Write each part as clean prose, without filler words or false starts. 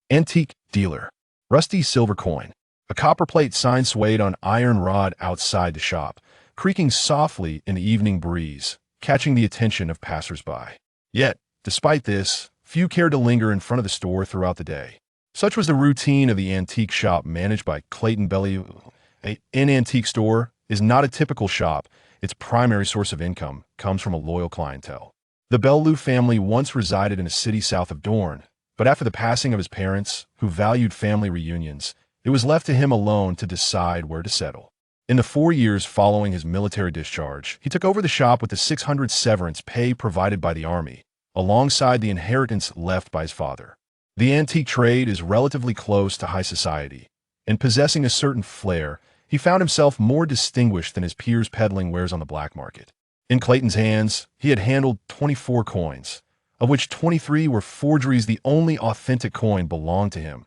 Antique dealer. Rusty silver coin. A copperplate sign swayed on iron rod outside the shop, creaking softly in the evening breeze, catching the attention of passers-by. Yet, despite this, few cared to linger in front of the store throughout the day. Such was the routine of the antique shop managed by Clayton Bellew. An antique store is not a typical shop. Its primary source of income comes from a loyal clientele. The Bellew family once resided in a city south of Dorne, but after the passing of his parents, who valued family reunions, it was left to him alone to decide where to settle. In the 4 years following his military discharge, he took over the shop with the 600 severance pay provided by the army, alongside the inheritance left by his father. The antique trade is relatively close to high society, and possessing a certain flair, he found himself more distinguished than his peers peddling wares on the black market. In Clayton's hands, he had handled 24 coins, of which 23 were forgeries. The only authentic coin belonged to him,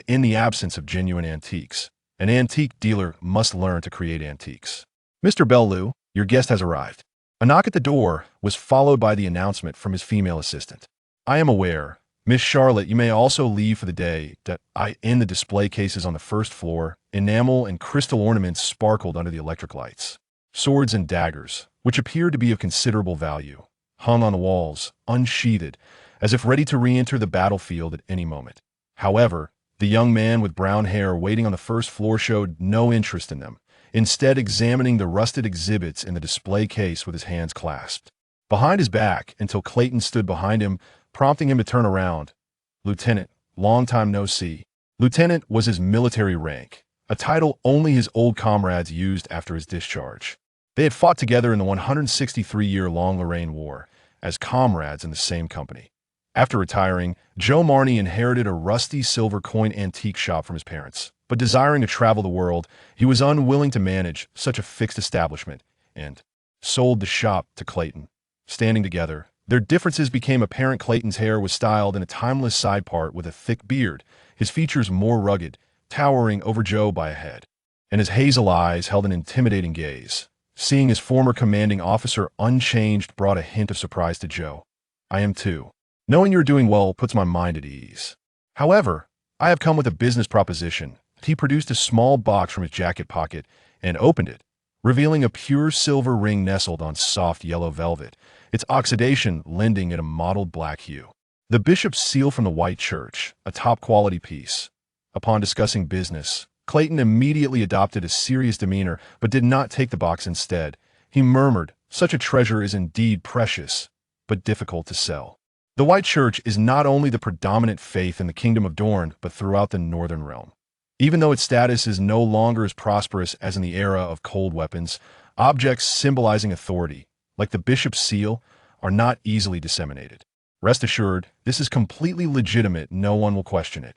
in the absence of genuine antiques. An antique dealer must learn to create antiques. "Mr. Bellew, your guest has arrived." A knock at the door was followed by the announcement from his female assistant. "I am aware. Miss Charlotte, you may also leave for the day." In the display cases on the first floor, enamel and crystal ornaments sparkled under the electric lights. Swords and daggers, which appeared to be of considerable value, hung on the walls, unsheathed, as if ready to re-enter the battlefield at any moment. However, the young man with brown hair waiting on the first floor showed no interest in them, instead examining the rusted exhibits in the display case with his hands clasped behind his back until Clayton stood behind him, prompting him to turn around. "Lieutenant, long time no see." Lieutenant was his military rank, a title only his old comrades used after his discharge. They had fought together in the 163-year-long Lorraine War, as comrades in the same company. After retiring, Joe Marney inherited a rusty silver coin antique shop from his parents, but desiring to travel the world, he was unwilling to manage such a fixed establishment, and sold the shop to Clayton. Standing together, their differences became apparent. Clayton's hair was styled in a timeless side part with a thick beard, his features more rugged, towering over Joe by a head, and his hazel eyes held an intimidating gaze. Seeing his former commanding officer unchanged brought a hint of surprise to Joe. "I am too. Knowing you're doing well puts my mind at ease. However, I have come with a business proposition." He produced a small box from his jacket pocket and opened it, revealing a pure silver ring nestled on soft yellow velvet, its oxidation lending it a mottled black hue. The bishop's seal from the White Church, a top-quality piece. Upon discussing business, Clayton immediately adopted a serious demeanor, but did not take the box instead. He murmured, "Such a treasure is indeed precious, but difficult to sell." The White Church is not only the predominant faith in the Kingdom of Dorne, but throughout the Northern Realm. Even though its status is no longer as prosperous as in the era of cold weapons, objects symbolizing authority, like the bishop's seal, are not easily disseminated. "Rest assured, this is completely legitimate. No one will question it,"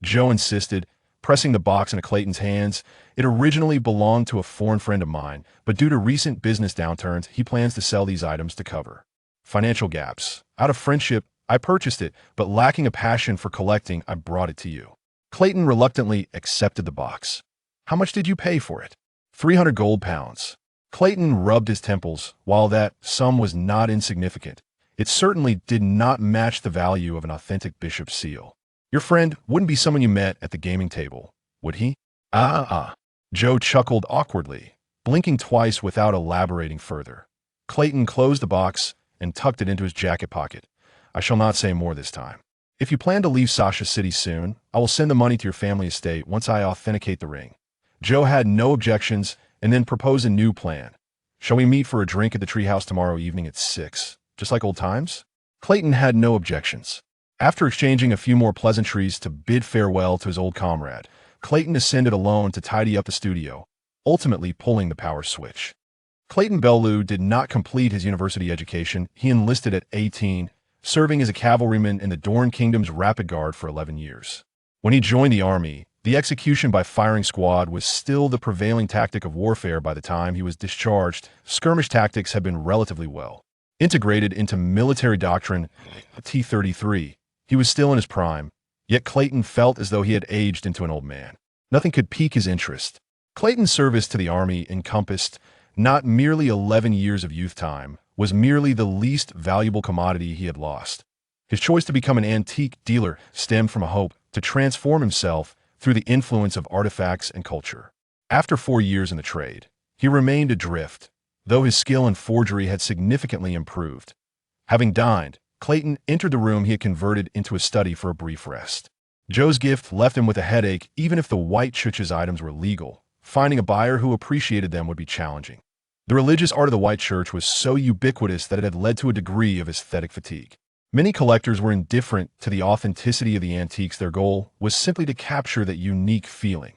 Joe insisted, pressing the box into Clayton's hands. "It originally belonged to a foreign friend of mine, but due to recent business downturns, he plans to sell these items to cover financial gaps. Out of friendship, I purchased it, but lacking a passion for collecting, I brought it to you." Clayton reluctantly accepted the box. "How much did you pay for it?" 300 gold pounds. Clayton rubbed his temples. While that sum was not insignificant, it certainly did not match the value of an authentic bishop's seal. "Your friend wouldn't be someone you met at the gaming table, would he?" Joe chuckled awkwardly, blinking twice without elaborating further. Clayton closed the box and tucked it into his jacket pocket. "I shall not say more this time. If you plan to leave Sasha City soon, I will send the money to your family estate once I authenticate the ring." Joe had no objections and then proposed a new plan. "Shall we meet for a drink at the treehouse tomorrow evening at 6, just like old times?" Clayton had no objections. After exchanging a few more pleasantries to bid farewell to his old comrade, Clayton ascended alone to tidy up the studio, ultimately pulling the power switch. Clayton Bellew did not complete his university education. He enlisted at 18, serving as a cavalryman in the Dorne Kingdom's Rapid Guard for 11 years. When he joined the army, the execution by firing squad was still the prevailing tactic of warfare. By the time he was discharged, skirmish tactics had been relatively well integrated into military doctrine. T-33. He was still in his prime, yet Clayton felt as though he had aged into an old man. Nothing could pique his interest. Clayton's service to the army encompassed not merely 11 years of youth time, was merely the least valuable commodity he had lost. His choice to become an antique dealer stemmed from a hope to transform himself through the influence of artifacts and culture. After 4 years in the trade, he remained adrift, though his skill in forgery had significantly improved. Having dined, Clayton entered the room he had converted into a study for a brief rest. Joe's gift left him with a headache even if the white church's items were legal. Finding a buyer who appreciated them would be challenging. The religious art of the white church was so ubiquitous that it had led to a degree of aesthetic fatigue. Many collectors were indifferent to the authenticity of the antiques. Their goal was simply to capture that unique feeling.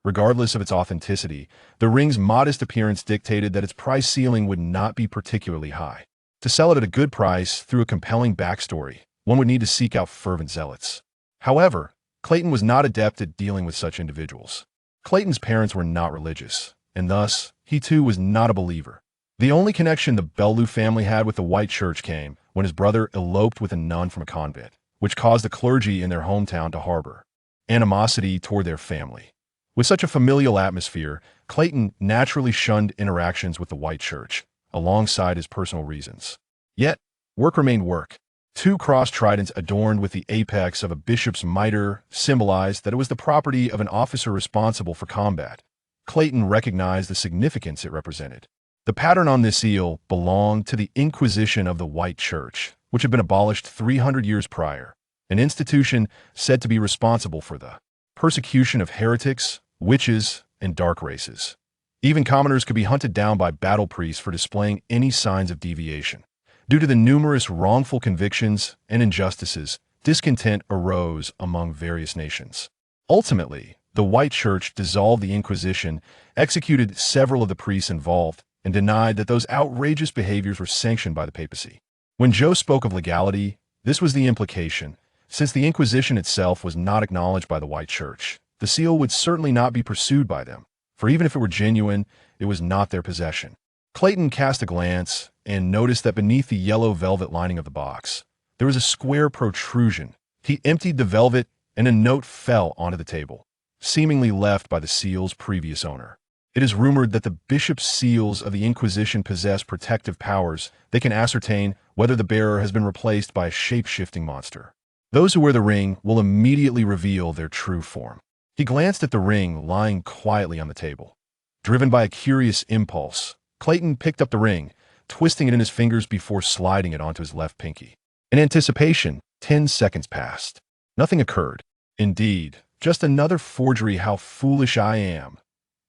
Regardless of its authenticity, the ring's modest appearance dictated that its price ceiling would not be particularly high. To sell it at a good price through a compelling backstory, one would need to seek out fervent zealots. However, Clayton was not adept at dealing with such individuals. Clayton's parents were not religious, and thus, he too was not a believer. The only connection the Bellew family had with the white church came when his brother eloped with a nun from a convent, which caused the clergy in their hometown to harbor animosity toward their family. With such a familial atmosphere, Clayton naturally shunned interactions with the white church, alongside his personal reasons. Yet, work remained work. 2 cross tridents adorned with the apex of a bishop's mitre symbolized that it was the property of an officer responsible for combat. Clayton recognized the significance it represented. The pattern on this seal belonged to the Inquisition of the White Church, which had been abolished 300 years prior, an institution said to be responsible for the persecution of heretics, witches, and dark races. Even commoners could be hunted down by battle priests for displaying any signs of deviation. Due to the numerous wrongful convictions and injustices, discontent arose among various nations. Ultimately, the White Church dissolved the Inquisition, executed several of the priests involved, and denied that those outrageous behaviors were sanctioned by the papacy. When Joe spoke of legality, this was the implication. Since the Inquisition itself was not acknowledged by the White Church, the seal would certainly not be pursued by them, for even if it were genuine, it was not their possession. Clayton cast a glance and noticed that beneath the yellow velvet lining of the box, there was a square protrusion. He emptied the velvet, and a note fell onto the table, seemingly left by the seal's previous owner. It is rumored that the bishop's seals of the Inquisition possess protective powers. They can ascertain whether the bearer has been replaced by a shape-shifting monster. Those who wear the ring will immediately reveal their true form. He glanced at the ring lying quietly on the table. Driven by a curious impulse, Clayton picked up the ring, twisting it in his fingers before sliding it onto his left pinky. In anticipation, 10 seconds passed. Nothing occurred. Indeed, just another forgery. How foolish I am.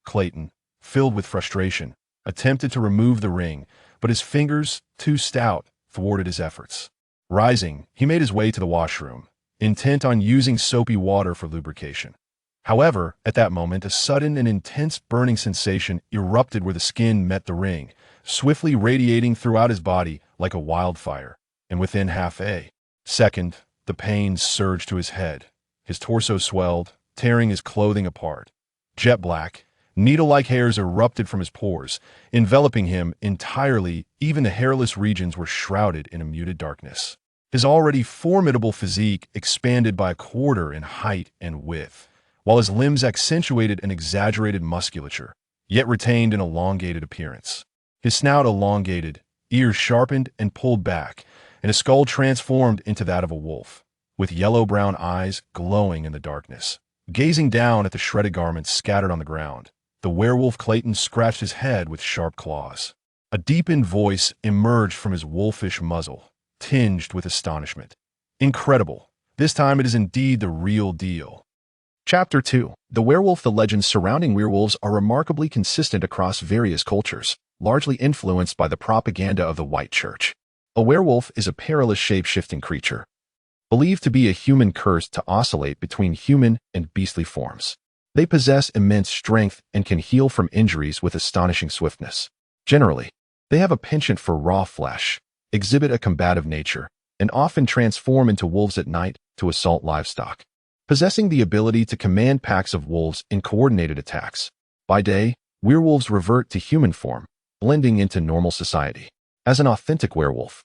Clayton, filled with frustration, attempted to remove the ring, but his fingers, too stout, thwarted his efforts. Rising, he made his way to the washroom, intent on using soapy water for lubrication. However, at that moment, a sudden and intense burning sensation erupted where the skin met the ring, swiftly radiating throughout his body like a wildfire, and within half a second, the pain surged to his head. His torso swelled, tearing his clothing apart. Jet black, needle-like hairs erupted from his pores, enveloping him entirely. Even the hairless regions were shrouded in a muted darkness. His already formidable physique expanded by a quarter in height and width, while his limbs accentuated an exaggerated musculature, yet retained an elongated appearance. His snout elongated, ears sharpened and pulled back, and his skull transformed into that of a wolf, with yellow-brown eyes glowing in the darkness. Gazing down at the shredded garments scattered on the ground, the werewolf Clayton scratched his head with sharp claws. A deepened voice emerged from his wolfish muzzle, tinged with astonishment. Incredible. This time it is indeed the real deal. Chapter 2. The werewolf. The legends surrounding werewolves are remarkably consistent across various cultures, largely influenced by the propaganda of the White Church. A werewolf is a perilous shape-shifting creature, believed to be a human cursed to oscillate between human and beastly forms. They possess immense strength and can heal from injuries with astonishing swiftness. Generally, they have a penchant for raw flesh, exhibit a combative nature, and often transform into wolves at night to assault livestock, possessing the ability to command packs of wolves in coordinated attacks. By day, werewolves revert to human form, blending into normal society. As an authentic werewolf,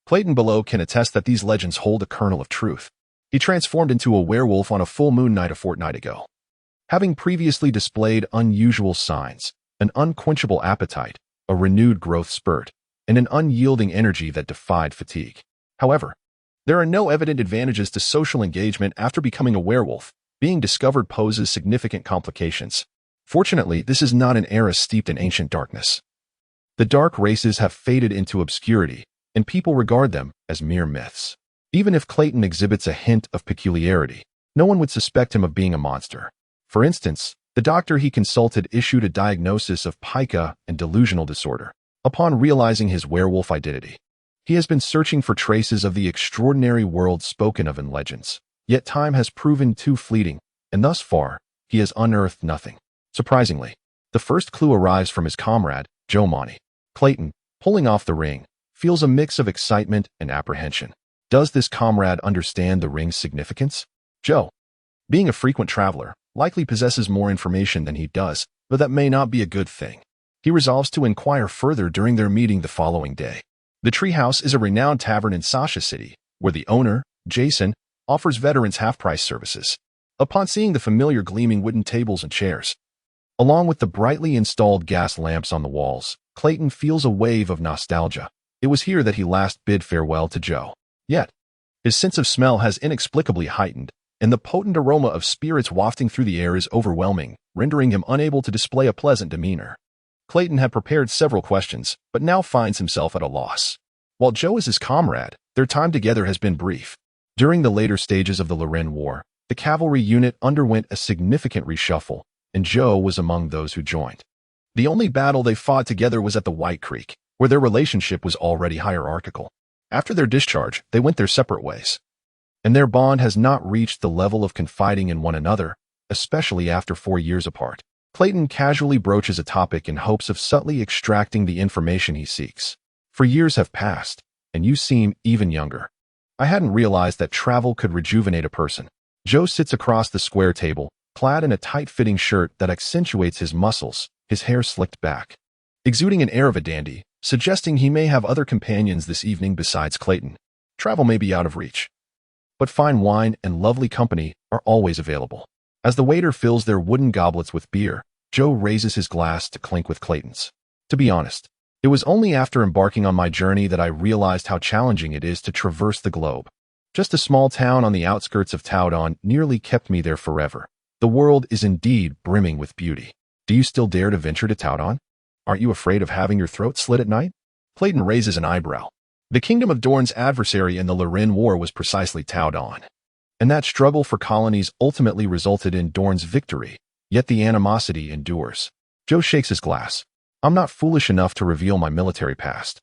Clayton below can attest that these legends hold a kernel of truth. He transformed into a werewolf on a full moon night a fortnight ago, having previously displayed unusual signs, an unquenchable appetite, a renewed growth spurt, and an unyielding energy that defied fatigue. However, There are no evident advantages to social engagement after becoming a werewolf. Being discovered poses significant complications. Fortunately, this is not an era steeped in ancient darkness. The dark races have faded into obscurity, and people regard them as mere myths. Even if Clayton exhibits a hint of peculiarity, no one would suspect him of being a monster. For instance, the doctor he consulted issued a diagnosis of pica and delusional disorder. Upon realizing his werewolf identity, he has been searching for traces of the extraordinary world spoken of in legends. Yet time has proven too fleeting, and thus far, he has unearthed nothing. Surprisingly, the first clue arrives from his comrade, Joe Monty. Clayton, pulling off the ring, feels a mix of excitement and apprehension. Does this comrade understand the ring's significance? Joe, being a frequent traveler, likely possesses more information than he does, but that may not be a good thing. He resolves to inquire further during their meeting the following day. The Treehouse is a renowned tavern in Sasha City, where the owner, Jason, offers veterans half-price services. Upon seeing the familiar gleaming wooden tables and chairs, along with the brightly installed gas lamps on the walls, Clayton feels a wave of nostalgia. It was here that he last bid farewell to Joe. Yet, his sense of smell has inexplicably heightened, and the potent aroma of spirits wafting through the air is overwhelming, rendering him unable to display a pleasant demeanor. Clayton had prepared several questions, but now finds himself at a loss. While Joe is his comrade, their time together has been brief. During the later stages of the Lorraine War, the cavalry unit underwent a significant reshuffle, and Joe was among those who joined. The only battle they fought together was at the White Creek, where their relationship was already hierarchical. After their discharge, they went their separate ways. And their bond has not reached the level of confiding in one another, especially after 4 years apart. Clayton casually broaches a topic in hopes of subtly extracting the information he seeks. For years have passed, and you seem even younger. I hadn't realized that travel could rejuvenate a person. Joe sits across the square table, clad in a tight-fitting shirt that accentuates his muscles, his hair slicked back, exuding an air of a dandy, suggesting he may have other companions this evening besides Clayton. Travel may be out of reach, but fine wine and lovely company are always available. As the waiter fills their wooden goblets with beer, Joe raises his glass to clink with Clayton's. To be honest, it was only after embarking on my journey that I realized how challenging it is to traverse the globe. Just a small town on the outskirts of Taudon nearly kept me there forever. The world is indeed brimming with beauty. Do you still dare to venture to Taudon? Aren't you afraid of having your throat slit at night? Clayton raises an eyebrow. The kingdom of Dorne's adversary in the Lorraine War was precisely Taudon, and that struggle for colonies ultimately resulted in Dorne's victory, yet the animosity endures. Joe shakes his glass. I'm not foolish enough to reveal my military past.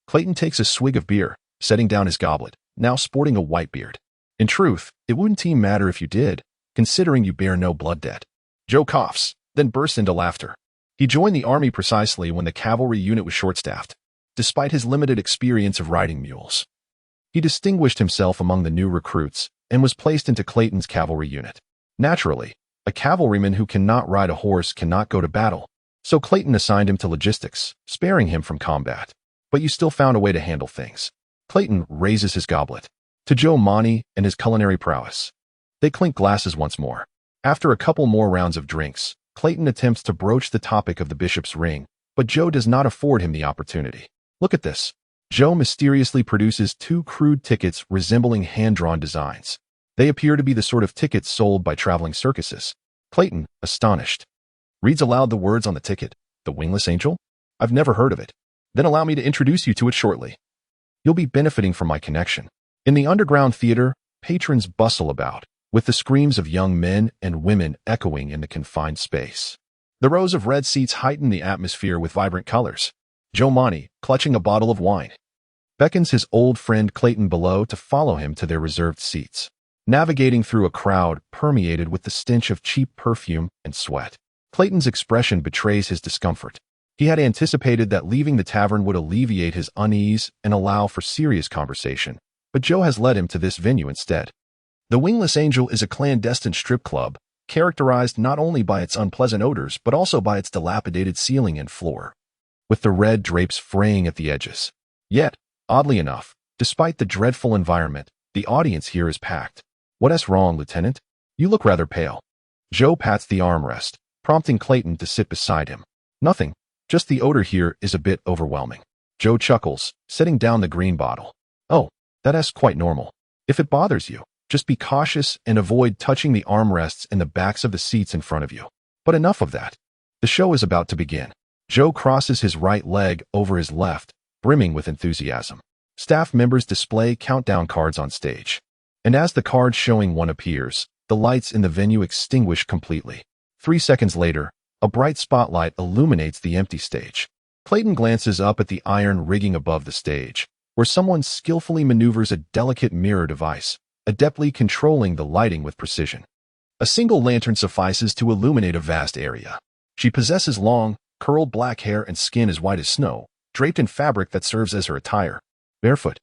Clayton takes a swig of beer, setting down his goblet, now sporting a white beard. In truth, it wouldn't even matter if you did, considering you bear no blood debt. Joe coughs, then bursts into laughter. He joined the army precisely when the cavalry unit was short-staffed, despite his limited experience of riding mules. He distinguished himself among the new recruits and was placed into Clayton's cavalry unit. Naturally, a cavalryman who cannot ride a horse cannot go to battle, so Clayton assigned him to logistics, sparing him from combat. But you still found a way to handle things. Clayton raises his goblet to Joe Monty and his culinary prowess. They clink glasses once more. After a couple more rounds of drinks, Clayton attempts to broach the topic of the bishop's ring, but Joe does not afford him the opportunity. Look at this. Joe mysteriously produces 2 crude tickets resembling hand-drawn designs. They appear to be the sort of tickets sold by traveling circuses. Clayton, astonished, reads aloud the words on the ticket. The Wingless Angel? I've never heard of it. Then allow me to introduce you to it shortly. You'll be benefiting from my connection. In the underground theater, patrons bustle about, with the screams of young men and women echoing in the confined space. The rows of red seats heighten the atmosphere with vibrant colors. Joe Monty, clutching a bottle of wine, beckons his old friend Clayton below to follow him to their reserved seats. Navigating through a crowd permeated with the stench of cheap perfume and sweat, Clayton's expression betrays his discomfort. He had anticipated that leaving the tavern would alleviate his unease and allow for serious conversation, but Joe has led him to this venue instead. The Wingless Angel is a clandestine strip club, characterized not only by its unpleasant odors but also by its dilapidated ceiling and floor, with the red drapes fraying at the edges. Yet, oddly enough, despite the dreadful environment, the audience here is packed. What's wrong, Lieutenant? You look rather pale. Joe pats the armrest, prompting Clayton to sit beside him. Nothing, just the odor here is a bit overwhelming. Joe chuckles, setting down the green bottle. Oh, that's quite normal. If it bothers you, just be cautious and avoid touching the armrests and the backs of the seats in front of you. But enough of that. The show is about to begin. Joe crosses his right leg over his left, brimming with enthusiasm. Staff members display countdown cards on stage. And as the card showing one appears, the lights in the venue extinguish completely. 3 seconds later, a bright spotlight illuminates the empty stage. Clayton glances up at the iron rigging above the stage, where someone skillfully maneuvers a delicate mirror device, adeptly controlling the lighting with precision. A single lantern suffices to illuminate a vast area. She possesses long, curled black hair and skin as white as snow, draped in fabric that serves as her attire. Barefoot.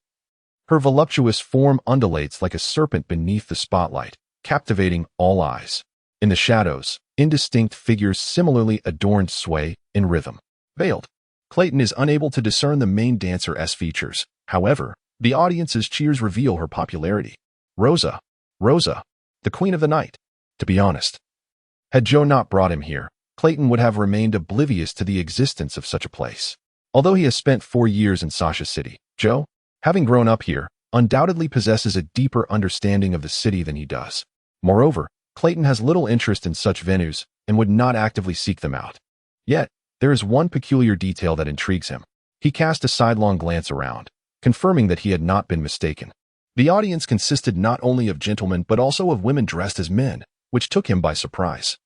Her voluptuous form undulates like a serpent beneath the spotlight, captivating all eyes. In the shadows, indistinct figures similarly adorned sway in rhythm. Veiled. Clayton is unable to discern the main dancer's features. However, the audience's cheers reveal her popularity. Rosa. Rosa. The queen of the night. To be honest, had Joe not brought him here, Clayton would have remained oblivious to the existence of such a place. Although he has spent 4 years in Sasha City, Joe, having grown up here, undoubtedly possesses a deeper understanding of the city than he does. Moreover, Clayton has little interest in such venues and would not actively seek them out. Yet, there is one peculiar detail that intrigues him. He cast a sidelong glance around, confirming that he had not been mistaken. The audience consisted not only of gentlemen but also of women dressed as men, which took him by surprise.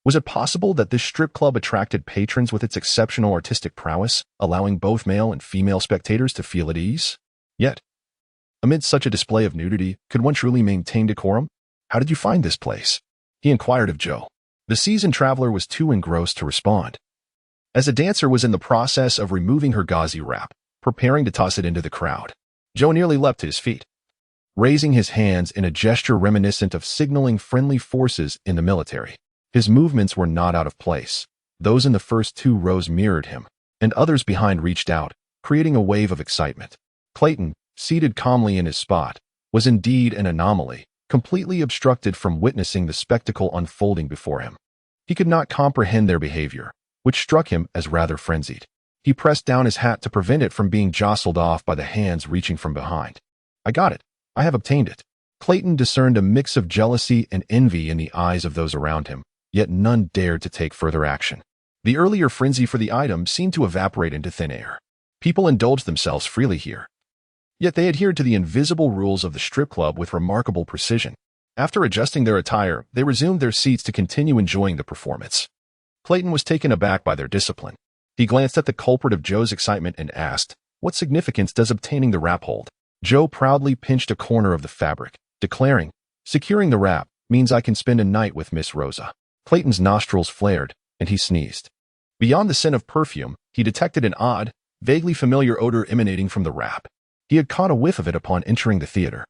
Was it possible that this strip club attracted patrons with its exceptional artistic prowess, allowing both male and female spectators to feel at ease? Yet, amid such a display of nudity, could one truly maintain decorum? How did you find this place? He inquired of Joe. The seasoned traveler was too engrossed to respond. As a dancer was in the process of removing her gauzy wrap, preparing to toss it into the crowd, Joe nearly leapt to his feet, raising his hands in a gesture reminiscent of signaling friendly forces in the military. His movements were not out of place. Those in the first 2 rows mirrored him, and others behind reached out, creating a wave of excitement. Clayton, seated calmly in his spot, was indeed an anomaly, completely obstructed from witnessing the spectacle unfolding before him. He could not comprehend their behavior, which struck him as rather frenzied. He pressed down his hat to prevent it from being jostled off by the hands reaching from behind. I got it. I have obtained it. Clayton discerned a mix of jealousy and envy in the eyes of those around him, yet none dared to take further action. The earlier frenzy for the item seemed to evaporate into thin air. People indulged themselves freely here. Yet they adhered to the invisible rules of the strip club with remarkable precision. After adjusting their attire, they resumed their seats to continue enjoying the performance. Clayton was taken aback by their discipline. He glanced at the culprit of Joe's excitement and asked, "What significance does obtaining the wrap hold?" Joe proudly pinched a corner of the fabric, declaring, "Securing the wrap means I can spend a night with Miss Rosa." Clayton's nostrils flared, and he sneezed. Beyond the scent of perfume, he detected an odd, vaguely familiar odor emanating from the wrap. He had caught a whiff of it upon entering the theater.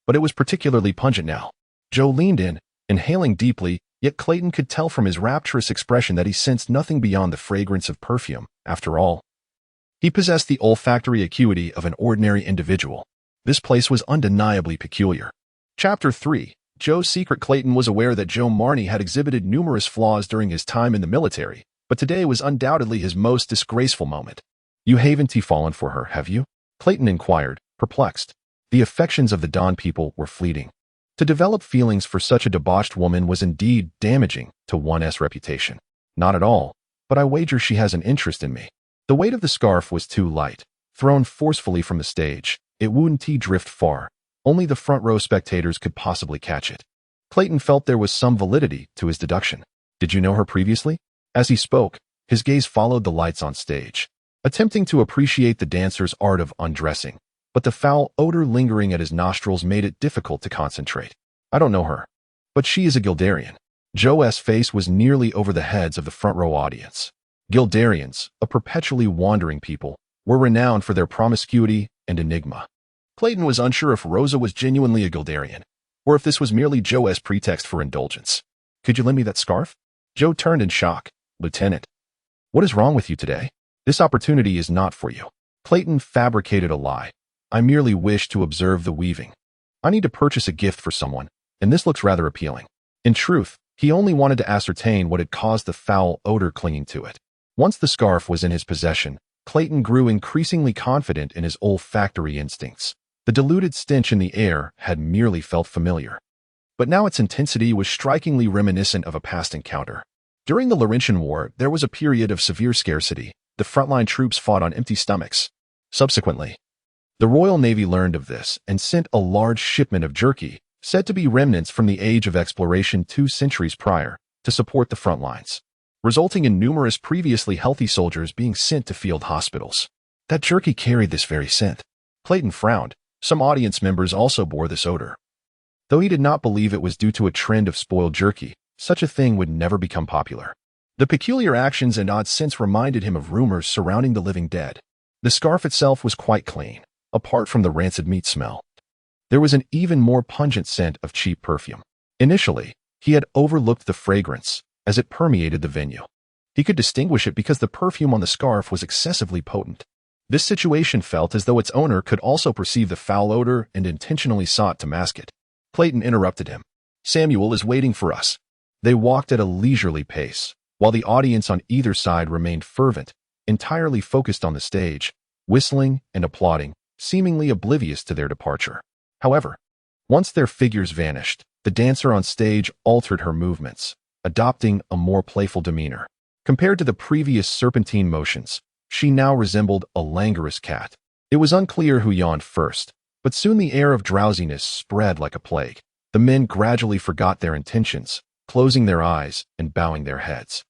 But it was particularly pungent now. Joe leaned in, inhaling deeply, yet Clayton could tell from his rapturous expression that he sensed nothing beyond the fragrance of perfume. After all, he possessed the olfactory acuity of an ordinary individual. This place was undeniably peculiar. Chapter 3. Joe's secret. Clayton was aware that Joe Marnie had exhibited numerous flaws during his time in the military, but today was undoubtedly his most disgraceful moment. You haven't fallen for her, have you? Clayton inquired, perplexed. The affections of the Don people were fleeting. To develop feelings for such a debauched woman was indeed damaging to one's reputation. Not at all, but I wager she has an interest in me. The weight of the scarf was too light. Thrown forcefully from the stage, it wouldn't drift far. Only the front row spectators could possibly catch it. Clayton felt there was some validity to his deduction. Did you know her previously? As he spoke, his gaze followed the lights on stage, attempting to appreciate the dancer's art of undressing, but the foul odor lingering at his nostrils made it difficult to concentrate. I don't know her, but she is a Guildarian. Joe's face was nearly over the heads of the front row audience. Guildarians, a perpetually wandering people, were renowned for their promiscuity and enigma. Clayton was unsure if Rosa was genuinely a Guildarian, or if this was merely Joe's pretext for indulgence. Could you lend me that scarf? Joe turned in shock. Lieutenant, what is wrong with you today? This opportunity is not for you. Clayton fabricated a lie. I merely wish to observe the weaving. I need to purchase a gift for someone, and this looks rather appealing. In truth, he only wanted to ascertain what had caused the foul odor clinging to it. Once the scarf was in his possession, Clayton grew increasingly confident in his olfactory instincts. The diluted stench in the air had merely felt familiar, but now its intensity was strikingly reminiscent of a past encounter. During the Laurentian War, there was a period of severe scarcity. The frontline troops fought on empty stomachs. Subsequently, the Royal Navy learned of this and sent a large shipment of jerky, said to be remnants from the age of exploration 2 centuries prior, to support the front lines, resulting in numerous previously healthy soldiers being sent to field hospitals. That jerky carried this very scent. Clayton frowned. Some audience members also bore this odor. Though he did not believe it was due to a trend of spoiled jerky, such a thing would never become popular. The peculiar actions and odd scents reminded him of rumors surrounding the living dead. The scarf itself was quite clean, apart from the rancid meat smell. There was an even more pungent scent of cheap perfume. Initially, he had overlooked the fragrance as it permeated the venue. He could distinguish it because the perfume on the scarf was excessively potent. This situation felt as though its owner could also perceive the foul odor and intentionally sought to mask it. Clayton interrupted him. "Samuel is waiting for us." They walked at a leisurely pace, while the audience on either side remained fervent, entirely focused on the stage, whistling and applauding, seemingly oblivious to their departure. However, once their figures vanished, the dancer on stage altered her movements, adopting a more playful demeanor. Compared to the previous serpentine motions, she now resembled a languorous cat. It was unclear who yawned first, but soon the air of drowsiness spread like a plague. The men gradually forgot their intentions, closing their eyes and bowing their heads.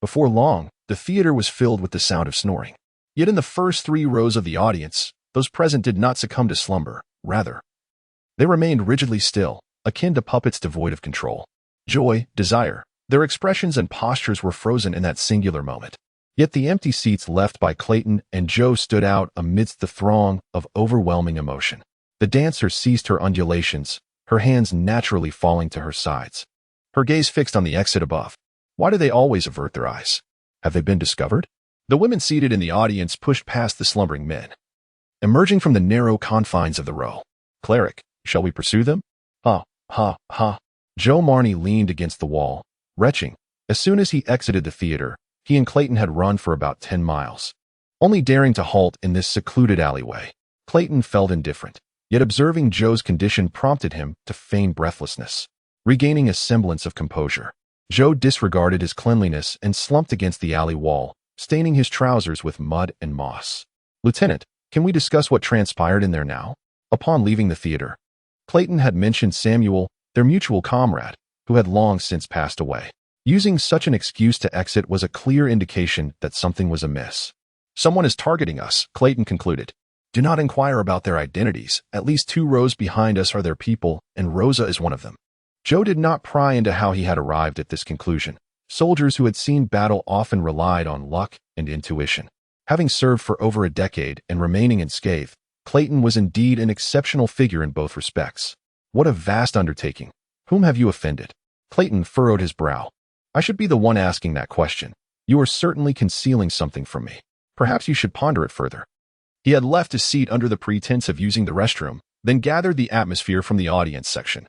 Before long, the theater was filled with the sound of snoring. Yet in the first 3 rows of the audience, those present did not succumb to slumber. Rather, they remained rigidly still, akin to puppets devoid of control. Joy, desire, their expressions and postures were frozen in that singular moment. Yet the empty seats left by Clayton and Joe stood out amidst the throng of overwhelming emotion. The dancer ceased her undulations, her hands naturally falling to her sides, her gaze fixed on the exit above. Why do they always avert their eyes? Have they been discovered? The women seated in the audience pushed past the slumbering men, emerging from the narrow confines of the row. "Cleric, shall we pursue them?" "Ha, ha, ha." Joe Marney leaned against the wall, retching. As soon as he exited the theater, he and Clayton had run for about 10 miles, only daring to halt in this secluded alleyway. Clayton felt indifferent, yet observing Joe's condition prompted him to feign breathlessness. Regaining a semblance of composure, Joe disregarded his cleanliness and slumped against the alley wall, staining his trousers with mud and moss. "Lieutenant, can we discuss what transpired in there now?" Upon leaving the theater, Clayton had mentioned Samuel, their mutual comrade, who had long since passed away. Using such an excuse to exit was a clear indication that something was amiss. "Someone is targeting us," Clayton concluded. "Do not inquire about their identities. At least 2 rows behind us are their people, and Rosa is one of them." Joe did not pry into how he had arrived at this conclusion. Soldiers who had seen battle often relied on luck and intuition. Having served for over a decade and remaining unscathed, Clayton was indeed an exceptional figure in both respects. "What a vast undertaking. Whom have you offended?" Clayton furrowed his brow. "I should be the one asking that question. You are certainly concealing something from me. Perhaps you should ponder it further." He had left his seat under the pretense of using the restroom, then gathered the atmosphere from the audience section,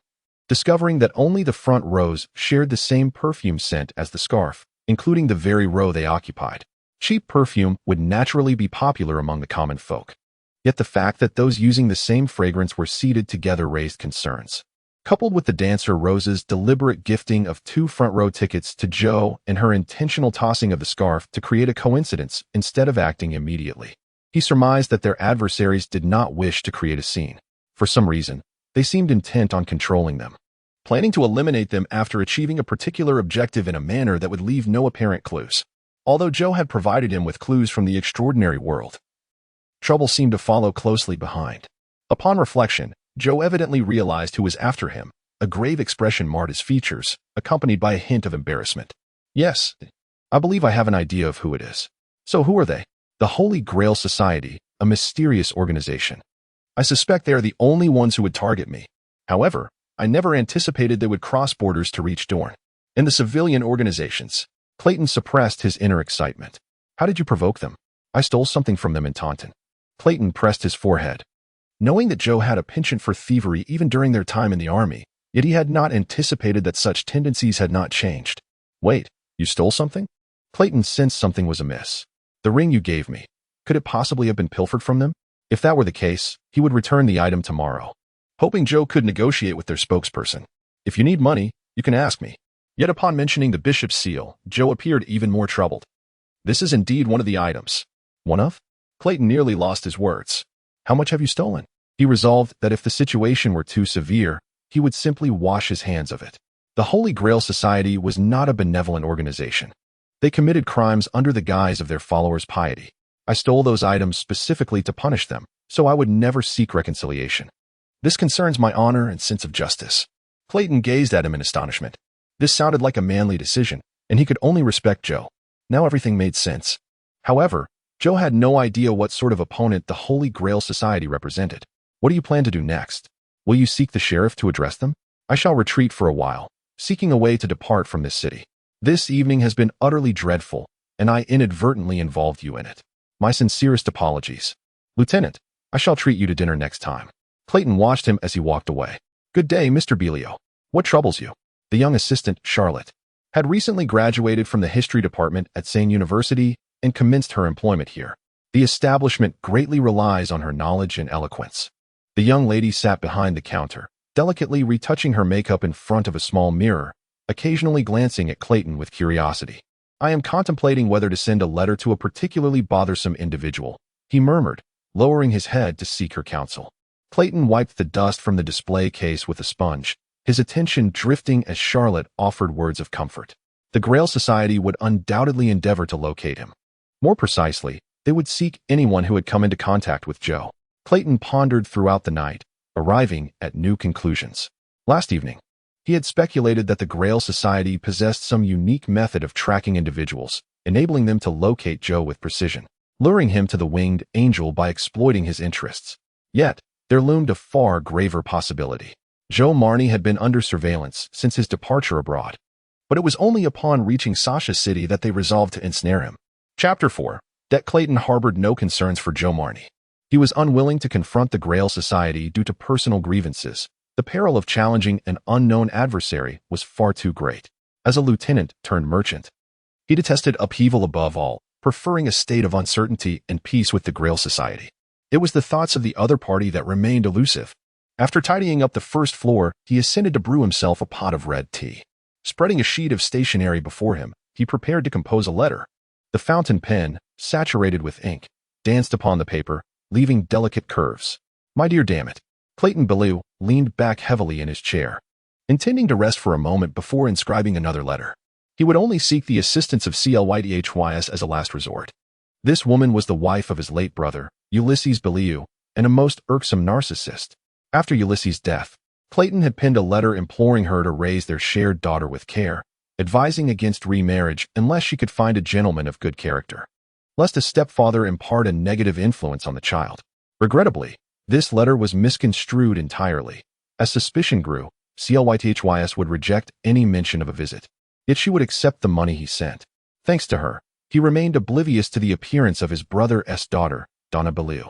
discovering that only the front rows shared the same perfume scent as the scarf, including the very row they occupied. Cheap perfume would naturally be popular among the common folk. Yet the fact that those using the same fragrance were seated together raised concerns. Coupled with the dancer Rose's deliberate gifting of 2 front-row tickets to Joe and her intentional tossing of the scarf to create a coincidence instead of acting immediately, he surmised that their adversaries did not wish to create a scene. For some reason, they seemed intent on controlling them, planning to eliminate them after achieving a particular objective in a manner that would leave no apparent clues. Although Joe had provided him with clues from the extraordinary world, trouble seemed to follow closely behind. Upon reflection, Joe evidently realized who was after him. A grave expression marred his features, accompanied by a hint of embarrassment. "Yes, I believe I have an idea of who it is." "So who are they?" "The Holy Grail Society, a mysterious organization. I suspect they are the only ones who would target me. However, I never anticipated they would cross borders to reach Dorne. And the civilian organizations." Clayton suppressed his inner excitement. "How did you provoke them?" "I stole something from them in Taunton." Clayton pressed his forehead. Knowing that Joe had a penchant for thievery even during their time in the army, yet he had not anticipated that such tendencies had not changed. "Wait, you stole something?" Clayton sensed something was amiss. "The ring you gave me. Could it possibly have been pilfered from them?" If that were the case, he would return the item tomorrow, hoping Joe could negotiate with their spokesperson. If you need money, you can ask me. Yet upon mentioning the bishop's seal, Joe appeared even more troubled. This is indeed one of the items. One of? Clayton nearly lost his words. How much have you stolen? He resolved that if the situation were too severe, he would simply wash his hands of it. The Holy Grail Society was not a benevolent organization. They committed crimes under the guise of their followers' piety. I stole those items specifically to punish them, so I would never seek reconciliation. This concerns my honor and sense of justice. Clayton gazed at him in astonishment. This sounded like a manly decision, and he could only respect Joe. Now everything made sense. However, Joe had no idea what sort of opponent the Holy Grail Society represented. What do you plan to do next? Will you seek the sheriff to address them? I shall retreat for a while, seeking a way to depart from this city. This evening has been utterly dreadful, and I inadvertently involved you in it. My sincerest apologies. Lieutenant, I shall treat you to dinner next time. Clayton watched him as he walked away. Good day, Mr. Belio. What troubles you? The young assistant, Charlotte, had recently graduated from the history department at Seine University and commenced her employment here. The establishment greatly relies on her knowledge and eloquence. The young lady sat behind the counter, delicately retouching her makeup in front of a small mirror, occasionally glancing at Clayton with curiosity. I am contemplating whether to send a letter to a particularly bothersome individual, he murmured, lowering his head to seek her counsel. Clayton wiped the dust from the display case with a sponge, his attention drifting as Charlotte offered words of comfort. The Grail Society would undoubtedly endeavor to locate him. More precisely, they would seek anyone who had come into contact with Joe. Clayton pondered throughout the night, arriving at new conclusions. Last evening, he had speculated that the Grail Society possessed some unique method of tracking individuals, enabling them to locate Joe with precision, luring him to the winged angel by exploiting his interests. Yet, there loomed a far graver possibility. Joe Marnie had been under surveillance since his departure abroad, but it was only upon reaching Sasha City that they resolved to ensnare him. Chapter 4. That Clayton harbored no concerns for Joe Marnie. He was unwilling to confront the Grail Society due to personal grievances. The peril of challenging an unknown adversary was far too great. As a lieutenant turned merchant, he detested upheaval above all, preferring a state of uncertainty and peace with the Grail Society. It was the thoughts of the other party that remained elusive. After tidying up the first floor, he ascended to brew himself a pot of red tea. Spreading a sheet of stationery before him, he prepared to compose a letter. The fountain pen, saturated with ink, danced upon the paper, leaving delicate curves. My dear Dammit. Clayton Bellew leaned back heavily in his chair, intending to rest for a moment before inscribing another letter. He would only seek the assistance of Clydhys as a last resort. This woman was the wife of his late brother, Ulysses Bellew, and a most irksome narcissist. After Ulysses' death, Clayton had penned a letter imploring her to raise their shared daughter with care, advising against remarriage unless she could find a gentleman of good character, lest a stepfather impart a negative influence on the child. Regrettably, this letter was misconstrued entirely. As suspicion grew, Clydhys would reject any mention of a visit. Yet she would accept the money he sent. Thanks to her, he remained oblivious to the appearance of his brother's daughter, Donna Bellew.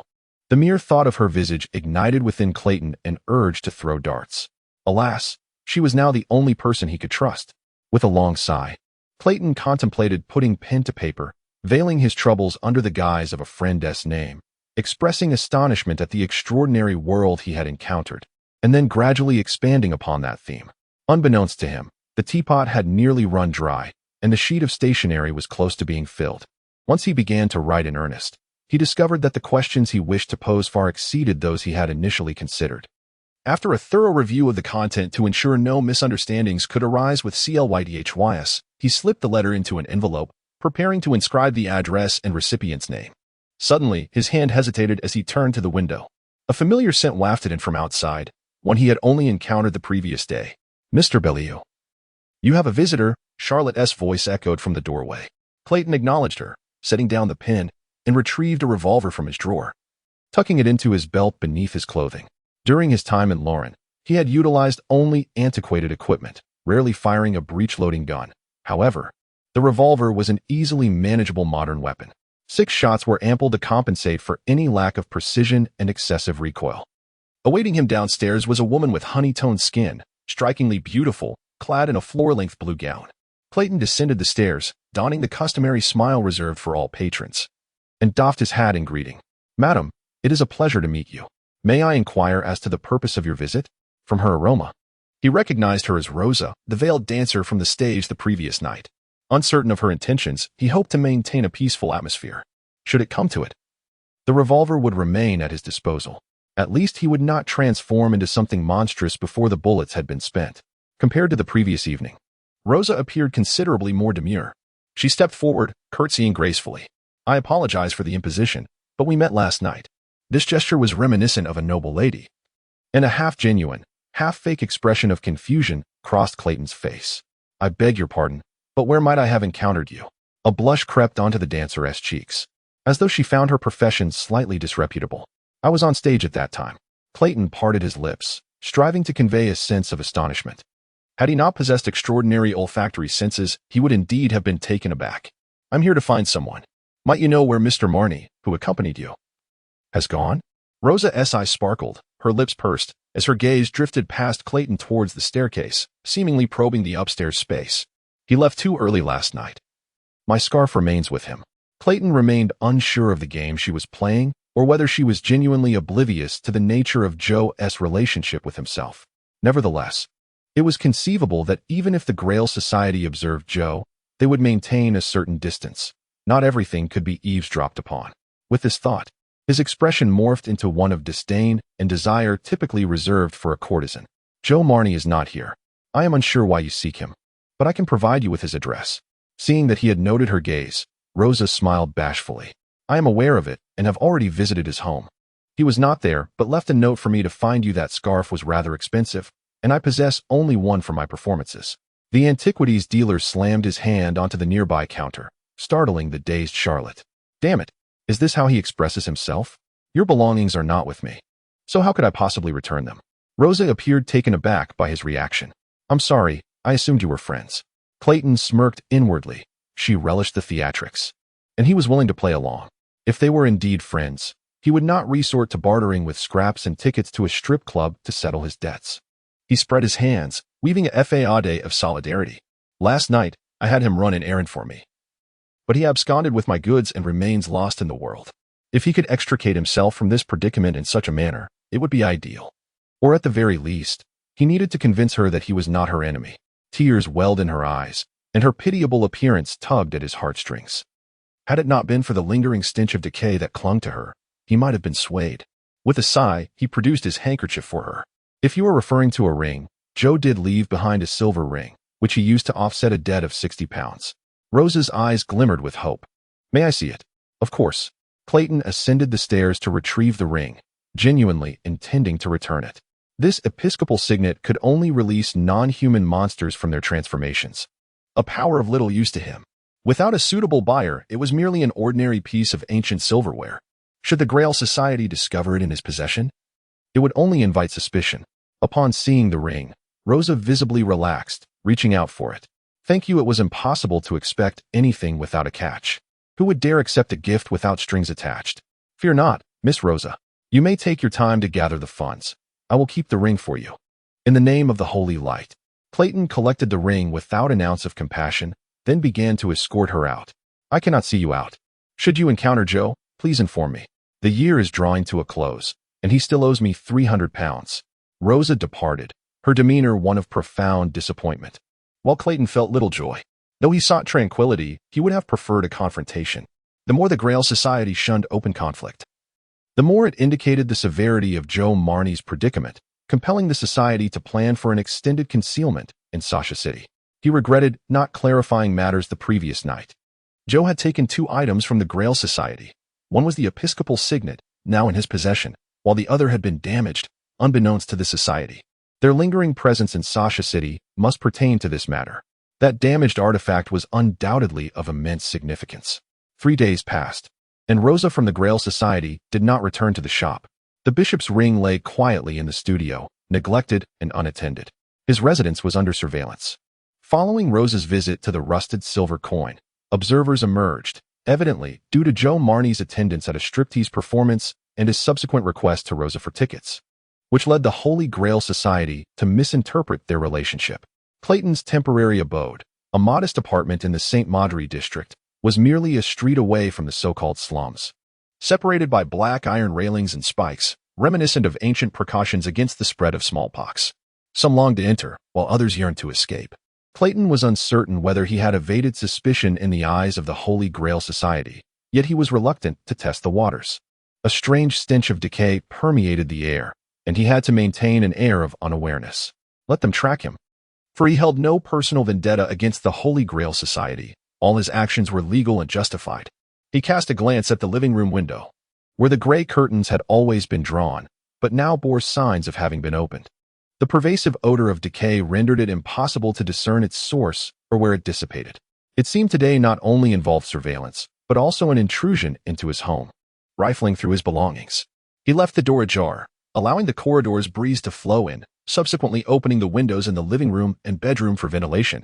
The mere thought of her visage ignited within Clayton an urge to throw darts. Alas, she was now the only person he could trust. With a long sigh, Clayton contemplated putting pen to paper, veiling his troubles under the guise of a friend's name, expressing astonishment at the extraordinary world he had encountered, and then gradually expanding upon that theme. Unbeknownst to him, the teapot had nearly run dry, and the sheet of stationery was close to being filled. Once he began to write in earnest, he discovered that the questions he wished to pose far exceeded those he had initially considered. After a thorough review of the content to ensure no misunderstandings could arise with Clydhys, he slipped the letter into an envelope, preparing to inscribe the address and recipient's name. Suddenly, his hand hesitated as he turned to the window. A familiar scent wafted in from outside, one he had only encountered the previous day. Mr. Bellew. You have a visitor, Charlotte's voice echoed from the doorway. Clayton acknowledged her, setting down the pen, and retrieved a revolver from his drawer, tucking it into his belt beneath his clothing. During his time in Lauren, he had utilized only antiquated equipment, rarely firing a breech-loading gun. However, the revolver was an easily manageable modern weapon. 6 shots were ample to compensate for any lack of precision and excessive recoil. Awaiting him downstairs was a woman with honey-toned skin, strikingly beautiful, clad in a floor-length blue gown. Clayton descended the stairs, donning the customary smile reserved for all patrons, and doffed his hat in greeting. Madam, It is a pleasure to meet you. May I inquire as to the purpose of your visit? From her aroma, he recognized her as Rosa, the veiled dancer from the stage the previous night. Uncertain of her intentions, he hoped to maintain a peaceful atmosphere. Should it come to it, the revolver would remain at his disposal. At least he would not transform into something monstrous before the bullets had been spent. Compared to the previous evening, Rosa appeared considerably more demure. She stepped forward, curtsying gracefully. I apologize for the imposition, but we met last night. This gesture was reminiscent of a noble lady. And a half-genuine, half-fake expression of confusion crossed Clayton's face. I beg your pardon, but where might I have encountered you? A blush crept onto the danceress cheeks, as though she found her profession slightly disreputable. I was on stage at that time. Clayton parted his lips, striving to convey a sense of astonishment. Had he not possessed extraordinary olfactory senses, he would indeed have been taken aback. I'm here to find someone. Might you know where Mr. Marnie, who accompanied you, has gone? Rosa's eyes sparkled, her lips pursed, as her gaze drifted past Clayton towards the staircase, seemingly probing the upstairs space. He left too early last night. My scarf remains with him. Clayton remained unsure of the game she was playing, or whether she was genuinely oblivious to the nature of Joe's relationship with himself. Nevertheless, it was conceivable that even if the Grail Society observed Joe, they would maintain a certain distance. Not everything could be eavesdropped upon. With this thought, his expression morphed into one of disdain and desire typically reserved for a courtesan. Joe Marnie is not here. I am unsure why you seek him, but I can provide you with his address. Seeing that he had noted her gaze, Rosa smiled bashfully. I am aware of it and have already visited his home. He was not there, but left a note for me to find you. That scarf was rather expensive, and I possess only one for my performances. The antiquities dealer slammed his hand onto the nearby counter, startling the dazed Charlotte. Damn it, is this how he expresses himself? Your belongings are not with me, so how could I possibly return them? Rosa appeared taken aback by his reaction. I'm sorry, I assumed you were friends. Clayton smirked inwardly. She relished the theatrics, and he was willing to play along. If they were indeed friends, he would not resort to bartering with scraps and tickets to a strip club to settle his debts. He spread his hands, weaving a fade of solidarity. Last night, I had him run an errand for me, but he absconded with my goods and remains lost in the world. If he could extricate himself from this predicament in such a manner, it would be ideal. Or at the very least, he needed to convince her that he was not her enemy. Tears welled in her eyes, and her pitiable appearance tugged at his heartstrings. Had it not been for the lingering stench of decay that clung to her, he might have been swayed. With a sigh, he produced his handkerchief for her. If you are referring to a ring, Joe did leave behind a silver ring, which he used to offset a debt of 60 pounds. Rosa's eyes glimmered with hope. May I see it? Of course. Clayton ascended the stairs to retrieve the ring, genuinely intending to return it. This episcopal signet could only release non-human monsters from their transformations, a power of little use to him. Without a suitable buyer, it was merely an ordinary piece of ancient silverware. Should the Grail Society discover it in his possession, it would only invite suspicion. Upon seeing the ring, Rosa visibly relaxed, reaching out for it. Thank you. It was impossible to expect anything without a catch. Who would dare accept a gift without strings attached? Fear not, Miss Rosa. You may take your time to gather the funds. I will keep the ring for you. In the name of the Holy Light. Clayton collected the ring without an ounce of compassion, then began to escort her out. I cannot see you out. Should you encounter Joe, please inform me. The year is drawing to a close, and he still owes me 300 pounds. Rosa departed, her demeanor one of profound disappointment. While Clayton felt little joy, though he sought tranquility, he would have preferred a confrontation. The more the Grail Society shunned open conflict, the more it indicated the severity of Joe Marnie's predicament, compelling the society to plan for an extended concealment in Sasha City. He regretted not clarifying matters the previous night. Joe had taken 2 items from the Grail Society. One was the episcopal signet, now in his possession, while the other had been damaged, unbeknownst to the society. Their lingering presence in Sasha City must pertain to this matter. That damaged artifact was undoubtedly of immense significance. 3 days passed, and Rosa from the Grail Society did not return to the shop. The bishop's ring lay quietly in the studio, neglected and unattended. His residence was under surveillance. Following Rosa's visit to the rusted silver coin, observers emerged, evidently due to Joe Marnie's attendance at a striptease performance and his subsequent request to Rosa for tickets, which led the Holy Grail Society to misinterpret their relationship. Clayton's temporary abode, a modest apartment in the St. Maudry district, was merely a street away from the so-called slums. separated by black iron railings and spikes, reminiscent of ancient precautions against the spread of smallpox. Some longed to enter, while others yearned to escape. Clayton was uncertain whether he had evaded suspicion in the eyes of the Holy Grail Society, yet he was reluctant to test the waters. A strange stench of decay permeated the air, and he had to maintain an air of unawareness. Let them track him. For he held no personal vendetta against the Holy Grail Society. All his actions were legal and justified. He cast a glance at the living room window, where the gray curtains had always been drawn, but now bore signs of having been opened. The pervasive odor of decay rendered it impossible to discern its source or where it dissipated. It seemed today not only involved surveillance, but also an intrusion into his home. Rifling through his belongings, he left the door ajar, allowing the corridor's breeze to flow in, subsequently opening the windows in the living room and bedroom for ventilation,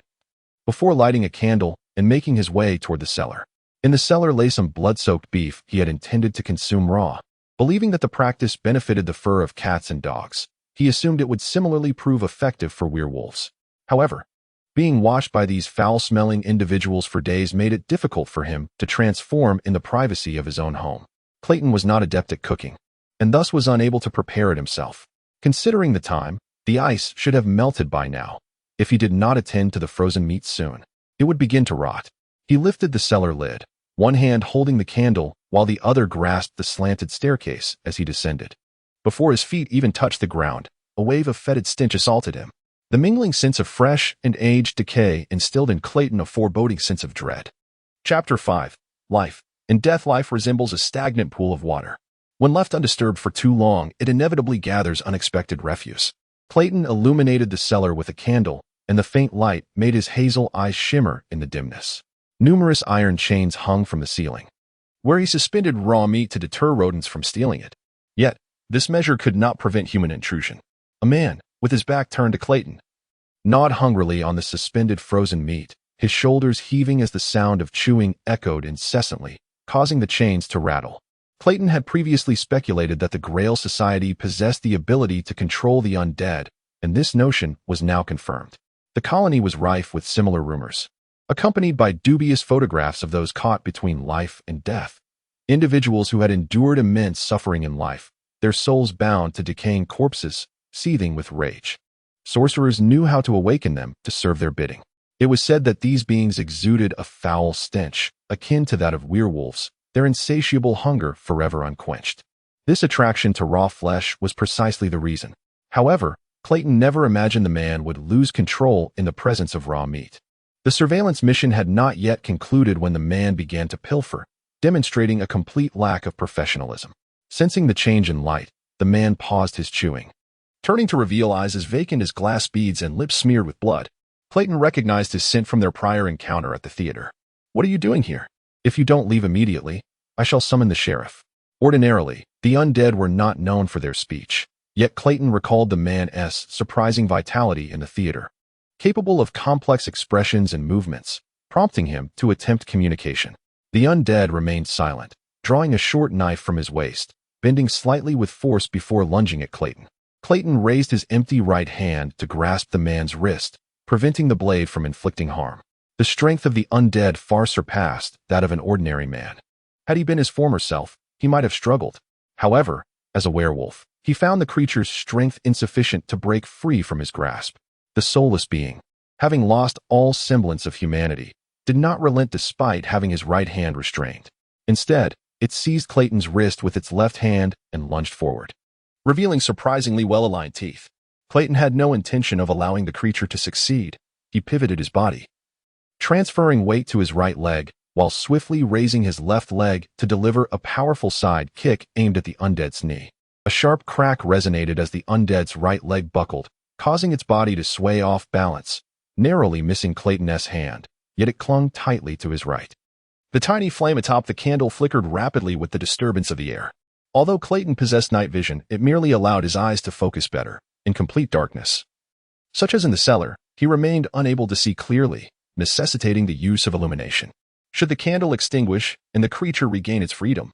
before lighting a candle and making his way toward the cellar. In the cellar lay some blood-soaked beef he had intended to consume raw. Believing that the practice benefited the fur of cats and dogs, he assumed it would similarly prove effective for werewolves. However, being watched by these foul-smelling individuals for days made it difficult for him to transform in the privacy of his own home. Clayton was not adept at cooking, and thus was unable to prepare it himself. Considering the time, the ice should have melted by now. If he did not attend to the frozen meat soon, it would begin to rot. He lifted the cellar lid, one hand holding the candle while the other grasped the slanted staircase as he descended. Before his feet even touched the ground, a wave of fetid stench assaulted him. The mingling sense of fresh and aged decay instilled in Clayton a foreboding sense of dread. Chapter 5. Life. In death, life resembles a stagnant pool of water. When left undisturbed for too long, it inevitably gathers unexpected refuse. Clayton illuminated the cellar with a candle, and the faint light made his hazel eyes shimmer in the dimness. Numerous iron chains hung from the ceiling, where he suspended raw meat to deter rodents from stealing it. Yet, this measure could not prevent human intrusion. A man, with his back turned to Clayton, gnawed hungrily on the suspended frozen meat, his shoulders heaving as the sound of chewing echoed incessantly, causing the chains to rattle. Clayton had previously speculated that the Grail Society possessed the ability to control the undead, and this notion was now confirmed. The colony was rife with similar rumors, accompanied by dubious photographs of those caught between life and death. Individuals who had endured immense suffering in life, their souls bound to decaying corpses, seething with rage. Sorcerers knew how to awaken them to serve their bidding. It was said that these beings exuded a foul stench, akin to that of werewolves, their insatiable hunger forever unquenched. This attraction to raw flesh was precisely the reason. However, Clayton never imagined the man would lose control in the presence of raw meat. The surveillance mission had not yet concluded when the man began to pilfer, demonstrating a complete lack of professionalism. Sensing the change in light, the man paused his chewing, turning to reveal eyes as vacant as glass beads and lips smeared with blood. Clayton recognized his scent from their prior encounter at the theater. "What are you doing here? If you don't leave immediately, I shall summon the sheriff." Ordinarily, the undead were not known for their speech, yet Clayton recalled the man's surprising vitality in the theater, capable of complex expressions and movements, prompting him to attempt communication. The undead remained silent, drawing a short knife from his waist, bending slightly with force before lunging at Clayton. Clayton raised his empty right hand to grasp the man's wrist, preventing the blade from inflicting harm. The strength of the undead far surpassed that of an ordinary man. Had he been his former self, he might have struggled. However, as a werewolf, he found the creature's strength insufficient to break free from his grasp. The soulless being, having lost all semblance of humanity, did not relent despite having his right hand restrained. Instead, it seized Clayton's wrist with its left hand and lunged forward, revealing surprisingly well-aligned teeth. Clayton had no intention of allowing the creature to succeed. He pivoted his body, transferring weight to his right leg, while swiftly raising his left leg to deliver a powerful side kick aimed at the undead's knee. A sharp crack resonated as the undead's right leg buckled, causing its body to sway off balance, narrowly missing Clayton's hand, yet it clung tightly to his right. The tiny flame atop the candle flickered rapidly with the disturbance of the air. Although Clayton possessed night vision, it merely allowed his eyes to focus better, in complete darkness. Such as in the cellar, he remained unable to see clearly, necessitating the use of illumination. Should the candle extinguish and the creature regain its freedom,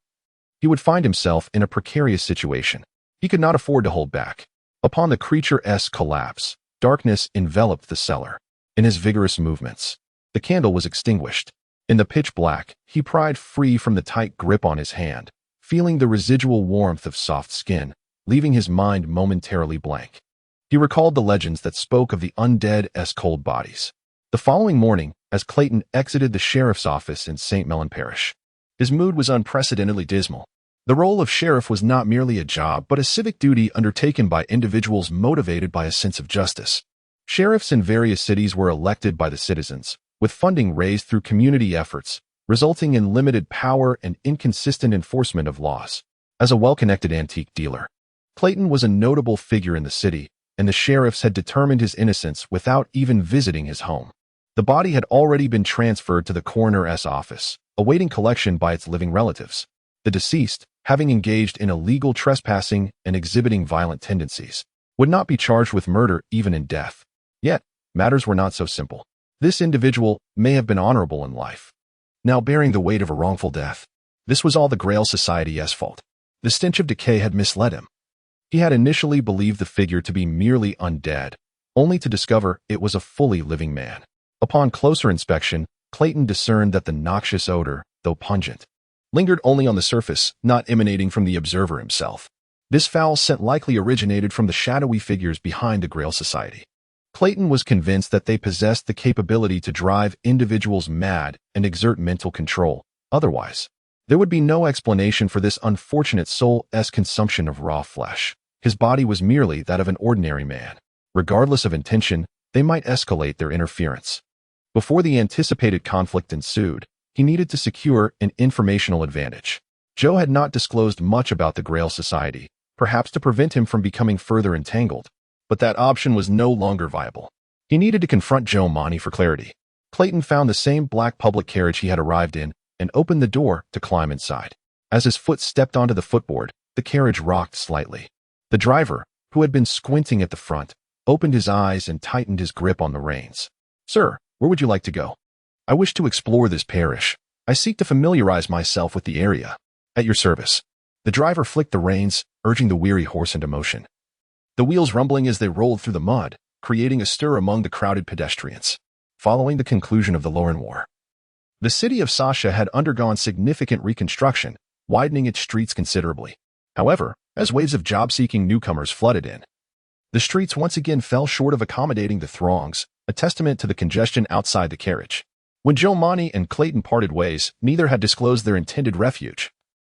he would find himself in a precarious situation. He could not afford to hold back. Upon the creature's collapse, darkness enveloped the cellar. In his vigorous movements, the candle was extinguished. In the pitch black, he pried free from the tight grip on his hand, feeling the residual warmth of soft skin, leaving his mind momentarily blank. He recalled the legends that spoke of the undead's cold bodies. The following morning, as Clayton exited the sheriff's office in St. Mellon Parish, his mood was unprecedentedly dismal. The role of sheriff was not merely a job but a civic duty undertaken by individuals motivated by a sense of justice. Sheriffs in various cities were elected by the citizens, with funding raised through community efforts, resulting in limited power and inconsistent enforcement of laws. As a well-connected antique dealer, Clayton was a notable figure in the city, and the sheriffs had determined his innocence without even visiting his home. The body had already been transferred to the coroner's office, awaiting collection by its living relatives. The deceased, having engaged in illegal trespassing and exhibiting violent tendencies, would not be charged with murder even in death. Yet, matters were not so simple. This individual may have been honorable in life, now bearing the weight of a wrongful death. This was all the Grail Society's fault. The stench of decay had misled him. He had initially believed the figure to be merely undead, only to discover it was a fully living man. Upon closer inspection, Clayton discerned that the noxious odor, though pungent, lingered only on the surface, not emanating from the observer himself. This foul scent likely originated from the shadowy figures behind the Grail Society. Clayton was convinced that they possessed the capability to drive individuals mad and exert mental control. Otherwise, there would be no explanation for this unfortunate soul's consumption of raw flesh. His body was merely that of an ordinary man. Regardless of intention, they might escalate their interference. Before the anticipated conflict ensued, he needed to secure an informational advantage. Joe had not disclosed much about the Grail Society, perhaps to prevent him from becoming further entangled, but that option was no longer viable. He needed to confront Joe Monty for clarity. Clayton found the same black public carriage he had arrived in and opened the door to climb inside. As his foot stepped onto the footboard, the carriage rocked slightly. The driver, who had been squinting at the front, opened his eyes and tightened his grip on the reins. "Sir, where would you like to go?" "I wish to explore this parish. I seek to familiarize myself with the area." "At your service." The driver flicked the reins, urging the weary horse into motion. The wheels rumbling as they rolled through the mud, creating a stir among the crowded pedestrians. Following the conclusion of the Lauren War, the city of Sasha had undergone significant reconstruction, widening its streets considerably. However, as waves of job-seeking newcomers flooded in, the streets once again fell short of accommodating the throngs, a testament to the congestion outside the carriage. When Joe Monty and Clayton parted ways, neither had disclosed their intended refuge.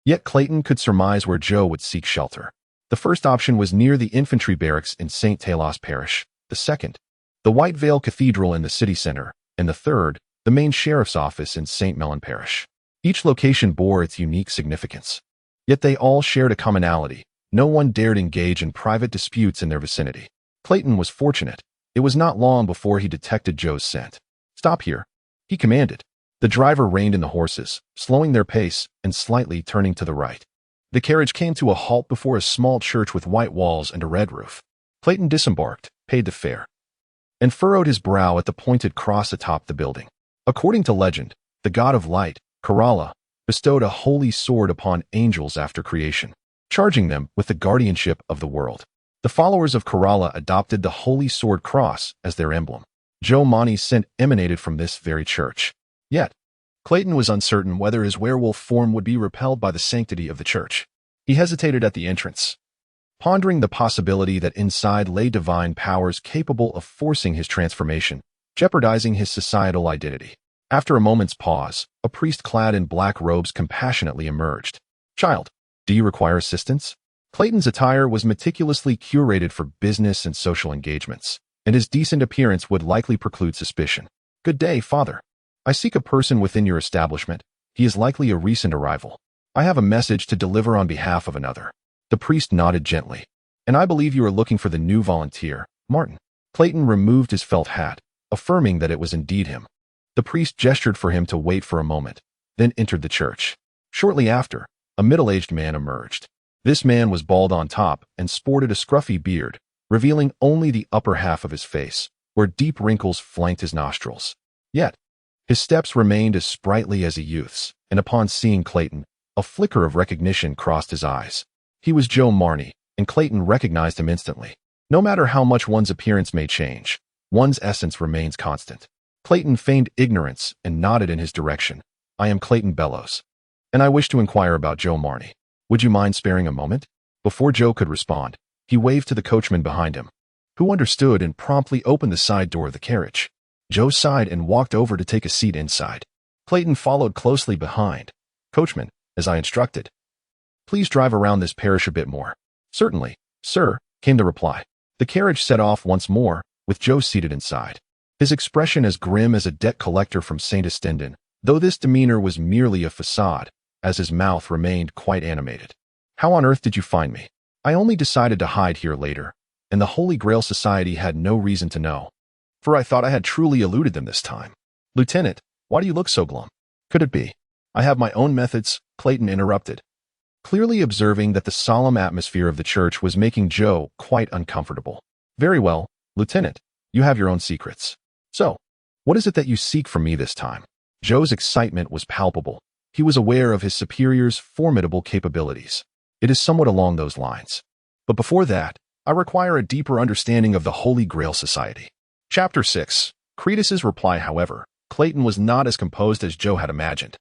Yet Clayton could surmise where Joe would seek shelter. The first option was near the infantry barracks in St. Talos Parish, the second, the White Veil Cathedral in the city center, and the third, the main sheriff's office in St. Mellon Parish. Each location bore its unique significance. Yet they all shared a commonality. No one dared engage in private disputes in their vicinity. Clayton was fortunate. It was not long before he detected Joe's scent. "Stop here," he commanded. The driver reined in the horses, slowing their pace and slightly turning to the right. The carriage came to a halt before a small church with white walls and a red roof. Clayton disembarked, paid the fare, and furrowed his brow at the pointed cross atop the building. According to legend, the god of light, Kerala, bestowed a holy sword upon angels after creation, charging them with the guardianship of the world. The followers of Kerala adopted the holy sword cross as their emblem. Joe Monty's scent emanated from this very church. Yet, Clayton was uncertain whether his werewolf form would be repelled by the sanctity of the church. He hesitated at the entrance, pondering the possibility that inside lay divine powers capable of forcing his transformation, jeopardizing his societal identity. After a moment's pause, a priest clad in black robes compassionately emerged. "Child, do you require assistance?" Clayton's attire was meticulously curated for business and social engagements, and his decent appearance would likely preclude suspicion. "Good day, Father. I seek a person within your establishment. He is likely a recent arrival. I have a message to deliver on behalf of another." The priest nodded gently. "And I believe you are looking for the new volunteer, Martin." Clayton removed his felt hat, affirming that it was indeed him. The priest gestured for him to wait for a moment, then entered the church. Shortly after, a middle-aged man emerged. This man was bald on top and sported a scruffy beard, revealing only the upper half of his face, where deep wrinkles flanked his nostrils. Yet, his steps remained as sprightly as a youth's, and upon seeing Clayton, a flicker of recognition crossed his eyes. He was Joe Monty, and Clayton recognized him instantly. No matter how much one's appearance may change, one's essence remains constant. Clayton feigned ignorance and nodded in his direction. "I am Clayton Bellows, and I wish to inquire about Joe Monty." Would you mind sparing a moment? Before Joe could respond, he waved to the coachman behind him, who understood and promptly opened the side door of the carriage. Joe sighed and walked over to take a seat inside. Clayton followed closely behind. Coachman, as I instructed. Please drive around this parish a bit more. Certainly, sir, came the reply. The carriage set off once more, with Joe seated inside. His expression as grim as a debt collector from St. Estendon, though this demeanor was merely a facade, as his mouth remained quite animated. How on earth did you find me? I only decided to hide here later, and the Holy Grail Society had no reason to know, for I thought I had truly eluded them this time. Lieutenant, why do you look so glum? Could it be? I have my own methods, Clayton interrupted, clearly observing that the solemn atmosphere of the church was making Joe quite uncomfortable. Very well, Lieutenant, you have your own secrets. So, what is it that you seek from me this time? Joe's excitement was palpable. He was aware of his superior's formidable capabilities. It is somewhat along those lines. But before that, I require a deeper understanding of the Holy Grail Society. Chapter 6. Cretus's reply, however, Clayton was not as composed as Joe had imagined.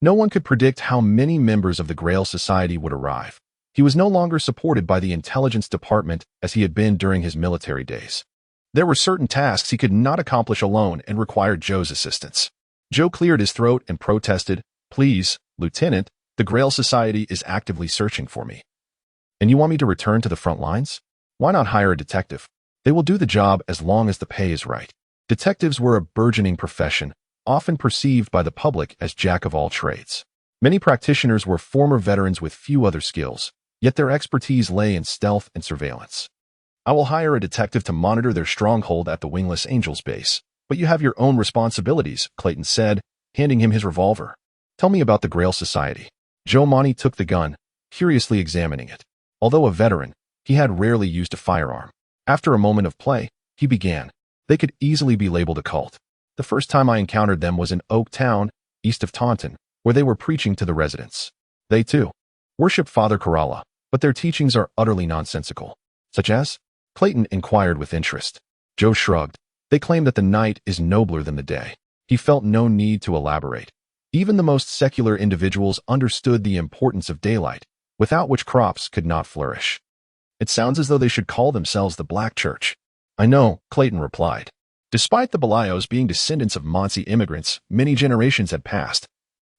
No one could predict how many members of the Grail Society would arrive. He was no longer supported by the intelligence department as he had been during his military days. There were certain tasks he could not accomplish alone and required Joe's assistance. Joe cleared his throat and protested, Please, Lieutenant, the Grail Society is actively searching for me. And you want me to return to the front lines? Why not hire a detective? They will do the job as long as the pay is right. Detectives were a burgeoning profession, often perceived by the public as jack of all trades. Many practitioners were former veterans with few other skills, yet their expertise lay in stealth and surveillance. I will hire a detective to monitor their stronghold at the Wingless Angels base, but you have your own responsibilities, Clayton said, handing him his revolver. Tell me about the Grail Society. Joe Monty took the gun, curiously examining it. Although a veteran, he had rarely used a firearm. After a moment of play, he began. They could easily be labeled a cult. The first time I encountered them was in Oak Town, east of Taunton, where they were preaching to the residents. They, too, worship Father Kerala, but their teachings are utterly nonsensical. Such as? Clayton inquired with interest. Joe shrugged. They claim that the night is nobler than the day. He felt no need to elaborate. Even the most secular individuals understood the importance of daylight, without which crops could not flourish. It sounds as though they should call themselves the Black Church. I know, Clayton replied. Despite the Belayos being descendants of Mansi immigrants, many generations had passed,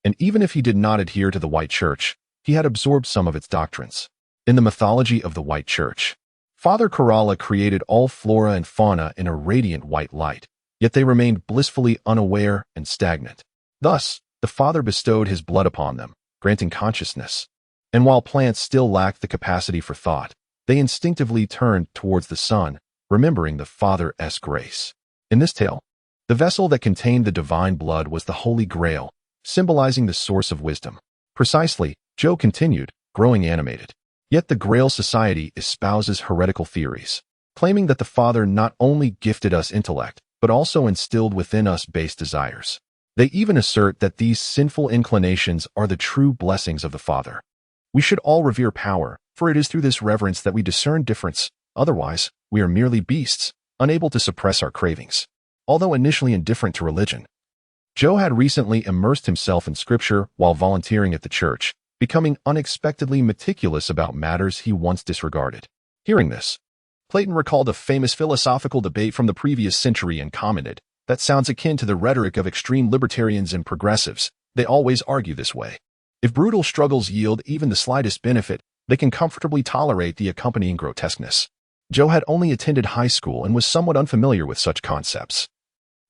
and even if he did not adhere to the White Church, he had absorbed some of its doctrines. In the mythology of the White Church, Father Kerala created all flora and fauna in a radiant white light, yet they remained blissfully unaware and stagnant. Thus, the Father bestowed his blood upon them, granting consciousness. And while plants still lacked the capacity for thought, they instinctively turned towards the sun, remembering the Father's grace. In this tale, the vessel that contained the divine blood was the Holy Grail, symbolizing the source of wisdom. Precisely, Joe continued, growing animated. Yet the Grail Society espouses heretical theories, claiming that the Father not only gifted us intellect, but also instilled within us base desires. They even assert that these sinful inclinations are the true blessings of the Father. We should all revere power, for it is through this reverence that we discern difference. Otherwise, we are merely beasts, unable to suppress our cravings. Although initially indifferent to religion, Joe had recently immersed himself in scripture while volunteering at the church, becoming unexpectedly meticulous about matters he once disregarded. Hearing this, Clayton recalled a famous philosophical debate from the previous century and commented, "That sounds akin to the rhetoric of extreme libertarians and progressives. They always argue this way. If brutal struggles yield even the slightest benefit, they can comfortably tolerate the accompanying grotesqueness." Joe had only attended high school and was somewhat unfamiliar with such concepts.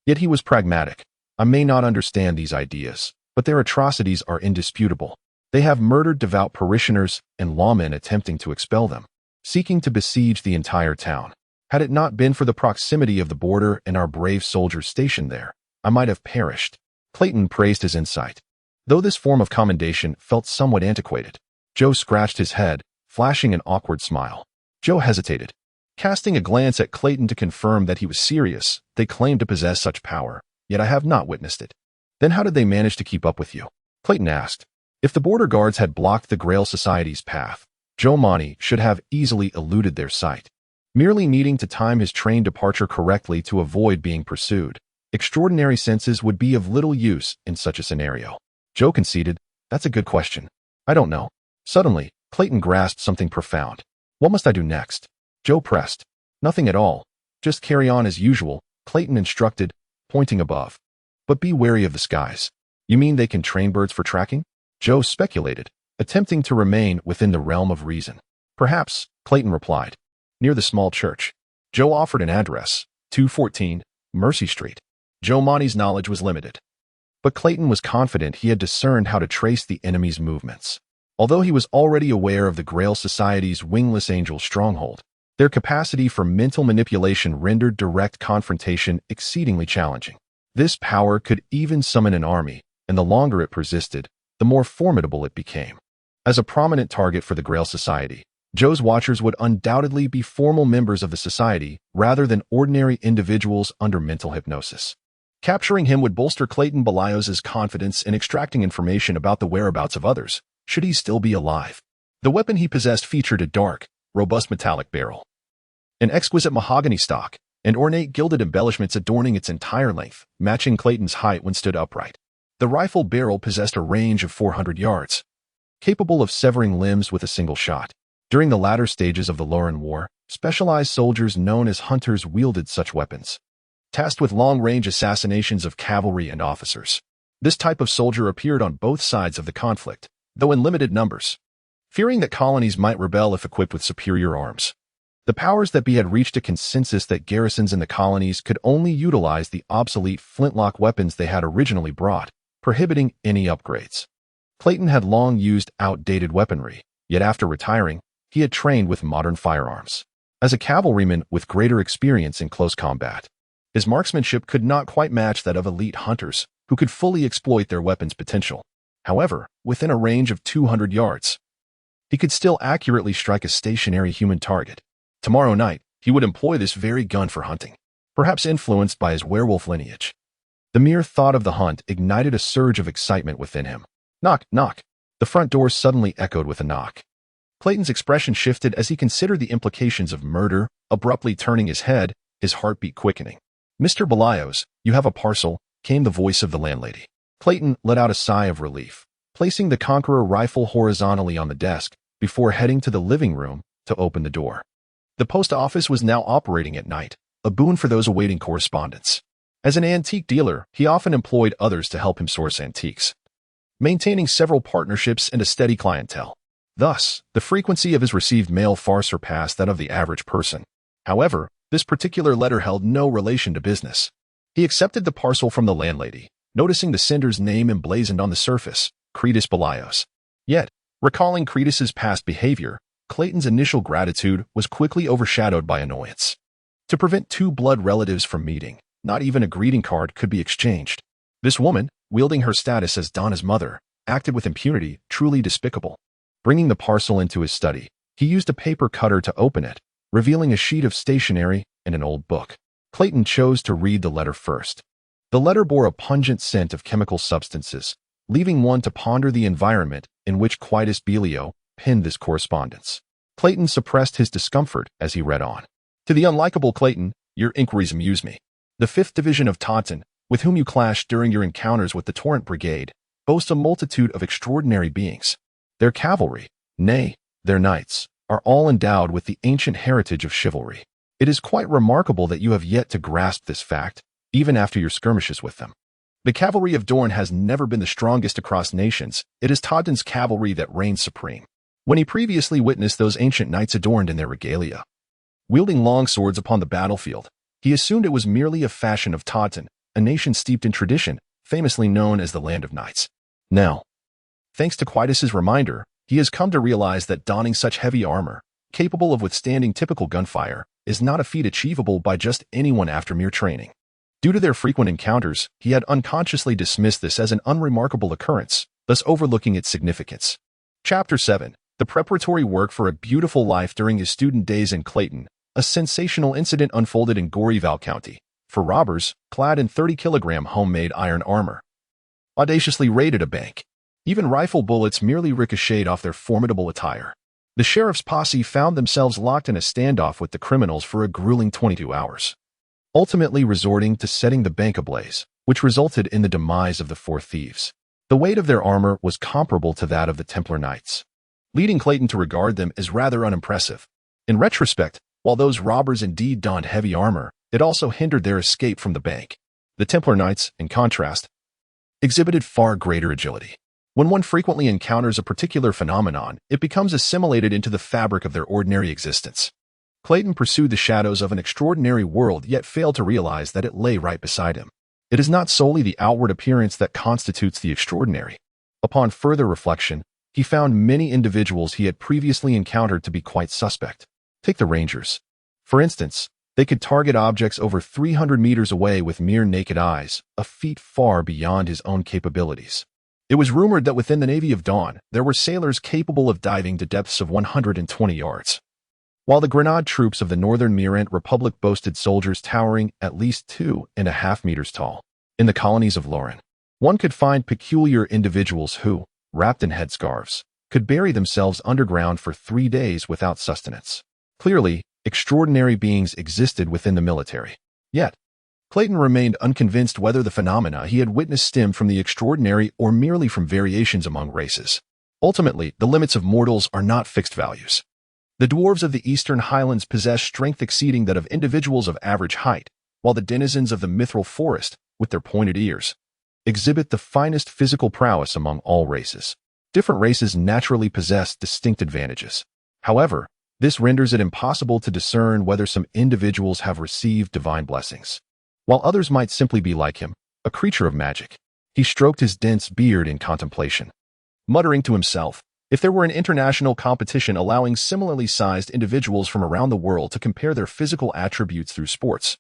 Yet he was pragmatic. I may not understand these ideas, but their atrocities are indisputable. They have murdered devout parishioners and lawmen attempting to expel them, seeking to besiege the entire town. Had it not been for the proximity of the border and our brave soldiers stationed there, I might have perished. Clayton praised his insight. Though this form of commendation felt somewhat antiquated, Joe scratched his head, flashing an awkward smile. Joe hesitated, casting a glance at Clayton to confirm that he was serious. They claimed to possess such power, yet I have not witnessed it. Then how did they manage to keep up with you? Clayton asked. If the border guards had blocked the Grail Society's path, Joe Monty should have easily eluded their sight. Merely needing to time his train departure correctly to avoid being pursued, extraordinary senses would be of little use in such a scenario. Joe conceded, "That's a good question. I don't know." Suddenly, Clayton grasped something profound. What must I do next? Joe pressed. Nothing at all. Just carry on as usual, Clayton instructed, pointing above. But be wary of the skies. You mean they can train birds for tracking? Joe speculated, attempting to remain within the realm of reason. Perhaps, Clayton replied. Near the small church. Joe offered an address, 214 Mercy Street. Joe Monty's knowledge was limited. But Clayton was confident he had discerned how to trace the enemy's movements. Although he was already aware of the Grail Society's wingless angel stronghold, their capacity for mental manipulation rendered direct confrontation exceedingly challenging. This power could even summon an army, and the longer it persisted, the more formidable it became. As a prominent target for the Grail Society, Joe's watchers would undoubtedly be formal members of the society rather than ordinary individuals under mental hypnosis. Capturing him would bolster Clayton Belios's confidence in extracting information about the whereabouts of others, should he still be alive. The weapon he possessed featured a dark, robust metallic barrel, an exquisite mahogany stock, and ornate gilded embellishments adorning its entire length, matching Clayton's height when stood upright. The rifle barrel possessed a range of 400 yards, capable of severing limbs with a single shot. During the latter stages of the Lauren War, specialized soldiers known as hunters wielded such weapons, tasked with long-range assassinations of cavalry and officers. This type of soldier appeared on both sides of the conflict, though in limited numbers, fearing that colonies might rebel if equipped with superior arms. The powers that be had reached a consensus that garrisons in the colonies could only utilize the obsolete flintlock weapons they had originally brought, prohibiting any upgrades. Clayton had long used outdated weaponry, yet after retiring, he had trained with modern firearms. As a cavalryman with greater experience in close combat, his marksmanship could not quite match that of elite hunters who could fully exploit their weapons' potential. However, within a range of 200 yards, he could still accurately strike a stationary human target. Tomorrow night, he would employ this very gun for hunting, perhaps influenced by his werewolf lineage. The mere thought of the hunt ignited a surge of excitement within him. Knock, knock. The front door suddenly echoed with a knock. Clayton's expression shifted as he considered the implications of murder, abruptly turning his head, his heartbeat quickening. Mr. Belios, you have a parcel, came the voice of the landlady. Clayton let out a sigh of relief, placing the Conqueror rifle horizontally on the desk before heading to the living room to open the door. The post office was now operating at night, a boon for those awaiting correspondence. As an antique dealer, he often employed others to help him source antiques, maintaining several partnerships and a steady clientele. Thus, the frequency of his received mail far surpassed that of the average person. However, this particular letter held no relation to business. He accepted the parcel from the landlady, noticing the sender's name emblazoned on the surface, Cretus Belios. Yet, recalling Cretus's past behavior, Clayton's initial gratitude was quickly overshadowed by annoyance. To prevent two blood relatives from meeting, not even a greeting card could be exchanged. This woman, wielding her status as Donna's mother, acted with impunity truly despicable. Bringing the parcel into his study, he used a paper cutter to open it, revealing a sheet of stationery and an old book. Clayton chose to read the letter first. The letter bore a pungent scent of chemical substances, leaving one to ponder the environment in which Quietus Belio penned this correspondence. Clayton suppressed his discomfort as he read on. To the unlikable Clayton, your inquiries amuse me. The 5th Division of Taunton, with whom you clashed during your encounters with the Torrent Brigade, boasts a multitude of extraordinary beings. Their cavalry, nay, their knights, are all endowed with the ancient heritage of chivalry. It is quite remarkable that you have yet to grasp this fact, even after your skirmishes with them. The cavalry of Dorne has never been the strongest across nations. It is Taunton's cavalry that reigns supreme. When he previously witnessed those ancient knights adorned in their regalia, wielding long swords upon the battlefield, he assumed it was merely a fashion of Taunton, a nation steeped in tradition, famously known as the Land of Knights. Now, thanks to Quietus's reminder, he has come to realize that donning such heavy armor, capable of withstanding typical gunfire, is not a feat achievable by just anyone after mere training. Due to their frequent encounters, he had unconsciously dismissed this as an unremarkable occurrence, thus overlooking its significance. Chapter 7. The preparatory work for a beautiful life during his student days in Clayton. A sensational incident unfolded in Goreyval County, for robbers, clad in 30-kilogram homemade iron armor, audaciously raided a bank. Even rifle bullets merely ricocheted off their formidable attire. The sheriff's posse found themselves locked in a standoff with the criminals for a grueling 22 hours, ultimately resorting to setting the bank ablaze, which resulted in the demise of the 4 thieves. The weight of their armor was comparable to that of the Templar Knights. leading Clayton to regard them as rather unimpressive. In retrospect, while those robbers indeed donned heavy armor, it also hindered their escape from the bank. The Templar Knights, in contrast, exhibited far greater agility. When one frequently encounters a particular phenomenon, it becomes assimilated into the fabric of their ordinary existence. Clayton pursued the shadows of an extraordinary world yet failed to realize that it lay right beside him. It is not solely the outward appearance that constitutes the extraordinary. Upon further reflection, he found many individuals he had previously encountered to be quite suspect. Take the Rangers. For instance, they could target objects over 300 meters away with mere naked eyes, a feat far beyond his own capabilities. It was rumored that within the Navy of Dawn, there were sailors capable of diving to depths of 120 yards. While the Grenade troops of the Northern Mirant Republic boasted soldiers towering at least 2.5 meters tall. In the colonies of Lorraine, one could find peculiar individuals who, wrapped in headscarves, could bury themselves underground for 3 days without sustenance. Clearly, extraordinary beings existed within the military. Yet, Clayton remained unconvinced whether the phenomena he had witnessed stemmed from the extraordinary or merely from variations among races. Ultimately, the limits of mortals are not fixed values. The dwarves of the Eastern Highlands possess strength exceeding that of individuals of average height, while the denizens of the mithril forest, with their pointed ears, exhibit the finest physical prowess among all races. Different races naturally possess distinct advantages. However, this renders it impossible to discern whether some individuals have received divine blessings, while others might simply be like him, a creature of magic. He stroked his dense beard in contemplation, muttering to himself, if there were an international competition allowing similarly sized individuals from around the world to compare their physical attributes through sports,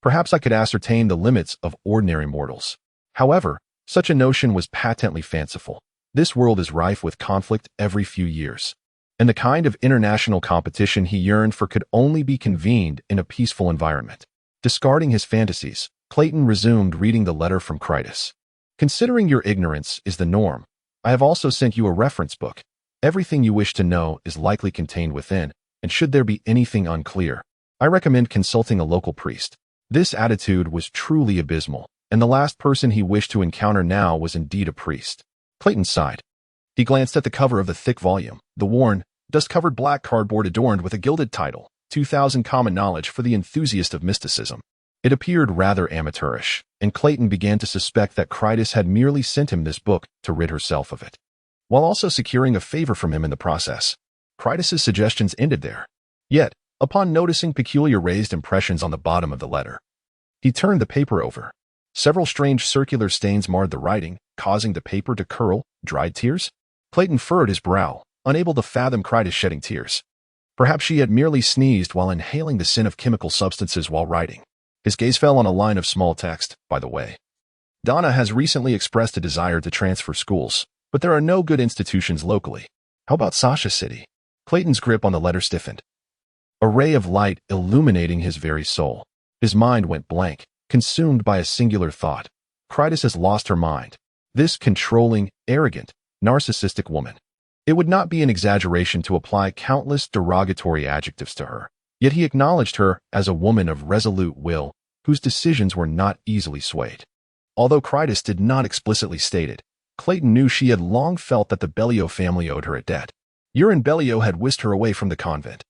perhaps I could ascertain the limits of ordinary mortals. However, such a notion was patently fanciful. This world is rife with conflict every few years, and the kind of international competition he yearned for could only be convened in a peaceful environment. Discarding his fantasies, Clayton resumed reading the letter from Critus. Considering your ignorance is the norm, I have also sent you a reference book. Everything you wish to know is likely contained within, and should there be anything unclear, I recommend consulting a local priest. This attitude was truly abysmal, and the last person he wished to encounter now was indeed a priest. Clayton sighed. He glanced at the cover of the thick volume, the worn, dust-covered black cardboard adorned with a gilded title, 2000 Common Knowledge for the Enthusiast of Mysticism. It appeared rather amateurish, and Clayton began to suspect that Critus had merely sent him this book to rid herself of it, while also securing a favor from him in the process. Critus's suggestions ended there. Yet, upon noticing peculiar raised impressions on the bottom of the letter, he turned the paper over. Several strange circular stains marred the writing, causing the paper to curl. Dried tears? Clayton furrowed his brow, unable to fathom Critus shedding tears. Perhaps she had merely sneezed while inhaling the sin of chemical substances while writing. His gaze fell on a line of small text, by the way. Donna has recently expressed a desire to transfer schools, but there are no good institutions locally. How about Sasha City? Clayton's grip on the letter stiffened, a ray of light illuminating his very soul. His mind went blank, consumed by a singular thought. Critus has lost her mind. This controlling, arrogant, narcissistic woman. It would not be an exaggeration to apply countless derogatory adjectives to her. Yet he acknowledged her as a woman of resolute will, whose decisions were not easily swayed. Although Critus did not explicitly state it, Clayton knew she had long felt that the Bellio family owed her a debt. Urine Bellio had whisked her away from the convent,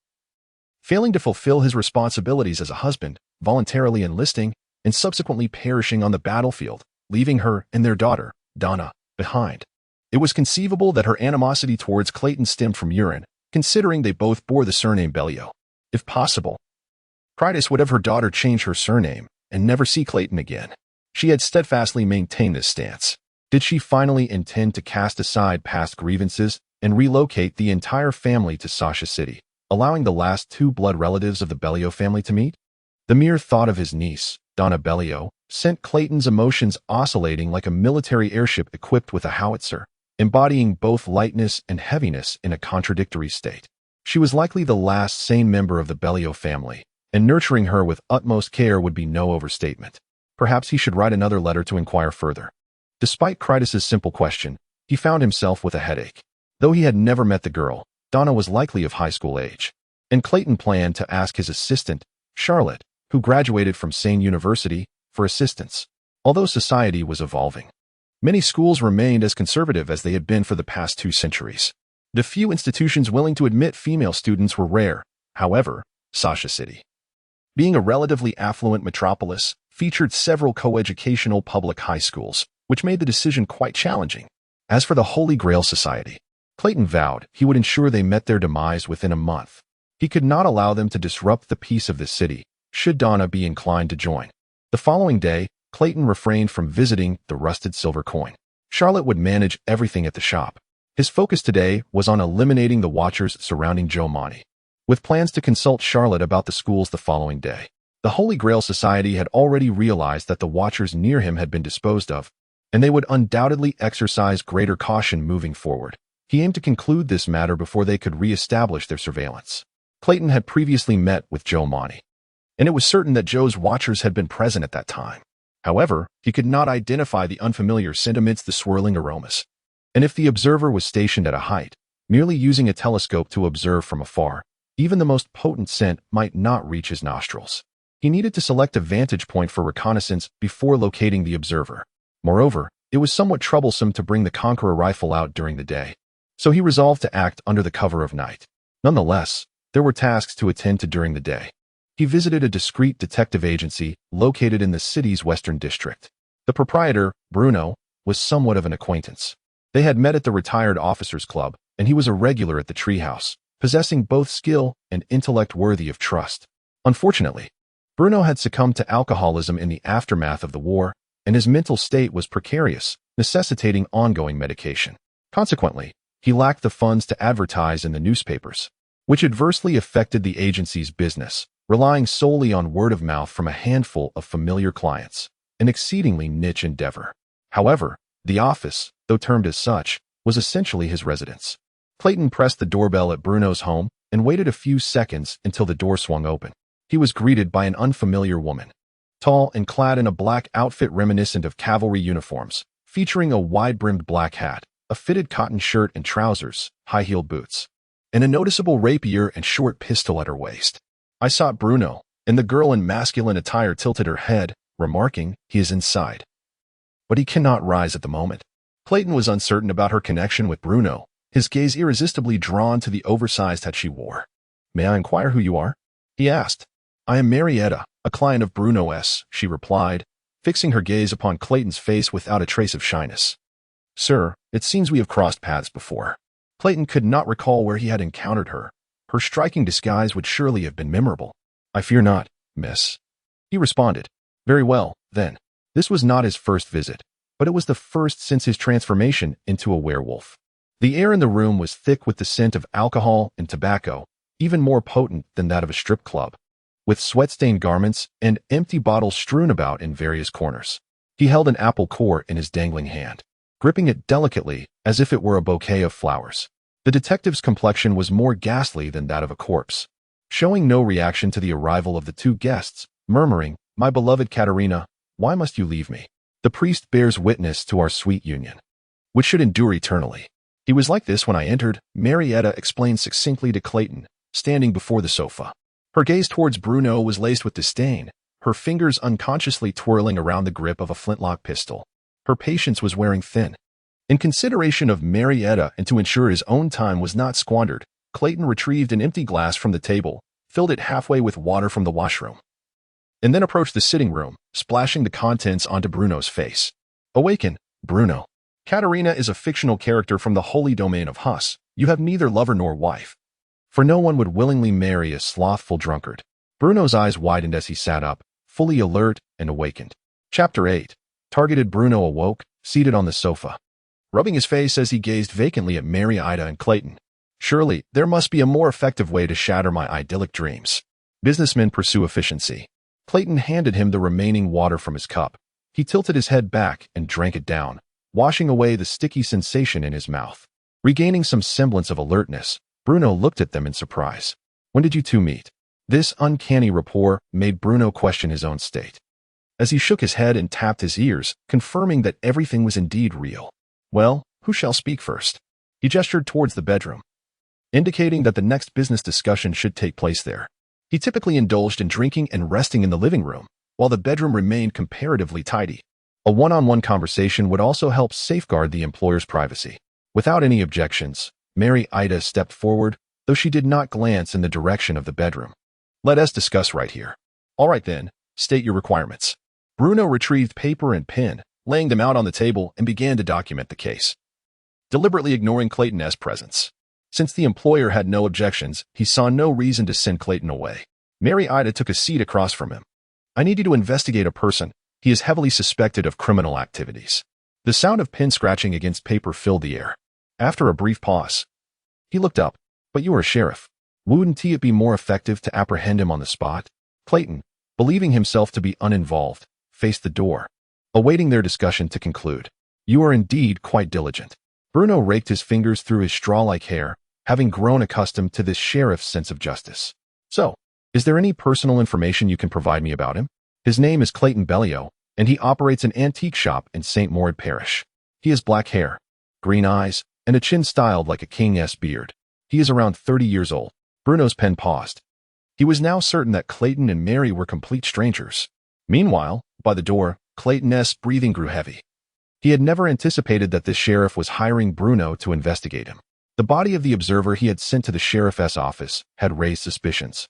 failing to fulfill his responsibilities as a husband, voluntarily enlisting, and subsequently perishing on the battlefield, leaving her and their daughter, Donna, behind. It was conceivable that her animosity towards Clayton stemmed from Urine, considering they both bore the surname Bellio. If possible, Critus would have her daughter change her surname and never see Clayton again. She had steadfastly maintained this stance. Did she finally intend to cast aside past grievances and relocate the entire family to Sasha City, allowing the last two blood relatives of the Bellio family to meet? The mere thought of his niece, Donna Bellio, sent Clayton's emotions oscillating like a military airship equipped with a howitzer, embodying both lightness and heaviness in a contradictory state. She was likely the last sane member of the Bellio family, and nurturing her with utmost care would be no overstatement. Perhaps he should write another letter to inquire further. Despite Critus's simple question, he found himself with a headache. Though he had never met the girl, Donna was likely of high school age, and Clayton planned to ask his assistant, Charlotte, who graduated from Sane University, for assistance. Although society was evolving, many schools remained as conservative as they had been for the past 2 centuries. The few institutions willing to admit female students were rare. However, Sasha City, being a relatively affluent metropolis, featured several coeducational public high schools, which made the decision quite challenging. As for the Holy Grail Society, Clayton vowed he would ensure they met their demise within a month. He could not allow them to disrupt the peace of the city, should Donna be inclined to join. The following day, Clayton refrained from visiting the rusted silver coin. Charlotte would manage everything at the shop. His focus today was on eliminating the watchers surrounding Joe Monty, with plans to consult Charlotte about the schools the following day. The Holy Grail Society had already realized that the watchers near him had been disposed of, and they would undoubtedly exercise greater caution moving forward. He aimed to conclude this matter before they could re-establish their surveillance. Clayton had previously met with Joe Monty, and it was certain that Joe's watchers had been present at that time. However, he could not identify the unfamiliar scent amidst the swirling aromas. And if the observer was stationed at a height, merely using a telescope to observe from afar, even the most potent scent might not reach his nostrils. He needed to select a vantage point for reconnaissance before locating the observer. Moreover, it was somewhat troublesome to bring the Conqueror rifle out during the day, so he resolved to act under the cover of night. Nonetheless, there were tasks to attend to during the day. He visited a discreet detective agency located in the city's western district. The proprietor, Bruno, was somewhat of an acquaintance. They had met at the Retired Officers Club, and he was a regular at the treehouse, possessing both skill and intellect worthy of trust. Unfortunately, Bruno had succumbed to alcoholism in the aftermath of the war, and his mental state was precarious, necessitating ongoing medication. Consequently, he lacked the funds to advertise in the newspapers, which adversely affected the agency's business, relying solely on word of mouth from a handful of familiar clients, an exceedingly niche endeavor. However, the office, though termed as such, was essentially his residence. Clayton pressed the doorbell at Bruno's home and waited a few seconds until the door swung open. He was greeted by an unfamiliar woman, tall and clad in a black outfit reminiscent of cavalry uniforms, featuring a wide-brimmed black hat, a fitted cotton shirt and trousers, high-heeled boots, and a noticeable rapier and short pistol at her waist. I sought Bruno, and the girl in masculine attire tilted her head, remarking, "He is inside, but he cannot rise at the moment." Clayton was uncertain about her connection with Bruno, his gaze irresistibly drawn to the oversized hat she wore. "May I inquire who you are?" he asked. "I am Marietta, a client of Bruno's," she replied, fixing her gaze upon Clayton's face without a trace of shyness. "Sir, it seems we have crossed paths before." Clayton could not recall where he had encountered her. Her striking disguise would surely have been memorable. "I fear not, miss," he responded. "Very well, then." This was not his first visit, but it was the first since his transformation into a werewolf. The air in the room was thick with the scent of alcohol and tobacco, even more potent than that of a strip club, with sweat-stained garments and empty bottles strewn about in various corners. He held an apple core in his dangling hand, gripping it delicately as if it were a bouquet of flowers. The detective's complexion was more ghastly than that of a corpse, showing no reaction to the arrival of the two guests, murmuring, "My beloved Katerina, why must you leave me? The priest bears witness to our sweet union, which should endure eternally." "He was like this when I entered," Marietta explained succinctly to Clayton, standing before the sofa. Her gaze towards Bruno was laced with disdain, her fingers unconsciously twirling around the grip of a flintlock pistol. Her patience was wearing thin. In consideration of Marietta and to ensure his own time was not squandered, Clayton retrieved an empty glass from the table, filled it halfway with water from the washroom, and then approached the sitting room, splashing the contents onto Bruno's face. "Awaken, Bruno. Katerina is a fictional character from the holy domain of Hus. You have neither lover nor wife, for no one would willingly marry a slothful drunkard." Bruno's eyes widened as he sat up, fully alert and awakened. Chapter 8. Targeted. Bruno awoke, seated on the sofa, rubbing his face as he gazed vacantly at Marietta and Clayton. "Surely, there must be a more effective way to shatter my idyllic dreams. Businessmen pursue efficiency." Clayton handed him the remaining water from his cup. He tilted his head back and drank it down, washing away the sticky sensation in his mouth. Regaining some semblance of alertness, Bruno looked at them in surprise. "When did you two meet?" This uncanny rapport made Bruno question his own state, as he shook his head and tapped his ears, confirming that everything was indeed real. "Well, who shall speak first?" He gestured towards the bedroom, indicating that the next business discussion should take place there. He typically indulged in drinking and resting in the living room, while the bedroom remained comparatively tidy. A one-on-one conversation would also help safeguard the employer's privacy. Without any objections, Mary Ida stepped forward, though she did not glance in the direction of the bedroom. Let us discuss right here. All right then, state your requirements. Bruno retrieved paper and pen, laying them out on the table, and began to document the case, deliberately ignoring Clayton's presence. Since the employer had no objections, he saw no reason to send Clayton away. Mary Ida took a seat across from him. I need you to investigate a person. He is heavily suspected of criminal activities. The sound of pen scratching against paper filled the air. After a brief pause, he looked up. But you are a sheriff. Wouldn't it be more effective to apprehend him on the spot? Clayton, believing himself to be uninvolved, faced the door, awaiting their discussion to conclude. You are indeed quite diligent. Bruno raked his fingers through his straw-like hair, having grown accustomed to this sheriff's sense of justice. So, is there any personal information you can provide me about him? His name is Clayton Bellio, and he operates an antique shop in St. Maud Parish. He has black hair, green eyes, and a chin styled like a king's beard. He is around 30 years old. Bruno's pen paused. He was now certain that Clayton and Mary were complete strangers. Meanwhile, by the door, Clayton's breathing grew heavy. He had never anticipated that this sheriff was hiring Bruno to investigate him. The body of the observer he had sent to the sheriff's office had raised suspicions.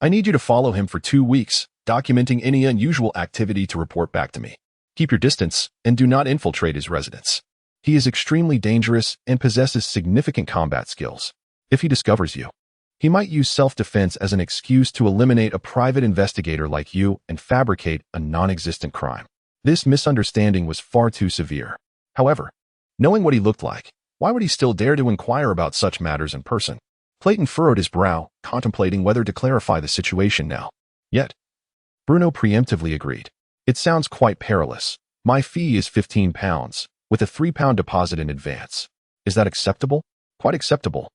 I need you to follow him for 2 weeks, documenting any unusual activity to report back to me. Keep your distance and do not infiltrate his residence. He is extremely dangerous and possesses significant combat skills. If he discovers you, he might use self-defense as an excuse to eliminate a private investigator like you and fabricate a non-existent crime. This misunderstanding was far too severe. However, knowing what he looked like, why would he still dare to inquire about such matters in person? Clayton furrowed his brow, contemplating whether to clarify the situation now. Yet, Bruno preemptively agreed. It sounds quite perilous. My fee is £15, with a £3 deposit in advance. Is that acceptable? Quite acceptable.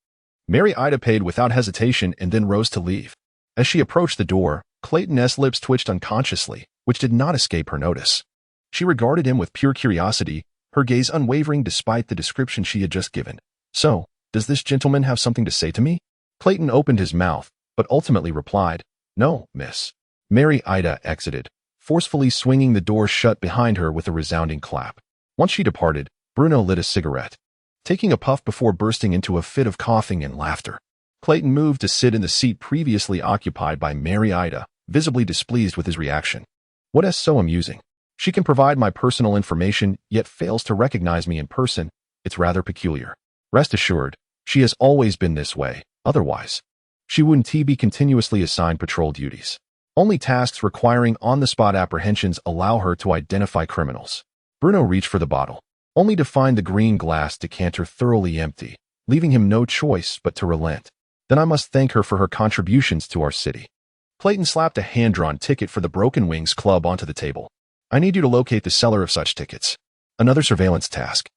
Mary Ida paid without hesitation and then rose to leave. As she approached the door, Clayton's lips twitched unconsciously, which did not escape her notice. She regarded him with pure curiosity, her gaze unwavering despite the description she had just given. So, does this gentleman have something to say to me? Clayton opened his mouth, but ultimately replied, No, miss. Mary Ida exited, forcefully swinging the door shut behind her with a resounding clap. Once she departed, Bruno lit a cigarette, taking a puff before bursting into a fit of coughing and laughter. Clayton moved to sit in the seat previously occupied by Mary Ida, visibly displeased with his reaction. What is so amusing? She can provide my personal information, yet fails to recognize me in person. It's rather peculiar. Rest assured, she has always been this way. Otherwise, she wouldn't be continuously assigned patrol duties. Only tasks requiring on-the-spot apprehensions allow her to identify criminals. Bruno reached for the bottle, only to find the green glass decanter thoroughly empty, leaving him no choice but to relent. Then I must thank her for her contributions to our city. Clayton slapped a hand-drawn ticket for the Broken Wings Club onto the table. I need you to locate the seller of such tickets. Another surveillance task.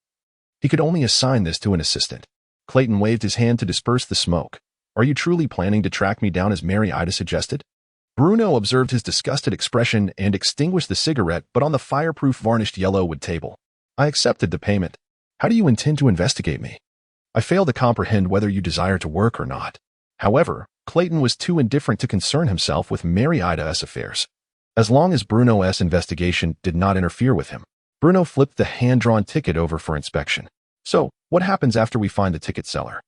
He could only assign this to an assistant. Clayton waved his hand to disperse the smoke. Are you truly planning to track me down as Mary Ida suggested? Bruno observed his disgusted expression and extinguished the cigarette but on the fireproof varnished yellow wood table. I accepted the payment. How do you intend to investigate me? I fail to comprehend whether you desire to work or not. However, Clayton was too indifferent to concern himself with Mary Ida's affairs. As long as Bruno's investigation did not interfere with him, Bruno flipped the hand-drawn ticket over for inspection. So, what happens after we find the ticket seller?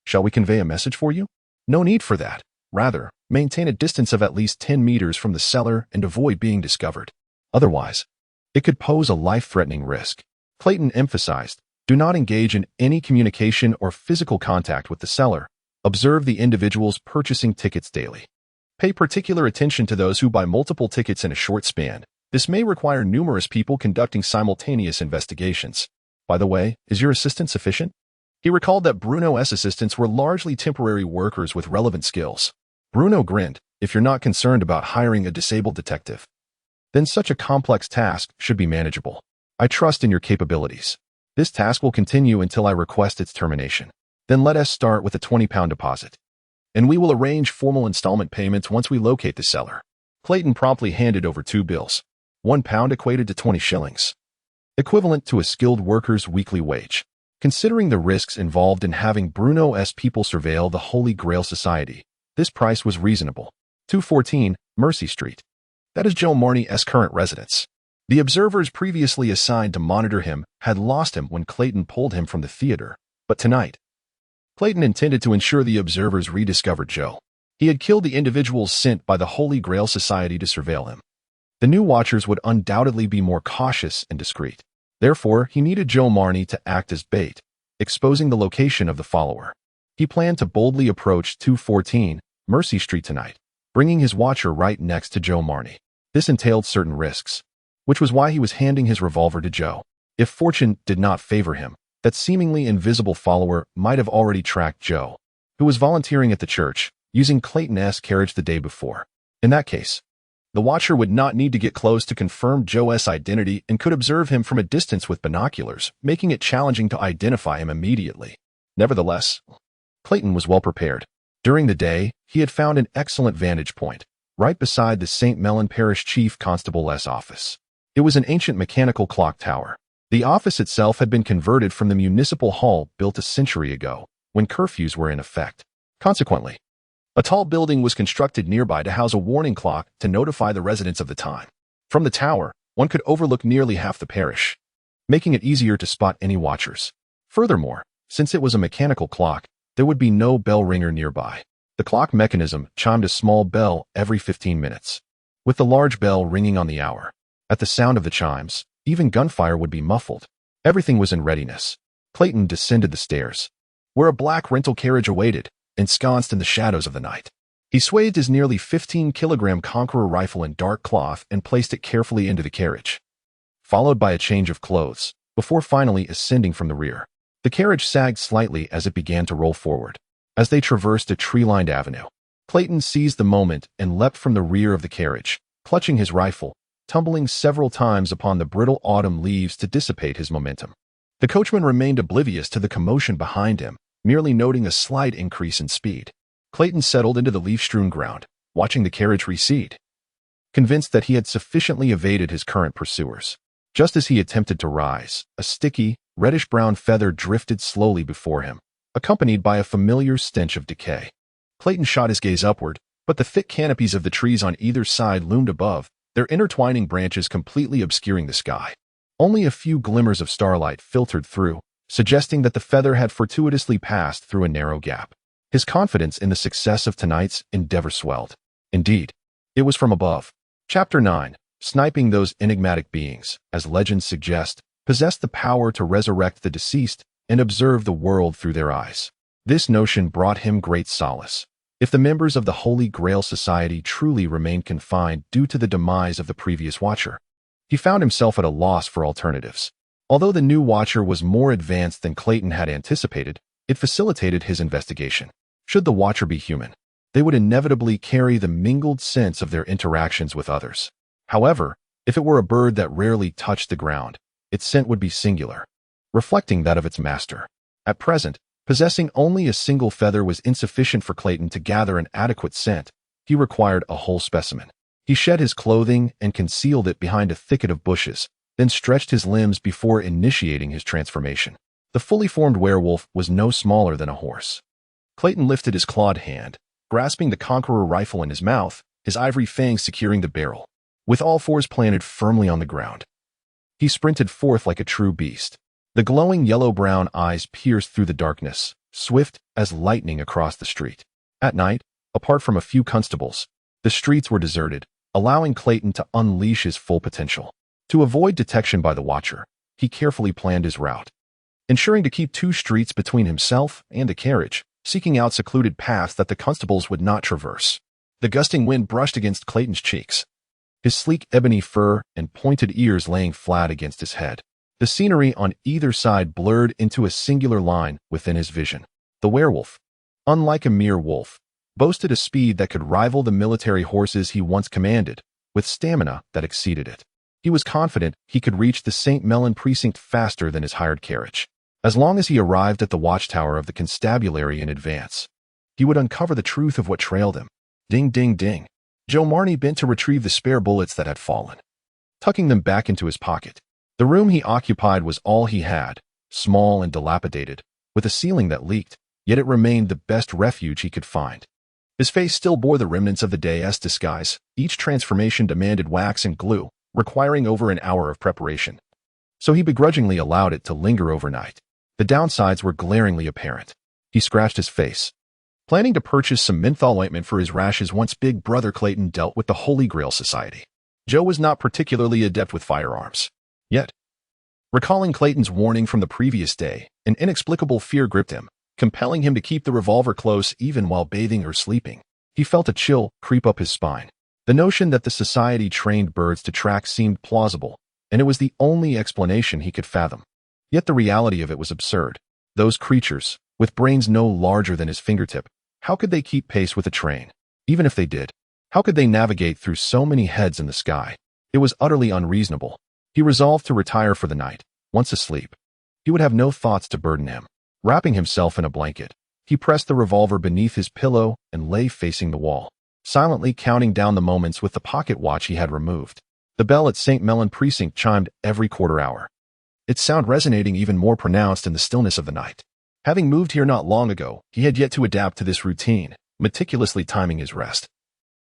Shall we convey a message for you? No need for that. Rather, maintain a distance of at least 10 meters from the seller and avoid being discovered. Otherwise, it could pose a life-threatening risk. Clayton emphasized, do not engage in any communication or physical contact with the seller. Observe the individuals purchasing tickets daily. Pay particular attention to those who buy multiple tickets in a short span. This may require numerous people conducting simultaneous investigations. By the way, is your assistant sufficient? He recalled that Bruno's assistants were largely temporary workers with relevant skills. Bruno grinned. If you're not concerned about hiring a disabled detective, then such a complex task should be manageable. I trust in your capabilities. This task will continue until I request its termination. Then let us start with a £20 deposit, and we will arrange formal installment payments once we locate the seller. Clayton promptly handed over 2 bills. £1 equated to 20 shillings, equivalent to a skilled worker's weekly wage. Considering the risks involved in having Bruno's people surveil the Holy Grail Society, this price was reasonable. 214 Mercy Street. That is Joe Marnie's current residence. The observers previously assigned to monitor him had lost him when Clayton pulled him from the theater, but tonight, Clayton intended to ensure the observers rediscovered Joe. He had killed the individuals sent by the Holy Grail Society to surveil him. The new watchers would undoubtedly be more cautious and discreet. Therefore, he needed Joe Marnie to act as bait, exposing the location of the follower. He planned to boldly approach 214 Mercy Street tonight, bringing his watcher right next to Joe Marnie. This entailed certain risks, which was why he was handing his revolver to Joe. If fortune did not favor him, that seemingly invisible follower might have already tracked Joe, who was volunteering at the church, using Clayton's carriage the day before. In that case, the watcher would not need to get close to confirm Joe's identity and could observe him from a distance with binoculars, making it challenging to identify him immediately. Nevertheless, Clayton was well prepared. During the day, he had found an excellent vantage point, right beside the St. Mellon Parish Chief Constable's office. It was an ancient mechanical clock tower. The office itself had been converted from the municipal hall built a century ago, when curfews were in effect. Consequently, a tall building was constructed nearby to house a warning clock to notify the residents of the time. From the tower, one could overlook nearly half the parish, making it easier to spot any watchers. Furthermore, since it was a mechanical clock, there would be no bell ringer nearby. The clock mechanism chimed a small bell every 15 minutes, with the large bell ringing on the hour. At the sound of the chimes, even gunfire would be muffled. Everything was in readiness. Clayton descended the stairs, where a black rental carriage awaited, ensconced in the shadows of the night. He swathed his nearly 15-kilogram Conqueror rifle in dark cloth and placed it carefully into the carriage, followed by a change of clothes, before finally ascending from the rear. The carriage sagged slightly as it began to roll forward. As they traversed a tree-lined avenue, Clayton seized the moment and leapt from the rear of the carriage, clutching his rifle, tumbling several times upon the brittle autumn leaves to dissipate his momentum. The coachman remained oblivious to the commotion behind him, merely noting a slight increase in speed. Clayton settled into the leaf-strewn ground, watching the carriage recede, convinced that he had sufficiently evaded his current pursuers. Just as he attempted to rise, a sticky, reddish-brown feather drifted slowly before him, accompanied by a familiar stench of decay. Clayton shot his gaze upward, but the thick canopies of the trees on either side loomed above, their intertwining branches completely obscuring the sky. Only a few glimmers of starlight filtered through, suggesting that the feather had fortuitously passed through a narrow gap. His confidence in the success of tonight's endeavor swelled. Indeed, it was from above. Chapter 9. Sniping those enigmatic beings, as legends suggest, possessed the power to resurrect the deceased and observe the world through their eyes. This notion brought him great solace. If the members of the Holy Grail Society truly remained confined due to the demise of the previous watcher, he found himself at a loss for alternatives. Although the new watcher was more advanced than Clayton had anticipated, it facilitated his investigation. Should the watcher be human, they would inevitably carry the mingled sense of their interactions with others. However, if it were a bird that rarely touched the ground, its scent would be singular, reflecting that of its master. At present, possessing only a single feather was insufficient for Clayton to gather an adequate scent. He required a whole specimen. He shed his clothing and concealed it behind a thicket of bushes, then stretched his limbs before initiating his transformation. The fully formed werewolf was no smaller than a horse. Clayton lifted his clawed hand, grasping the Conqueror rifle in his mouth, his ivory fangs securing the barrel. With all fours planted firmly on the ground, he sprinted forth like a true beast. The glowing yellow-brown eyes pierced through the darkness, swift as lightning across the street. At night, apart from a few constables, the streets were deserted, allowing Clayton to unleash his full potential. To avoid detection by the watcher, he carefully planned his route, ensuring to keep 2 streets between himself and the carriage, seeking out secluded paths that the constables would not traverse. The gusting wind brushed against Clayton's cheeks, his sleek ebony fur and pointed ears laying flat against his head. The scenery on either side blurred into a singular line within his vision. The werewolf, unlike a mere wolf, boasted a speed that could rival the military horses he once commanded, with stamina that exceeded it. He was confident he could reach the St. Mellon precinct faster than his hired carriage. As long as he arrived at the watchtower of the constabulary in advance, he would uncover the truth of what trailed him. Ding, ding, ding. Joe Marnie bent to retrieve the spare bullets that had fallen, tucking them back into his pocket. The room he occupied was all he had, small and dilapidated, with a ceiling that leaked, yet it remained the best refuge he could find. His face still bore the remnants of the day's disguise. Each transformation demanded wax and glue, requiring over an hour of preparation, so he begrudgingly allowed it to linger overnight. The downsides were glaringly apparent. He scratched his face, planning to purchase some menthol ointment for his rashes once big brother Clayton dealt with the Holy Grail Society. Joe was not particularly adept with firearms. Yet, recalling Clayton's warning from the previous day, an inexplicable fear gripped him, compelling him to keep the revolver close even while bathing or sleeping. He felt a chill creep up his spine. The notion that the society trained birds to track seemed plausible, and it was the only explanation he could fathom. Yet the reality of it was absurd. Those creatures, with brains no larger than his fingertip, how could they keep pace with a train? Even if they did, how could they navigate through so many heads in the sky? It was utterly unreasonable. He resolved to retire for the night. Once asleep, he would have no thoughts to burden him. Wrapping himself in a blanket, he pressed the revolver beneath his pillow and lay facing the wall, silently counting down the moments with the pocket watch he had removed. The bell at St. Mellon Precinct chimed every quarter hour, its sound resonating even more pronounced in the stillness of the night. Having moved here not long ago, he had yet to adapt to this routine, meticulously timing his rest,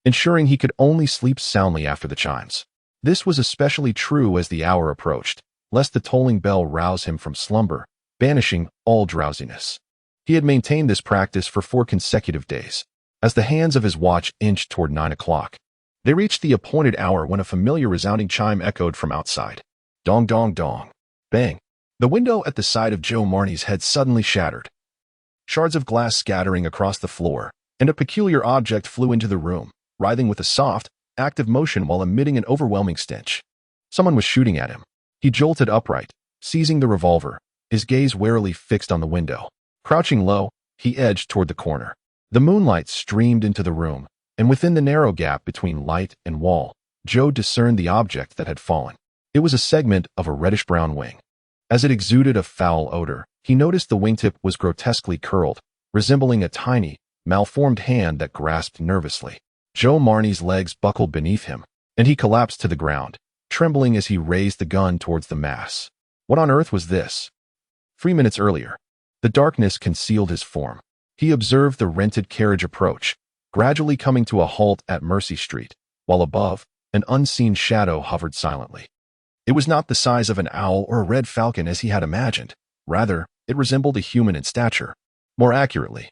ensuring he could only sleep soundly after the chimes. This was especially true as the hour approached, lest the tolling bell rouse him from slumber, banishing all drowsiness. He had maintained this practice for 4 consecutive days. As the hands of his watch inched toward 9 o'clock, they reached the appointed hour when a familiar resounding chime echoed from outside. Dong, dong, dong. Bang. The window at the side of Joe Marnie's head suddenly shattered, shards of glass scattering across the floor, and a peculiar object flew into the room, writhing with a soft, active motion while emitting an overwhelming stench. Someone was shooting at him. He jolted upright, seizing the revolver, his gaze warily fixed on the window. Crouching low, he edged toward the corner. The moonlight streamed into the room, and within the narrow gap between light and wall, Joe discerned the object that had fallen. It was a segment of a reddish-brown wing. As it exuded a foul odor, he noticed the wingtip was grotesquely curled, resembling a tiny, malformed hand that grasped nervously. Joe Marnie's legs buckled beneath him, and he collapsed to the ground, trembling as he raised the gun towards the mass. What on earth was this? 3 minutes earlier, the darkness concealed his form. He observed the rented carriage approach, gradually coming to a halt at Mercy Street, while above, an unseen shadow hovered silently. It was not the size of an owl or a red falcon as he had imagined. Rather, it resembled a human in stature. More accurately,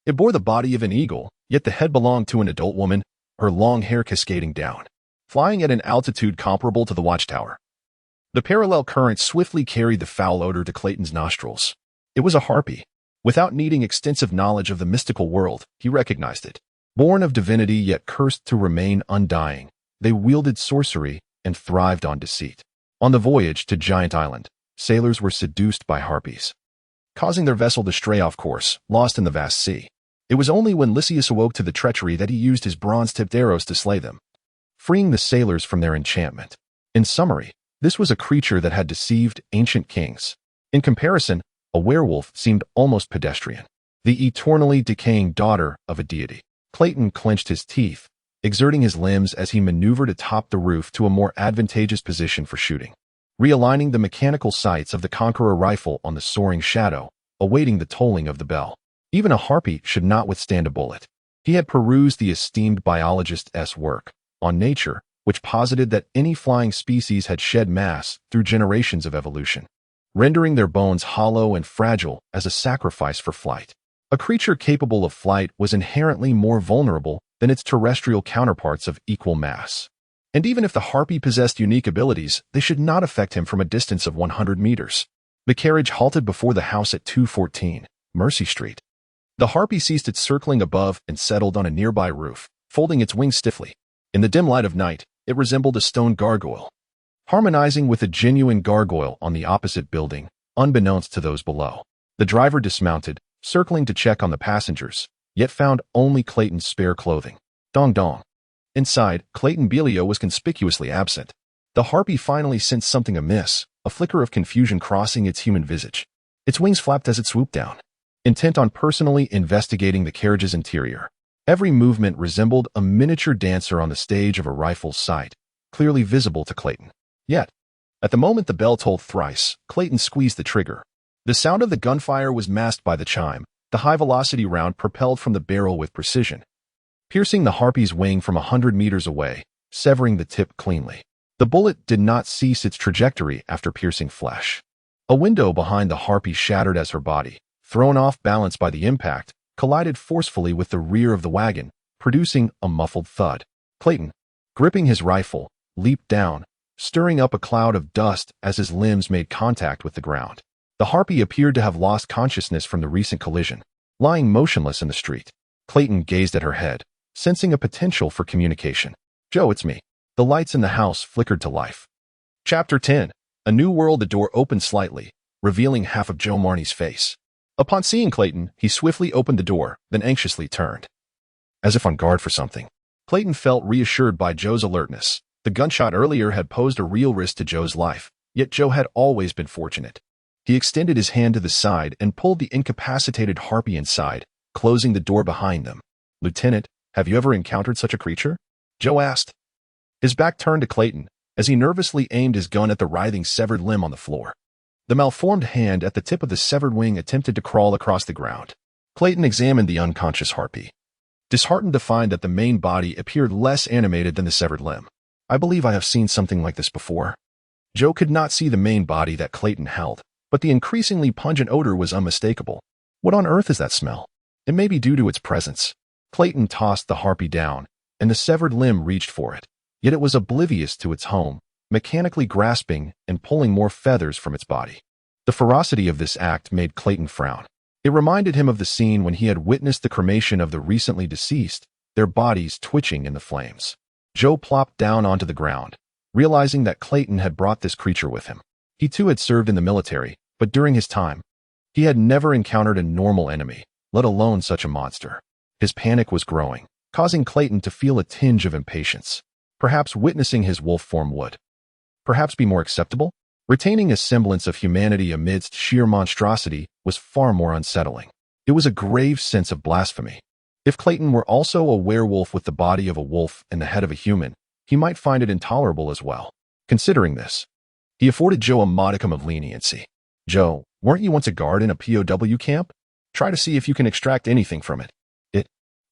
it bore the body of an eagle, yet the head belonged to an adult woman, her long hair cascading down, flying at an altitude comparable to the watchtower. The parallel current swiftly carried the foul odor to Clayton's nostrils. It was a harpy. Without needing extensive knowledge of the mystical world, he recognized it. Born of divinity yet cursed to remain undying, they wielded sorcery and thrived on deceit. On the voyage to Giant Island, sailors were seduced by harpies, causing their vessel to stray off course, lost in the vast sea. It was only when Lysias awoke to the treachery that he used his bronze-tipped arrows to slay them, freeing the sailors from their enchantment. In summary, this was a creature that had deceived ancient kings. In comparison, a werewolf seemed almost pedestrian, the eternally decaying daughter of a deity. Clayton clenched his teeth, exerting his limbs as he maneuvered atop the roof to a more advantageous position for shooting, realigning the mechanical sights of the Conqueror rifle on the soaring shadow, awaiting the tolling of the bell. Even a harpy should not withstand a bullet. He had perused the esteemed biologist's work on nature, which posited that any flying species had shed mass through generations of evolution, rendering their bones hollow and fragile as a sacrifice for flight. A creature capable of flight was inherently more vulnerable than its terrestrial counterparts of equal mass. And even if the harpy possessed unique abilities, they should not affect him from a distance of 100 meters. The carriage halted before the house at 214 Mercy Street. The harpy ceased its circling above and settled on a nearby roof, folding its wings stiffly. In the dim light of night, it resembled a stone gargoyle, harmonizing with a genuine gargoyle on the opposite building, unbeknownst to those below. The driver dismounted, circling to check on the passengers, yet found only Clayton's spare clothing. Dong dong. Inside, Clayton Belio was conspicuously absent. The harpy finally sensed something amiss, a flicker of confusion crossing its human visage. Its wings flapped as it swooped down, intent on personally investigating the carriage's interior. Every movement resembled a miniature dancer on the stage of a rifle's sight, clearly visible to Clayton. Yet, at the moment the bell tolled thrice, Clayton squeezed the trigger. The sound of the gunfire was masked by the chime, the high-velocity round propelled from the barrel with precision, piercing the harpy's wing from 100 meters away, severing the tip cleanly. The bullet did not cease its trajectory after piercing flesh. A window behind the harpy shattered as her body, thrown off balance by the impact, collided forcefully with the rear of the wagon, producing a muffled thud. Clayton, gripping his rifle, leaped down, stirring up a cloud of dust as his limbs made contact with the ground. The harpy appeared to have lost consciousness from the recent collision, lying motionless in the street. Clayton gazed at her head, sensing a potential for communication. "Joe, it's me." The lights in the house flickered to life. Chapter 10. A New World. The door opened slightly, revealing half of Joe Marnie's face. Upon seeing Clayton, he swiftly opened the door, then anxiously turned, as if on guard for something. Clayton felt reassured by Joe's alertness. The gunshot earlier had posed a real risk to Joe's life, yet Joe had always been fortunate. He extended his hand to the side and pulled the incapacitated harpy inside, closing the door behind them. "Lieutenant, have you ever encountered such a creature?" Joe asked. His back turned to Clayton as he nervously aimed his gun at the writhing severed limb on the floor. The malformed hand at the tip of the severed wing attempted to crawl across the ground. Clayton examined the unconscious harpy, disheartened to find that the main body appeared less animated than the severed limb. "I believe I have seen something like this before." Joe could not see the main body that Clayton held, but the increasingly pungent odor was unmistakable. "What on earth is that smell?" "It may be due to its presence." Clayton tossed the harpy down, and the severed limb reached for it. Yet it was oblivious to its home, mechanically grasping and pulling more feathers from its body. The ferocity of this act made Clayton frown. It reminded him of the scene when he had witnessed the cremation of the recently deceased, their bodies twitching in the flames. Joe plopped down onto the ground, realizing that Clayton had brought this creature with him. He too had served in the military, but during his time, he had never encountered a normal enemy, let alone such a monster. His panic was growing, causing Clayton to feel a tinge of impatience. Perhaps witnessing his wolf form would perhaps be more acceptable? Retaining a semblance of humanity amidst sheer monstrosity was far more unsettling. It was a grave sense of blasphemy. If Clayton were also a werewolf with the body of a wolf and the head of a human, he might find it intolerable as well. Considering this, he afforded Joe a modicum of leniency. "Joe, weren't you once a guard in a POW camp? Try to see if you can extract anything from it."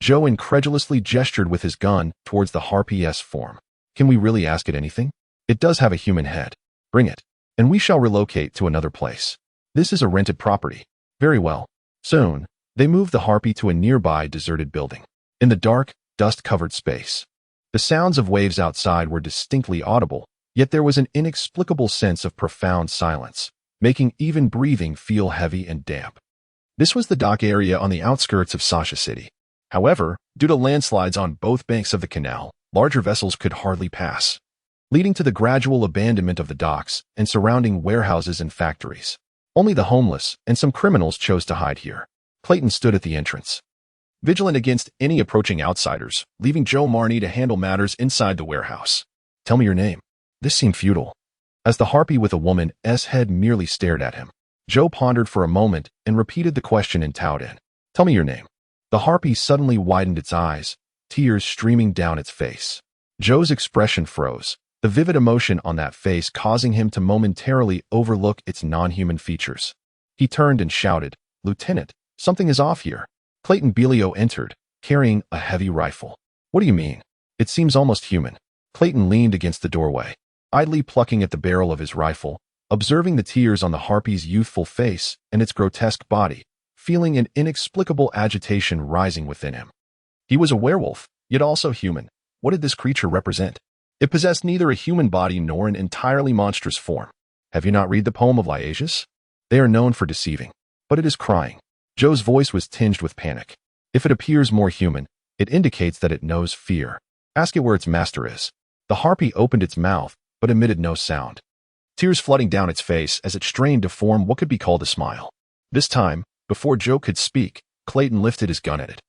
Joe incredulously gestured with his gun towards the harpy-esque form. "Can we really ask it anything? It does have a human head. Bring it, and we shall relocate to another place. This is a rented property." "Very well." Soon, they moved the harpy to a nearby deserted building. In the dark, dust-covered space, the sounds of waves outside were distinctly audible, yet there was an inexplicable sense of profound silence, making even breathing feel heavy and damp. This was the dock area on the outskirts of Sasha City. However, due to landslides on both banks of the canal, larger vessels could hardly pass, leading to the gradual abandonment of the docks and surrounding warehouses and factories. Only the homeless and some criminals chose to hide here. Clayton stood at the entrance, vigilant against any approaching outsiders, leaving Joe Marnie to handle matters inside the warehouse. "Tell me your name." This seemed futile, as the harpy with a woman's head merely stared at him. Joe pondered for a moment and repeated the question in Taoden. "Tell me your name." The harpy suddenly widened its eyes, tears streaming down its face. Joe's expression froze, the vivid emotion on that face causing him to momentarily overlook its non-human features. He turned and shouted, "Lieutenant, something is off here." Clayton Belio entered, carrying a heavy rifle. "What do you mean? It seems almost human." Clayton leaned against the doorway, idly plucking at the barrel of his rifle, observing the tears on the harpy's youthful face and its grotesque body, feeling an inexplicable agitation rising within him. He was a werewolf, yet also human. What did this creature represent? It possessed neither a human body nor an entirely monstrous form. Have you not read the poem of Laasius? They are known for deceiving, but it is crying. Joe's voice was tinged with panic. If it appears more human, it indicates that it knows fear. Ask it where its master is. The harpy opened its mouth, but emitted no sound, tears flooding down its face as it strained to form what could be called a smile. This time, before Joe could speak, Clayton lifted his gun at it,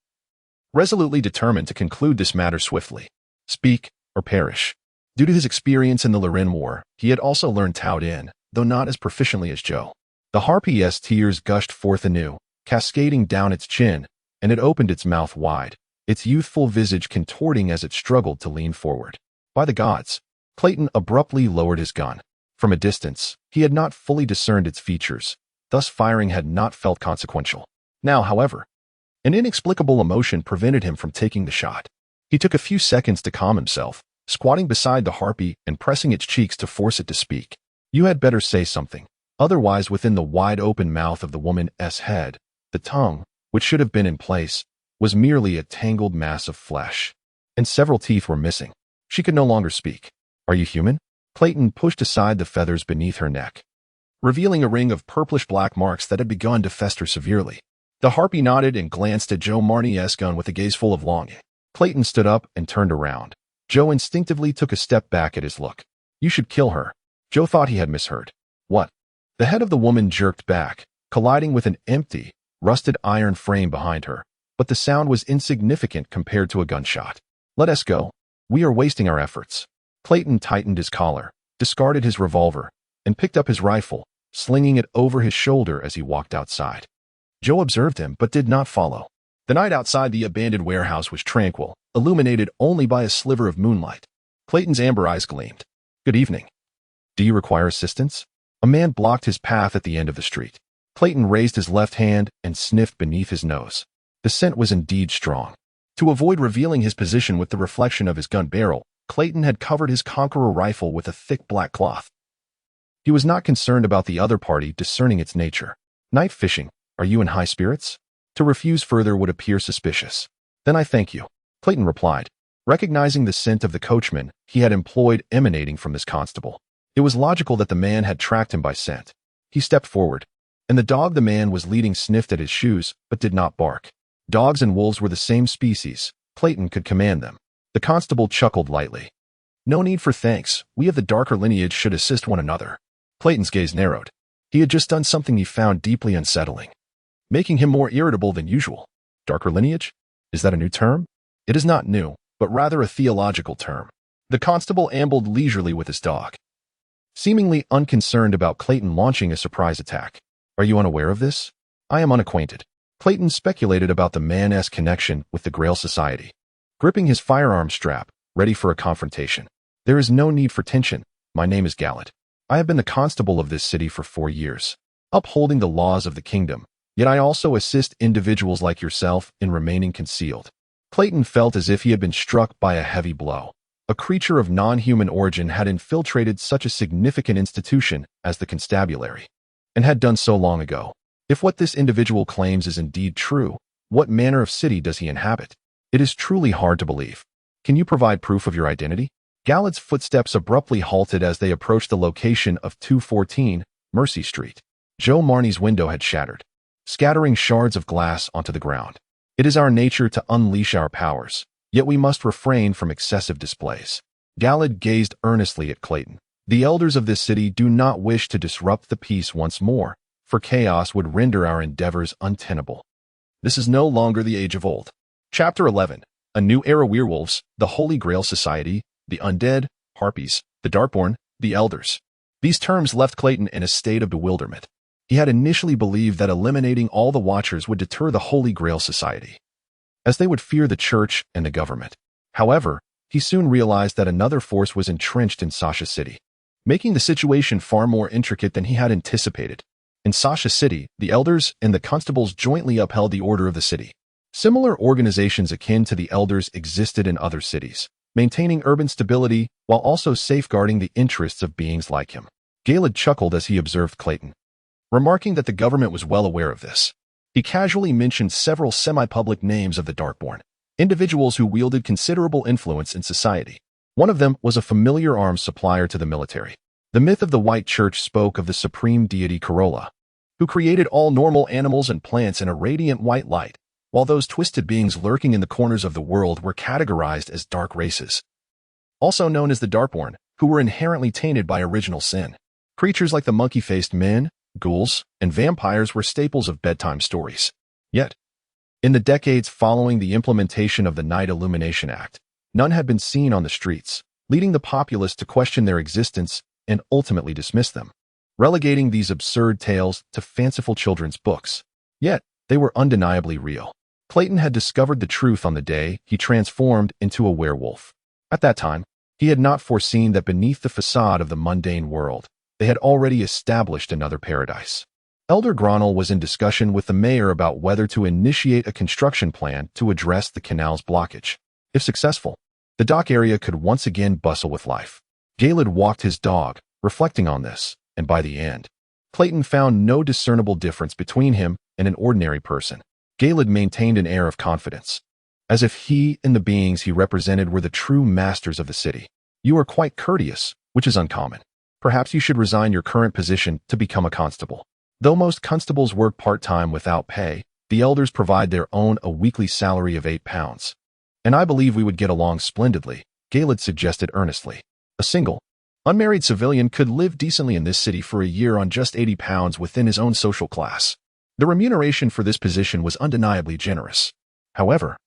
resolutely determined to conclude this matter swiftly. Speak or perish. Due to his experience in the Loren War, he had also learned Taoden, though not as proficiently as Joe. The harpy's tears gushed forth anew, cascading down its chin, and it opened its mouth wide, its youthful visage contorting as it struggled to lean forward. By the gods! Clayton abruptly lowered his gun. From a distance, he had not fully discerned its features, thus firing had not felt consequential. Now, however, an inexplicable emotion prevented him from taking the shot. He took a few seconds to calm himself, squatting beside the harpy and pressing its cheeks to force it to speak. "You had better say something. Otherwise," within the wide-open mouth of the woman's head, The tongue, which should have been in place, was merely a tangled mass of flesh, and several teeth were missing. She could no longer speak. "Are you human?" Clayton pushed aside the feathers beneath her neck, revealing a ring of purplish-black marks that had begun to fester severely. The harpy nodded and glanced at Joe Marnie's gun with a gaze full of longing. Clayton stood up and turned around. Joe instinctively took a step back at his look. "You should kill her." Joe thought he had misheard. "What?" The head of the woman jerked back, colliding with an empty, rusted iron frame behind her, but the sound was insignificant compared to a gunshot. "Let us go. We are wasting our efforts." Clayton tightened his collar, discarded his revolver, and picked up his rifle, slinging it over his shoulder as he walked outside. Joe observed him but did not follow. The night outside the abandoned warehouse was tranquil, illuminated only by a sliver of moonlight. Clayton's amber eyes gleamed. "Good evening. Do you require assistance?" A man blocked his path at the end of the street. Clayton raised his left hand and sniffed beneath his nose. The scent was indeed strong. To avoid revealing his position with the reflection of his gun barrel, Clayton had covered his Conqueror rifle with a thick black cloth. He was not concerned about the other party discerning its nature. "Night fishing. Are you in high spirits?" To refuse further would appear suspicious. "Then I thank you," Clayton replied, recognizing the scent of the coachman he had employed emanating from this constable. It was logical that the man had tracked him by scent. He stepped forward, and the dog the man was leading sniffed at his shoes but did not bark. Dogs and wolves were the same species. Clayton could command them. The constable chuckled lightly. "No need for thanks. We of the darker lineage should assist one another." Clayton's gaze narrowed. He had just done something he found deeply unsettling, making him more irritable than usual. Darker lineage? Is that a new term? It is not new, but rather a theological term. The constable ambled leisurely with his dog, seemingly unconcerned about Clayton launching a surprise attack. "Are you unaware of this?" "I am unacquainted." Clayton speculated about the man's connection with the Grail Society, gripping his firearm strap, ready for a confrontation. "There is no need for tension. My name is Gallant. I have been the constable of this city for 4 years, upholding the laws of the kingdom, yet I also assist individuals like yourself in remaining concealed." Clayton felt as if he had been struck by a heavy blow. A creature of non-human origin had infiltrated such a significant institution as the constabulary, and had done so long ago. If what this individual claims is indeed true, what manner of city does he inhabit? It is truly hard to believe. "Can you provide proof of your identity?" Gallant's footsteps abruptly halted as they approached the location of 214 Mercy Street. Joe Marnie's window had shattered, scattering shards of glass onto the ground. "It is our nature to unleash our powers, yet we must refrain from excessive displays." Gallant gazed earnestly at Clayton. "The elders of this city do not wish to disrupt the peace once more, for chaos would render our endeavors untenable. This is no longer the age of old." Chapter 11. A New Era Werewolves, the Holy Grail Society, the Undead, Harpies, the Darkborn, the Elders. These terms left Clayton in a state of bewilderment. He had initially believed that eliminating all the Watchers would deter the Holy Grail Society, as they would fear the Church and the government. However, he soon realized that another force was entrenched in Sasha City, making the situation far more intricate than he had anticipated. In Sasha City, the Elders and the Constables jointly upheld the order of the city. Similar organizations akin to the Elders existed in other cities, maintaining urban stability while also safeguarding the interests of beings like him. Galad chuckled as he observed Clayton, remarking that the government was well aware of this. He casually mentioned several semi-public names of the Darkborn, individuals who wielded considerable influence in society. One of them was a familiar arms supplier to the military. The myth of the White Church spoke of the supreme deity Corolla, who created all normal animals and plants in a radiant white light, while those twisted beings lurking in the corners of the world were categorized as dark races, also known as the Darkborn, who were inherently tainted by original sin. Creatures like the monkey-faced men, ghouls, and vampires were staples of bedtime stories. Yet, in the decades following the implementation of the Night Illumination Act, none had been seen on the streets, leading the populace to question their existence and ultimately dismiss them, relegating these absurd tales to fanciful children's books. Yet, they were undeniably real. Clayton had discovered the truth on the day he transformed into a werewolf. At that time, he had not foreseen that beneath the facade of the mundane world, they had already established another paradise. Elder Gronel was in discussion with the mayor about whether to initiate a construction plan to address the canal's blockage. If successful, the dock area could once again bustle with life. Galad walked his dog, reflecting on this, and by the end, Clayton found no discernible difference between him and an ordinary person. Galed maintained an air of confidence, as if he and the beings he represented were the true masters of the city. You are quite courteous, which is uncommon. Perhaps you should resign your current position to become a constable. Though most constables work part-time without pay, the elders provide their own a weekly salary of £8. And I believe we would get along splendidly, Galed suggested earnestly. A single, unmarried civilian could live decently in this city for a year on just £80 within his own social class. The remuneration for this position was undeniably generous. However,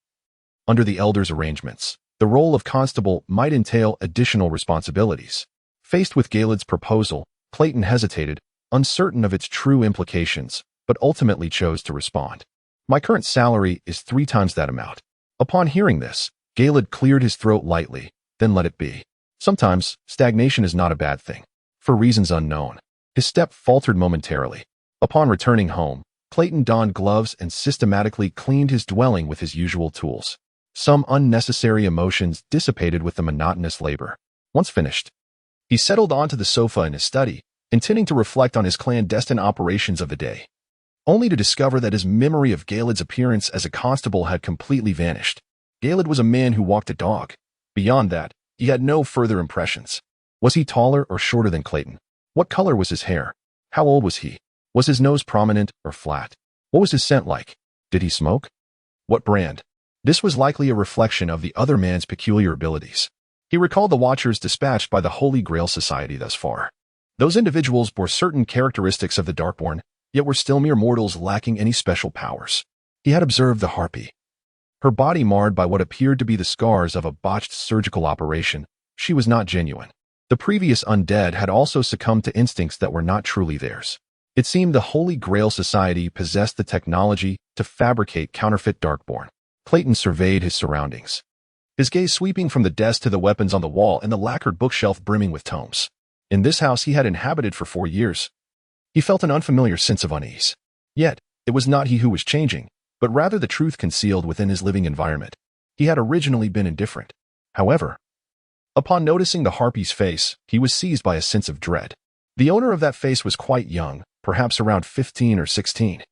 under the elders' arrangements, the role of constable might entail additional responsibilities. Faced with Galed's proposal, Clayton hesitated, uncertain of its true implications, but ultimately chose to respond. My current salary is 3 times that amount. Upon hearing this, Galed cleared his throat lightly, then let it be. Sometimes, stagnation is not a bad thing. For reasons unknown, his step faltered momentarily. Upon returning home, Clayton donned gloves and systematically cleaned his dwelling with his usual tools. Some unnecessary emotions dissipated with the monotonous labor. Once finished, he settled onto the sofa in his study, intending to reflect on his clandestine operations of the day, only to discover that his memory of Galed's appearance as a constable had completely vanished. Galed was a man who walked a dog. Beyond that, he had no further impressions. Was he taller or shorter than Clayton? What color was his hair? How old was he? Was his nose prominent or flat? What was his scent like? Did he smoke? What brand? This was likely a reflection of the other man's peculiar abilities. He recalled the watchers dispatched by the Holy Grail Society thus far. Those individuals bore certain characteristics of the Darkborn, yet were still mere mortals lacking any special powers. He had observed the harpy. Her body marred by what appeared to be the scars of a botched surgical operation. She was not genuine. The previous undead had also succumbed to instincts that were not truly theirs. It seemed the Holy Grail Society possessed the technology to fabricate counterfeit Darkborn. Clayton surveyed his surroundings, his gaze sweeping from the desk to the weapons on the wall and the lacquered bookshelf brimming with tomes. In this house he had inhabited for 4 years. He felt an unfamiliar sense of unease. Yet, it was not he who was changing, but rather the truth concealed within his living environment. He had originally been indifferent. However, upon noticing the harpy's face, he was seized by a sense of dread. The owner of that face was quite young, perhaps around 15 or 16.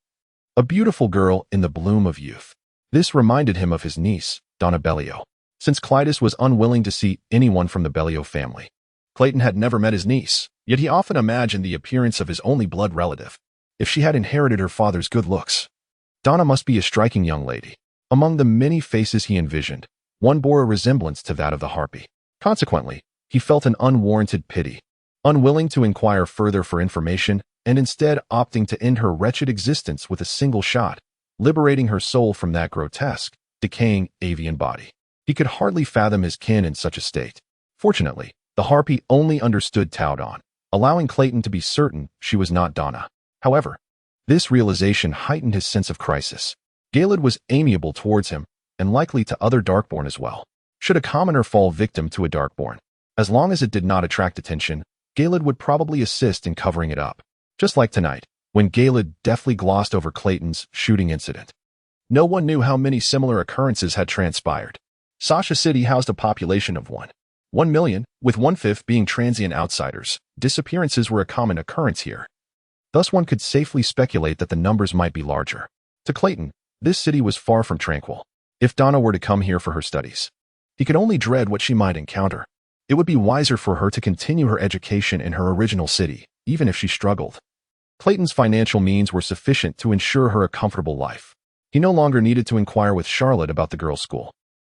A beautiful girl in the bloom of youth. This reminded him of his niece, Donna Bellio. Since Clytus was unwilling to see anyone from the Bellio family, Clayton had never met his niece, yet he often imagined the appearance of his only blood relative. If she had inherited her father's good looks, Donna must be a striking young lady. Among the many faces he envisioned, one bore a resemblance to that of the harpy. Consequently, he felt an unwarranted pity, unwilling to inquire further for information, and instead opting to end her wretched existence with a single shot, liberating her soul from that grotesque, decaying avian body. He could hardly fathom his kin in such a state. Fortunately, the harpy only understood Taudon, allowing Clayton to be certain she was not Donna. However, this realization heightened his sense of crisis. Galed was amiable towards him, and likely to other Darkborn as well. Should a commoner fall victim to a Darkborn, as long as it did not attract attention, Galed would probably assist in covering it up. Just like tonight, when Galed deftly glossed over Clayton's shooting incident. No one knew how many similar occurrences had transpired. Sasha City housed a population of 1 million, with 1/5 being transient outsiders. Disappearances were a common occurrence here. Thus one could safely speculate that the numbers might be larger. To Clayton, this city was far from tranquil. If Donna were to come here for her studies, he could only dread what she might encounter. It would be wiser for her to continue her education in her original city, even if she struggled. Clayton's financial means were sufficient to ensure her a comfortable life. He no longer needed to inquire with Charlotte about the girls' school.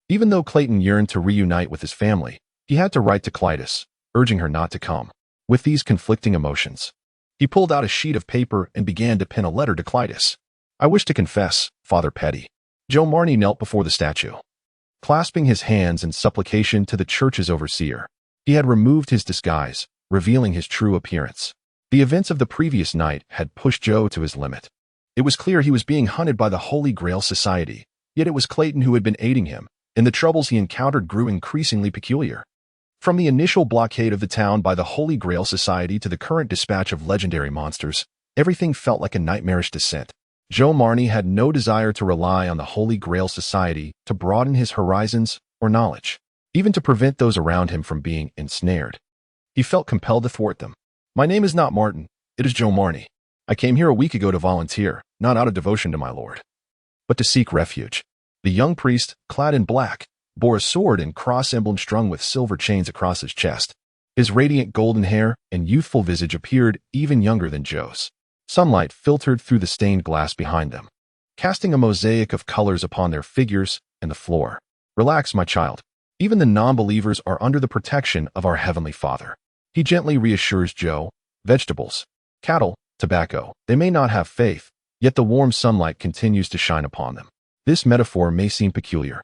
Even though Clayton yearned to reunite with his family, he had to write to Clytus, urging her not to come. With these conflicting emotions, he pulled out a sheet of paper and began to pen a letter to Clytus. I wish to confess, Father Petty. Joe Marney knelt before the statue, clasping his hands in supplication to the church's overseer. He had removed his disguise, revealing his true appearance. The events of the previous night had pushed Joe to his limit. It was clear he was being hunted by the Holy Grail Society, yet it was Clayton who had been aiding him, and the troubles he encountered grew increasingly peculiar. From the initial blockade of the town by the Holy Grail Society to the current dispatch of legendary monsters, everything felt like a nightmarish descent. Joe Marney had no desire to rely on the Holy Grail Society to broaden his horizons or knowledge, even to prevent those around him from being ensnared. He felt compelled to thwart them. My name is not Martin, it is Joe Marney. I came here a week ago to volunteer, not out of devotion to my lord, but to seek refuge. The young priest, clad in black, bore a sword and cross emblem strung with silver chains across his chest. His radiant golden hair and youthful visage appeared even younger than Joe's. Sunlight filtered through the stained glass behind them, casting a mosaic of colors upon their figures and the floor. Relax, my child. Even the non-believers are under the protection of our Heavenly Father. He gently reassures Joe. Vegetables, cattle, tobacco, they may not have faith, yet the warm sunlight continues to shine upon them. This metaphor may seem peculiar,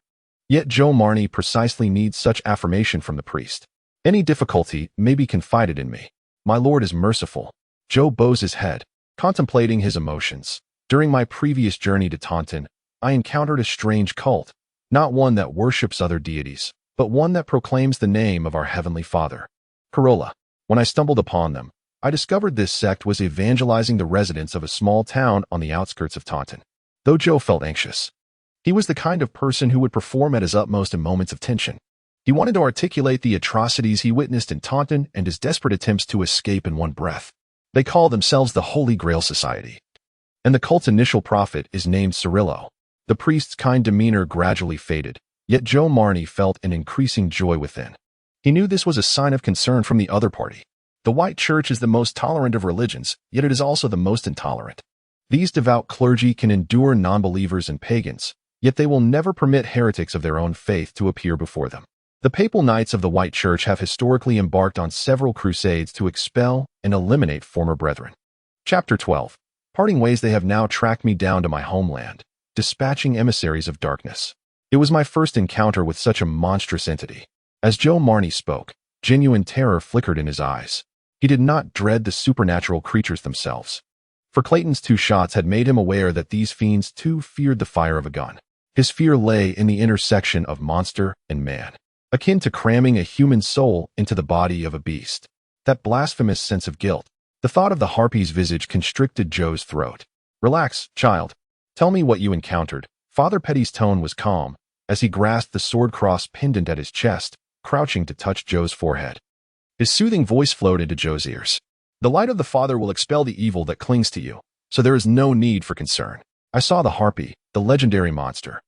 yet Joe Marnie precisely needs such affirmation from the priest. Any difficulty may be confided in me. My Lord is merciful. Joe bows his head, contemplating his emotions. During my previous journey to Taunton, I encountered a strange cult, not one that worships other deities, but one that proclaims the name of our Heavenly Father. Corolla. When I stumbled upon them, I discovered this sect was evangelizing the residents of a small town on the outskirts of Taunton. Though Joe felt anxious, he was the kind of person who would perform at his utmost in moments of tension. He wanted to articulate the atrocities he witnessed in Taunton and his desperate attempts to escape in one breath. They call themselves the Holy Grail Society, and the cult's initial prophet is named Cirillo. The priest's kind demeanor gradually faded, yet Joe Marnie felt an increasing joy within. He knew this was a sign of concern from the other party. The white church is the most tolerant of religions, yet it is also the most intolerant. These devout clergy can endure non-believers and pagans, yet they will never permit heretics of their own faith to appear before them. The papal knights of the white church have historically embarked on several crusades to expel and eliminate former brethren. Chapter 12. Parting ways. They have now tracked me down to my homeland, dispatching emissaries of darkness. It was my first encounter with such a monstrous entity. As Joe Marnie spoke, genuine terror flickered in his eyes. He did not dread the supernatural creatures themselves, for Clayton's 2 shots had made him aware that these fiends too feared the fire of a gun. His fear lay in the intersection of monster and man, akin to cramming a human soul into the body of a beast. That blasphemous sense of guilt. The thought of the harpy's visage constricted Joe's throat. Relax, child. Tell me what you encountered. Father Petty's tone was calm, as he grasped the sword cross pendant at his chest, crouching to touch Joe's forehead. His soothing voice flowed into Joe's ears. The light of the Father will expel the evil that clings to you, so there is no need for concern. I saw the harpy, the legendary monster.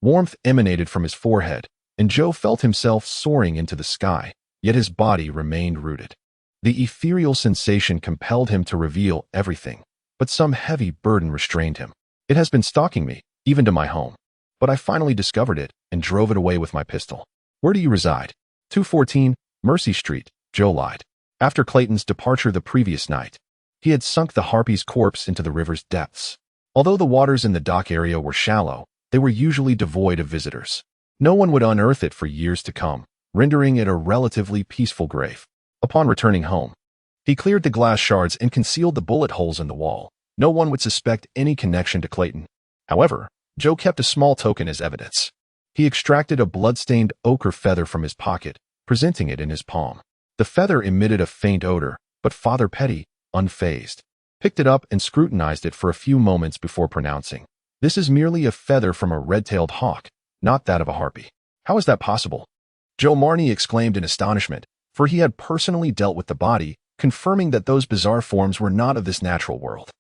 Warmth emanated from his forehead, and Joe felt himself soaring into the sky, yet his body remained rooted. The ethereal sensation compelled him to reveal everything, but some heavy burden restrained him. It has been stalking me, even to my home. But I finally discovered it and drove it away with my pistol. Where do you reside? 214, Mercy Street, Joe lied. After Clayton's departure the previous night, he had sunk the harpy's corpse into the river's depths. Although the waters in the dock area were shallow, they were usually devoid of visitors. No one would unearth it for years to come, rendering it a relatively peaceful grave. Upon returning home, he cleared the glass shards and concealed the bullet holes in the wall. No one would suspect any connection to Clayton. However, Joe kept a small token as evidence. He extracted a blood-stained ochre feather from his pocket, presenting it in his palm. The feather emitted a faint odor, but Father Petty, unfazed, picked it up and scrutinized it for a few moments before pronouncing, "This is merely a feather from a red-tailed hawk, not that of a harpy." "How is that possible?" Joe Marnie exclaimed in astonishment, for he had personally dealt with the body, confirming that those bizarre forms were not of this natural world.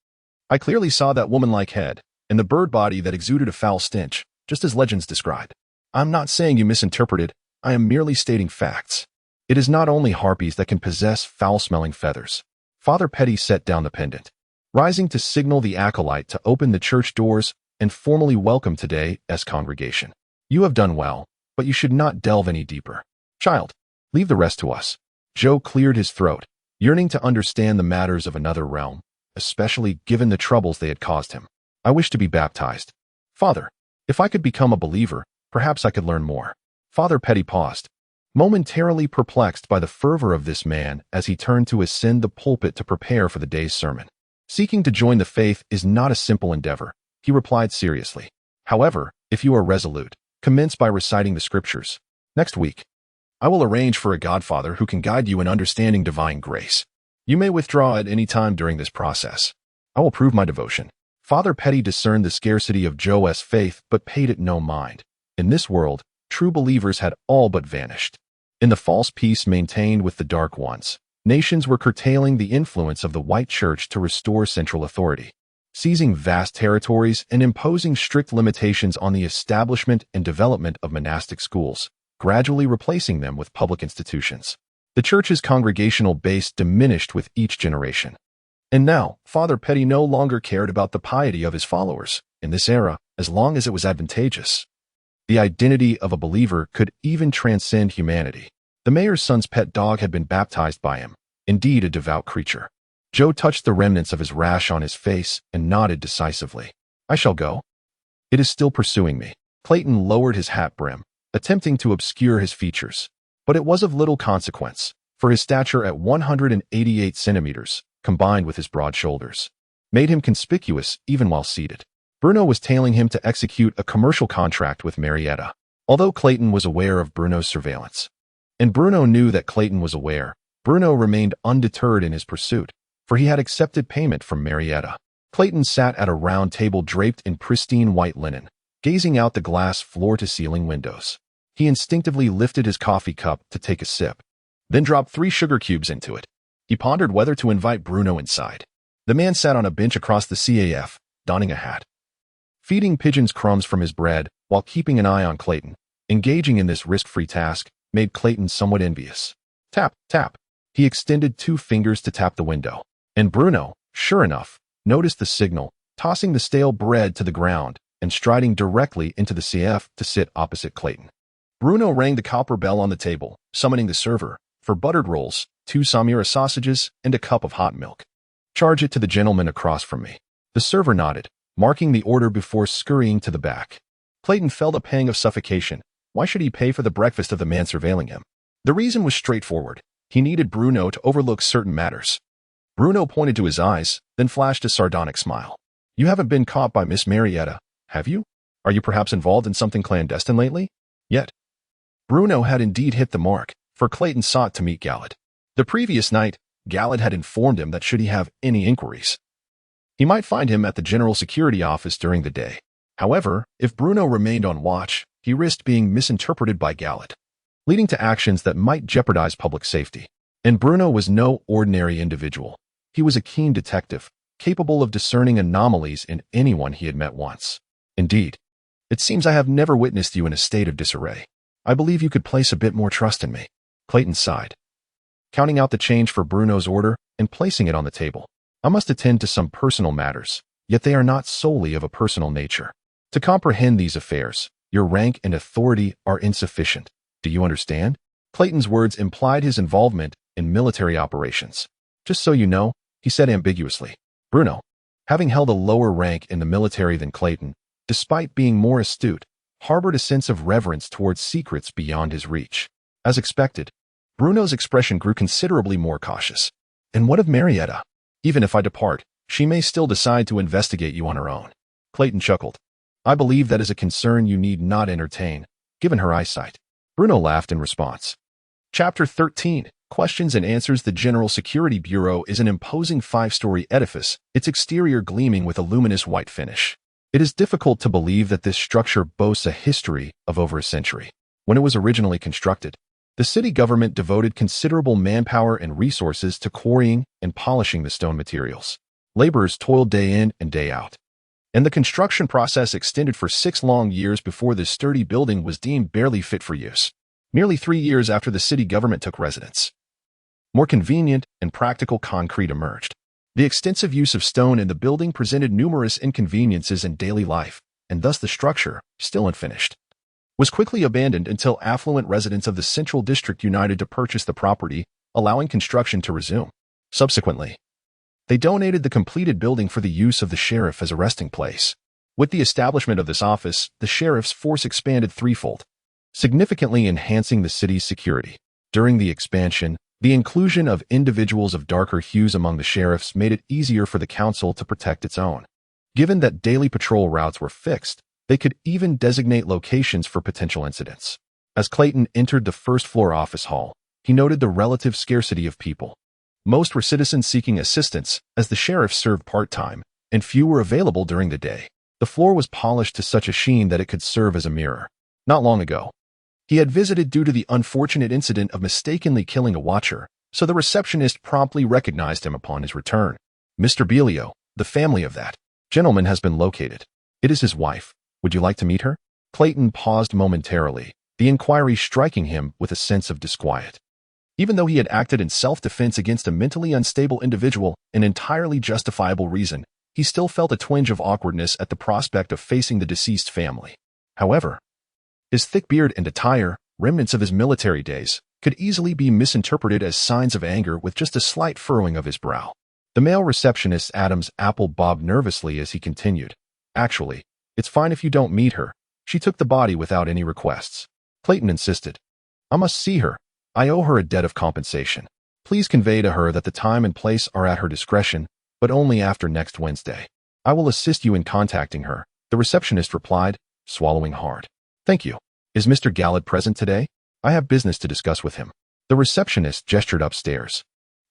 "I clearly saw that woman-like head, and the bird body that exuded a foul stench, just as legends describe. I'm not saying you misinterpreted, I am merely stating facts. It is not only harpies that can possess foul-smelling feathers." Father Petty set down the pendant, rising to signal the acolyte to open the church doors and formally welcome today's congregation. "You have done well, but you should not delve any deeper. Child, leave the rest to us." Joe cleared his throat, yearning to understand the matters of another realm, especially given the troubles they had caused him. "I wish to be baptized. Father, if I could become a believer, perhaps I could learn more." Father Petty paused, momentarily perplexed by the fervor of this man as he turned to ascend the pulpit to prepare for the day's sermon. "Seeking to join the faith is not a simple endeavor," he replied seriously. "However, if you are resolute, commence by reciting the scriptures. Next week, I will arrange for a godfather who can guide you in understanding divine grace. You may withdraw at any time during this process. I will prove my devotion." Father Petty discerned the scarcity of Joe's faith but paid it no mind. In this world, true believers had all but vanished. In the false peace maintained with the dark ones, nations were curtailing the influence of the white church to restore central authority. seizing vast territories and imposing strict limitations on the establishment and development of monastic schools, gradually replacing them with public institutions. The church's congregational base diminished with each generation. And now, Father Petty no longer cared about the piety of his followers, in this era, as long as it was advantageous. The identity of a believer could even transcend humanity. The mayor's son's pet dog had been baptized by him, indeed a devout creature. Joe touched the remnants of his rash on his face and nodded decisively. I shall go. It is still pursuing me. Clayton lowered his hat brim, attempting to obscure his features. But it was of little consequence, for his stature at 188 centimeters, combined with his broad shoulders, made him conspicuous even while seated. Bruno was tailing him to execute a commercial contract with Marietta, although Clayton was aware of Bruno's surveillance. And Bruno knew that Clayton was aware. Bruno remained undeterred in his pursuit, for he had accepted payment from Marietta. Clayton sat at a round table draped in pristine white linen, gazing out the glass floor-to-ceiling windows. He instinctively lifted his coffee cup to take a sip, then dropped 3 sugar cubes into it. He pondered whether to invite Bruno inside. The man sat on a bench across the CAF, donning a hat, feeding pigeons crumbs from his bread while keeping an eye on Clayton. Engaging in this risk-free task made Clayton somewhat envious. Tap, tap. He extended 2 fingers to tap the window. And Bruno, sure enough, noticed the signal, tossing the stale bread to the ground and striding directly into the CF to sit opposite Clayton. Bruno rang the copper bell on the table, summoning the server, for buttered rolls, 2 Samira sausages, and a cup of hot milk. Charge it to the gentleman across from me. The server nodded, marking the order before scurrying to the back. Clayton felt a pang of suffocation. Why should he pay for the breakfast of the man surveilling him? The reason was straightforward. He needed Bruno to overlook certain matters. Bruno pointed to his eyes, then flashed a sardonic smile. You haven't been caught by Miss Marietta, have you? Are you perhaps involved in something clandestine lately? Yet. Bruno had indeed hit the mark, for Clayton sought to meet Gallet. The previous night, Gallet had informed him that should he have any inquiries, he might find him at the General Security Office during the day. However, if Bruno remained on watch, he risked being misinterpreted by Gallet, leading to actions that might jeopardize public safety. And Bruno was no ordinary individual. He was a keen detective, capable of discerning anomalies in anyone he had met once. Indeed, it seems I have never witnessed you in a state of disarray. I believe you could place a bit more trust in me. Clayton sighed, counting out the change for Bruno's order and placing it on the table. I must attend to some personal matters, yet they are not solely of a personal nature. To comprehend these affairs, your rank and authority are insufficient. Do you understand? Clayton's words implied his involvement in military operations. Just so you know, he said ambiguously. Bruno, having held a lower rank in the military than Clayton, despite being more astute, harbored a sense of reverence towards secrets beyond his reach. As expected, Bruno's expression grew considerably more cautious. And what of Marietta? Even if I depart, she may still decide to investigate you on her own. Clayton chuckled. I believe that is a concern you need not entertain, given her eyesight. Bruno laughed in response. Chapter 13. Questions and Answers. The General Security Bureau is an imposing 5-story edifice, its exterior gleaming with a luminous white finish. It is difficult to believe that this structure boasts a history of over a century. When it was originally constructed, the city government devoted considerable manpower and resources to quarrying and polishing the stone materials. Laborers toiled day in and day out, and the construction process extended for 6 long years before this sturdy building was deemed barely fit for use. Nearly 3 years after the city government took residence, more convenient and practical concrete emerged. The extensive use of stone in the building presented numerous inconveniences in daily life, and thus the structure, still unfinished, was quickly abandoned until affluent residents of the Central District united to purchase the property, allowing construction to resume. Subsequently, they donated the completed building for the use of the sheriff as a resting place. With the establishment of this office, the sheriff's force expanded threefold, significantly enhancing the city's security. During the expansion, the inclusion of individuals of darker hues among the sheriffs made it easier for the council to protect its own. Given that daily patrol routes were fixed, they could even designate locations for potential incidents. As Clayton entered the first-floor office hall, he noted the relative scarcity of people. Most were citizens seeking assistance, as the sheriffs served part-time, and few were available during the day. The floor was polished to such a sheen that it could serve as a mirror. Not long ago, he had visited due to the unfortunate incident of mistakenly killing a watcher, so the receptionist promptly recognized him upon his return. Mr. Belio, the family of that Gentleman has been located. It is his wife. Would you like to meet her? Clayton paused momentarily, the inquiry striking him with a sense of disquiet. Even though he had acted in self-defense against a mentally unstable individual, an entirely justifiable reason, he still felt a twinge of awkwardness at the prospect of facing the deceased family. However, his thick beard and attire, remnants of his military days, could easily be misinterpreted as signs of anger with just a slight furrowing of his brow. The male receptionist Adam's apple bobbed nervously as he continued. Actually, it's fine if you don't meet her. She took the body without any requests. Clayton insisted. I must see her. I owe her a debt of compensation. Please convey to her that the time and place are at her discretion, but only after next Wednesday. I will assist you in contacting her, the receptionist replied, swallowing hard. Thank you. Is Mr. Gallad present today? I have business to discuss with him. The receptionist gestured upstairs,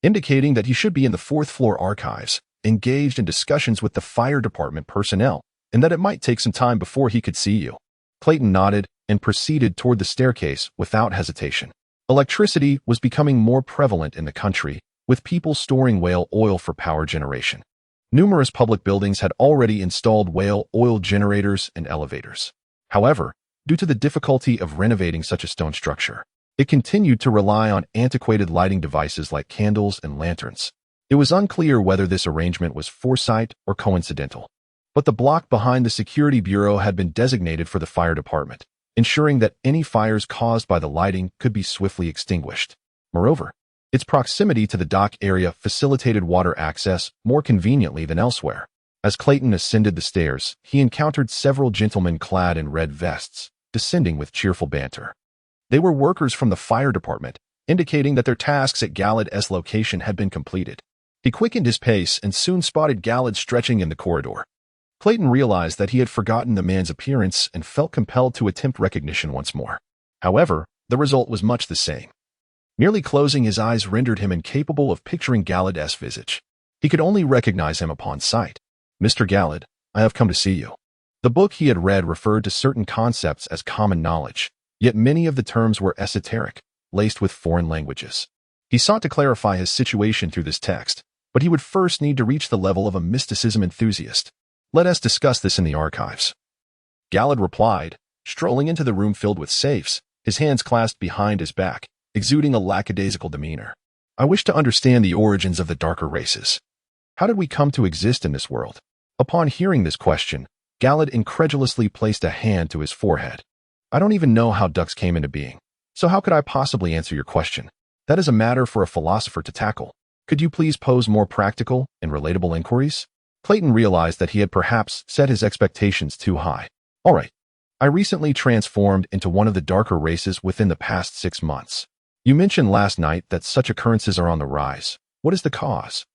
indicating that he should be in the fourth-floor archives, engaged in discussions with the fire department personnel, and that it might take some time before he could see you. Clayton nodded and proceeded toward the staircase without hesitation. Electricity was becoming more prevalent in the country, with people storing whale oil for power generation. Numerous public buildings had already installed whale oil generators and elevators. However, due to the difficulty of renovating such a stone structure, it continued to rely on antiquated lighting devices like candles and lanterns. It was unclear whether this arrangement was foresight or coincidental. But the block behind the security bureau had been designated for the fire department, ensuring that any fires caused by the lighting could be swiftly extinguished. Moreover, its proximity to the dock area facilitated water access more conveniently than elsewhere. As Clayton ascended the stairs, he encountered several gentlemen clad in red vests, descending with cheerful banter. They were workers from the fire department, indicating that their tasks at Gallad's location had been completed. He quickened his pace and soon spotted Gallad stretching in the corridor. Clayton realized that he had forgotten the man's appearance and felt compelled to attempt recognition once more. However, the result was much the same. Merely closing his eyes rendered him incapable of picturing Gallad's visage. He could only recognize him upon sight. Mr. Gallad, I have come to see you. The book he had read referred to certain concepts as common knowledge, yet many of the terms were esoteric, laced with foreign languages. He sought to clarify his situation through this text, but he would first need to reach the level of a mysticism enthusiast. Let us discuss this in the archives. Gallad replied, strolling into the room filled with safes, his hands clasped behind his back, exuding a lackadaisical demeanor. I wish to understand the origins of the darker races. How did we come to exist in this world? Upon hearing this question, Gallad incredulously placed a hand to his forehead. I don't even know how ducks came into being, so how could I possibly answer your question? That is a matter for a philosopher to tackle. Could you please pose more practical and relatable inquiries? Clayton realized that he had perhaps set his expectations too high. All right. I recently transformed into one of the darker races within the past 6 months. You mentioned last night that such occurrences are on the rise. What is the cause?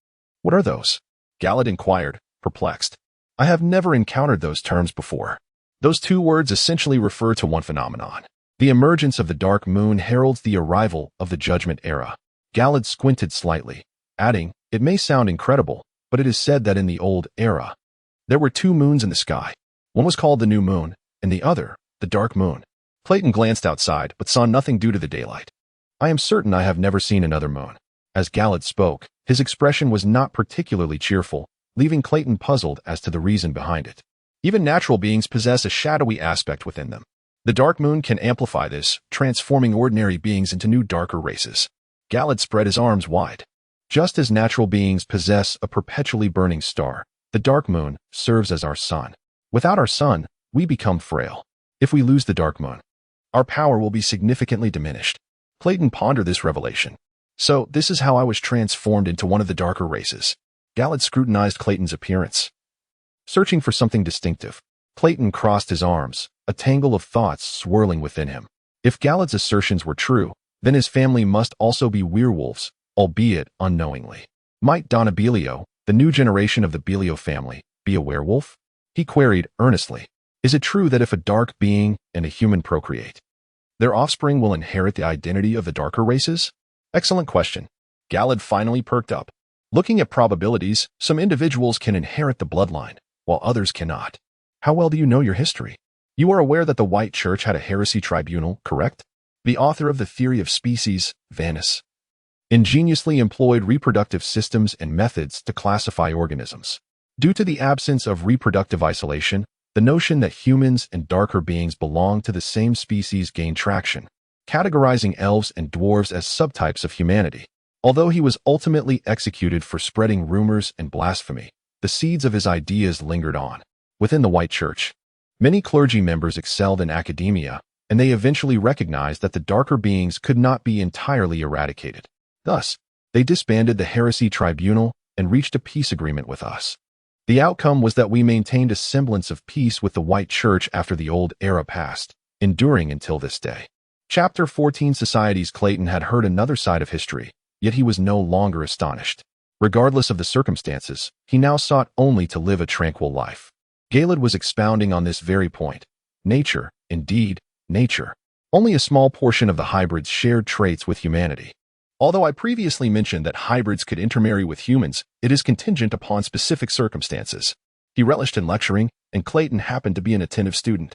What are those? Gallad inquired, perplexed. I have never encountered those terms before. Those two words essentially refer to one phenomenon. The emergence of the dark moon heralds the arrival of the Judgment Era. Gallad squinted slightly, adding, it may sound incredible, but it is said that in the old era, there were 2 moons in the sky. One was called the new moon, and the other, the dark moon. Clayton glanced outside, but saw nothing due to the daylight. I am certain I have never seen another moon. As Gallad spoke, his expression was not particularly cheerful, leaving Clayton puzzled as to the reason behind it. Even natural beings possess a shadowy aspect within them. The dark moon can amplify this, transforming ordinary beings into new darker races. Gallad spread his arms wide. Just as natural beings possess a perpetually burning star, the dark moon serves as our sun. Without our sun, we become frail. If we lose the dark moon, our power will be significantly diminished. Clayton pondered this revelation. So, this is how I was transformed into one of the darker races. Gallad scrutinized Clayton's appearance. Searching for something distinctive, Clayton crossed his arms, a tangle of thoughts swirling within him. If Gallad's assertions were true, then his family must also be werewolves, albeit unknowingly. Might Donna Belio, the new generation of the Belio family, be a werewolf? He queried earnestly. Is it true that if a dark being and a human procreate, their offspring will inherit the identity of the darker races? Excellent question. Gallad finally perked up. Looking at probabilities, some individuals can inherit the bloodline, while others cannot. How well do you know your history? You are aware that the White Church had a heresy tribunal, correct? The author of the theory of species, Vanus, ingeniously employed reproductive systems and methods to classify organisms. Due to the absence of reproductive isolation, the notion that humans and darker beings belong to the same species gained traction, categorizing elves and dwarves as subtypes of humanity. Although he was ultimately executed for spreading rumors and blasphemy, the seeds of his ideas lingered on. Within the White Church, many clergy members excelled in academia, and they eventually recognized that the darker beings could not be entirely eradicated. Thus, they disbanded the heresy tribunal and reached a peace agreement with us. The outcome was that we maintained a semblance of peace with the White Church after the old era passed, enduring until this day. Chapter 14 Societies. Clayton had heard another side of history, yet he was no longer astonished. Regardless of the circumstances, he now sought only to live a tranquil life. Galed was expounding on this very point. Nature, indeed, nature. Only a small portion of the hybrids shared traits with humanity. Although I previously mentioned that hybrids could intermarry with humans, it is contingent upon specific circumstances. He relished in lecturing, and Clayton happened to be an attentive student.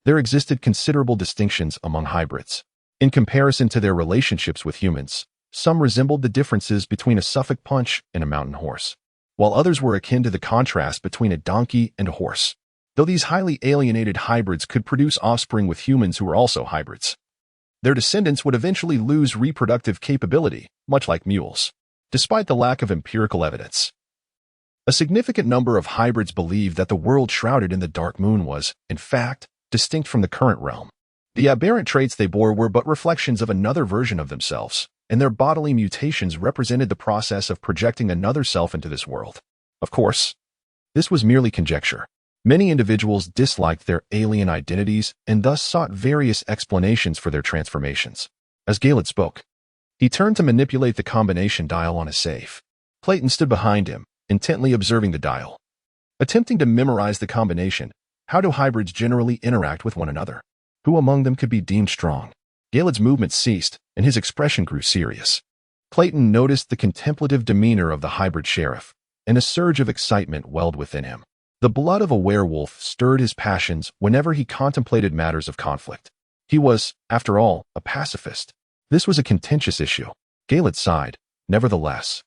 There existed considerable distinctions among hybrids. In comparison to their relationships with humans, some resembled the differences between a Suffolk punch and a mountain horse, while others were akin to the contrast between a donkey and a horse. Though these highly alienated hybrids could produce offspring with humans who were also hybrids, their descendants would eventually lose reproductive capability, much like mules. Despite the lack of empirical evidence, a significant number of hybrids believed that the world shrouded in the dark moon was, in fact, distinct from the current realm. The aberrant traits they bore were but reflections of another version of themselves, and their bodily mutations represented the process of projecting another self into this world. Of course, this was merely conjecture. Many individuals disliked their alien identities and thus sought various explanations for their transformations. As Galed spoke, he turned to manipulate the combination dial on his safe. Clayton stood behind him, intently observing the dial. Attempting to memorize the combination, how do hybrids generally interact with one another? Who among them could be deemed strong? Galed's movement ceased, and his expression grew serious. Clayton noticed the contemplative demeanor of the hybrid sheriff, and a surge of excitement welled within him. The blood of a werewolf stirred his passions whenever he contemplated matters of conflict. He was, after all, a pacifist. This was a contentious issue. Galed sighed. Nevertheless,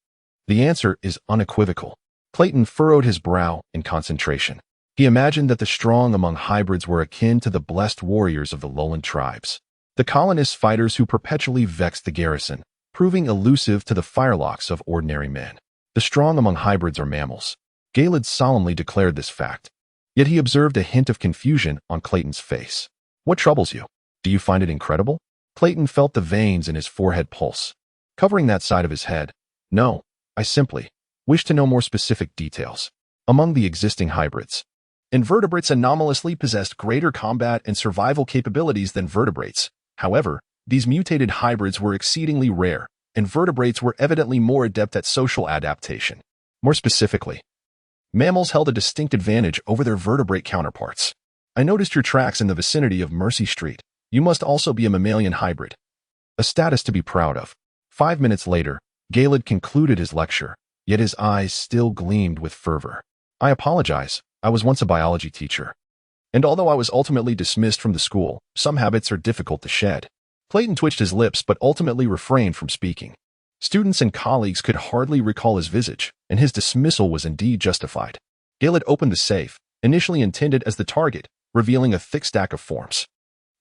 the answer is unequivocal. Clayton furrowed his brow in concentration. He imagined that the strong among hybrids were akin to the blessed warriors of the lowland tribes, the colonist fighters who perpetually vexed the garrison, proving elusive to the firelocks of ordinary men. The strong among hybrids are mammals. Galed solemnly declared this fact, yet he observed a hint of confusion on Clayton's face. What troubles you? Do you find it incredible? Clayton felt the veins in his forehead pulse, covering that side of his head. No, I simply wish to know more specific details. Among the existing hybrids, invertebrates anomalously possessed greater combat and survival capabilities than vertebrates. However, these mutated hybrids were exceedingly rare, and vertebrates were evidently more adept at social adaptation. More specifically, mammals held a distinct advantage over their vertebrate counterparts. I noticed your tracks in the vicinity of Mercy Street. You must also be a mammalian hybrid. A status to be proud of. 5 minutes later, Galed concluded his lecture, yet his eyes still gleamed with fervor. I apologize. I was once a biology teacher. And although I was ultimately dismissed from the school, some habits are difficult to shed. Clayton twitched his lips but ultimately refrained from speaking. Students and colleagues could hardly recall his visage, and his dismissal was indeed justified. Galed opened the safe, initially intended as the target, revealing a thick stack of forms.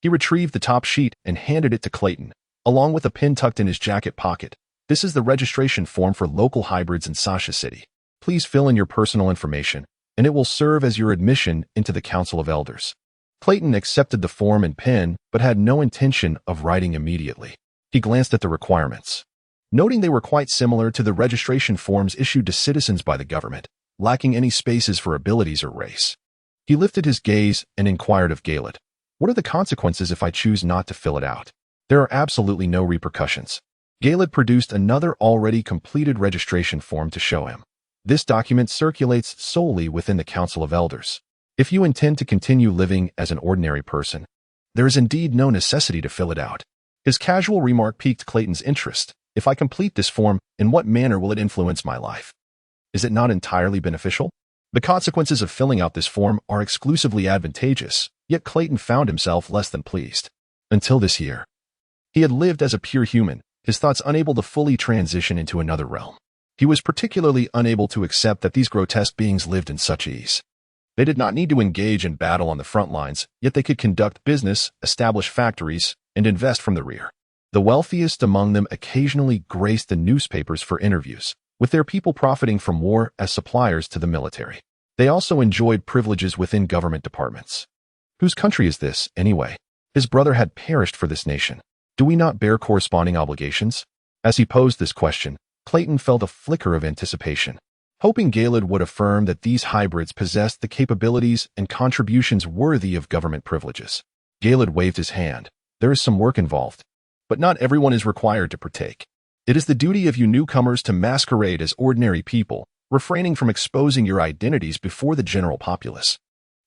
He retrieved the top sheet and handed it to Clayton, along with a pin tucked in his jacket pocket. This is the registration form for local hybrids in Sasha City. Please fill in your personal information, and it will serve as your admission into the Council of Elders. Clayton accepted the form and pen, but had no intention of writing immediately. He glanced at the requirements, noting they were quite similar to the registration forms issued to citizens by the government, lacking any spaces for abilities or race. He lifted his gaze and inquired of Galed, "What are the consequences if I choose not to fill it out?" "There are absolutely no repercussions." Galed produced another already completed registration form to show him. This document circulates solely within the Council of Elders. If you intend to continue living as an ordinary person, there is indeed no necessity to fill it out. His casual remark piqued Clayton's interest. If I complete this form, in what manner will it influence my life? Is it not entirely beneficial? The consequences of filling out this form are exclusively advantageous, yet Clayton found himself less than pleased. Until this year, he had lived as a pure human, his thoughts unable to fully transition into another realm. He was particularly unable to accept that these grotesque beings lived in such ease. They did not need to engage in battle on the front lines, yet they could conduct business, establish factories, and invest from the rear. The wealthiest among them occasionally graced the newspapers for interviews, with their people profiting from war as suppliers to the military. They also enjoyed privileges within government departments. Whose country is this, anyway? His brother had perished for this nation. Do we not bear corresponding obligations? As he posed this question, Clayton felt a flicker of anticipation, hoping Galed would affirm that these hybrids possessed the capabilities and contributions worthy of government privileges. Galed waved his hand. There is some work involved, but not everyone is required to partake. It is the duty of you newcomers to masquerade as ordinary people, refraining from exposing your identities before the general populace.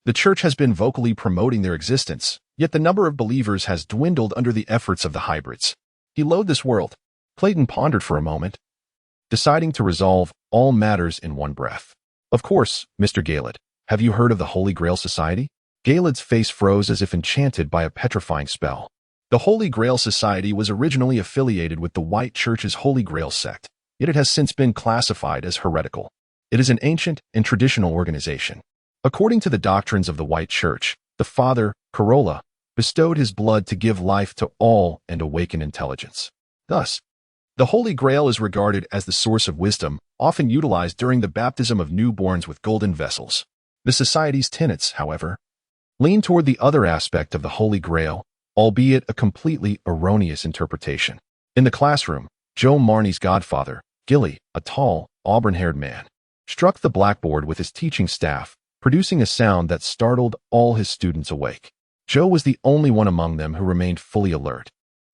The church has been vocally promoting their existence, yet the number of believers has dwindled under the efforts of the hybrids. He loathed this world. Clayton pondered for a moment, deciding to resolve all matters in one breath. Of course, Mr. Galed, have you heard of the Holy Grail Society? Galed's face froze as if enchanted by a petrifying spell. The Holy Grail Society was originally affiliated with the White Church's Holy Grail sect, yet it has since been classified as heretical. It is an ancient and traditional organization. According to the doctrines of the White Church, the Father, Corolla, bestowed his blood to give life to all and awaken intelligence. Thus, the Holy Grail is regarded as the source of wisdom, often utilized during the baptism of newborns with golden vessels. The Society's tenets, however, lean toward the other aspect of the Holy Grail, albeit a completely erroneous interpretation. In the classroom, Joe Marnie's godfather, Gilly, a tall, auburn-haired man, struck the blackboard with his teaching staff, producing a sound that startled all his students awake. Joe was the only one among them who remained fully alert.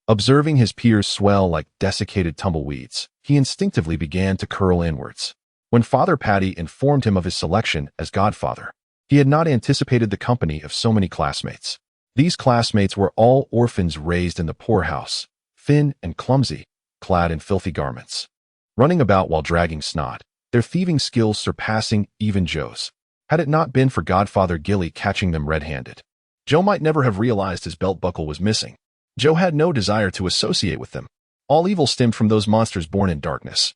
Observing his peers swell like desiccated tumbleweeds, he instinctively began to curl inwards. When Father Patty informed him of his selection as godfather, he had not anticipated the company of so many classmates. These classmates were all orphans raised in the poorhouse, thin and clumsy, clad in filthy garments, running about while dragging snot, their thieving skills surpassing even Joe's. Had it not been for Godfather Gilly catching them red-handed, Joe might never have realized his belt buckle was missing. Joe had no desire to associate with them. All evil stemmed from those monsters born in darkness,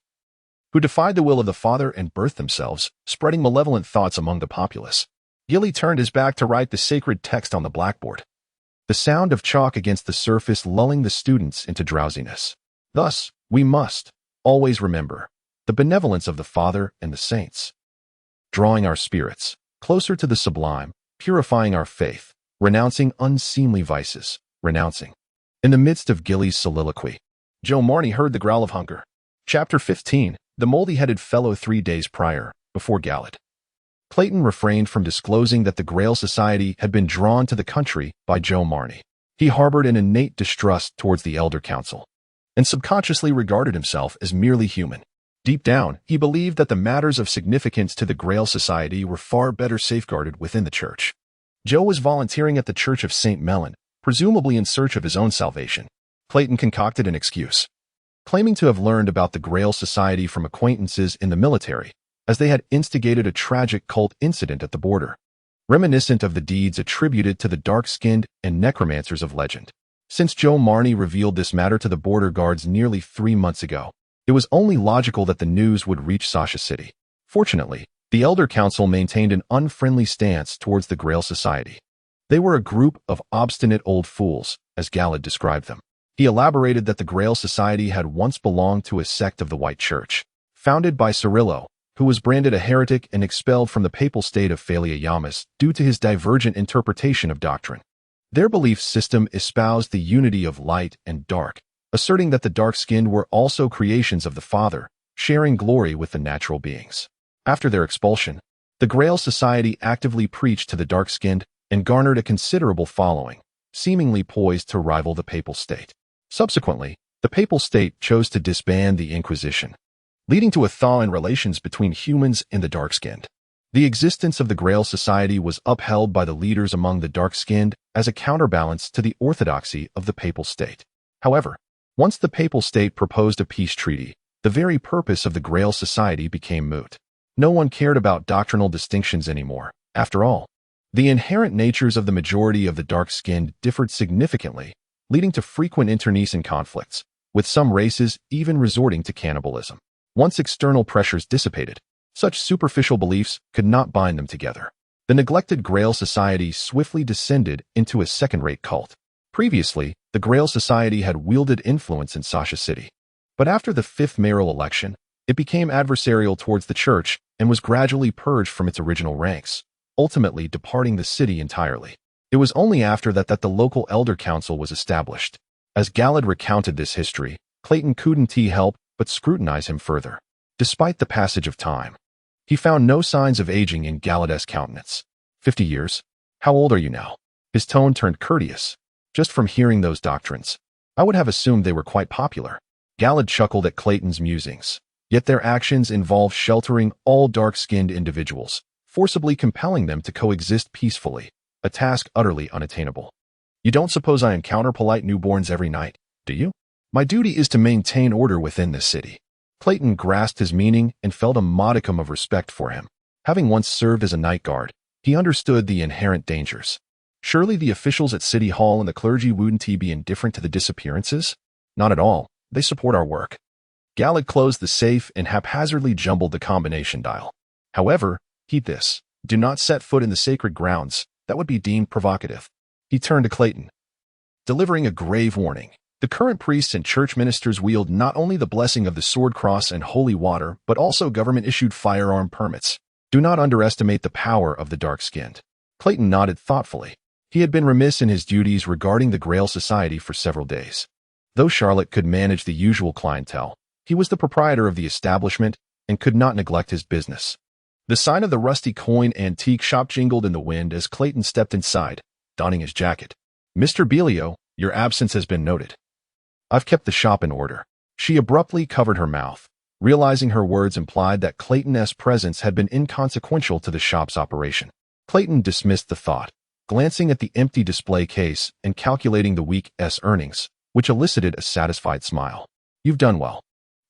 who defied the will of the Father and birthed themselves, spreading malevolent thoughts among the populace. Gilly turned his back to write the sacred text on the blackboard, the sound of chalk against the surface lulling the students into drowsiness. Thus, we must always remember the benevolence of the Father and the saints, drawing our spirits closer to the sublime, purifying our faith, renouncing unseemly vices, renouncing. In the midst of Gilly's soliloquy, Joe Marnie heard the growl of hunger. Chapter 15, The Moldy-Headed Fellow 3 days prior, before Galed. Clayton refrained from disclosing that the Grail Society had been drawn to the country by Joe Marnie. He harbored an innate distrust towards the Elder Council, and subconsciously regarded himself as merely human. Deep down, he believed that the matters of significance to the Grail Society were far better safeguarded within the church. Joe was volunteering at the Church of St. Mellon, presumably in search of his own salvation. Clayton concocted an excuse, claiming to have learned about the Grail Society from acquaintances in the military, as they had instigated a tragic cult incident at the border, reminiscent of the deeds attributed to the dark-skinned and necromancers of legend. Since Joe Marnie revealed this matter to the border guards nearly 3 months ago, it was only logical that the news would reach Sasha City. Fortunately, the Elder Council maintained an unfriendly stance towards the Grail Society. They were a group of obstinate old fools, as Galed described them. He elaborated that the Grail Society had once belonged to a sect of the White Church, founded by Cirillo, who was branded a heretic and expelled from the papal state of Thalia Yamis due to his divergent interpretation of doctrine. Their belief system espoused the unity of light and dark, asserting that the dark-skinned were also creations of the Father, sharing glory with the natural beings. After their expulsion, the Grail Society actively preached to the dark-skinned and garnered a considerable following, seemingly poised to rival the papal state. Subsequently, the papal state chose to disband the Inquisition, leading to a thaw in relations between humans and the dark-skinned. The existence of the Grail Society was upheld by the leaders among the dark-skinned as a counterbalance to the orthodoxy of the papal state. However, once the papal state proposed a peace treaty, the very purpose of the Grail Society became moot. No one cared about doctrinal distinctions anymore. After all, the inherent natures of the majority of the dark-skinned differed significantly, leading to frequent internecine conflicts, with some races even resorting to cannibalism. Once external pressures dissipated, such superficial beliefs could not bind them together. The neglected Grail Society swiftly descended into a second-rate cult. Previously, the Grail Society had wielded influence in Sasha City. But after the fifth mayoral election, it became adversarial towards the church and was gradually purged from its original ranks, ultimately departing the city entirely. It was only after that the local elder council was established. As Galad recounted this history, Clayton couldn't help but scrutinize him further. Despite the passage of time, he found no signs of aging in Galad's countenance. 50 years? How old are you now? His tone turned courteous. Just from hearing those doctrines, I would have assumed they were quite popular. Galad chuckled at Clayton's musings. Yet their actions involved sheltering all dark-skinned individuals, forcibly compelling them to coexist peacefully, a task utterly unattainable. You don't suppose I encounter polite newborns every night, do you? My duty is to maintain order within this city. Clayton grasped his meaning and felt a modicum of respect for him. Having once served as a night guard, he understood the inherent dangers. Surely the officials at City Hall and the clergy wouldn't be indifferent to the disappearances? Not at all. They support our work. Galad closed the safe and haphazardly jumbled the combination dial. However, heed this. Do not set foot in the sacred grounds. That would be deemed provocative. He turned to Clayton, delivering a grave warning. The current priests and church ministers wield not only the blessing of the sword cross and holy water, but also government-issued firearm permits. Do not underestimate the power of the dark-skinned. Clayton nodded thoughtfully. He had been remiss in his duties regarding the Grail Society for several days. Though Charlotte could manage the usual clientele, he was the proprietor of the establishment and could not neglect his business. The sign of the Rusty Coin Antique Shop jingled in the wind as Clayton stepped inside, donning his jacket. Mr. Belio, your absence has been noted. I've kept the shop in order. She abruptly covered her mouth, realizing her words implied that Clayton's presence had been inconsequential to the shop's operation. Clayton dismissed the thought, glancing at the empty display case and calculating the week's earnings, which elicited a satisfied smile. You've done well.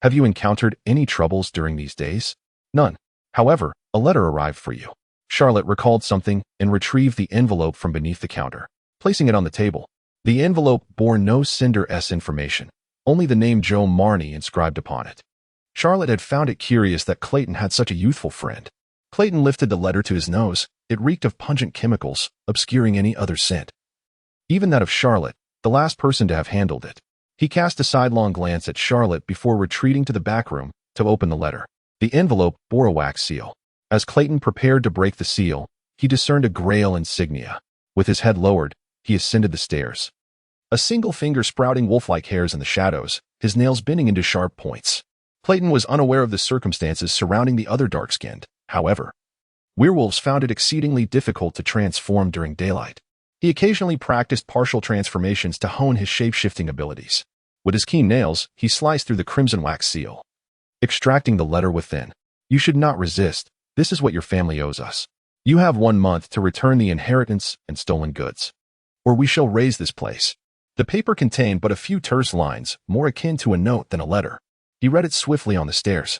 Have you encountered any troubles during these days? None. However, a letter arrived for you. Charlotte recalled something and retrieved the envelope from beneath the counter, placing it on the table. The envelope bore no sender's information, only the name Joe Marnie inscribed upon it. Charlotte had found it curious that Clayton had such a youthful friend. Clayton lifted the letter to his nose. It reeked of pungent chemicals, obscuring any other scent. Even that of Charlotte, the last person to have handled it. He cast a sidelong glance at Charlotte before retreating to the back room to open the letter. The envelope bore a wax seal. As Clayton prepared to break the seal, he discerned a Grail insignia. With his head lowered, he ascended the stairs. A single finger sprouting wolf-like hairs in the shadows, his nails bending into sharp points. Clayton was unaware of the circumstances surrounding the other dark-skinned. However, werewolves found it exceedingly difficult to transform during daylight. He occasionally practiced partial transformations to hone his shape-shifting abilities. With his keen nails, he sliced through the crimson wax seal, extracting the letter within. You should not resist. This is what your family owes us. You have 1 month to return the inheritance and stolen goods, or we shall raze this place. The paper contained but a few terse lines, more akin to a note than a letter. He read it swiftly on the stairs,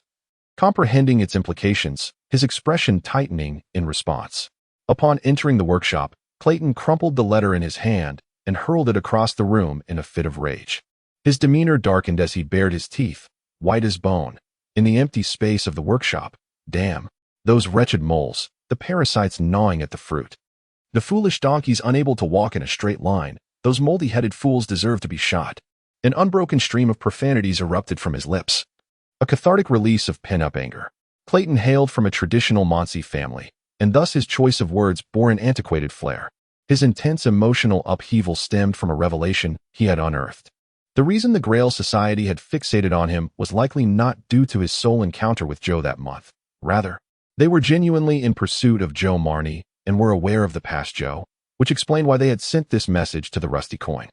comprehending its implications, his expression tightening in response. Upon entering the workshop, Clayton crumpled the letter in his hand and hurled it across the room in a fit of rage. His demeanor darkened as he bared his teeth, white as bone, in the empty space of the workshop. Damn, those wretched moles, the parasites gnawing at the fruit. The foolish donkeys unable to walk in a straight line, those moldy-headed fools deserve to be shot. An unbroken stream of profanities erupted from his lips, a cathartic release of pent-up anger. Clayton hailed from a traditional Monsey family, and thus his choice of words bore an antiquated flair. His intense emotional upheaval stemmed from a revelation he had unearthed. The reason the Grail Society had fixated on him was likely not due to his sole encounter with Joe that month. Rather, they were genuinely in pursuit of Joe Marnie and were aware of the past Joe, which explained why they had sent this message to the Rusty Coin.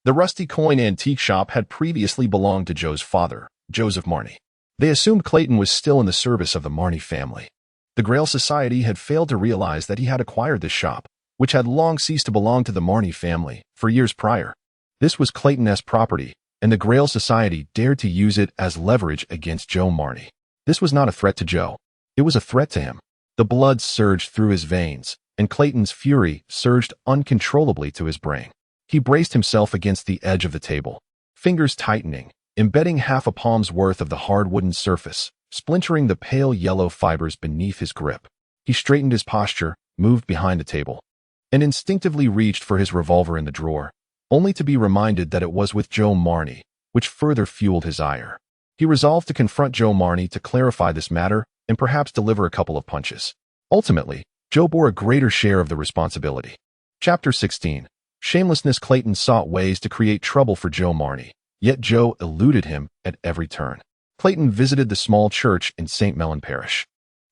The Rusty Coin Antique Shop had previously belonged to Joe's father, Joseph Marnie. They assumed Clayton was still in the service of the Marnie family. The Grail Society had failed to realize that he had acquired this shop, which had long ceased to belong to the Marnie family, for years prior. This was Clayton's property, and the Grail Society dared to use it as leverage against Joe Marnie. This was not a threat to Joe. It was a threat to him. The blood surged through his veins, and Clayton's fury surged uncontrollably to his brain. He braced himself against the edge of the table, fingers tightening, embedding half a palm's worth of the hard wooden surface, splintering the pale yellow fibers beneath his grip. He straightened his posture, moved behind the table, and instinctively reached for his revolver in the drawer, only to be reminded that it was with Joe Marnie, which further fueled his ire. He resolved to confront Joe Marnie to clarify this matter and perhaps deliver a couple of punches. Ultimately, Joe bore a greater share of the responsibility. Chapter 16. Shamelessness. Clayton sought ways to create trouble for Joe Marnie, yet Joe eluded him at every turn. Clayton visited the small church in St. Mellon Parish,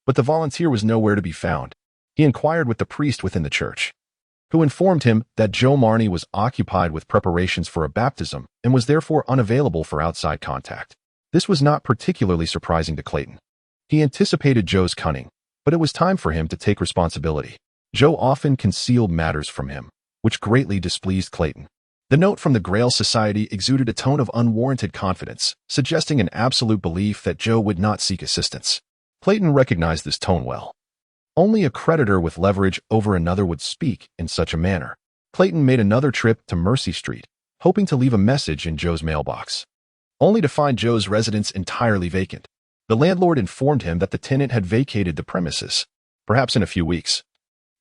but the volunteer was nowhere to be found. He inquired with the priest within the church, who informed him that Joe Marnie was occupied with preparations for a baptism and was therefore unavailable for outside contact. This was not particularly surprising to Clayton. He anticipated Joe's cunning, but it was time for him to take responsibility. Joe often concealed matters from him, which greatly displeased Clayton. The note from the Grail Society exuded a tone of unwarranted confidence, suggesting an absolute belief that Joe would not seek assistance. Clayton recognized this tone well. Only a creditor with leverage over another would speak in such a manner. Clayton made another trip to Mercy Street, hoping to leave a message in Joe's mailbox, only to find Joe's residence entirely vacant. The landlord informed him that the tenant had vacated the premises, perhaps in a few weeks.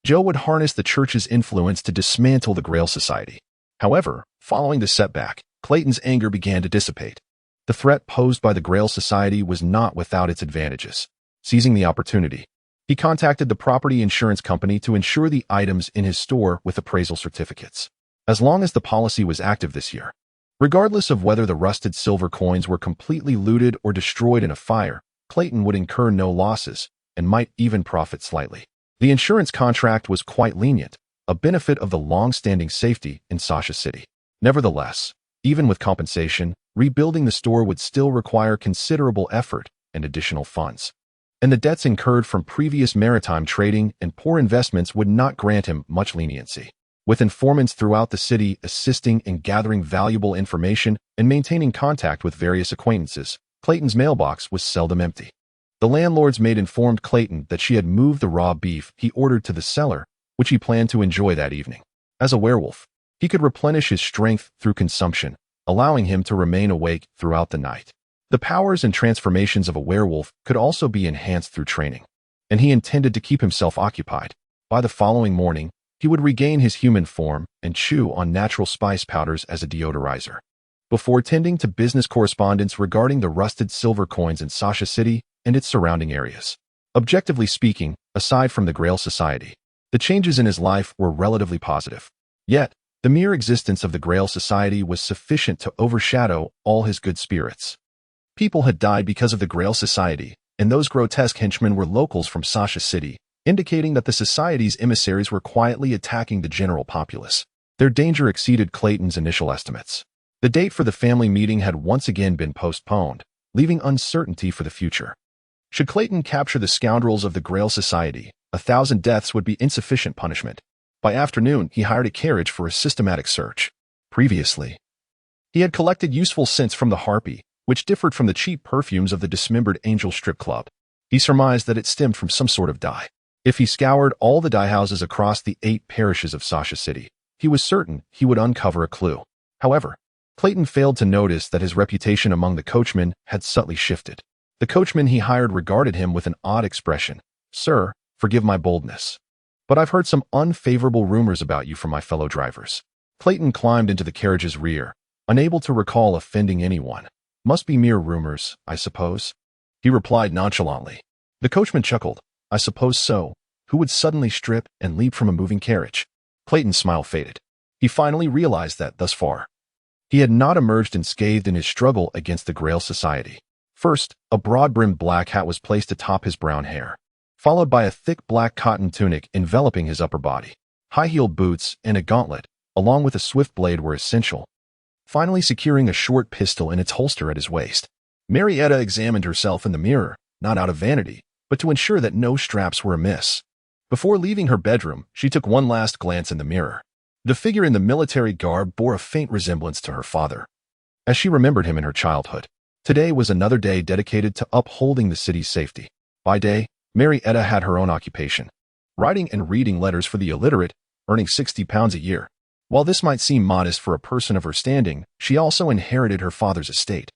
Joe would harness the church's influence to dismantle the Grail Society. However, following the setback, Clayton's anger began to dissipate. The threat posed by the Grail Society was not without its advantages. Seizing the opportunity, he contacted the property insurance company to insure the items in his store with appraisal certificates, as long as the policy was active this year. Regardless of whether the rusted silver coins were completely looted or destroyed in a fire, Clayton would incur no losses and might even profit slightly. The insurance contract was quite lenient, a benefit of the long-standing safety in Sasha City. Nevertheless, even with compensation, rebuilding the store would still require considerable effort and additional funds. And the debts incurred from previous maritime trading and poor investments would not grant him much leniency. With informants throughout the city assisting in gathering valuable information and maintaining contact with various acquaintances, Clayton's mailbox was seldom empty. The landlord's maid informed Clayton that she had moved the raw beef he ordered to the cellar, which he planned to enjoy that evening. As a werewolf, he could replenish his strength through consumption, allowing him to remain awake throughout the night. The powers and transformations of a werewolf could also be enhanced through training, and he intended to keep himself occupied. By the following morning, he would regain his human form and chew on natural spice powders as a deodorizer. Before tending to business correspondence regarding the rusted silver coins in Sasha City and its surrounding areas. Objectively speaking, aside from the Grail Society, the changes in his life were relatively positive. Yet, the mere existence of the Grail Society was sufficient to overshadow all his good spirits. People had died because of the Grail Society, and those grotesque henchmen were locals from Sasha City, indicating that the Society's emissaries were quietly attacking the general populace. Their danger exceeded Clayton's initial estimates. The date for the family meeting had once again been postponed, leaving uncertainty for the future. Should Clayton capture the scoundrels of the Grail Society, 1,000 deaths would be insufficient punishment. By afternoon, he hired a carriage for a systematic search. Previously, he had collected useful scents from the Harpy, which differed from the cheap perfumes of the dismembered Angel Strip Club. He surmised that it stemmed from some sort of dye. If he scoured all the dye houses across the 8 parishes of Sasha City, he was certain he would uncover a clue. However, Clayton failed to notice that his reputation among the coachmen had subtly shifted. The coachman he hired regarded him with an odd expression. "Sir, forgive my boldness, but I've heard some unfavorable rumors about you from my fellow drivers." Clayton climbed into the carriage's rear, unable to recall offending anyone. "Must be mere rumors, I suppose," he replied nonchalantly. The coachman chuckled. "I suppose so. Who would suddenly strip and leap from a moving carriage?" Clayton's smile faded. He finally realized that, thus far, he had not emerged unscathed in his struggle against the Grail Society. First, a broad-brimmed black hat was placed atop his brown hair, followed by a thick black cotton tunic enveloping his upper body. High-heeled boots and a gauntlet, along with a swift blade, were essential, finally securing a short pistol in its holster at his waist. Marietta examined herself in the mirror, not out of vanity, but to ensure that no straps were amiss. Before leaving her bedroom, she took one last glance in the mirror. The figure in the military garb bore a faint resemblance to her father, as she remembered him in her childhood. Today was another day dedicated to upholding the city's safety. By day, Marietta had her own occupation, writing and reading letters for the illiterate, earning £60 a year. While this might seem modest for a person of her standing, she also inherited her father's estate.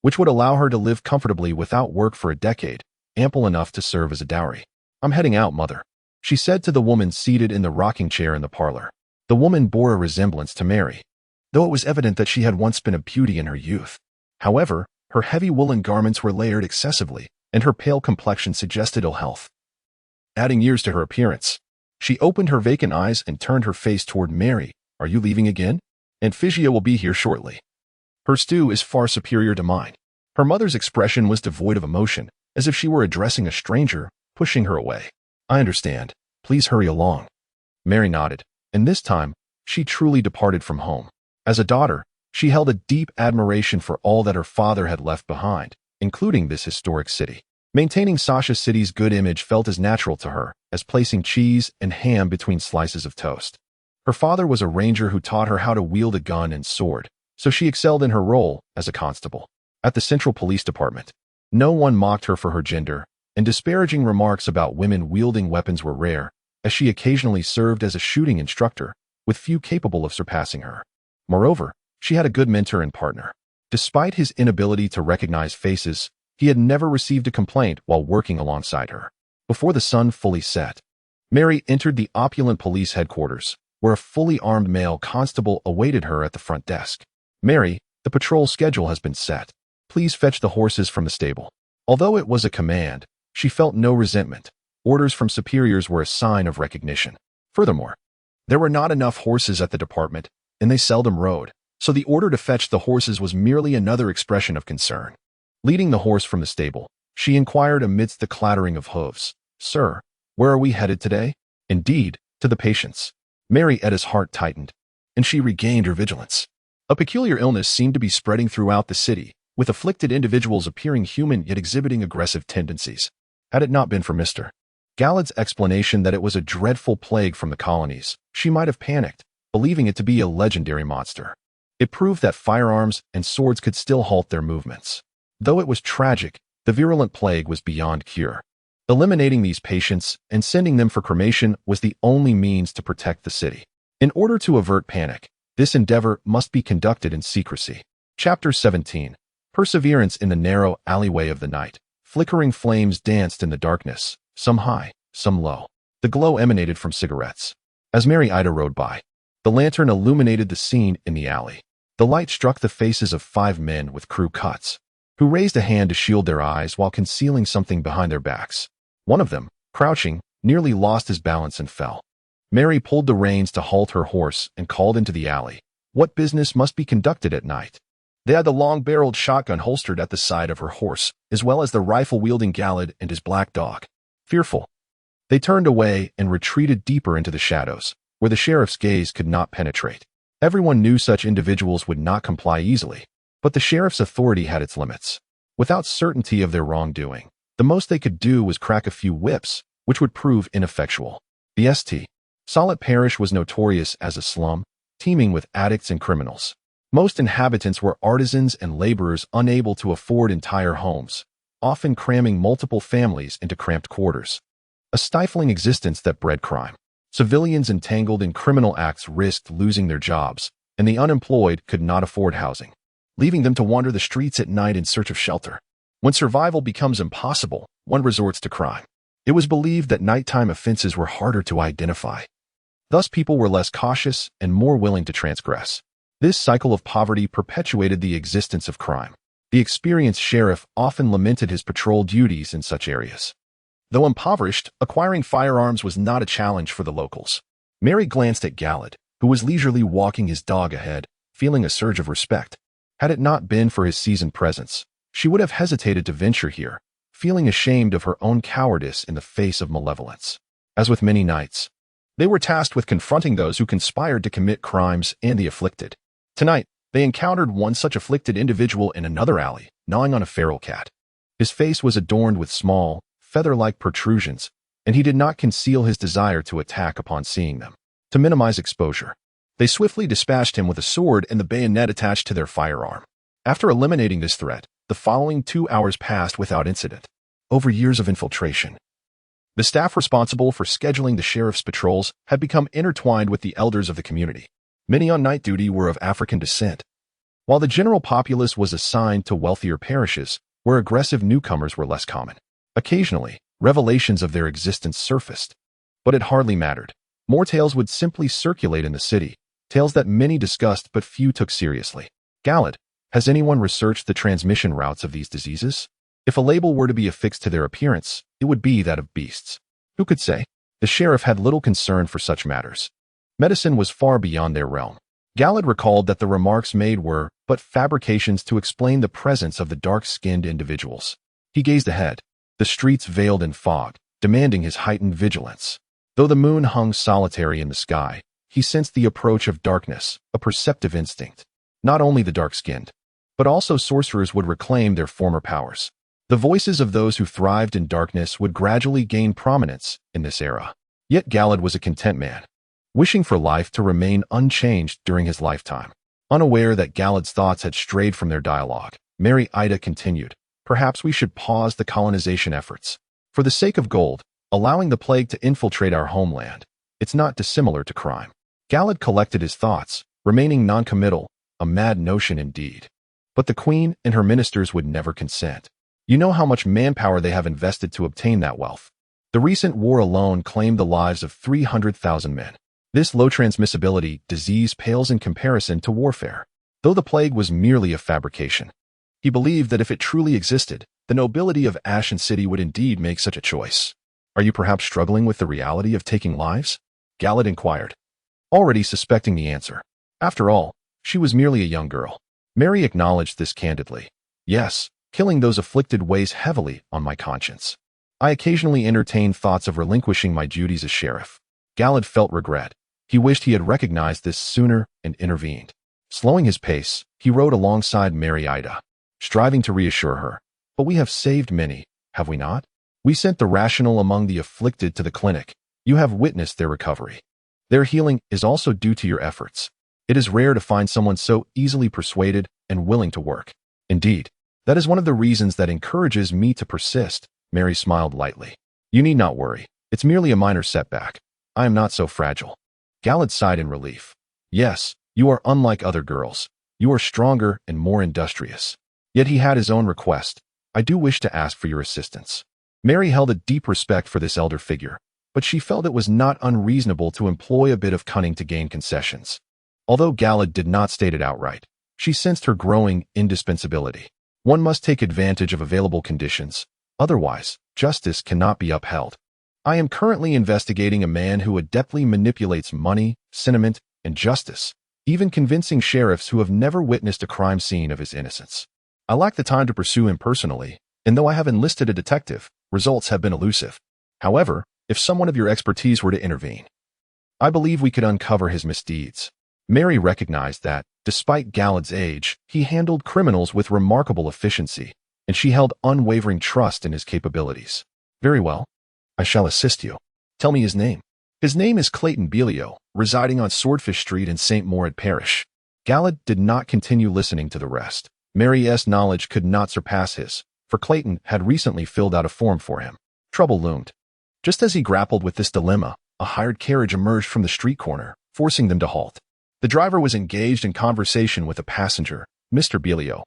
which would allow her to live comfortably without work for a decade, ample enough to serve as a dowry. "I'm heading out, mother," she said to the woman seated in the rocking chair in the parlor. The woman bore a resemblance to Mary, though it was evident that she had once been a beauty in her youth. However, her heavy woolen garments were layered excessively, and her pale complexion suggested ill health, adding years to her appearance. She opened her vacant eyes and turned her face toward Mary. "Are you leaving again? And Physia will be here shortly. Her stew is far superior to mine." Her mother's expression was devoid of emotion, as if she were addressing a stranger, pushing her away. "I understand. Please hurry along." Mary nodded, and this time, she truly departed from home. As a daughter, she held a deep admiration for all that her father had left behind, including this historic city. Maintaining Sasha City's good image felt as natural to her as placing cheese and ham between slices of toast. Her father was a ranger who taught her how to wield a gun and sword, so she excelled in her role as a constable. At the Central Police Department, no one mocked her for her gender, and disparaging remarks about women wielding weapons were rare, as she occasionally served as a shooting instructor, with few capable of surpassing her. Moreover, she had a good mentor and partner. Despite his inability to recognize faces, he had never received a complaint while working alongside her. Before the sun fully set, Mary entered the opulent police headquarters, where a fully armed male constable awaited her at the front desk. "Mary, the patrol schedule has been set. Please fetch the horses from the stable." Although it was a command, she felt no resentment. Orders from superiors were a sign of recognition. Furthermore, there were not enough horses at the department, and they seldom rode, so the order to fetch the horses was merely another expression of concern. Leading the horse from the stable, she inquired amidst the clattering of hooves, "Sir, where are we headed today?" Indeed, to the patient's. Mary Etta's heart tightened, and she regained her vigilance. A peculiar illness seemed to be spreading throughout the city, with afflicted individuals appearing human yet exhibiting aggressive tendencies. Had it not been for Mr. Gallad's explanation that it was a dreadful plague from the colonies, she might have panicked, believing it to be a legendary monster. It proved that firearms and swords could still halt their movements. Though it was tragic, the virulent plague was beyond cure. Eliminating these patients and sending them for cremation was the only means to protect the city. In order to avert panic, this endeavor must be conducted in secrecy. Chapter 17. Perseverance in the narrow alleyway of the night. Flickering flames danced in the darkness, some high, some low. The glow emanated from cigarettes. As Mary Ida rode by, the lantern illuminated the scene in the alley. The light struck the faces of 5 men with crew cuts, who raised a hand to shield their eyes while concealing something behind their backs. One of them, crouching, nearly lost his balance and fell. Mary pulled the reins to halt her horse and called into the alley. What business must be conducted at night? They had the long-barreled shotgun holstered at the side of her horse, as well as the rifle-wielding Gallad and his black dog. Fearful, they turned away and retreated deeper into the shadows, where the sheriff's gaze could not penetrate. Everyone knew such individuals would not comply easily, but the sheriff's authority had its limits. Without certainty of their wrongdoing, the most they could do was crack a few whips, which would prove ineffectual. The St. Solid parish was notorious as a slum, teeming with addicts and criminals. Most inhabitants were artisans and laborers unable to afford entire homes, often cramming multiple families into cramped quarters. A stifling existence that bred crime. Civilians entangled in criminal acts risked losing their jobs, and the unemployed could not afford housing, leaving them to wander the streets at night in search of shelter. When survival becomes impossible, one resorts to crime. It was believed that nighttime offenses were harder to identify. Thus, people were less cautious and more willing to transgress. This cycle of poverty perpetuated the existence of crime. The experienced sheriff often lamented his patrol duties in such areas. Though impoverished, acquiring firearms was not a challenge for the locals. Mary glanced at Gallad, who was leisurely walking his dog ahead, feeling a surge of respect. Had it not been for his seasoned presence, she would have hesitated to venture here, feeling ashamed of her own cowardice in the face of malevolence. As with many knights, they were tasked with confronting those who conspired to commit crimes and the afflicted. Tonight, they encountered one such afflicted individual in another alley, gnawing on a feral cat. His face was adorned with small, feather-like protrusions, and he did not conceal his desire to attack upon seeing them. To minimize exposure, they swiftly dispatched him with a sword and the bayonet attached to their firearm. After eliminating this threat, the following 2 hours passed without incident. Over years of infiltration, the staff responsible for scheduling the sheriff's patrols had become intertwined with the elders of the community. Many on night duty were of African descent, while the general populace was assigned to wealthier parishes where aggressive newcomers were less common. Occasionally, revelations of their existence surfaced, but it hardly mattered. More tales would simply circulate in the city, tales that many discussed but few took seriously. Galad, has anyone researched the transmission routes of these diseases? If a label were to be affixed to their appearance, it would be that of beasts. Who could say? The sheriff had little concern for such matters. Medicine was far beyond their realm. Galad recalled that the remarks made were but fabrications to explain the presence of the dark-skinned individuals. He gazed ahead, the streets veiled in fog, demanding his heightened vigilance. Though the moon hung solitary in the sky, he sensed the approach of darkness, a perceptive instinct. Not only the dark-skinned, but also sorcerers would reclaim their former powers. The voices of those who thrived in darkness would gradually gain prominence in this era. Yet Galad was a content man, wishing for life to remain unchanged during his lifetime. Unaware that Galad's thoughts had strayed from their dialogue, Mary Ida continued, "Perhaps we should pause the colonization efforts. For the sake of gold, allowing the plague to infiltrate our homeland, it's not dissimilar to crime." Galad collected his thoughts, remaining noncommittal, a mad notion indeed. But the queen and her ministers would never consent. You know how much manpower they have invested to obtain that wealth. The recent war alone claimed the lives of 300,000 men. This low transmissibility disease pales in comparison to warfare, though the plague was merely a fabrication. He believed that if it truly existed, the nobility of Ashen City would indeed make such a choice. "Are you perhaps struggling with the reality of taking lives?" Galad inquired, already suspecting the answer. After all, she was merely a young girl. Mary acknowledged this candidly. "Yes, killing those afflicted weighs heavily on my conscience. I occasionally entertain thoughts of relinquishing my duties as sheriff." Galad felt regret. He wished he had recognized this sooner and intervened. Slowing his pace, he rode alongside Mary Ida, striving to reassure her. "But we have saved many, have we not? We sent the rational among the afflicted to the clinic. You have witnessed their recovery. Their healing is also due to your efforts. It is rare to find someone so easily persuaded and willing to work. Indeed, that is one of the reasons that encourages me to persist." Mary smiled lightly. "You need not worry. It's merely a minor setback. I am not so fragile." Galad sighed in relief. "Yes, you are unlike other girls. You are stronger and more industrious." Yet he had his own request. "I do wish to ask for your assistance." Mary held a deep respect for this elder figure, but she felt it was not unreasonable to employ a bit of cunning to gain concessions. Although Galad did not state it outright, she sensed her growing indispensability. One must take advantage of available conditions, otherwise, justice cannot be upheld. "I am currently investigating a man who adeptly manipulates money, sentiment, and justice, even convincing sheriffs who have never witnessed a crime scene of his innocence. I lack the time to pursue him personally, and though I have enlisted a detective, results have been elusive. However, if someone of your expertise were to intervene, I believe we could uncover his misdeeds." Mary recognized that, despite Galad's age, he handled criminals with remarkable efficiency, and she held unwavering trust in his capabilities. "Very well. I shall assist you. Tell me his name." "His name is Clayton Belio, residing on Swordfish Street in St. Morad Parish." Galad did not continue listening to the rest. Mary's knowledge could not surpass his, for Clayton had recently filled out a form for him. Trouble loomed. Just as he grappled with this dilemma, a hired carriage emerged from the street corner, forcing them to halt. The driver was engaged in conversation with a passenger, "Mr. Belio,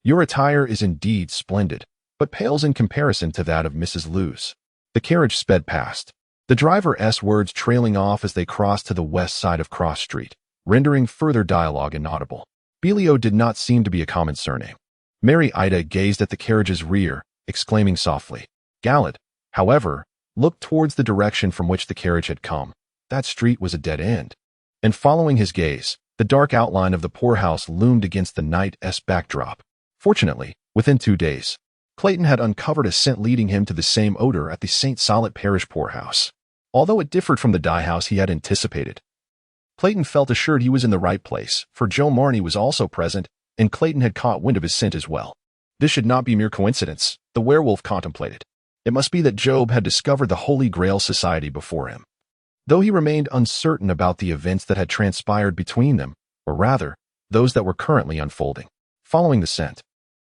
your attire is indeed splendid, but pales in comparison to that of Mrs. Lewes." The carriage sped past, the driver's words trailing off as they crossed to the west side of Cross Street, rendering further dialogue inaudible. Belio did not seem to be a common surname. Mary Ida gazed at the carriage's rear, exclaiming softly. Galad, however, looked towards the direction from which the carriage had come. That street was a dead end. And following his gaze, the dark outline of the poorhouse loomed against the night's backdrop. Fortunately, within 2 days, Clayton had uncovered a scent leading him to the same odor at the St. Sollet Parish poorhouse. Although it differed from the dye house he had anticipated, Clayton felt assured he was in the right place, for Joe Marney was also present, and Clayton had caught wind of his scent as well. This should not be mere coincidence, the werewolf contemplated. It must be that Job had discovered the Holy Grail Society before him. Though he remained uncertain about the events that had transpired between them, or rather, those that were currently unfolding. Following the scent,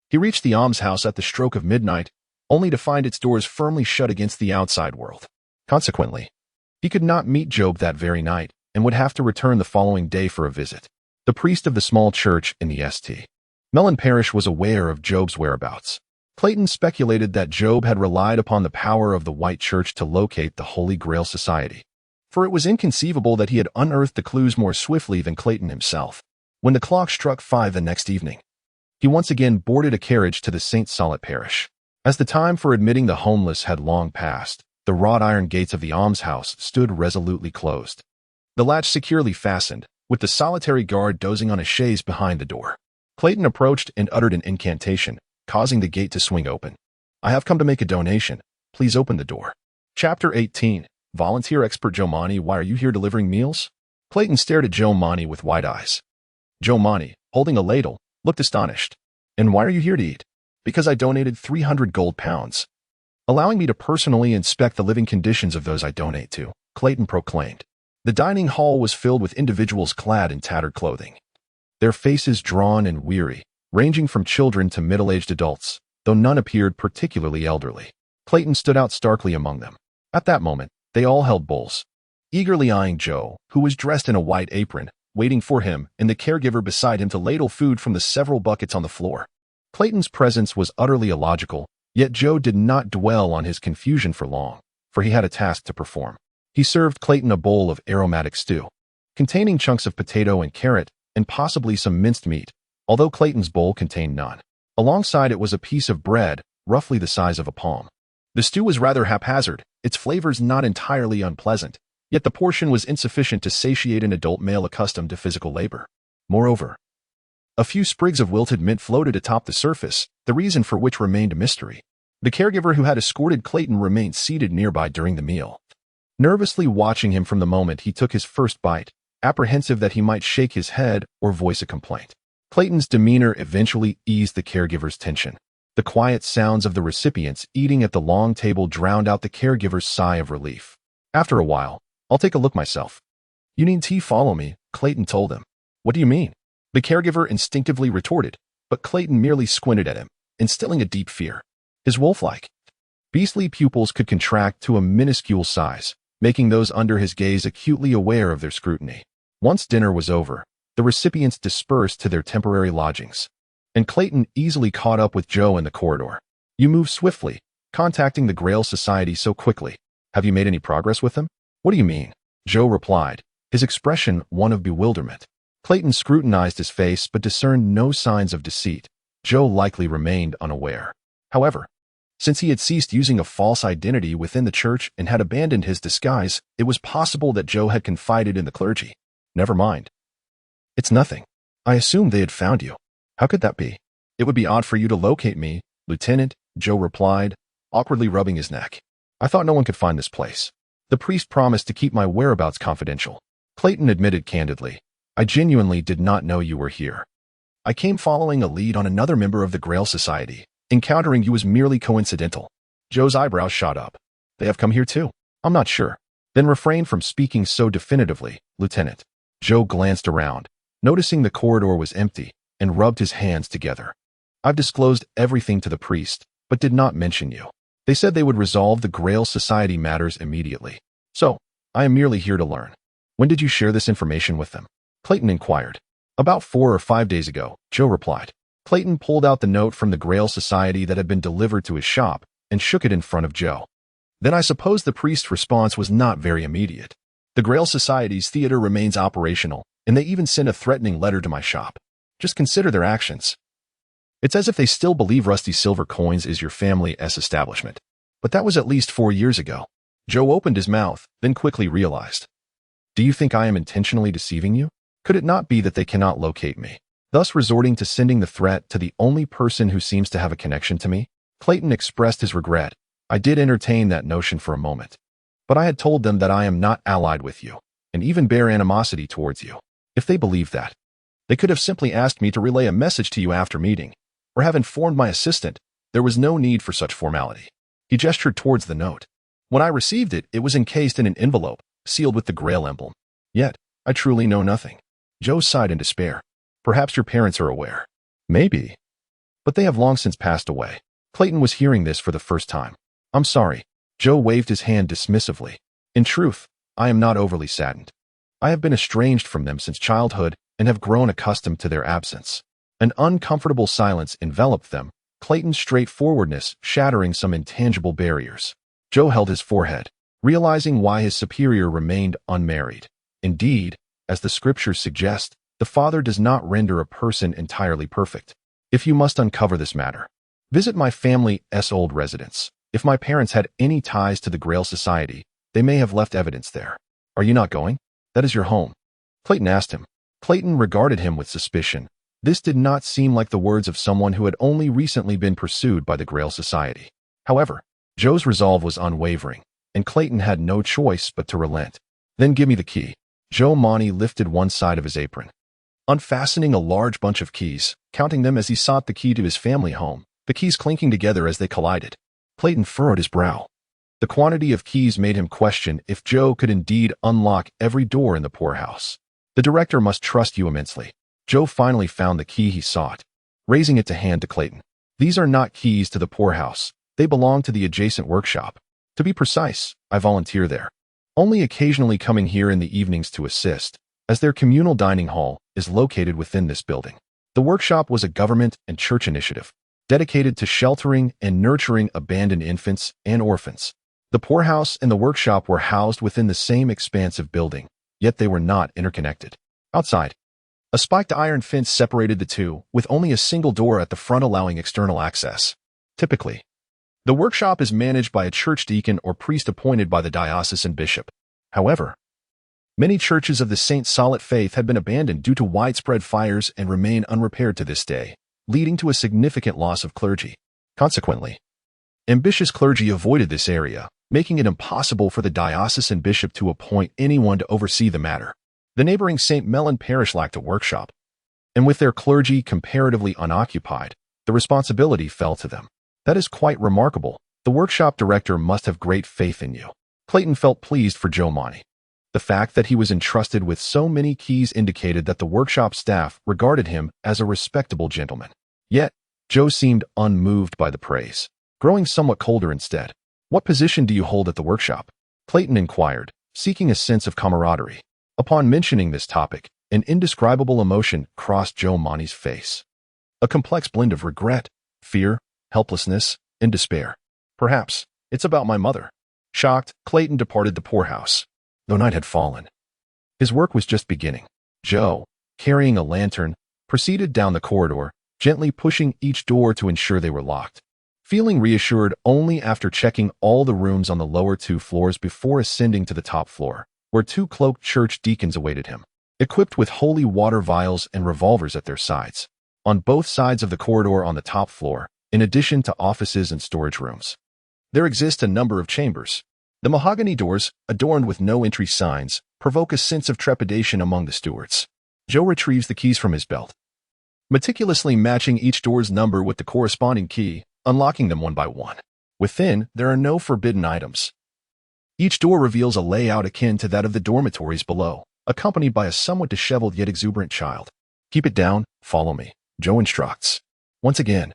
he reached the almshouse at the stroke of midnight, only to find its doors firmly shut against the outside world. Consequently, he could not meet Job that very night, and would have to return the following day for a visit. the priest of the small church in the St. Mellon parish was aware of Job's whereabouts. Clayton speculated that Job had relied upon the power of the White Church to locate the Holy Grail Society, for it was inconceivable that he had unearthed the clues more swiftly than Clayton himself. When the clock struck 5 the next evening, he once again boarded a carriage to the St. Solot parish. As the time for admitting the homeless had long passed, the wrought iron gates of the almshouse stood resolutely closed, the latch securely fastened, with the solitary guard dozing on a chaise behind the door. Clayton approached and uttered an incantation, causing the gate to swing open. "I have come to make a donation. Please open the door." Chapter 18. Volunteer expert Joe Monty, why are you here delivering meals? Clayton stared at Joe Monty with wide eyes. Joe Monty, holding a ladle, looked astonished. "And why are you here to eat?" "Because I donated 300 gold pounds, allowing me to personally inspect the living conditions of those I donate to," Clayton proclaimed. The dining hall was filled with individuals clad in tattered clothing, their faces drawn and weary, ranging from children to middle-aged adults, though none appeared particularly elderly. Clayton stood out starkly among them. At that moment, they all held bowls, eagerly eyeing Joe, who was dressed in a white apron, waiting for him and the caregiver beside him to ladle food from the several buckets on the floor. Clayton's presence was utterly illogical, yet Joe did not dwell on his confusion for long, for he had a task to perform. He served Clayton a bowl of aromatic stew, containing chunks of potato and carrot, and possibly some minced meat, although Clayton's bowl contained none. Alongside it was a piece of bread, roughly the size of a palm. The stew was rather haphazard, its flavors not entirely unpleasant, yet the portion was insufficient to satiate an adult male accustomed to physical labor. Moreover, a few sprigs of wilted mint floated atop the surface, the reason for which remained a mystery. The caregiver who had escorted Clayton remained seated nearby during the meal, nervously watching him from the moment he took his first bite, apprehensive that he might shake his head or voice a complaint. Clayton's demeanor eventually eased the caregiver's tension. The quiet sounds of the recipients eating at the long table drowned out the caregiver's sigh of relief. After a while, "I'll take a look myself." "You need tea, follow me," Clayton told him. "What do you mean?" the caregiver instinctively retorted, but Clayton merely squinted at him, instilling a deep fear. His wolf-like, beastly pupils could contract to a minuscule size, making those under his gaze acutely aware of their scrutiny. Once dinner was over, the recipients dispersed to their temporary lodgings, and Clayton easily caught up with Joe in the corridor. "You move swiftly, contacting the Grail Society so quickly. Have you made any progress with them?" "What do you mean?" Joe replied, his expression one of bewilderment. Clayton scrutinized his face but discerned no signs of deceit. Joe likely remained unaware. However, since he had ceased using a false identity within the church and had abandoned his disguise, it was possible that Joe had confided in the clergy. "Never mind. It's nothing. I assumed they had found you." "How could that be?" "It would be odd for you to locate me, Lieutenant," Joe replied, awkwardly rubbing his neck. "I thought no one could find this place. The priest promised to keep my whereabouts confidential." Clayton admitted candidly, "I genuinely did not know you were here. I came following a lead on another member of the Grail Society. Encountering you was merely coincidental." Joe's eyebrows shot up. "They have come here too?" "I'm not sure." "Then refrain from speaking so definitively, Lieutenant." Joe glanced around, noticing the corridor was empty, and rubbed his hands together. "I've disclosed everything to the priest, but did not mention you. They said they would resolve the Grail Society matters immediately. So, I am merely here to learn." "When did you share this information with them?" Clayton inquired. "About 4 or 5 days ago," Joe replied. Clayton pulled out the note from the Grail Society that had been delivered to his shop and shook it in front of Joe. "Then I suppose the priest's response was not very immediate. The Grail Society's theater remains operational, and they even sent a threatening letter to my shop. Just consider their actions. It's as if they still believe rusty silver coins is your family's establishment. But that was at least 4 years ago." Joe opened his mouth, then quickly realized. "Do you think I am intentionally deceiving you? Could it not be that they cannot locate me, thus resorting to sending the threat to the only person who seems to have a connection to me?" Clayton expressed his regret. "I did entertain that notion for a moment, but I had told them that I am not allied with you, and even bear animosity towards you. If they believed that, they could have simply asked me to relay a message to you after meeting, or have informed my assistant. There was no need for such formality." He gestured towards the note. "When I received it, it was encased in an envelope, sealed with the Grail emblem. Yet, I truly know nothing." Joe sighed in despair. "Perhaps your parents are aware." "Maybe. But they have long since passed away." Clayton was hearing this for the first time. "I'm sorry." Joe waved his hand dismissively. "In truth, I am not overly saddened. I have been estranged from them since childhood and have grown accustomed to their absence. An uncomfortable silence enveloped them, Clayton's straightforwardness shattering some intangible barriers. Joe held his forehead, realizing why his superior remained unmarried. Indeed, as the scriptures suggest, the Father does not render a person entirely perfect. If you must uncover this matter, visit my family's old residence. If my parents had any ties to the Grail Society, they may have left evidence there. Are you not going? That is your home. Clayton asked him. Clayton regarded him with suspicion. This did not seem like the words of someone who had only recently been pursued by the Grail Society. However, Joe's resolve was unwavering, and Clayton had no choice but to relent. Then give me the key. Joe Monty lifted one side of his apron, unfastening a large bunch of keys, counting them as he sought the key to his family home, the keys clinking together as they collided. Clayton furrowed his brow. The quantity of keys made him question if Joe could indeed unlock every door in the poorhouse. The director must trust you immensely. Joe finally found the key he sought, raising it to hand to Clayton. These are not keys to the poorhouse. They belong to the adjacent workshop. To be precise, I volunteer there, only occasionally coming here in the evenings to assist, as their communal dining hall is located within this building. The workshop was a government and church initiative, dedicated to sheltering and nurturing abandoned infants and orphans. The poorhouse and the workshop were housed within the same expansive building, yet they were not interconnected. Outside, a spiked iron fence separated the two, with only a single door at the front allowing external access. Typically, the workshop is managed by a church deacon or priest appointed by the diocesan bishop. However, many churches of the St. Solid faith had been abandoned due to widespread fires and remain unrepaired to this day, leading to a significant loss of clergy. Consequently, ambitious clergy avoided this area, making it impossible for the diocesan bishop to appoint anyone to oversee the matter. The neighboring St. Mellon parish lacked a workshop, and with their clergy comparatively unoccupied, the responsibility fell to them. That is quite remarkable. The workshop director must have great faith in you. Clayton felt pleased for Joe Monty. The fact that he was entrusted with so many keys indicated that the workshop staff regarded him as a respectable gentleman. Yet, Joe seemed unmoved by the praise, growing somewhat colder instead. What position do you hold at the workshop? Clayton inquired, seeking a sense of camaraderie. Upon mentioning this topic, an indescribable emotion crossed Joe Monty's face. A complex blend of regret, fear, helplessness, and despair. Perhaps it's about my mother. Shocked, Clayton departed the poorhouse, though night had fallen. His work was just beginning. Joe, carrying a lantern, proceeded down the corridor, gently pushing each door to ensure they were locked. Feeling reassured only after checking all the rooms on the lower two floors before ascending to the top floor, where two cloaked church deacons awaited him, equipped with holy water vials and revolvers at their sides. On both sides of the corridor on the top floor, in addition to offices and storage rooms, there exist a number of chambers. The mahogany doors, adorned with no entry signs, provoke a sense of trepidation among the stewards. Joe retrieves the keys from his belt, meticulously matching each door's number with the corresponding key, unlocking them one by one. Within, there are no forbidden items. Each door reveals a layout akin to that of the dormitories below, accompanied by a somewhat disheveled yet exuberant child. Keep it down, follow me, Joe instructs. Once again,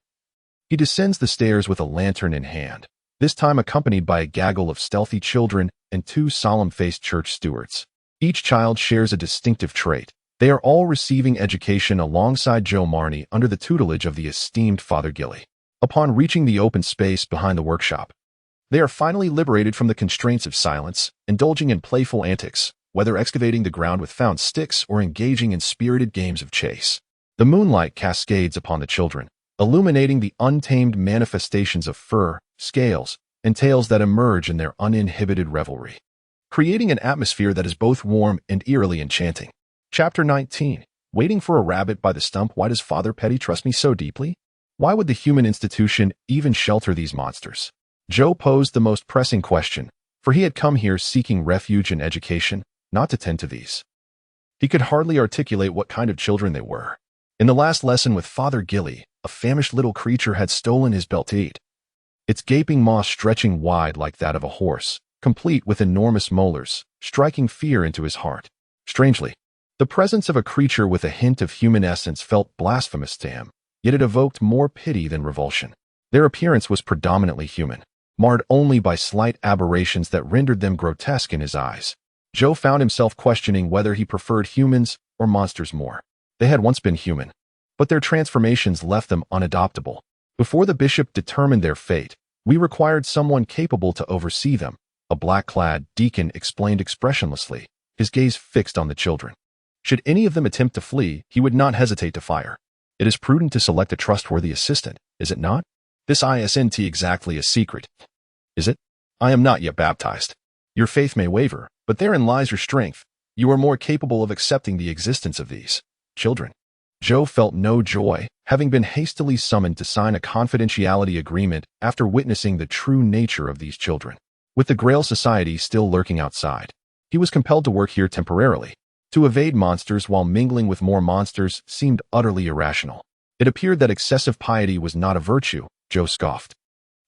he descends the stairs with a lantern in hand, this time accompanied by a gaggle of stealthy children and two solemn-faced church stewards. Each child shares a distinctive trait. They are all receiving education alongside Joe Monty under the tutelage of the esteemed Father Gilly. Upon reaching the open space behind the workshop, they are finally liberated from the constraints of silence, indulging in playful antics, whether excavating the ground with found sticks or engaging in spirited games of chase. The moonlight cascades upon the children, illuminating the untamed manifestations of fur, scales, and tails that emerge in their uninhibited revelry, creating an atmosphere that is both warm and eerily enchanting. Chapter 19. Waiting for a rabbit by the stump. Why does Father Petty trust me so deeply? Why would the human institution even shelter these monsters? Joe posed the most pressing question, for he had come here seeking refuge and education, not to tend to these. He could hardly articulate what kind of children they were. In the last lesson with Father Gilly, a famished little creature had stolen his belt to eat, its gaping maw stretching wide like that of a horse, complete with enormous molars, striking fear into his heart. Strangely, the presence of a creature with a hint of human essence felt blasphemous to him, yet it evoked more pity than revulsion. Their appearance was predominantly human, marred only by slight aberrations that rendered them grotesque in his eyes. Joe found himself questioning whether he preferred humans or monsters more. They had once been human, but their transformations left them unadoptable. Before the bishop determined their fate, we required someone capable to oversee them, a black-clad deacon explained expressionlessly, his gaze fixed on the children. Should any of them attempt to flee, he would not hesitate to fire. It is prudent to select a trustworthy assistant, is it not? This isn't exactly a secret, is it? I am not yet baptized. Your faith may waver, but therein lies your strength. You are more capable of accepting the existence of these children. Joe felt no joy, having been hastily summoned to sign a confidentiality agreement after witnessing the true nature of these children. With the Grail Society still lurking outside, he was compelled to work here temporarily. To evade monsters while mingling with more monsters seemed utterly irrational. It appeared that excessive piety was not a virtue, Joe scoffed.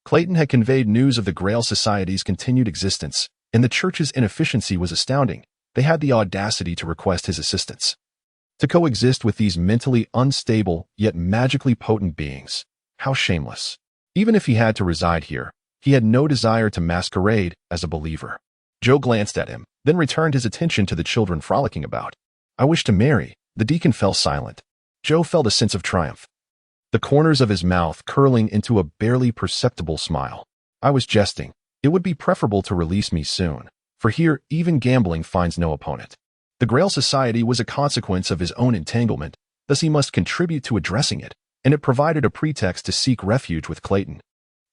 Clayton had conveyed news of the Grail Society's continued existence, and the church's inefficiency was astounding. They had the audacity to request his assistance. To coexist with these mentally unstable yet magically potent beings. How shameless. Even if he had to reside here, he had no desire to masquerade as a believer. Joe glanced at him, then returned his attention to the children frolicking about. I wish to marry. The deacon fell silent. Joe felt a sense of triumph, the corners of his mouth curling into a barely perceptible smile. I was jesting. It would be preferable to release me soon, for here even gambling finds no opponent. The Grail Society was a consequence of his own entanglement, thus he must contribute to addressing it, and it provided a pretext to seek refuge with Clayton.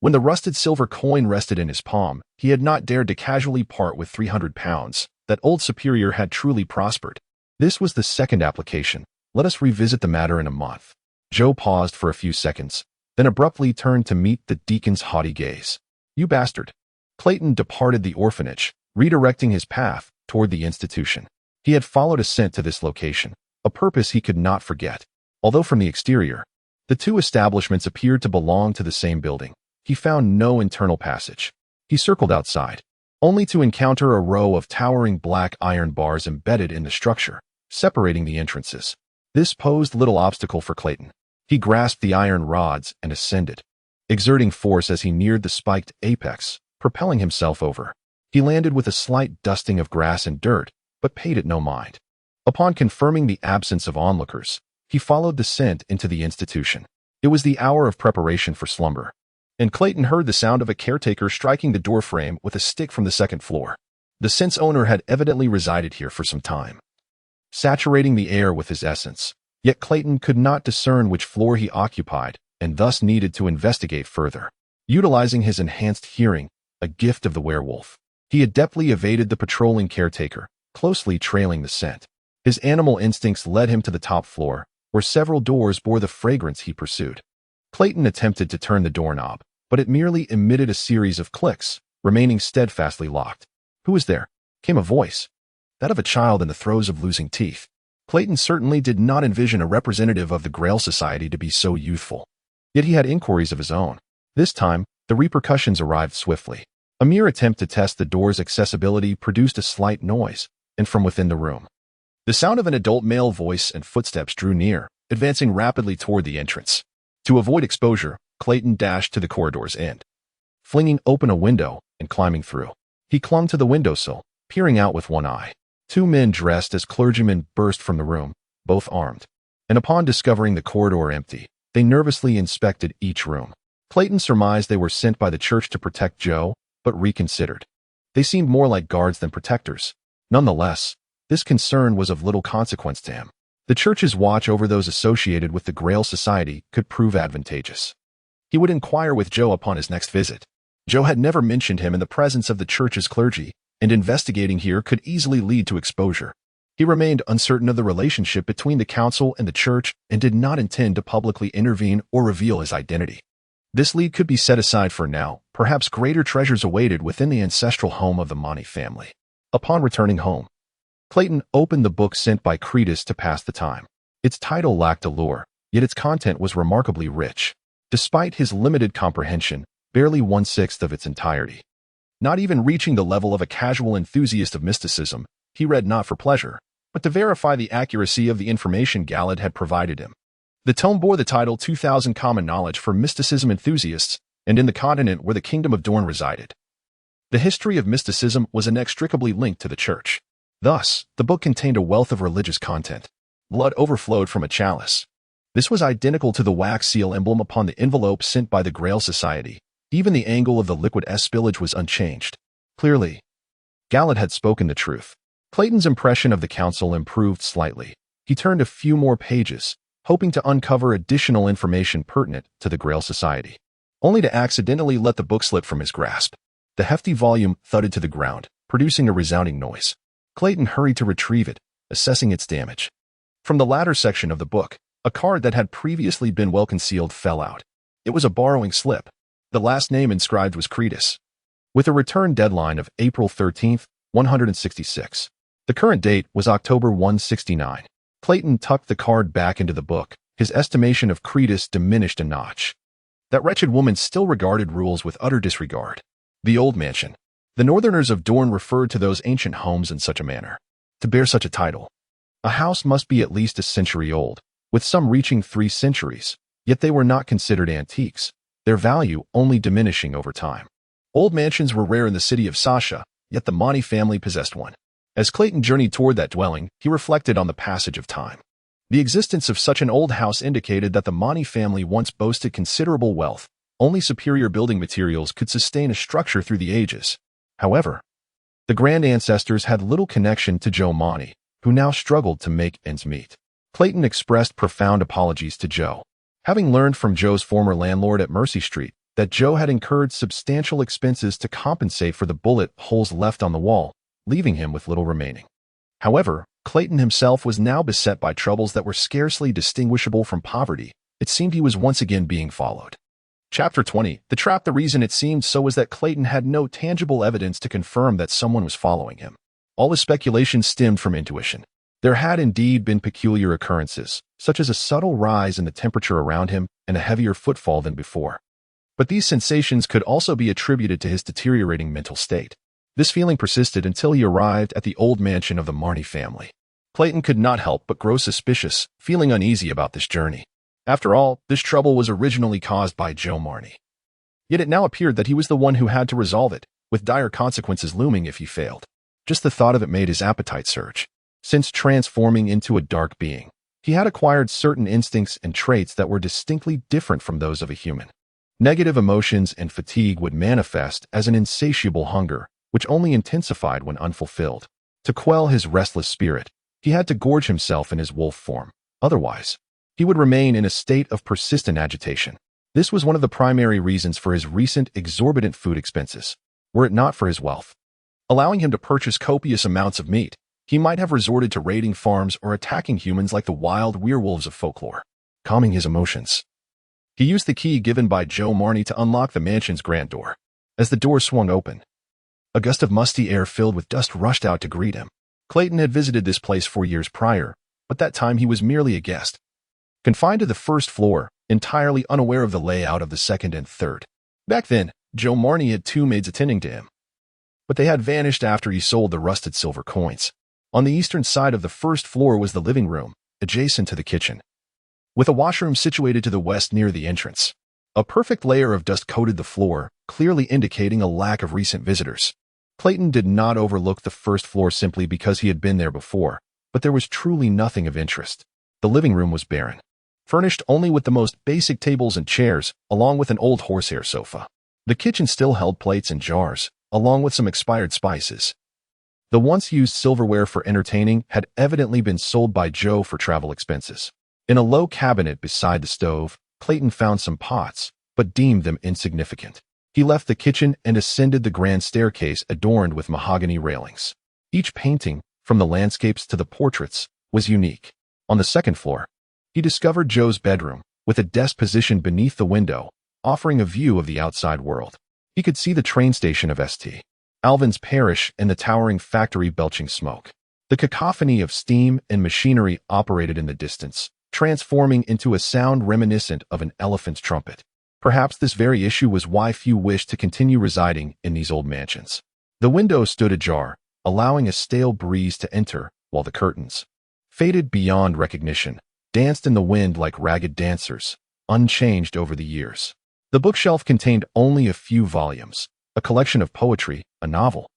When the rusted silver coin rested in his palm, he had not dared to casually part with 300 pounds. That old superior had truly prospered. This was the second application. Let us revisit the matter in a month. Joe paused for a few seconds, then abruptly turned to meet the deacon's haughty gaze. You bastard. Clayton departed the orphanage, redirecting his path toward the institution. He had followed a scent to this location, a purpose he could not forget. Although from the exterior, the two establishments appeared to belong to the same building, he found no internal passage. He circled outside, only to encounter a row of towering black iron bars embedded in the structure, separating the entrances. This posed little obstacle for Clayton. He grasped the iron rods and ascended, exerting force as he neared the spiked apex, propelling himself over. He landed with a slight dusting of grass and dirt, but paid it no mind. Upon confirming the absence of onlookers, he followed the scent into the institution. It was the hour of preparation for slumber, and Clayton heard the sound of a caretaker striking the doorframe with a stick from the second floor. The scent's owner had evidently resided here for some time, saturating the air with his essence. Yet Clayton could not discern which floor he occupied, and thus needed to investigate further. Utilizing his enhanced hearing, a gift of the werewolf, he adeptly evaded the patrolling caretaker, closely trailing the scent. His animal instincts led him to the top floor, where several doors bore the fragrance he pursued. Clayton attempted to turn the doorknob, but it merely emitted a series of clicks, remaining steadfastly locked. Who was there? Came a voice, that of a child in the throes of losing teeth. Clayton certainly did not envision a representative of the Grail Society to be so youthful. Yet he had inquiries of his own. This time, the repercussions arrived swiftly. A mere attempt to test the door's accessibility produced a slight noise, and from within the room, the sound of an adult male voice and footsteps drew near, advancing rapidly toward the entrance. To avoid exposure, Clayton dashed to the corridor's end, flinging open a window and climbing through. He clung to the windowsill, peering out with one eye. Two men dressed as clergymen burst from the room, both armed, and upon discovering the corridor empty, they nervously inspected each room. Clayton surmised they were sent by the church to protect Joe, but reconsidered. They seemed more like guards than protectors. Nonetheless, this concern was of little consequence to him. The church's watch over those associated with the Grail Society could prove advantageous. He would inquire with Joe upon his next visit. Joe had never mentioned him in the presence of the church's clergy, and investigating here could easily lead to exposure. He remained uncertain of the relationship between the council and the church and did not intend to publicly intervene or reveal his identity. This lead could be set aside for now. Perhaps greater treasures awaited within the ancestral home of the Monty family. Upon returning home, Clayton opened the book sent by Cretus to pass the time. Its title lacked allure, yet its content was remarkably rich. Despite his limited comprehension, barely 1/6 of its entirety, not even reaching the level of a casual enthusiast of mysticism, he read not for pleasure, but to verify the accuracy of the information Galad had provided him. The tome bore the title 2000 Common Knowledge for Mysticism Enthusiasts, and in the continent where the Kingdom of Dorne resided. The history of mysticism was inextricably linked to the church. Thus, the book contained a wealth of religious content. Blood overflowed from a chalice. This was identical to the wax seal emblem upon the envelope sent by the Grail Society. Even the angle of the liquid spillage was unchanged. Clearly, Gallant had spoken the truth. Clayton's impression of the council improved slightly. He turned a few more pages, hoping to uncover additional information pertinent to the Grail Society, only to accidentally let the book slip from his grasp. The hefty volume thudded to the ground, producing a resounding noise. Clayton hurried to retrieve it, assessing its damage. From the latter section of the book, a card that had previously been well concealed fell out. It was a borrowing slip. The last name inscribed was Cretus, with a return deadline of April 13th, 166. The current date was October 169. Clayton tucked the card back into the book. His estimation of Cretus diminished a notch. That wretched woman still regarded rules with utter disregard. The old mansion. The northerners of Dorne referred to those ancient homes in such a manner. To bear such a title, a house must be at least a century old, with some reaching 3 centuries, yet they were not considered antiques, their value only diminishing over time. Old mansions were rare in the city of Sasha, yet the Monty family possessed one. As Clayton journeyed toward that dwelling, he reflected on the passage of time. The existence of such an old house indicated that the Monty family once boasted considerable wealth. Only superior building materials could sustain a structure through the ages. However, the grand ancestors had little connection to Joe Monty, who now struggled to make ends meet. Clayton expressed profound apologies to Joe. Having learned from Joe's former landlord at Mercy Street that Joe had incurred substantial expenses to compensate for the bullet holes left on the wall, leaving him with little remaining. However, Clayton himself was now beset by troubles that were scarcely distinguishable from poverty. It seemed he was once again being followed. Chapter 20. The trap. The reason it seemed so was that Clayton had no tangible evidence to confirm that someone was following him. All his speculation stemmed from intuition. There had indeed been peculiar occurrences, such as a subtle rise in the temperature around him and a heavier footfall than before. But these sensations could also be attributed to his deteriorating mental state. This feeling persisted until he arrived at the old mansion of the Marnie family. Clayton could not help but grow suspicious, feeling uneasy about this journey. After all, this trouble was originally caused by Joe Marnie. Yet it now appeared that he was the one who had to resolve it, with dire consequences looming if he failed. Just the thought of it made his appetite surge. Since transforming into a dark being, he had acquired certain instincts and traits that were distinctly different from those of a human. Negative emotions and fatigue would manifest as an insatiable hunger, which only intensified when unfulfilled. To quell his restless spirit, he had to gorge himself in his wolf form. Otherwise, he would remain in a state of persistent agitation. This was one of the primary reasons for his recent exorbitant food expenses, were it not for his wealth, allowing him to purchase copious amounts of meat. He might have resorted to raiding farms or attacking humans like the wild werewolves of folklore. Calming his emotions, he used the key given by Joe Marnie to unlock the mansion's grand door. As the door swung open, a gust of musty air filled with dust rushed out to greet him. Clayton had visited this place 4 years prior, but that time he was merely a guest, confined to the first floor, entirely unaware of the layout of the second and third. Back then, Joe Marnie had 2 maids attending to him, but they had vanished after he sold the rusted silver coins. On the eastern side of the first floor was the living room, adjacent to the kitchen, with a washroom situated to the west near the entrance. A perfect layer of dust coated the floor, clearly indicating a lack of recent visitors. Clayton did not overlook the first floor simply because he had been there before, but there was truly nothing of interest. The living room was barren, furnished only with the most basic tables and chairs, along with an old horsehair sofa. The kitchen still held plates and jars, along with some expired spices. The once-used silverware for entertaining had evidently been sold by Joe for travel expenses. In a low cabinet beside the stove, Clayton found some pots, but deemed them insignificant. He left the kitchen and ascended the grand staircase adorned with mahogany railings. Each painting, from the landscapes to the portraits, was unique. On the second floor, he discovered Joe's bedroom, with a desk positioned beneath the window, offering a view of the outside world. He could see the train station of St. Alvin's Parish and the towering factory belching smoke. The cacophony of steam and machinery operated in the distance, transforming into a sound reminiscent of an elephant's trumpet. Perhaps this very issue was why few wished to continue residing in these old mansions. The window stood ajar, allowing a stale breeze to enter, while the curtains, faded beyond recognition, danced in the wind like ragged dancers, unchanged over the years. The bookshelf contained only a few volumes, a collection of poetry, a novel,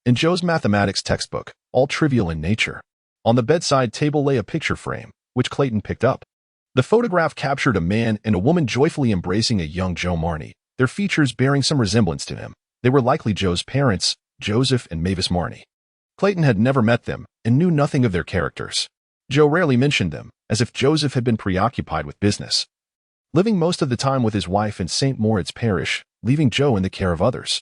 and Joe's mathematics textbook, all trivial in nature. On the bedside table lay a picture frame, which Clayton picked up. The photograph captured a man and a woman joyfully embracing a young Joe Marnie, their features bearing some resemblance to him. They were likely Joe's parents, Joseph and Mavis Marnie. Clayton had never met them and knew nothing of their characters. Joe rarely mentioned them, as if Joseph had been preoccupied with business, living most of the time with his wife in St. Moritz Parish, leaving Joe in the care of others.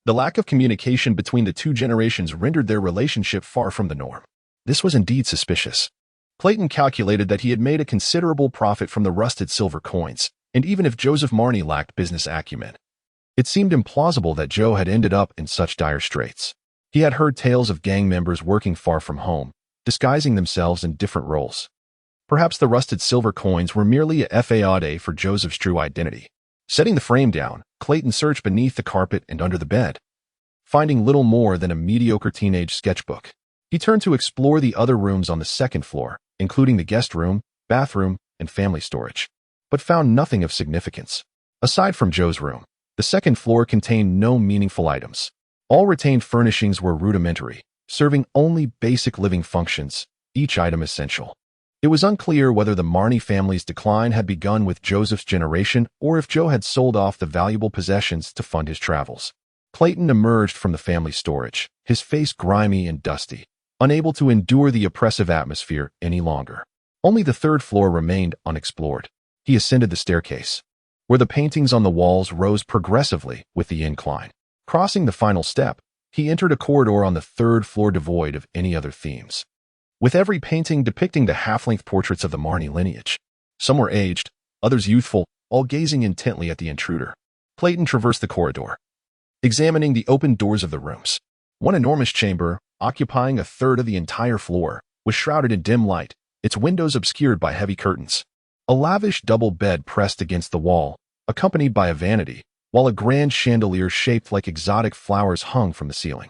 The lack of communication between the two generations rendered their relationship far from the norm. This was indeed suspicious. Clayton calculated that he had made a considerable profit from the rusted silver coins, and even if Joseph Marnie lacked business acumen, it seemed implausible that Joe had ended up in such dire straits. He had heard tales of gang members working far from home, disguising themselves in different roles. Perhaps the rusted silver coins were merely a faude for Joseph's true identity. Setting the frame down, Clayton searched beneath the carpet and under the bed, finding little more than a mediocre teenage sketchbook. He turned to explore the other rooms on the second floor, including the guest room, bathroom, and family storage, but found nothing of significance. Aside from Joe's room, the second floor contained no meaningful items. All retained furnishings were rudimentary, serving only basic living functions, each item essential. It was unclear whether the Marnie family's decline had begun with Joseph's generation or if Joe had sold off the valuable possessions to fund his travels. Clayton emerged from the family storage, his face grimy and dusty, unable to endure the oppressive atmosphere any longer. Only the third floor remained unexplored. He ascended the staircase, where the paintings on the walls rose progressively with the incline. Crossing the final step, he entered a corridor on the third floor devoid of any other themes, with every painting depicting the half-length portraits of the Marnie lineage. Some were aged, others youthful, all gazing intently at the intruder. Clayton traversed the corridor, examining the open doors of the rooms. One enormous chamber, occupying a third of the entire floor, was shrouded in dim light, its windows obscured by heavy curtains. A lavish double bed pressed against the wall, accompanied by a vanity, while a grand chandelier shaped like exotic flowers hung from the ceiling.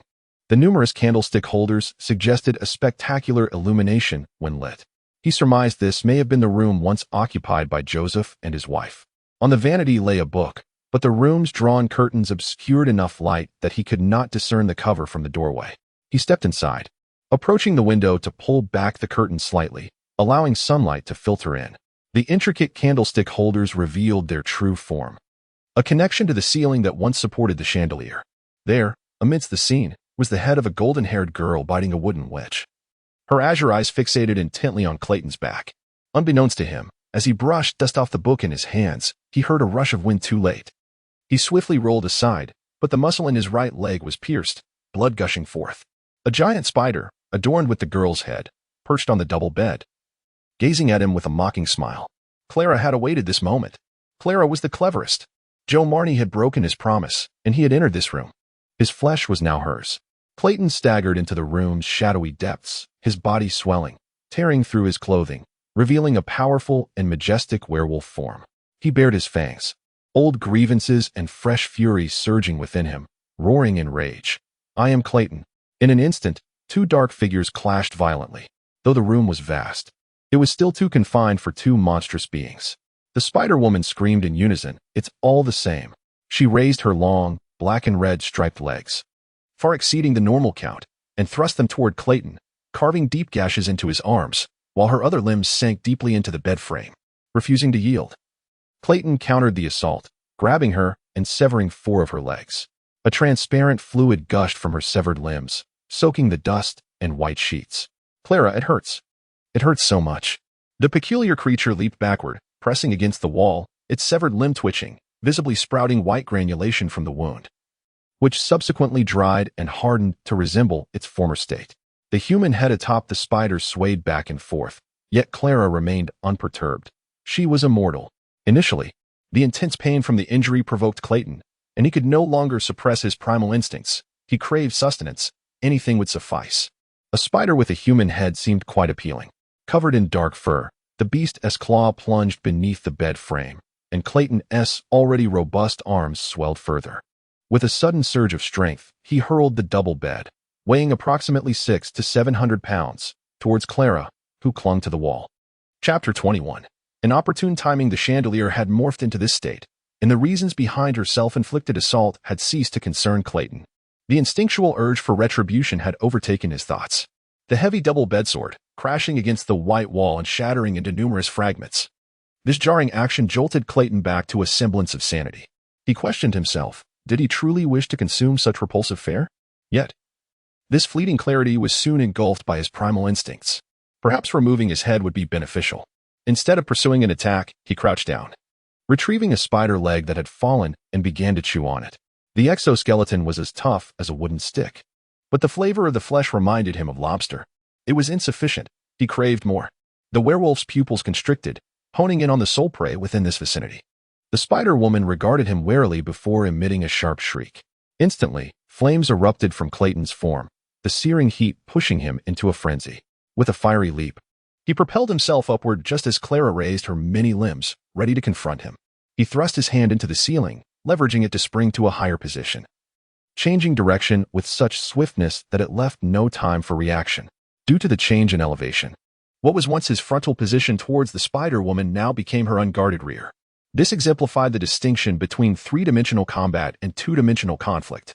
The numerous candlestick holders suggested a spectacular illumination when lit. He surmised this may have been the room once occupied by Joseph and his wife. On the vanity lay a book, but the room's drawn curtains obscured enough light that he could not discern the cover from the doorway. He stepped inside, approaching the window to pull back the curtain slightly, allowing sunlight to filter in. The intricate candlestick holders revealed their true form, a connection to the ceiling that once supported the chandelier. There, amidst the scene, was the head of a golden-haired girl biting a wooden wedge, her azure eyes fixated intently on Clayton's back. Unbeknownst to him, as he brushed dust off the book in his hands, he heard a rush of wind too late. He swiftly rolled aside, but the muscle in his right leg was pierced, blood gushing forth. A giant spider, adorned with the girl's head, perched on the double bed, gazing at him with a mocking smile. Clara had awaited this moment. Clara was the cleverest. Joe Marnie had broken his promise, and he had entered this room. His flesh was now hers. Clayton staggered into the room's shadowy depths, his body swelling, tearing through his clothing, revealing a powerful and majestic werewolf form. He bared his fangs, old grievances and fresh fury surging within him, roaring in rage. "I am Clayton." In an instant, two dark figures clashed violently. Though the room was vast, it was still too confined for two monstrous beings. The Spider-Woman screamed in unison, "It's all the same." She raised her long, black and red striped legs, far exceeding the normal count, and thrust them toward Clayton, carving deep gashes into his arms, while her other limbs sank deeply into the bed frame, refusing to yield. Clayton countered the assault, grabbing her and severing 4 of her legs. A transparent fluid gushed from her severed limbs, soaking the dust and white sheets. "Clara, it hurts. It hurts so much." The peculiar creature leaped backward, pressing against the wall, its severed limb twitching, visibly sprouting white granulation from the wound, which subsequently dried and hardened to resemble its former state. The human head atop the spider swayed back and forth, yet Clara remained unperturbed. She was immortal. Initially, the intense pain from the injury provoked Clayton, and he could no longer suppress his primal instincts. He craved sustenance. Anything would suffice. A spider with a human head seemed quite appealing. Covered in dark fur, the beast's claw plunged beneath the bed frame, and Clayton's already robust arms swelled further. With a sudden surge of strength, he hurled the double bed, weighing approximately 600 to 700 pounds, towards Clara, who clung to the wall. Chapter 21. In opportune timing, the chandelier had morphed into this state, and the reasons behind her self-inflicted assault had ceased to concern Clayton. The instinctual urge for retribution had overtaken his thoughts. the heavy double bedsword, crashing against the white wall and shattering into numerous fragments. This jarring action jolted Clayton back to a semblance of sanity. He questioned himself. Did he truly wish to consume such repulsive fare? Yet, this fleeting clarity was soon engulfed by his primal instincts. Perhaps removing his head would be beneficial. Instead of pursuing an attack, he crouched down, retrieving a spider leg that had fallen and began to chew on it. The exoskeleton was as tough as a wooden stick, but the flavor of the flesh reminded him of lobster. It was insufficient. He craved more. The werewolf's pupils constricted, honing in on the sole prey within this vicinity. The spider woman regarded him warily before emitting a sharp shriek. Instantly, flames erupted from Clayton's form, the searing heat pushing him into a frenzy. With a fiery leap, he propelled himself upward just as Clara raised her many limbs, ready to confront him. He thrust his hand into the ceiling, leveraging it to spring to a higher position, changing direction with such swiftness that it left no time for reaction. Due to the change in elevation, what was once his frontal position towards the spider woman now became her unguarded rear. This exemplified the distinction between three-dimensional combat and two-dimensional conflict.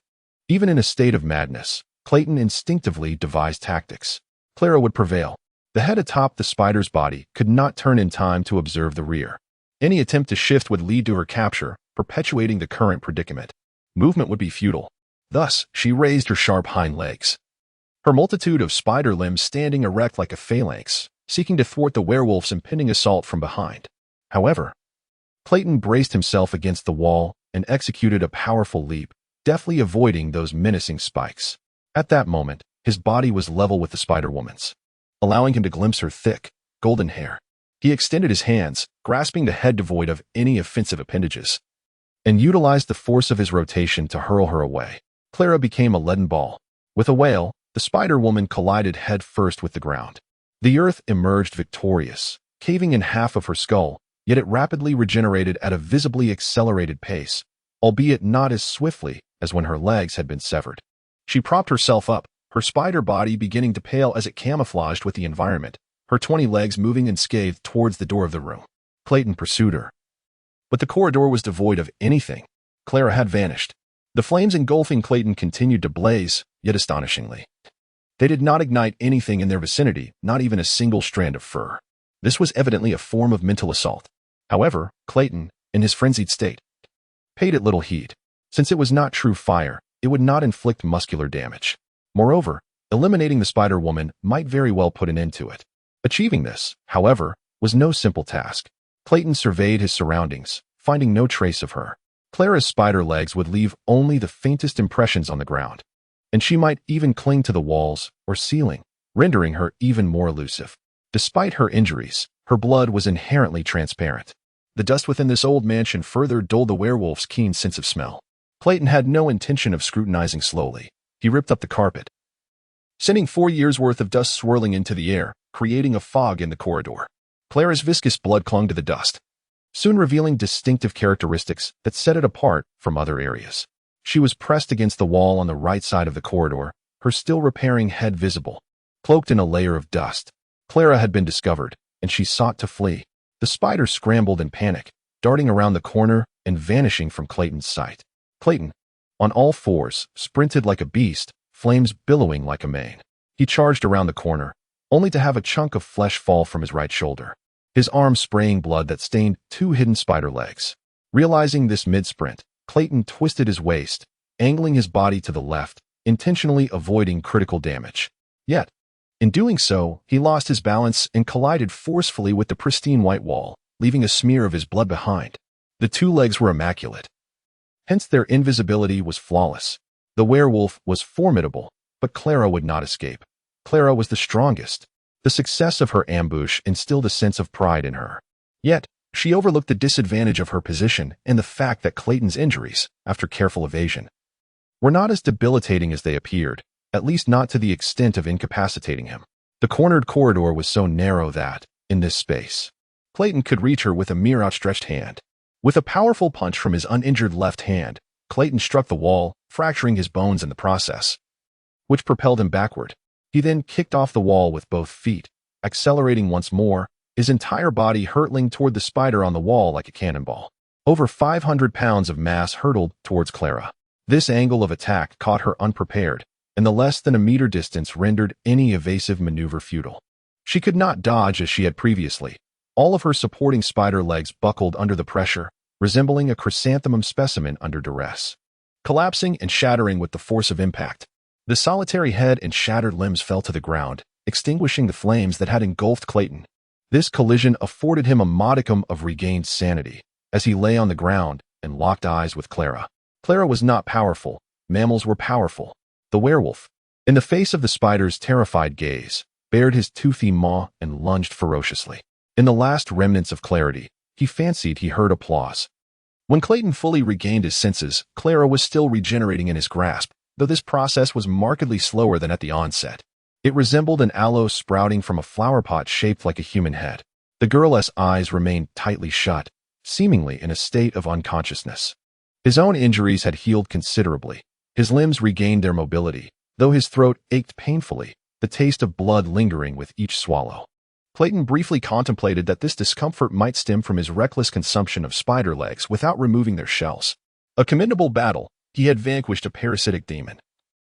Even in a state of madness, Clayton instinctively devised tactics. Clara would prevail. The head atop the spider's body could not turn in time to observe the rear. Any attempt to shift would lead to her capture, perpetuating the current predicament. Movement would be futile. Thus, she raised her sharp hind legs, her multitude of spider limbs standing erect like a phalanx, seeking to thwart the werewolf's impending assault from behind. However, Clayton braced himself against the wall and executed a powerful leap, deftly avoiding those menacing spikes. At that moment, his body was level with the spider woman's, allowing him to glimpse her thick, golden hair. He extended his hands, grasping the head devoid of any offensive appendages, and utilized the force of his rotation to hurl her away. Clara became a leaden ball. With a wail, the spider woman collided head first with the ground. The earth emerged victorious, caving in half of her skull, yet it rapidly regenerated at a visibly accelerated pace, albeit not as swiftly as when her legs had been severed. She propped herself up, her spider body beginning to pale as it camouflaged with the environment, her 20 legs moving unscathed towards the door of the room. Clayton pursued her, but the corridor was devoid of anything. Clara had vanished. The flames engulfing Clayton continued to blaze, yet astonishingly, they did not ignite anything in their vicinity, not even a single strand of fur. This was evidently a form of mental assault. However, Clayton, in his frenzied state, paid it little heed. Since it was not true fire, it would not inflict muscular damage. Moreover, eliminating the spider woman might very well put an end to it. Achieving this, however, was no simple task. Clayton surveyed his surroundings, finding no trace of her. Clara's spider legs would leave only the faintest impressions on the ground, and she might even cling to the walls or ceiling, rendering her even more elusive. Despite her injuries, her blood was inherently transparent. The dust within this old mansion further dulled the werewolf's keen sense of smell. Clayton had no intention of scrutinizing slowly. He ripped up the carpet, sending 4 years' worth of dust swirling into the air, creating a fog in the corridor. Clara's viscous blood clung to the dust, soon revealing distinctive characteristics that set it apart from other areas. She was pressed against the wall on the right side of the corridor, her still repairing head visible, cloaked in a layer of dust. Clara had been discovered, and she sought to flee. The spider scrambled in panic, darting around the corner and vanishing from Clayton's sight. Clayton, on all fours, sprinted like a beast, flames billowing like a mane. He charged around the corner, only to have a chunk of flesh fall from his right shoulder, his arm spraying blood that stained 2 hidden spider legs. Realizing this mid-sprint, Clayton twisted his waist, angling his body to the left, intentionally avoiding critical damage. Yet, in doing so, he lost his balance and collided forcefully with the pristine white wall, leaving a smear of his blood behind. The 2 legs were immaculate, hence their invisibility was flawless. The werewolf was formidable, but Clara would not escape. Clara was the strongest. The success of her ambush instilled a sense of pride in her. Yet, she overlooked the disadvantage of her position and the fact that Clayton's injuries, after careful evasion, were not as debilitating as they appeared, at least not to the extent of incapacitating him. The cornered corridor was so narrow that, in this space, Clayton could reach her with a mere outstretched hand. With a powerful punch from his uninjured left hand, Clayton struck the wall, fracturing his bones in the process, which propelled him backward. He then kicked off the wall with both feet, accelerating once more, his entire body hurtling toward the spider on the wall like a cannonball. Over 500 pounds of mass hurtled towards Clara. This angle of attack caught her unprepared, and the less than a meter distance rendered any evasive maneuver futile. She could not dodge as she had previously. All of her supporting spider legs buckled under the pressure, resembling a chrysanthemum specimen under duress. Collapsing and shattering with the force of impact, the solitary head and shattered limbs fell to the ground, extinguishing the flames that had engulfed Clayton. This collision afforded him a modicum of regained sanity, as he lay on the ground and locked eyes with Clara. Clara was not powerful. Mammals were powerful. The werewolf, in the face of the spider's terrified gaze, bared his toothy maw and lunged ferociously. In the last remnants of clarity, he fancied he heard applause. When Clayton fully regained his senses, Clara was still regenerating in his grasp, though this process was markedly slower than at the onset. It resembled an aloe sprouting from a flower pot shaped like a human head. The girl's eyes remained tightly shut, seemingly in a state of unconsciousness. His own injuries had healed considerably. His limbs regained their mobility, though his throat ached painfully, the taste of blood lingering with each swallow. Clayton briefly contemplated that this discomfort might stem from his reckless consumption of spider legs without removing their shells. A commendable battle, he had vanquished a parasitic demon,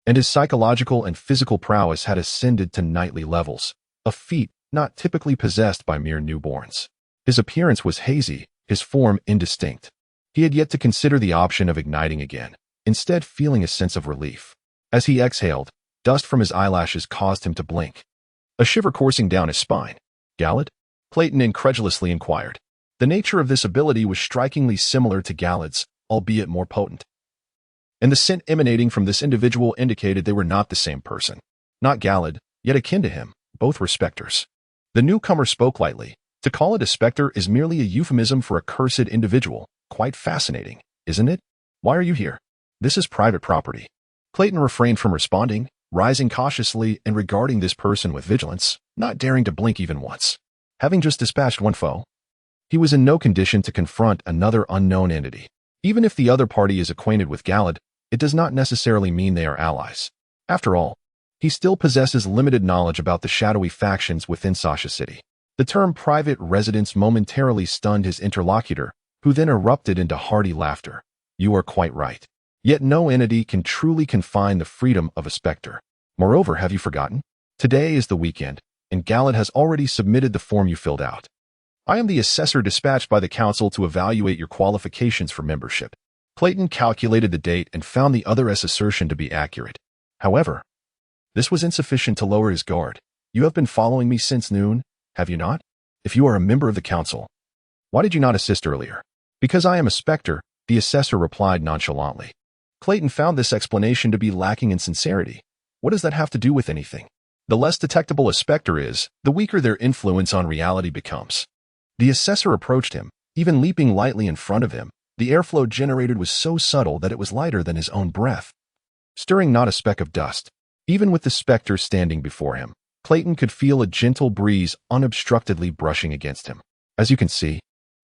and his psychological and physical prowess had ascended to knightly levels, a feat not typically possessed by mere newborns. His appearance was hazy, his form indistinct. He had yet to consider the option of igniting again, instead feeling a sense of relief. As he exhaled, dust from his eyelashes caused him to blink, a shiver coursing down his spine. Galad? Clayton incredulously inquired. The nature of this ability was strikingly similar to Galad's, albeit more potent. And the scent emanating from this individual indicated they were not the same person. Not Galad, yet akin to him, both were specters. The newcomer spoke lightly. To call it a specter is merely a euphemism for a cursed individual. Quite fascinating, isn't it? Why are you here? This is private property. Clayton refrained from responding, rising cautiously and regarding this person with vigilance, not daring to blink even once. Having just dispatched one foe, he was in no condition to confront another unknown entity. Even if the other party is acquainted with Galad, it does not necessarily mean they are allies. After all, he still possesses limited knowledge about the shadowy factions within Sasha City. The term private residence momentarily stunned his interlocutor, who then erupted into hearty laughter. You are quite right. Yet no entity can truly confine the freedom of a specter. Moreover, have you forgotten? Today is the weekend, and Galad has already submitted the form you filled out. I am the assessor dispatched by the council to evaluate your qualifications for membership. Clayton calculated the date and found the other's assertion to be accurate. However, this was insufficient to lower his guard. You have been following me since noon, have you not? If you are a member of the council, why did you not assist earlier? Because I am a specter, the assessor replied nonchalantly. Clayton found this explanation to be lacking in sincerity. What does that have to do with anything? The less detectable a specter is, the weaker their influence on reality becomes. The assessor approached him, even leaping lightly in front of him. The airflow generated was so subtle that it was lighter than his own breath, stirring not a speck of dust. Even with the specter standing before him, Clayton could feel a gentle breeze unobstructedly brushing against him. As you can see,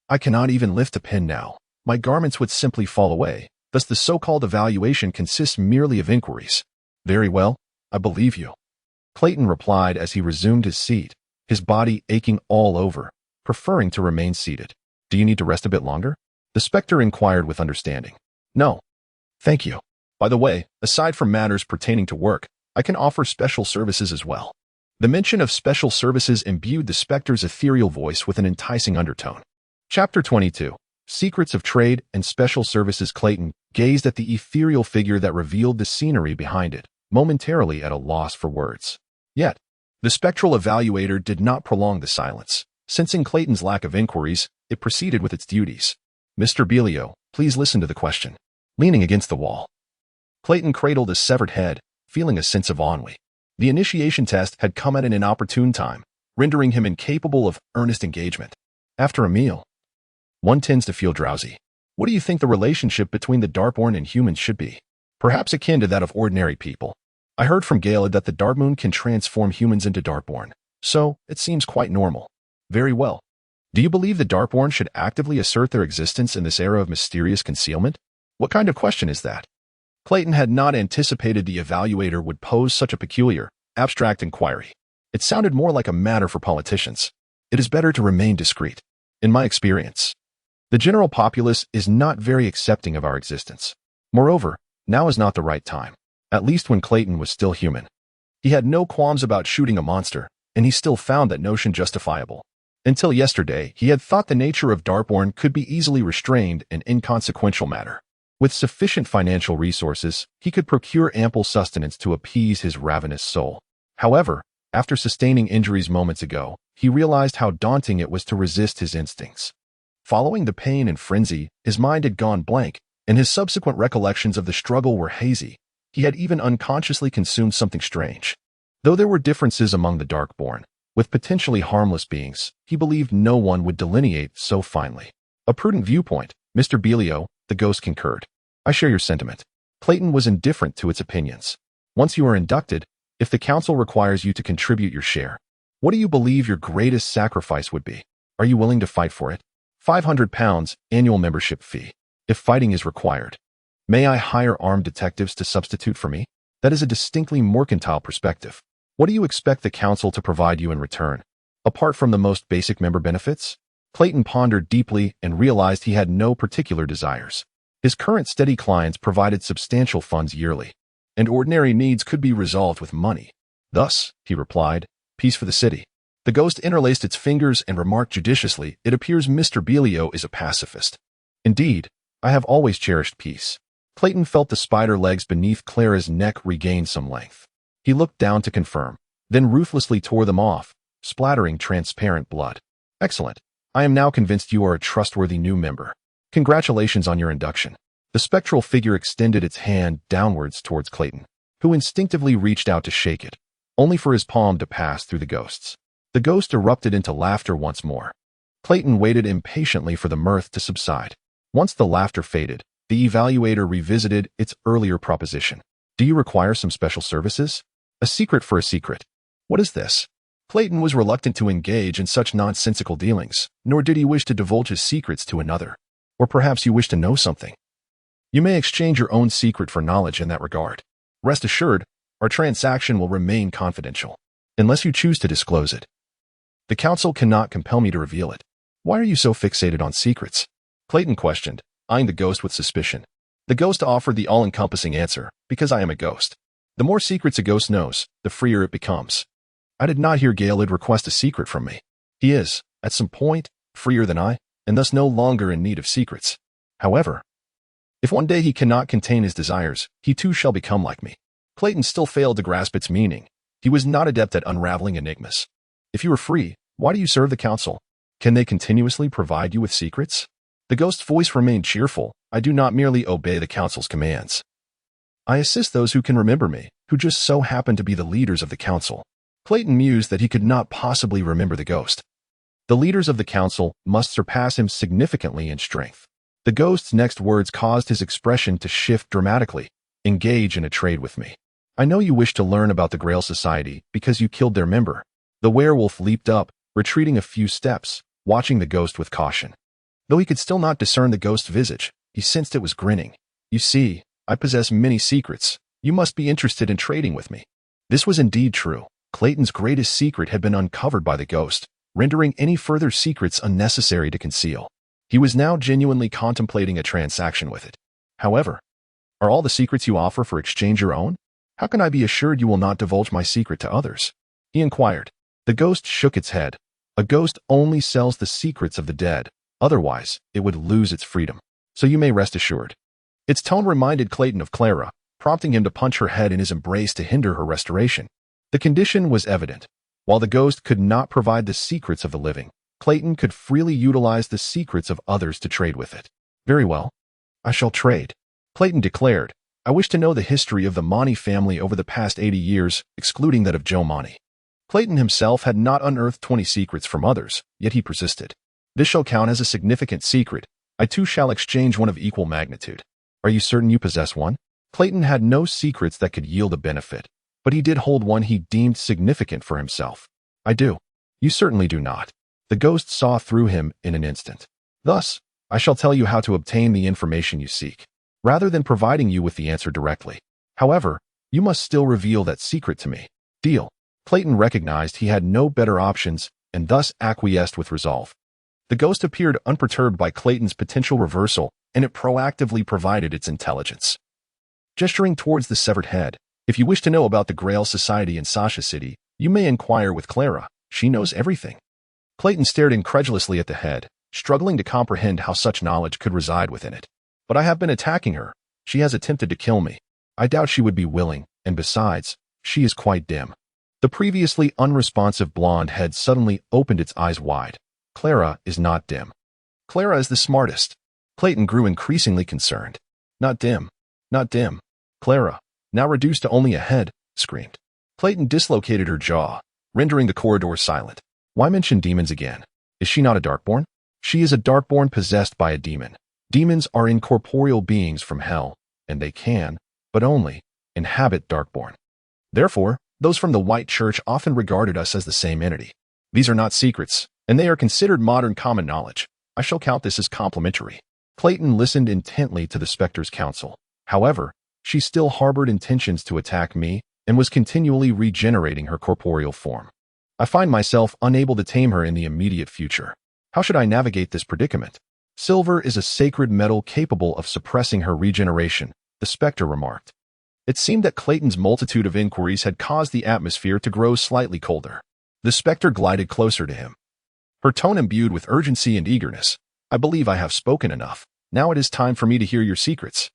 I cannot even lift a pin now. My garments would simply fall away. Thus the so-called evaluation consists merely of inquiries. Very well, I believe you. Clayton replied as he resumed his seat, his body aching all over, preferring to remain seated. Do you need to rest a bit longer? The specter inquired with understanding. No. Thank you. By the way, aside from matters pertaining to work, I can offer special services as well. The mention of special services imbued the specter's ethereal voice with an enticing undertone. Chapter 22. Secrets of Trade and Special Services. Clayton gazed at the ethereal figure that revealed the scenery behind it, momentarily at a loss for words. Yet, the spectral evaluator did not prolong the silence. Sensing Clayton's lack of inquiries, it proceeded with its duties. Mr. Belio, please listen to the question. Leaning against the wall, Clayton cradled his severed head, feeling a sense of ennui. The initiation test had come at an inopportune time, rendering him incapable of earnest engagement. After a meal, one tends to feel drowsy. What do you think the relationship between the Darkborn and humans should be? Perhaps akin to that of ordinary people. I heard from Galad that the Darkmoon can transform humans into Darkborn, so it seems quite normal. Very well. Do you believe the Darkborn should actively assert their existence in this era of mysterious concealment? What kind of question is that? Clayton had not anticipated the evaluator would pose such a peculiar, abstract inquiry. It sounded more like a matter for politicians. It is better to remain discreet. In my experience, the general populace is not very accepting of our existence. Moreover, now is not the right time. At least when Clayton was still human. He had no qualms about shooting a monster, and he still found that notion justifiable. Until yesterday, he had thought the nature of Darkborn could be easily restrained an inconsequential matter. With sufficient financial resources, he could procure ample sustenance to appease his ravenous soul. However, after sustaining injuries moments ago, he realized how daunting it was to resist his instincts. Following the pain and frenzy, his mind had gone blank, and his subsequent recollections of the struggle were hazy. He had even unconsciously consumed something strange. Though there were differences among the Darkborn, with potentially harmless beings, he believed no one would delineate so finely. A prudent viewpoint, Mr. Belio, the ghost concurred. I share your sentiment. Clayton was indifferent to its opinions. Once you are inducted, if the council requires you to contribute your share, what do you believe your greatest sacrifice would be? Are you willing to fight for it? £500 annual membership fee, if fighting is required. May I hire armed detectives to substitute for me? That is a distinctly mercantile perspective. What do you expect the council to provide you in return? Apart from the most basic member benefits? Clayton pondered deeply and realized he had no particular desires. His current steady clients provided substantial funds yearly, and ordinary needs could be resolved with money. Thus, he replied, peace for the city. The ghost interlaced its fingers and remarked judiciously, it appears Mr. Belio is a pacifist. Indeed, I have always cherished peace. Clayton felt the spider legs beneath Clara's neck regain some length. He looked down to confirm, then ruthlessly tore them off, splattering transparent blood. Excellent. I am now convinced you are a trustworthy new member. Congratulations on your induction. The spectral figure extended its hand downwards towards Clayton, who instinctively reached out to shake it, only for his palm to pass through the ghost's. The ghost erupted into laughter once more. Clayton waited impatiently for the mirth to subside. Once the laughter faded, the evaluator revisited its earlier proposition. Do you require some special services? A secret for a secret. What is this? Clayton was reluctant to engage in such nonsensical dealings, nor did he wish to divulge his secrets to another. Or perhaps you wish to know something. You may exchange your own secret for knowledge in that regard. Rest assured, our transaction will remain confidential, unless you choose to disclose it. The council cannot compel me to reveal it. Why are you so fixated on secrets? Clayton questioned, eyeing the ghost with suspicion. The ghost offered the all-encompassing answer, because I am a ghost. The more secrets a ghost knows, the freer it becomes. I did not hear Gaelid request a secret from me. He is, at some point, freer than I, and thus no longer in need of secrets. However, if one day he cannot contain his desires, he too shall become like me. Clayton still failed to grasp its meaning. He was not adept at unraveling enigmas. If you are free, why do you serve the council? Can they continuously provide you with secrets? The ghost's voice remained cheerful. I do not merely obey the council's commands. I assist those who can remember me, who just so happen to be the leaders of the council. Clayton mused that he could not possibly remember the ghost. The leaders of the council must surpass him significantly in strength. The ghost's next words caused his expression to shift dramatically. Engage in a trade with me. I know you wish to learn about the Grail Society because you killed their member. The werewolf leaped up, retreating a few steps, watching the ghost with caution. Though he could still not discern the ghost's visage, he sensed it was grinning. You see, I possess many secrets. You must be interested in trading with me. This was indeed true. Clayton's greatest secret had been uncovered by the ghost, rendering any further secrets unnecessary to conceal. He was now genuinely contemplating a transaction with it. However, are all the secrets you offer for exchange your own? How can I be assured you will not divulge my secret to others? He inquired. The ghost shook its head. A ghost only sells the secrets of the dead. Otherwise, it would lose its freedom. So you may rest assured. Its tone reminded Clayton of Clara, prompting him to punch her head in his embrace to hinder her restoration. The condition was evident. While the ghost could not provide the secrets of the living, Clayton could freely utilize the secrets of others to trade with it. Very well. I shall trade. Clayton declared, I wish to know the history of the Monty family over the past 80 years, excluding that of Joe Monty. Clayton himself had not unearthed 20 secrets from others, yet he persisted. This shall count as a significant secret. I too shall exchange one of equal magnitude. Are you certain you possess one? Clayton had no secrets that could yield a benefit, but he did hold one he deemed significant for himself. I do. You certainly do not. The ghost saw through him in an instant. Thus, I shall tell you how to obtain the information you seek, rather than providing you with the answer directly. However, you must still reveal that secret to me. Deal. Clayton recognized he had no better options and thus acquiesced with resolve. The ghost appeared unperturbed by Clayton's potential reversal, and it proactively provided its intelligence. gesturing towards the severed head. If you wish to know about the Grail Society in Sasha City, you may inquire with Clara. She knows everything. Clayton stared incredulously at the head, struggling to comprehend how such knowledge could reside within it. But I have been attacking her. She has attempted to kill me. I doubt she would be willing, and besides, she is quite dim. The previously unresponsive blonde head suddenly opened its eyes wide. Clara is not dim. Clara is the smartest. Clayton grew increasingly concerned. Not dim. Not dim. Clara, now reduced to only a head, screamed. Clayton dislocated her jaw, rendering the corridor silent. Why mention demons again? Is she not a Darkborn? She is a Darkborn possessed by a demon. Demons are incorporeal beings from hell, and they can, but only, inhabit Darkborn. Therefore, those from the White Church often regarded us as the same entity. These are not secrets, and they are considered modern common knowledge. I shall count this as complimentary. Clayton listened intently to the Spectre's counsel. However, she still harbored intentions to attack me and was continually regenerating her corporeal form. I find myself unable to tame her in the immediate future. How should I navigate this predicament? Silver is a sacred metal capable of suppressing her regeneration, the Spectre remarked. It seemed that Clayton's multitude of inquiries had caused the atmosphere to grow slightly colder. The Spectre glided closer to him, her tone imbued with urgency and eagerness. I believe I have spoken enough. Now it is time for me to hear your secrets.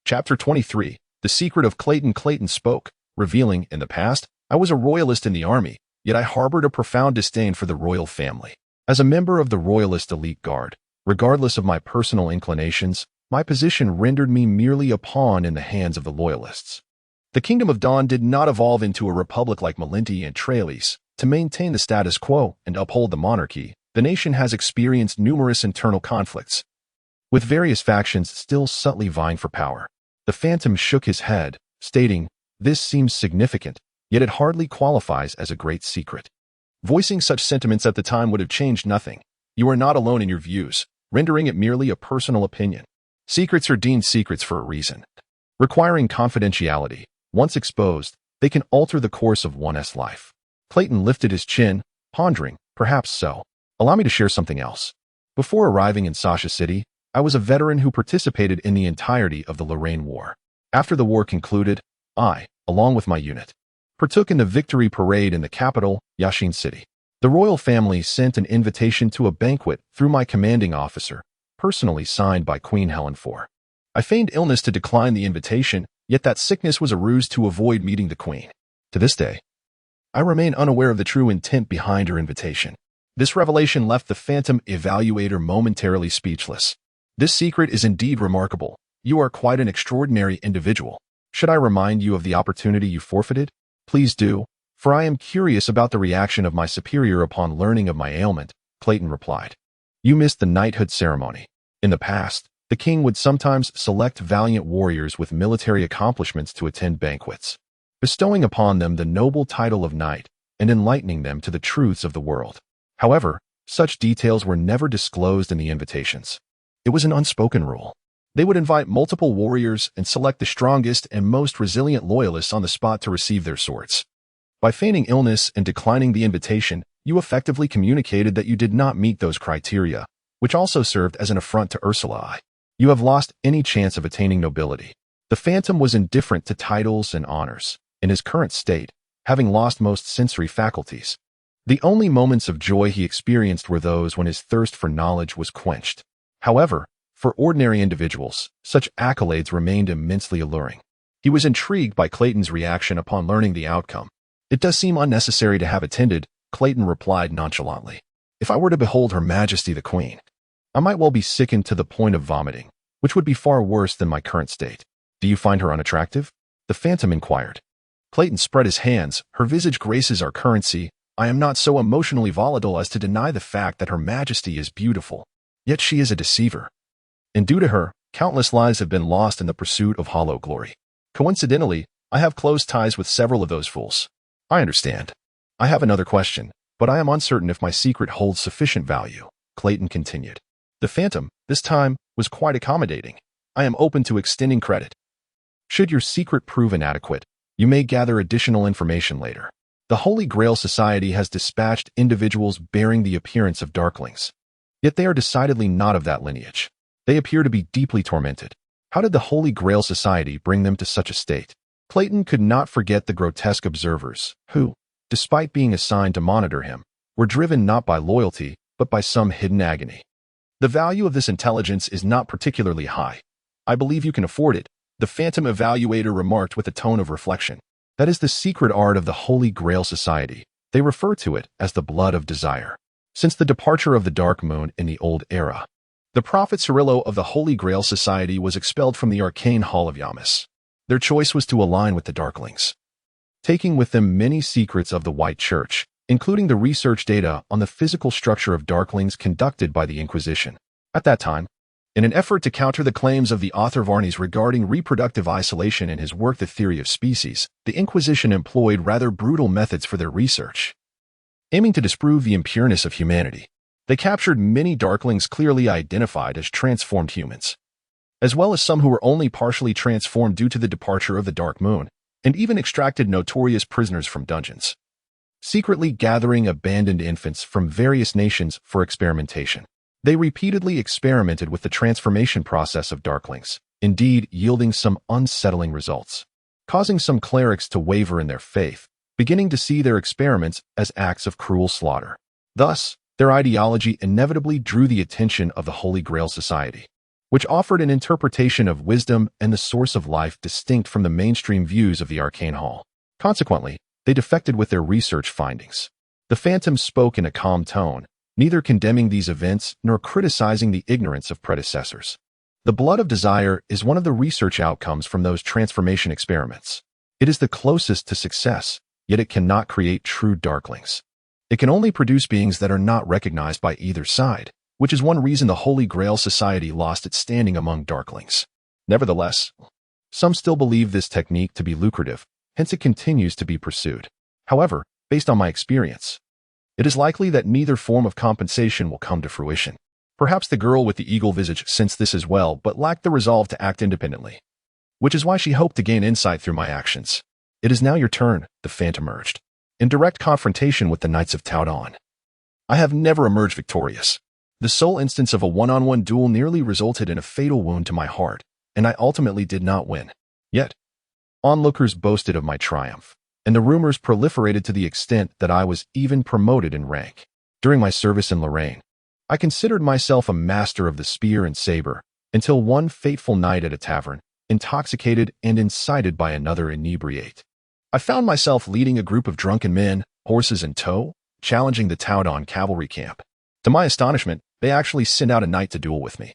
Chapter 23. The Secret of Clayton. Clayton spoke, revealing, in the past, I was a royalist in the army, yet I harbored a profound disdain for the royal family. As a member of the royalist elite guard, regardless of my personal inclinations, my position rendered me merely a pawn in the hands of the loyalists. The Kingdom of Dawn did not evolve into a republic like Malenti and Tralles. To maintain the status quo and uphold the monarchy, the nation has experienced numerous internal conflicts, with various factions still subtly vying for power. The Phantom shook his head, stating, "This seems significant, yet it hardly qualifies as a great secret." Voicing such sentiments at the time would have changed nothing. You are not alone in your views, rendering it merely a personal opinion. Secrets are deemed secrets for a reason. Requiring confidentiality, once exposed, they can alter the course of one's life. Clayton lifted his chin, pondering, perhaps so. Allow me to share something else. Before arriving in Sasha City, I was a veteran who participated in the entirety of the Lorraine War. After the war concluded, I, along with my unit, partook in the victory parade in the capital, Yashin City. The royal family sent an invitation to a banquet through my commanding officer, personally signed by Queen Helen IV. I feigned illness to decline the invitation, yet that sickness was a ruse to avoid meeting the queen. To this day, I remain unaware of the true intent behind her invitation. This revelation left the Phantom evaluator momentarily speechless. This secret is indeed remarkable. You are quite an extraordinary individual. Should I remind you of the opportunity you forfeited? Please do, for I am curious about the reaction of my superior upon learning of my ailment, Clayton replied. You missed the knighthood ceremony. In the past, the king would sometimes select valiant warriors with military accomplishments to attend banquets, bestowing upon them the noble title of knight and enlightening them to the truths of the world. However, such details were never disclosed in the invitations. It was an unspoken rule. They would invite multiple warriors and select the strongest and most resilient loyalists on the spot to receive their swords. By feigning illness and declining the invitation, you effectively communicated that you did not meet those criteria, which also served as an affront to Ursula. You have lost any chance of attaining nobility. The Phantom was indifferent to titles and honors, in his current state, having lost most sensory faculties. The only moments of joy he experienced were those when his thirst for knowledge was quenched. However, for ordinary individuals, such accolades remained immensely alluring. He was intrigued by Clayton's reaction upon learning the outcome. It does seem unnecessary to have attended, Clayton replied nonchalantly. If I were to behold Her Majesty the Queen, I might well be sickened to the point of vomiting, which would be far worse than my current state. Do you find her unattractive? The Phantom inquired. Clayton spread his hands. Her visage graces our currency. I am not so emotionally volatile as to deny the fact that Her Majesty is beautiful. Yet she is a deceiver. And due to her, countless lives have been lost in the pursuit of hollow glory. Coincidentally, I have close ties with several of those fools. I understand. I have another question, but I am uncertain if my secret holds sufficient value, Clayton continued. The Phantom, this time, was quite accommodating. I am open to extending credit. Should your secret prove inadequate, you may gather additional information later. The Holy Grail Society has dispatched individuals bearing the appearance of Darklings. Yet they are decidedly not of that lineage. They appear to be deeply tormented. How did the Holy Grail Society bring them to such a state? Clayton could not forget the grotesque observers, who, despite being assigned to monitor him, were driven not by loyalty, but by some hidden agony. The value of this intelligence is not particularly high. I believe you can afford it, the Phantom Evaluator remarked with a tone of reflection. That is the secret art of the Holy Grail Society. They refer to it as the blood of desire. Since the departure of the Dark Moon in the Old Era, the Prophet Cirillo of the Holy Grail Society was expelled from the arcane hall of Yamis. Their choice was to align with the Darklings, taking with them many secrets of the White Church, including the research data on the physical structure of Darklings conducted by the Inquisition. At that time, in an effort to counter the claims of the author Varnes regarding reproductive isolation in his work The Theory of Species, the Inquisition employed rather brutal methods for their research, aiming to disprove the impureness of humanity. They captured many Darklings clearly identified as transformed humans, as well as some who were only partially transformed due to the departure of the Dark Moon, and even extracted notorious prisoners from dungeons, secretly gathering abandoned infants from various nations for experimentation. They repeatedly experimented with the transformation process of Darklings, indeed yielding some unsettling results, causing some clerics to waver in their faith, beginning to see their experiments as acts of cruel slaughter. Thus, their ideology inevitably drew the attention of the Holy Grail Society, which offered an interpretation of wisdom and the source of life distinct from the mainstream views of the Arcane Hall. Consequently, they defected with their research findings. The Phantom spoke in a calm tone, neither condemning these events nor criticizing the ignorance of predecessors. The blood of desire is one of the research outcomes from those transformation experiments. It is the closest to success, yet it cannot create true Darklings. It can only produce beings that are not recognized by either side, which is one reason the Holy Grail Society lost its standing among Darklings. Nevertheless, some still believe this technique to be lucrative, hence it continues to be pursued. However, based on my experience, it is likely that neither form of compensation will come to fruition. Perhaps the girl with the eagle visage sensed this as well, but lacked the resolve to act independently, which is why she hoped to gain insight through my actions. It is now your turn, the Phantom urged, in direct confrontation with the Knights of Taudon. I have never emerged victorious. The sole instance of a one-on-one duel nearly resulted in a fatal wound to my heart, and I ultimately did not win. Yet, onlookers boasted of my triumph, and the rumors proliferated to the extent that I was even promoted in rank. During my service in Lorraine, I considered myself a master of the spear and saber, until one fateful night at a tavern, intoxicated and incited by another inebriate, I found myself leading a group of drunken men, horses in tow, challenging the Taudon cavalry camp. To my astonishment, they actually sent out a knight to duel with me.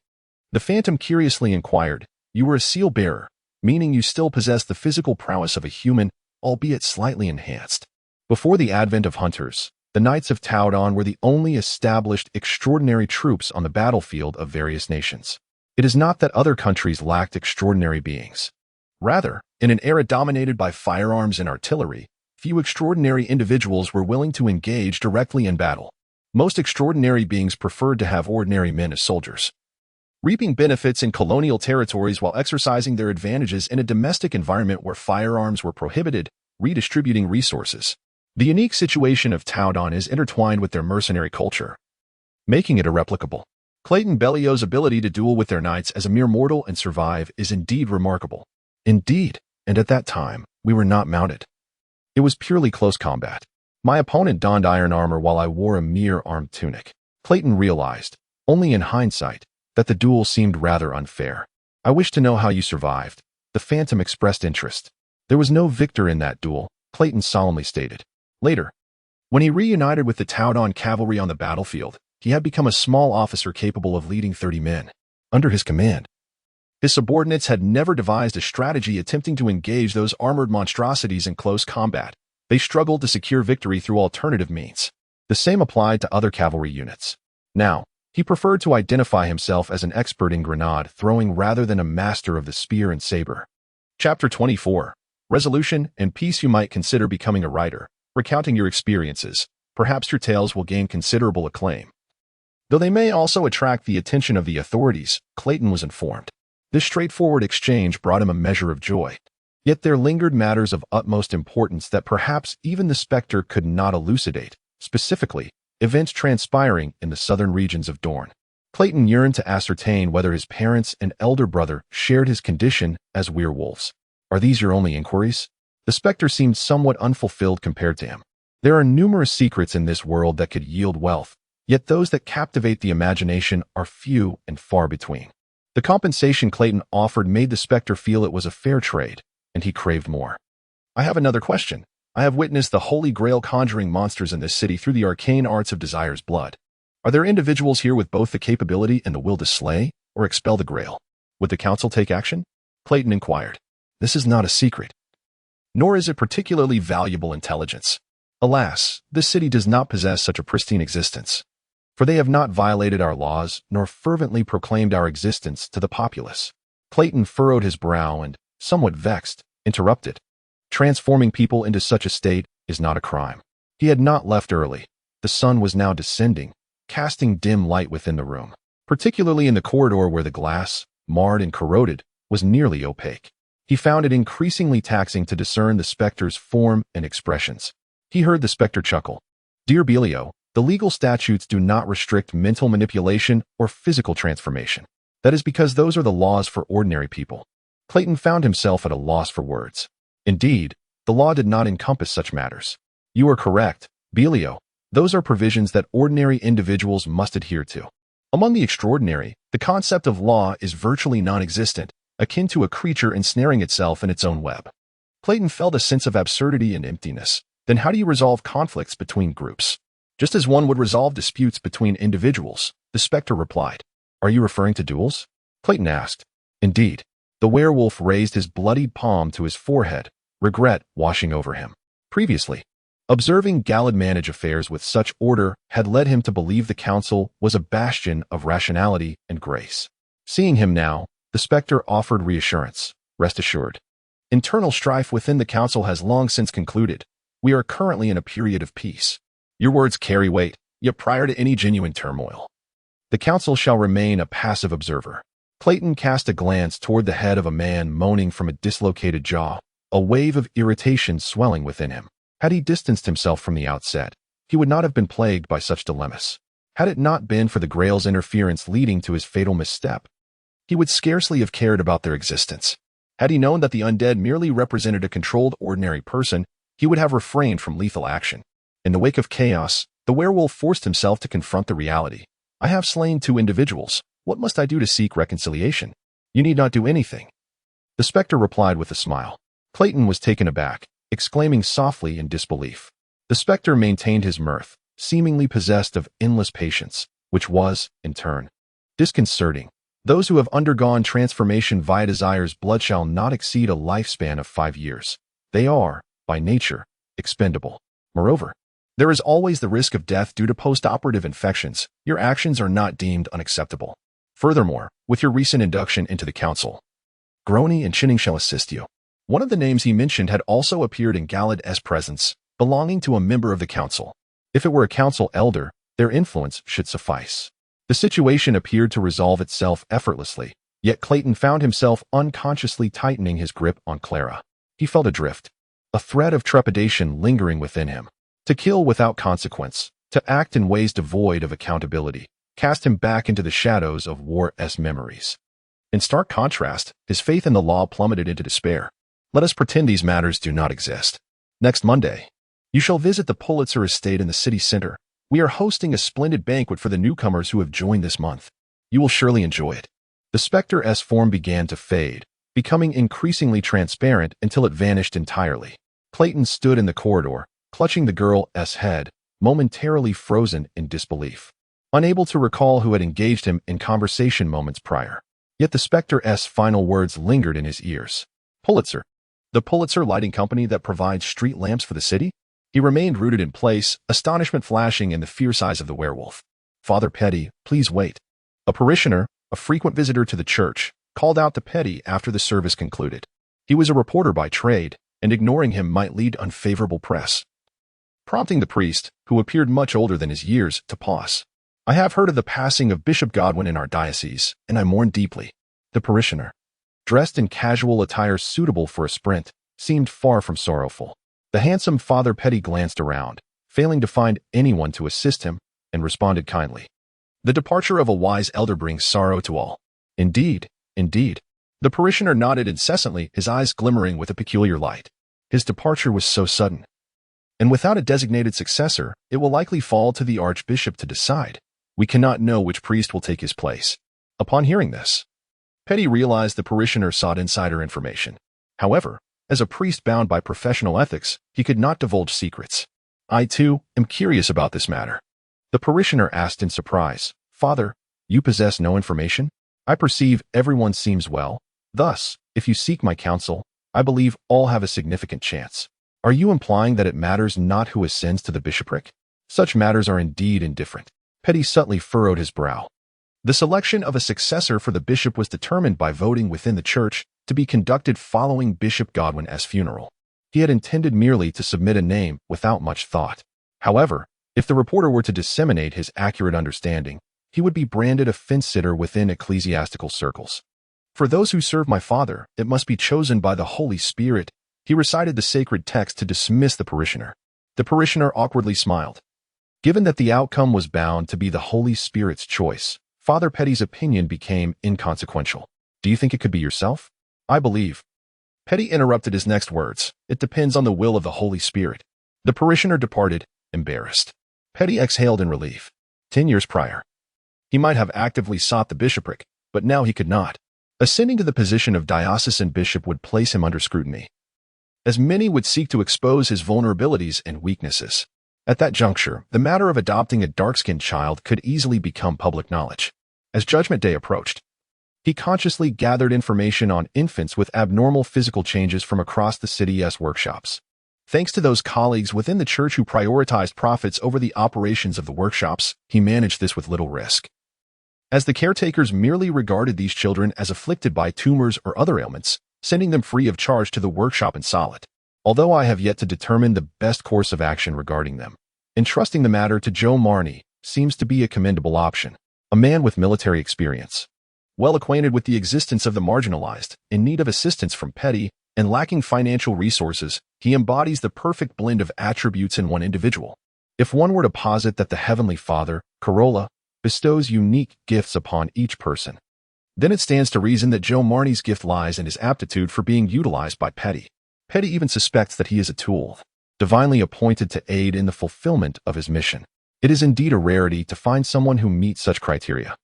The Phantom curiously inquired, "You were a seal bearer, meaning you still possess the physical prowess of a human, albeit slightly enhanced." Before the advent of hunters, the Knights of Taudon were the only established extraordinary troops on the battlefield of various nations. It is not that other countries lacked extraordinary beings. Rather, in an era dominated by firearms and artillery, few extraordinary individuals were willing to engage directly in battle. Most extraordinary beings preferred to have ordinary men as soldiers, reaping benefits in colonial territories while exercising their advantages in a domestic environment where firearms were prohibited, redistributing resources. The unique situation of Taudon is intertwined with their mercenary culture, making it irreplicable. Clayton Bellio's ability to duel with their knights as a mere mortal and survive is indeed remarkable. Indeed, and at that time, we were not mounted. It was purely close combat. My opponent donned iron armor while I wore a mere armed tunic. Clayton realized, only in hindsight, that the duel seemed rather unfair. "I wish to know how you survived." The Phantom expressed interest. "There was no victor in that duel," Clayton solemnly stated. Later, when he reunited with the Taudon cavalry on the battlefield, he had become a small officer capable of leading 30 men. Under his command, his subordinates had never devised a strategy attempting to engage those armored monstrosities in close combat. They struggled to secure victory through alternative means. The same applied to other cavalry units. Now, he preferred to identify himself as an expert in grenade throwing rather than a master of the spear and saber. Chapter 24. Resolution and Peace. You might consider becoming a writer, recounting your experiences. Perhaps your tales will gain considerable acclaim, though they may also attract the attention of the authorities, Clayton was informed. This straightforward exchange brought him a measure of joy. Yet there lingered matters of utmost importance that perhaps even the Spectre could not elucidate, specifically, events transpiring in the southern regions of Dorne. Clayton yearned to ascertain whether his parents and elder brother shared his condition as werewolves. Are these your only inquiries? The specter seemed somewhat unfulfilled compared to him. There are numerous secrets in this world that could yield wealth, yet those that captivate the imagination are few and far between. The compensation Clayton offered made the specter feel it was a fair trade, and he craved more. I have another question. I have witnessed the Holy Grail conjuring monsters in this city through the arcane arts of Desire's blood. Are there individuals here with both the capability and the will to slay or expel the Grail? Would the council take action? Clayton inquired. This is not a secret, nor is it particularly valuable intelligence. Alas, this city does not possess such a pristine existence, for they have not violated our laws nor fervently proclaimed our existence to the populace. Clayton furrowed his brow and, somewhat vexed, interrupted. Transforming people into such a state is not a crime. He had not left early. The sun was now descending, casting dim light within the room, particularly in the corridor where the glass, marred and corroded, was nearly opaque. He found it increasingly taxing to discern the specter's form and expressions. He heard the specter chuckle. Dear Belio, the legal statutes do not restrict mental manipulation or physical transformation. That is because those are the laws for ordinary people. Clayton found himself at a loss for words. Indeed, the law did not encompass such matters. You are correct, Belio. Those are provisions that ordinary individuals must adhere to. Among the extraordinary, the concept of law is virtually non-existent, akin to a creature ensnaring itself in its own web. Clayton felt a sense of absurdity and emptiness. Then how do you resolve conflicts between groups? Just as one would resolve disputes between individuals, the specter replied. Are you referring to duels? Clayton asked. Indeed. The werewolf raised his bloodied palm to his forehead, regret washing over him. Previously, observing Galad manage affairs with such order had led him to believe the council was a bastion of rationality and grace. Seeing him now, the specter offered reassurance. Rest assured. Internal strife within the council has long since concluded. We are currently in a period of peace. Your words carry weight, yet prior to any genuine turmoil, the council shall remain a passive observer. Clayton cast a glance toward the head of a man moaning from a dislocated jaw, a wave of irritation swelling within him. Had he distanced himself from the outset, he would not have been plagued by such dilemmas. Had it not been for the Grail's interference leading to his fatal misstep, he would scarcely have cared about their existence. Had he known that the undead merely represented a controlled ordinary person, he would have refrained from lethal action. In the wake of chaos, the werewolf forced himself to confront the reality. I have slain 2 individuals. What must I do to seek reconciliation? You need not do anything. The specter replied with a smile. Clayton was taken aback, exclaiming softly in disbelief. The specter maintained his mirth, seemingly possessed of endless patience, which was, in turn, disconcerting. Those who have undergone transformation via Desire's blood shall not exceed a lifespan of 5 years. They are, by nature, expendable. Moreover, there is always the risk of death due to post-operative infections. Your actions are not deemed unacceptable. Furthermore, with your recent induction into the council, Grony and Chinning shall assist you. One of the names he mentioned had also appeared in Galad's presence, belonging to a member of the council. If it were a council elder, their influence should suffice. The situation appeared to resolve itself effortlessly, yet Clayton found himself unconsciously tightening his grip on Clara. He felt adrift, a thread of trepidation lingering within him. To kill without consequence, to act in ways devoid of accountability, cast him back into the shadows of war-esque memories. In stark contrast, his faith in the law plummeted into despair. Let us pretend these matters do not exist. Next Monday, you shall visit the Pulitzer estate in the city center. We are hosting a splendid banquet for the newcomers who have joined this month. You will surely enjoy it. The specter's form began to fade, becoming increasingly transparent until it vanished entirely. Clayton stood in the corridor, clutching the girl's head, momentarily frozen in disbelief, unable to recall who had engaged him in conversation moments prior. Yet the specter's final words lingered in his ears. Pulitzer. The Pulitzer lighting company that provides street lamps for the city? He remained rooted in place, astonishment flashing in the fierce eyes of the werewolf. Father Petty, please wait. A parishioner, a frequent visitor to the church, called out to Petty after the service concluded. He was a reporter by trade, and ignoring him might lead unfavorable press, prompting the priest, who appeared much older than his years, to pause. I have heard of the passing of Bishop Godwin in our diocese, and I mourn deeply. The parishioner, dressed in casual attire suitable for a sprint, seemed far from sorrowful. The handsome Father Petty glanced around, failing to find anyone to assist him, and responded kindly. The departure of a wise elder brings sorrow to all. Indeed, indeed. The parishioner nodded incessantly, his eyes glimmering with a peculiar light. His departure was so sudden. And without a designated successor, it will likely fall to the archbishop to decide. We cannot know which priest will take his place. Upon hearing this, Petty realized the parishioner sought insider information. However, as a priest bound by professional ethics, he could not divulge secrets. I, too, am curious about this matter. The parishioner asked in surprise, Father, you possess no information? I perceive everyone seems well. Thus, if you seek my counsel, I believe all have a significant chance. Are you implying that it matters not who ascends to the bishopric? Such matters are indeed indifferent. Petty subtly furrowed his brow. The selection of a successor for the bishop was determined by voting within the church to be conducted following Bishop Godwin's funeral. He had intended merely to submit a name without much thought. However, if the reporter were to disseminate his accurate understanding, he would be branded a fence-sitter within ecclesiastical circles. For those who serve my Father, it must be chosen by the Holy Spirit. He recited the sacred text to dismiss the parishioner. The parishioner awkwardly smiled. Given that the outcome was bound to be the Holy Spirit's choice, Father Petty's opinion became inconsequential. Do you think it could be yourself? I believe. Petty interrupted his next words. It depends on the will of the Holy Spirit. The parishioner departed, embarrassed. Petty exhaled in relief. 10 years prior, he might have actively sought the bishopric, but now he could not. Ascending to the position of diocesan bishop would place him under scrutiny, as many would seek to expose his vulnerabilities and weaknesses. At that juncture, the matter of adopting a dark-skinned child could easily become public knowledge. As Judgment Day approached, he consciously gathered information on infants with abnormal physical changes from across the city's workshops. Thanks to those colleagues within the church who prioritized profits over the operations of the workshops, he managed this with little risk. As the caretakers merely regarded these children as afflicted by tumors or other ailments, sending them free of charge to the workshop in solid. Although I have yet to determine the best course of action regarding them, entrusting the matter to Joe Marney seems to be a commendable option. A man with military experience, well acquainted with the existence of the marginalized, in need of assistance from Petty, and lacking financial resources, he embodies the perfect blend of attributes in one individual. If one were to posit that the Heavenly Father, Corolla, bestows unique gifts upon each person, then it stands to reason that Joe Marney's gift lies in his aptitude for being utilized by Petty. Petty even suspects that he is a tool, divinely appointed to aid in the fulfillment of his mission. It is indeed a rarity to find someone who meets such criteria,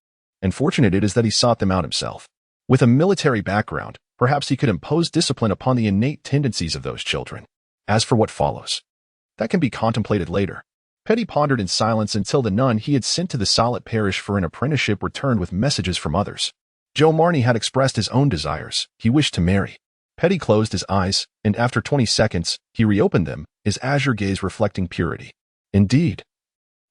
and fortunate it is that he sought them out himself. With a military background, perhaps he could impose discipline upon the innate tendencies of those children. As for what follows, that can be contemplated later. Petty pondered in silence until the nun he had sent to the Solid parish for an apprenticeship returned with messages from others. Joe Marney had expressed his own desires. He wished to marry. Petty closed his eyes, and after 20 seconds, he reopened them, his azure gaze reflecting purity. Indeed,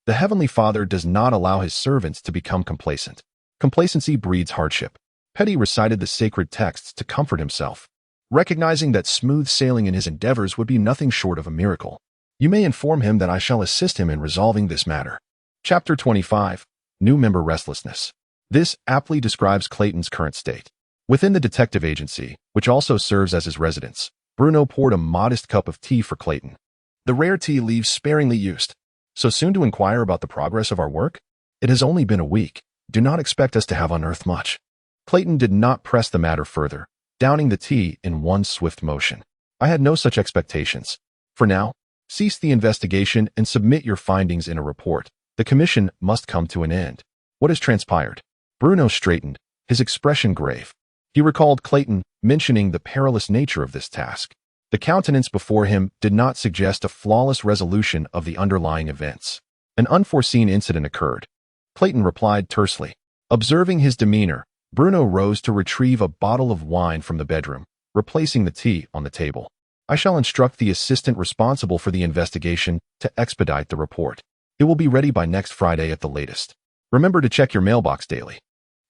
the Heavenly Father does not allow his servants to become complacent. Complacency breeds hardship. Petty recited the sacred texts to comfort himself, recognizing that smooth sailing in his endeavors would be nothing short of a miracle. You may inform him that I shall assist him in resolving this matter. Chapter 25. New Member Restlessness. This aptly describes Clayton's current state. Within the detective agency, which also serves as his residence, Bruno poured a modest cup of tea for Clayton. The rare tea leaves sparingly used. So soon to inquire about the progress of our work? It has only been a week. Do not expect us to have unearthed much. Clayton did not press the matter further, downing the tea in one swift motion. I had no such expectations. For now, cease the investigation and submit your findings in a report. The commission must come to an end. What has transpired? Bruno straightened, his expression grave. He recalled Clayton mentioning the perilous nature of this task. The countenance before him did not suggest a flawless resolution of the underlying events. An unforeseen incident occurred. Clayton replied tersely. Observing his demeanor, Bruno rose to retrieve a bottle of wine from the bedroom, replacing the tea on the table. I shall instruct the assistant responsible for the investigation to expedite the report. It will be ready by next Friday at the latest. Remember to check your mailbox daily.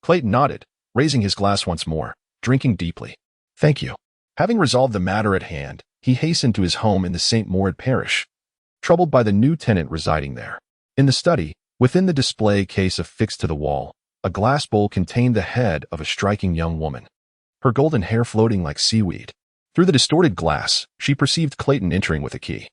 Clayton nodded, raising his glass once more, drinking deeply. Thank you. Having resolved the matter at hand, he hastened to his home in the St. Morid parish, troubled by the new tenant residing there. In the study, within the display case affixed to the wall, a glass bowl contained the head of a striking young woman, her golden hair floating like seaweed. Through the distorted glass, she perceived Clayton entering with a key,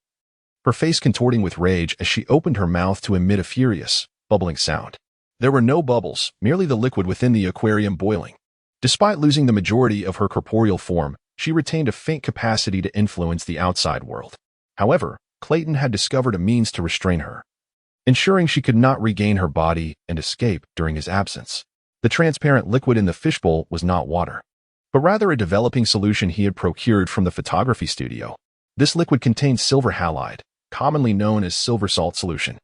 her face contorting with rage as she opened her mouth to emit a furious, bubbling sound. There were no bubbles, merely the liquid within the aquarium boiling. Despite losing the majority of her corporeal form, she retained a faint capacity to influence the outside world. However, Clayton had discovered a means to restrain her, ensuring she could not regain her body and escape during his absence. The transparent liquid in the fishbowl was not water, but rather a developing solution he had procured from the photography studio. This liquid contained silver halide, commonly known as silver salt solution.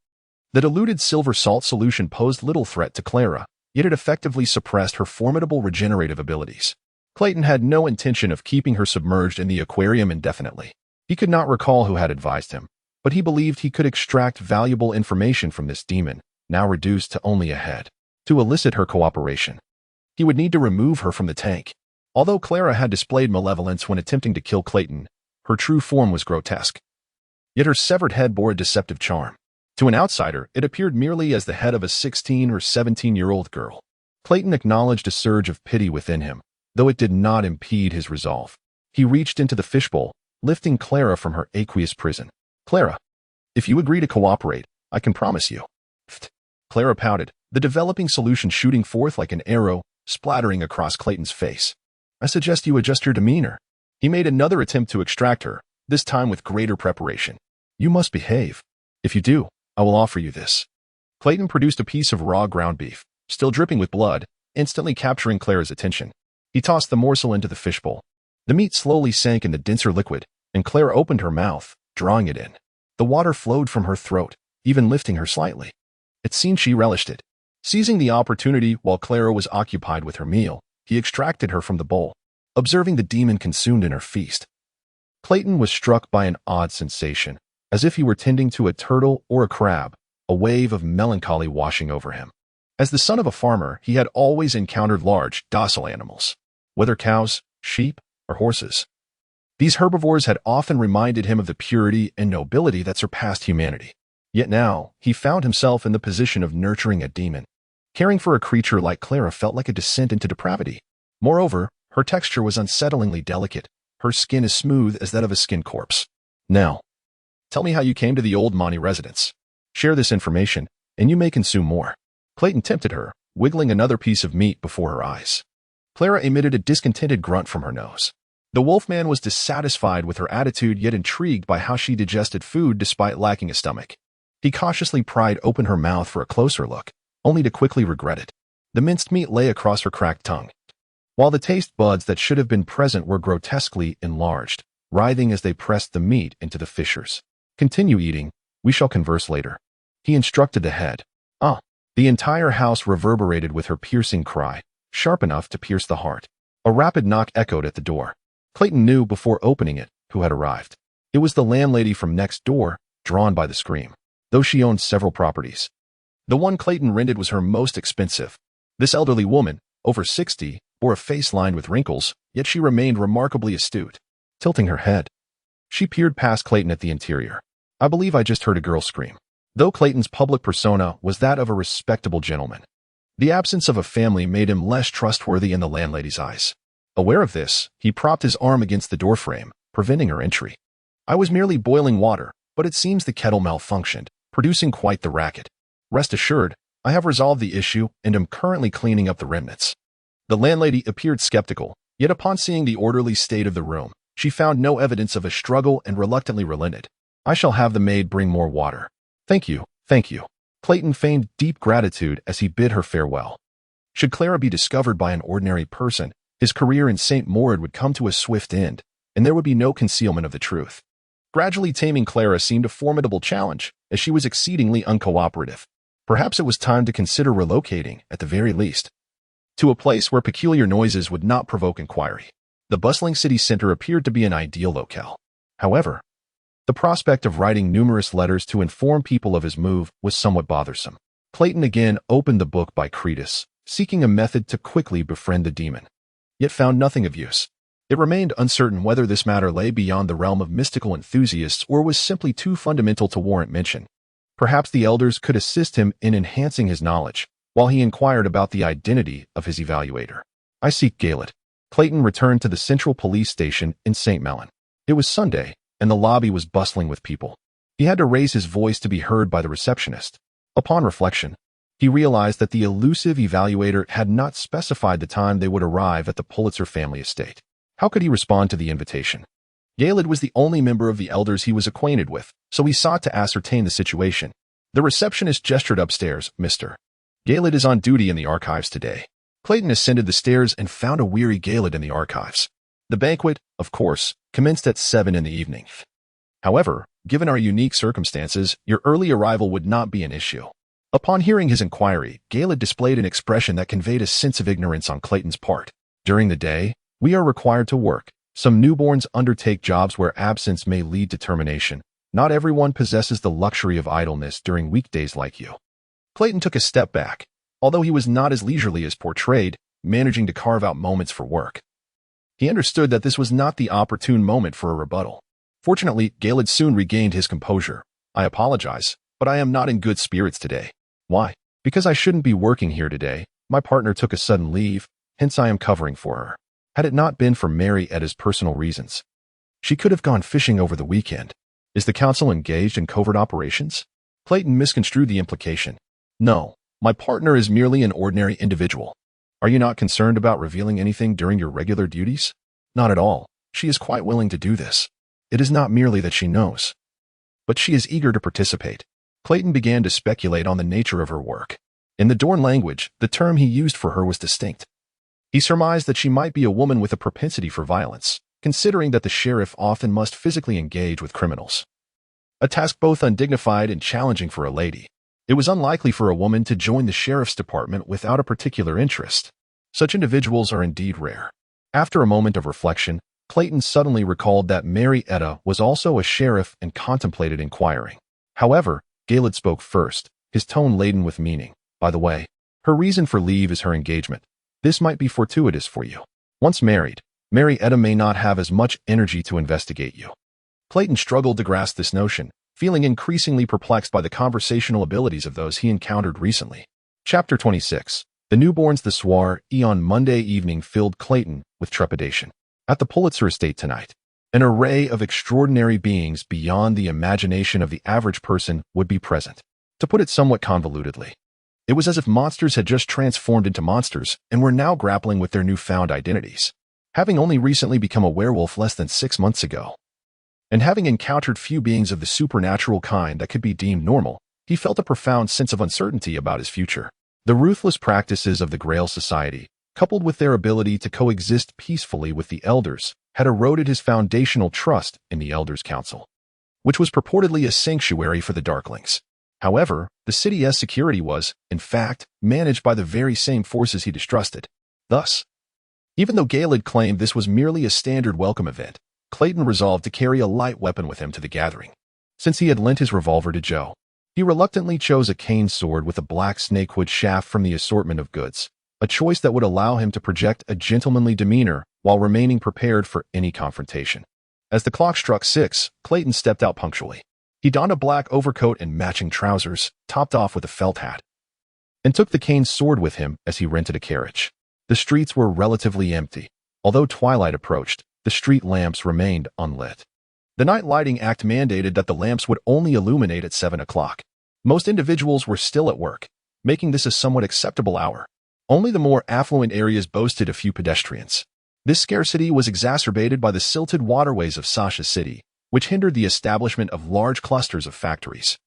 The diluted silver salt solution posed little threat to Clara, yet it effectively suppressed her formidable regenerative abilities. Clayton had no intention of keeping her submerged in the aquarium indefinitely. He could not recall who had advised him, but he believed he could extract valuable information from this demon, now reduced to only a head. To elicit her cooperation, he would need to remove her from the tank. Although Clara had displayed malevolence when attempting to kill Clayton, her true form was grotesque. Yet her severed head bore a deceptive charm. To an outsider, it appeared merely as the head of a 16 or 17-year-old girl. Clayton acknowledged a surge of pity within him, though it did not impede his resolve. He reached into the fishbowl, lifting Clara from her aqueous prison. Clara, if you agree to cooperate, I can promise you. Clara pouted, the developing solution shooting forth like an arrow, splattering across Clayton's face. I suggest you adjust your demeanor. He made another attempt to extract her, this time with greater preparation. You must behave. If you do, I will offer you this. Clayton produced a piece of raw ground beef, still dripping with blood, instantly capturing Clara's attention. He tossed the morsel into the fishbowl. The meat slowly sank in the denser liquid, and Clara opened her mouth, drawing it in. The water flowed from her throat, even lifting her slightly. It seemed she relished it. Seizing the opportunity while Clara was occupied with her meal, he extracted her from the bowl, observing the demon consumed in her feast. Clayton was struck by an odd sensation, as if he were tending to a turtle or a crab, a wave of melancholy washing over him. As the son of a farmer, he had always encountered large, docile animals, whether cows, sheep, or horses. These herbivores had often reminded him of the purity and nobility that surpassed humanity. Yet now, he found himself in the position of nurturing a demon. Caring for a creature like Clara felt like a descent into depravity. Moreover, her texture was unsettlingly delicate, her skin as smooth as that of a skin corpse. Now, tell me how you came to the old Monty residence. Share this information, and you may consume more. Clayton tempted her, wiggling another piece of meat before her eyes. Clara emitted a discontented grunt from her nose. The wolfman was dissatisfied with her attitude yet intrigued by how she digested food despite lacking a stomach. He cautiously pried open her mouth for a closer look, only to quickly regret it. The minced meat lay across her cracked tongue, while the taste buds that should have been present were grotesquely enlarged, writhing as they pressed the meat into the fissures. Continue eating, we shall converse later. He instructed the head. Ah! The entire house reverberated with her piercing cry, sharp enough to pierce the heart. A rapid knock echoed at the door. Clayton knew before opening it who had arrived. It was the landlady from next door, drawn by the scream, though she owned several properties. The one Clayton rented was her most expensive. This elderly woman, over 60, bore a face lined with wrinkles, yet she remained remarkably astute. Tilting her head, she peered past Clayton at the interior. I believe I just heard a girl scream. Though Clayton's public persona was that of a respectable gentleman, the absence of a family made him less trustworthy in the landlady's eyes. Aware of this, he propped his arm against the doorframe, preventing her entry. I was merely boiling water, but it seems the kettle malfunctioned, producing quite the racket. Rest assured, I have resolved the issue and am currently cleaning up the remnants. The landlady appeared skeptical, yet upon seeing the orderly state of the room, she found no evidence of a struggle and reluctantly relented. I shall have the maid bring more water. Thank you, thank you. Clayton feigned deep gratitude as he bid her farewell. Should Clara be discovered by an ordinary person, his career in St. Maud would come to a swift end, and there would be no concealment of the truth. Gradually taming Clara seemed a formidable challenge, as she was exceedingly uncooperative. Perhaps it was time to consider relocating, at the very least, to a place where peculiar noises would not provoke inquiry. The bustling city center appeared to be an ideal locale. However, the prospect of writing numerous letters to inform people of his move was somewhat bothersome. Clayton again opened the book by Cretus, seeking a method to quickly befriend the demon, yet found nothing of use. It remained uncertain whether this matter lay beyond the realm of mystical enthusiasts or was simply too fundamental to warrant mention. Perhaps the elders could assist him in enhancing his knowledge, while he inquired about the identity of his evaluator. I seek Galet. Clayton returned to the central police station in St. Mellon. It was Sunday, and the lobby was bustling with people. He had to raise his voice to be heard by the receptionist. Upon reflection, He realized that the elusive evaluator had not specified the time they would arrive at the Pulitzer family estate. How could he respond to the invitation? Galed was the only member of the elders he was acquainted with, so he sought to ascertain the situation. The receptionist gestured upstairs. "Mr. Galed is on duty in the archives today." Clayton ascended the stairs and found a weary Galed in the archives. The banquet, of course, commenced at 7 in the evening. However, given our unique circumstances, your early arrival would not be an issue. Upon hearing his inquiry, Galed displayed an expression that conveyed a sense of ignorance on Clayton's part. "During the day, we are required to work. Some newborns undertake jobs where absence may lead to termination. Not everyone possesses the luxury of idleness during weekdays like you." Clayton took a step back, although he was not as leisurely as portrayed, managing to carve out moments for work. He understood that this was not the opportune moment for a rebuttal. Fortunately, Galed soon regained his composure. "I apologize, but I am not in good spirits today." "Why?" "Because I shouldn't be working here today. My partner took a sudden leave, hence I am covering for her. Had it not been for Mary Etta's personal reasons, she could have gone fishing over the weekend." "Is the council engaged in covert operations?" Clayton misconstrued the implication. "No, my partner is merely an ordinary individual." "Are you not concerned about revealing anything during your regular duties?" "Not at all. She is quite willing to do this. It is not merely that she knows, but she is eager to participate." Clayton began to speculate on the nature of her work. In the Dorn language, the term he used for her was distinct. He surmised that she might be a woman with a propensity for violence, considering that the sheriff often must physically engage with criminals. A task both undignified and challenging for a lady. It was unlikely for a woman to join the sheriff's department without a particular interest. Such individuals are indeed rare. After a moment of reflection, Clayton suddenly recalled that Mary Etta was also a sheriff and contemplated inquiring. However, Galed spoke first, his tone laden with meaning. "By the way, her reason for leave is her engagement. This might be fortuitous for you. Once married, Mary Etta may not have as much energy to investigate you." Clayton struggled to grasp this notion, feeling increasingly perplexed by the conversational abilities of those he encountered recently. Chapter 26. The newborns. The soir on Monday evening filled Clayton with trepidation. At the Pulitzer estate tonight, an array of extraordinary beings beyond the imagination of the average person would be present. To put it somewhat convolutedly, it was as if monsters had just transformed into monsters and were now grappling with their newfound identities. Having only recently become a werewolf less than 6 months ago, and having encountered few beings of the supernatural kind that could be deemed normal, he felt a profound sense of uncertainty about his future. The ruthless practices of the Grail Society, coupled with their ability to coexist peacefully with the elders, had eroded his foundational trust in the Elders' Council, which was purportedly a sanctuary for the Darklings. However, the city's security was, in fact, managed by the very same forces he distrusted. Thus, even though Galed claimed this was merely a standard welcome event, Clayton resolved to carry a light weapon with him to the gathering. Since he had lent his revolver to Joe, he reluctantly chose a cane sword with a black snakewood shaft from the assortment of goods, a choice that would allow him to project a gentlemanly demeanor while remaining prepared for any confrontation. As the clock struck 6, Clayton stepped out punctually. He donned a black overcoat and matching trousers, topped off with a felt hat, and took the cane sword with him as he rented a carriage. The streets were relatively empty. Although twilight approached, the street lamps remained unlit. The Night Lighting Act mandated that the lamps would only illuminate at 7 o'clock. Most individuals were still at work, making this a somewhat acceptable hour. Only the more affluent areas boasted a few pedestrians. This scarcity was exacerbated by the silted waterways of Sasha City, which hindered the establishment of large clusters of factories.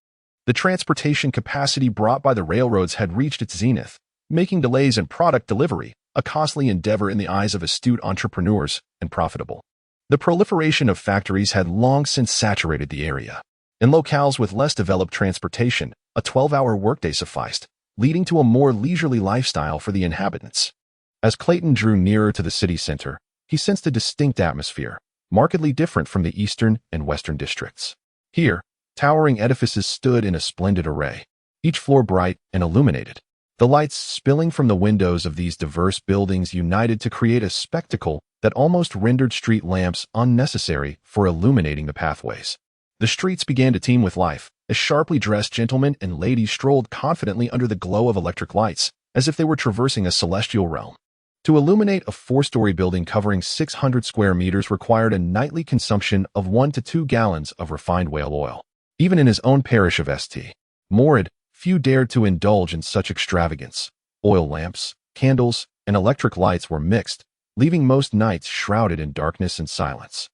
The transportation capacity brought by the railroads had reached its zenith, making delays in product delivery a costly endeavor in the eyes of astute entrepreneurs and profitable. The proliferation of factories had long since saturated the area. In locales with less developed transportation, a 12-hour workday sufficed, leading to a more leisurely lifestyle for the inhabitants. As Clayton drew nearer to the city center, he sensed a distinct atmosphere, markedly different from the eastern and western districts. Here, towering edifices stood in a splendid array, each floor bright and illuminated. The lights spilling from the windows of these diverse buildings united to create a spectacle that almost rendered street lamps unnecessary for illuminating the pathways. The streets began to teem with life, as sharply dressed gentlemen and ladies strolled confidently under the glow of electric lights, as if they were traversing a celestial realm. To illuminate a 4-story building covering 600 square meters required a nightly consumption of 1 to 2 gallons of refined whale oil. Even in his own parish of St. Morid, Few dared to indulge in such extravagance. Oil lamps, candles, and electric lights were mixed, leaving most nights shrouded in darkness and silence.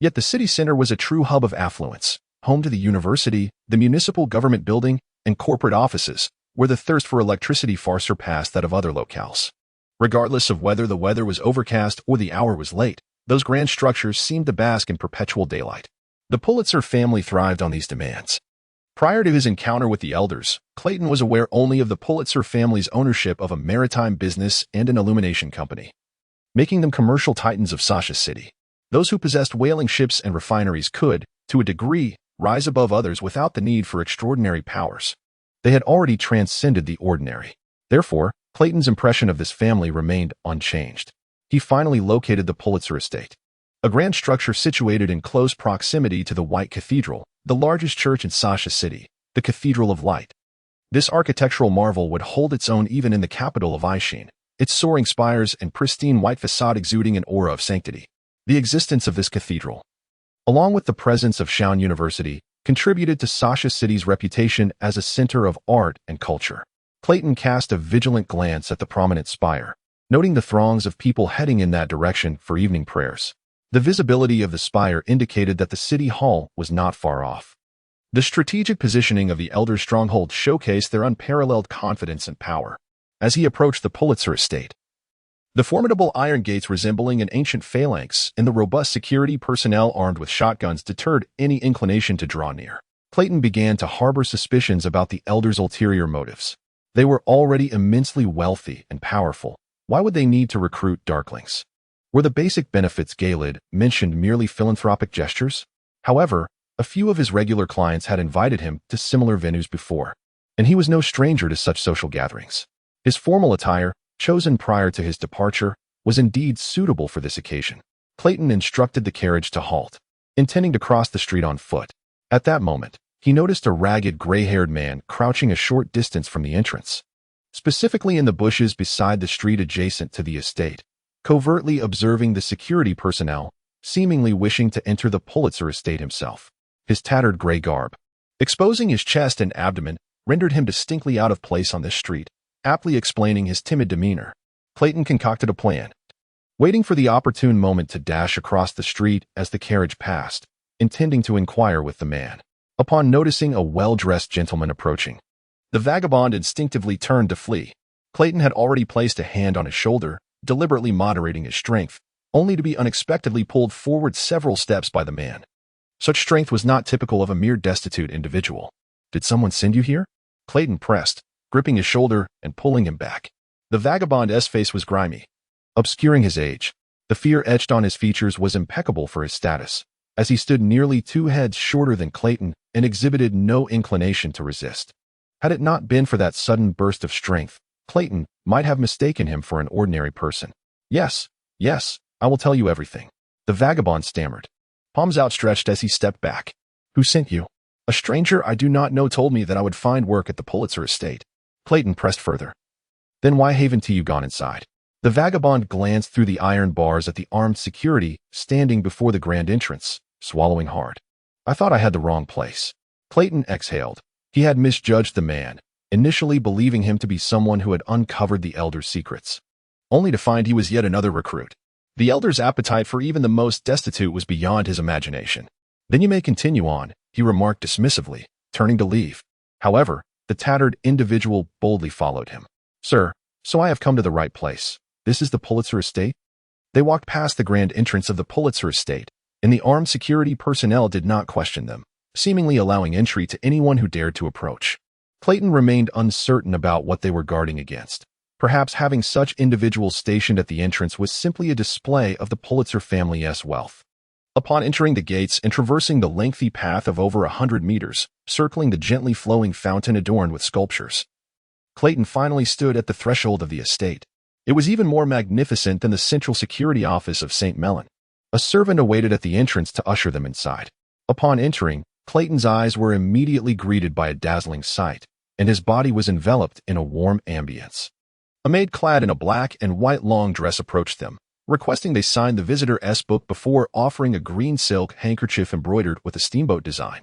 Yet the city center was a true hub of affluence, home to the university, the municipal government building, and corporate offices, where the thirst for electricity far surpassed that of other locales. Regardless of whether the weather was overcast or the hour was late, those grand structures seemed to bask in perpetual daylight. The Pulitzer family thrived on these demands. Prior to his encounter with the elders, Clayton was aware only of the Pulitzer family's ownership of a maritime business and an illumination company, making them commercial titans of Sasha City. Those who possessed whaling ships and refineries could, to a degree, rise above others without the need for extraordinary powers. They had already transcended the ordinary. Therefore, Clayton's impression of this family remained unchanged. He finally located the Pulitzer estate, a grand structure situated in close proximity to the White Cathedral, the largest church in Sasha City, the Cathedral of Light. This architectural marvel would hold its own even in the capital of Aishin, its soaring spires and pristine white facade exuding an aura of sanctity. The existence of this cathedral, along with the presence of Shaun University, contributed to Sasha City's reputation as a center of art and culture. Clayton cast a vigilant glance at the prominent spire, noting the throngs of people heading in that direction for evening prayers. The visibility of the spire indicated that the city hall was not far off. The strategic positioning of the elder stronghold showcased their unparalleled confidence and power. As he approached the Pulitzer estate, the formidable iron gates resembling an ancient phalanx and the robust security personnel armed with shotguns deterred any inclination to draw near. Clayton began to harbor suspicions about the elders' ulterior motives. They were already immensely wealthy and powerful. Why would they need to recruit darklings? Were the basic benefits Galid mentioned merely philanthropic gestures? However, a few of his regular clients had invited him to similar venues before, and he was no stranger to such social gatherings. His formal attire, chosen prior to his departure, was indeed suitable for this occasion. Clayton instructed the carriage to halt, intending to cross the street on foot. At that moment, he noticed a ragged, gray-haired man crouching a short distance from the entrance, specifically in the bushes beside the street adjacent to the estate, covertly observing the security personnel, seemingly wishing to enter the Pulitzer estate himself. His tattered gray garb, exposing his chest and abdomen, rendered him distinctly out of place on this street, aptly explaining his timid demeanor. Clayton concocted a plan, waiting for the opportune moment to dash across the street as the carriage passed, intending to inquire with the man. Upon noticing a well-dressed gentleman approaching, the vagabond instinctively turned to flee. Clayton had already placed a hand on his shoulder, deliberately moderating his strength, only to be unexpectedly pulled forward several steps by the man. Such strength was not typical of a mere destitute individual. "Did someone send you here?" Clayton pressed, gripping his shoulder and pulling him back. The vagabond's face was grimy, obscuring his age. The fear etched on his features was impeccable for his status, as he stood nearly 2 heads shorter than Clayton and exhibited no inclination to resist. Had it not been for that sudden burst of strength, Clayton might have mistaken him for an ordinary person. Yes, I will tell you everything," the vagabond stammered, palms outstretched as he stepped back. "Who sent you?" "A stranger I do not know told me that I would find work at the Pulitzer estate." Clayton pressed further. "Then why haven't you gone inside?" The vagabond glanced through the iron bars at the armed security standing before the grand entrance, swallowing hard. "I thought I had the wrong place." Clayton exhaled. He had misjudged the man, initially believing him to be someone who had uncovered the elder's secrets, only to find he was yet another recruit. The elder's appetite for even the most destitute was beyond his imagination. "Then you may continue on," he remarked dismissively, turning to leave. However, the tattered individual boldly followed him. "Sir, so I have come to the right place. This is the Pulitzer estate?" They walked past the grand entrance of the Pulitzer estate, and the armed security personnel did not question them, seemingly allowing entry to anyone who dared to approach. Clayton remained uncertain about what they were guarding against. Perhaps having such individuals stationed at the entrance was simply a display of the Pulitzer family's wealth. Upon entering the gates and traversing the lengthy path of over 100 meters, circling the gently flowing fountain adorned with sculptures, Clayton finally stood at the threshold of the estate. It was even more magnificent than the central security office of St. Mellon. A servant awaited at the entrance to usher them inside. Upon entering, Clayton's eyes were immediately greeted by a dazzling sight, and his body was enveloped in a warm ambience. A maid clad in a black and white long dress approached them, requesting they sign the visitor's book before offering a green silk handkerchief embroidered with a steamboat design.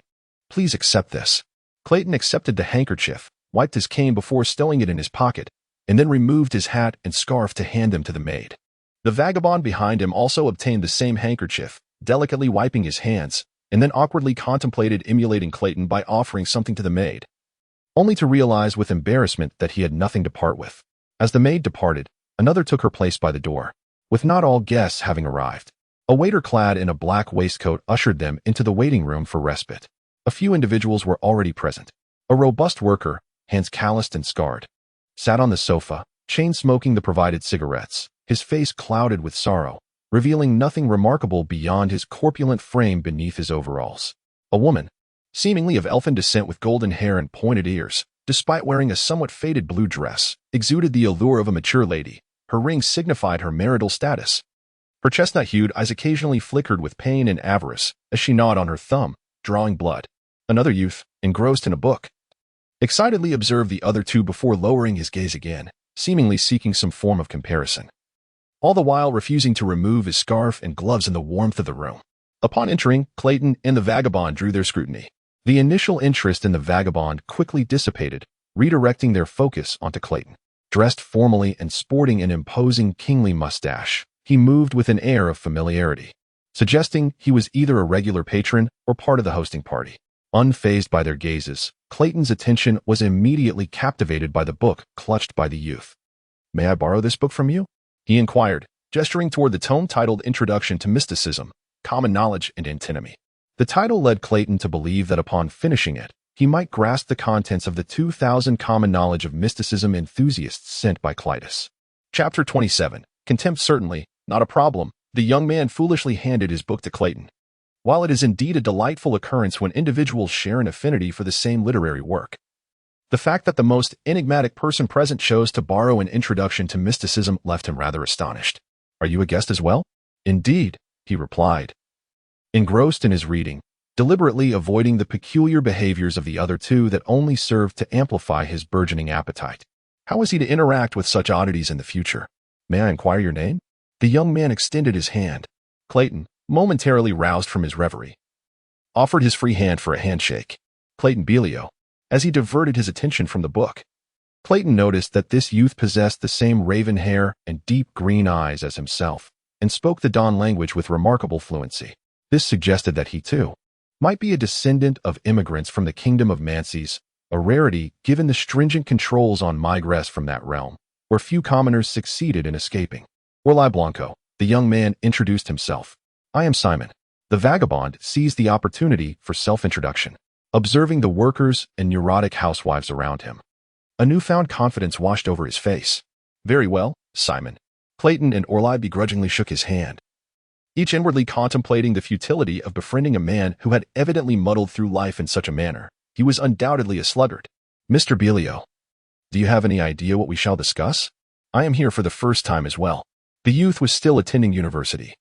"Please accept this." Clayton accepted the handkerchief, wiped his cane before stowing it in his pocket, and then removed his hat and scarf to hand them to the maid. The vagabond behind him also obtained the same handkerchief, delicately wiping his hands, and then awkwardly contemplated emulating Clayton by offering something to the maid, only to realize with embarrassment that he had nothing to part with. As the maid departed, another took her place by the door, with not all guests having arrived. A waiter clad in a black waistcoat ushered them into the waiting room for respite. A few individuals were already present. A robust worker, hands calloused and scarred, sat on the sofa, chain-smoking the provided cigarettes, his face clouded with sorrow, revealing nothing remarkable beyond his corpulent frame beneath his overalls. A woman, seemingly of elfin descent with golden hair and pointed ears, despite wearing a somewhat faded blue dress, exuded the allure of a mature lady. Her ring signified her marital status. Her chestnut-hued eyes occasionally flickered with pain and avarice as she gnawed on her thumb, drawing blood. Another youth, engrossed in a book, excitedly observed the other two before lowering his gaze again, seemingly seeking some form of comparison, all the while refusing to remove his scarf and gloves in the warmth of the room. Upon entering, Clayton and the vagabond drew their scrutiny. The initial interest in the vagabond quickly dissipated, redirecting their focus onto Clayton. Dressed formally and sporting an imposing kingly mustache, he moved with an air of familiarity, suggesting he was either a regular patron or part of the hosting party. Unfazed by their gazes, Clayton's attention was immediately captivated by the book clutched by the youth. "May I borrow this book from you?" he inquired, gesturing toward the tome titled Introduction to Mysticism, Common Knowledge and Antinomy. The title led Clayton to believe that upon finishing it, he might grasp the contents of the 2,000 Common Knowledge of Mysticism enthusiasts sent by Clytus. Chapter 27. Contempt certainly, not a problem. The young man foolishly handed his book to Clayton. While it is indeed a delightful occurrence when individuals share an affinity for the same literary work, the fact that the most enigmatic person present chose to borrow an introduction to mysticism left him rather astonished. "Are you a guest as well?" "Indeed," he replied, engrossed in his reading, deliberately avoiding the peculiar behaviors of the other two that only served to amplify his burgeoning appetite. How was he to interact with such oddities in the future? "May I inquire your name?" The young man extended his hand. Clayton, momentarily roused from his reverie, offered his free hand for a handshake. "Clayton Belio," as he diverted his attention from the book. Clayton noticed that this youth possessed the same raven hair and deep green eyes as himself, and spoke the Don language with remarkable fluency. This suggested that he, too, might be a descendant of immigrants from the kingdom of Manses, a rarity given the stringent controls on migrants from that realm, where few commoners succeeded in escaping. "Orlai Blanco," the young man introduced himself. "I am Simon." The vagabond seized the opportunity for self-introduction, observing the workers and neurotic housewives around him. A newfound confidence washed over his face. "Very well, Simon." Clayton and Orlai begrudgingly shook his hand, each inwardly contemplating the futility of befriending a man who had evidently muddled through life in such a manner. He was undoubtedly a sluggard. "Mr. Belio, do you have any idea what we shall discuss? I am here for the first time as well." The youth was still attending university.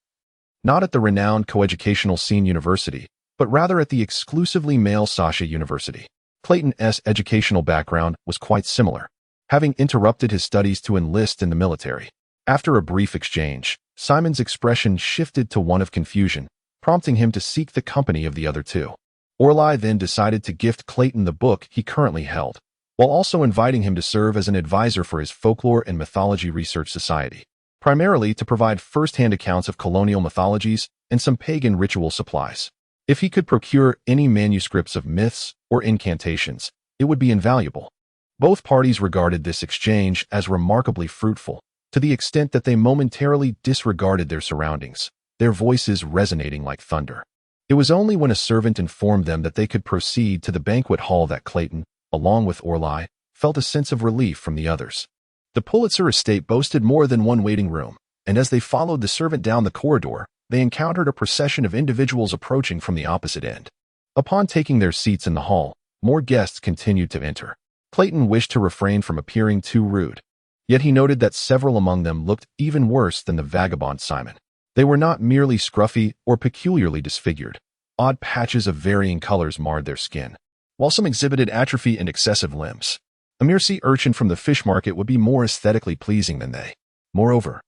Not at the renowned coeducational scene university, but rather at the exclusively male Sasha University. Clayton's educational background was quite similar, having interrupted his studies to enlist in the military. After a brief exchange, Simon's expression shifted to one of confusion, prompting him to seek the company of the other two. Orlai then decided to gift Clayton the book he currently held, while also inviting him to serve as an advisor for his Folklore and Mythology Research Society, primarily to provide first-hand accounts of colonial mythologies and some pagan ritual supplies. If he could procure any manuscripts of myths or incantations, it would be invaluable. Both parties regarded this exchange as remarkably fruitful, to the extent that they momentarily disregarded their surroundings, their voices resonating like thunder. It was only when a servant informed them that they could proceed to the banquet hall that Clayton, along with Orlai, felt a sense of relief from the others. The Pulitzer estate boasted more than one waiting room, and as they followed the servant down the corridor, they encountered a procession of individuals approaching from the opposite end. Upon taking their seats in the hall, more guests continued to enter. Clayton wished to refrain from appearing too rude, yet he noted that several among them looked even worse than the vagabond Simon. They were not merely scruffy or peculiarly disfigured. Odd patches of varying colors marred their skin, while some exhibited atrophy and excessive limbs. A mere sea urchin from the fish market would be more aesthetically pleasing than they. Moreover,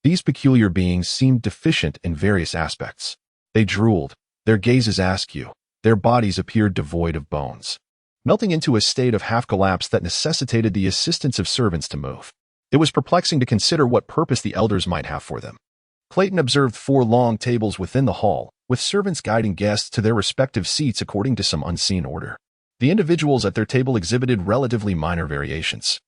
these peculiar beings seemed deficient in various aspects. They drooled, their gazes askew, their bodies appeared devoid of bones. melting into a state of half-collapse that necessitated the assistance of servants to move. It was perplexing to consider what purpose the elders might have for them. Clayton observed 4 long tables within the hall, with servants guiding guests to their respective seats according to some unseen order. The individuals at their table exhibited relatively minor variations.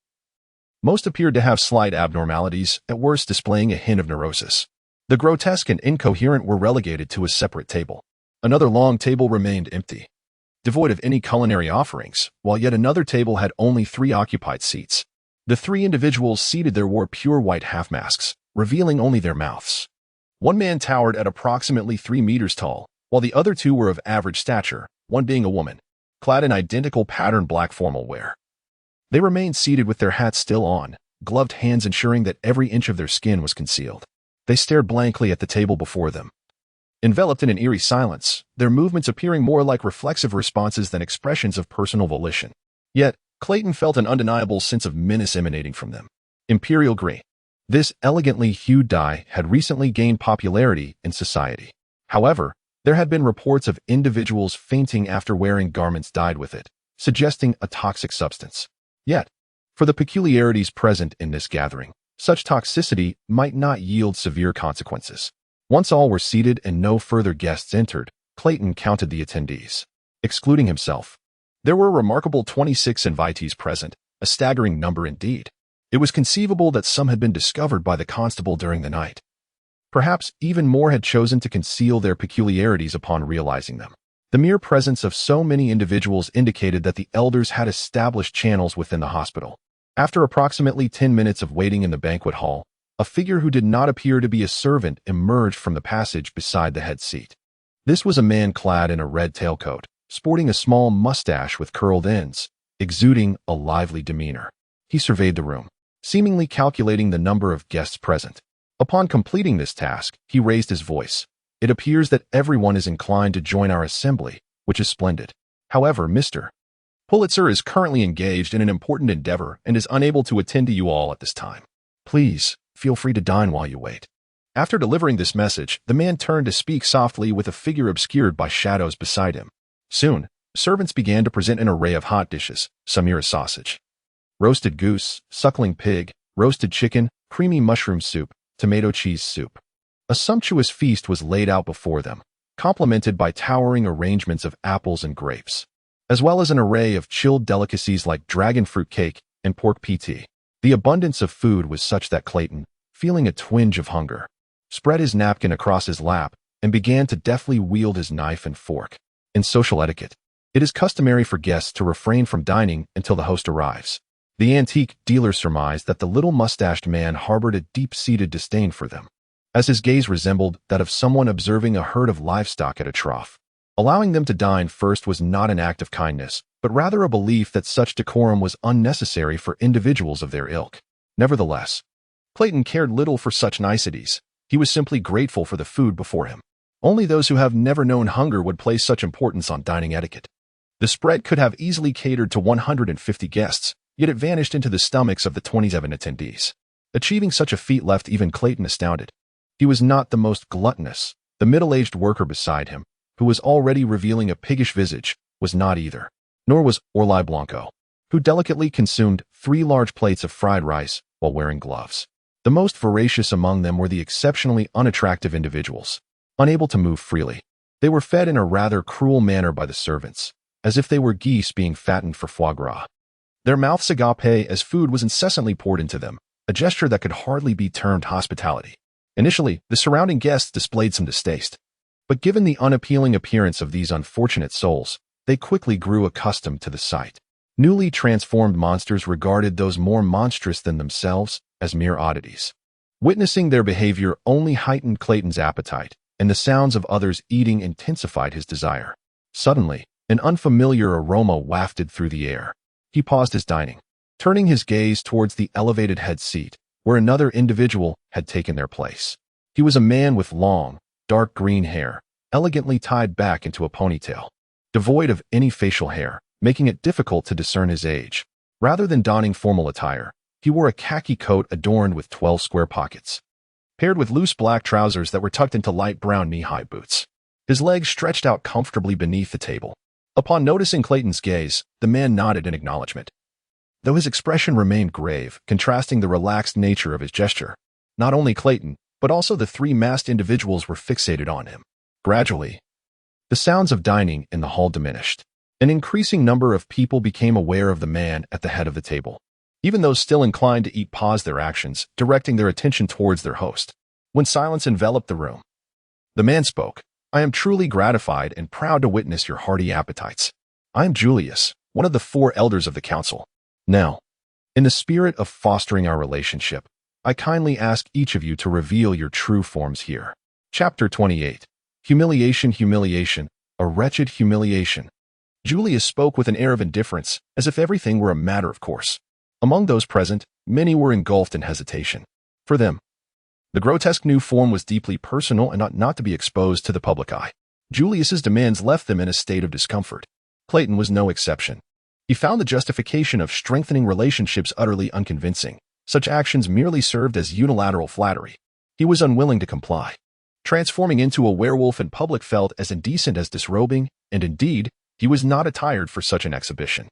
Most appeared to have slight abnormalities, at worst displaying a hint of neurosis. The grotesque and incoherent were relegated to a separate table. Another long table remained empty, devoid of any culinary offerings, while yet another table had only 3 occupied seats. The 3 individuals seated there wore pure white half-masks, revealing only their mouths. One man towered at approximately 3 meters tall, while the other 2 were of average stature, one being a woman, clad in identical patterned black formal wear. They remained seated with their hats still on, gloved hands ensuring that every inch of their skin was concealed. They stared blankly at the table before them, enveloped in an eerie silence, their movements appearing more like reflexive responses than expressions of personal volition. Yet, Clayton felt an undeniable sense of menace emanating from them. Imperial green. This elegantly hued dye had recently gained popularity in society. However, there had been reports of individuals fainting after wearing garments dyed with it, suggesting a toxic substance. Yet, for the peculiarities present in this gathering, such toxicity might not yield severe consequences. Once all were seated and no further guests entered, Clayton counted the attendees. Excluding himself, there were a remarkable 26 invitees present, a staggering number indeed. It was conceivable that some had been discovered by the constable during the night. Perhaps even more had chosen to conceal their peculiarities upon realizing them. The mere presence of so many individuals indicated that the elders had established channels within the hospital. After approximately 10 minutes of waiting in the banquet hall, a figure who did not appear to be a servant emerged from the passage beside the head seat. This was a man clad in a red tailcoat, sporting a small mustache with curled ends, exuding a lively demeanor. He surveyed the room, seemingly calculating the number of guests present. Upon completing this task, he raised his voice. It appears that everyone is inclined to join our assembly, which is splendid. However, Mr. Pulitzer is currently engaged in an important endeavor and is unable to attend to you all at this time. Please, feel free to dine while you wait. After delivering this message, the man turned to speak softly with a figure obscured by shadows beside him. Soon, servants began to present an array of hot dishes: Samira sausage, roasted goose, suckling pig, roasted chicken, creamy mushroom soup, tomato cheese soup. A sumptuous feast was laid out before them, complemented by towering arrangements of apples and grapes, as well as an array of chilled delicacies like dragon fruit cake and pork pt. The abundance of food was such that Clayton, feeling a twinge of hunger, spread his napkin across his lap and began to deftly wield his knife and fork. In social etiquette, it is customary for guests to refrain from dining until the host arrives. The antique dealer surmised that the little mustached man harbored a deep-seated disdain for them, as his gaze resembled that of someone observing a herd of livestock at a trough. Allowing them to dine first was not an act of kindness, but rather a belief that such decorum was unnecessary for individuals of their ilk. Nevertheless, Clayton cared little for such niceties. He was simply grateful for the food before him. Only those who have never known hunger would place such importance on dining etiquette. The spread could have easily catered to 150 guests, yet it vanished into the stomachs of the 27 attendees. Achieving such a feat left even Clayton astounded. He was not the most gluttonous. The middle-aged worker beside him, who was already revealing a piggish visage, was not either. Nor was Orly Blanco, who delicately consumed 3 large plates of fried rice while wearing gloves. The most voracious among them were the exceptionally unattractive individuals, unable to move freely. They were fed in a rather cruel manner by the servants, as if they were geese being fattened for foie gras. Their mouths agape as food was incessantly poured into them, a gesture that could hardly be termed hospitality. Initially, the surrounding guests displayed some distaste, but given the unappealing appearance of these unfortunate souls, they quickly grew accustomed to the sight. Newly transformed monsters regarded those more monstrous than themselves as mere oddities. Witnessing their behavior only heightened Clayton's appetite, and the sounds of others eating intensified his desire. Suddenly, an unfamiliar aroma wafted through the air. He paused his dining, turning his gaze towards the elevated head seat, where another individual had taken their place. He was a man with long, dark green hair, elegantly tied back into a ponytail, devoid of any facial hair, making it difficult to discern his age. Rather than donning formal attire, he wore a khaki coat adorned with 12 square pockets, paired with loose black trousers that were tucked into light brown knee-high boots. His legs stretched out comfortably beneath the table, Upon noticing Clayton's gaze, the man nodded in acknowledgement, though his expression remained grave, contrasting the relaxed nature of his gesture. Not only Clayton, but also the three masked individuals were fixated on him. Gradually, the sounds of dining in the hall diminished. An increasing number of people became aware of the man at the head of the table. Even those still inclined to eat paused their actions, directing their attention towards their host. When silence enveloped the room, the man spoke. "I am truly gratified and proud to witness your hearty appetites. I am Julius, one of the 4 elders of the council. Now, in the spirit of fostering our relationship, I kindly ask each of you to reveal your true forms here." Chapter 28. Humiliation, humiliation, a wretched humiliation. Julius spoke with an air of indifference, as if everything were a matter of course. Among those present, many were engulfed in hesitation. For them, the grotesque new form was deeply personal and ought not to be exposed to the public eye. Julius's demands left them in a state of discomfort. Clayton was no exception. He found the justification of strengthening relationships utterly unconvincing. Such actions merely served as unilateral flattery. He was unwilling to comply. Transforming into a werewolf in public felt as indecent as disrobing, and indeed, he was not attired for such an exhibition.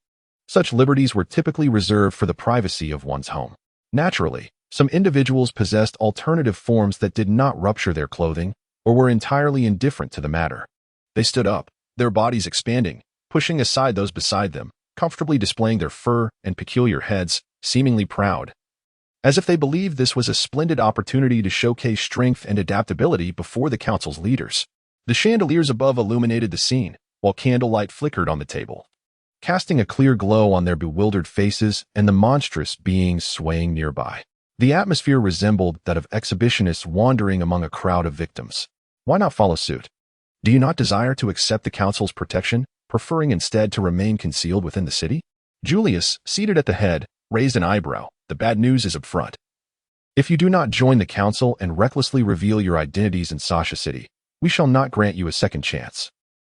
Such liberties were typically reserved for the privacy of one's home. Naturally, some individuals possessed alternative forms that did not rupture their clothing or were entirely indifferent to the matter. They stood up, their bodies expanding, pushing aside those beside them, comfortably displaying their fur and peculiar heads, seemingly proud, as if they believed this was a splendid opportunity to showcase strength and adaptability before the council's leaders. The chandeliers above illuminated the scene, while candlelight flickered on the table, casting a clear glow on their bewildered faces and the monstrous beings swaying nearby. The atmosphere resembled that of exhibitionists wandering among a crowd of victims. Why not follow suit? Do you not desire to accept the council's protection, preferring instead to remain concealed within the city? Julius, seated at the head, raised an eyebrow. The bad news is up front. If you do not join the council and recklessly reveal your identities in Sasha City, we shall not grant you a second chance.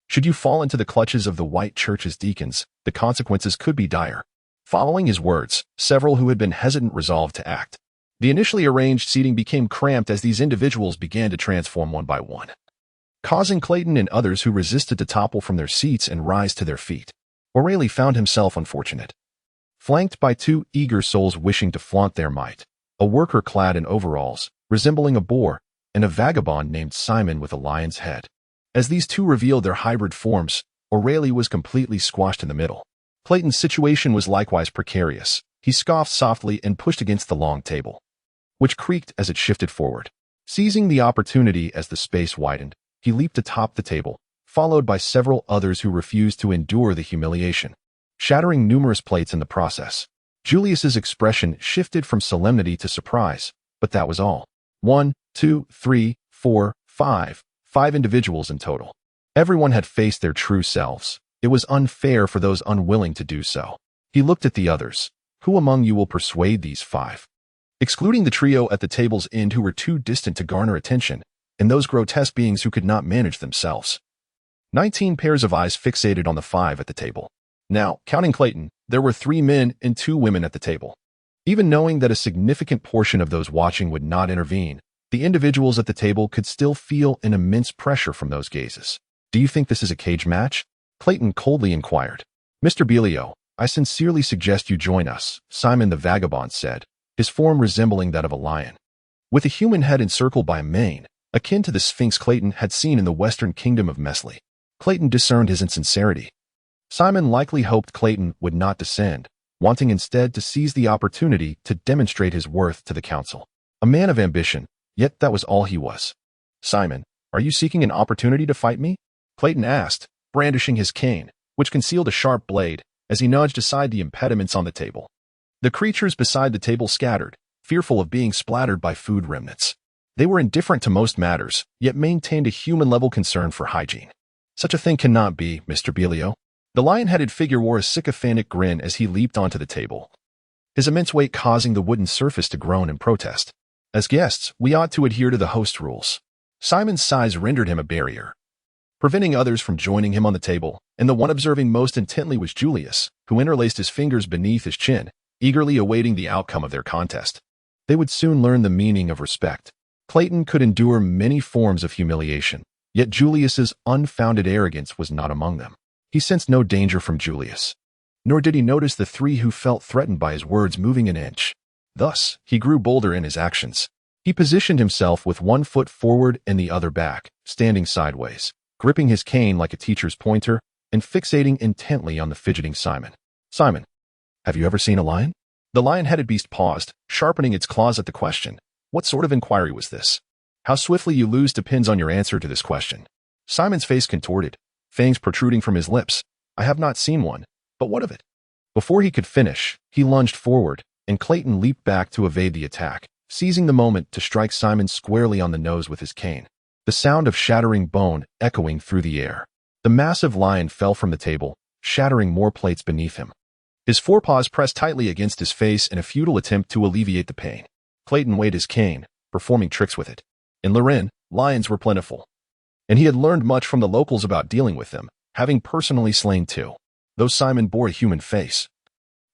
Should you fall into the clutches of the White Church's deacons, the consequences could be dire. Following his words, several who had been hesitant resolved to act. The initially arranged seating became cramped as these individuals began to transform one by one, causing Clayton and others who resisted to topple from their seats and rise to their feet. O'Reilly found himself unfortunate, flanked by 2 eager souls wishing to flaunt their might, a worker clad in overalls, resembling a boar, and a vagabond named Simon with a lion's head. As these 2 revealed their hybrid forms, O'Reilly was completely squashed in the middle. Clayton's situation was likewise precarious. He scoffed softly and pushed against the long table, which creaked as it shifted forward. Seizing the opportunity as the space widened, he leaped atop the table, followed by several others who refused to endure the humiliation, shattering numerous plates in the process. Julius's expression shifted from solemnity to surprise, but that was all. 1, 2, 3, 4, 5 individuals in total. Everyone had faced their true selves. It was unfair for those unwilling to do so. He looked at the others. Who among you will persuade these 5? Excluding the trio at the table's end who were too distant to garner attention, and those grotesque beings who could not manage themselves. 19 pairs of eyes fixated on the 5 at the table. Now, counting Clayton, there were 3 men and 2 women at the table. Even knowing that a significant portion of those watching would not intervene, the individuals at the table could still feel an immense pressure from those gazes. "Do you think this is a cage match?" Clayton coldly inquired. "Mr. Belio, I sincerely suggest you join us," Simon the vagabond said, his form resembling that of a lion, with a human head encircled by a mane, akin to the Sphinx Clayton had seen in the western kingdom of Mesli. Clayton discerned his insincerity. Simon likely hoped Clayton would not descend, wanting instead to seize the opportunity to demonstrate his worth to the council. A man of ambition, yet that was all he was. "Simon, are you seeking an opportunity to fight me?" Clayton asked, brandishing his cane, which concealed a sharp blade, as he nudged aside the impediments on the table. The creatures beside the table scattered, fearful of being splattered by food remnants. They were indifferent to most matters, yet maintained a human-level concern for hygiene. "Such a thing cannot be, Mr. Belio." The lion-headed figure wore a sycophantic grin as he leaped onto the table, his immense weight causing the wooden surface to groan in protest. "As guests, we ought to adhere to the host rules." Simon's size rendered him a barrier, preventing others from joining him on the table, and the one observing most intently was Julius, who interlaced his fingers beneath his chin, eagerly awaiting the outcome of their contest. They would soon learn the meaning of respect. Clayton could endure many forms of humiliation, yet Julius's unfounded arrogance was not among them. He sensed no danger from Julius, nor did he notice the three who felt threatened by his words moving an inch. Thus, he grew bolder in his actions. He positioned himself with one foot forward and the other back, standing sideways, gripping his cane like a teacher's pointer, and fixating intently on the fidgeting Simon. Simon, have you ever seen a lion? The lion-headed beast paused, sharpening its claws at the question. What sort of inquiry was this? How swiftly you lose depends on your answer to this question. Simon's face contorted, fangs protruding from his lips. I have not seen one, but what of it? Before he could finish, he lunged forward, and Clayton leaped back to evade the attack, seizing the moment to strike Simon squarely on the nose with his cane. The sound of shattering bone echoing through the air. The massive lion fell from the table, shattering more plates beneath him. His forepaws pressed tightly against his face in a futile attempt to alleviate the pain. Clayton weighed his cane, performing tricks with it. In Lorraine, lions were plentiful, and he had learned much from the locals about dealing with them, having personally slain two. Though Simon bore a human face,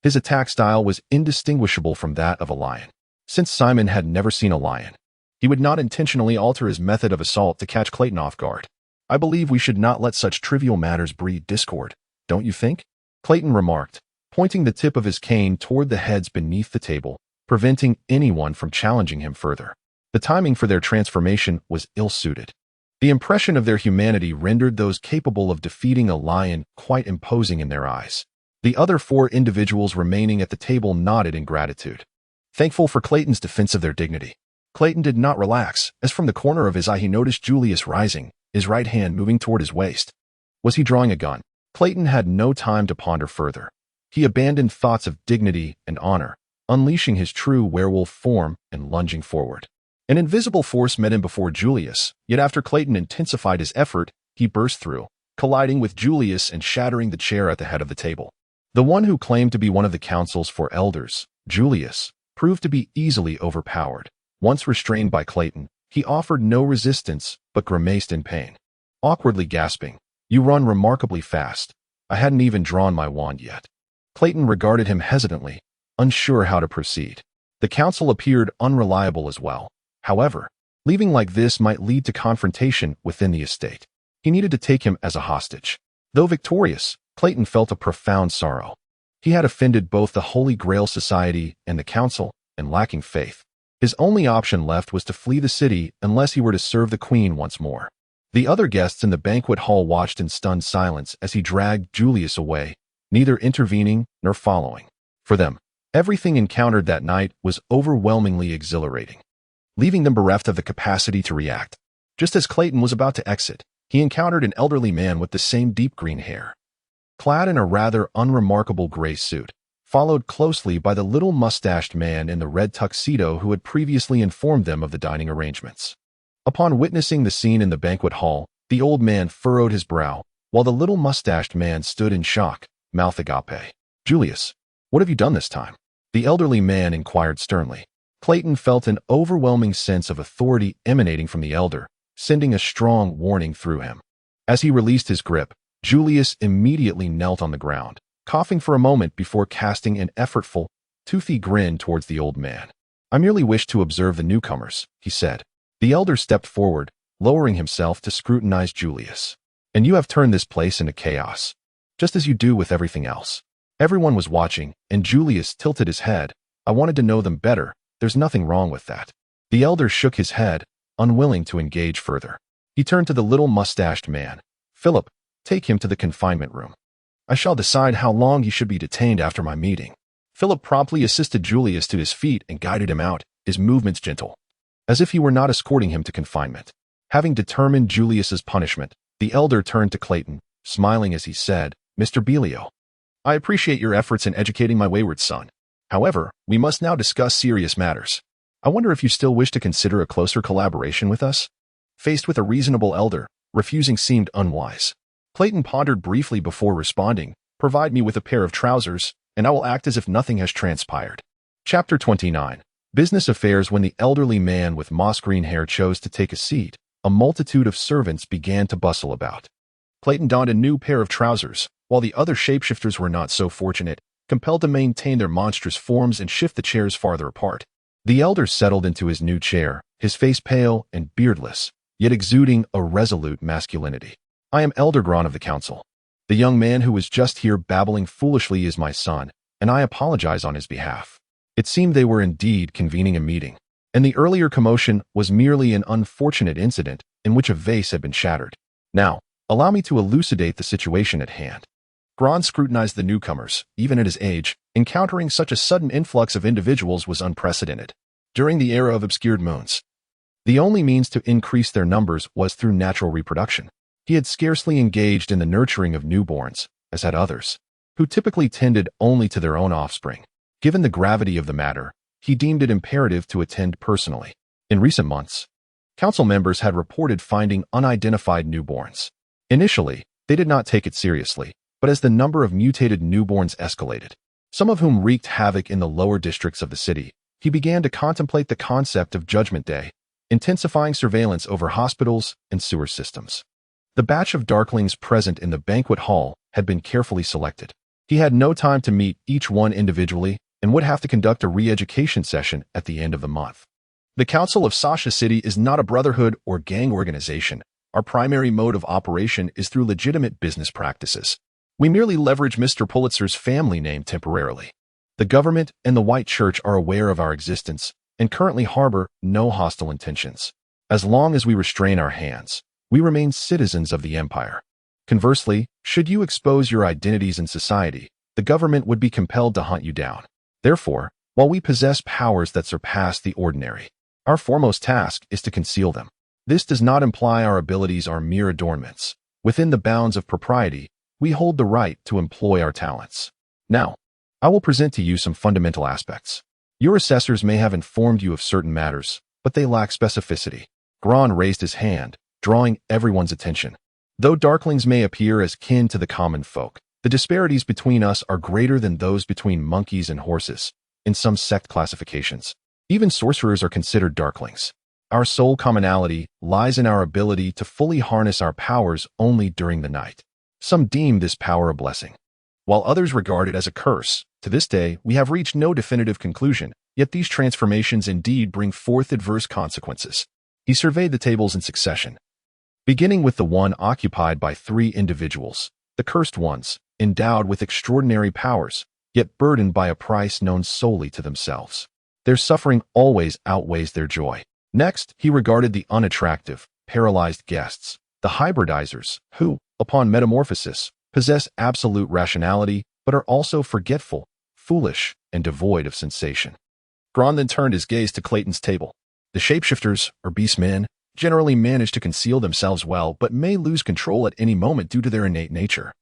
his attack style was indistinguishable from that of a lion. Since Simon had never seen a lion, he would not intentionally alter his method of assault to catch Clayton off guard. I believe we should not let such trivial matters breed discord, don't you think? Clayton remarked, pointing the tip of his cane toward the heads beneath the table, preventing anyone from challenging him further. The timing for their transformation was ill-suited. The impression of their humanity rendered those capable of defeating a lion quite imposing in their eyes. The other four individuals remaining at the table nodded in gratitude, thankful for Clayton's defense of their dignity. Clayton did not relax, as from the corner of his eye he noticed Julius rising, his right hand moving toward his waist. Was he drawing a gun? Clayton had no time to ponder further. He abandoned thoughts of dignity and honor, unleashing his true werewolf form and lunging forward. An invisible force met him before Julius, yet after Clayton intensified his effort, he burst through, colliding with Julius and shattering the chair at the head of the table. The one who claimed to be one of the council's four elders, Julius, proved to be easily overpowered. Once restrained by Clayton, he offered no resistance but grimaced in pain. Awkwardly gasping, "You run remarkably fast. I hadn't even drawn my wand yet." Clayton regarded him hesitantly, unsure how to proceed. The council appeared unreliable as well. However, leaving like this might lead to confrontation within the estate. He needed to take him as a hostage. Though victorious, Clayton felt a profound sorrow. He had offended both the Holy Grail Society and the council, and lacking faith, his only option left was to flee the city unless he were to serve the queen once more. The other guests in the banquet hall watched in stunned silence as he dragged Julius away, neither intervening nor following. For them, everything encountered that night was overwhelmingly exhilarating, leaving them bereft of the capacity to react. Just as Clayton was about to exit, he encountered an elderly man with the same deep green hair, clad in a rather unremarkable gray suit, followed closely by the little mustached man in the red tuxedo who had previously informed them of the dining arrangements. Upon witnessing the scene in the banquet hall, the old man furrowed his brow, while the little mustached man stood in shock, mouth agape. "Julius, what have you done this time?" the elderly man inquired sternly. Clayton felt an overwhelming sense of authority emanating from the elder, sending a strong warning through him. As he released his grip, Julius immediately knelt on the ground, coughing for a moment before casting an effortful, toothy grin towards the old man. "I merely wish to observe the newcomers," he said. The elder stepped forward, lowering himself to scrutinize Julius. "And you have turned this place into chaos, just as you do with everything else." Everyone was watching, and Julius tilted his head. "I wanted to know them better. There's nothing wrong with that." The elder shook his head, unwilling to engage further. He turned to the little mustached man. "Philip, take him to the confinement room. I shall decide how long he should be detained after my meeting." Philip promptly assisted Julius to his feet and guided him out, his movements gentle, as if he were not escorting him to confinement. Having determined Julius's punishment, the elder turned to Clayton, smiling as he said, "Mr. Belio, I appreciate your efforts in educating my wayward son. However, we must now discuss serious matters. I wonder if you still wish to consider a closer collaboration with us?" Faced with a reasonable elder, refusing seemed unwise. Clayton pondered briefly before responding, "Provide me with a pair of trousers, and I will act as if nothing has transpired." Chapter 29. Business affairs. When the elderly man with moss-green hair chose to take a seat, a multitude of servants began to bustle about. Clayton donned a new pair of trousers, while the other shapeshifters were not so fortunate, compelled to maintain their monstrous forms and shift the chairs farther apart. The elder settled into his new chair, his face pale and beardless, yet exuding a resolute masculinity. "I am Elder Gron of the council. The young man who was just here babbling foolishly is my son, and I apologize on his behalf." It seemed they were indeed convening a meeting, and the earlier commotion was merely an unfortunate incident in which a vase had been shattered. Now, allow me to elucidate the situation at hand. Gron scrutinized the newcomers. Even at his age, encountering such a sudden influx of individuals was unprecedented. During the era of obscured moons, the only means to increase their numbers was through natural reproduction. He had scarcely engaged in the nurturing of newborns, as had others, who typically tended only to their own offspring. Given the gravity of the matter, he deemed it imperative to attend personally. In recent months, council members had reported finding unidentified newborns. Initially, they did not take it seriously, but as the number of mutated newborns escalated, some of whom wreaked havoc in the lower districts of the city, he began to contemplate the concept of Judgment Day, intensifying surveillance over hospitals and sewer systems. The batch of darklings present in the banquet hall had been carefully selected. He had no time to meet each one individually and would have to conduct a re-education session at the end of the month. The Council of Sasha City is not a brotherhood or gang organization. Our primary mode of operation is through legitimate business practices. We merely leverage Mr. Pulitzer's family name temporarily. The government and the White Church are aware of our existence and currently harbor no hostile intentions. As long as we restrain our hands, we remain citizens of the Empire. Conversely, should you expose your identities in society, the government would be compelled to hunt you down. Therefore, while we possess powers that surpass the ordinary, our foremost task is to conceal them. This does not imply our abilities are mere adornments. Within the bounds of propriety, we hold the right to employ our talents. Now, I will present to you some fundamental aspects. Your assessors may have informed you of certain matters, but they lack specificity. Gron raised his hand, drawing everyone's attention. Though darklings may appear as kin to the common folk, the disparities between us are greater than those between monkeys and horses. In some sect classifications, even sorcerers are considered darklings. Our sole commonality lies in our ability to fully harness our powers only during the night. Some deem this power a blessing, while others regard it as a curse. To this day, we have reached no definitive conclusion, yet these transformations indeed bring forth adverse consequences. He surveyed the tables in succession, beginning with the one occupied by 3 individuals, the cursed ones, endowed with extraordinary powers, yet burdened by a price known solely to themselves. Their suffering always outweighs their joy. Next, he regarded the unattractive, paralyzed guests, the hybridizers, who, upon metamorphosis, possess absolute rationality but are also forgetful, foolish, and devoid of sensation. Gron then turned his gaze to Clayton's table. The shapeshifters, or beastmen, generally manage to conceal themselves well but may lose control at any moment due to their innate nature.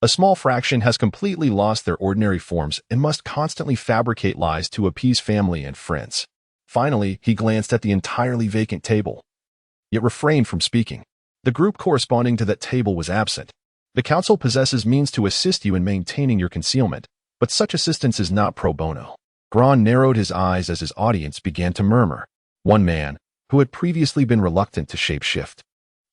A small fraction has completely lost their ordinary forms and must constantly fabricate lies to appease family and friends. Finally, he glanced at the entirely vacant table, yet refrained from speaking. The group corresponding to that table was absent. The council possesses means to assist you in maintaining your concealment, but such assistance is not pro bono. Gron narrowed his eyes as his audience began to murmur. One man, who had previously been reluctant to shapeshift,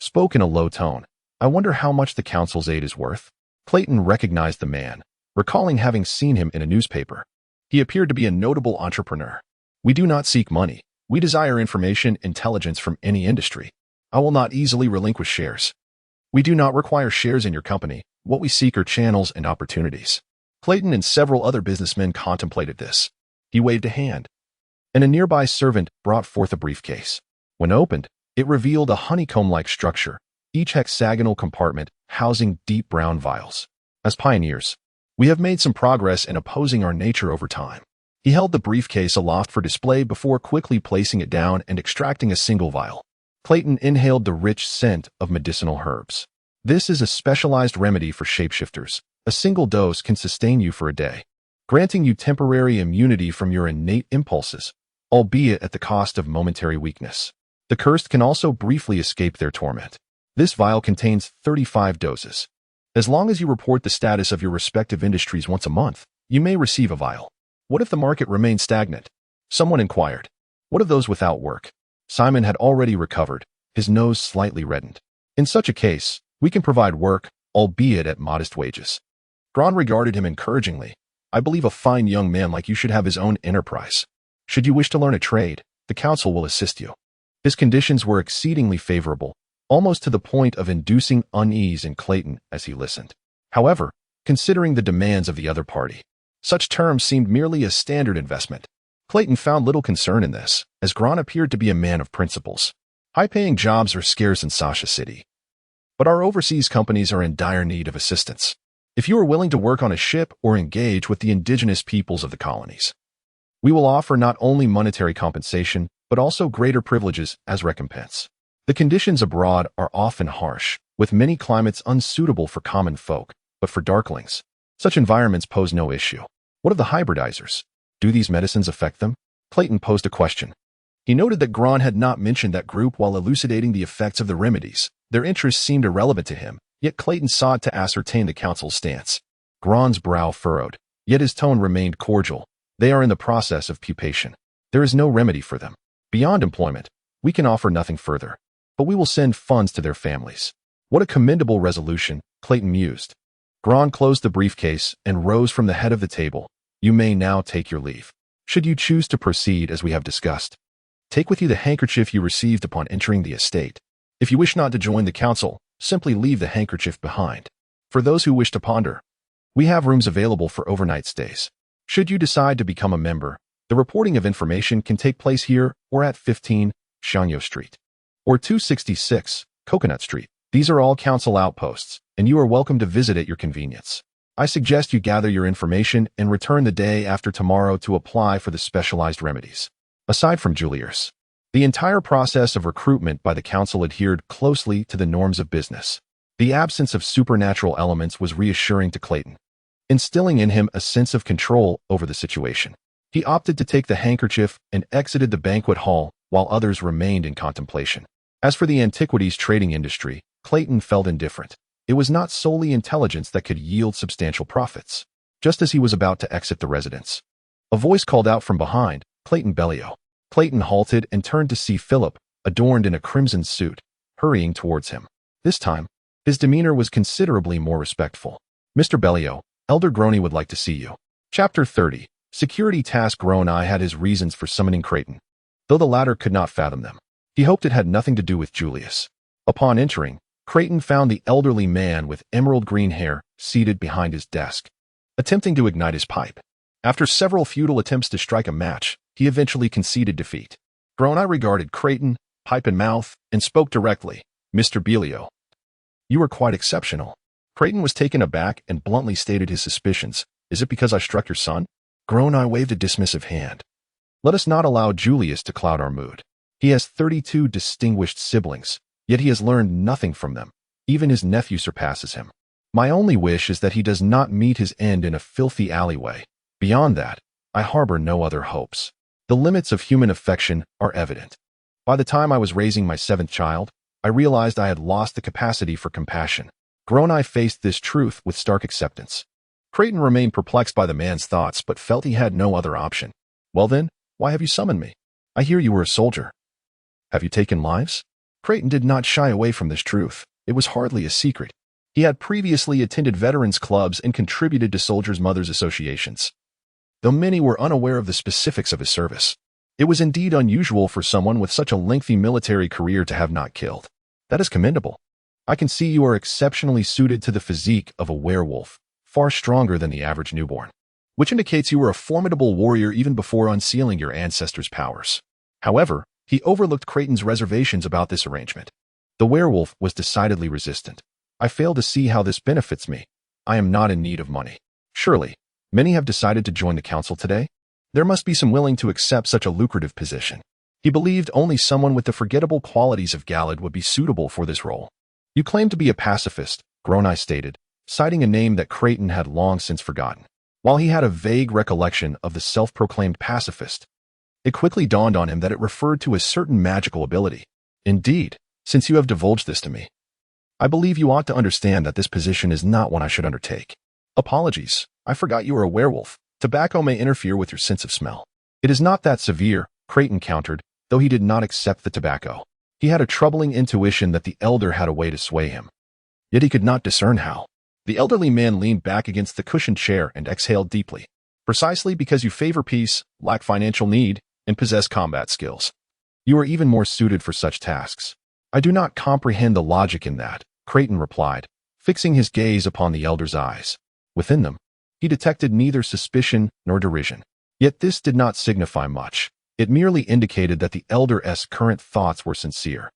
spoke in a low tone. "I wonder how much the council's aid is worth." Clayton recognized the man, recalling having seen him in a newspaper. He appeared to be a notable entrepreneur. "We do not seek money. We desire information, intelligence from any industry. I will not easily relinquish shares. We do not require shares in your company. What we seek are channels and opportunities." Clayton and several other businessmen contemplated this. He waved a hand, and a nearby servant brought forth a briefcase. When opened, it revealed a honeycomb-like structure, each hexagonal compartment housing deep brown vials. As pioneers, we have made some progress in opposing our nature over time. He held the briefcase aloft for display before quickly placing it down and extracting a single vial. Clayton inhaled the rich scent of medicinal herbs. "This is a specialized remedy for shapeshifters. A single dose can sustain you for a day, granting you temporary immunity from your innate impulses, albeit at the cost of momentary weakness. The cursed can also briefly escape their torment. This vial contains 35 doses. As long as you report the status of your respective industries once a month, you may receive a vial." "What if the market remains stagnant?" someone inquired. "What of those without work?" Simon had already recovered, his nose slightly reddened. "In such a case, we can provide work, albeit at modest wages." Gron regarded him encouragingly. "I believe a fine young man like you should have his own enterprise. Should you wish to learn a trade, the council will assist you." His conditions were exceedingly favorable, almost to the point of inducing unease in Clayton as he listened. However, considering the demands of the other party, such terms seemed merely a standard investment. Clayton found little concern in this, as Gron appeared to be a man of principles. High-paying jobs are scarce in Sasha City, but our overseas companies are in dire need of assistance. If you are willing to work on a ship or engage with the indigenous peoples of the colonies, we will offer not only monetary compensation, but also greater privileges as recompense. The conditions abroad are often harsh, with many climates unsuitable for common folk, but for darklings, such environments pose no issue. What of the hybridizers? Do these medicines affect them? Clayton posed a question. He noted that Gron had not mentioned that group while elucidating the effects of the remedies. Their interests seemed irrelevant to him, yet Clayton sought to ascertain the council's stance. Gron's brow furrowed, yet his tone remained cordial. They are in the process of pupation. There is no remedy for them. Beyond employment, we can offer nothing further, but we will send funds to their families. What a commendable resolution, Clayton mused. Gron closed the briefcase and rose from the head of the table. You may now take your leave. Should you choose to proceed as we have discussed, take with you the handkerchief you received upon entering the estate. If you wish not to join the council, simply leave the handkerchief behind. For those who wish to ponder, we have rooms available for overnight stays. Should you decide to become a member, the reporting of information can take place here or at 15 Shanyo Street or 266 Coconut Street. These are all council outposts, and you are welcome to visit at your convenience. I suggest you gather your information and return the day after tomorrow to apply for the specialized remedies. Aside from Julius, the entire process of recruitment by the council adhered closely to the norms of business. The absence of supernatural elements was reassuring to Clayton, instilling in him a sense of control over the situation. He opted to take the handkerchief and exited the banquet hall while others remained in contemplation. As for the antiquities trading industry, Clayton felt indifferent. It was not solely intelligence that could yield substantial profits. Just as he was about to exit the residence, a voice called out from behind, Clayton Bellio. Clayton halted and turned to see Philip, adorned in a crimson suit, hurrying towards him. This time, his demeanor was considerably more respectful. Mr. Bellio, Elder Groney would like to see you. Chapter 30. Security Task. Groney had his reasons for summoning Clayton, though the latter could not fathom them. He hoped it had nothing to do with Julius. Upon entering, Clayton found the elderly man with emerald green hair seated behind his desk, attempting to ignite his pipe. After several futile attempts to strike a match, he eventually conceded defeat. Groney regarded Clayton, pipe in mouth, and spoke directly. Mr. Bellio, you are quite exceptional. Clayton was taken aback and bluntly stated his suspicions. Is it because I struck your son? Groney waved a dismissive hand. Let us not allow Julius to cloud our mood. He has 32 distinguished siblings, yet he has learned nothing from them. Even his nephew surpasses him. My only wish is that he does not meet his end in a filthy alleyway. Beyond that, I harbor no other hopes. The limits of human affection are evident. By the time I was raising my 7th child, I realized I had lost the capacity for compassion. Groney faced this truth with stark acceptance. Clayton remained perplexed by the man's thoughts, but felt he had no other option. Well then, why have you summoned me? I hear you were a soldier. Have you taken lives? Clayton did not shy away from this truth. It was hardly a secret. He had previously attended veterans clubs and contributed to soldiers' mothers' associations, though many were unaware of the specifics of his service. It was indeed unusual for someone with such a lengthy military career to have not killed. That is commendable. I can see you are exceptionally suited to the physique of a werewolf, far stronger than the average newborn, which indicates you were a formidable warrior even before unsealing your ancestors' powers. However, he overlooked Clayton's reservations about this arrangement. The werewolf was decidedly resistant. I fail to see how this benefits me. I am not in need of money. Surely, many have decided to join the council today. There must be some willing to accept such a lucrative position. He believed only someone with the forgettable qualities of Galad would be suitable for this role. You claim to be a pacifist, Groney stated, citing a name that Clayton had long since forgotten. While he had a vague recollection of the self-proclaimed pacifist, it quickly dawned on him that it referred to a certain magical ability. Indeed, since you have divulged this to me, I believe you ought to understand that this position is not one I should undertake. Apologies, I forgot you are a werewolf. Tobacco may interfere with your sense of smell. It is not that severe, Clayton countered, though he did not accept the tobacco. He had a troubling intuition that the elder had a way to sway him, yet he could not discern how. The elderly man leaned back against the cushioned chair and exhaled deeply. Precisely because you favor peace, lack financial need, and possess combat skills, you are even more suited for such tasks. I do not comprehend the logic in that, Clayton replied, fixing his gaze upon the elder's eyes. Within them, he detected neither suspicion nor derision. Yet this did not signify much. It merely indicated that the elder's current thoughts were sincere.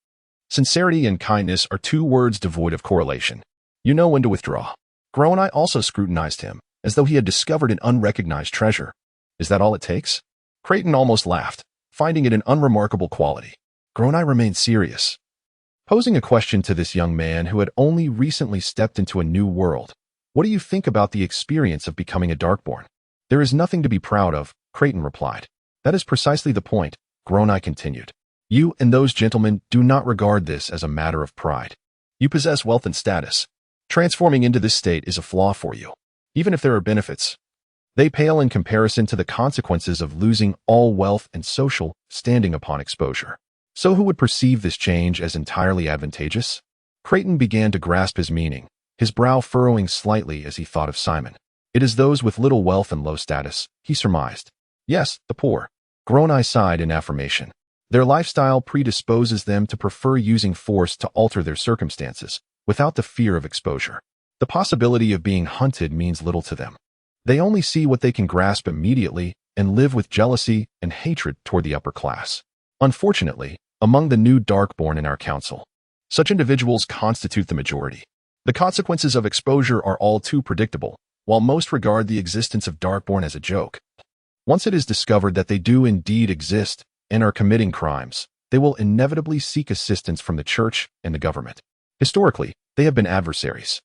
Sincerity and kindness are two words devoid of correlation. You know when to withdraw. Grown-Eye also scrutinized him, as though he had discovered an unrecognized treasure. Is that all it takes? Creighton almost laughed, finding it an unremarkable quality. Grown-Eye remained serious, posing a question to this young man who had only recently stepped into a new world. What do you think about the experience of becoming a Darkborn? There is nothing to be proud of, Creighton replied. That is precisely the point, Grown-Eye continued. You and those gentlemen do not regard this as a matter of pride. You possess wealth and status. Transforming into this state is a flaw for you. Even if there are benefits, they pale in comparison to the consequences of losing all wealth and social standing upon exposure. So who would perceive this change as entirely advantageous? Creighton began to grasp his meaning, his brow furrowing slightly as he thought of Simon. It is those with little wealth and low status, he surmised. Yes, the poor. Grown-Eye sighed in affirmation. Their lifestyle predisposes them to prefer using force to alter their circumstances, without the fear of exposure. The possibility of being hunted means little to them. They only see what they can grasp immediately and live with jealousy and hatred toward the upper class. Unfortunately, among the new Darkborn in our council, such individuals constitute the majority. The consequences of exposure are all too predictable, while most regard the existence of Darkborn as a joke. Once it is discovered that they do indeed exist and are committing crimes, they will inevitably seek assistance from the church and the government. Historically, they have been adversaries.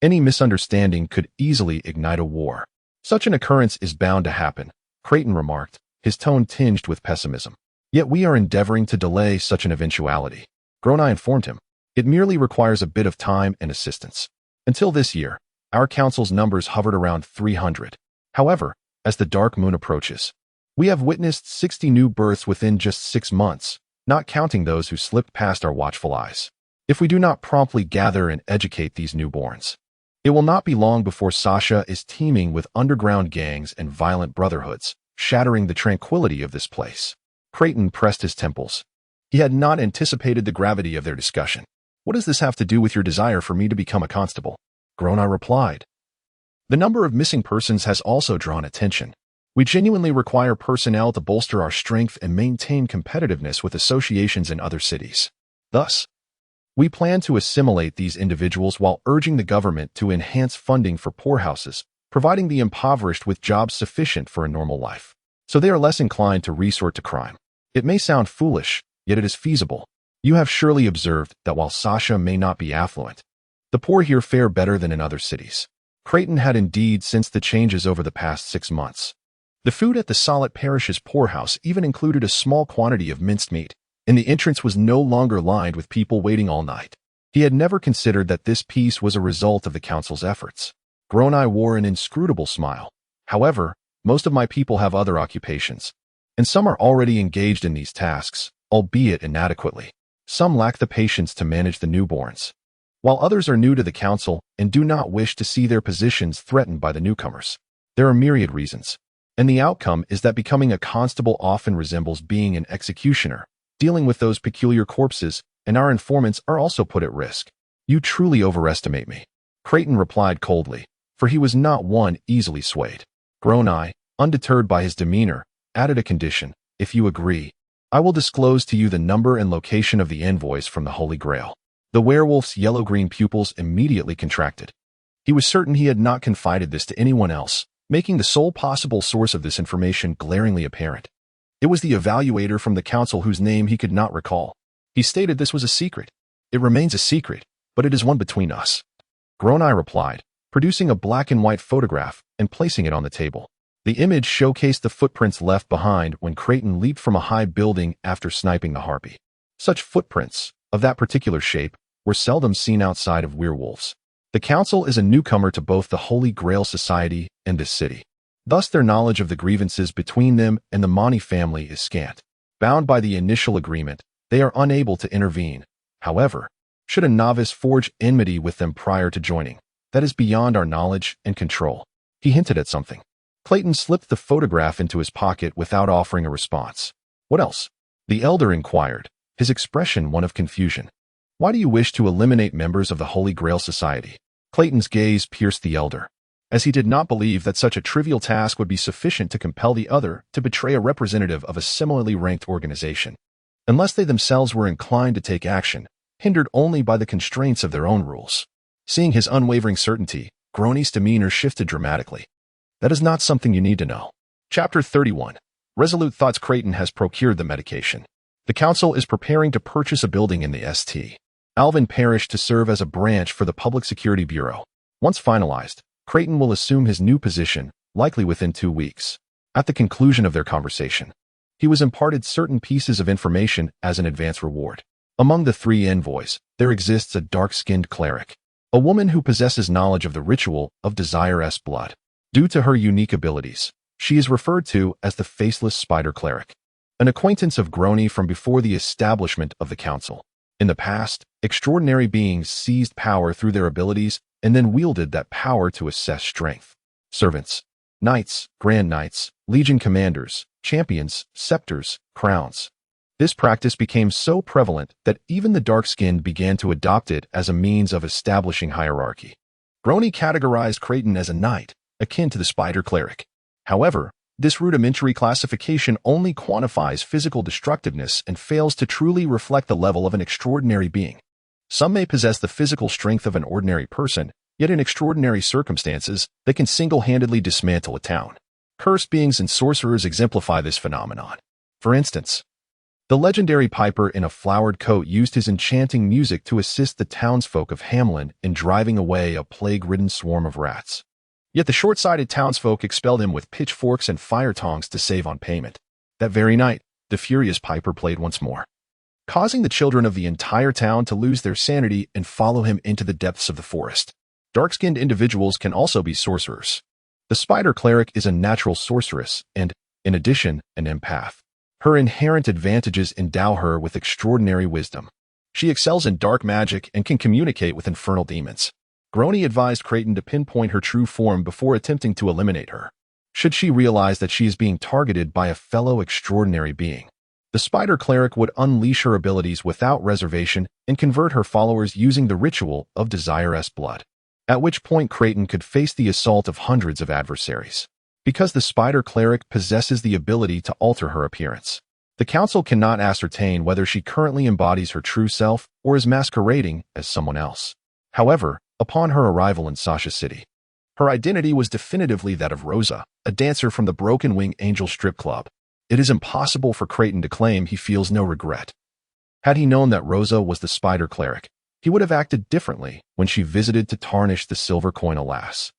Any misunderstanding could easily ignite a war. Such an occurrence is bound to happen, Creighton remarked, his tone tinged with pessimism. Yet we are endeavoring to delay such an eventuality. Grown-Eye informed him. It merely requires a bit of time and assistance. Until this year, our council's numbers hovered around 300. However, as the dark moon approaches, we have witnessed 60 new births within just 6 months, not counting those who slipped past our watchful eyes. If we do not promptly gather and educate these newborns, it will not be long before Sasha is teeming with underground gangs and violent brotherhoods, shattering the tranquility of this place. Creighton pressed his temples. He had not anticipated the gravity of their discussion. What does this have to do with your desire for me to become a constable? Grown-Eye replied. The number of missing persons has also drawn attention. We genuinely require personnel to bolster our strength and maintain competitiveness with associations in other cities. Thus, we plan to assimilate these individuals while urging the government to enhance funding for poorhouses, providing the impoverished with jobs sufficient for a normal life, so they are less inclined to resort to crime. It may sound foolish, yet it is feasible. You have surely observed that while Sasha may not be affluent, the poor here fare better than in other cities. Creighton had indeed sensed the changes over the past 6 months. The food at the Solid Parish's poorhouse even included a small quantity of minced meat, and the entrance was no longer lined with people waiting all night. He had never considered that this peace was a result of the council's efforts. Grown-Eye wore an inscrutable smile. However, most of my people have other occupations, and some are already engaged in these tasks, albeit inadequately. Some lack the patience to manage the newborns, while others are new to the council and do not wish to see their positions threatened by the newcomers. There are myriad reasons, and the outcome is that becoming a constable often resembles being an executioner, dealing with those peculiar corpses, and our informants are also put at risk. You truly overestimate me, Creighton replied coldly, for he was not one easily swayed. Grown-Eye, undeterred by his demeanor, added a condition. If you agree, I will disclose to you the number and location of the envoys from the Holy Grail. The werewolf's yellow-green pupils immediately contracted. He was certain he had not confided this to anyone else, making the sole possible source of this information glaringly apparent. It was the evaluator from the council whose name he could not recall. He stated this was a secret. It remains a secret, but it is one between us. Grown-Eye replied, producing a black and white photograph and placing it on the table. The image showcased the footprints left behind when Creighton leaped from a high building after sniping the harpy. Such footprints, of that particular shape, were seldom seen outside of werewolves. The council is a newcomer to both the Holy Grail Society and this city. Thus their knowledge of the grievances between them and the Monty family is scant. Bound by the initial agreement, they are unable to intervene. However, should a novice forge enmity with them prior to joining, that is beyond our knowledge and control. He hinted at something. Clayton slipped the photograph into his pocket without offering a response. What else? The elder inquired, his expression one of confusion. Why do you wish to eliminate members of the Holy Grail Society? Clayton's gaze pierced the elder, as he did not believe that such a trivial task would be sufficient to compel the other to betray a representative of a similarly ranked organization, unless they themselves were inclined to take action, hindered only by the constraints of their own rules. Seeing his unwavering certainty, Groany's demeanor shifted dramatically. That is not something you need to know. Chapter 31. Resolute Thoughts. Creighton has procured the medication. The council is preparing to purchase a building in the St. Alvin parish to serve as a branch for the Public Security Bureau. Once finalized, Creighton will assume his new position, likely within 2 weeks. At the conclusion of their conversation, he was imparted certain pieces of information as an advance reward. Among the 3 envoys, there exists a dark-skinned cleric, a woman who possesses knowledge of the ritual of desirous blood. Due to her unique abilities, she is referred to as the Faceless Spider Cleric, an acquaintance of Groany from before the establishment of the council. In the past, extraordinary beings seized power through their abilities and then wielded that power to assess strength. Servants, knights, grand knights, legion commanders, champions, scepters, crowns. This practice became so prevalent that even the dark-skinned began to adopt it as a means of establishing hierarchy. Groany categorized Creighton as a knight, akin to the Spider Cleric. However, this rudimentary classification only quantifies physical destructiveness and fails to truly reflect the level of an extraordinary being. Some may possess the physical strength of an ordinary person, yet in extraordinary circumstances, they can single-handedly dismantle a town. Cursed beings and sorcerers exemplify this phenomenon. For instance, the legendary piper in a flowered coat used his enchanting music to assist the townsfolk of Hamlin in driving away a plague-ridden swarm of rats. Yet the short-sighted townsfolk expelled him with pitchforks and fire tongs to save on payment. That very night, the furious piper played once more, causing the children of the entire town to lose their sanity and follow him into the depths of the forest. Dark-skinned individuals can also be sorcerers. The Spider Cleric is a natural sorceress and, in addition, an empath. Her inherent advantages endow her with extraordinary wisdom. She excels in dark magic and can communicate with infernal demons. Groany advised Creighton to pinpoint her true form before attempting to eliminate her, should she realize that she is being targeted by a fellow extraordinary being. The Spider Cleric would unleash her abilities without reservation and convert her followers using the ritual of desirous blood, at which point Creighton could face the assault of hundreds of adversaries. Because the Spider Cleric possesses the ability to alter her appearance, the council cannot ascertain whether she currently embodies her true self or is masquerading as someone else. However, upon her arrival in Sasha City, her identity was definitively that of Rosa, a dancer from the Broken Wing Angel Strip Club. It is impossible for Creighton to claim he feels no regret. Had he known that Rosa was the Spider Cleric, he would have acted differently when she visited to tarnish the silver coin. Alas,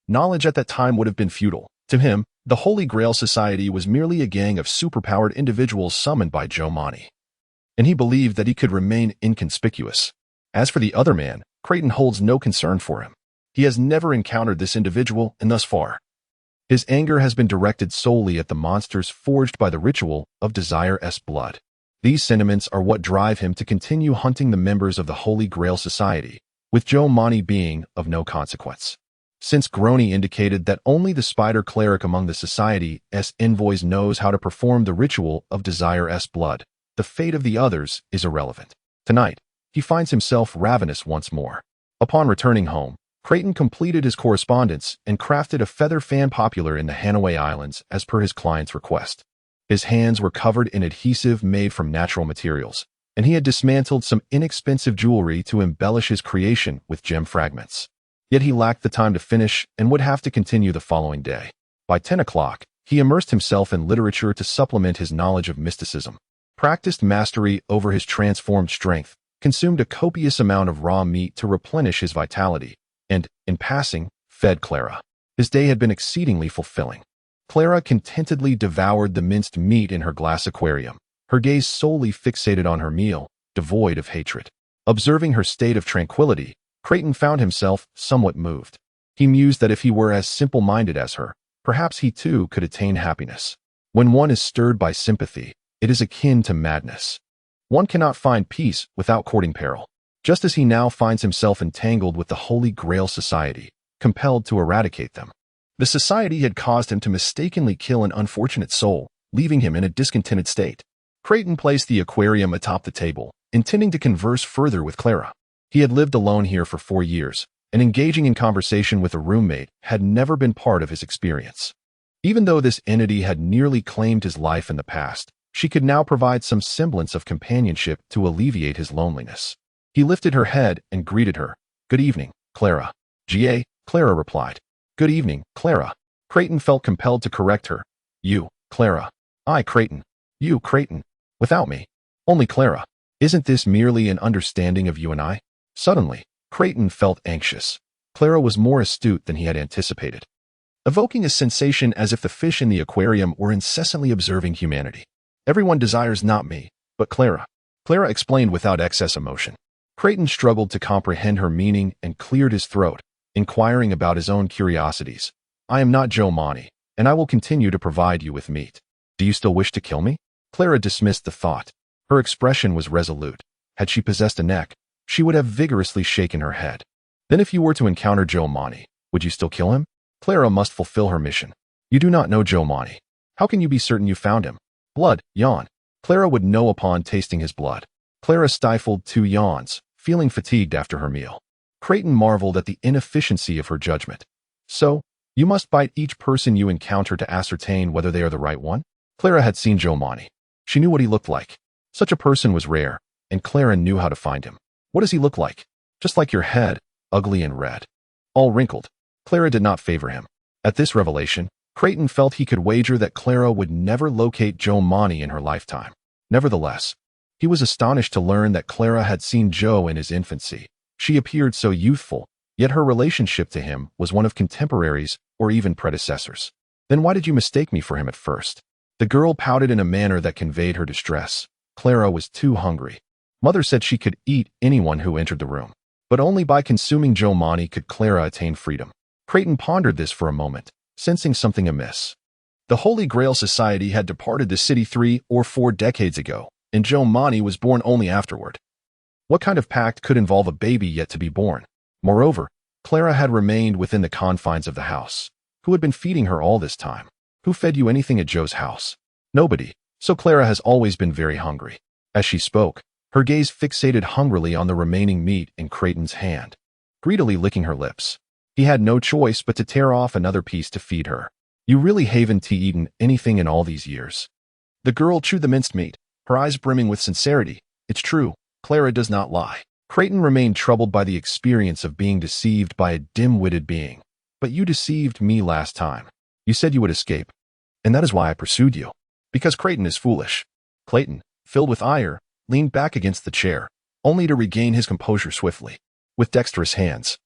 knowledge at that time would have been futile. To him, the Holy Grail Society was merely a gang of superpowered individuals summoned by Joe Monty, and he believed that he could remain inconspicuous. As for the other man, Creighton holds no concern for him. He has never encountered this individual, and thus far, his anger has been directed solely at the monsters forged by the ritual of desirous blood. These sentiments are what drive him to continue hunting the members of the Holy Grail Society, with Joe Monty being of no consequence. Since Groany indicated that only the Spider Cleric among the Society's envoys knows how to perform the ritual of desirous blood, the fate of the others is irrelevant. Tonight, he finds himself ravenous once more. Upon returning home, Creighton completed his correspondence and crafted a feather fan popular in the Hanaway Islands as per his client's request. His hands were covered in adhesive made from natural materials, and he had dismantled some inexpensive jewelry to embellish his creation with gem fragments. Yet he lacked the time to finish and would have to continue the following day. By 10 o'clock, he immersed himself in literature to supplement his knowledge of mysticism, practiced mastery over his transformed strength, consumed a copious amount of raw meat to replenish his vitality, and, in passing, fed Clara. His day had been exceedingly fulfilling. Clara contentedly devoured the minced meat in her glass aquarium, her gaze solely fixated on her meal, devoid of hatred. Observing her state of tranquility, Creighton found himself somewhat moved. He mused that if he were as simple-minded as her, perhaps he too could attain happiness. When one is stirred by sympathy, it is akin to madness. One cannot find peace without courting peril. Just as he now finds himself entangled with the Holy Grail Society, compelled to eradicate them. The society had caused him to mistakenly kill an unfortunate soul, leaving him in a discontented state. Creighton placed the aquarium atop the table, intending to converse further with Clara. He had lived alone here for 4 years, and engaging in conversation with a roommate had never been part of his experience. Even though this entity had nearly claimed his life in the past, she could now provide some semblance of companionship to alleviate his loneliness. He lifted her head and greeted her. "Good evening, Clara." "Ga," Clara replied. "Good evening, Clara." Creighton felt compelled to correct her. "You, Clara." "I, Creighton." "You, Creighton." "Without me." "Only Clara." "Isn't this merely an understanding of you and I?" Suddenly, Creighton felt anxious. Clara was more astute than he had anticipated, evoking a sensation as if the fish in the aquarium were incessantly observing humanity. "Everyone desires not me, but Clara," Clara explained without excess emotion. Creighton struggled to comprehend her meaning and cleared his throat, inquiring about his own curiosities. "I am not Joe Monty, and I will continue to provide you with meat. Do you still wish to kill me?" Clara dismissed the thought. Her expression was resolute. Had she possessed a neck, she would have vigorously shaken her head. "Then if you were to encounter Joe Monty, would you still kill him?" Clara must fulfill her mission. "You do not know Joe Monty. How can you be certain you found him?" "Blood, yawn." Clara would know upon tasting his blood. Clara stifled 2 yawns, feeling fatigued after her meal. Creighton marveled at the inefficiency of her judgment. "So, you must bite each person you encounter to ascertain whether they are the right one?" Clara had seen Joe Monty. She knew what he looked like. Such a person was rare, and Clara knew how to find him. "What does he look like?" "Just like your head, ugly and red. All wrinkled." Clara did not favor him. At this revelation, Creighton felt he could wager that Clara would never locate Joe Monty in her lifetime. Nevertheless, he was astonished to learn that Clara had seen Joe in his infancy. She appeared so youthful, yet her relationship to him was one of contemporaries or even predecessors. "Then why did you mistake me for him at first?" The girl pouted in a manner that conveyed her distress. Clara was too hungry. Mother said she could eat anyone who entered the room, but only by consuming Joe Monty could Clara attain freedom. Creighton pondered this for a moment, sensing something amiss. The Holy Grail Society had departed the city 3 or 4 decades ago, and Joe Monty was born only afterward. What kind of pact could involve a baby yet to be born? Moreover, Clara had remained within the confines of the house. Who had been feeding her all this time? Who fed you anything at Joe's house? Nobody, so Clara has always been very hungry. As she spoke, her gaze fixated hungrily on the remaining meat in Creighton's hand, greedily licking her lips. He had no choice but to tear off another piece to feed her. "You really haven't eaten anything in all these years." The girl chewed the minced meat, her eyes brimming with sincerity. "It's true, Clara does not lie." Creighton remained troubled by the experience of being deceived by a dim-witted being. "But you deceived me last time. You said you would escape, and that is why I pursued you." "Because Creighton is foolish." Clayton, filled with ire, leaned back against the chair, only to regain his composure swiftly. With dexterous hands,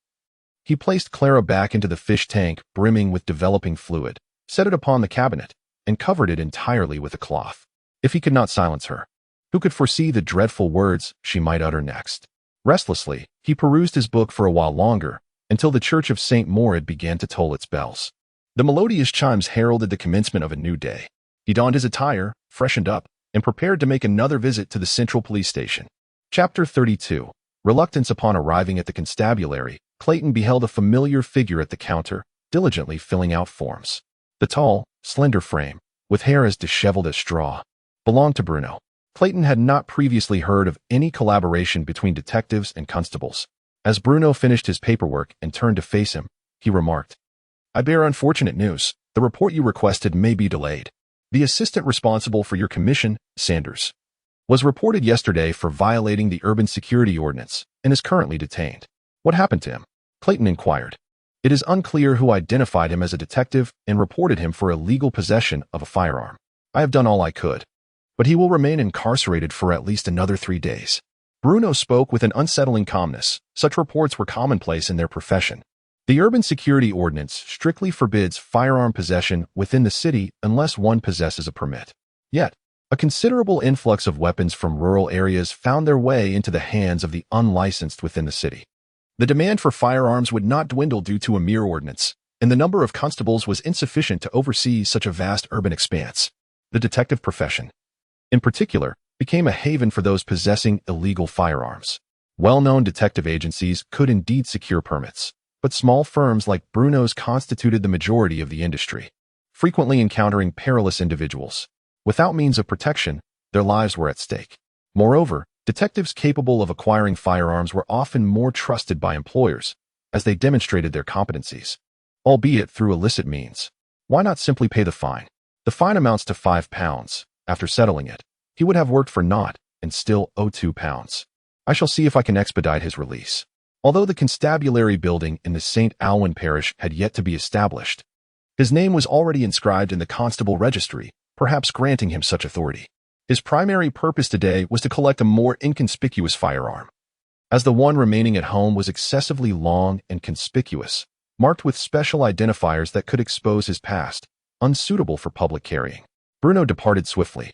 he placed Clara back into the fish tank brimming with developing fluid, set it upon the cabinet, and covered it entirely with a cloth. If he could not silence her, who could foresee the dreadful words she might utter next? Restlessly, he perused his book for a while longer, until the church of St. Morid began to toll its bells. The melodious chimes heralded the commencement of a new day. He donned his attire, freshened up, and prepared to make another visit to the central police station. Chapter 32. Reluctance. Upon arriving at the constabulary, Clayton beheld a familiar figure at the counter, diligently filling out forms. The tall, slender frame, with hair as disheveled as straw, belonged to Bruno. Clayton had not previously heard of any collaboration between detectives and constables. As Bruno finished his paperwork and turned to face him, he remarked, "I bear unfortunate news. The report you requested may be delayed. The assistant responsible for your commission, Sanders, was reported yesterday for violating the urban security ordinance and is currently detained." "What happened to him?" Clayton inquired. "It is unclear who identified him as a detective and reported him for illegal possession of a firearm. I have done all I could, but he will remain incarcerated for at least another 3 days." Bruno spoke with an unsettling calmness. Such reports were commonplace in their profession. The urban security ordinance strictly forbids firearm possession within the city unless one possesses a permit. Yet, a considerable influx of weapons from rural areas found their way into the hands of the unlicensed within the city. The demand for firearms would not dwindle due to a mere ordinance, and the number of constables was insufficient to oversee such a vast urban expanse. The detective profession, in particular, became a haven for those possessing illegal firearms. Well-known detective agencies could indeed secure permits, but small firms like Bruno's constituted the majority of the industry, frequently encountering perilous individuals. Without means of protection, their lives were at stake. Moreover, detectives capable of acquiring firearms were often more trusted by employers, as they demonstrated their competencies, albeit through illicit means. Why not simply pay the fine? The fine amounts to £5. After settling it, he would have worked for naught and still owe £2. I shall see if I can expedite his release. Although the constabulary building in the St. Alwyn parish had yet to be established, his name was already inscribed in the constable registry, perhaps granting him such authority. His primary purpose today was to collect a more inconspicuous firearm, as the one remaining at home was excessively long and conspicuous, marked with special identifiers that could expose his past, unsuitable for public carrying. Bruno departed swiftly.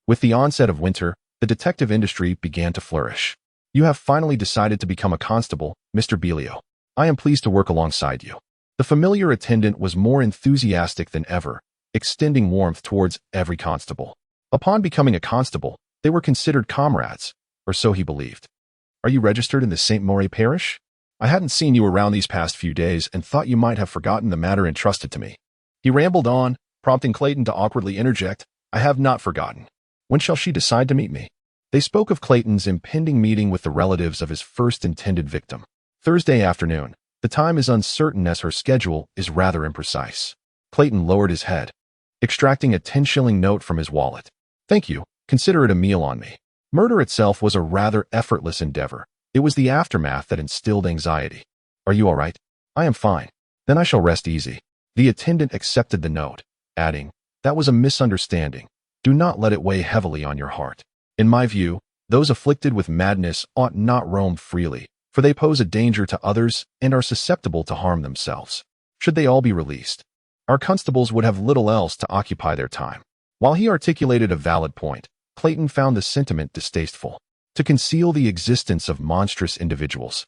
With the onset of winter, the detective industry began to flourish. You have finally decided to become a constable, Mr. Belio. I am pleased to work alongside you. The familiar attendant was more enthusiastic than ever, extending warmth towards every constable. Upon becoming a constable, they were considered comrades, or so he believed. Are you registered in the St. Maure parish? I hadn't seen you around these past few days and thought you might have forgotten the matter entrusted to me. He rambled on, prompting Clayton to awkwardly interject, I have not forgotten. When shall she decide to meet me? They spoke of Clayton's impending meeting with the relatives of his first intended victim. Thursday afternoon. The time is uncertain as her schedule is rather imprecise. Clayton lowered his head, extracting a 10-shilling note from his wallet. Thank you. Consider it a meal on me. Murder itself was a rather effortless endeavor. It was the aftermath that instilled anxiety. Are you all right? I am fine. Then I shall rest easy. The attendant accepted the note, adding, that was a misunderstanding. Do not let it weigh heavily on your heart. In my view, those afflicted with madness ought not roam freely, for they pose a danger to others and are susceptible to harm themselves. Should they all be released, our constables would have little else to occupy their time. While he articulated a valid point, Clayton found the sentiment distasteful. To conceal the existence of monstrous individuals,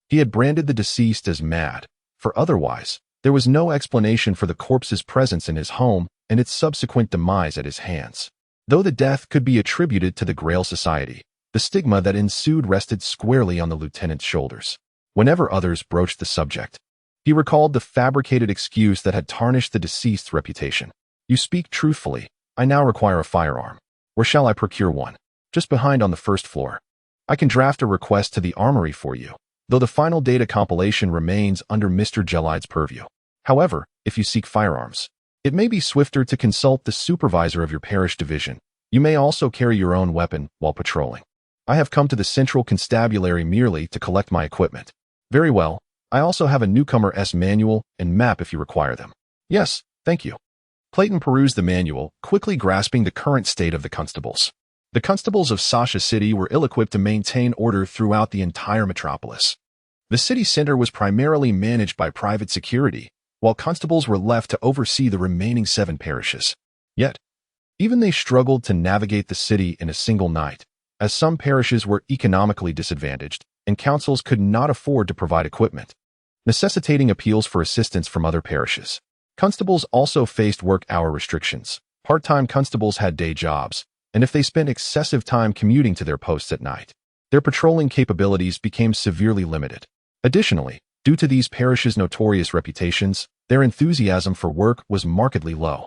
he had branded the deceased as mad, for otherwise, there was no explanation for the corpse's presence in his home and its subsequent demise at his hands. Though the death could be attributed to the Grail Society, the stigma that ensued rested squarely on the lieutenant's shoulders. Whenever others broached the subject, he recalled the fabricated excuse that had tarnished the deceased's reputation. You speak truthfully. I now require a firearm. Where shall I procure one? Just behind on the first floor. I can draft a request to the armory for you, though the final data compilation remains under Mr. Gelide's purview. However, if you seek firearms, it may be swifter to consult the supervisor of your parish division. You may also carry your own weapon while patrolling. I have come to the central constabulary merely to collect my equipment. Very well. I also have a newcomer's manual and map if you require them. Yes, thank you. Clayton perused the manual, quickly grasping the current state of the constables. The constables of Sasha City were ill-equipped to maintain order throughout the entire metropolis. The city center was primarily managed by private security, while constables were left to oversee the remaining 7 parishes. Yet, even they struggled to navigate the city in a single night, as some parishes were economically disadvantaged, and councils could not afford to provide equipment, necessitating appeals for assistance from other parishes. Constables also faced work-hour restrictions. Part-time constables had day jobs, and if they spent excessive time commuting to their posts at night, their patrolling capabilities became severely limited. Additionally, due to these parishes' notorious reputations, their enthusiasm for work was markedly low.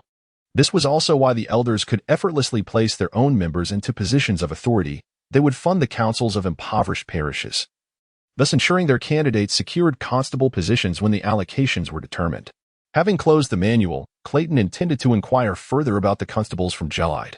This was also why the elders could effortlessly place their own members into positions of authority. They would fund the councils of impoverished parishes, thus ensuring their candidates secured constable positions when the allocations were determined. Having closed the manual, Clayton intended to inquire further about the constables from Gelide,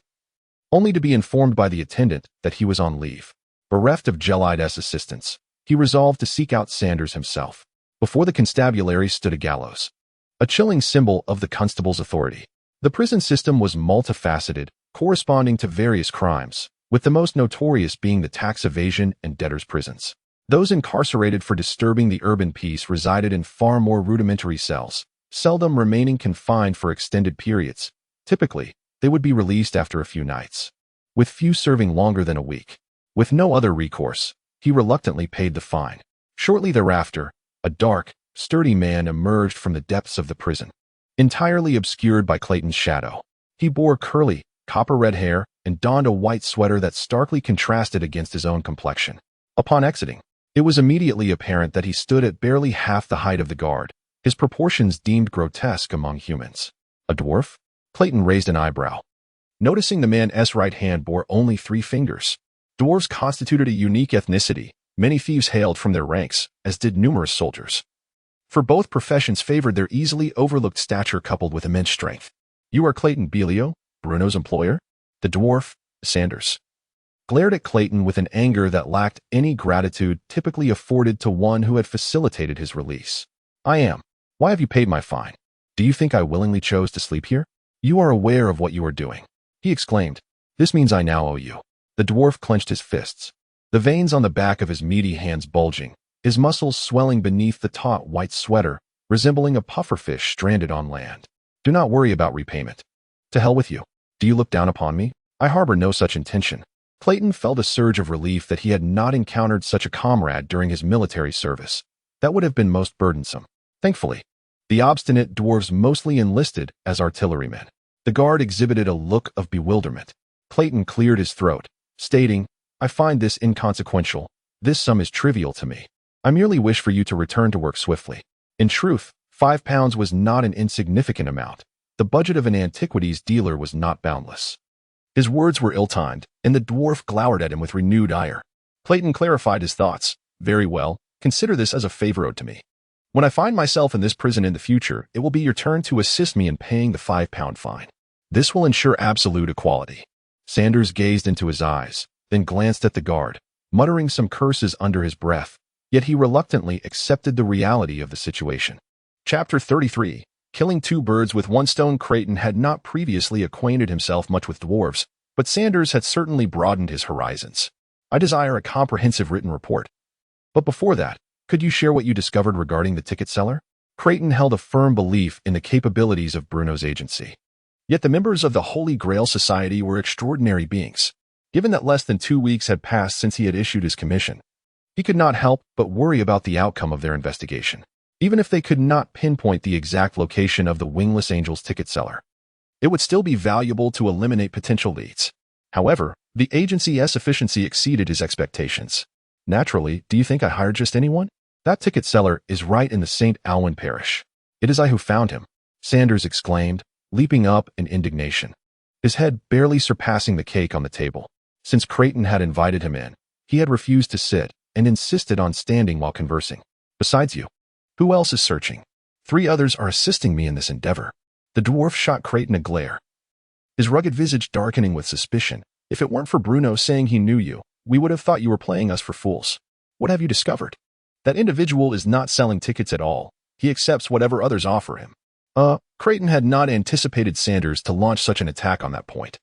only to be informed by the attendant that he was on leave. Bereft of Gelide's assistance, he resolved to seek out Sanders himself. Before the constabulary stood a gallows, a chilling symbol of the constable's authority. The prison system was multifaceted, corresponding to various crimes, with the most notorious being the tax evasion and debtors' prisons. Those incarcerated for disturbing the urban peace resided in far more rudimentary cells, seldom remaining confined for extended periods. Typically, they would be released after a few nights, with few serving longer than a week. With no other recourse, he reluctantly paid the fine. Shortly thereafter, a dark, sturdy man emerged from the depths of the prison, entirely obscured by Clayton's shadow. He bore curly, copper-red hair and donned a white sweater that starkly contrasted against his own complexion. Upon exiting, it was immediately apparent that he stood at barely half the height of the guard, his proportions deemed grotesque among humans. A dwarf? Clayton raised an eyebrow, noticing the man's right hand bore only 3 fingers. Dwarves constituted a unique ethnicity. Many thieves hailed from their ranks, as did numerous soldiers. for both professions favored their easily overlooked stature coupled with immense strength. "You are Clayton Belio, Bruno's employer?" The dwarf, Sanders, glared at Clayton with an anger that lacked any gratitude typically afforded to one who had facilitated his release. "I am. Why have you paid my fine? Do you think I willingly chose to sleep here? You are aware of what you are doing," he exclaimed. "This means I now owe you." The dwarf clenched his fists, the veins on the back of his meaty hands bulging, his muscles swelling beneath the taut white sweater, resembling a pufferfish stranded on land. "Do not worry about repayment. To hell with you. Do you look down upon me? I harbor no such intention." Clayton felt a surge of relief that he had not encountered such a comrade during his military service. That would have been most burdensome. Thankfully, the obstinate dwarves mostly enlisted as artillerymen. The guard exhibited a look of bewilderment. Clayton cleared his throat, stating, "I find this inconsequential. This sum is trivial to me. I merely wish for you to return to work swiftly." In truth, £5 was not an insignificant amount. The budget of an antiquities dealer was not boundless. His words were ill-timed, and the dwarf glowered at him with renewed ire. Clayton clarified his thoughts. "Very well, consider this as a favor owed to me. When I find myself in this prison in the future, it will be your turn to assist me in paying the £5 fine. This will ensure absolute equality." Sanders gazed into his eyes, then glanced at the guard, muttering some curses under his breath, yet he reluctantly accepted the reality of the situation. Chapter 33. Killing two birds with one stone. Clayton had not previously acquainted himself much with dwarves, but Sanders had certainly broadened his horizons. "I desire a comprehensive written report. But before that, could you share what you discovered regarding the ticket seller?" Clayton held a firm belief in the capabilities of Bruno's agency. Yet the members of the Holy Grail Society were extraordinary beings. Given that less than 2 weeks had passed since he had issued his commission, he could not help but worry about the outcome of their investigation. Even if they could not pinpoint the exact location of the Wingless Angel's ticket seller, it would still be valuable to eliminate potential leads. However, the agency's efficiency exceeded his expectations. "Naturally, do you think I hired just anyone? That ticket seller is right in the St. Alwyn parish. It is I who found him," Sanders exclaimed, leaping up in indignation, his head barely surpassing the cake on the table. Since Clayton had invited him in, he had refused to sit and insisted on standing while conversing. "Besides you, who else is searching? 3 others are assisting me in this endeavor." The dwarf shot Clayton a glare, his rugged visage darkening with suspicion. "If it weren't for Bruno saying he knew you, we would have thought you were playing us for fools. What have you discovered?" "That individual is not selling tickets at all. He accepts whatever others offer him." Clayton had not anticipated Sanders to launch such an attack on that point.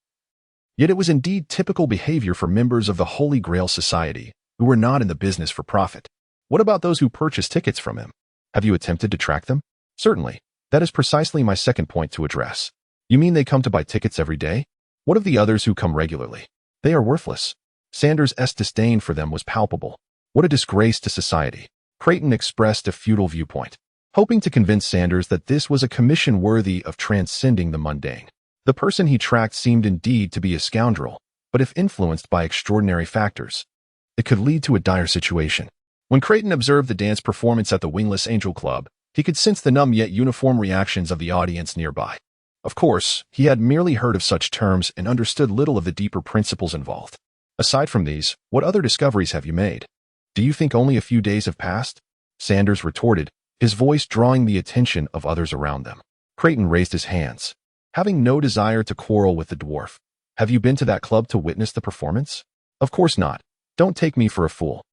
Yet it was indeed typical behavior for members of the Holy Grail Society, who were not in the business for profit. "What about those who purchase tickets from him? Have you attempted to track them?" "Certainly. That is precisely my second point to address." "You mean they come to buy tickets every day? What of the others who come regularly?" "They are worthless." Sanders' disdain for them was palpable. "What a disgrace to society." Clayton expressed a futile viewpoint, hoping to convince Sanders that this was a commission worthy of transcending the mundane. The person he tracked seemed indeed to be a scoundrel, but if influenced by extraordinary factors, it could lead to a dire situation. When Clayton observed the dance performance at the Wingless Angel Club, he could sense the numb yet uniform reactions of the audience nearby. Of course, he had merely heard of such terms and understood little of the deeper principles involved. "Aside from these, what other discoveries have you made? Do you think only a few days have passed?" Sanders retorted, his voice drawing the attention of others around them. Clayton raised his hands, having no desire to quarrel with the dwarf. "Have you been to that club to witness the performance?" "Of course not. Don't take me for a fool.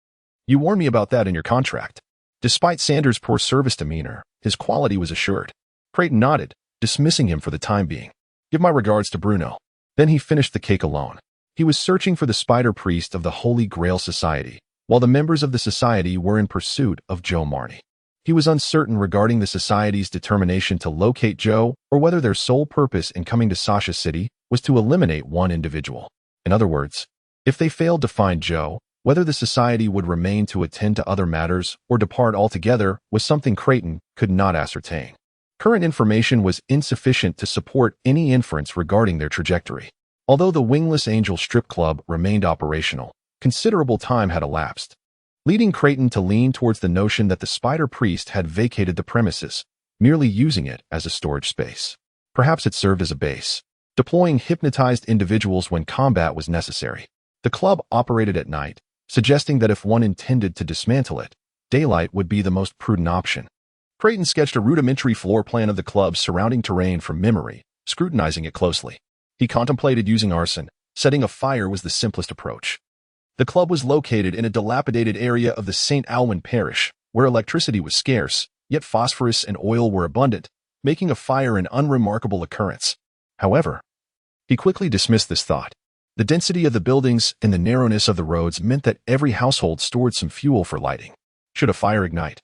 You warned me about that in your contract." Despite Sanders' poor service demeanor, his quality was assured. Clayton nodded, dismissing him for the time being. "Give my regards to Bruno." Then he finished the cake alone. He was searching for the spider priest of the Holy Grail Society, while the members of the society were in pursuit of Joe Marnie. He was uncertain regarding the society's determination to locate Joe or whether their sole purpose in coming to Sasha City was to eliminate one individual. In other words, if they failed to find Joe, whether the society would remain to attend to other matters or depart altogether was something Clayton could not ascertain. Current information was insufficient to support any inference regarding their trajectory. Although the Wingless Angel Strip Club remained operational, considerable time had elapsed, leading Clayton to lean towards the notion that the Spider Priest had vacated the premises, merely using it as a storage space. Perhaps it served as a base, deploying hypnotized individuals when combat was necessary. The club operated at night, suggesting that if one intended to dismantle it, daylight would be the most prudent option. Creighton sketched a rudimentary floor plan of the club's surrounding terrain from memory, scrutinizing it closely. He contemplated using arson. Setting a fire was the simplest approach. The club was located in a dilapidated area of the St. Alwyn parish, where electricity was scarce, yet phosphorus and oil were abundant, making a fire an unremarkable occurrence. However, he quickly dismissed this thought. The density of the buildings and the narrowness of the roads meant that every household stored some fuel for lighting. Should a fire ignite,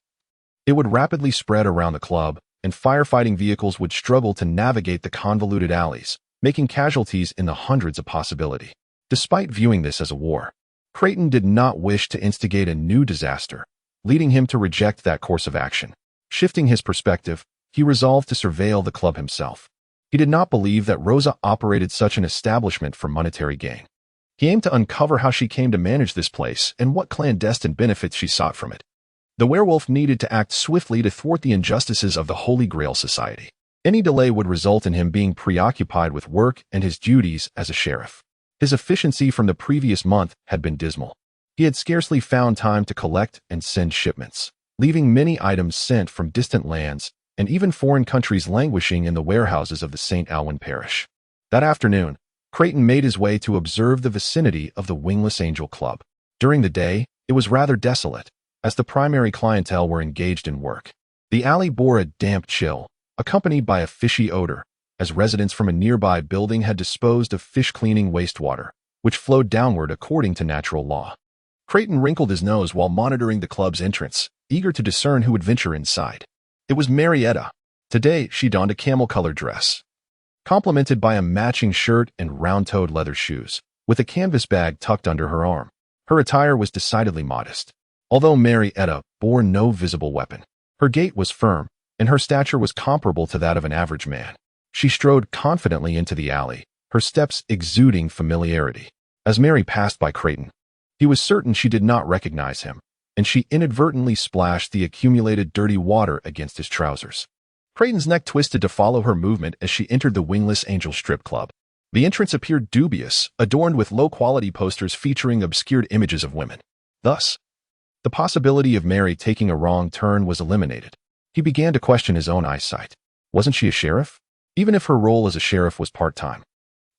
it would rapidly spread around the club, and firefighting vehicles would struggle to navigate the convoluted alleys, making casualties in the hundreds of possibility. Despite viewing this as a war, Creighton did not wish to instigate a new disaster, leading him to reject that course of action. Shifting his perspective, he resolved to surveil the club himself. He did not believe that Rosa operated such an establishment for monetary gain. He aimed to uncover how she came to manage this place and what clandestine benefits she sought from it. The werewolf needed to act swiftly to thwart the injustices of the Holy Grail Society. Any delay would result in him being preoccupied with work and his duties as a sheriff. His efficiency from the previous month had been dismal. He had scarcely found time to collect and send shipments, leaving many items sent from distant lands and even foreign countries languishing in the warehouses of the St. Alwyn parish. That afternoon, Creighton made his way to observe the vicinity of the Wingless Angel Club. During the day, it was rather desolate, as the primary clientele were engaged in work. The alley bore a damp chill, accompanied by a fishy odor, as residents from a nearby building had disposed of fish-cleaning wastewater, which flowed downward according to natural law. Creighton wrinkled his nose while monitoring the club's entrance, eager to discern who would venture inside. It was Marietta. Today, she donned a camel-colored dress, complemented by a matching shirt and round-toed leather shoes, with a canvas bag tucked under her arm. Her attire was decidedly modest. Although Marietta bore no visible weapon, her gait was firm, and her stature was comparable to that of an average man. She strode confidently into the alley, her steps exuding familiarity. As Mary passed by Creighton, he was certain she did not recognize him, and she inadvertently splashed the accumulated dirty water against his trousers. Creighton's neck twisted to follow her movement as she entered the Wingless Angel Strip Club. The entrance appeared dubious, adorned with low-quality posters featuring obscured images of women. Thus, the possibility of Mary taking a wrong turn was eliminated. He began to question his own eyesight. Wasn't she a sheriff? Even if her role as a sheriff was part-time,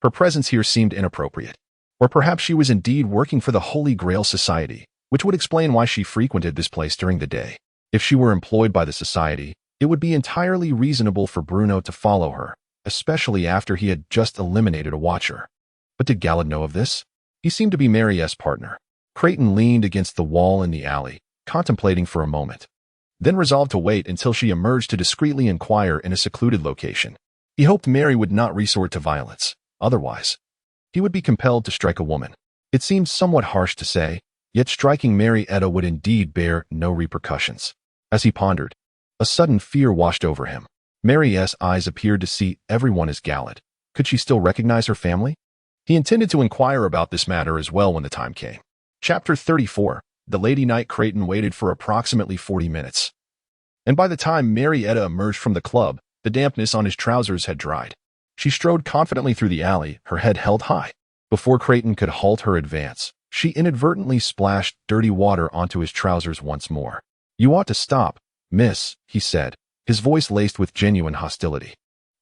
her presence here seemed inappropriate. Or perhaps she was indeed working for the Holy Grail Society, which would explain why she frequented this place during the day. If she were employed by the society, it would be entirely reasonable for Bruno to follow her, especially after he had just eliminated a watcher. But did Galad know of this? He seemed to be Mariette's partner. Creighton leaned against the wall in the alley, contemplating for a moment, then resolved to wait until she emerged to discreetly inquire in a secluded location. He hoped Mary would not resort to violence. Otherwise, he would be compelled to strike a woman. It seemed somewhat harsh to say, yet striking Marietta would indeed bear no repercussions. As he pondered, a sudden fear washed over him. Mariette's eyes appeared to see everyone as Galad. Could she still recognize her family? He intended to inquire about this matter as well when the time came. Chapter 34. The Lady Knight. Creighton waited for approximately 40 minutes. And by the time Marietta emerged from the club, the dampness on his trousers had dried. She strode confidently through the alley, her head held high. Before Creighton could halt her advance, she inadvertently splashed dirty water onto his trousers once more. "You ought to stop, miss," he said, his voice laced with genuine hostility.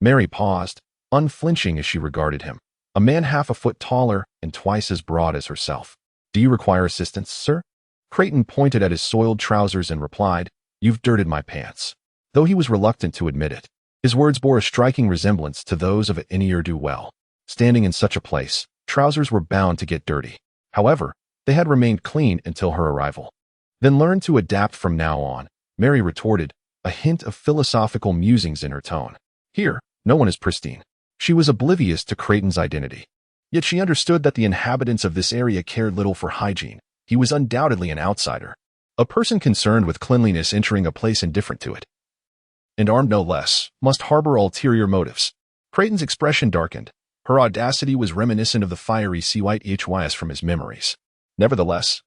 Mary paused, unflinching as she regarded him, a man half a foot taller and twice as broad as herself. "Do you require assistance, sir?" Creighton pointed at his soiled trousers and replied, "You've dirted my pants." Though he was reluctant to admit it, his words bore a striking resemblance to those of an ne'er-do-well. Standing in such a place, trousers were bound to get dirty. However, they had remained clean until her arrival. "Then learn to adapt from now on," Mary retorted, a hint of philosophical musings in her tone. "Here, no one is pristine." She was oblivious to Creighton's identity. Yet she understood that the inhabitants of this area cared little for hygiene. He was undoubtedly an outsider, a person concerned with cleanliness entering a place indifferent to it, and armed no less, must harbor ulterior motives. Creighton's expression darkened. Her audacity was reminiscent of the fiery CYHYS from his memories. Nevertheless,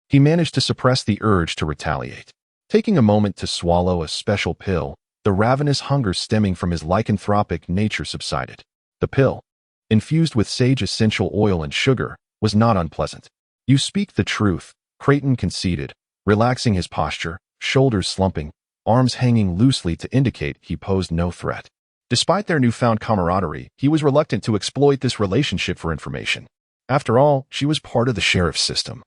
he managed to suppress the urge to retaliate. Taking a moment to swallow a special pill, the ravenous hunger stemming from his lycanthropic nature subsided. The pill, infused with sage essential oil and sugar, was not unpleasant. "You speak the truth," Creighton conceded, relaxing his posture, shoulders slumping. arms hanging loosely to indicate he posed no threat. Despite their newfound camaraderie, he was reluctant to exploit this relationship for information. After all, she was part of the sheriff's system.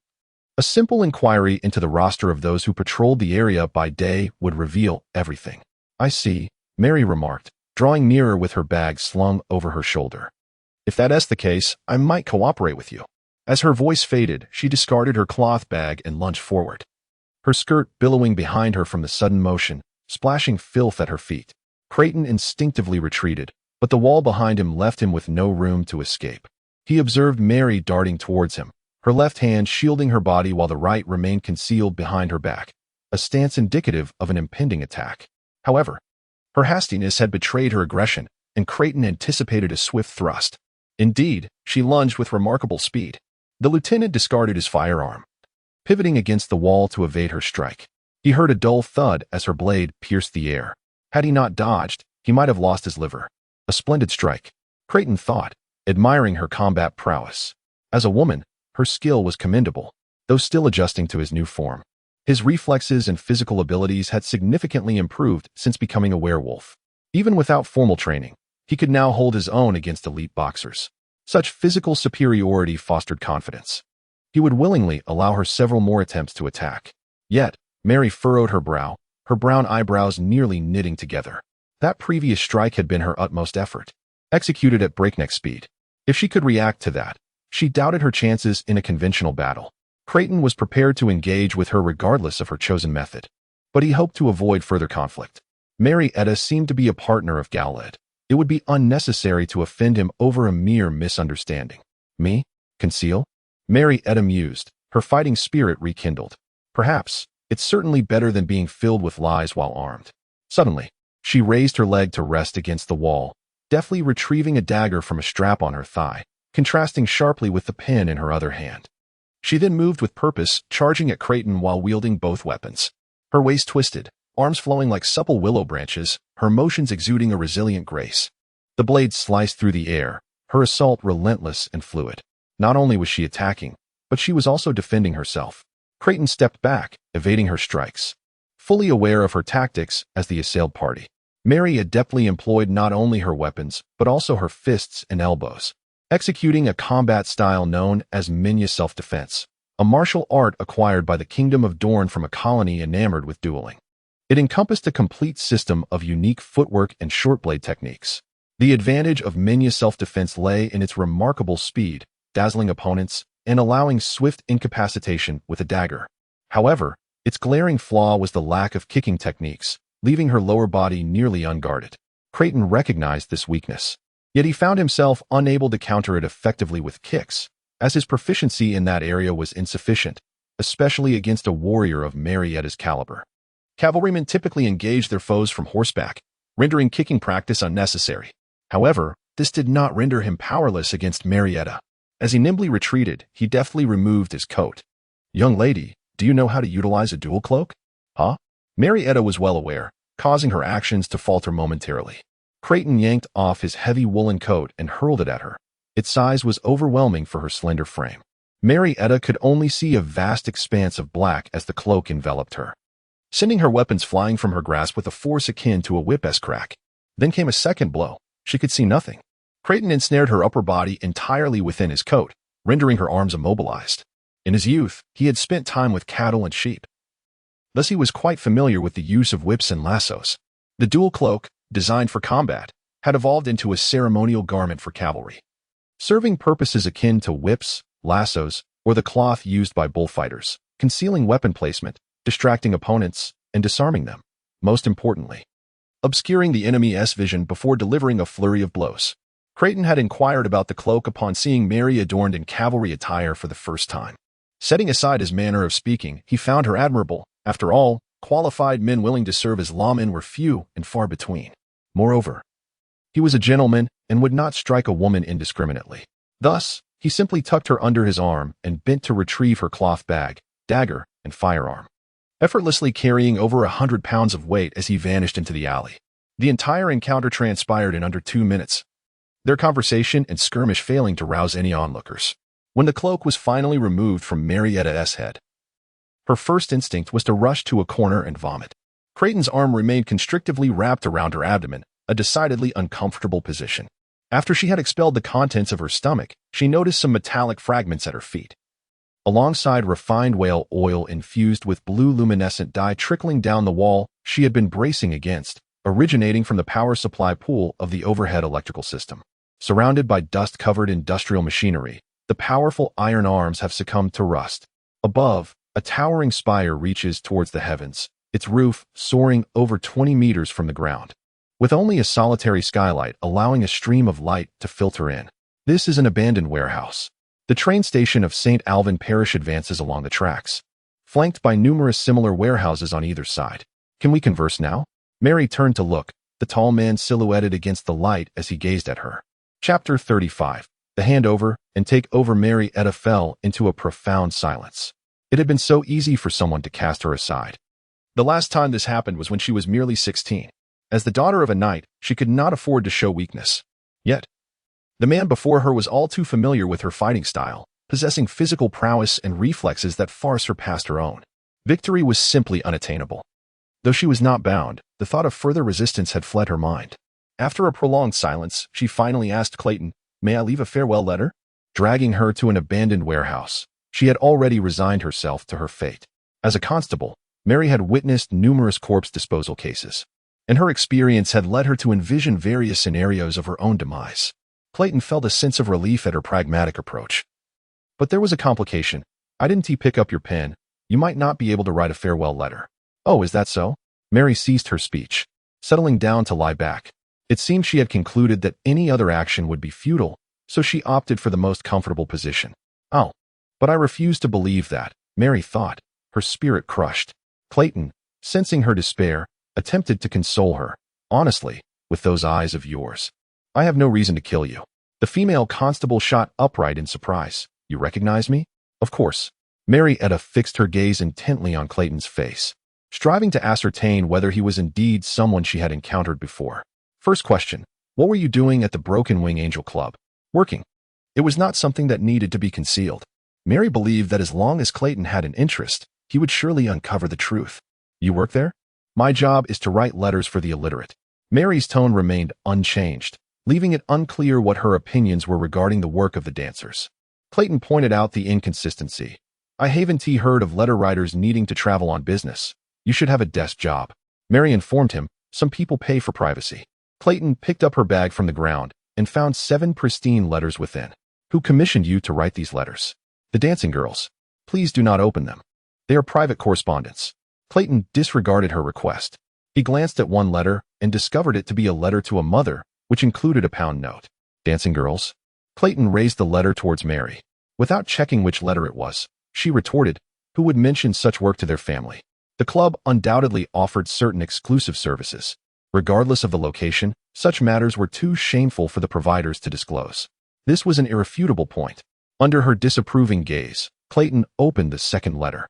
A simple inquiry into the roster of those who patrolled the area by day would reveal everything. "I see," Mary remarked, drawing nearer with her bag slung over her shoulder. "If that's the case, I might cooperate with you." As her voice faded, she discarded her cloth bag and lunged forward, her skirt billowing behind her from the sudden motion, splashing filth at her feet. Creighton instinctively retreated, but the wall behind him left him with no room to escape. He observed Mary darting towards him, her left hand shielding her body while the right remained concealed behind her back, a stance indicative of an impending attack. However, her hastiness had betrayed her aggression, and Creighton anticipated a swift thrust. Indeed, she lunged with remarkable speed. The lieutenant discarded his firearm, pivoting against the wall to evade her strike. He heard a dull thud as her blade pierced the air. Had he not dodged, he might have lost his liver. A splendid strike, Creighton thought, admiring her combat prowess. As a woman, her skill was commendable, though still adjusting to his new form. His reflexes and physical abilities had significantly improved since becoming a werewolf. Even without formal training, he could now hold his own against elite boxers. Such physical superiority fostered confidence. He would willingly allow her several more attempts to attack. Yet, Mary furrowed her brow, her brown eyebrows nearly knitting together. That previous strike had been her utmost effort, executed at breakneck speed. If she could react to that, she doubted her chances in a conventional battle. Creighton was prepared to engage with her regardless of her chosen method, but he hoped to avoid further conflict. Marietta seemed to be a partner of Galled. It would be unnecessary to offend him over a mere misunderstanding. Me? Conceal? Marietta mused, her fighting spirit rekindled. Perhaps, it's certainly better than being filled with lies while armed. Suddenly, she raised her leg to rest against the wall, deftly retrieving a dagger from a strap on her thigh, contrasting sharply with the pen in her other hand. She then moved with purpose, charging at Creighton while wielding both weapons. Her waist twisted, arms flowing like supple willow branches, her motions exuding a resilient grace. The blade sliced through the air, her assault relentless and fluid. Not only was she attacking, but she was also defending herself. Creighton stepped back, evading her strikes. Fully aware of her tactics as the assailed party, Mary adeptly employed not only her weapons, but also her fists and elbows, executing a combat style known as Minya self-defense, a martial art acquired by the Kingdom of Dorne from a colony enamored with dueling. It encompassed a complete system of unique footwork and short-blade techniques. The advantage of Minya self-defense lay in its remarkable speed, dazzling opponents, and allowing swift incapacitation with a dagger. However, its glaring flaw was the lack of kicking techniques, leaving her lower body nearly unguarded. Creighton recognized this weakness, yet he found himself unable to counter it effectively with kicks, as his proficiency in that area was insufficient, especially against a warrior of Marietta's caliber. Cavalrymen typically engaged their foes from horseback, rendering kicking practice unnecessary. However, this did not render him powerless against Marietta. As he nimbly retreated, he deftly removed his coat. "Young lady, do you know how to utilize a dual cloak?" "Huh?" Marietta was well aware, causing her actions to falter momentarily. Creighton yanked off his heavy woolen coat and hurled it at her. Its size was overwhelming for her slender frame. Marietta could only see a vast expanse of black as the cloak enveloped her, sending her weapons flying from her grasp with a force akin to a whip-esque crack. Then came a second blow. She could see nothing. Creighton ensnared her upper body entirely within his coat, rendering her arms immobilized. In his youth, he had spent time with cattle and sheep. Thus he was quite familiar with the use of whips and lassos. The dual cloak, designed for combat, had evolved into a ceremonial garment for cavalry, serving purposes akin to whips, lassos, or the cloth used by bullfighters, concealing weapon placement, distracting opponents, and disarming them. Most importantly, obscuring the enemy's vision before delivering a flurry of blows. Creighton had inquired about the cloak upon seeing Mary adorned in cavalry attire for the first time. Setting aside his manner of speaking, he found her admirable. After all, qualified men willing to serve as lawmen were few and far between. Moreover, he was a gentleman and would not strike a woman indiscriminately. Thus, he simply tucked her under his arm and bent to retrieve her cloth bag, dagger, and firearm, effortlessly carrying over 100 pounds of weight as he vanished into the alley. The entire encounter transpired in under 2 minutes, their conversation and skirmish failing to rouse any onlookers. When the cloak was finally removed from Marietta's head, her first instinct was to rush to a corner and vomit. Creighton's arm remained constrictively wrapped around her abdomen, a decidedly uncomfortable position. After she had expelled the contents of her stomach, she noticed some metallic fragments at her feet. Alongside refined whale oil infused with blue luminescent dye trickling down the wall she had been bracing against, originating from the power supply pool of the overhead electrical system. Surrounded by dust-covered industrial machinery, the powerful iron arms have succumbed to rust. Above, a towering spire reaches towards the heavens, its roof soaring over 20 meters from the ground, with only a solitary skylight allowing a stream of light to filter in. This is an abandoned warehouse. The train station of St. Alvin Parish advances along the tracks, flanked by numerous similar warehouses on either side. Can we converse now? Mary turned to look, the tall man silhouetted against the light as he gazed at her. Chapter 35. The handover and take over. Mary Etta fell into a profound silence. It had been so easy for someone to cast her aside. The last time this happened was when she was merely 16. As the daughter of a knight, she could not afford to show weakness. Yet, the man before her was all too familiar with her fighting style, possessing physical prowess and reflexes that far surpassed her own. Victory was simply unattainable. Though she was not bound, the thought of further resistance had fled her mind. After a prolonged silence, she finally asked Clayton, "May I leave a farewell letter?" Dragging her to an abandoned warehouse, she had already resigned herself to her fate. As a constable, Mary had witnessed numerous corpse disposal cases, and her experience had led her to envision various scenarios of her own demise. Clayton felt a sense of relief at her pragmatic approach. But there was a complication. "I didn't pick up your pen. You might not be able to write a farewell letter." "Oh, is that so?" Mary ceased her speech, settling down to lie back. It seemed she had concluded that any other action would be futile, so she opted for the most comfortable position. "Oh, but I refuse to believe that," Mary thought, her spirit crushed. Clayton, sensing her despair, attempted to console her. "Honestly, with those eyes of yours, I have no reason to kill you." The female constable shot upright in surprise. "You recognize me?" "Of course." Mary Etta fixed her gaze intently on Clayton's face, striving to ascertain whether he was indeed someone she had encountered before. "First question, what were you doing at the Broken Wing Angel Club?" "Working." It was not something that needed to be concealed. Mary believed that as long as Clayton had an interest, he would surely uncover the truth. "You work there?" "My job is to write letters for the illiterate." Mary's tone remained unchanged, leaving it unclear what her opinions were regarding the work of the dancers. Clayton pointed out the inconsistency. "I haven't heard of letter writers needing to travel on business. You should have a desk job." Mary informed him, "Some people pay for privacy." Clayton picked up her bag from the ground and found 7 pristine letters within. "Who commissioned you to write these letters?" "The dancing girls." "Please do not open them. They are private correspondence." Clayton disregarded her request. He glanced at one letter and discovered it to be a letter to a mother, which included a pound note. "Dancing girls?" Clayton raised the letter towards Mary. Without checking which letter it was, she retorted, "Who would mention such work to their family?" The club undoubtedly offered certain exclusive services. Regardless of the location, such matters were too shameful for the providers to disclose. This was an irrefutable point. Under her disapproving gaze, Clayton opened the second letter.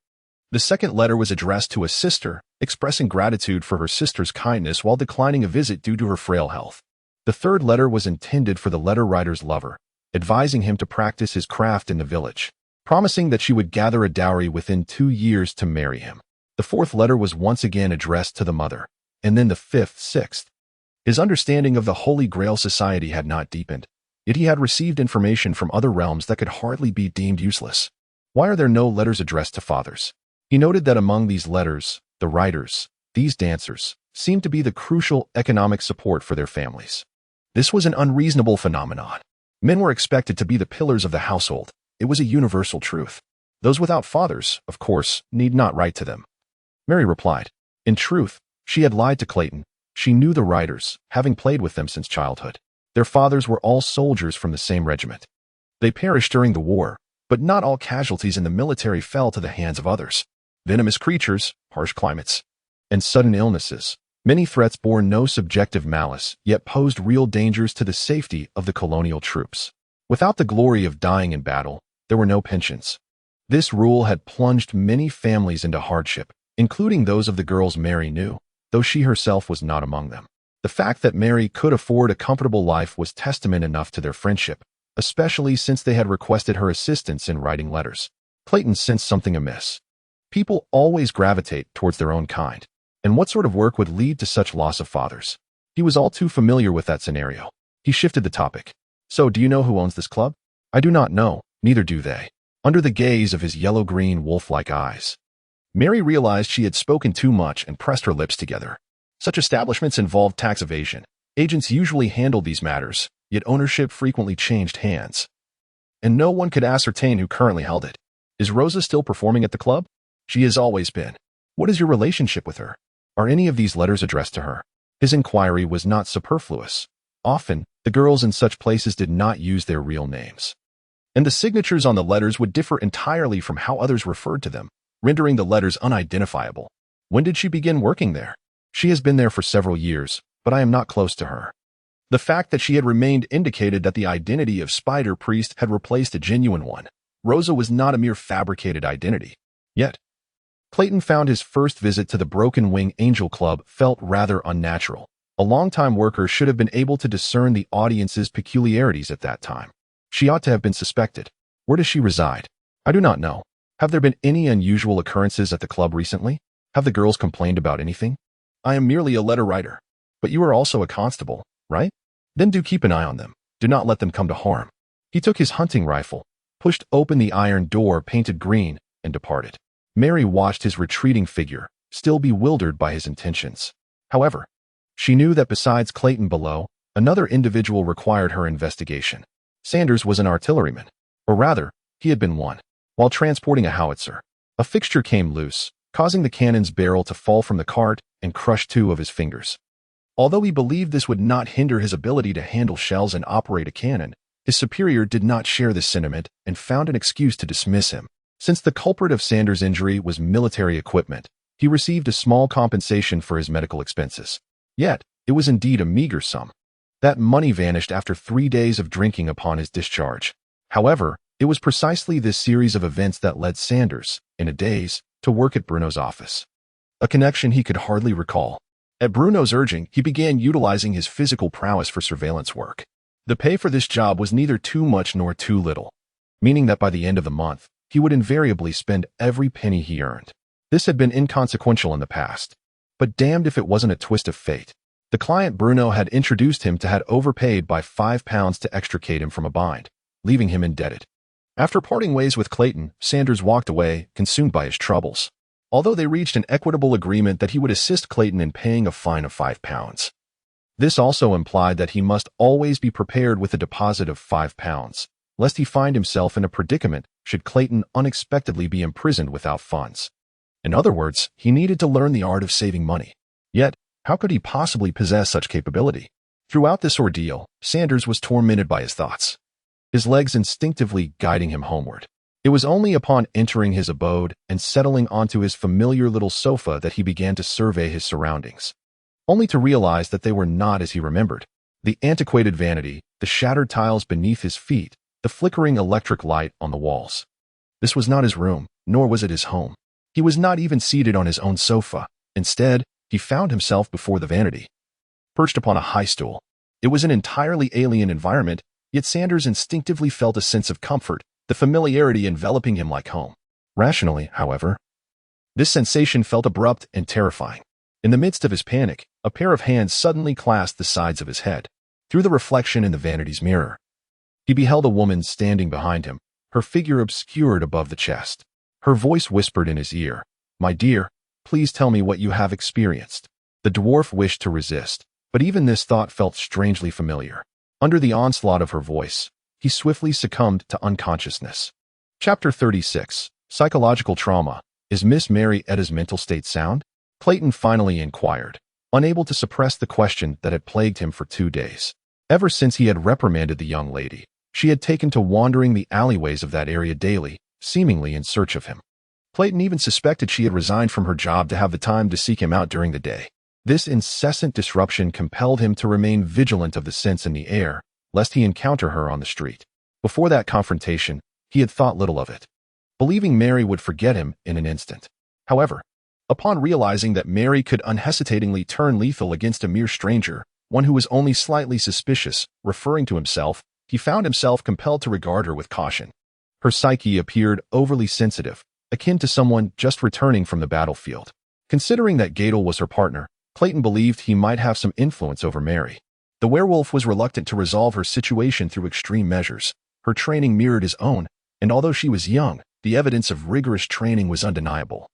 The second letter was addressed to a sister, expressing gratitude for her sister's kindness while declining a visit due to her frail health. The third letter was intended for the letter writer's lover, advising him to practice his craft in the village, promising that she would gather a dowry within 2 years to marry him. The fourth letter was once again addressed to the mother, and then the fifth, sixth. His understanding of the Holy Grail Society had not deepened, yet he had received information from other realms that could hardly be deemed useless. Why are there no letters addressed to fathers? He noted that among these letters, the writers, these dancers, seemed to be the crucial economic support for their families. This was an unreasonable phenomenon. Men were expected to be the pillars of the household. It was a universal truth. Those without fathers, of course, need not write to them. Mary replied. In truth, she had lied to Clayton. She knew the writers, having played with them since childhood. Their fathers were all soldiers from the same regiment. They perished during the war, but not all casualties in the military fell to the hands of others. Venomous creatures, harsh climates, and sudden illnesses. Many threats bore no subjective malice, yet posed real dangers to the safety of the colonial troops. Without the glory of dying in battle, there were no pensions. This rule had plunged many families into hardship, including those of the girls Mary knew, though she herself was not among them. The fact that Mary could afford a comfortable life was testament enough to their friendship, especially since they had requested her assistance in writing letters. Clayton sensed something amiss. People always gravitate towards their own kind, And what sort of work would lead to such loss of fathers? He was all too familiar with that scenario. He shifted the topic. So, do you know who owns this club? I do not know, neither do they. Under the gaze of his yellow-green wolf-like eyes, Mary realized she had spoken too much and pressed her lips together. Such establishments involved tax evasion. Agents usually handled these matters, yet ownership frequently changed hands. And no one could ascertain who currently held it. Is Rosa still performing at the club? She has always been. What is your relationship with her? Are any of these letters addressed to her? His inquiry was not superfluous. Often, the girls in such places did not use their real names. And the signatures on the letters would differ entirely from how others referred to them, rendering the letters unidentifiable. When did she begin working there? She has been there for several years, but I am not close to her. The fact that she had remained indicated that the identity of Spider Priest had replaced a genuine one. Rosa was not a mere fabricated identity. Yet, Clayton found his first visit to the Broken Wing Angel Club felt rather unnatural. A longtime worker should have been able to discern the audience's peculiarities at that time. She ought to have been suspected. Where does she reside? I do not know. Have there been any unusual occurrences at the club recently? Have the girls complained about anything? I am merely a letter writer. But you are also a constable, right? Then do keep an eye on them. Do not let them come to harm. He took his hunting rifle, pushed open the iron door painted green, and departed. Mary watched his retreating figure, still bewildered by his intentions. However, she knew that besides Clayton below, another individual required her investigation. Sanders was an artilleryman. Or rather, he had been one. While transporting a howitzer, a fixture came loose, causing the cannon's barrel to fall from the cart and crush 2 of his fingers. Although he believed this would not hinder his ability to handle shells and operate a cannon, his superior did not share this sentiment and found an excuse to dismiss him. Since the culprit of Sanders' injury was military equipment, he received a small compensation for his medical expenses. Yet, it was indeed a meager sum. That money vanished after 3 days of drinking upon his discharge. However, it was precisely this series of events that led Sanders, in a daze, to work at Bruno's office. A connection he could hardly recall. At Bruno's urging, he began utilizing his physical prowess for surveillance work. The pay for this job was neither too much nor too little, meaning that by the end of the month, he would invariably spend every penny he earned. This had been inconsequential in the past, but damned if it wasn't a twist of fate. The client Bruno had introduced him to had overpaid by £5 to extricate him from a bind, leaving him indebted. After parting ways with Clayton, Sanders walked away, consumed by his troubles. Although they reached an equitable agreement that he would assist Clayton in paying a fine of £5. This also implied that he must always be prepared with a deposit of £5, lest he find himself in a predicament should Clayton unexpectedly be imprisoned without funds. In other words, he needed to learn the art of saving money. Yet, how could he possibly possess such capability? Throughout this ordeal, Sanders was tormented by his thoughts, his legs instinctively guiding him homeward. It was only upon entering his abode and settling onto his familiar little sofa that he began to survey his surroundings, only to realize that they were not as he remembered. The antiquated vanity, the shattered tiles beneath his feet, the flickering electric light on the walls. This was not his room, nor was it his home. He was not even seated on his own sofa. Instead, he found himself before the vanity, perched upon a high stool. It was an entirely alien environment, yet Sanders instinctively felt a sense of comfort, the familiarity enveloping him like home. Rationally, however, this sensation felt abrupt and terrifying. In the midst of his panic, a pair of hands suddenly clasped the sides of his head. Through the reflection in the vanity's mirror, he beheld a woman standing behind him, her figure obscured above the chest. Her voice whispered in his ear, "My dear, please tell me what you have experienced." The dwarf wished to resist, but even this thought felt strangely familiar. Under the onslaught of her voice, he swiftly succumbed to unconsciousness. Chapter 36. Psychological Trauma. Is Miss Mary Etta's mental state sound? Clayton finally inquired, unable to suppress the question that had plagued him for 2 days. Ever since he had reprimanded the young lady, she had taken to wandering the alleyways of that area daily, seemingly in search of him. Clayton even suspected she had resigned from her job to have the time to seek him out during the day. This incessant disruption compelled him to remain vigilant of the scents in the air, lest he encounter her on the street. Before that confrontation, he had thought little of it, believing Mary would forget him in an instant. However, upon realizing that Mary could unhesitatingly turn lethal against a mere stranger, one who was only slightly suspicious, referring to himself, he found himself compelled to regard her with caution. Her psyche appeared overly sensitive, akin to someone just returning from the battlefield. Considering that Gadel was her partner, Clayton believed he might have some influence over Mary. The werewolf was reluctant to resolve her situation through extreme measures. Her training mirrored his own, and although she was young, the evidence of rigorous training was undeniable,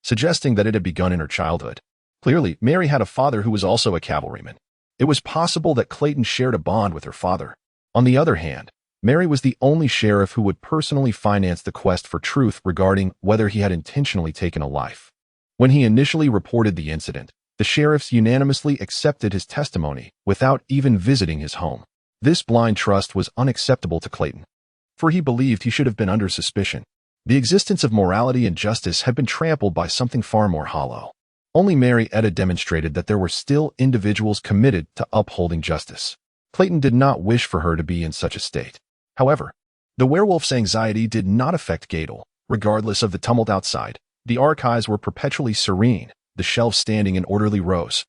suggesting that it had begun in her childhood. Clearly, Mary had a father who was also a cavalryman. It was possible that Clayton shared a bond with her father. On the other hand, Mary was the only sheriff who would personally finance the quest for truth regarding whether he had intentionally taken a life. When he initially reported the incident, the sheriffs unanimously accepted his testimony without even visiting his home. This blind trust was unacceptable to Clayton, for he believed he should have been under suspicion. The existence of morality and justice had been trampled by something far more hollow. Only Mary Etta demonstrated that there were still individuals committed to upholding justice. Clayton did not wish for her to be in such a state. However, the werewolf's anxiety did not affect Gadel. Regardless of the tumult outside, the archives were perpetually serene, the shelves standing in orderly rows,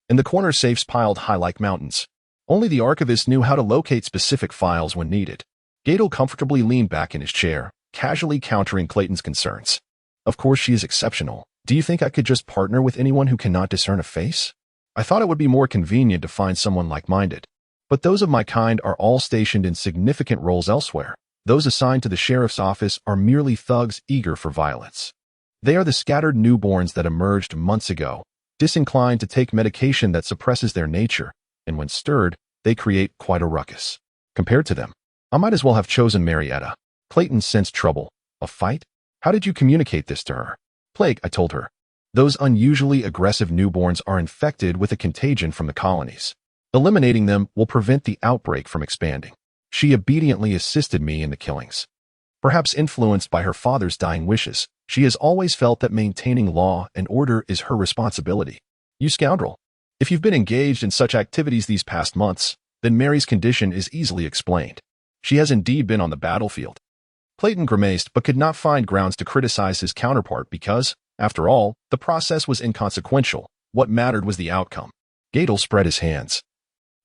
and the corner safes piled high like mountains. Only the archivist knew how to locate specific files when needed. Gadel comfortably leaned back in his chair, casually countering Clayton's concerns. Of course she is exceptional. Do you think I could just partner with anyone who cannot discern a face? I thought it would be more convenient to find someone like-minded. But those of my kind are all stationed in significant roles elsewhere. Those assigned to the sheriff's office are merely thugs eager for violence. They are the scattered newborns that emerged months ago, disinclined to take medication that suppresses their nature, and when stirred, they create quite a ruckus. Compared to them, I might as well have chosen Mary Etta. Clayton sensed trouble. A fight? How did you communicate this to her? Plague, I told her. Those unusually aggressive newborns are infected with a contagion from the colonies. Eliminating them will prevent the outbreak from expanding. She obediently assisted me in the killings. Perhaps influenced by her father's dying wishes, she has always felt that maintaining law and order is her responsibility. You scoundrel. If you've been engaged in such activities these past months, then Mary's condition is easily explained. She has indeed been on the battlefield. Clayton grimaced but could not find grounds to criticize his counterpart because, after all, the process was inconsequential. What mattered was the outcome. Gadel spread his hands,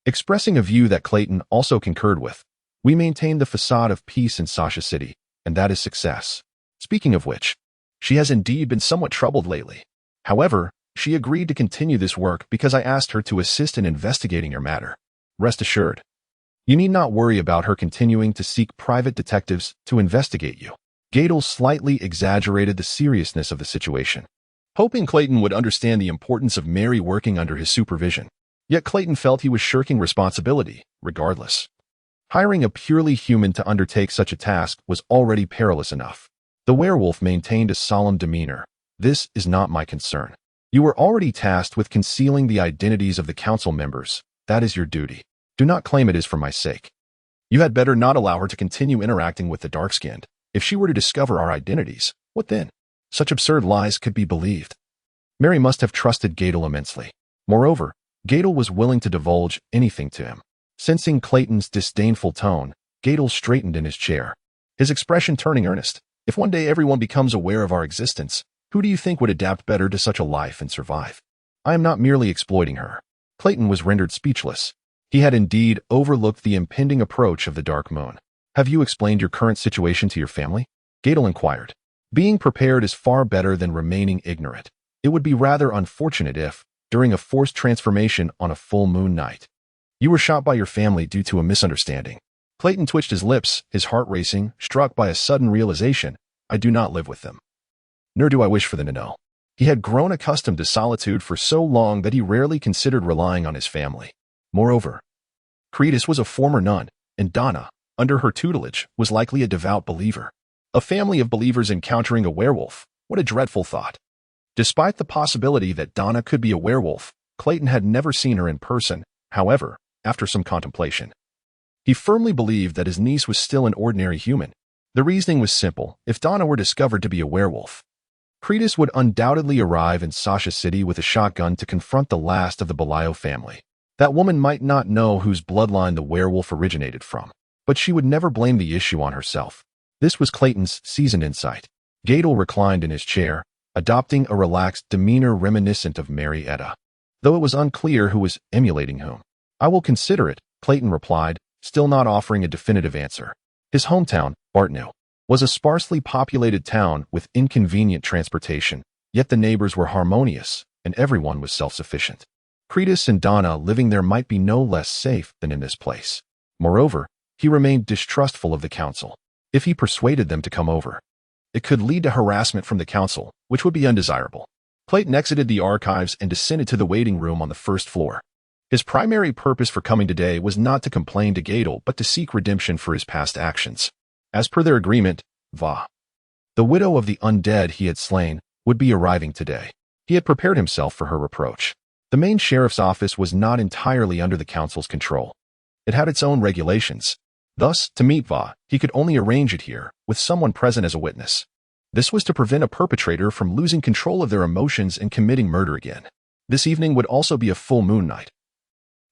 expressing a view that Clayton also concurred with. We maintain the facade of peace in Sasha City, and that is success. Speaking of which, she has indeed been somewhat troubled lately. However, she agreed to continue this work because I asked her to assist in investigating your matter. Rest assured, you need not worry about her continuing to seek private detectives to investigate you. Gadel slightly exaggerated the seriousness of the situation, hoping Clayton would understand the importance of Mary working under his supervision. Yet Clayton felt he was shirking responsibility, regardless. Hiring a purely human to undertake such a task was already perilous enough. The werewolf maintained a solemn demeanor. This is not my concern. You were already tasked with concealing the identities of the council members. That is your duty. Do not claim it is for my sake. You had better not allow her to continue interacting with the dark-skinned. If she were to discover our identities, what then? Such absurd lies could be believed. Mary must have trusted Gadel immensely. Moreover, Gadel was willing to divulge anything to him. Sensing Clayton's disdainful tone, Gadel straightened in his chair, his expression turning earnest. If one day everyone becomes aware of our existence, who do you think would adapt better to such a life and survive? I am not merely exploiting her. Clayton was rendered speechless. He had indeed overlooked the impending approach of the dark moon. Have you explained your current situation to your family? Gadel inquired. Being prepared is far better than remaining ignorant. It would be rather unfortunate if, during a forced transformation on a full moon night, you were shot by your family due to a misunderstanding. Clayton twitched his lips, his heart racing, struck by a sudden realization. I do not live with them. Nor do I wish for them to know. He had grown accustomed to solitude for so long that he rarely considered relying on his family. Moreover, Cretus was a former nun, and Donna, under her tutelage, was likely a devout believer. A family of believers encountering a werewolf. What a dreadful thought. Despite the possibility that Donna could be a werewolf, Clayton had never seen her in person. However, after some contemplation, he firmly believed that his niece was still an ordinary human. The reasoning was simple. If Donna were discovered to be a werewolf, Cretus would undoubtedly arrive in Sasha City with a shotgun to confront the last of the Belial family. That woman might not know whose bloodline the werewolf originated from, but she would never blame the issue on herself. This was Clayton's seasoned insight. Gadel reclined in his chair, adopting a relaxed demeanor reminiscent of Mary Etta, though it was unclear who was emulating whom. I will consider it, Clayton replied, still not offering a definitive answer. His hometown, Bartnew, was a sparsely populated town with inconvenient transportation, Yet the neighbors were harmonious, and everyone was self-sufficient. Cretus and Donna living there might be no less safe than in this place. Moreover, he remained distrustful of the council. If he persuaded them to come over, it could lead to harassment from the council, which would be undesirable. Clayton exited the archives and descended to the waiting room on the first floor. His primary purpose for coming today was not to complain to Gadel, but to seek redemption for his past actions. As per their agreement, Va, the widow of the undead he had slain, would be arriving today. He had prepared himself for her reproach. The main sheriff's office was not entirely under the council's control. It had its own regulations. Thus, to meet Va, he could only arrange it here, with someone present as a witness. This was to prevent a perpetrator from losing control of their emotions and committing murder again. This evening would also be a full moon night,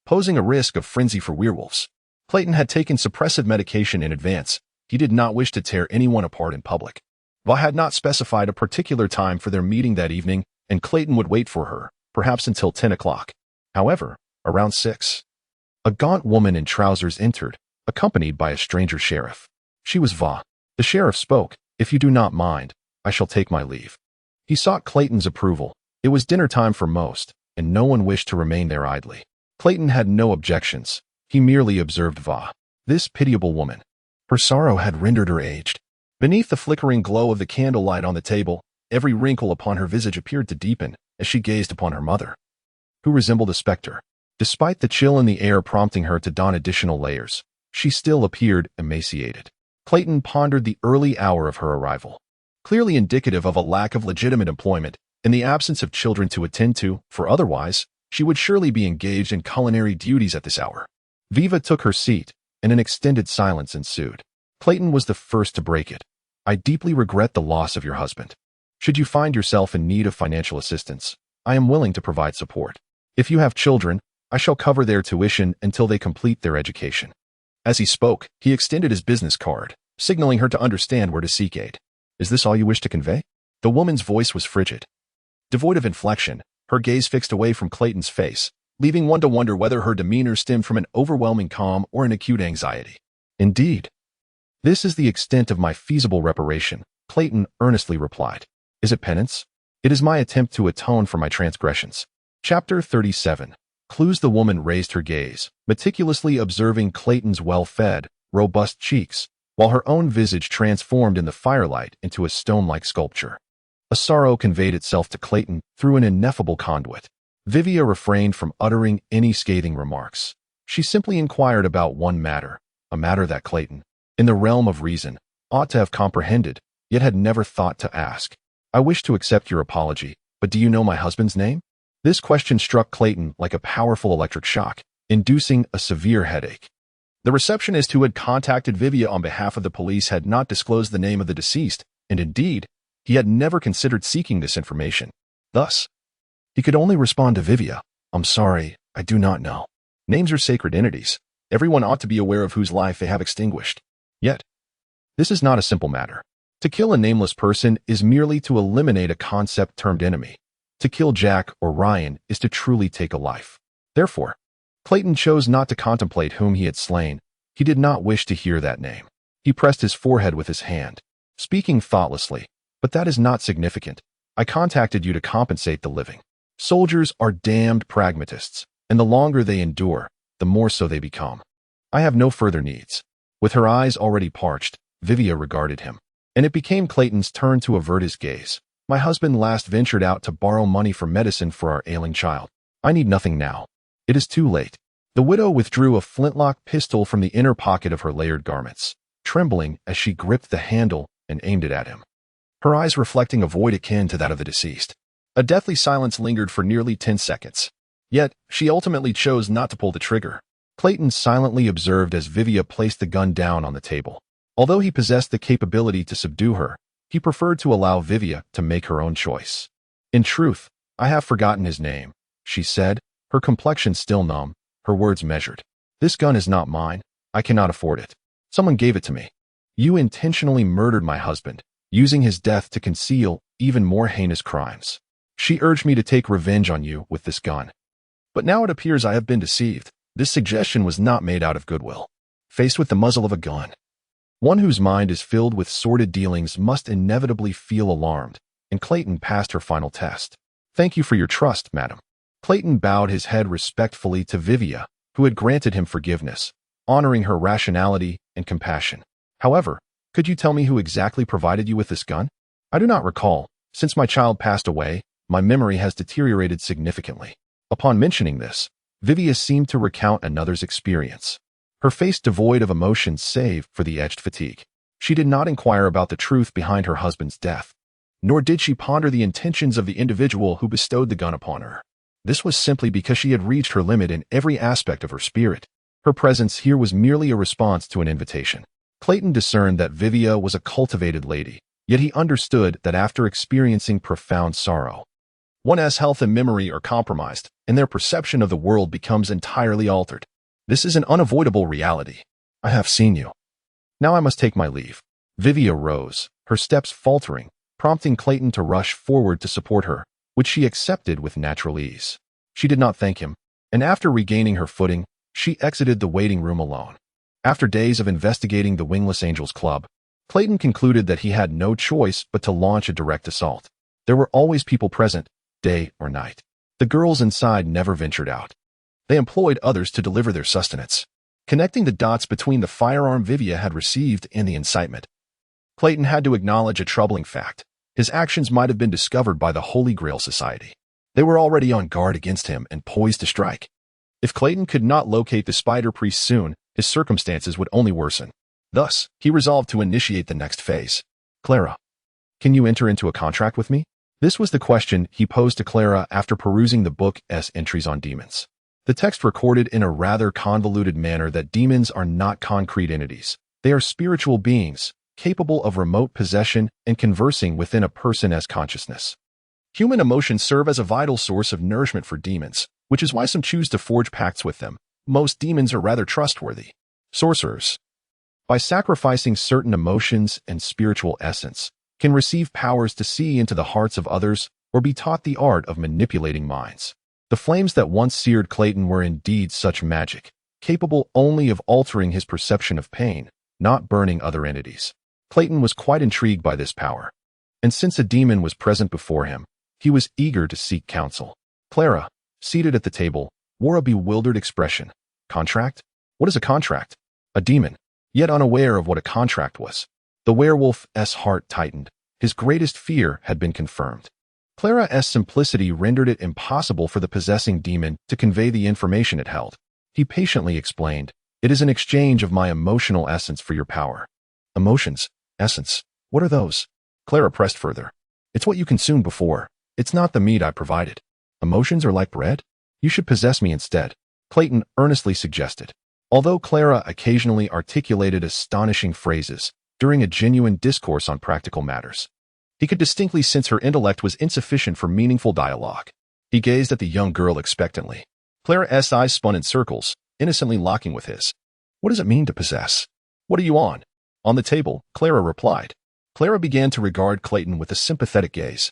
posing a risk of frenzy for werewolves. Clayton had taken suppressive medication in advance. He did not wish to tear anyone apart in public. Va had not specified a particular time for their meeting that evening, and Clayton would wait for her, perhaps until 10 o'clock. However, around 6, a gaunt woman in trousers entered, accompanied by a stranger sheriff. She was Va. The sheriff spoke. "If you do not mind, I shall take my leave." He sought Clayton's approval. It was dinner time for most, and no one wished to remain there idly. Clayton had no objections. He merely observed Va. This pitiable woman. Her sorrow had rendered her aged. Beneath the flickering glow of the candlelight on the table, every wrinkle upon her visage appeared to deepen as she gazed upon her mother, who resembled a specter. Despite the chill in the air prompting her to don additional layers, she still appeared emaciated. Clayton pondered the early hour of her arrival, clearly indicative of a lack of legitimate employment and the absence of children to attend to, for otherwise, she would surely be engaged in culinary duties at this hour. Viva took her seat, and an extended silence ensued. Clayton was the first to break it. "I deeply regret the loss of your husband. Should you find yourself in need of financial assistance, I am willing to provide support. If you have children, I shall cover their tuition until they complete their education." As he spoke, he extended his business card, signaling her to understand where to seek aid. "Is this all you wish to convey?" The woman's voice was frigid, devoid of inflection, her gaze fixed away from Clayton's face, leaving one to wonder whether her demeanor stemmed from an overwhelming calm or an acute anxiety. "Indeed. This is the extent of my feasible reparation," Clayton earnestly replied. "Is it penance? It is my attempt to atone for my transgressions." Chapter 37. Clues. The woman raised her gaze, meticulously observing Clayton's well-fed, robust cheeks, while her own visage transformed in the firelight into a stone-like sculpture. A sorrow conveyed itself to Clayton through an ineffable conduit. Vivia refrained from uttering any scathing remarks. She simply inquired about one matter, a matter that Clayton, in the realm of reason, ought to have comprehended, yet had never thought to ask. "I wish to accept your apology, but do you know my husband's name?" This question struck Clayton like a powerful electric shock, inducing a severe headache. The receptionist who had contacted Vivia on behalf of the police had not disclosed the name of the deceased, and indeed, he had never considered seeking this information. Thus, he could only respond to Vivia, "I'm sorry, I do not know." Names are sacred entities. Everyone ought to be aware of whose life they have extinguished. Yet, this is not a simple matter. To kill a nameless person is merely to eliminate a concept termed enemy. To kill Jack or Ryan is to truly take a life. Therefore, Clayton chose not to contemplate whom he had slain. He did not wish to hear that name. He pressed his forehead with his hand, speaking thoughtlessly. "But that is not significant. I contacted you to compensate the living. Soldiers are damned pragmatists, and the longer they endure, the more so they become. I have no further needs." With her eyes already parched, Vivia regarded him, and it became Clayton's turn to avert his gaze. "My husband last ventured out to borrow money for medicine for our ailing child. I need nothing now. It is too late." The widow withdrew a flintlock pistol from the inner pocket of her layered garments, trembling as she gripped the handle and aimed it at him, her eyes reflecting a void akin to that of the deceased. A deathly silence lingered for nearly 10 seconds. Yet, she ultimately chose not to pull the trigger. Clayton silently observed as Vivia placed the gun down on the table. Although he possessed the capability to subdue her, he preferred to allow Vivia to make her own choice. "In truth, I have forgotten his name," she said, her complexion still numb, her words measured. "This gun is not mine. I cannot afford it. Someone gave it to me. You intentionally murdered my husband, using his death to conceal even more heinous crimes. She urged me to take revenge on you with this gun. But now it appears I have been deceived. This suggestion was not made out of goodwill. Faced with the muzzle of a gun, one whose mind is filled with sordid dealings must inevitably feel alarmed, and Clayton passed her final test. "Thank you for your trust, madam." Clayton bowed his head respectfully to Vivia, who had granted him forgiveness, honoring her rationality and compassion. "However, could you tell me who exactly provided you with this gun?" "I do not recall. Since my child passed away, my memory has deteriorated significantly." Upon mentioning this, Vivia seemed to recount another's experience, her face devoid of emotion save for the etched fatigue. She did not inquire about the truth behind her husband's death, nor did she ponder the intentions of the individual who bestowed the gun upon her. This was simply because she had reached her limit in every aspect of her spirit. Her presence here was merely a response to an invitation. Clayton discerned that Vivia was a cultivated lady, yet he understood that after experiencing profound sorrow, one's health and memory are compromised, and their perception of the world becomes entirely altered. This is an unavoidable reality. "I have seen you. Now I must take my leave." Vivia rose, her steps faltering, prompting Clayton to rush forward to support her, which she accepted with natural ease. She did not thank him, and after regaining her footing, she exited the waiting room alone. After days of investigating the Wingless Angels Club, Clayton concluded that he had no choice but to launch a direct assault. There were always people present, day or night. The girls inside never ventured out. They employed others to deliver their sustenance, connecting the dots between the firearm Vivia had received and the incitement. Clayton had to acknowledge a troubling fact. His actions might have been discovered by the Holy Grail Society. They were already on guard against him and poised to strike. If Clayton could not locate the spider priest soon, his circumstances would only worsen. Thus, he resolved to initiate the next phase. "Clara, can you enter into a contract with me?" This was the question he posed to Clara after perusing the book's entries on demons. The text recorded in a rather convoluted manner that demons are not concrete entities. They are spiritual beings, capable of remote possession and conversing within a person's consciousness. Human emotions serve as a vital source of nourishment for demons, which is why some choose to forge pacts with them. Most demons are rather trustworthy. Sorcerers, by sacrificing certain emotions and spiritual essence, can receive powers to see into the hearts of others or be taught the art of manipulating minds. The flames that once seared Clayton were indeed such magic, capable only of altering his perception of pain, not burning other entities. Clayton was quite intrigued by this power, and since a demon was present before him, he was eager to seek counsel. Clara, seated at the table, wore a bewildered expression. "Contract? What is a contract?" A demon, yet unaware of what a contract was. The werewolf's heart tightened. His greatest fear had been confirmed. Clara's simplicity rendered it impossible for the possessing demon to convey the information it held. He patiently explained, "It is an exchange of my emotional essence for your power." "Emotions? Essence? What are those?" Clara pressed further. "It's what you consumed before. It's not the meat I provided. Emotions are like bread? You should possess me instead," Clayton earnestly suggested. Although Clara occasionally articulated astonishing phrases during a genuine discourse on practical matters, he could distinctly sense her intellect was insufficient for meaningful dialogue. He gazed at the young girl expectantly. Clara's eyes spun in circles, innocently locking with his. "What does it mean to possess? What are you on?" "On the table," Clara replied. Clara began to regard Clayton with a sympathetic gaze.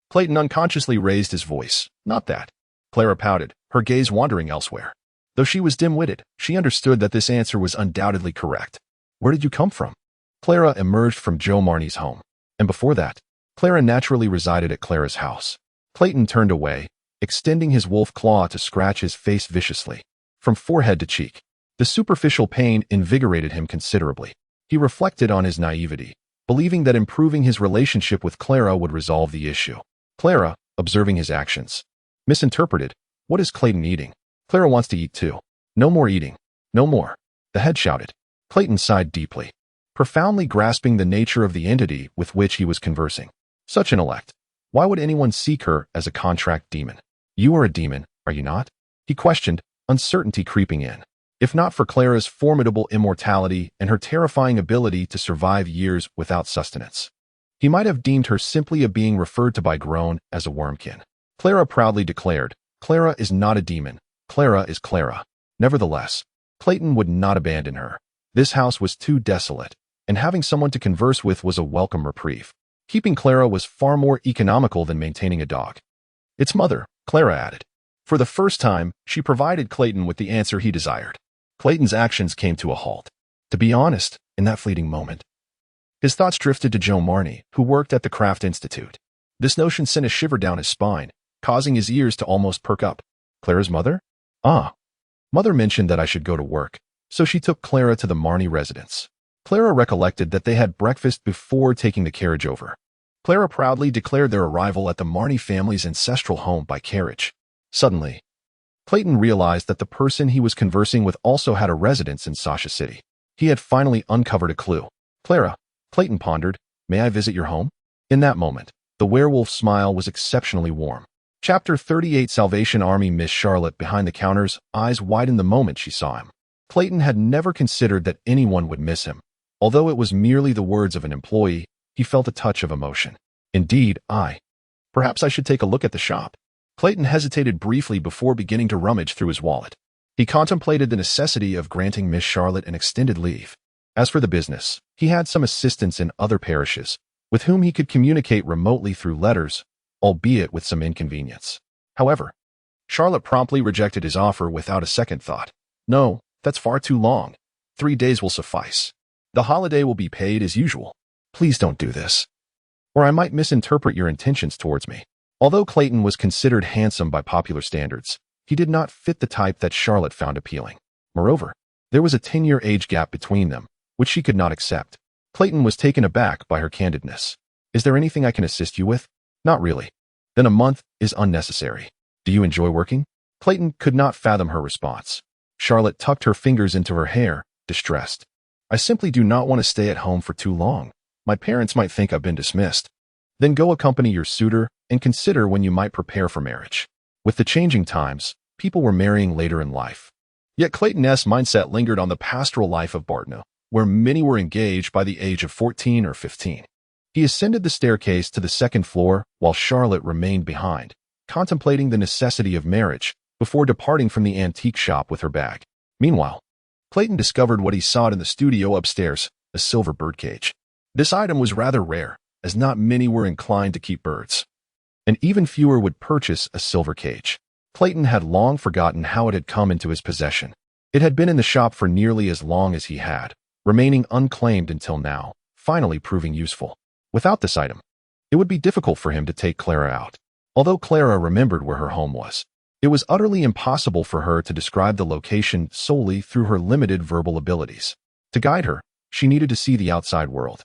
Clayton unconsciously raised his voice. "Not that." Clara pouted, her gaze wandering elsewhere. Though she was dim-witted, she understood that this answer was undoubtedly correct. "Where did you come from?" Clara emerged from Joe Marnie's home, and before that, Clara naturally resided at Clara's house. Clayton turned away, extending his wolf claw to scratch his face viciously, from forehead to cheek. The superficial pain invigorated him considerably. He reflected on his naivety, believing that improving his relationship with Clara would resolve the issue. Clara, observing his actions, misinterpreted, "What is Clayton eating?" "Clara wants to eat too." "No more eating. No more," the head shouted. Clayton sighed deeply, profoundly grasping the nature of the entity with which he was conversing. Such intellect. Why would anyone seek her as a contract demon? "You are a demon, are you not?" he questioned, uncertainty creeping in. If not for Clara's formidable immortality and her terrifying ability to survive years without sustenance, he might have deemed her simply a being referred to by Groan as a wormkin. Clara proudly declared, "Clara is not a demon. Clara is Clara." Nevertheless, Clayton would not abandon her. This house was too desolate, and having someone to converse with was a welcome reprieve. Keeping Clara was far more economical than maintaining a dog. "Its mother," Clara added. For the first time, she provided Clayton with the answer he desired. Clayton's actions came to a halt. To be honest, in that fleeting moment, his thoughts drifted to Joe Marnie, who worked at the Craft Institute. This notion sent a shiver down his spine, causing his ears to almost perk up. Clara's mother? Ah. Mother mentioned that I should go to work, so she took Clara to the Marnie residence. Clara recollected that they had breakfast before taking the carriage over. Clara proudly declared their arrival at the Marnie family's ancestral home by carriage. Suddenly, Clayton realized that the person he was conversing with also had a residence in Sasha City. He had finally uncovered a clue. Clara, Clayton pondered, may I visit your home? In that moment, the werewolf's smile was exceptionally warm. Chapter 38 Salvation Army. Miss Charlotte behind the counters, eyes widened the moment she saw him. Clayton had never considered that anyone would miss him. Although it was merely the words of an employee, he felt a touch of emotion. Indeed, perhaps I should take a look at the shop. Clayton hesitated briefly before beginning to rummage through his wallet. He contemplated the necessity of granting Miss Charlotte an extended leave. As for the business, he had some assistants in other parishes, with whom he could communicate remotely through letters, albeit with some inconvenience. However, Charlotte promptly rejected his offer without a second thought. No, that's far too long. 3 days will suffice. The holiday will be paid as usual. Please don't do this, or I might misinterpret your intentions towards me. Although Clayton was considered handsome by popular standards, he did not fit the type that Charlotte found appealing. Moreover, there was a 10-year age gap between them, which she could not accept. Clayton was taken aback by her candidness. Is there anything I can assist you with? Not really. Then a month is unnecessary. Do you enjoy working? Clayton could not fathom her response. Charlotte tucked her fingers into her hair, distressed. I simply do not want to stay at home for too long. My parents might think I've been dismissed. Then go accompany your suitor and consider when you might prepare for marriage. With the changing times, people were marrying later in life. Yet Clayton's mindset lingered on the pastoral life of Bartno, where many were engaged by the age of 14 or 15. He ascended the staircase to the second floor while Charlotte remained behind, contemplating the necessity of marriage before departing from the antique shop with her bag. Meanwhile, Clayton discovered what he sought in the studio upstairs, a silver birdcage. This item was rather rare, as not many were inclined to keep birds, and even fewer would purchase a silver cage. Clayton had long forgotten how it had come into his possession. It had been in the shop for nearly as long as he had, remaining unclaimed until now, finally proving useful. Without this item, it would be difficult for him to take Clara out. Although Clara remembered where her home was, it was utterly impossible for her to describe the location solely through her limited verbal abilities. To guide her, she needed to see the outside world.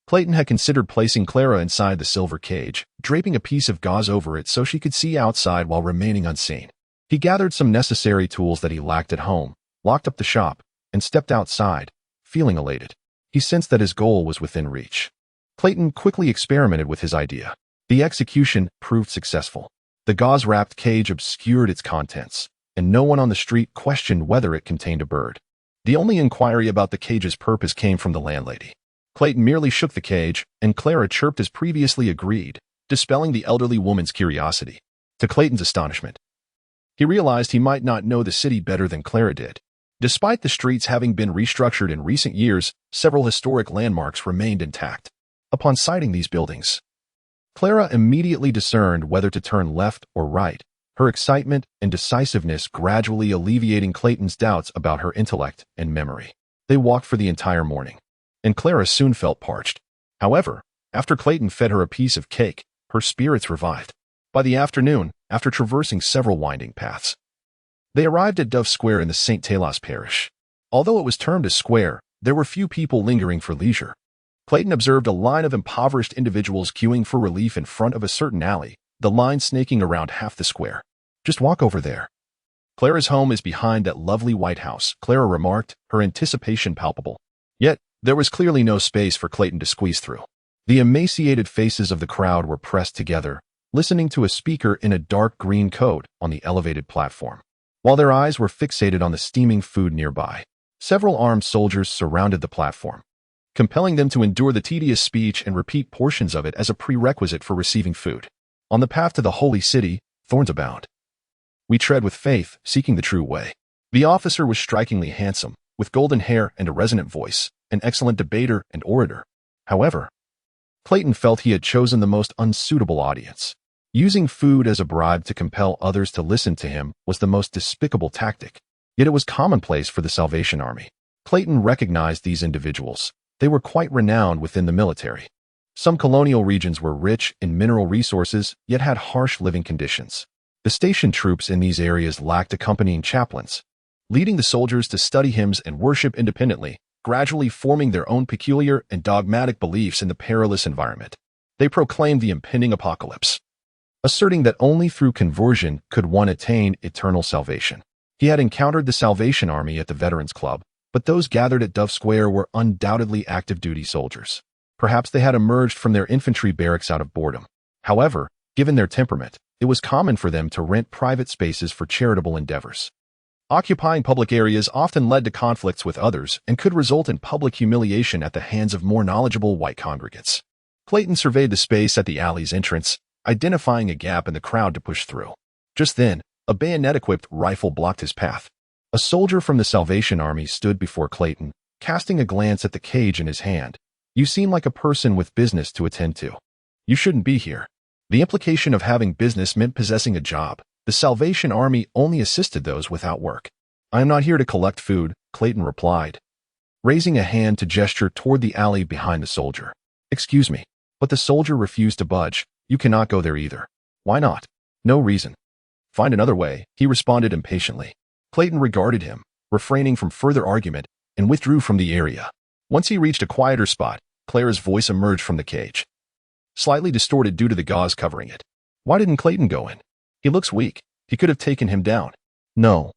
Clayton had considered placing Clara inside the silver cage, draping a piece of gauze over it so she could see outside while remaining unseen. He gathered some necessary tools that he lacked at home, locked up the shop, and stepped outside, feeling elated. He sensed that his goal was within reach. Clayton quickly experimented with his idea. The execution proved successful. The gauze-wrapped cage obscured its contents, and no one on the street questioned whether it contained a bird. The only inquiry about the cage's purpose came from the landlady. Clayton merely shook the cage, and Clara chirped as previously agreed, dispelling the elderly woman's curiosity. To Clayton's astonishment, he realized he might not know the city better than Clara did. Despite the streets having been restructured in recent years, several historic landmarks remained intact. Upon sighting these buildings, Clara immediately discerned whether to turn left or right, her excitement and decisiveness gradually alleviating Clayton's doubts about her intellect and memory. They walked for the entire morning, and Clara soon felt parched. However, after Clayton fed her a piece of cake, her spirits revived. By the afternoon, after traversing several winding paths, they arrived at Dove Square in the St. Talas parish. Although it was termed a square, there were few people lingering for leisure. Clayton observed a line of impoverished individuals queuing for relief in front of a certain alley, the line snaking around half the square. Just walk over there. Clara's home is behind that lovely white house, Clara remarked, her anticipation palpable. Yet, there was clearly no space for Clayton to squeeze through. The emaciated faces of the crowd were pressed together, listening to a speaker in a dark green coat on the elevated platform. While their eyes were fixated on the steaming food nearby, several armed soldiers surrounded the platform, compelling them to endure the tedious speech and repeat portions of it as a prerequisite for receiving food. On the path to the holy city, thorns abound. We tread with faith, seeking the true way. The officer was strikingly handsome, with golden hair and a resonant voice, an excellent debater and orator. However, Clayton felt he had chosen the most unsuitable audience. Using food as a bribe to compel others to listen to him was the most despicable tactic, yet it was commonplace for the Salvation Army. Clayton recognized these individuals. They were quite renowned within the military. Some colonial regions were rich in mineral resources, yet had harsh living conditions. The stationed troops in these areas lacked accompanying chaplains, leading the soldiers to study hymns and worship independently, gradually forming their own peculiar and dogmatic beliefs in the perilous environment. They proclaimed the impending apocalypse, asserting that only through conversion could one attain eternal salvation. He had encountered the Salvation Army at the Veterans Club, but those gathered at Dove Square were undoubtedly active-duty soldiers. Perhaps they had emerged from their infantry barracks out of boredom. However, given their temperament, it was common for them to rent private spaces for charitable endeavors. Occupying public areas often led to conflicts with others and could result in public humiliation at the hands of more knowledgeable white congregants. Clayton surveyed the space at the alley's entrance, identifying a gap in the crowd to push through. Just then, a bayonet-equipped rifle blocked his path. A soldier from the Salvation Army stood before Clayton, casting a glance at the cage in his hand. "You seem like a person with business to attend to. You shouldn't be here." The implication of having business meant possessing a job. The Salvation Army only assisted those without work. "I am not here to collect food," Clayton replied, raising a hand to gesture toward the alley behind the soldier. "Excuse me." But the soldier refused to budge. "You cannot go there either." "Why not?" "No reason." "Find another way," he responded impatiently. Clayton regarded him, refraining from further argument, and withdrew from the area. Once he reached a quieter spot, Clara's voice emerged from the cage, slightly distorted due to the gauze covering it. "Why didn't Clayton go in? He looks weak. He could have taken him down." "No.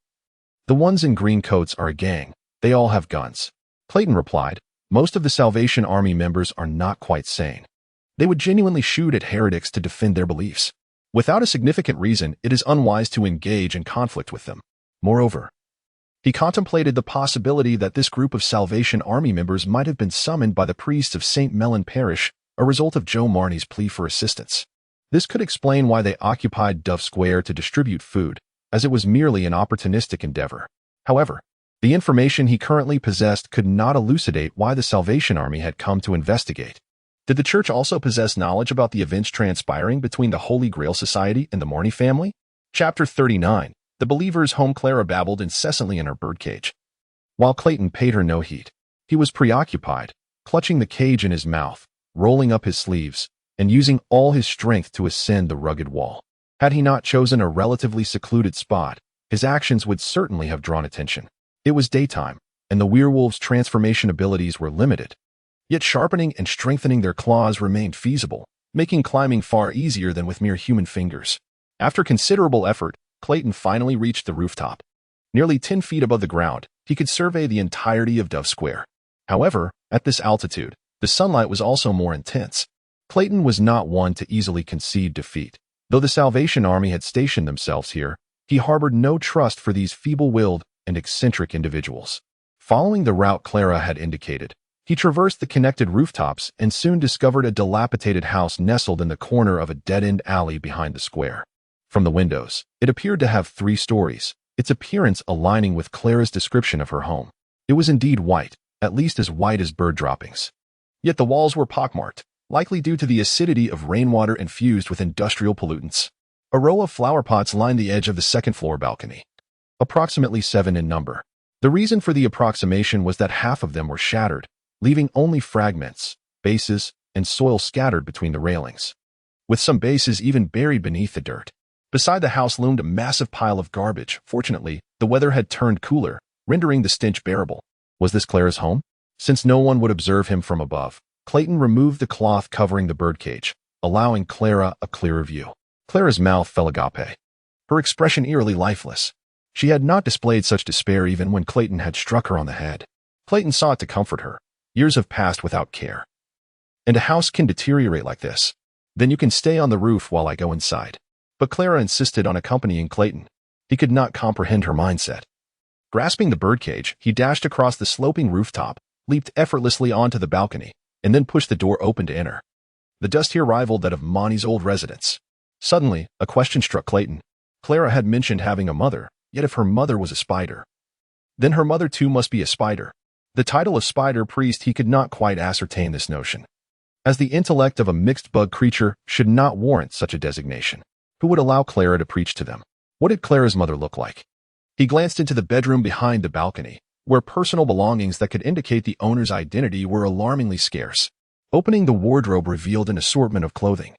The ones in green coats are a gang. They all have guns." Clayton replied. "Most of the Salvation Army members are not quite sane. They would genuinely shoot at heretics to defend their beliefs. Without a significant reason, it is unwise to engage in conflict with them. Moreover, he contemplated the possibility that this group of Salvation Army members might have been summoned by the priests of St. Mellon Parish, a result of Joe Marnie's plea for assistance. This could explain why they occupied Dove Square to distribute food, as it was merely an opportunistic endeavor. However, the information he currently possessed could not elucidate why the Salvation Army had come to investigate. Did the church also possess knowledge about the events transpiring between the Holy Grail Society and the Marnie family? Chapter 39. The believer's home. Clara babbled incessantly in her birdcage, while Clayton paid her no heed. He was preoccupied, clutching the cage in his mouth, rolling up his sleeves, and using all his strength to ascend the rugged wall. Had he not chosen a relatively secluded spot, his actions would certainly have drawn attention. It was daytime, and the werewolf's transformation abilities were limited. Yet sharpening and strengthening their claws remained feasible, making climbing far easier than with mere human fingers. After considerable effort, Clayton finally reached the rooftop. Nearly 10 feet above the ground, he could survey the entirety of Dove Square. However, at this altitude, the sunlight was also more intense. Clayton was not one to easily concede defeat. Though the Salvation Army had stationed themselves here, he harbored no trust for these feeble-willed and eccentric individuals. Following the route Clara had indicated, he traversed the connected rooftops and soon discovered a dilapidated house nestled in the corner of a dead-end alley behind the square. From the windows, it appeared to have 3 stories, its appearance aligning with Clara's description of her home. It was indeed white, at least as white as bird droppings. Yet the walls were pockmarked, likely due to the acidity of rainwater infused with industrial pollutants. A row of flower pots lined the edge of the second-floor balcony, approximately 7 in number. The reason for the approximation was that half of them were shattered, leaving only fragments, bases, and soil scattered between the railings, with some bases even buried beneath the dirt. Beside the house loomed a massive pile of garbage. Fortunately, the weather had turned cooler, rendering the stench bearable. Was this Clara's home? Since no one would observe him from above, Clayton removed the cloth covering the birdcage, allowing Clara a clearer view. Clara's mouth fell agape, her expression eerily lifeless. She had not displayed such despair even when Clayton had struck her on the head. Clayton sought to comfort her. Years have passed without care. And a house can deteriorate like this. Then you can stay on the roof while I go inside. But Clara insisted on accompanying Clayton. He could not comprehend her mindset. Grasping the birdcage, he dashed across the sloping rooftop, leaped effortlessly onto the balcony, and then pushed the door open to enter. The dust here rivaled that of Monty's old residence. Suddenly, a question struck Clayton. Clara had mentioned having a mother, yet if her mother was a spider, then her mother too must be a spider. The title of spider priest, he could not quite ascertain this notion, as the intellect of a mixed bug creature should not warrant such a designation. Who would allow Clara to preach to them? What did Clara's mother look like? He glanced into the bedroom behind the balcony, where personal belongings that could indicate the owner's identity were alarmingly scarce. Opening the wardrobe revealed an assortment of clothing,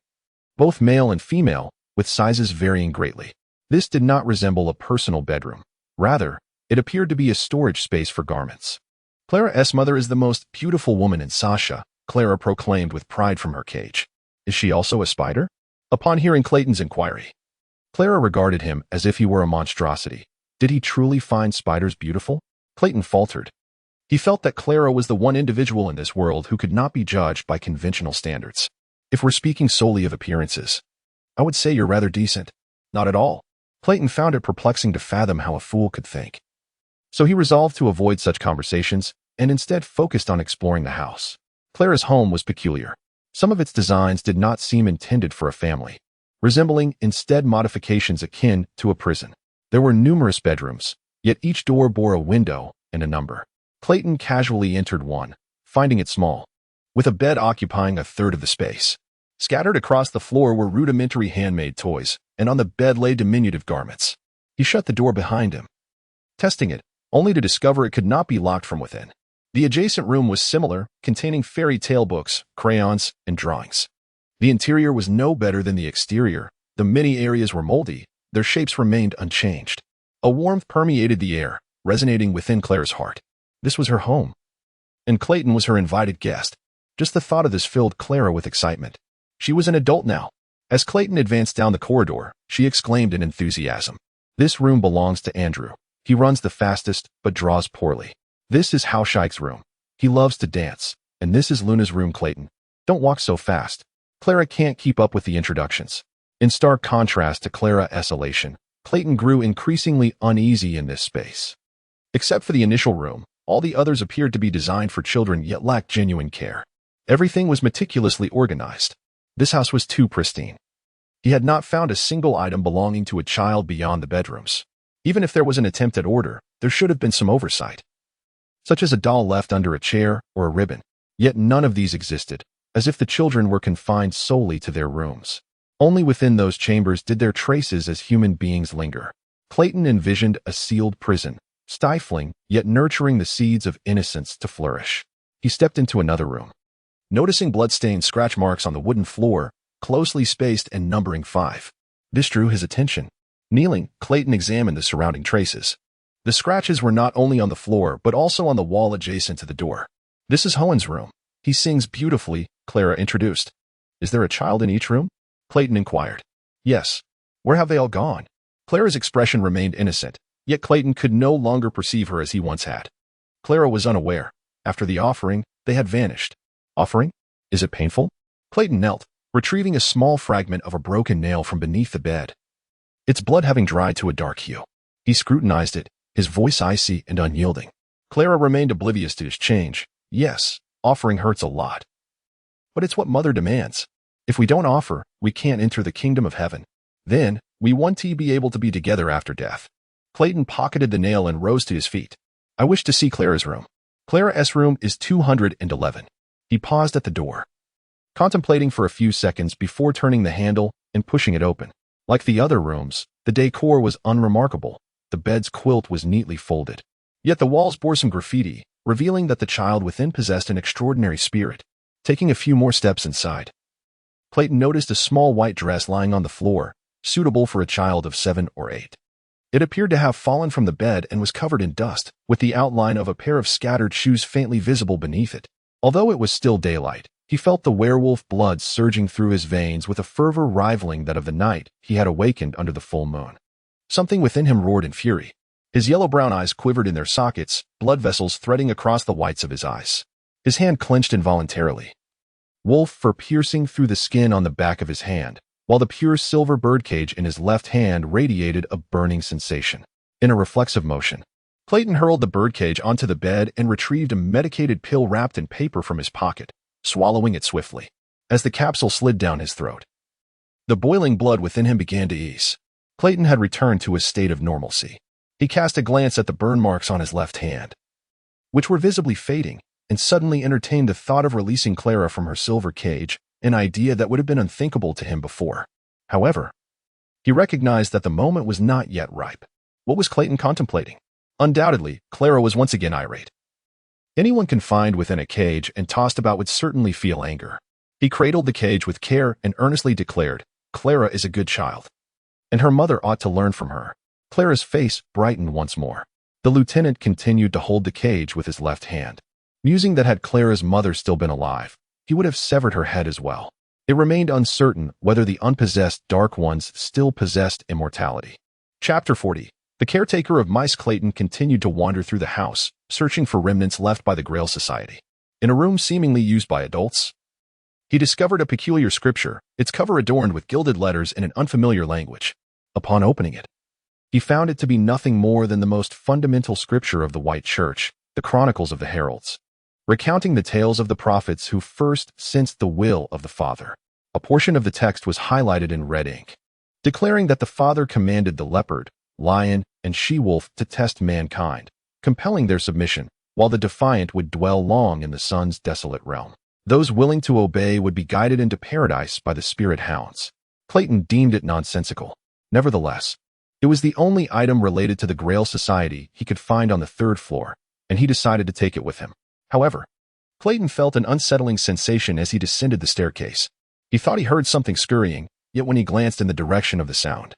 both male and female, with sizes varying greatly. This did not resemble a personal bedroom. Rather, it appeared to be a storage space for garments. Clara's mother is the most beautiful woman in Sasha, Clara proclaimed with pride from her cage. Is she also a spider? Upon hearing Clayton's inquiry, Clara regarded him as if he were a monstrosity. Did he truly find spiders beautiful? Clayton faltered. He felt that Clara was the one individual in this world who could not be judged by conventional standards. If we're speaking solely of appearances, I would say you're rather decent. Not at all. Clayton found it perplexing to fathom how a fool could think. So he resolved to avoid such conversations and instead focused on exploring the house. Clara's home was peculiar. Some of its designs did not seem intended for a family, resembling instead modifications akin to a prison. There were numerous bedrooms, yet each door bore a window and a number. Clayton casually entered one, finding it small, with a bed occupying a third of the space. Scattered across the floor were rudimentary handmade toys, and on the bed lay diminutive garments. He shut the door behind him, testing it, only to discover it could not be locked from within. The adjacent room was similar, containing fairy tale books, crayons, and drawings. The interior was no better than the exterior. The many areas were moldy, their shapes remained unchanged. A warmth permeated the air, resonating within Clara's heart. This was her home, and Clayton was her invited guest. Just the thought of this filled Clara with excitement. She was an adult now. As Clayton advanced down the corridor, she exclaimed in enthusiasm. This room belongs to Andrew. He runs the fastest, but draws poorly. This is Hauscheik's room. He loves to dance. And this is Luna's room, Clayton. Don't walk so fast. Clara can't keep up with the introductions. In stark contrast to Clara's elation, Clayton grew increasingly uneasy in this space. Except for the initial room, all the others appeared to be designed for children yet lacked genuine care. Everything was meticulously organized. This house was too pristine. He had not found a single item belonging to a child beyond the bedrooms. Even if there was an attempt at order, there should have been some oversight, such as a doll left under a chair or a ribbon. Yet none of these existed, as if the children were confined solely to their rooms. Only within those chambers did their traces as human beings linger. Clayton envisioned a sealed prison, stifling yet nurturing the seeds of innocence to flourish. He stepped into another room, noticing blood-stained scratch marks on the wooden floor, closely spaced and numbering 5. This drew his attention. Kneeling, Clayton examined the surrounding traces. The scratches were not only on the floor but also on the wall adjacent to the door. This is Hohen's room. He sings beautifully, Clara introduced. Is there a child in each room? Clayton inquired. Yes. Where have they all gone? Clara's expression remained innocent, yet Clayton could no longer perceive her as he once had. Clara was unaware. After the offering, they had vanished. Offering? Is it painful? Clayton knelt, retrieving a small fragment of a broken nail from beneath the bed, its blood having dried to a dark hue. He scrutinized it, his voice icy and unyielding. Clara remained oblivious to his change. Yes, offering hurts a lot. But it's what Mother demands. If we don't offer, we can't enter the kingdom of heaven. Then, we want to be able to be together after death. Clayton pocketed the nail and rose to his feet. I wish to see Clara's room. Clara's room is 211. He paused at the door, contemplating for a few seconds before turning the handle and pushing it open. Like the other rooms, the decor was unremarkable. The bed's quilt was neatly folded. Yet the walls bore some graffiti, revealing that the child within possessed an extraordinary spirit. Taking a few more steps inside, Clayton noticed a small white dress lying on the floor, suitable for a child of 7 or 8. It appeared to have fallen from the bed and was covered in dust, with the outline of a pair of scattered shoes faintly visible beneath it. Although it was still daylight, he felt the werewolf blood surging through his veins with a fervor rivaling that of the night he had awakened under the full moon. Something within him roared in fury. His yellow-brown eyes quivered in their sockets, blood vessels threading across the whites of his eyes. His hand clenched involuntarily, wolf fur piercing through the skin on the back of his hand, while the pure silver birdcage in his left hand radiated a burning sensation. In a reflexive motion, Clayton hurled the birdcage onto the bed and retrieved a medicated pill wrapped in paper from his pocket, swallowing it swiftly. As the capsule slid down his throat, the boiling blood within him began to ease. Clayton had returned to a state of normalcy. He cast a glance at the burn marks on his left hand, which were visibly fading, and suddenly entertained the thought of releasing Clara from her silver cage, an idea that would have been unthinkable to him before. However, he recognized that the moment was not yet ripe. What was Clayton contemplating? Undoubtedly, Clara was once again irate. Anyone confined within a cage and tossed about would certainly feel anger. He cradled the cage with care and earnestly declared, "Clara is a good child, and her mother ought to learn from her." Clara's face brightened once more. The lieutenant continued to hold the cage with his left hand, musing that had Clara's mother still been alive, he would have severed her head as well. It remained uncertain whether the unpossessed Dark Ones still possessed immortality. Chapter 40. The caretaker of Mice Clayton continued to wander through the house, searching for remnants left by the Grail Society. In a room seemingly used by adults, he discovered a peculiar scripture, its cover adorned with gilded letters in an unfamiliar language. Upon opening it, he found it to be nothing more than the most fundamental scripture of the White Church, the Chronicles of the Heralds, recounting the tales of the prophets who first sensed the will of the Father. A portion of the text was highlighted in red ink, declaring that the Father commanded the leopard, lion, and she-wolf to test mankind, compelling their submission, while the defiant would dwell long in the Son's desolate realm. Those willing to obey would be guided into paradise by the spirit hounds. Clayton deemed it nonsensical. Nevertheless, it was the only item related to the Grail Society he could find on the 3rd floor, and he decided to take it with him. However, Clayton felt an unsettling sensation as he descended the staircase. He thought he heard something scurrying, yet when he glanced in the direction of the sound,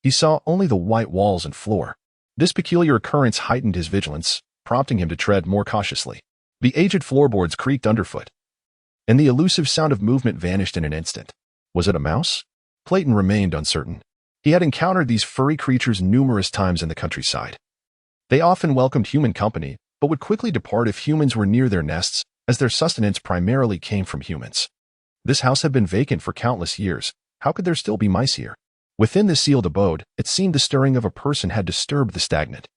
he saw only the white walls and floor. This peculiar occurrence heightened his vigilance, prompting him to tread more cautiously. The aged floorboards creaked underfoot, and the elusive sound of movement vanished in an instant. Was it a mouse? Clayton remained uncertain. He had encountered these furry creatures numerous times in the countryside. They often welcomed human company, but would quickly depart if humans were near their nests, as their sustenance primarily came from humans. This house had been vacant for countless years. How could there still be mice here? Within this sealed abode, it seemed the stirring of a person had disturbed the stagnant,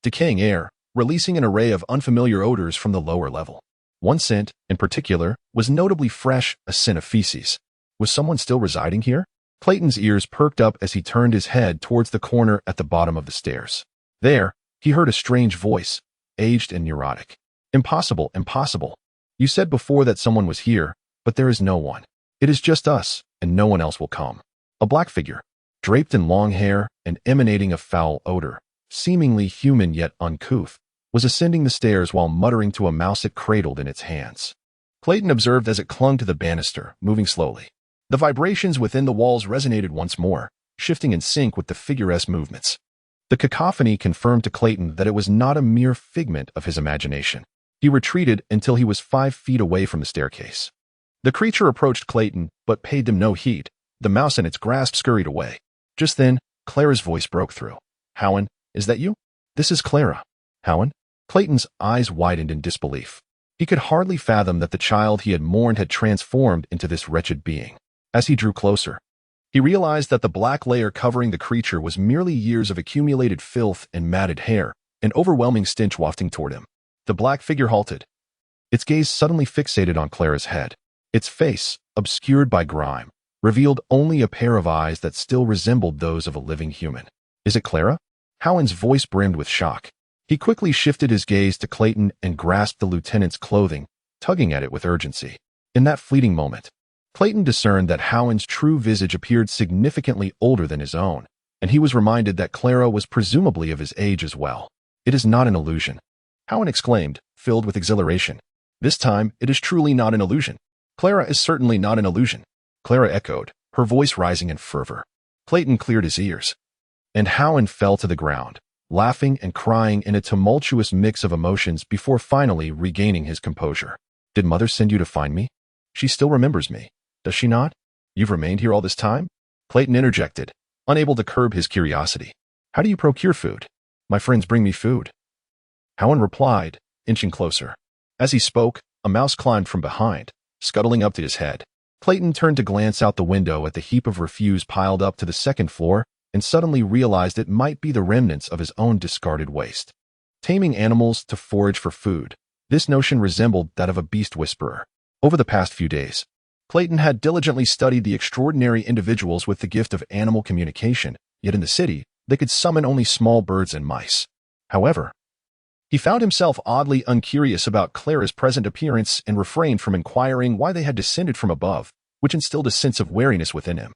decaying air, releasing an array of unfamiliar odors from the lower level. One scent, in particular, was notably fresh, a scent of feces. Was someone still residing here? Clayton's ears perked up as he turned his head towards the corner at the bottom of the stairs. There, he heard a strange voice, aged and neurotic. "Impossible, impossible. You said before that someone was here, but there is no one. It is just us, and no one else will come." A black figure, draped in long hair and emanating a foul odor, seemingly human yet uncouth, was ascending the stairs while muttering to a mouse it cradled in its hands. Clayton observed as it clung to the banister, moving slowly. The vibrations within the walls resonated once more, shifting in sync with the figure's movements. The cacophony confirmed to Clayton that it was not a mere figment of his imagination. He retreated until he was 5 feet away from the staircase. The creature approached Clayton, but paid him no heed. The mouse in its grasp scurried away. Just then, Clara's voice broke through. "Howen, is that you?" "This is Clara." "Howen?" Clayton's eyes widened in disbelief. He could hardly fathom that the child he had mourned had transformed into this wretched being. As he drew closer, he realized that the black layer covering the creature was merely years of accumulated filth and matted hair, an overwhelming stench wafting toward him. The black figure halted, its gaze suddenly fixated on Clara's head. Its face, obscured by grime, revealed only a pair of eyes that still resembled those of a living human. "Is it Clara?" Howen's voice brimmed with shock. He quickly shifted his gaze to Clayton and grasped the lieutenant's clothing, tugging at it with urgency. In that fleeting moment, Clayton discerned that Howen's true visage appeared significantly older than his own, and he was reminded that Clara was presumably of his age as well. "It is not an illusion," Howen exclaimed, filled with exhilaration. "This time, it is truly not an illusion. Clara is certainly not an illusion." Clara echoed, her voice rising in fervor. Clayton cleared his ears, and Howen fell to the ground, laughing and crying in a tumultuous mix of emotions before finally regaining his composure. "Did Mother send you to find me? She still remembers me, does she not? You've remained here all this time?" Clayton interjected, unable to curb his curiosity. "How do you procure food?" "My friends bring me food," Howen replied, inching closer. As he spoke, a mouse climbed from behind, scuttling up to his head. Clayton turned to glance out the window at the heap of refuse piled up to the 2nd floor and suddenly realized it might be the remnants of his own discarded waste. Taming animals to forage for food. This notion resembled that of a beast whisperer. Over the past few days, Clayton had diligently studied the extraordinary individuals with the gift of animal communication, yet in the city, they could summon only small birds and mice. However, he found himself oddly uncurious about Clara's present appearance and refrained from inquiring why they had descended from above, which instilled a sense of wariness within him.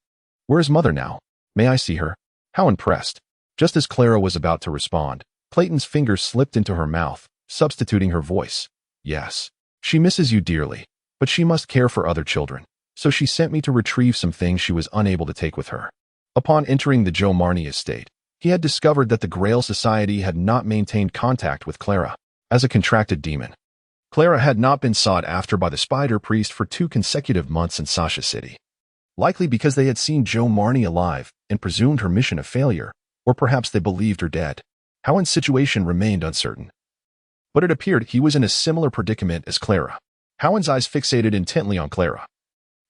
"Where is Mother now? May I see her?" Howen pressed. Just as Clara was about to respond, Clayton's fingers slipped into her mouth, substituting her voice. Yes. She misses you dearly, but she must care for other children, so she sent me to retrieve some things she was unable to take with her. Upon entering the Joe Marnie estate, he had discovered that the Grail Society had not maintained contact with Clara, as a contracted demon. Clara had not been sought after by the Spider Priest for 2 consecutive months in Sasha City. Likely because they had seen Joe Marnie alive and presumed her mission a failure, or perhaps they believed her dead. Howen's situation remained uncertain. But it appeared he was in a similar predicament as Clara. Howen's eyes fixated intently on Clara,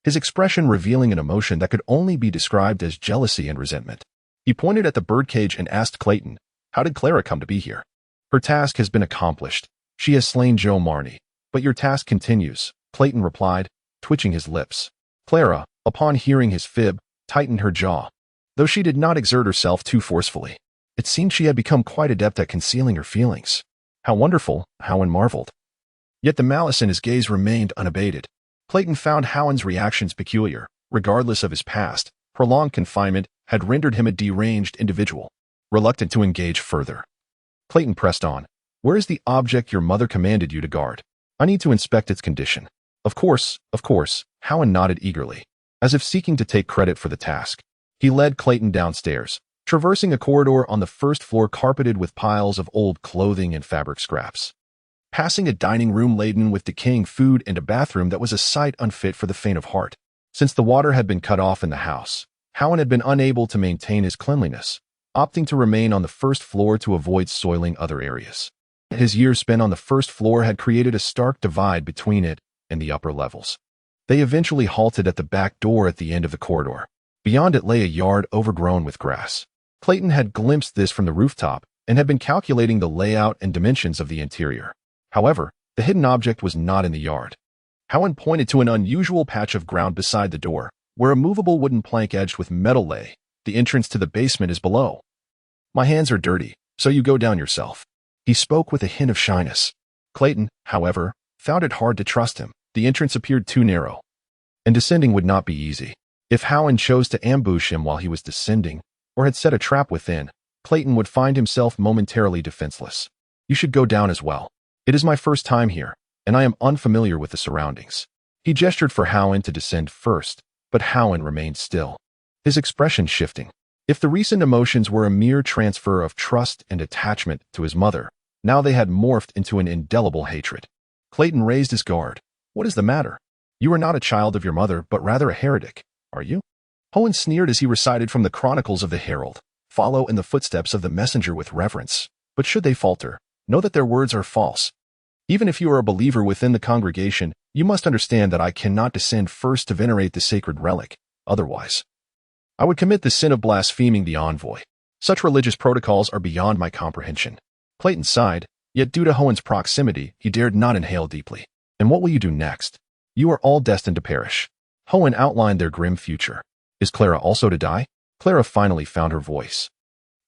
his expression revealing an emotion that could only be described as jealousy and resentment. He pointed at the birdcage and asked Clayton, "How did Clara come to be here?" "Her task has been accomplished. She has slain Joe Marnie. But your task continues," Clayton replied, twitching his lips. Clara, upon hearing his fib, tightened her jaw, though she did not exert herself too forcefully. It seemed she had become quite adept at concealing her feelings. How wonderful, Howen marveled. Yet the malice in his gaze remained unabated. Clayton found Howen's reactions peculiar. Regardless of his past, prolonged confinement had rendered him a deranged individual. Reluctant to engage further, Clayton pressed on. "Where is the object your mother commanded you to guard? I need to inspect its condition." Of course, Howen nodded eagerly, as if seeking to take credit for the task. He led Clayton downstairs, traversing a corridor on the first floor carpeted with piles of old clothing and fabric scraps. Passing a dining room laden with decaying food and a bathroom that was a sight unfit for the faint of heart. Since the water had been cut off in the house, Howen had been unable to maintain his cleanliness, opting to remain on the first floor to avoid soiling other areas. His years spent on the first floor had created a stark divide between it and the upper levels. They eventually halted at the back door at the end of the corridor. Beyond it lay a yard overgrown with grass. Clayton had glimpsed this from the rooftop and had been calculating the layout and dimensions of the interior. However, the hidden object was not in the yard. Howen pointed to an unusual patch of ground beside the door, where a movable wooden plank edged with metal lay. "The entrance to the basement is below. My hands are dirty, so you go down yourself." He spoke with a hint of shyness. Clayton, however, found it hard to trust him. The entrance appeared too narrow, and descending would not be easy. If Howen chose to ambush him while he was descending, or had set a trap within, Clayton would find himself momentarily defenseless. "You should go down as well. It is my first time here, and I am unfamiliar with the surroundings." He gestured for Howen to descend first, but Howen remained still, his expression shifting. If the recent emotions were a mere transfer of trust and attachment to his mother, now they had morphed into an indelible hatred. Clayton raised his guard. "What is the matter? You are not a child of your mother, but rather a heretic, are you?" Howen sneered as he recited from the Chronicles of the Herald. "Follow in the footsteps of the messenger with reverence, but should they falter, know that their words are false. Even if you are a believer within the congregation, you must understand that I cannot descend first to venerate the sacred relic. Otherwise, I would commit the sin of blaspheming the envoy. Such religious protocols are beyond my comprehension." Clayton sighed, yet due to Howen's proximity, he dared not inhale deeply. "And what will you do next? You are all destined to perish." Howen outlined their grim future. "Is Clara also to die?" Clara finally found her voice,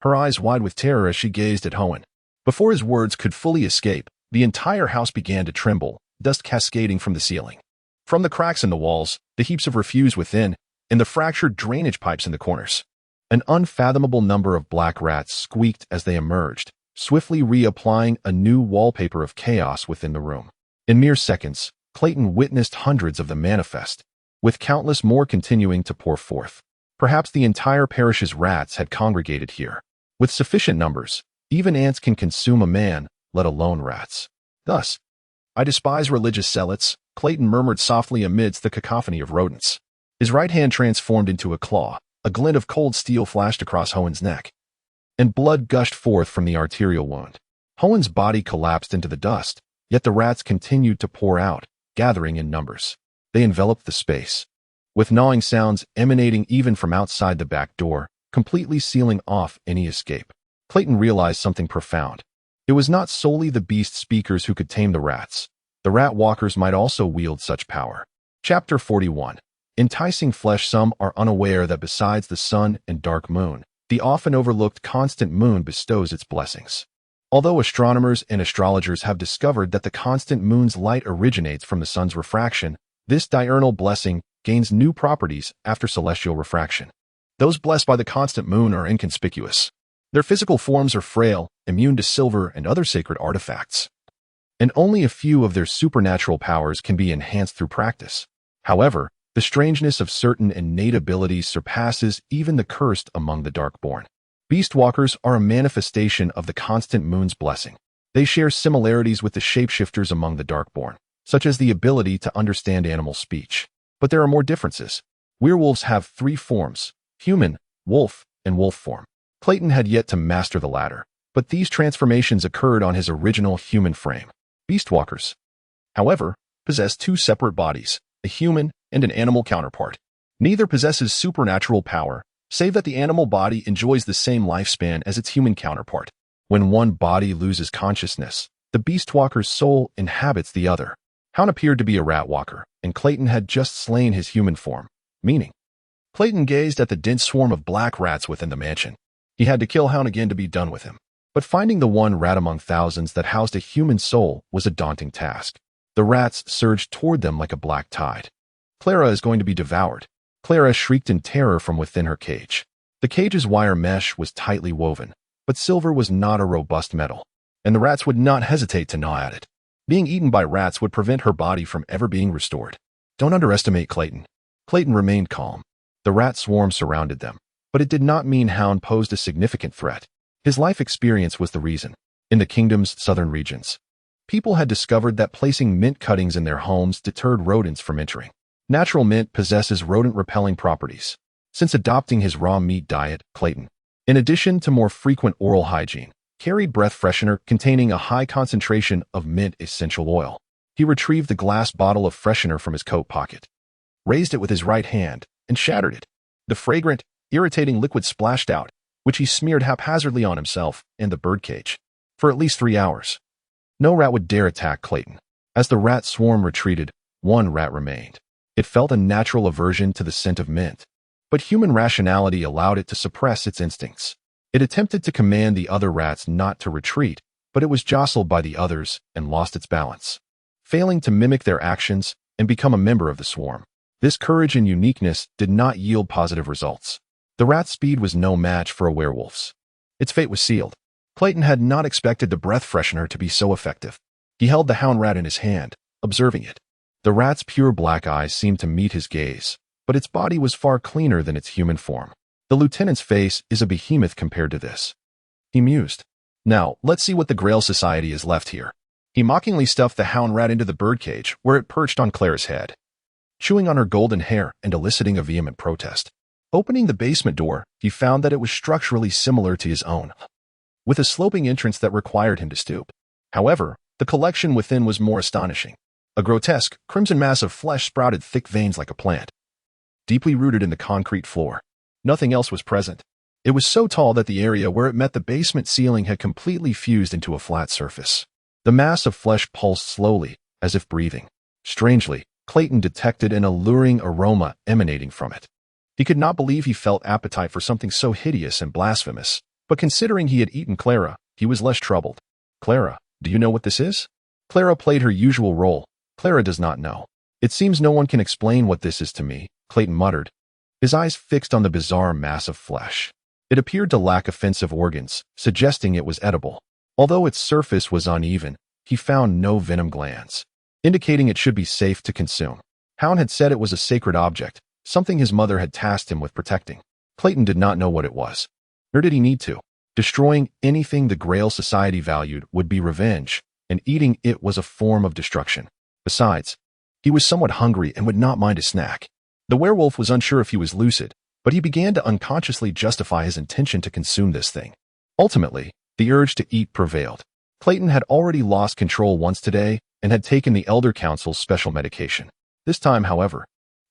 her eyes wide with terror as she gazed at Howen. Before his words could fully escape, the entire house began to tremble, dust cascading from the ceiling. From the cracks in the walls, the heaps of refuse within, and the fractured drainage pipes in the corners. An unfathomable number of black rats squeaked as they emerged, swiftly reapplying a new wallpaper of chaos within the room. In mere seconds, Clayton witnessed hundreds of them manifest, with countless more continuing to pour forth. Perhaps the entire parish's rats had congregated here. With sufficient numbers, even ants can consume a man, let alone rats. Thus, "I despise religious zealots," Clayton murmured softly amidst the cacophony of rodents. His right hand transformed into a claw. A glint of cold steel flashed across Howen's neck, and blood gushed forth from the arterial wound. Howen's body collapsed into the dust, yet the rats continued to pour out, gathering in numbers. They enveloped the space, with gnawing sounds emanating even from outside the back door, completely sealing off any escape. Clayton realized something profound. It was not solely the beast speakers who could tame the rats. The rat walkers might also wield such power. Chapter 41. Enticing flesh. Some are unaware that besides the sun and dark moon, the often overlooked constant moon bestows its blessings. Although astronomers and astrologers have discovered that the constant moon's light originates from the sun's refraction, this diurnal blessing gains new properties after celestial refraction. Those blessed by the constant moon are inconspicuous. Their physical forms are frail, immune to silver and other sacred artifacts. and only a few of their supernatural powers can be enhanced through practice. However, the strangeness of certain innate abilities surpasses even the cursed among the Darkborn. Beastwalkers are a manifestation of the constant moon's blessing. They share similarities with the shapeshifters among the Darkborn, such as the ability to understand animal speech. But there are more differences. Werewolves have 3 forms: human, wolf, and wolf form. Clayton had yet to master the latter, but these transformations occurred on his original human frame. Beastwalkers, however, possess 2 separate bodies, a human and an animal counterpart. Neither possesses supernatural power, save that the animal body enjoys the same lifespan as its human counterpart. When one body loses consciousness, the beastwalker's soul inhabits the other. Hound appeared to be a rat walker, and Clayton had just slain his human form, meaning. Clayton gazed at the dense swarm of black rats within the mansion. He had to kill Hound again to be done with him. But finding the one rat among thousands that housed a human soul was a daunting task. The rats surged toward them like a black tide. Clara is going to be devoured. Clara shrieked in terror from within her cage. The cage's wire mesh was tightly woven, but silver was not a robust metal, and the rats would not hesitate to gnaw at it. Being eaten by rats would prevent her body from ever being restored. Don't underestimate Clayton. Clayton remained calm. The rat swarm surrounded them, but it did not mean Hound posed a significant threat. His life experience was the reason. In the kingdom's southern regions, people had discovered that placing mint cuttings in their homes deterred rodents from entering. Natural mint possesses rodent-repelling properties. Since adopting his raw meat diet, Clayton, in addition to more frequent oral hygiene, carried breath freshener containing a high concentration of mint essential oil. He retrieved the glass bottle of freshener from his coat pocket, raised it with his right hand, and shattered it. The fragrant, irritating liquid splashed out, which he smeared haphazardly on himself and the birdcage. For at least 3 hours. No rat would dare attack Clayton. As the rat swarm retreated, one rat remained. It felt a natural aversion to the scent of mint, but human rationality allowed it to suppress its instincts. It attempted to command the other rats not to retreat, but it was jostled by the others and lost its balance, failing to mimic their actions and become a member of the swarm. This courage and uniqueness did not yield positive results. The rat's speed was no match for a werewolf's. Its fate was sealed. Clayton had not expected the breath freshener to be so effective. He held the hound rat in his hand, observing it. The rat's pure black eyes seemed to meet his gaze, but its body was far cleaner than its human form. The lieutenant's face is a behemoth compared to this, he mused. Now, let's see what the Grail Society is left here. He mockingly stuffed the hound rat into the birdcage, where it perched on Clara's head, chewing on her golden hair and eliciting a vehement protest. Opening the basement door, he found that it was structurally similar to his own, with a sloping entrance that required him to stoop. However, the collection within was more astonishing. A grotesque, crimson mass of flesh sprouted thick veins like a plant, deeply rooted in the concrete floor. Nothing else was present. It was so tall that the area where it met the basement ceiling had completely fused into a flat surface. The mass of flesh pulsed slowly, as if breathing. Strangely, Clayton detected an alluring aroma emanating from it. He could not believe he felt appetite for something so hideous and blasphemous, but considering he had eaten Clara, he was less troubled. Clara, do you know what this is? Clara played her usual role. Clara does not know. It seems no one can explain what this is to me, Clayton muttered, his eyes fixed on the bizarre mass of flesh. It appeared to lack offensive organs, suggesting it was edible. Although its surface was uneven, he found no venom glands, indicating it should be safe to consume. Hound had said it was a sacred object, something his mother had tasked him with protecting. Clayton did not know what it was, nor did he need to. Destroying anything the Grail Society valued would be revenge, and eating it was a form of destruction. Besides, he was somewhat hungry and would not mind a snack. The werewolf was unsure if he was lucid, but he began to unconsciously justify his intention to consume this thing. Ultimately, the urge to eat prevailed. Clayton had already lost control once today and had taken the Elder Council's special medication. This time, however,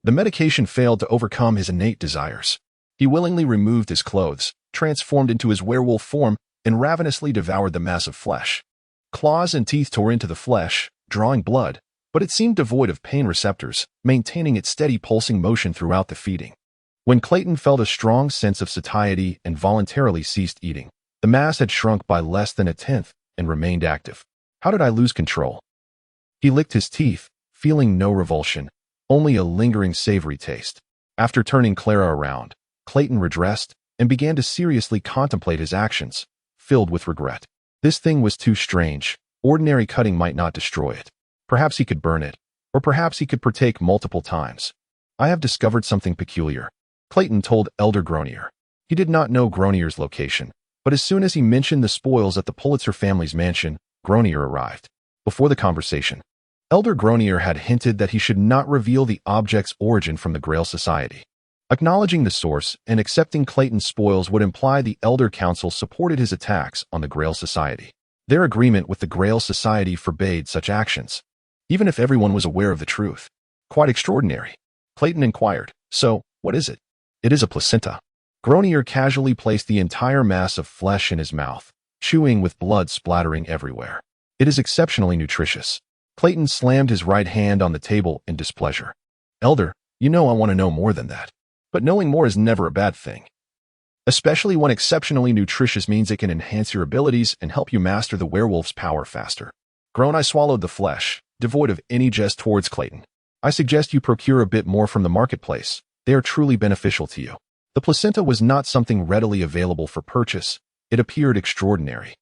the medication failed to overcome his innate desires. He willingly removed his clothes, transformed into his werewolf form, and ravenously devoured the mass of flesh. Claws and teeth tore into the flesh, drawing blood, but it seemed devoid of pain receptors, maintaining its steady pulsing motion throughout the feeding. When Clayton felt a strong sense of satiety and voluntarily ceased eating, the mass had shrunk by less than a tenth and remained active. How did I lose control? He licked his teeth, feeling no revulsion, only a lingering savory taste. After turning Clara around, Clayton redressed and began to seriously contemplate his actions, filled with regret. This thing was too strange, Ordinary cutting might not destroy it. Perhaps he could burn it, or perhaps he could partake multiple times. I have discovered something peculiar, Clayton told Elder Gronier. He did not know Gronier's location, but as soon as he mentioned the spoils at the Pulitzer family's mansion, Gronier arrived. Before the conversation, Elder Gronier had hinted that he should not reveal the object's origin from the Grail Society. Acknowledging the source and accepting Clayton's spoils would imply the Elder Council supported his attacks on the Grail Society. Their agreement with the Grail Society forbade such actions, even if everyone was aware of the truth. Quite extraordinary. Clayton inquired, "So, what is it?" "It is a placenta." Gronier casually placed the entire mass of flesh in his mouth, chewing with blood splattering everywhere. "It is exceptionally nutritious." Clayton slammed his right hand on the table in displeasure. "Elder, you know I want to know more than that. But knowing more is never a bad thing. Especially when exceptionally nutritious means it can enhance your abilities and help you master the werewolf's power faster." Groni swallowed the flesh, devoid of any jest towards Clayton. "I suggest you procure a bit more from the marketplace. They are truly beneficial to you." The placenta was not something readily available for purchase. It appeared extraordinary.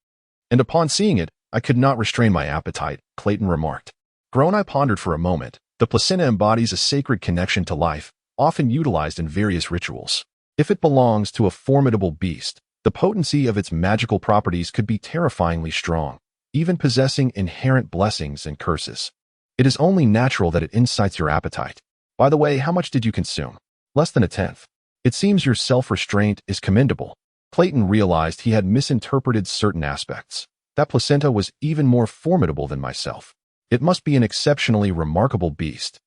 "And upon seeing it, I could not restrain my appetite," Clayton remarked. Groni pondered for a moment. The placenta embodies a sacred connection to life, often utilized in various rituals. If it belongs to a formidable beast, the potency of its magical properties could be terrifyingly strong, even possessing inherent blessings and curses. It is only natural that it incites your appetite. By the way, how much did you consume? Less than a tenth. It seems your self-restraint is commendable. Clayton realized he had misinterpreted certain aspects. That placenta was even more formidable than myself. It must be an exceptionally remarkable beast.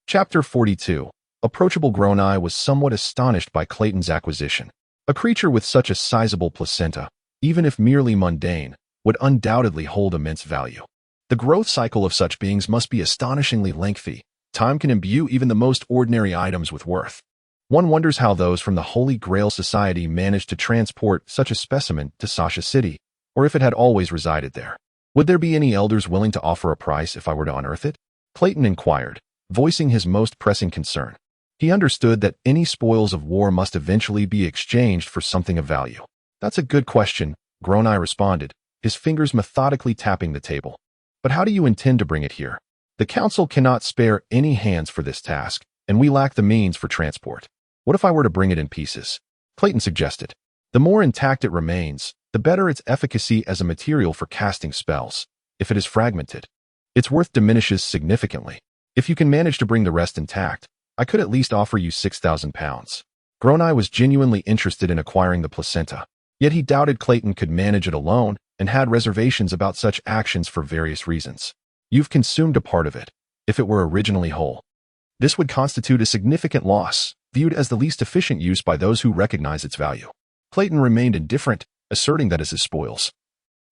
Chapter 42. Approachable Groni was somewhat astonished by Clayton's acquisition. A creature with such a sizable placenta, even if merely mundane, would undoubtedly hold immense value. The growth cycle of such beings must be astonishingly lengthy. Time can imbue even the most ordinary items with worth. One wonders how those from the Holy Grail Society managed to transport such a specimen to Sasha City, or if it had always resided there. "Would there be any elders willing to offer a price if I were to unearth it?" Clayton inquired, voicing his most pressing concern. He understood that any spoils of war must eventually be exchanged for something of value. "That's a good question," Groni responded, his fingers methodically tapping the table. "But how do you intend to bring it here? The council cannot spare any hands for this task, and we lack the means for transport." "What if I were to bring it in pieces?" Clayton suggested. "The more intact it remains, the better its efficacy as a material for casting spells. If it is fragmented, its worth diminishes significantly. If you can manage to bring the rest intact, I could at least offer you 6,000 pounds. Groni was genuinely interested in acquiring the placenta, yet he doubted Clayton could manage it alone and had reservations about such actions for various reasons. "You've consumed a part of it. If it were originally whole, this would constitute a significant loss, viewed as the least efficient use by those who recognize its value." Clayton remained indifferent, asserting that as his spoils,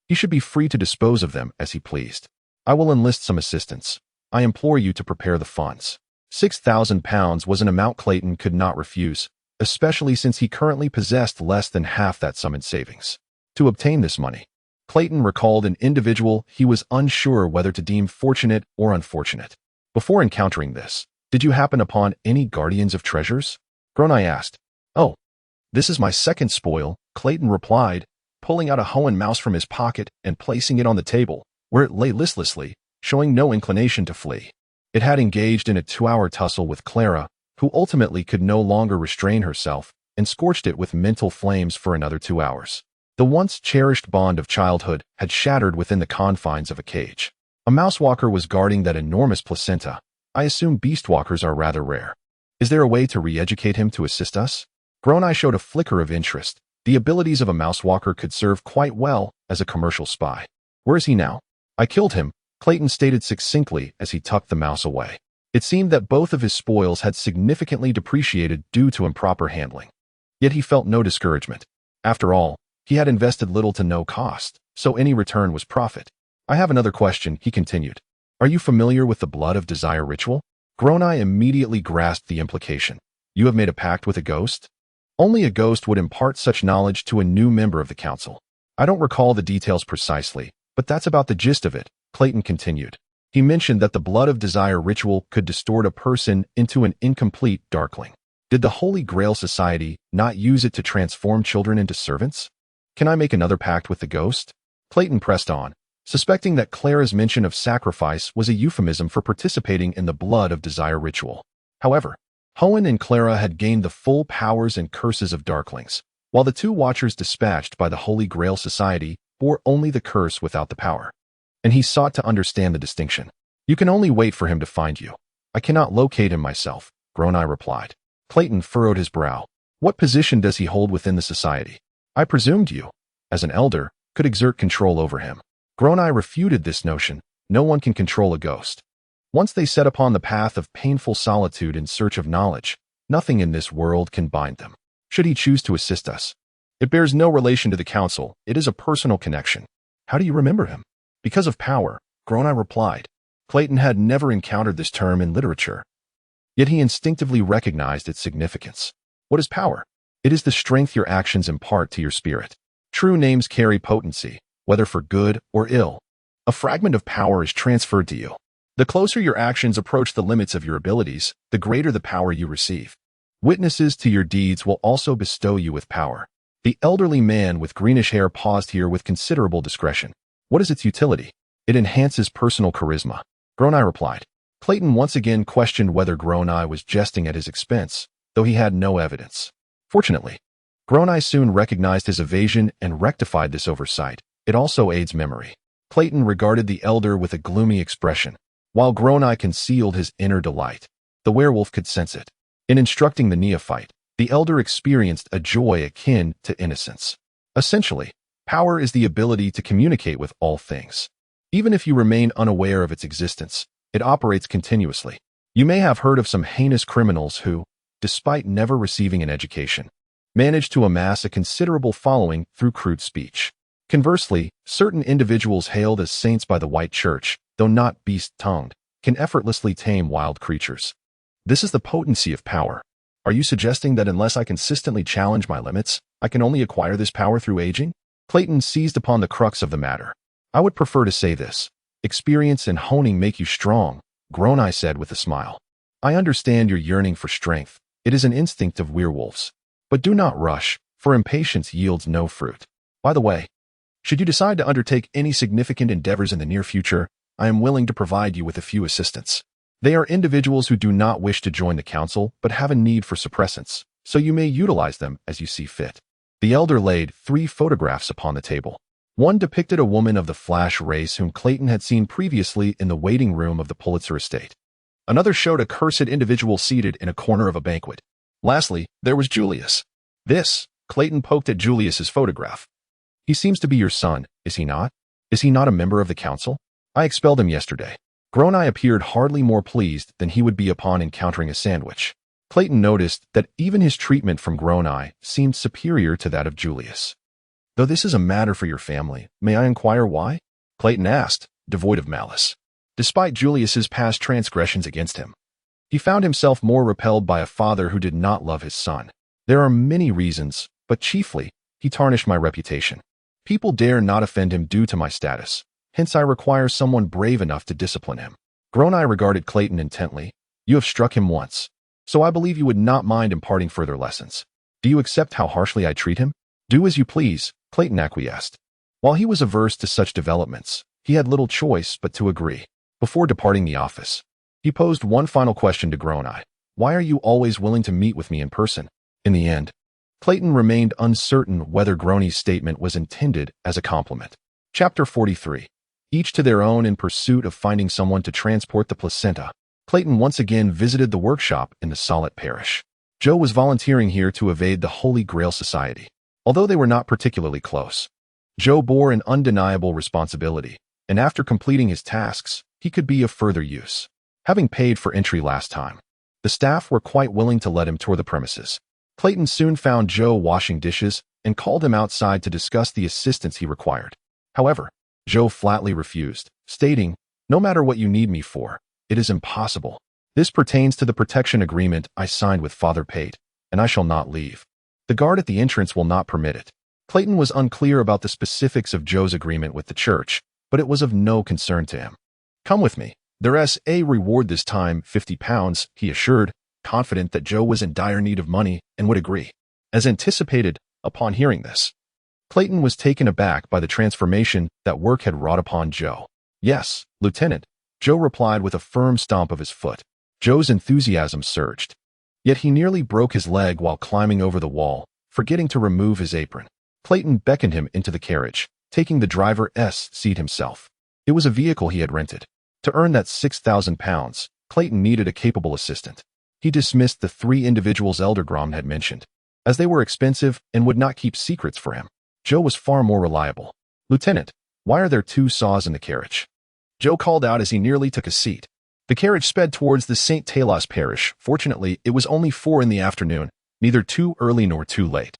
he should be free to dispose of them as he pleased. "I will enlist some assistance. I implore you to prepare the funds." 6,000 pounds was an amount Clayton could not refuse, especially since he currently possessed less than half that sum in savings. To obtain this money, Clayton recalled an individual he was unsure whether to deem fortunate or unfortunate. "Before encountering this, did you happen upon any guardians of treasures?" Groni asked. "Oh, this is my second spoil," Clayton replied, pulling out a Hohen mouse from his pocket and placing it on the table, where it lay listlessly, showing no inclination to flee. It had engaged in a 2-hour tussle with Clara, who ultimately could no longer restrain herself, and scorched it with mental flames for another 2 hours. The once cherished bond of childhood had shattered within the confines of a cage. A mousewalker was guarding that enormous placenta. I assume beastwalkers are rather rare. "Is there a way to re-educate him to assist us?" Groni showed a flicker of interest. The abilities of a mousewalker could serve quite well as a commercial spy. "Where is he now?" "I killed him," Clayton stated succinctly as he tucked the mouse away. It seemed that both of his spoils had significantly depreciated due to improper handling. Yet he felt no discouragement. After all, he had invested little to no cost, so any return was profit. "I have another question," he continued. "Are you familiar with the blood of desire ritual?" Groni immediately grasped the implication. "You have made a pact with a ghost?" "Only a ghost would impart such knowledge to a new member of the council. I don't recall the details precisely, but that's about the gist of it," Clayton continued. He mentioned that the blood of desire ritual could distort a person into an incomplete darkling. Did the Holy Grail Society not use it to transform children into servants? "Can I make another pact with the ghost?" Clayton pressed on, suspecting that Clara's mention of sacrifice was a euphemism for participating in the blood of desire ritual. However, Hohen and Clara had gained the full powers and curses of darklings, while the two watchers dispatched by the Holy Grail Society bore only the curse without the power. And he sought to understand the distinction. You can only wait for him to find you. I cannot locate him myself, Grown-Eye replied. Clayton furrowed his brow. What position does he hold within the society? I presumed you, as an elder, could exert control over him. Grown-Eye refuted this notion. No one can control a ghost. Once they set upon the path of painful solitude in search of knowledge, nothing in this world can bind them. Should he choose to assist us? It bears no relation to the council. It is a personal connection. How do you remember him? Because of power, Grown-Eye replied. Clayton had never encountered this term in literature, yet he instinctively recognized its significance. What is power? It is the strength your actions impart to your spirit. True names carry potency, whether for good or ill. A fragment of power is transferred to you. The closer your actions approach the limits of your abilities, the greater the power you receive. Witnesses to your deeds will also bestow you with power. The elderly man with greenish hair paused here with considerable discretion. What is its utility? It enhances personal charisma. Grown-Eye replied. Clayton once again questioned whether Grown-Eye was jesting at his expense, though he had no evidence. Fortunately, Grown-Eye soon recognized his evasion and rectified this oversight. It also aids memory. Clayton regarded the elder with a gloomy expression, while Grown-Eye concealed his inner delight. The werewolf could sense it. In instructing the neophyte, the elder experienced a joy akin to innocence. Essentially, power is the ability to communicate with all things. Even if you remain unaware of its existence, it operates continuously. You may have heard of some heinous criminals who, despite never receiving an education, managed to amass a considerable following through crude speech. Conversely, certain individuals hailed as saints by the white church, though not beast-tongued, can effortlessly tame wild creatures. This is the potency of power. Are you suggesting that unless I consistently challenge my limits, I can only acquire this power through aging? Clayton seized upon the crux of the matter. I would prefer to say this. Experience and honing make you strong, Grown-Eye said with a smile. I understand your yearning for strength. It is an instinct of werewolves. But do not rush, for impatience yields no fruit. By the way, should you decide to undertake any significant endeavors in the near future, I am willing to provide you with a few assistants. They are individuals who do not wish to join the council but have a need for suppressants, so you may utilize them as you see fit. The elder laid 3 photographs upon the table. One depicted a woman of the Flash race whom Clayton had seen previously in the waiting room of the Pulitzer estate. Another showed a cursed individual seated in a corner of a banquet. Lastly, there was Julius. This, Clayton poked at Julius's photograph. He seems to be your son, is he not? Is he not a member of the council? I expelled him yesterday. Grown-Eye appeared hardly more pleased than he would be upon encountering a sandwich. Clayton noticed that even his treatment from Grown-Eye seemed superior to that of Julius. Though this is a matter for your family, may I inquire why? Clayton asked, devoid of malice. Despite Julius's past transgressions against him, he found himself more repelled by a father who did not love his son. There are many reasons, but chiefly, he tarnished my reputation. People dare not offend him due to my status. Hence I require someone brave enough to discipline him. Grown-Eye regarded Clayton intently. You have struck him once, so I believe you would not mind imparting further lessons. Do you accept how harshly I treat him? Do as you please, Clayton acquiesced. While he was averse to such developments, he had little choice but to agree. Before departing the office, he posed one final question to Grown-Eye. Why are you always willing to meet with me in person? In the end, Clayton remained uncertain whether Grown-Eye's statement was intended as a compliment. Chapter 43. Each to their own in pursuit of finding someone to transport the placenta. Clayton once again visited the workshop in the Solent parish. Joe was volunteering here to evade the Holy Grail Society. Although they were not particularly close, Joe bore an undeniable responsibility, and after completing his tasks, he could be of further use. Having paid for entry last time, the staff were quite willing to let him tour the premises. Clayton soon found Joe washing dishes and called him outside to discuss the assistance he required. However, Joe flatly refused, stating, "No matter what you need me for, it is impossible. This pertains to the protection agreement I signed with Father Pate, and I shall not leave. The guard at the entrance will not permit it." Clayton was unclear about the specifics of Joe's agreement with the church, but it was of no concern to him. "Come with me. There's a reward this time, £50, he assured, confident that Joe was in dire need of money and would agree. As anticipated, upon hearing this, Clayton was taken aback by the transformation that work had wrought upon Joe. "Yes, Lieutenant," Joe replied with a firm stomp of his foot. Joe's enthusiasm surged. Yet he nearly broke his leg while climbing over the wall, forgetting to remove his apron. Clayton beckoned him into the carriage, taking the driver's seat himself. It was a vehicle he had rented. To earn that 6,000 pounds, Clayton needed a capable assistant. He dismissed the 3 individuals Elder Grom had mentioned, as they were expensive and would not keep secrets for him. Joe was far more reliable. "Lieutenant, why are there 2 saws in the carriage?" Joe called out as he nearly took a seat. The carriage sped towards the St. Talas parish. Fortunately, it was only 4 in the afternoon, neither too early nor too late.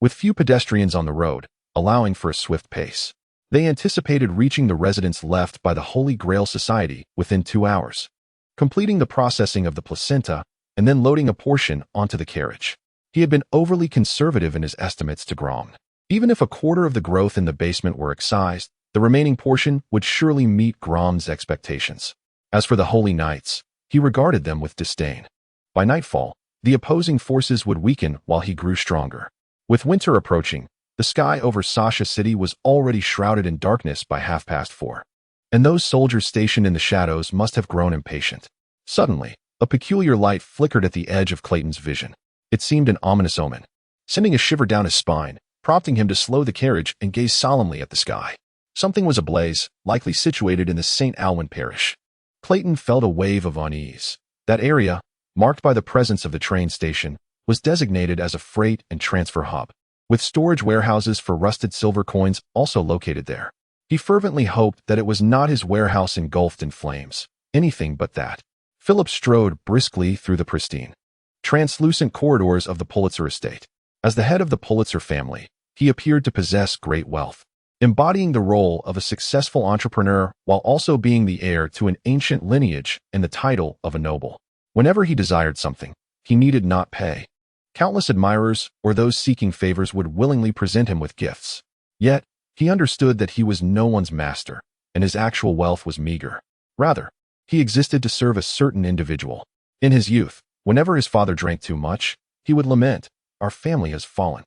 With few pedestrians on the road, allowing for a swift pace, they anticipated reaching the residence left by the Holy Grail Society within 2 hours, completing the processing of the placenta and then loading a portion onto the carriage. He had been overly conservative in his estimates to Grom. Even if a quarter of the growth in the basement were excised, the remaining portion would surely meet Grom's expectations. As for the Holy Knights, he regarded them with disdain. By nightfall, the opposing forces would weaken while he grew stronger. With winter approaching, the sky over Sasha City was already shrouded in darkness by 4:30, and those soldiers stationed in the shadows must have grown impatient. Suddenly, a peculiar light flickered at the edge of Clayton's vision. It seemed an ominous omen, sending a shiver down his spine, prompting him to slow the carriage and gaze solemnly at the sky. Something was ablaze, likely situated in the St. Alwyn parish. Clayton felt a wave of unease. That area, marked by the presence of the train station, was designated as a freight and transfer hub, with storage warehouses for rusted silver coins also located there. He fervently hoped that it was not his warehouse engulfed in flames. Anything but that. Philip strode briskly through the pristine, translucent corridors of the Pulitzer estate. As the head of the Pulitzer family, he appeared to possess great wealth, embodying the role of a successful entrepreneur while also being the heir to an ancient lineage and the title of a noble. Whenever he desired something, he needed not pay. Countless admirers or those seeking favors would willingly present him with gifts. Yet, he understood that he was no one's master, and his actual wealth was meager. Rather, he existed to serve a certain individual. In his youth, whenever his father drank too much, he would lament, "Our family has fallen,"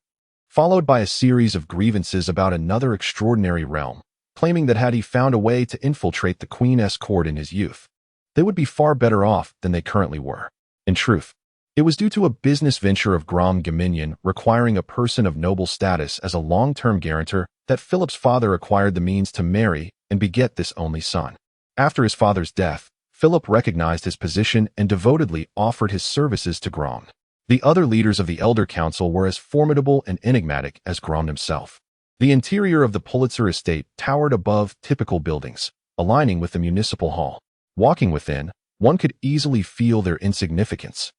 followed by a series of grievances about another extraordinary realm, claiming that had he found a way to infiltrate the Queen's court in his youth, they would be far better off than they currently were. In truth, it was due to a business venture of Grom Dominion requiring a person of noble status as a long-term guarantor that Philip's father acquired the means to marry and beget this only son. After his father's death, Philip recognized his position and devotedly offered his services to Grom. The other leaders of the Elder Council were as formidable and enigmatic as Grom himself. The interior of the Pulitzer estate towered above typical buildings, aligning with the municipal hall. Walking within, one could easily feel their insignificance,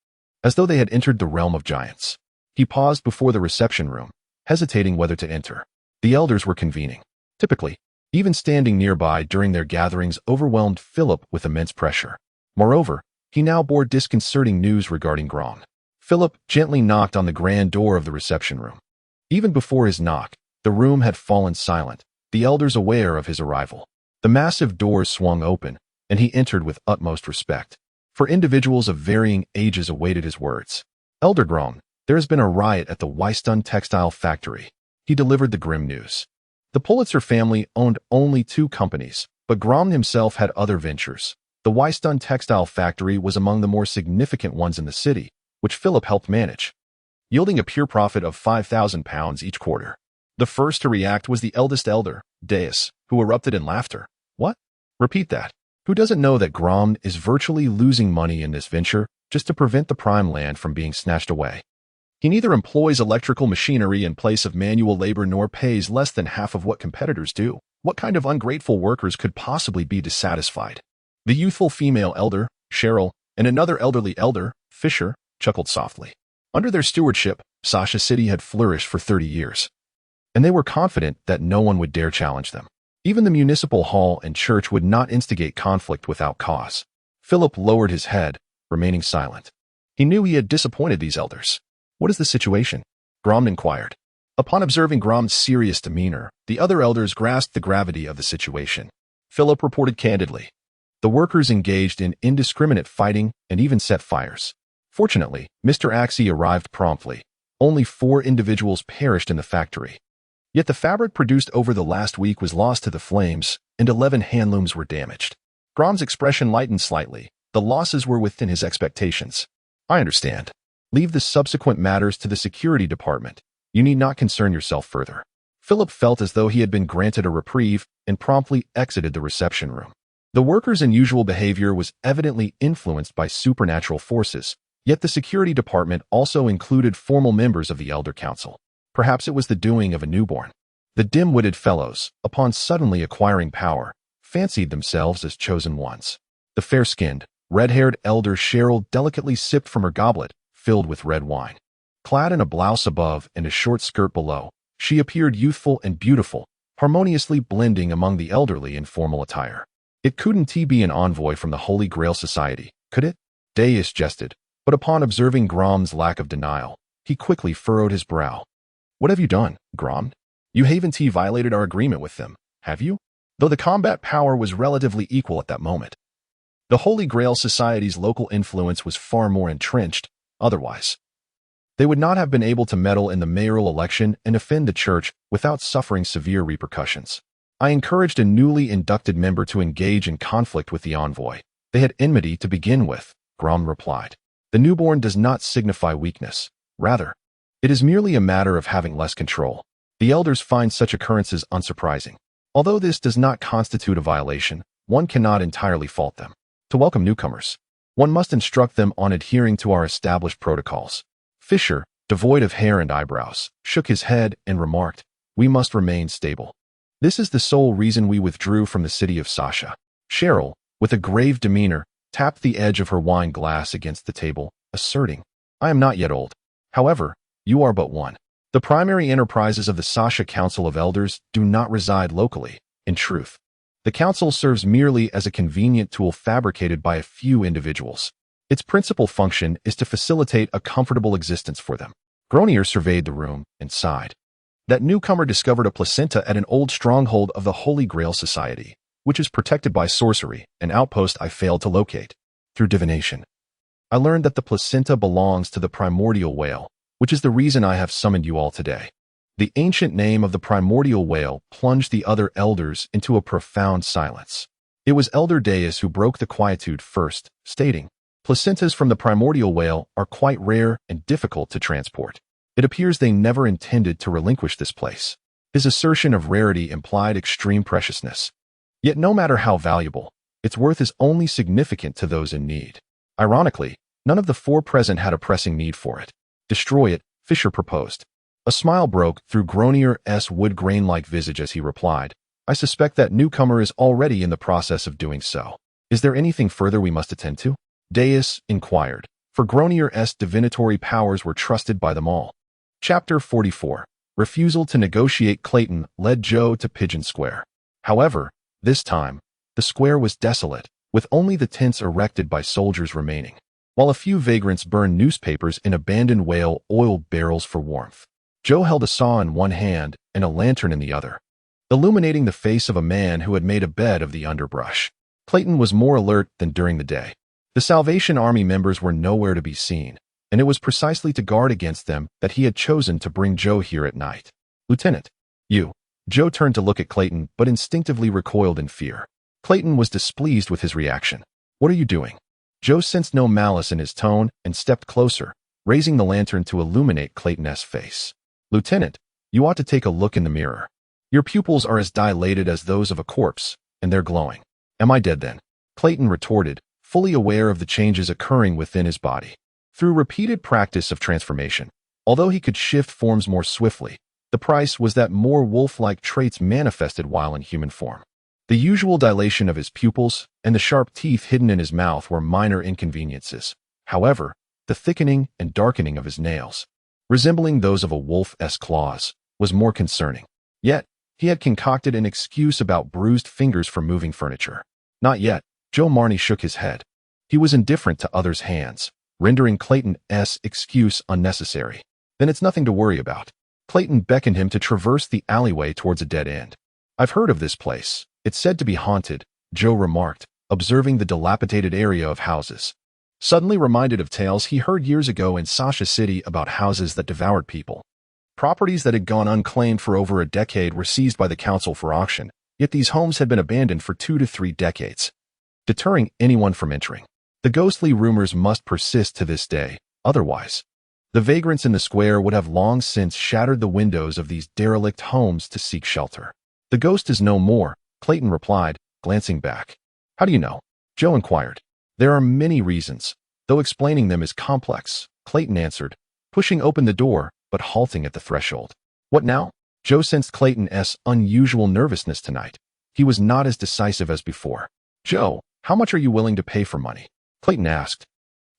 as though they had entered the realm of giants. He paused before the reception room, hesitating whether to enter. The elders were convening. Typically, even standing nearby during their gatherings overwhelmed Philip with immense pressure. Moreover, he now bore disconcerting news regarding Grom. Philip gently knocked on the grand door of the reception room. Even before his knock, the room had fallen silent, the elders aware of his arrival. The massive doors swung open, and he entered with utmost respect. For individuals of varying ages awaited his words. "Elder Grom, there has been a riot at the Weistun textile factory." He delivered the grim news. The Pulitzer family owned only 2 companies, but Grom himself had other ventures. The Weistun textile factory was among the more significant ones in the city, which Philip helped manage, yielding a pure profit of £5,000 each quarter. The first to react was the eldest elder, Deus, who erupted in laughter. "What? Repeat that. Who doesn't know that Grom is virtually losing money in this venture just to prevent the prime land from being snatched away? He neither employs electrical machinery in place of manual labor nor pays less than half of what competitors do. What kind of ungrateful workers could possibly be dissatisfied?" The youthful female elder, Cheryl, and another elderly elder, Fisher, chuckled softly. Under their stewardship, Sasha City had flourished for 30 years, and they were confident that no one would dare challenge them. Even the municipal hall and church would not instigate conflict without cause. Philip lowered his head, remaining silent. He knew he had disappointed these elders. "What is the situation?" Grom inquired. Upon observing Grom's serious demeanor, the other elders grasped the gravity of the situation. Philip reported candidly. The workers engaged in indiscriminate fighting and even set fires. Fortunately, Mr. Axie arrived promptly. Only 4 individuals perished in the factory. Yet the fabric produced over the last week was lost to the flames, and 11 handlooms were damaged. Grom's expression lightened slightly. The losses were within his expectations. I understand. Leave the subsequent matters to the security department. You need not concern yourself further. Philip felt as though he had been granted a reprieve and promptly exited the reception room. The workers' unusual behavior was evidently influenced by supernatural forces, yet the security department also included formal members of the Elder Council. Perhaps it was the doing of a newborn. The dim-witted fellows, upon suddenly acquiring power, fancied themselves as chosen ones. The fair-skinned, red-haired elder Cheryl delicately sipped from her goblet, filled with red wine. Clad in a blouse above and a short skirt below, she appeared youthful and beautiful, harmoniously blending among the elderly in formal attire. It couldn't be an envoy from the Holy Grail Society, could it? Deus jested, but upon observing Grom's lack of denial, he quickly furrowed his brow. What have you done, Grom? You haven't violated our agreement with them, have you? Though the combat power was relatively equal at that moment. The Holy Grail Society's local influence was far more entrenched, otherwise. They would not have been able to meddle in the mayoral election and offend the church without suffering severe repercussions. I encouraged a newly inducted member to engage in conflict with the envoy. They had enmity to begin with, Grom replied. The newborn does not signify weakness. Rather, it is merely a matter of having less control. The elders find such occurrences unsurprising. Although this does not constitute a violation, one cannot entirely fault them. To welcome newcomers, one must instruct them on adhering to our established protocols. Fisher, devoid of hair and eyebrows, shook his head and remarked, we must remain stable. This is the sole reason we withdrew from the city of Sasha. Cheryl, with a grave demeanor, tapped the edge of her wine glass against the table, asserting, I am not yet old. However, you are but one. The primary enterprises of the Sasha Council of Elders do not reside locally, in truth. The council serves merely as a convenient tool fabricated by a few individuals. Its principal function is to facilitate a comfortable existence for them. Gronier surveyed the room and sighed. That newcomer discovered a placenta at an old stronghold of the Holy Grail Society, which is protected by sorcery, an outpost I failed to locate. Through divination, I learned that the placenta belongs to the primordial whale, which is the reason I have summoned you all today. The ancient name of the primordial whale plunged the other elders into a profound silence. It was Elder Deus who broke the quietude first, stating, Placentas from the primordial whale are quite rare and difficult to transport. It appears they never intended to relinquish this place. His assertion of rarity implied extreme preciousness. Yet no matter how valuable, its worth is only significant to those in need. Ironically, none of the four present had a pressing need for it. Destroy it, Fisher proposed. A smile broke through Gronier's wood-grain-like visage as he replied, I suspect that newcomer is already in the process of doing so. Is there anything further we must attend to? Deus inquired, for Gronier's divinatory powers were trusted by them all. Chapter 44. Refusal to negotiate. Clayton led Joe to Pigeon Square. However, this time, the square was desolate, with only the tents erected by soldiers remaining, while a few vagrants burned newspapers in abandoned whale oil barrels for warmth. Joe held a saw in one hand and a lantern in the other, illuminating the face of a man who had made a bed of the underbrush. Clayton was more alert than during the day. The Salvation Army members were nowhere to be seen, and it was precisely to guard against them that he had chosen to bring Joe here at night. Lieutenant, you. Joe turned to look at Clayton, but instinctively recoiled in fear. Clayton was displeased with his reaction. What are you doing? Joe sensed no malice in his tone and stepped closer, raising the lantern to illuminate Clayton's face. Lieutenant, you ought to take a look in the mirror. Your pupils are as dilated as those of a corpse, and they're glowing. Am I dead then? Clayton retorted, fully aware of the changes occurring within his body. Through repeated practice of transformation, although he could shift forms more swiftly, the price was that more wolf-like traits manifested while in human form. The usual dilation of his pupils and the sharp teeth hidden in his mouth were minor inconveniences. However, the thickening and darkening of his nails, resembling those of a wolf's claws, was more concerning. Yet, he had concocted an excuse about bruised fingers for moving furniture. Not yet. Joe Marnie shook his head. He was indifferent to others' hands, rendering Clayton's excuse unnecessary. Then it's nothing to worry about. Clayton beckoned him to traverse the alleyway towards a dead end. I've heard of this place. It's said to be haunted, Joe remarked, observing the dilapidated area of houses. Suddenly reminded of tales he heard years ago in Sasha City about houses that devoured people. Properties that had gone unclaimed for over a decade were seized by the council for auction, yet these homes had been abandoned for 2 to 3 decades, deterring anyone from entering. The ghostly rumors must persist to this day, otherwise, the vagrants in the square would have long since shattered the windows of these derelict homes to seek shelter. The ghost is no more, Clayton replied, glancing back. How do you know? Joe inquired. There are many reasons, though explaining them is complex, Clayton answered, pushing open the door, but halting at the threshold. What now? Joe sensed Clayton's unusual nervousness tonight. He was not as decisive as before. Joe, how much are you willing to pay for money? Clayton asked,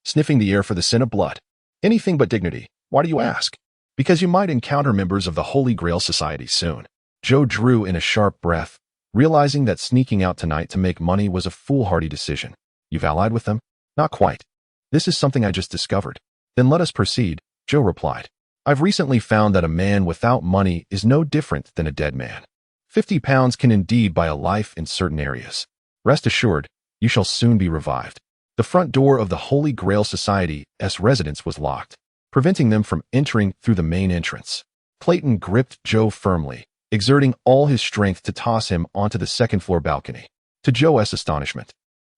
sniffing the air for the scent of blood. Anything but dignity. Why do you ask? Because you might encounter members of the Holy Grail Society soon. Joe drew in a sharp breath, realizing that sneaking out tonight to make money was a foolhardy decision. You've allied with them? Not quite. This is something I just discovered. Then let us proceed, Joe replied. I've recently found that a man without money is no different than a dead man. £50 can indeed buy a life in certain areas. Rest assured, you shall soon be revived. The front door of the Holy Grail Society's residence was locked, preventing them from entering through the main entrance. Clayton gripped Joe firmly, exerting all his strength to toss him onto the second-floor balcony. To Joe's astonishment,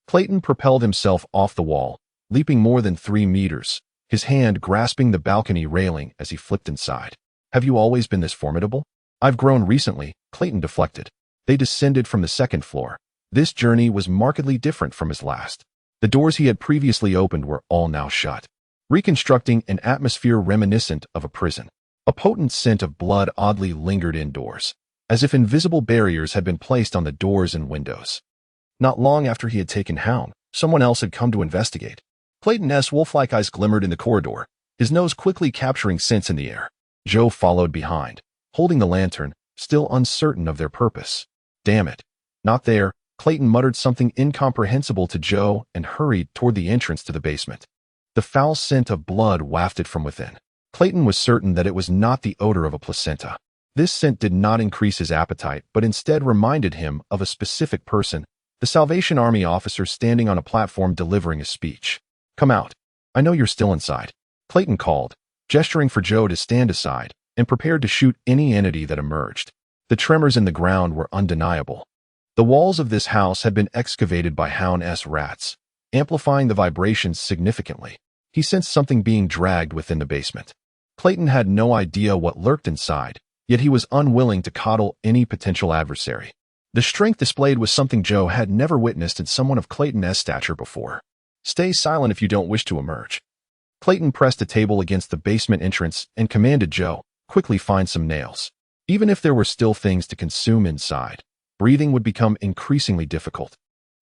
Clayton propelled himself off the wall, leaping more than 3 meters, his hand grasping the balcony railing as he flipped inside. Have you always been this formidable? I've grown recently, Clayton deflected. They descended from the second floor. This journey was markedly different from his last. The doors he had previously opened were all now shut, reconstructing an atmosphere reminiscent of a prison. A potent scent of blood oddly lingered indoors, as if invisible barriers had been placed on the doors and windows. Not long after he had taken Hound, someone else had come to investigate. Clayton's wolf-like eyes glimmered in the corridor, his nose quickly capturing scents in the air. Joe followed behind, holding the lantern, still uncertain of their purpose. Damn it. Not there. Clayton muttered something incomprehensible to Joe and hurried toward the entrance to the basement. The foul scent of blood wafted from within. Clayton was certain that it was not the odor of a placenta. This scent did not increase his appetite, but instead reminded him of a specific person, the Salvation Army officer standing on a platform delivering a speech. Come out. I know you're still inside, Clayton called, gesturing for Joe to stand aside, and prepared to shoot any entity that emerged. The tremors in the ground were undeniable. The walls of this house had been excavated by Hound's rats, amplifying the vibrations significantly. He sensed something being dragged within the basement. Clayton had no idea what lurked inside, yet he was unwilling to coddle any potential adversary. The strength displayed was something Joe had never witnessed in someone of Clayton's stature before. Stay silent if you don't wish to emerge. Clayton pressed a table against the basement entrance and commanded Joe, quickly find some nails. Even if there were still things to consume inside, breathing would become increasingly difficult.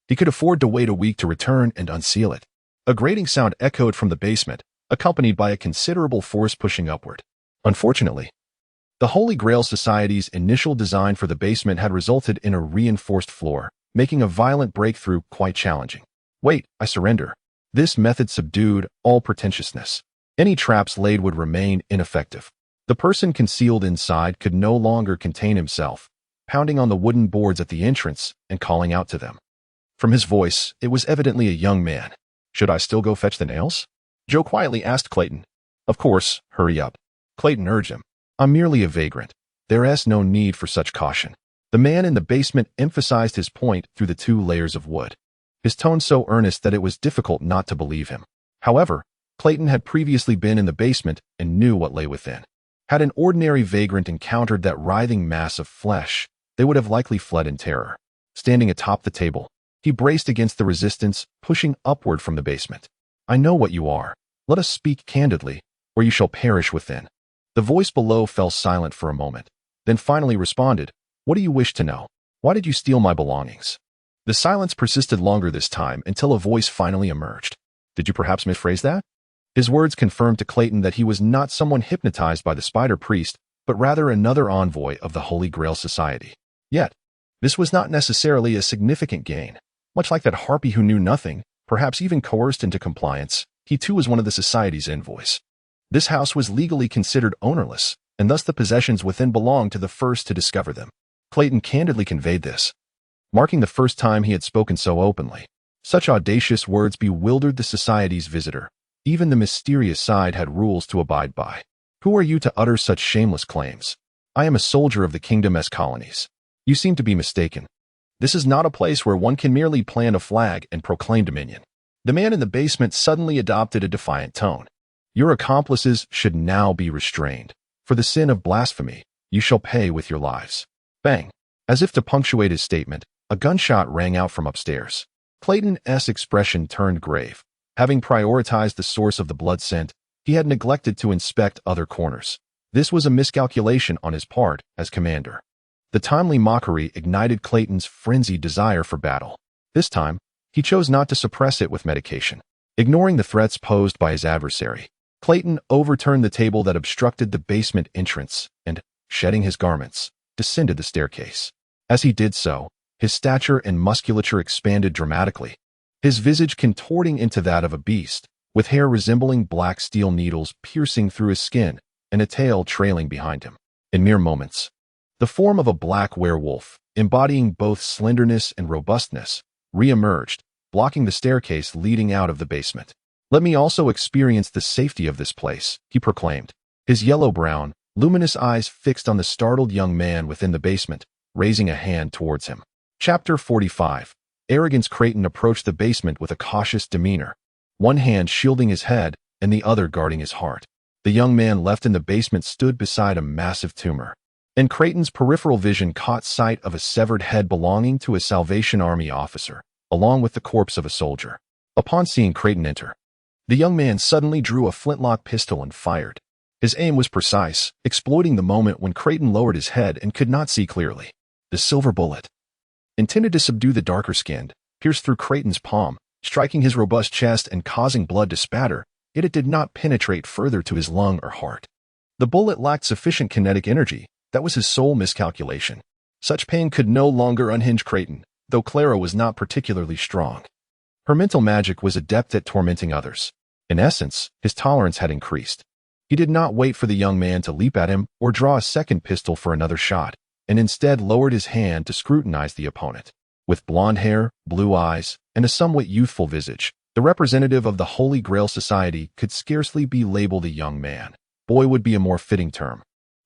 He could afford to wait a week to return and unseal it. A grating sound echoed from the basement, accompanied by a considerable force pushing upward. Unfortunately, the Holy Grail Society's initial design for the basement had resulted in a reinforced floor, making a violent breakthrough quite challenging. Wait, I surrender. This method subdued all pretentiousness. Any traps laid would remain ineffective. The person concealed inside could no longer contain himself, pounding on the wooden boards at the entrance and calling out to them. From his voice, it was evidently a young man. Should I still go fetch the nails? Joe quietly asked Clayton. Of course, hurry up. Clayton urged him. I'm merely a vagrant. There's no need for such caution. The man in the basement emphasized his point through the 2 layers of wood, his tone so earnest that it was difficult not to believe him. However, Clayton had previously been in the basement and knew what lay within. Had an ordinary vagrant encountered that writhing mass of flesh, they would have likely fled in terror. Standing atop the table, he braced against the resistance, pushing upward from the basement. I know what you are. Let us speak candidly, or you shall perish within. The voice below fell silent for a moment, then finally responded, What do you wish to know? Why did you steal my belongings? The silence persisted longer this time until a voice finally emerged. Did you perhaps misphrase that? His words confirmed to Clayton that he was not someone hypnotized by the spider priest, but rather another envoy of the Holy Grail Society. Yet, this was not necessarily a significant gain. Much like that harpy who knew nothing, perhaps even coerced into compliance, he too was one of the society's envoys. This house was legally considered ownerless, and thus the possessions within belonged to the first to discover them. Clayton candidly conveyed this, marking the first time he had spoken so openly. Such audacious words bewildered the society's visitor. Even the mysterious side had rules to abide by. Who are you to utter such shameless claims? I am a soldier of the kingdom's colonies. You seem to be mistaken. This is not a place where one can merely plant a flag and proclaim dominion. The man in the basement suddenly adopted a defiant tone. Your accomplices should now be restrained. For the sin of blasphemy, you shall pay with your lives. Bang! As if to punctuate his statement, a gunshot rang out from upstairs. Clayton's expression turned grave. Having prioritized the source of the blood scent, he had neglected to inspect other corners. This was a miscalculation on his part as commander. The timely mockery ignited Clayton's frenzied desire for battle. This time, he chose not to suppress it with medication. Ignoring the threats posed by his adversary, Clayton overturned the table that obstructed the basement entrance and, shedding his garments, descended the staircase. As he did so, his stature and musculature expanded dramatically, his visage contorting into that of a beast, with hair resembling black steel needles piercing through his skin and a tail trailing behind him. In mere moments, the form of a black werewolf, embodying both slenderness and robustness, re-emerged, blocking the staircase leading out of the basement. Let me also experience the safety of this place, he proclaimed, his yellow-brown, luminous eyes fixed on the startled young man within the basement, raising a hand towards him. Chapter 45. Arrogance. Creighton approached the basement with a cautious demeanor, one hand shielding his head and the other guarding his heart. The young man left in the basement stood beside a massive tumor, and Creighton's peripheral vision caught sight of a severed head belonging to a Salvation Army officer, along with the corpse of a soldier. Upon seeing Creighton enter, the young man suddenly drew a flintlock pistol and fired. His aim was precise, exploiting the moment when Creighton lowered his head and could not see clearly. The silver bullet, intended to subdue the darker-skinned, pierced through Creighton's palm, striking his robust chest and causing blood to spatter, yet it did not penetrate further to his lung or heart. The bullet lacked sufficient kinetic energy. That was his sole miscalculation. Such pain could no longer unhinge Creighton, though Clara was not particularly strong. Her mental magic was adept at tormenting others. In essence, his tolerance had increased. He did not wait for the young man to leap at him or draw a second pistol for another shot, and instead lowered his hand to scrutinize the opponent. With blonde hair, blue eyes, and a somewhat youthful visage, the representative of the Holy Grail Society could scarcely be labeled a young man. Boy would be a more fitting term,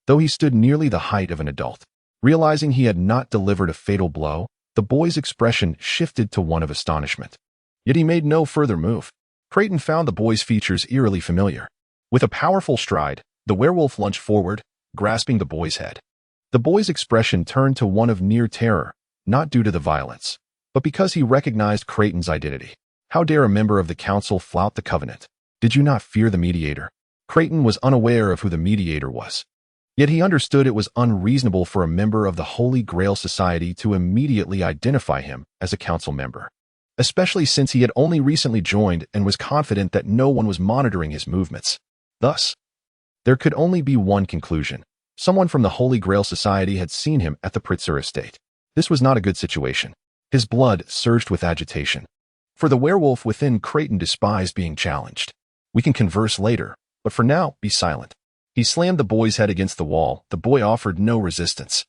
though he stood nearly the height of an adult. Realizing he had not delivered a fatal blow, the boy's expression shifted to one of astonishment. Yet he made no further move. Creighton found the boy's features eerily familiar. With a powerful stride, the werewolf lunged forward, grasping the boy's head. The boy's expression turned to one of near terror, not due to the violence, but because he recognized Creighton's identity. How dare a member of the council flout the covenant? Did you not fear the mediator? Creighton was unaware of who the mediator was. Yet he understood it was unreasonable for a member of the Holy Grail Society to immediately identify him as a council member, especially since he had only recently joined and was confident that no one was monitoring his movements. Thus, there could only be one conclusion. Someone from the Holy Grail Society had seen him at the Pritzker estate. This was not a good situation. His blood surged with agitation. For the werewolf within Creighton despised being challenged. We can converse later, but for now, be silent. He slammed the boy's head against the wall. The boy offered no resistance,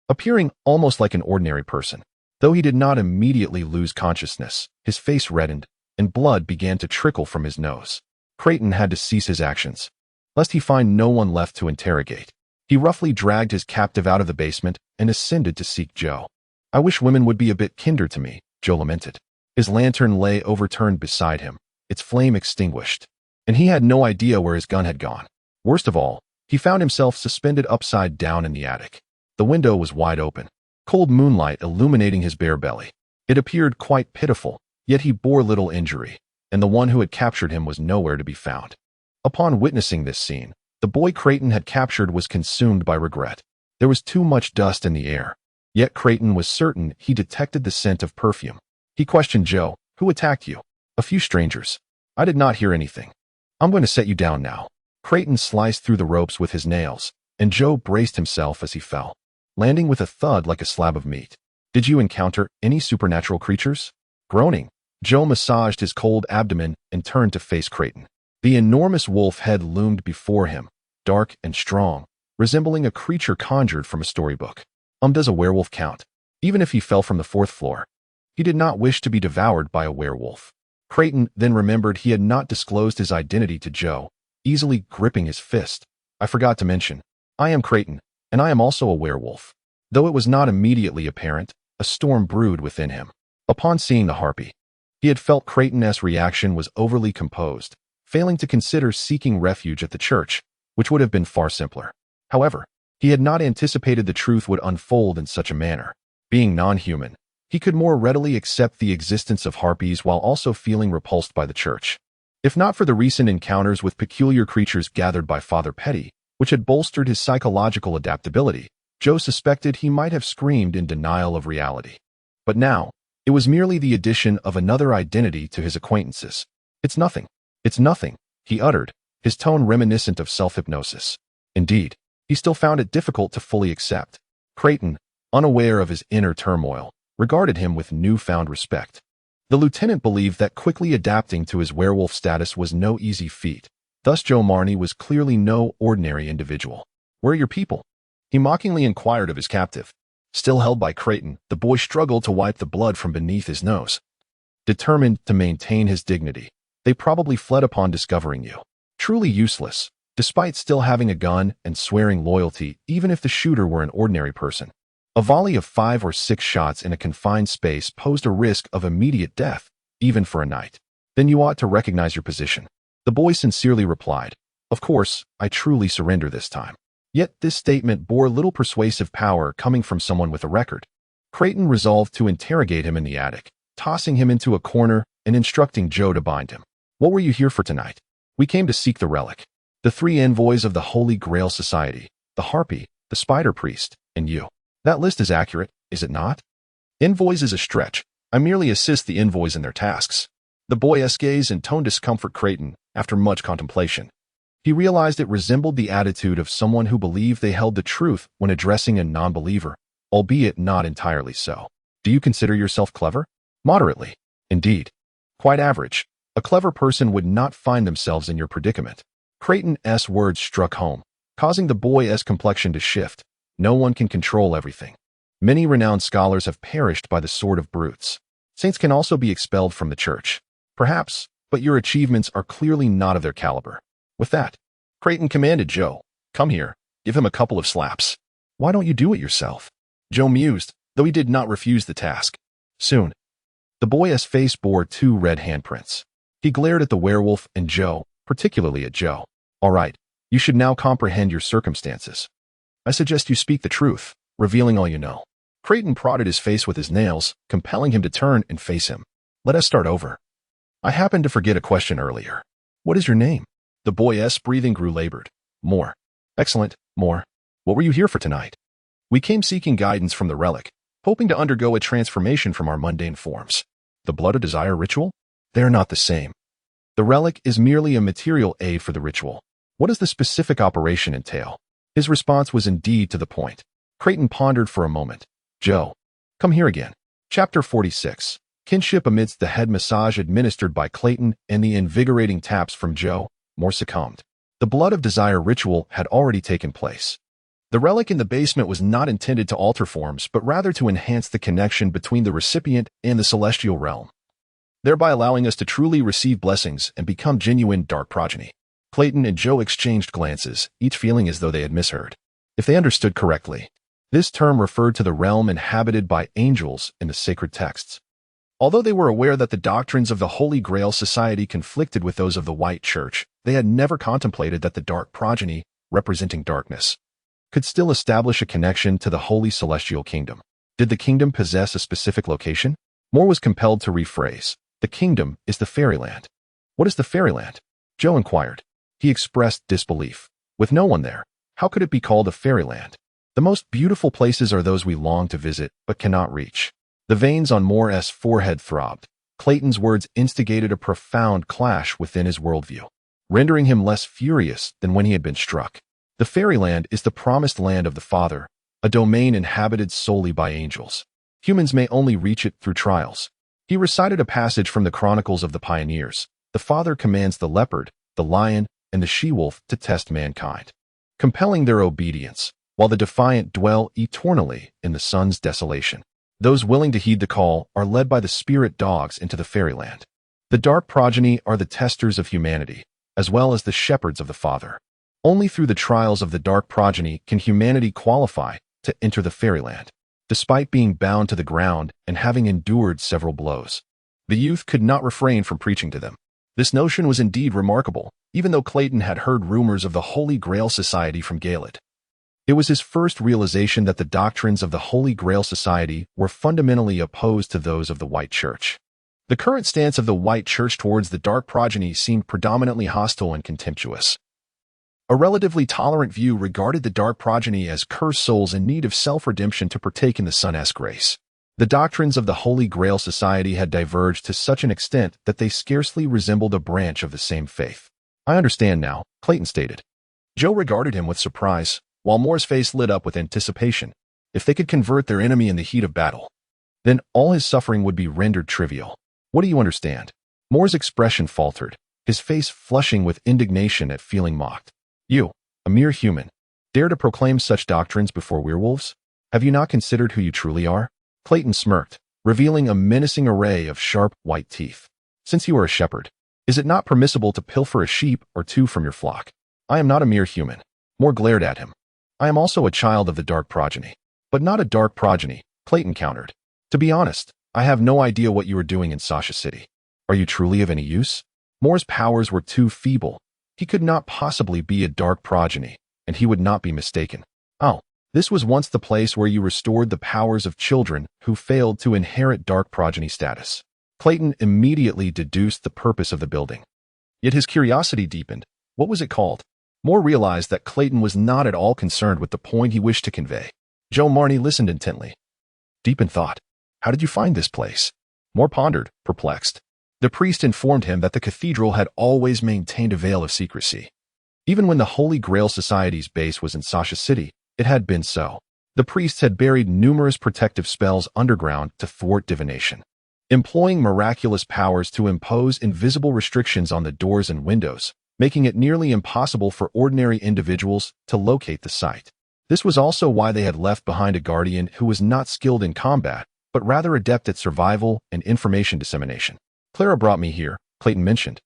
appearing almost like an ordinary person. Though he did not immediately lose consciousness, his face reddened, and blood began to trickle from his nose. Creighton had to cease his actions, lest he find no one left to interrogate. He roughly dragged his captive out of the basement and ascended to seek Joe. I wish women would be a bit kinder to me, Joe lamented. His lantern lay overturned beside him, its flame extinguished, and he had no idea where his gun had gone. Worst of all, he found himself suspended upside down in the attic. The window was wide open, cold moonlight illuminating his bare belly. It appeared quite pitiful, yet he bore little injury, and the one who had captured him was nowhere to be found. Upon witnessing this scene, the boy Creighton had captured was consumed by regret. There was too much dust in the air, yet Creighton was certain he detected the scent of perfume. He questioned Joe. Who attacked you? A few strangers. I did not hear anything. I'm going to set you down now. Creighton sliced through the ropes with his nails, and Joe braced himself as he fell, landing with a thud like a slab of meat. Did you encounter any supernatural creatures? Groaning, Joe massaged his cold abdomen and turned to face Creighton. The enormous wolf head loomed before him, dark and strong, resembling a creature conjured from a storybook. Does a werewolf count? Even if he fell from the 4th floor. He did not wish to be devoured by a werewolf. Creighton then remembered he had not disclosed his identity to Joe, easily gripping his fist. I forgot to mention, I am Creighton, and I am also a werewolf. Though it was not immediately apparent, a storm brewed within him. Upon seeing the harpy, he had felt Creighton's reaction was overly composed, failing to consider seeking refuge at the church, which would have been far simpler. However, he had not anticipated the truth would unfold in such a manner. Being non-human, he could more readily accept the existence of harpies while also feeling repulsed by the church. If not for the recent encounters with peculiar creatures gathered by Father Petty, which had bolstered his psychological adaptability, Joe suspected he might have screamed in denial of reality. But now, it was merely the addition of another identity to his acquaintances. It's nothing, he uttered, his tone reminiscent of self-hypnosis. Indeed, he still found it difficult to fully accept. Creighton, unaware of his inner turmoil, regarded him with newfound respect. The lieutenant believed that quickly adapting to his werewolf status was no easy feat. Thus Joe Marney was clearly no ordinary individual. "Where are your people?" he mockingly inquired of his captive. Still held by Creighton, the boy struggled to wipe the blood from beneath his nose. Determined to maintain his dignity, "They probably fled upon discovering you." Truly useless, despite still having a gun and swearing loyalty even if the shooter were an ordinary person. A volley of 5 or 6 shots in a confined space posed a risk of immediate death, even for a night. "Then you ought to recognize your position," the boy sincerely replied. "Of course, I truly surrender this time." Yet this statement bore little persuasive power coming from someone with a record. Creighton resolved to interrogate him in the attic, tossing him into a corner and instructing Joe to bind him. "What were you here for tonight?" "We came to seek the relic. The 3 envoys of the Holy Grail Society, the Harpy, the Spider Priest, and you." "That list is accurate, is it not?" "Envoys is a stretch. I merely assist the envoys in their tasks." The boy's gaze and tone discomfort Creighton after much contemplation. He realized it resembled the attitude of someone who believed they held the truth when addressing a non-believer, albeit not entirely so. "Do you consider yourself clever?" "Moderately. Indeed. Quite average. A clever person would not find themselves in your predicament." Creighton's words struck home, causing the boy's complexion to shift. No one can control everything. Many renowned scholars have perished by the sword of brutes. Saints can also be expelled from the church. Perhaps, but your achievements are clearly not of their caliber. With that, Creighton commanded Joe, "Come here, give him a couple of slaps." "Why don't you do it yourself?" Joe mused, though he did not refuse the task. Soon, the boy's face bore 2 red handprints. He glared at the werewolf and Joe, particularly at Joe. "All right, you should now comprehend your circumstances. I suggest you speak the truth, revealing all you know." Creighton prodded his face with his nails, compelling him to turn and face him. "Let us start over. I happened to forget a question earlier. What is your name?" The boy's breathing grew labored. "Moore." "Excellent, Moore. What were you here for tonight?" "We came seeking guidance from the relic, hoping to undergo a transformation from our mundane forms." "The blood of desire ritual?" "They are not the same. The relic is merely a material aid for the ritual." "What does the specific operation entail?" His response was indeed to the point. Creighton pondered for a moment. "Joe, come here again." Chapter 46. Kinship amidst the head massage administered by Clayton and the invigorating taps from Joe, Moore succumbed. The blood of desire ritual had already taken place. The relic in the basement was not intended to alter forms, but rather to enhance the connection between the recipient and the celestial realm, thereby allowing us to truly receive blessings and become genuine dark progeny. Clayton and Joe exchanged glances, each feeling as though they had misheard. If they understood correctly, this term referred to the realm inhabited by angels in the sacred texts. Although they were aware that the doctrines of the Holy Grail Society conflicted with those of the White Church, they had never contemplated that the dark progeny, representing darkness, could still establish a connection to the Holy Celestial Kingdom. Did the kingdom possess a specific location? Moore was compelled to rephrase. "The kingdom is the fairyland." "What is the fairyland?" Joe inquired. He expressed disbelief. With no one there, how could it be called a fairyland? "The most beautiful places are those we long to visit, but cannot reach." The veins on Moore's forehead throbbed. Clayton's words instigated a profound clash within his worldview, rendering him less furious than when he had been struck. The fairyland is the promised land of the Father, a domain inhabited solely by angels. Humans may only reach it through trials. He recited a passage from the Chronicles of the Pioneers. The Father commands the leopard, the lion, and the she-wolf to test mankind, compelling their obedience, while the defiant dwell eternally in the sun's desolation. Those willing to heed the call are led by the spirit dogs into the fairyland. The dark progeny are the testers of humanity, as well as the shepherds of the Father. Only through the trials of the dark progeny can humanity qualify to enter the fairyland. Despite being bound to the ground and having endured several blows, the youth could not refrain from preaching to them. This notion was indeed remarkable, even though Clayton had heard rumors of the Holy Grail Society from Gaelic. It was his first realization that the doctrines of the Holy Grail Society were fundamentally opposed to those of the White Church. The current stance of the White Church towards the dark progeny seemed predominantly hostile and contemptuous. A relatively tolerant view regarded the dark progeny as cursed souls in need of self-redemption to partake in the Son's grace. The doctrines of the Holy Grail Society had diverged to such an extent that they scarcely resembled a branch of the same faith. "I understand now," Clayton stated. Joe regarded him with surprise, while Moore's face lit up with anticipation. If they could convert their enemy in the heat of battle, then all his suffering would be rendered trivial. "What do you understand?" Moore's expression faltered, his face flushing with indignation at feeling mocked. "You, a mere human, dare to proclaim such doctrines before werewolves? Have you not considered who you truly are?" Clayton smirked, revealing a menacing array of sharp, white teeth. "Since you are a shepherd, is it not permissible to pilfer a sheep or two from your flock?" "I am not a mere human." Moore glared at him. "I am also a child of the dark progeny." "But not a dark progeny," Clayton countered. "To be honest, I have no idea what you are doing in Sasha City. Are you truly of any use?" Moore's powers were too feeble. He could not possibly be a dark progeny, and he would not be mistaken. "Oh, this was once the place where you restored the powers of children who failed to inherit dark progeny status." Clayton immediately deduced the purpose of the building. Yet his curiosity deepened. What was it called? Moore realized that Clayton was not at all concerned with the point he wished to convey. Joe Marnie listened intently, deep in thought. "How did you find this place?" Moore pondered, perplexed. The priest informed him that the cathedral had always maintained a veil of secrecy. Even when the Holy Grail Society's base was in Sasha City, it had been so. The priests had buried numerous protective spells underground to thwart divination, employing miraculous powers to impose invisible restrictions on the doors and windows, making it nearly impossible for ordinary individuals to locate the site. This was also why they had left behind a guardian who was not skilled in combat, but rather adept at survival and information dissemination. "Clara brought me here," Clayton mentioned,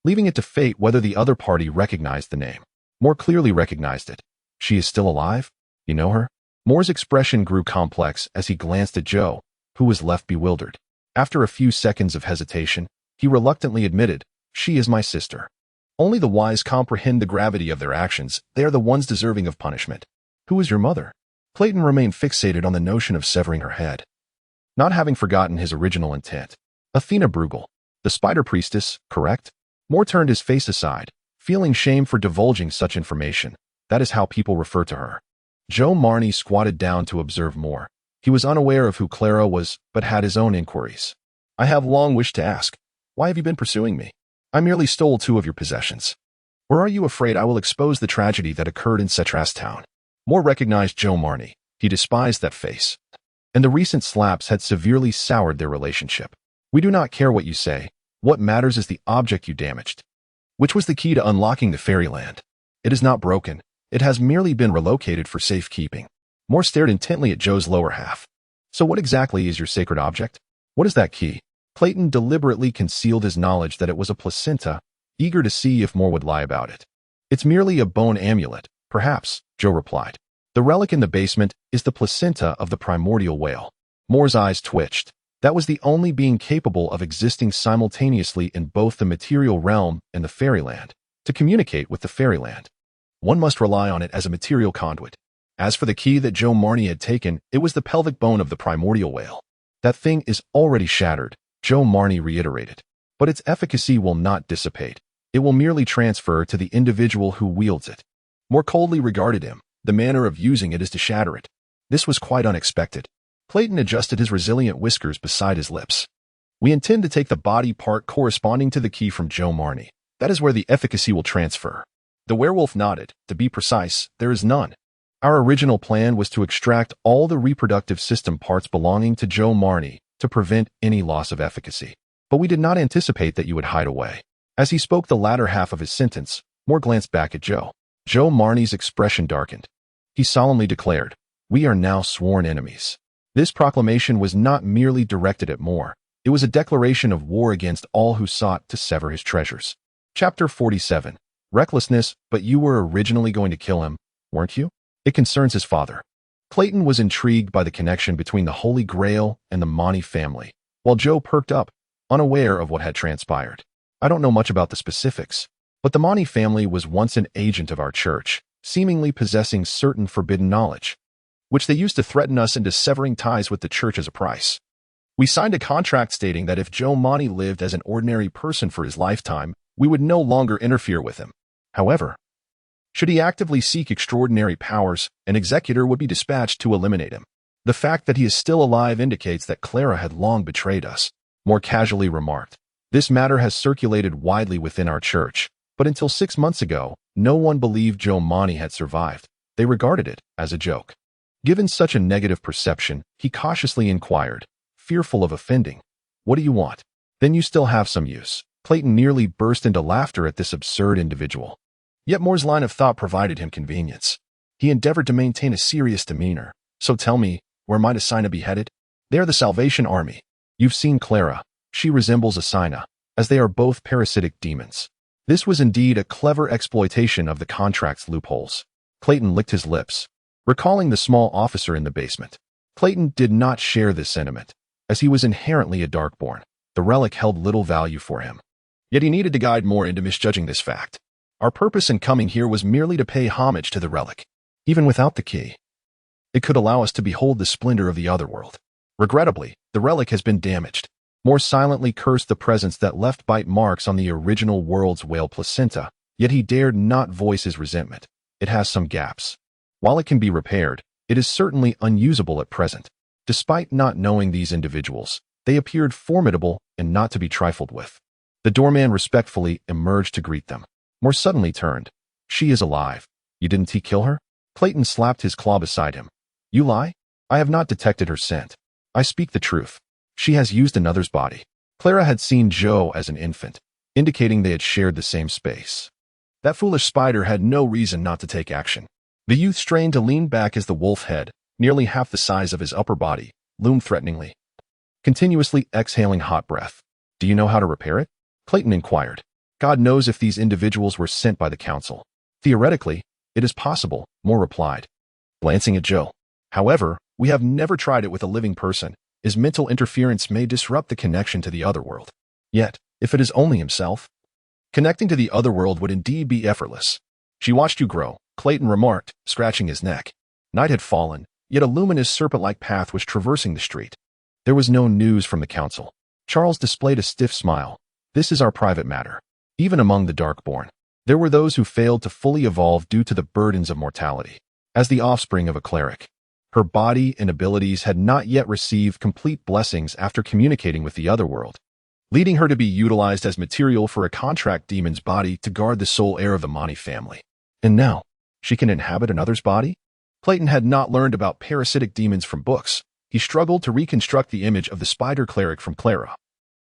leaving it to fate whether the other party recognized the name. Moore clearly recognized it. "She is still alive? You know her?" Moore's expression grew complex as he glanced at Joe, who was left bewildered. After a few seconds of hesitation, he reluctantly admitted, "She is my sister." Only the wise comprehend the gravity of their actions. They are the ones deserving of punishment. "Who is your mother?" Clayton remained fixated on the notion of severing her head, not having forgotten his original intent. "Athena Bruegel, the spider priestess, correct?" Moore turned his face aside, feeling shame for divulging such information. "That is how people refer to her." Joe Marnie squatted down to observe Moore. He was unaware of who Clara was, but had his own inquiries. "I have long wished to ask, why have you been pursuing me? I merely stole 2 of your possessions. Or are you afraid I will expose the tragedy that occurred in Cetras Town?" Moore recognized Joe Marnie. He despised that face, and the recent slaps had severely soured their relationship. "We do not care what you say. What matters is the object you damaged, which was the key to unlocking the fairyland. It is not broken. It has merely been relocated for safekeeping." Moore stared intently at Joe's lower half. "So what exactly is your sacred object? What is that key?" Clayton deliberately concealed his knowledge that it was a placenta, eager to see if Moore would lie about it. "It's merely a bone amulet, perhaps," Joe replied. "The relic in the basement is the placenta of the primordial whale." Moore's eyes twitched. That was the only being capable of existing simultaneously in both the material realm and the fairyland. To communicate with the fairyland, one must rely on it as a material conduit. As for the key that Joe Marnie had taken, it was the pelvic bone of the primordial whale. "That thing is already shattered," Joe Marnie reiterated. "But its efficacy will not dissipate. It will merely transfer to the individual who wields it." Moore coldly regarded him. The manner of using it is to shatter it. This was quite unexpected. Clayton adjusted his resilient whiskers beside his lips. "We intend to take the body part corresponding to the key from Joe Marnie. That is where the efficacy will transfer." The werewolf nodded. "To be precise, there is none. Our original plan was to extract all the reproductive system parts belonging to Joe Marnie to prevent any loss of efficacy. But we did not anticipate that you would hide away." As he spoke the latter half of his sentence, Moore glanced back at Joe. Joe Marnie's expression darkened. He solemnly declared, "We are now sworn enemies." This proclamation was not merely directed at Moore. It was a declaration of war against all who sought to sever his treasures. Chapter 47. Recklessness, but you were originally going to kill him, weren't you? It concerns his father. Clayton was intrigued by the connection between the Holy Grail and the Monty family, while Joe perked up, unaware of what had transpired. I don't know much about the specifics, but the Monty family was once an agent of our church, seemingly possessing certain forbidden knowledge, which they used to threaten us into severing ties with the church as a price. We signed a contract stating that if Joe Monty lived as an ordinary person for his lifetime, we would no longer interfere with him. However, should he actively seek extraordinary powers, an executor would be dispatched to eliminate him. The fact that he is still alive indicates that Clara had long betrayed us. More casually remarked, this matter has circulated widely within our church, but until 6 months ago, no one believed Joe Monty had survived. They regarded it as a joke. Given such a negative perception, he cautiously inquired, fearful of offending, "What do you want?" "Then you still have some use." Clayton nearly burst into laughter at this absurd individual. Yet Moore's line of thought provided him convenience. He endeavored to maintain a serious demeanor. "So tell me, where might a Sina be headed?" "They are the Salvation Army. You've seen Clara. She resembles a Sina, as they are both parasitic demons." This was indeed a clever exploitation of the contract's loopholes. Clayton licked his lips, recalling the small officer in the basement. Clayton did not share this sentiment, as he was inherently a Darkborn. The relic held little value for him. Yet he needed to guide more into misjudging this fact. Our purpose in coming here was merely to pay homage to the relic. Even without the key, it could allow us to behold the splendor of the otherworld. Regrettably, the relic has been damaged. Moore silently cursed the presence that left bite marks on the original world's whale placenta, yet he dared not voice his resentment. It has some gaps. While it can be repaired, it is certainly unusable at present. Despite not knowing these individuals, they appeared formidable and not to be trifled with. The doorman respectfully emerged to greet them. Moore suddenly turned. "She is alive. You didn't kill her?" Clayton slapped his claw beside him. "You lie? I have not detected her scent. I speak the truth. She has used another's body." Clara had seen Joe as an infant, indicating they had shared the same space. That foolish spider had no reason not to take action. The youth strained to lean back as the wolf head, nearly half the size of his upper body, loomed threateningly, continuously exhaling hot breath. "Do you know how to repair it?" Clayton inquired. "God knows if these individuals were sent by the council. Theoretically, it is possible," Moore replied, glancing at Joe. "However, we have never tried it with a living person, as mental interference may disrupt the connection to the otherworld. Yet, if it is only himself, connecting to the otherworld would indeed be effortless." "She watched you grow," Clayton remarked, scratching his neck. Night had fallen, yet a luminous serpent-like path was traversing the street. There was no news from the council. Charles displayed a stiff smile. "This is our private matter." Even among the Darkborn, there were those who failed to fully evolve due to the burdens of mortality. As the offspring of a cleric, her body and abilities had not yet received complete blessings after communicating with the otherworld, leading her to be utilized as material for a contract demon's body to guard the sole heir of the Monty family. And now, she can inhabit another's body? Clayton had not learned about parasitic demons from books. He struggled to reconstruct the image of the spider cleric from Clara,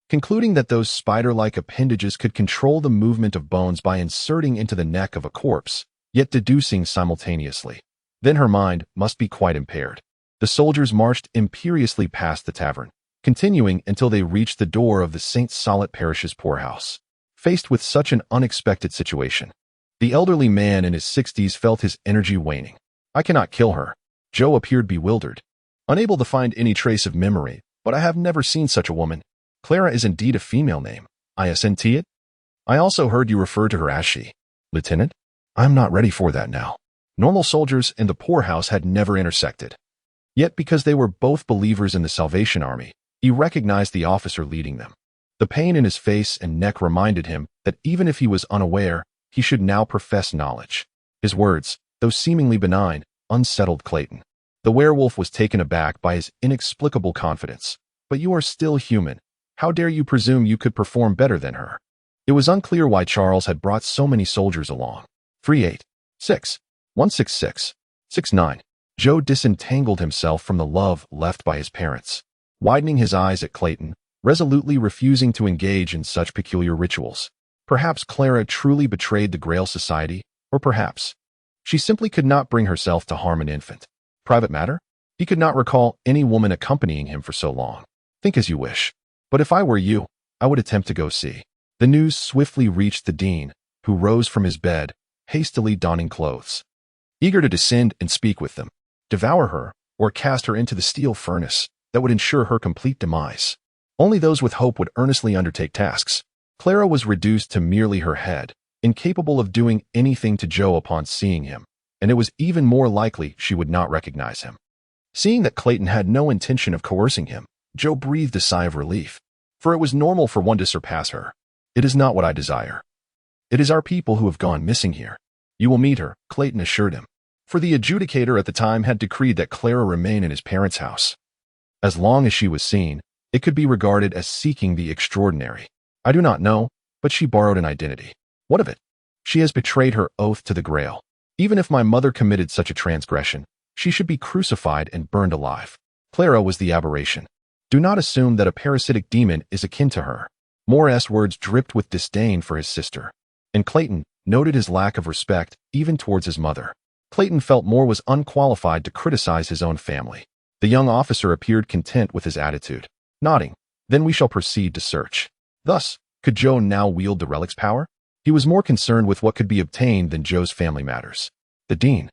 concluding that those spider-like appendages could control the movement of bones by inserting into the neck of a corpse, yet deducing simultaneously. Then her mind must be quite impaired. The soldiers marched imperiously past the tavern, continuing until they reached the door of the St. Sollet Parish's poorhouse. Faced with such an unexpected situation, the elderly man in his 60s felt his energy waning. "I cannot kill her." Joe appeared bewildered, unable to find any trace of memory. "But I have never seen such a woman. Clara is indeed a female name. Isn't it? I also heard you refer to her as she." "Lieutenant? I'm not ready for that now." Normal soldiers in the poorhouse had never intersected. Yet because they were both believers in the Salvation Army, he recognized the officer leading them. The pain in his face and neck reminded him that even if he was unaware, he should now profess knowledge. His words, though seemingly benign, unsettled Clayton. The werewolf was taken aback by his inexplicable confidence. "But you are still human. How dare you presume you could perform better than her?" It was unclear why Charles had brought so many soldiers along. 386, 166, 69. Joe disentangled himself from the love left by his parents, widening his eyes at Clayton, resolutely refusing to engage in such peculiar rituals. Perhaps Clara truly betrayed the Grail Society, or perhaps she simply could not bring herself to harm an infant. Private matter? He could not recall any woman accompanying him for so long. Think as you wish. But if I were you, I would attempt to go see. The news swiftly reached the dean, who rose from his bed, hastily donning clothes, eager to descend and speak with them, devour her, or cast her into the steel furnace that would ensure her complete demise. Only those with hope would earnestly undertake tasks. Clara was reduced to merely her head, incapable of doing anything to Joe upon seeing him, and it was even more likely she would not recognize him. Seeing that Clayton had no intention of coercing him, Joe breathed a sigh of relief, for it was normal for one to surpass her. It is not what I desire. It is our people who have gone missing here. You will meet her, Clayton assured him, for the adjudicator at the time had decreed that Clara remain in his parents' house. As long as she was seen, it could be regarded as seeking the extraordinary. I do not know, but she borrowed an identity. What of it? She has betrayed her oath to the Grail. Even if my mother committed such a transgression, she should be crucified and burned alive. Clara was the aberration. Do not assume that a parasitic demon is akin to her. Moore's words dripped with disdain for his sister, and Clayton noted his lack of respect even towards his mother. Clayton felt Moore was unqualified to criticize his own family. The young officer appeared content with his attitude, nodding. Then we shall proceed to search. Thus, could Joe now wield the relic's power? He was more concerned with what could be obtained than Joe's family matters. The dean,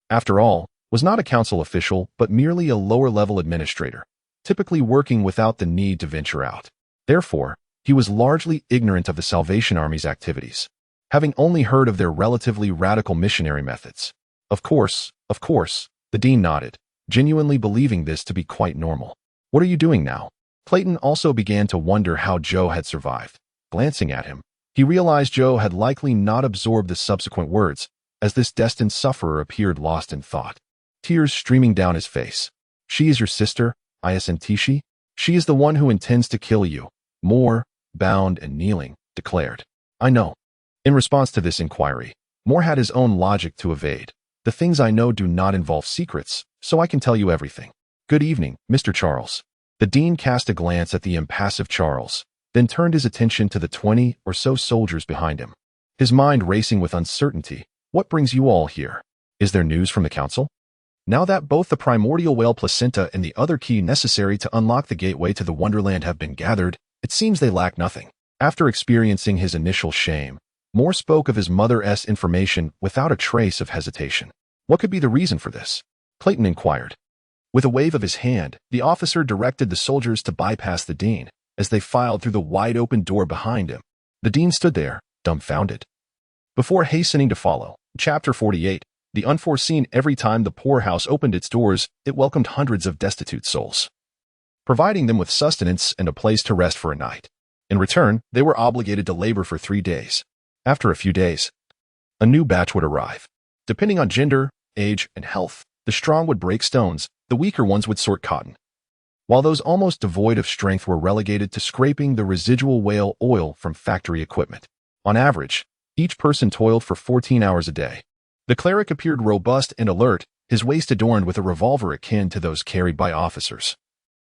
after all, was not a council official but merely a lower-level administrator, typically working without the need to venture out. Therefore, he was largely ignorant of the Salvation Army's activities, having only heard of their relatively radical missionary methods. Of course, the dean nodded, genuinely believing this to be quite normal. What are you doing now? Clayton also began to wonder how Joe had survived. Glancing at him, he realized Joe had likely not absorbed the subsequent words, as this destined sufferer appeared lost in thought, tears streaming down his face. She is your sister, isn't she? She is the one who intends to kill you, Moore, bound and kneeling, declared. I know. In response to this inquiry, Moore had his own logic to evade. The things I know do not involve secrets, so I can tell you everything. Good evening, Mr. Charles. The dean cast a glance at the impassive Charles, then turned his attention to the 20 or so soldiers behind him. His mind racing with uncertainty. What brings you all here? Is there news from the council? Now that both the primordial whale placenta and the other key necessary to unlock the gateway to the Wonderland have been gathered, it seems they lack nothing. After experiencing his initial shame, Moore spoke of his mother's information without a trace of hesitation. What could be the reason for this? Clayton inquired. With a wave of his hand, the officer directed the soldiers to bypass the dean as they filed through the wide-open door behind him. The dean stood there, dumbfounded. Before hastening to follow, Chapter 48, the unforeseen. Every time the poorhouse opened its doors, it welcomed hundreds of destitute souls, providing them with sustenance and a place to rest for a night. In return, they were obligated to labor for 3 days. After a few days, a new batch would arrive. Depending on gender, age, and health, the strong would break stones, the weaker ones would sort cotton, while those almost devoid of strength were relegated to scraping the residual whale oil from factory equipment. On average, each person toiled for 14 hours a day. The cleric appeared robust and alert, his waist adorned with a revolver akin to those carried by officers.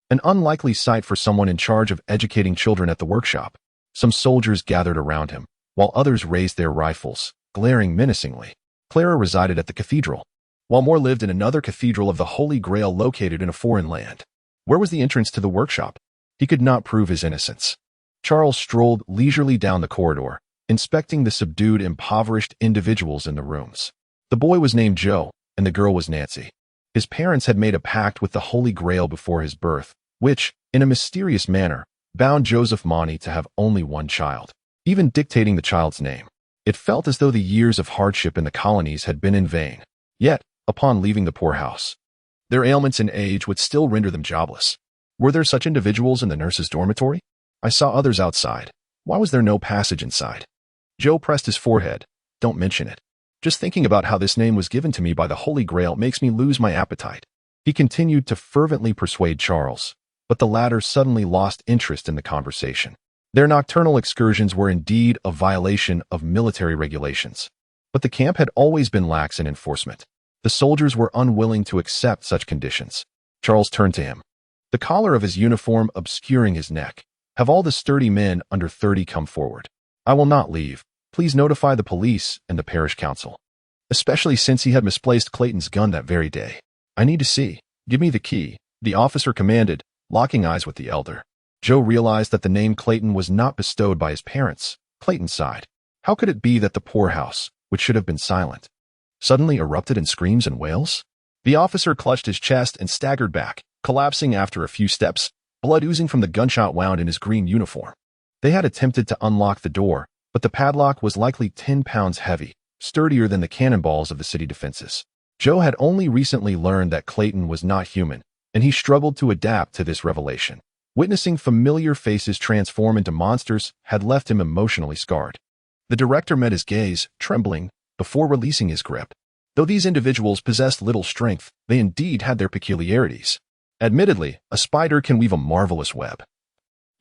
An unlikely sight for someone in charge of educating children at the workshop. Some soldiers gathered around him, while others raised their rifles, glaring menacingly. Clara resided at the cathedral, while Moore lived in another cathedral of the Holy Grail located in a foreign land. Where was the entrance to the workshop? He could not prove his innocence. Charles strolled leisurely down the corridor, inspecting the subdued, impoverished individuals in the rooms. The boy was named Joe, and the girl was Nancy. His parents had made a pact with the Holy Grail before his birth, which, in a mysterious manner, bound Joseph Monty to have only one child, even dictating the child's name. It felt as though the years of hardship in the colonies had been in vain. Yet, upon leaving the poorhouse, their ailments and age would still render them jobless. Were there such individuals in the nurse's dormitory? I saw others outside. Why was there no passage inside? Joe pressed his forehead. Don't mention it. Just thinking about how this name was given to me by the Holy Grail makes me lose my appetite. He continued to fervently persuade Charles, but the latter suddenly lost interest in the conversation. Their nocturnal excursions were indeed a violation of military regulations, but the camp had always been lax in enforcement. The soldiers were unwilling to accept such conditions. Charles turned to him, the collar of his uniform obscuring his neck. Have all the sturdy men under 30 come forward. I will not leave. Please notify the police and the parish council, especially since he had misplaced Clayton's gun that very day. I need to see. Give me the key, the officer commanded, locking eyes with the elder. Joe realized that the name Clayton was not bestowed by his parents. Clayton sighed. How could it be that the poorhouse, which should have been silent, suddenly erupted in screams and wails? The officer clutched his chest and staggered back, collapsing after a few steps, blood oozing from the gunshot wound in his green uniform. They had attempted to unlock the door, but the padlock was likely 10 pounds heavy, sturdier than the cannonballs of the city defenses. Joe had only recently learned that Clayton was not human, and he struggled to adapt to this revelation. Witnessing familiar faces transform into monsters had left him emotionally scarred. The director met his gaze, trembling, before releasing his grip. Though these individuals possessed little strength, they indeed had their peculiarities. Admittedly, a spider can weave a marvelous web.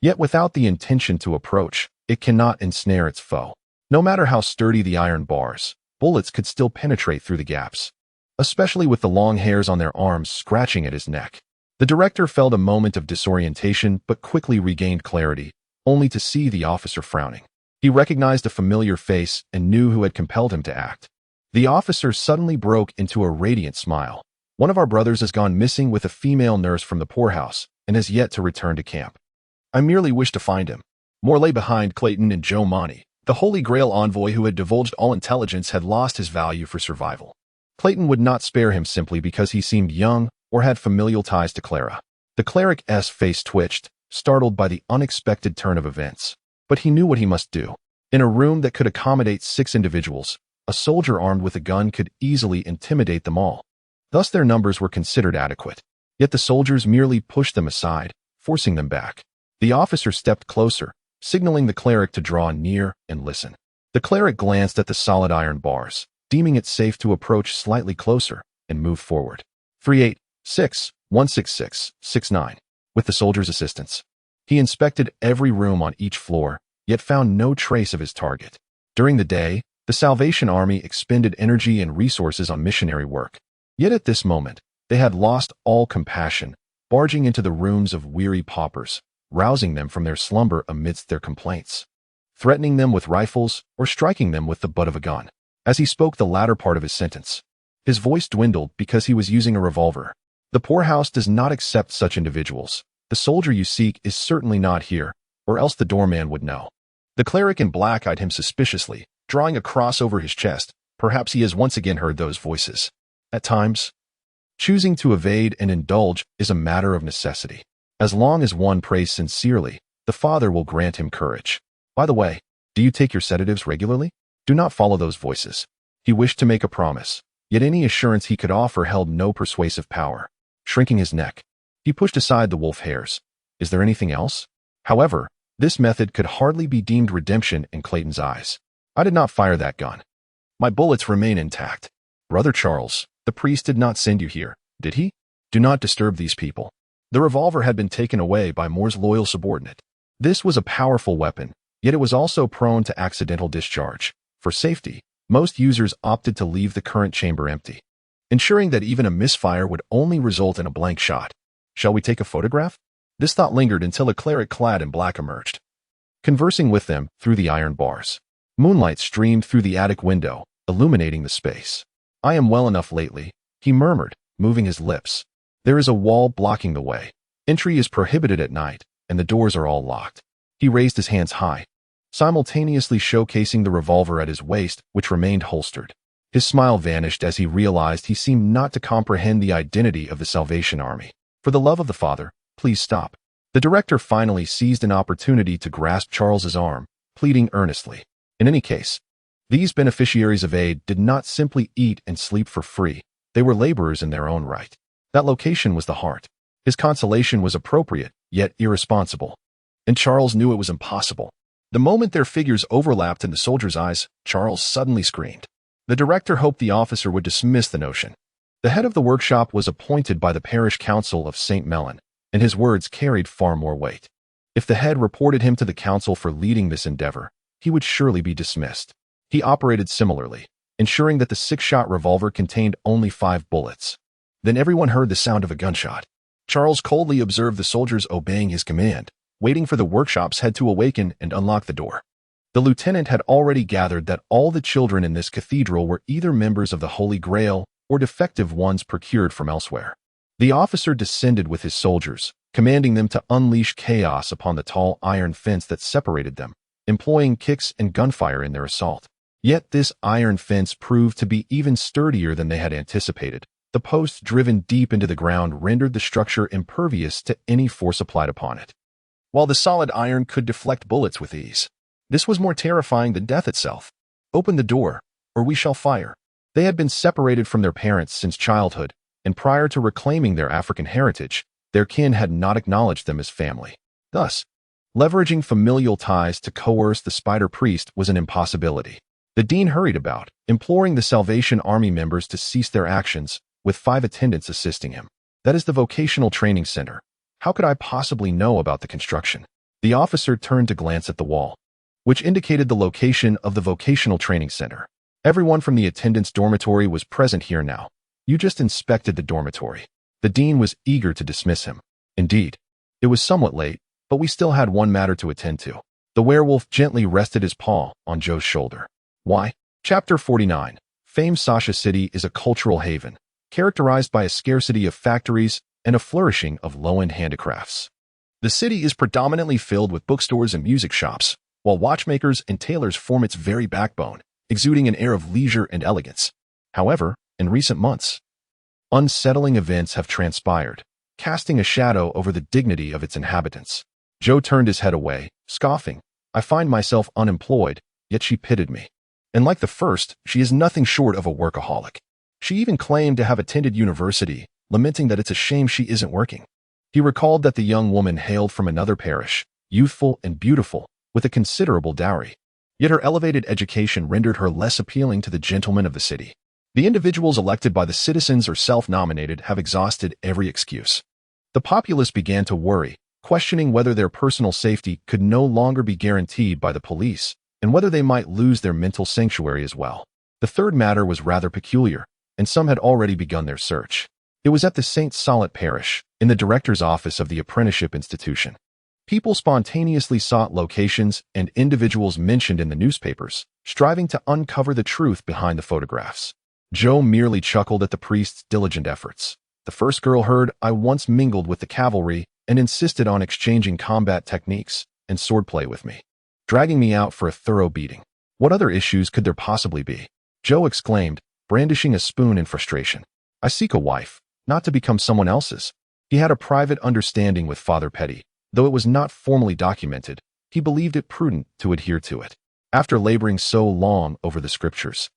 Yet without the intention to approach, it cannot ensnare its foe. No matter how sturdy the iron bars, bullets could still penetrate through the gaps, especially with the long hairs on their arms scratching at his neck. The director felt a moment of disorientation but quickly regained clarity, only to see the officer frowning. He recognized a familiar face and knew who had compelled him to act. The officer suddenly broke into a radiant smile. One of our brothers has gone missing with a female nurse from the poorhouse and has yet to return to camp. I merely wish to find him. More lay behind Clayton and Joe Monty. The Holy Grail envoy who had divulged all intelligence had lost his value for survival. Clayton would not spare him simply because he seemed young or had familial ties to Clara. The cleric's face twitched, startled by the unexpected turn of events. But he knew what he must do. In a room that could accommodate 6 individuals, a soldier armed with a gun could easily intimidate them all. Thus their numbers were considered adequate. Yet the soldiers merely pushed them aside, forcing them back. The officer stepped closer, signaling the cleric to draw near and listen. The cleric glanced at the solid iron bars, deeming it safe to approach slightly closer, and moved forward. 386-166-69. With the soldier's assistance, he inspected every room on each floor, yet found no trace of his target. During the day, the Salvation Army expended energy and resources on missionary work. Yet at this moment, they had lost all compassion, barging into the rooms of weary paupers, rousing them from their slumber amidst their complaints, threatening them with rifles or striking them with the butt of a gun. As he spoke the latter part of his sentence, his voice dwindled because he was using a revolver. The poorhouse does not accept such individuals. The soldier you seek is certainly not here, or else the doorman would know. The cleric in black eyed him suspiciously, drawing a cross over his chest. Perhaps he has once again heard those voices. At times, choosing to evade and indulge is a matter of necessity. As long as one prays sincerely, the Father will grant him courage. By the way, do you take your sedatives regularly? Do not follow those voices. He wished to make a promise, yet any assurance he could offer held no persuasive power. Shrinking his neck, he pushed aside the wolf hairs. Is there anything else? However, this method could hardly be deemed redemption in Clayton's eyes. I did not fire that gun. My bullets remain intact. Brother Charles, the priest did not send you here, did he? Do not disturb these people. The revolver had been taken away by Moore's loyal subordinate. This was a powerful weapon, yet it was also prone to accidental discharge. For safety, most users opted to leave the current chamber empty, ensuring that even a misfire would only result in a blank shot. Shall we take a photograph? This thought lingered until a cleric clad in black emerged, conversing with them through the iron bars. Moonlight streamed through the attic window, illuminating the space. I am well enough lately, he murmured, moving his lips. There is a wall blocking the way. Entry is prohibited at night, and the doors are all locked. He raised his hands high, simultaneously showcasing the revolver at his waist, which remained holstered. His smile vanished as he realized he seemed not to comprehend the identity of the Salvation Army. For the love of the Father, please stop. The director finally seized an opportunity to grasp Charles's arm, pleading earnestly. In any case, these beneficiaries of aid did not simply eat and sleep for free. They were laborers in their own right. That location was the heart. His consolation was appropriate, yet irresponsible. And Charles knew it was impossible. The moment their figures overlapped in the soldier's eyes, Charles suddenly screamed. The director hoped the officer would dismiss the notion. The head of the workshop was appointed by the parish council of St. Mellon, and his words carried far more weight. If the head reported him to the council for leading this endeavor, he would surely be dismissed. He operated similarly, ensuring that the 6-shot revolver contained only 5 bullets. Then everyone heard the sound of a gunshot. Charles coldly observed the soldiers obeying his command, waiting for the workshop's head to awaken and unlock the door. The lieutenant had already gathered that all the children in this cathedral were either members of the Holy Grail or defective ones procured from elsewhere. The officer descended with his soldiers, commanding them to unleash chaos upon the tall iron fence that separated them, employing kicks and gunfire in their assault. Yet this iron fence proved to be even sturdier than they had anticipated. The posts driven deep into the ground rendered the structure impervious to any force applied upon it, while the solid iron could deflect bullets with ease. This was more terrifying than death itself. "Open the door, or we shall fire." They had been separated from their parents since childhood, and prior to reclaiming their African heritage, their kin had not acknowledged them as family. Thus, leveraging familial ties to coerce the spider priest was an impossibility. The dean hurried about, imploring the Salvation Army members to cease their actions, with 5 attendants assisting him. "That is the vocational training center. How could I possibly know about the construction?" The officer turned to glance at the wall, which indicated the location of the vocational training center. Everyone from the attendants' dormitory was present here now. "You just inspected the dormitory." The dean was eager to dismiss him. Indeed, it was somewhat late, but we still had one matter to attend to. The werewolf gently rested his paw on Joe's shoulder. Why? Chapter 49. Famed Sasha City is a cultural haven, characterized by a scarcity of factories and a flourishing of low-end handicrafts. The city is predominantly filled with bookstores and music shops, while watchmakers and tailors form its very backbone, exuding an air of leisure and elegance. However, in recent months, unsettling events have transpired, casting a shadow over the dignity of its inhabitants. Joe turned his head away, scoffing. "I find myself unemployed, yet she pitied me. And like the first, she is nothing short of a workaholic. She even claimed to have attended university, lamenting that it's a shame she isn't working." He recalled that the young woman hailed from another parish, youthful and beautiful, with a considerable dowry. Yet her elevated education rendered her less appealing to the gentlemen of the city. The individuals elected by the citizens or self-nominated have exhausted every excuse. The populace began to worry, questioning whether their personal safety could no longer be guaranteed by the police, and whether they might lose their mental sanctuary as well. The third matter was rather peculiar, and some had already begun their search. It was at the St. Solet parish, in the director's office of the apprenticeship institution. People spontaneously sought locations and individuals mentioned in the newspapers, striving to uncover the truth behind the photographs. Joe merely chuckled at the priest's diligent efforts. "The first girl heard I once mingled with the cavalry and insisted on exchanging combat techniques and swordplay with me, dragging me out for a thorough beating. What other issues could there possibly be?" Joe exclaimed, brandishing a spoon in frustration. "I seek a wife, not to become someone else's." He had a private understanding with Father Petty. Though it was not formally documented, he believed it prudent to adhere to it. After laboring so long over the scriptures,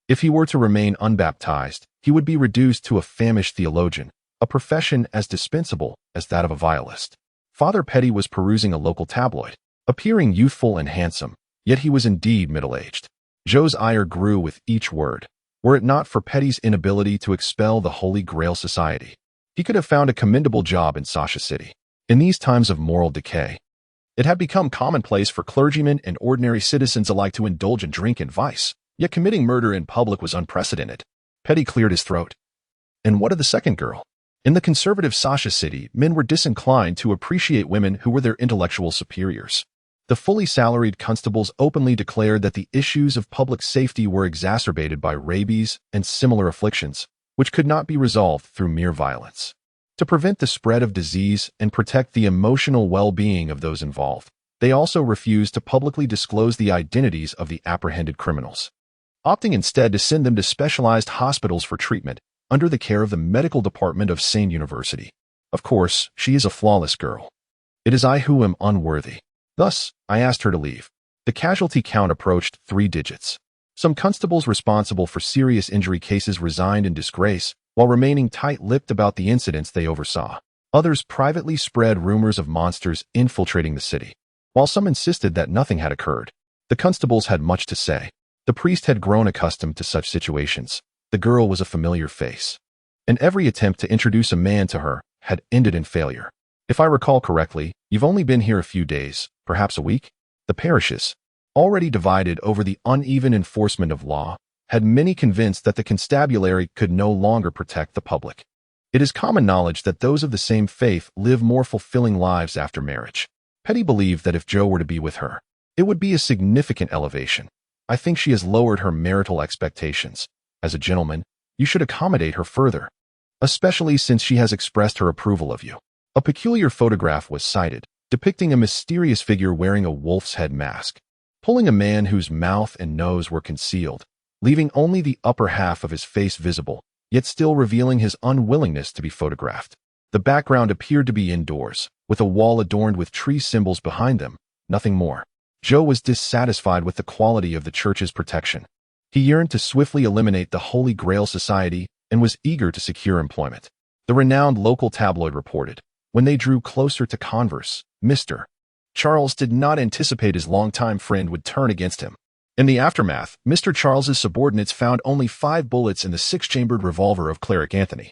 if he were to remain unbaptized, he would be reduced to a famished theologian, a profession as dispensable as that of a violist. Father Petty was perusing a local tabloid, appearing youthful and handsome, yet he was indeed middle-aged. Joe's ire grew with each word. Were it not for Petty's inability to expel the Holy Grail Society, he could have found a commendable job in Sasha City. In these times of moral decay, it had become commonplace for clergymen and ordinary citizens alike to indulge in drink and vice, yet committing murder in public was unprecedented. Petty cleared his throat. "And what of the second girl?" In the conservative Sasha City, men were disinclined to appreciate women who were their intellectual superiors. The fully salaried constables openly declared that the issues of public safety were exacerbated by rabies and similar afflictions, which could not be resolved through mere violence. To prevent the spread of disease and protect the emotional well-being of those involved, they also refused to publicly disclose the identities of the apprehended criminals, opting instead to send them to specialized hospitals for treatment under the care of the medical department of Sane University. Of course, she is a flawless girl. It is I who am unworthy. Thus, I asked her to leave. The casualty count approached 3 digits. Some constables responsible for serious injury cases resigned in disgrace, while remaining tight-lipped about the incidents they oversaw. Others privately spread rumors of monsters infiltrating the city, while some insisted that nothing had occurred. The constables had much to say. The priest had grown accustomed to such situations. The girl was a familiar face, and every attempt to introduce a man to her had ended in failure. "If I recall correctly, you've only been here a few days, perhaps a week?" The parishes, already divided over the uneven enforcement of law, had many convinced that the constabulary could no longer protect the public. It is common knowledge that those of the same faith live more fulfilling lives after marriage. Petty believed that if Joe were to be with her, it would be a significant elevation. "I think she has lowered her marital expectations. As a gentleman, you should accommodate her further, especially since she has expressed her approval of you." A peculiar photograph was cited, depicting a mysterious figure wearing a wolf's head mask. pulling a man whose mouth and nose were concealed, leaving only the upper half of his face visible, yet still revealing his unwillingness to be photographed. The background appeared to be indoors, with a wall adorned with tree symbols behind them, nothing more. Joe was dissatisfied with the quality of the church's protection. He yearned to swiftly eliminate the Holy Grail Society and was eager to secure employment. The renowned local tabloid reported, when they drew closer to converse, Mr. Charles did not anticipate his longtime friend would turn against him. In the aftermath, Mr. Charles's subordinates found only 5 bullets in the 6-chambered revolver of Cleric Anthony,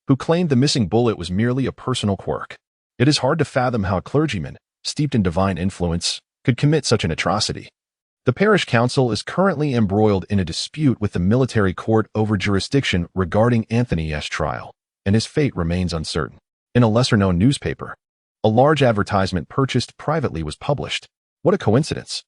who claimed the missing bullet was merely a personal quirk. It is hard to fathom how a clergyman, steeped in divine influence, could commit such an atrocity. The parish council is currently embroiled in a dispute with the military court over jurisdiction regarding Anthony's trial, and his fate remains uncertain. In a lesser-known newspaper, a large advertisement purchased privately was published. What a coincidence.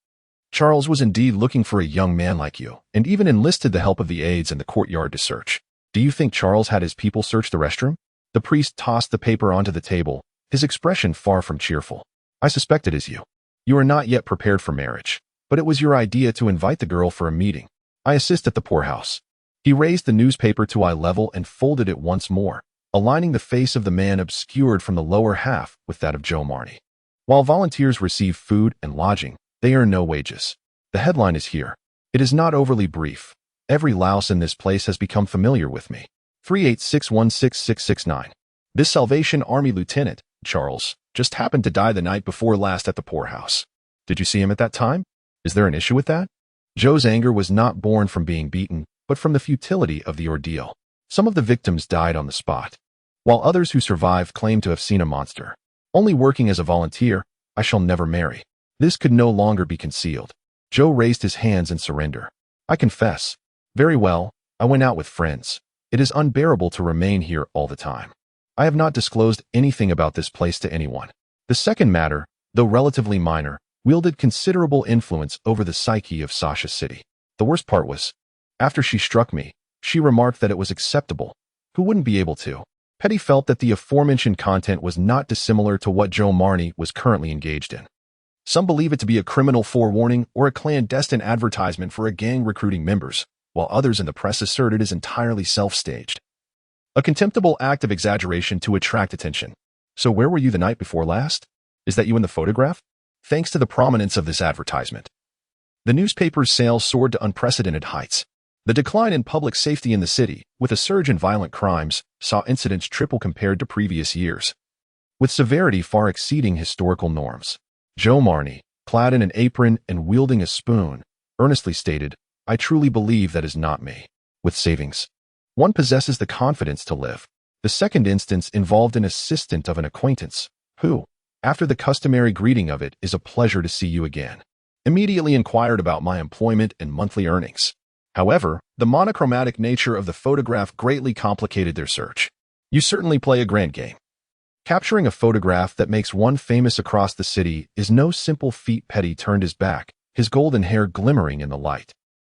Charles was indeed looking for a young man like you, and even enlisted the help of the aides in the courtyard to search. Do you think Charles had his people search the restroom? The priest tossed the paper onto the table, his expression far from cheerful. I suspect it is you. You are not yet prepared for marriage, but it was your idea to invite the girl for a meeting. I assist at the poorhouse. He raised the newspaper to eye level and folded it once more, aligning the face of the man obscured from the lower half with that of Joe Marnie. While volunteers receive food and lodging, they earn no wages. The headline is here. It is not overly brief. Every louse in this place has become familiar with me. 386166669. This Salvation Army Lieutenant, Charles, just happened to die the night before last at the poorhouse. Did you see him at that time? Is there an issue with that? Joe's anger was not born from being beaten, but from the futility of the ordeal. Some of the victims died on the spot, while others who survived claimed to have seen a monster. Only working as a volunteer, I shall never marry. This could no longer be concealed. Joe raised his hands in surrender. I confess. Very well, I went out with friends. It is unbearable to remain here all the time. I have not disclosed anything about this place to anyone. The second matter, though relatively minor, wielded considerable influence over the psyche of Sasha City. The worst part was, after she struck me, she remarked that it was acceptable. Who wouldn't be able to? Petty felt that the aforementioned content was not dissimilar to what Joe Marnie was currently engaged in. Some believe it to be a criminal forewarning or a clandestine advertisement for a gang recruiting members, while others in the press assert it is entirely self-staged. A contemptible act of exaggeration to attract attention. So where were you the night before last? Is that you in the photograph? Thanks to the prominence of this advertisement, the newspaper's sales soared to unprecedented heights. The decline in public safety in the city, with a surge in violent crimes, saw incidents triple compared to previous years, with severity far exceeding historical norms. Joe Marnie, clad in an apron and wielding a spoon, earnestly stated, I truly believe that is not me. With savings, one possesses the confidence to live. The second instance involved an assistant of an acquaintance, who, after the customary greeting of it is a pleasure to see you again, immediately inquired about my employment and monthly earnings. However, the monochromatic nature of the photograph greatly complicated their search. You certainly play a grand game. Capturing a photograph that makes one famous across the city is no simple feat. Petty turned his back, his golden hair glimmering in the light,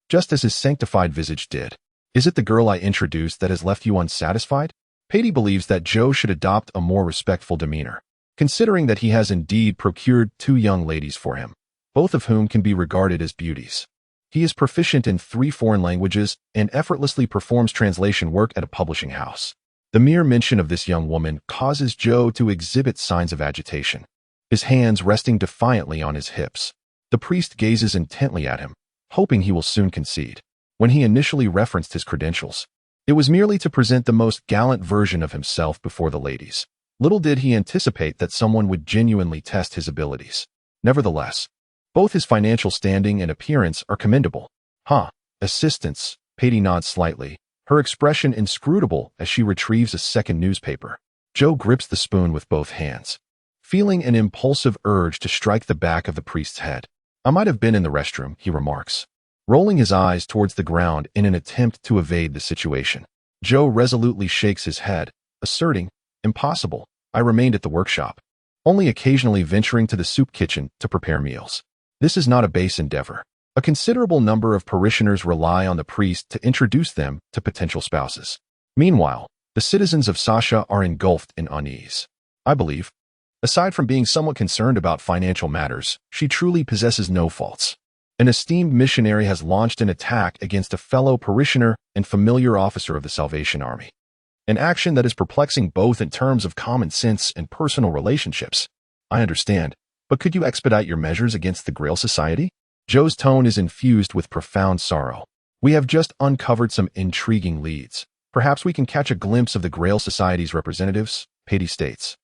just as his sanctified visage did. Is it the girl I introduced that has left you unsatisfied? Petty believes that Joe should adopt a more respectful demeanor, considering that he has indeed procured 2 young ladies for him, both of whom can be regarded as beauties. He is proficient in 3 foreign languages and effortlessly performs translation work at a publishing house. The mere mention of this young woman causes Joe to exhibit signs of agitation, his hands resting defiantly on his hips. The priest gazes intently at him, hoping he will soon concede. When he initially referenced his credentials, it was merely to present the most gallant version of himself before the ladies. Little did he anticipate that someone would genuinely test his abilities. Nevertheless, both his financial standing and appearance are commendable. Assistance, Petty nods slightly, her expression inscrutable as she retrieves a second newspaper. Joe grips the spoon with both hands, feeling an impulsive urge to strike the back of the priest's head. I might have been in the restroom, he remarks, rolling his eyes towards the ground in an attempt to evade the situation. Joe resolutely shakes his head, asserting, impossible, I remained at the workshop, only occasionally venturing to the soup kitchen to prepare meals. This is not a base endeavor. A considerable number of parishioners rely on the priest to introduce them to potential spouses. Meanwhile, the citizens of Sasha are engulfed in unease. I believe, aside from being somewhat concerned about financial matters, she truly possesses no faults. An esteemed missionary has launched an attack against a fellow parishioner and familiar officer of the Salvation Army. An action that is perplexing both in terms of common sense and personal relationships. I understand, but could you expedite your measures against the Grail Society? Joe's tone is infused with profound sorrow. We have just uncovered some intriguing leads. Perhaps we can catch a glimpse of the Grail Society's representatives, Patty states,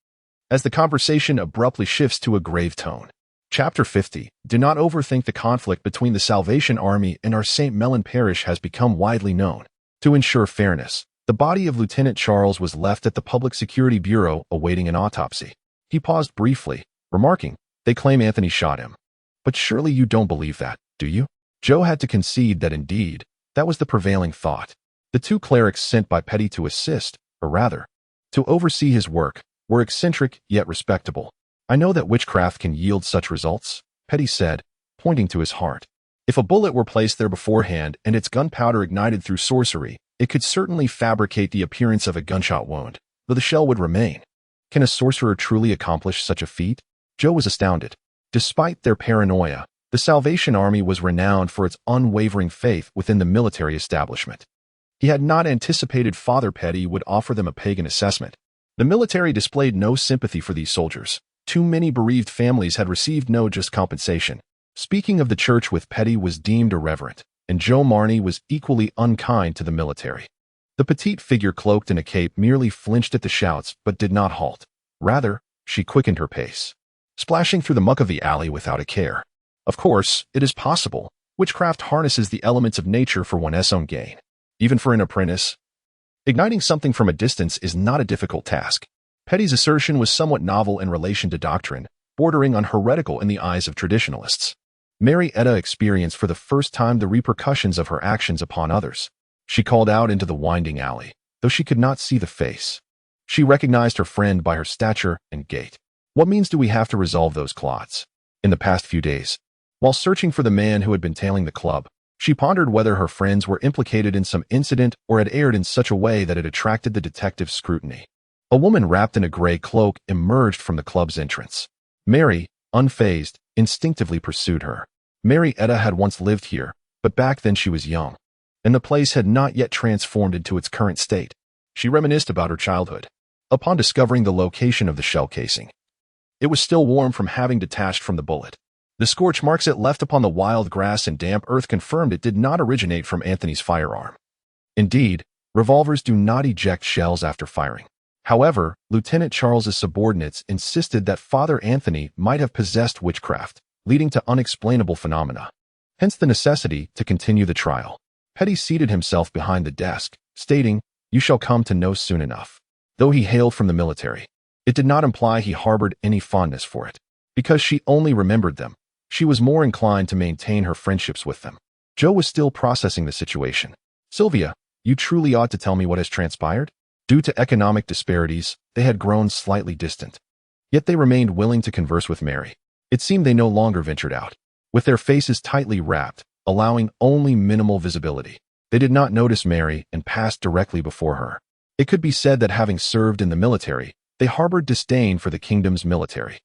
as the conversation abruptly shifts to a grave tone. Chapter 50. Do not overthink the conflict between the Salvation Army and our St. Mellon parish has become widely known. To ensure fairness, the body of Lieutenant Charles was left at the Public Security Bureau awaiting an autopsy. He paused briefly, remarking, they claim Anthony shot him. But surely you don't believe that, do you? Joe had to concede that indeed, that was the prevailing thought. The two clerics sent by Petty to assist, or rather, to oversee his work, were eccentric yet respectable. I know that witchcraft can yield such results, Petty said, pointing to his heart. If a bullet were placed there beforehand and its gunpowder ignited through sorcery, it could certainly fabricate the appearance of a gunshot wound, though the shell would remain. Can a sorcerer truly accomplish such a feat? Joe was astounded. Despite their paranoia, the Salvation Army was renowned for its unwavering faith within the military establishment. He had not anticipated Father Petty would offer them a pagan assessment. The military displayed no sympathy for these soldiers. Too many bereaved families had received no just compensation. Speaking of the church with Petty was deemed irreverent, and Joe Marney was equally unkind to the military. The petite figure cloaked in a cape merely flinched at the shouts but did not halt. Rather, she quickened her pace, splashing through the muck of the alley without a care. Of course, it is possible. Witchcraft harnesses the elements of nature for one's own gain. Even for an apprentice, igniting something from a distance is not a difficult task. Petty's assertion was somewhat novel in relation to doctrine, bordering on heretical in the eyes of traditionalists. Mary Etta experienced for the first time the repercussions of her actions upon others. She called out into the winding alley, though she could not see the face. She recognized her friend by her stature and gait. What means do we have to resolve those clots? In the past few days, while searching for the man who had been tailing the club, she pondered whether her friends were implicated in some incident or had erred in such a way that it attracted the detective's scrutiny. A woman wrapped in a gray cloak emerged from the club's entrance. Mary, unfazed, instinctively pursued her. Mary Etta had once lived here, but back then she was young, and the place had not yet transformed into its current state. She reminisced about her childhood. Upon discovering the location of the shell casing, it was still warm from having detached from the bullet. The scorch marks it left upon the wild grass and damp earth confirmed it did not originate from Anthony's firearm. Indeed, revolvers do not eject shells after firing. However, Lieutenant Charles's subordinates insisted that Father Anthony might have possessed witchcraft, leading to unexplainable phenomena. Hence the necessity to continue the trial. Petty seated himself behind the desk, stating, "You shall come to know soon enough." Though he hailed from the military, it did not imply he harbored any fondness for it. Because she only remembered them, she was more inclined to maintain her friendships with them. Joe was still processing the situation. "Sylvia, you truly ought to tell me what has transpired?" Due to economic disparities, they had grown slightly distant. Yet they remained willing to converse with Mary. It seemed they no longer ventured out. With their faces tightly wrapped, allowing only minimal visibility, they did not notice Mary and passed directly before her. It could be said that having served in the military, they harbored disdain for the kingdom's military.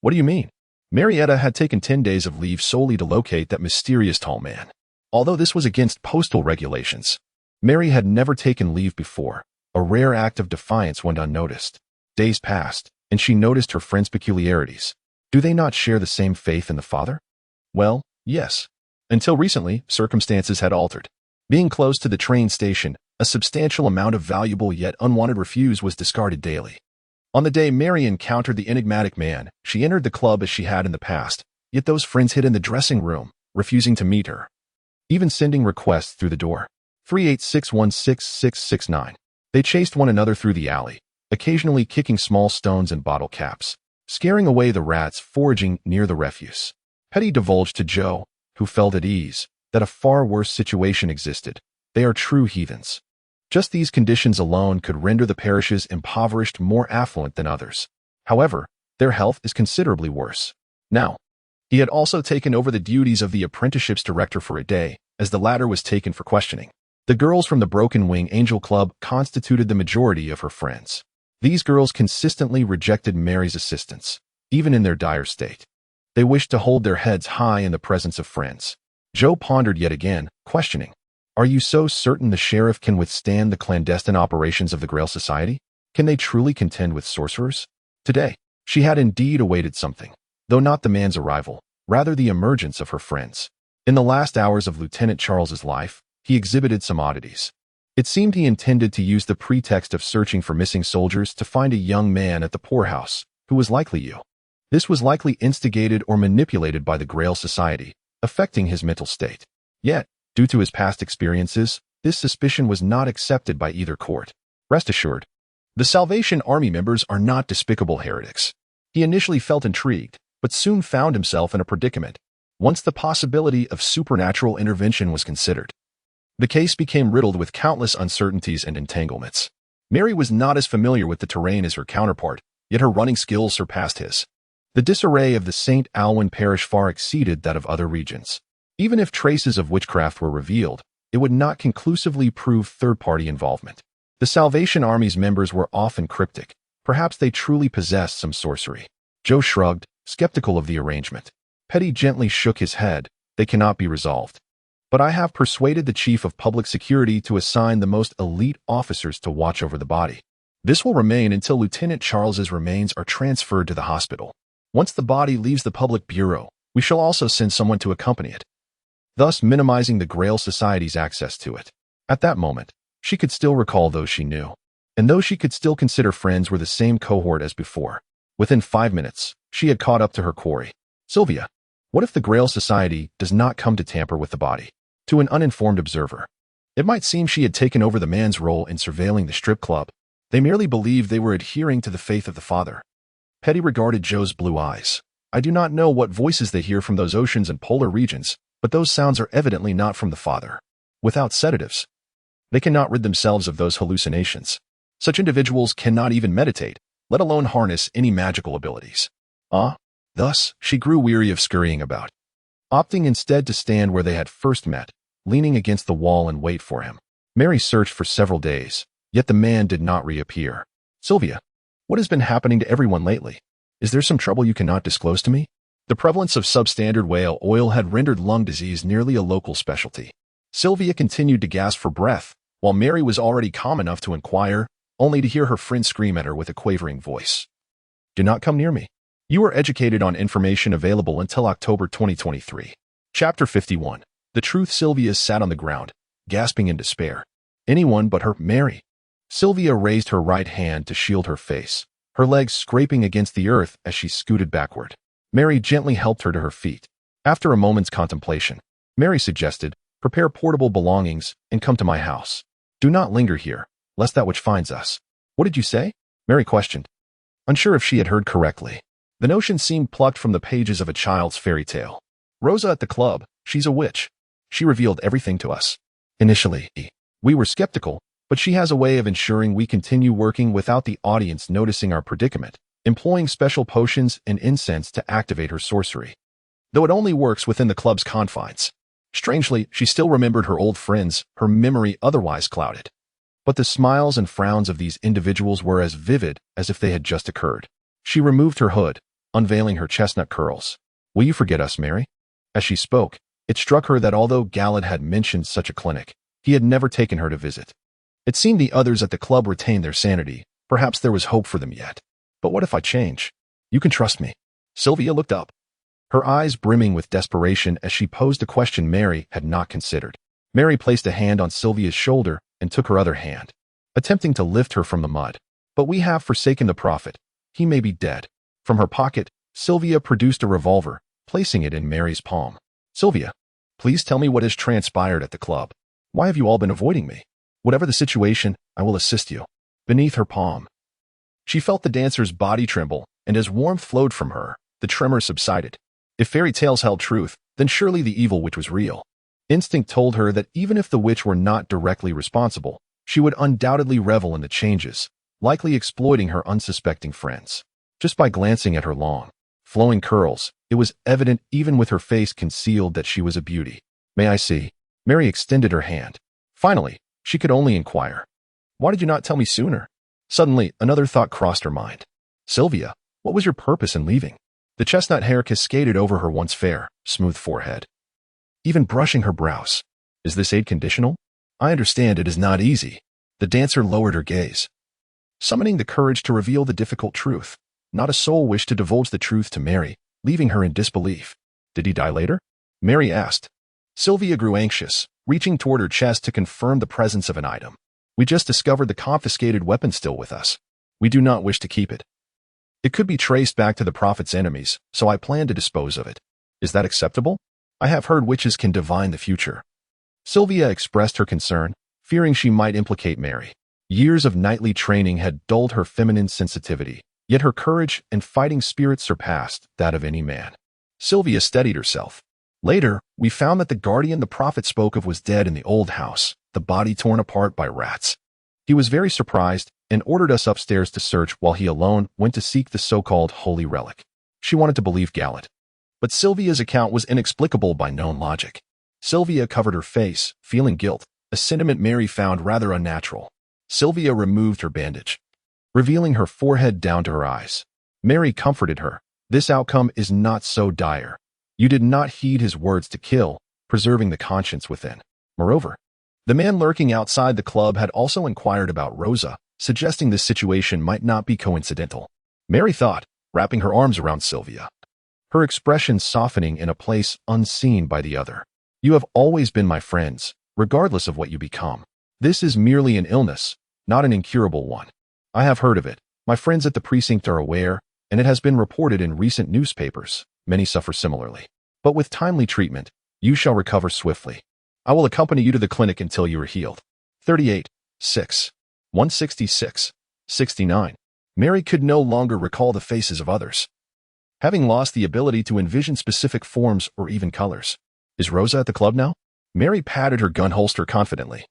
"What do you mean?" Marietta had taken 10 days of leave solely to locate that mysterious tall man. Although this was against postal regulations, Mary had never taken leave before. A rare act of defiance went unnoticed. Days passed, and she noticed her friend's peculiarities. Do they not share the same faith in the Father? Well, yes. Until recently, circumstances had altered. Being close to the train station, a substantial amount of valuable yet unwanted refuse was discarded daily. On the day Mary encountered the enigmatic man, she entered the club as she had in the past, yet those friends hid in the dressing room, refusing to meet her, even sending requests through the door. 386166669. They chased one another through the alley, occasionally kicking small stones and bottle caps, scaring away the rats foraging near the refuse. Petty divulged to Joe, who felt at ease, that a far worse situation existed. They are true heathens. Just these conditions alone could render the parishes impoverished more affluent than others. However, their health is considerably worse. Now, he had also taken over the duties of the apprenticeship's director for a day, as the latter was taken for questioning. The girls from the Broken Wing Angel Club constituted the majority of her friends. These girls consistently rejected Mary's assistance, even in their dire state. They wished to hold their heads high in the presence of friends. Joe pondered yet again, questioning. Are you so certain the sheriff can withstand the clandestine operations of the Grail Society? Can they truly contend with sorcerers? Today, she had indeed awaited something, though not the man's arrival, rather the emergence of her friends. In the last hours of Lieutenant Charles's life, he exhibited some oddities. It seemed he intended to use the pretext of searching for missing soldiers to find a young man at the poorhouse, who was likely ill. This was likely instigated or manipulated by the Grail Society, affecting his mental state. Yet, due to his past experiences, this suspicion was not accepted by either court. Rest assured, the Salvation Army members are not despicable heretics. He initially felt intrigued, but soon found himself in a predicament, once the possibility of supernatural intervention was considered. The case became riddled with countless uncertainties and entanglements. Mary was not as familiar with the terrain as her counterpart, yet her running skills surpassed his. The disarray of the St. Alwyn parish far exceeded that of other regions. Even if traces of witchcraft were revealed, it would not conclusively prove third-party involvement. The Salvation Army's members were often cryptic. Perhaps they truly possessed some sorcery. Joe shrugged, skeptical of the arrangement. Petty gently shook his head. They cannot be resolved. But I have persuaded the Chief of Public Security to assign the most elite officers to watch over the body. This will remain until Lieutenant Charles's remains are transferred to the hospital. Once the body leaves the public bureau, we shall also send someone to accompany it, thus minimizing the Grail Society's access to it. At that moment, she could still recall those she knew, and those she could still consider friends were the same cohort as before. Within 5 minutes, she had caught up to her quarry. Sylvia, what if the Grail Society does not come to tamper with the body? To an uninformed observer, it might seem she had taken over the man's role in surveilling the strip club. They merely believed they were adhering to the faith of the father. Petty regarded Joe's blue eyes. I do not know what voices they hear from those oceans and polar regions, but those sounds are evidently not from the father. Without sedatives, they cannot rid themselves of those hallucinations. Such individuals cannot even meditate, let alone harness any magical abilities. Thus, she grew weary of scurrying about, opting instead to stand where they had first met, leaning against the wall and wait for him. Mary searched for several days, yet the man did not reappear. Sylvia, what has been happening to everyone lately? Is there some trouble you cannot disclose to me? The prevalence of substandard whale oil had rendered lung disease nearly a local specialty. Sylvia continued to gasp for breath, while Mary was already calm enough to inquire, only to hear her friend scream at her with a quavering voice. Do not come near me. You are educated on information available until October 2023. Chapter 51. The truth. Sylvia sat on the ground, gasping in despair. Anyone but her, Mary. Sylvia raised her right hand to shield her face, her legs scraping against the earth as she scooted backward. Mary gently helped her to her feet. After a moment's contemplation, Mary suggested, prepare portable belongings and come to my house. Do not linger here, lest that which finds us. What did you say? Mary questioned, unsure if she had heard correctly. The notion seemed plucked from the pages of a child's fairy tale. Rosa at the club, she's a witch. She revealed everything to us. Initially, we were skeptical, but she has a way of ensuring we continue working without the audience noticing our predicament, employing special potions and incense to activate her sorcery. Though it only works within the club's confines. Strangely, she still remembered her old friends, her memory otherwise clouded. But the smiles and frowns of these individuals were as vivid as if they had just occurred. She removed her hood, unveiling her chestnut curls. Will you forget us, Mary? As she spoke, it struck her that although Gallad had mentioned such a clinic, he had never taken her to visit. It seemed the others at the club retained their sanity. Perhaps there was hope for them yet. But what if I change? You can trust me. Sylvia looked up, her eyes brimming with desperation as she posed a question Mary had not considered. Mary placed a hand on Sylvia's shoulder and took her other hand, attempting to lift her from the mud. But we have forsaken the prophet. He may be dead. From her pocket, Sylvia produced a revolver, placing it in Mary's palm. Sylvia, please tell me what has transpired at the club. Why have you all been avoiding me? Whatever the situation, I will assist you. Beneath her palm, she felt the dancer's body tremble, and as warmth flowed from her, the tremor subsided. If fairy tales held truth, then surely the evil witch was real. Instinct told her that even if the witch were not directly responsible, she would undoubtedly revel in the changes, likely exploiting her unsuspecting friends. Just by glancing at her long, flowing curls, it was evident even with her face concealed that she was a beauty. May I see? Mary extended her hand. Finally, she could only inquire, why did you not tell me sooner? Suddenly, another thought crossed her mind. Sylvia, what was your purpose in leaving? The chestnut hair cascaded over her once fair, smooth forehead. even brushing her brows. Is this aid conditional? I understand it is not easy. The dancer lowered her gaze, summoning the courage to reveal the difficult truth. Not a soul wished to divulge the truth to Mary, leaving her in disbelief. Did he die later? Mary asked. Sylvia grew anxious, reaching toward her chest to confirm the presence of an item. We just discovered the confiscated weapon still with us. We do not wish to keep it. It could be traced back to the prophet's enemies, so I plan to dispose of it. Is that acceptable? I have heard witches can divine the future. Sylvia expressed her concern, fearing she might implicate Mary. Years of nightly training had dulled her feminine sensitivity, yet her courage and fighting spirit surpassed that of any man. Sylvia steadied herself. Later, we found that the guardian the prophet spoke of was dead in the old house, the body torn apart by rats. He was very surprised and ordered us upstairs to search while he alone went to seek the so-called holy relic. She wanted to believe Gallet. But Sylvia's account was inexplicable by known logic. Sylvia covered her face, feeling guilt, a sentiment Mary found rather unnatural. Sylvia removed her bandage, revealing her forehead down to her eyes. Mary comforted her. This outcome is not so dire. You did not heed his words to kill, preserving the conscience within. Moreover, the man lurking outside the club had also inquired about Rosa, suggesting this situation might not be coincidental. Mary thought, wrapping her arms around Sylvia, her expression softening in a place unseen by the other. You have always been my friends, regardless of what you become. This is merely an illness, not an incurable one. I have heard of it. My friends at the precinct are aware, and it has been reported in recent newspapers. Many suffer similarly. But with timely treatment, you shall recover swiftly. I will accompany you to the clinic until you are healed. 38, 6, 166, 69. Mary could no longer recall the faces of others, having lost the ability to envision specific forms or even colors. Is Rosa at the club now? Mary patted her gun holster confidently.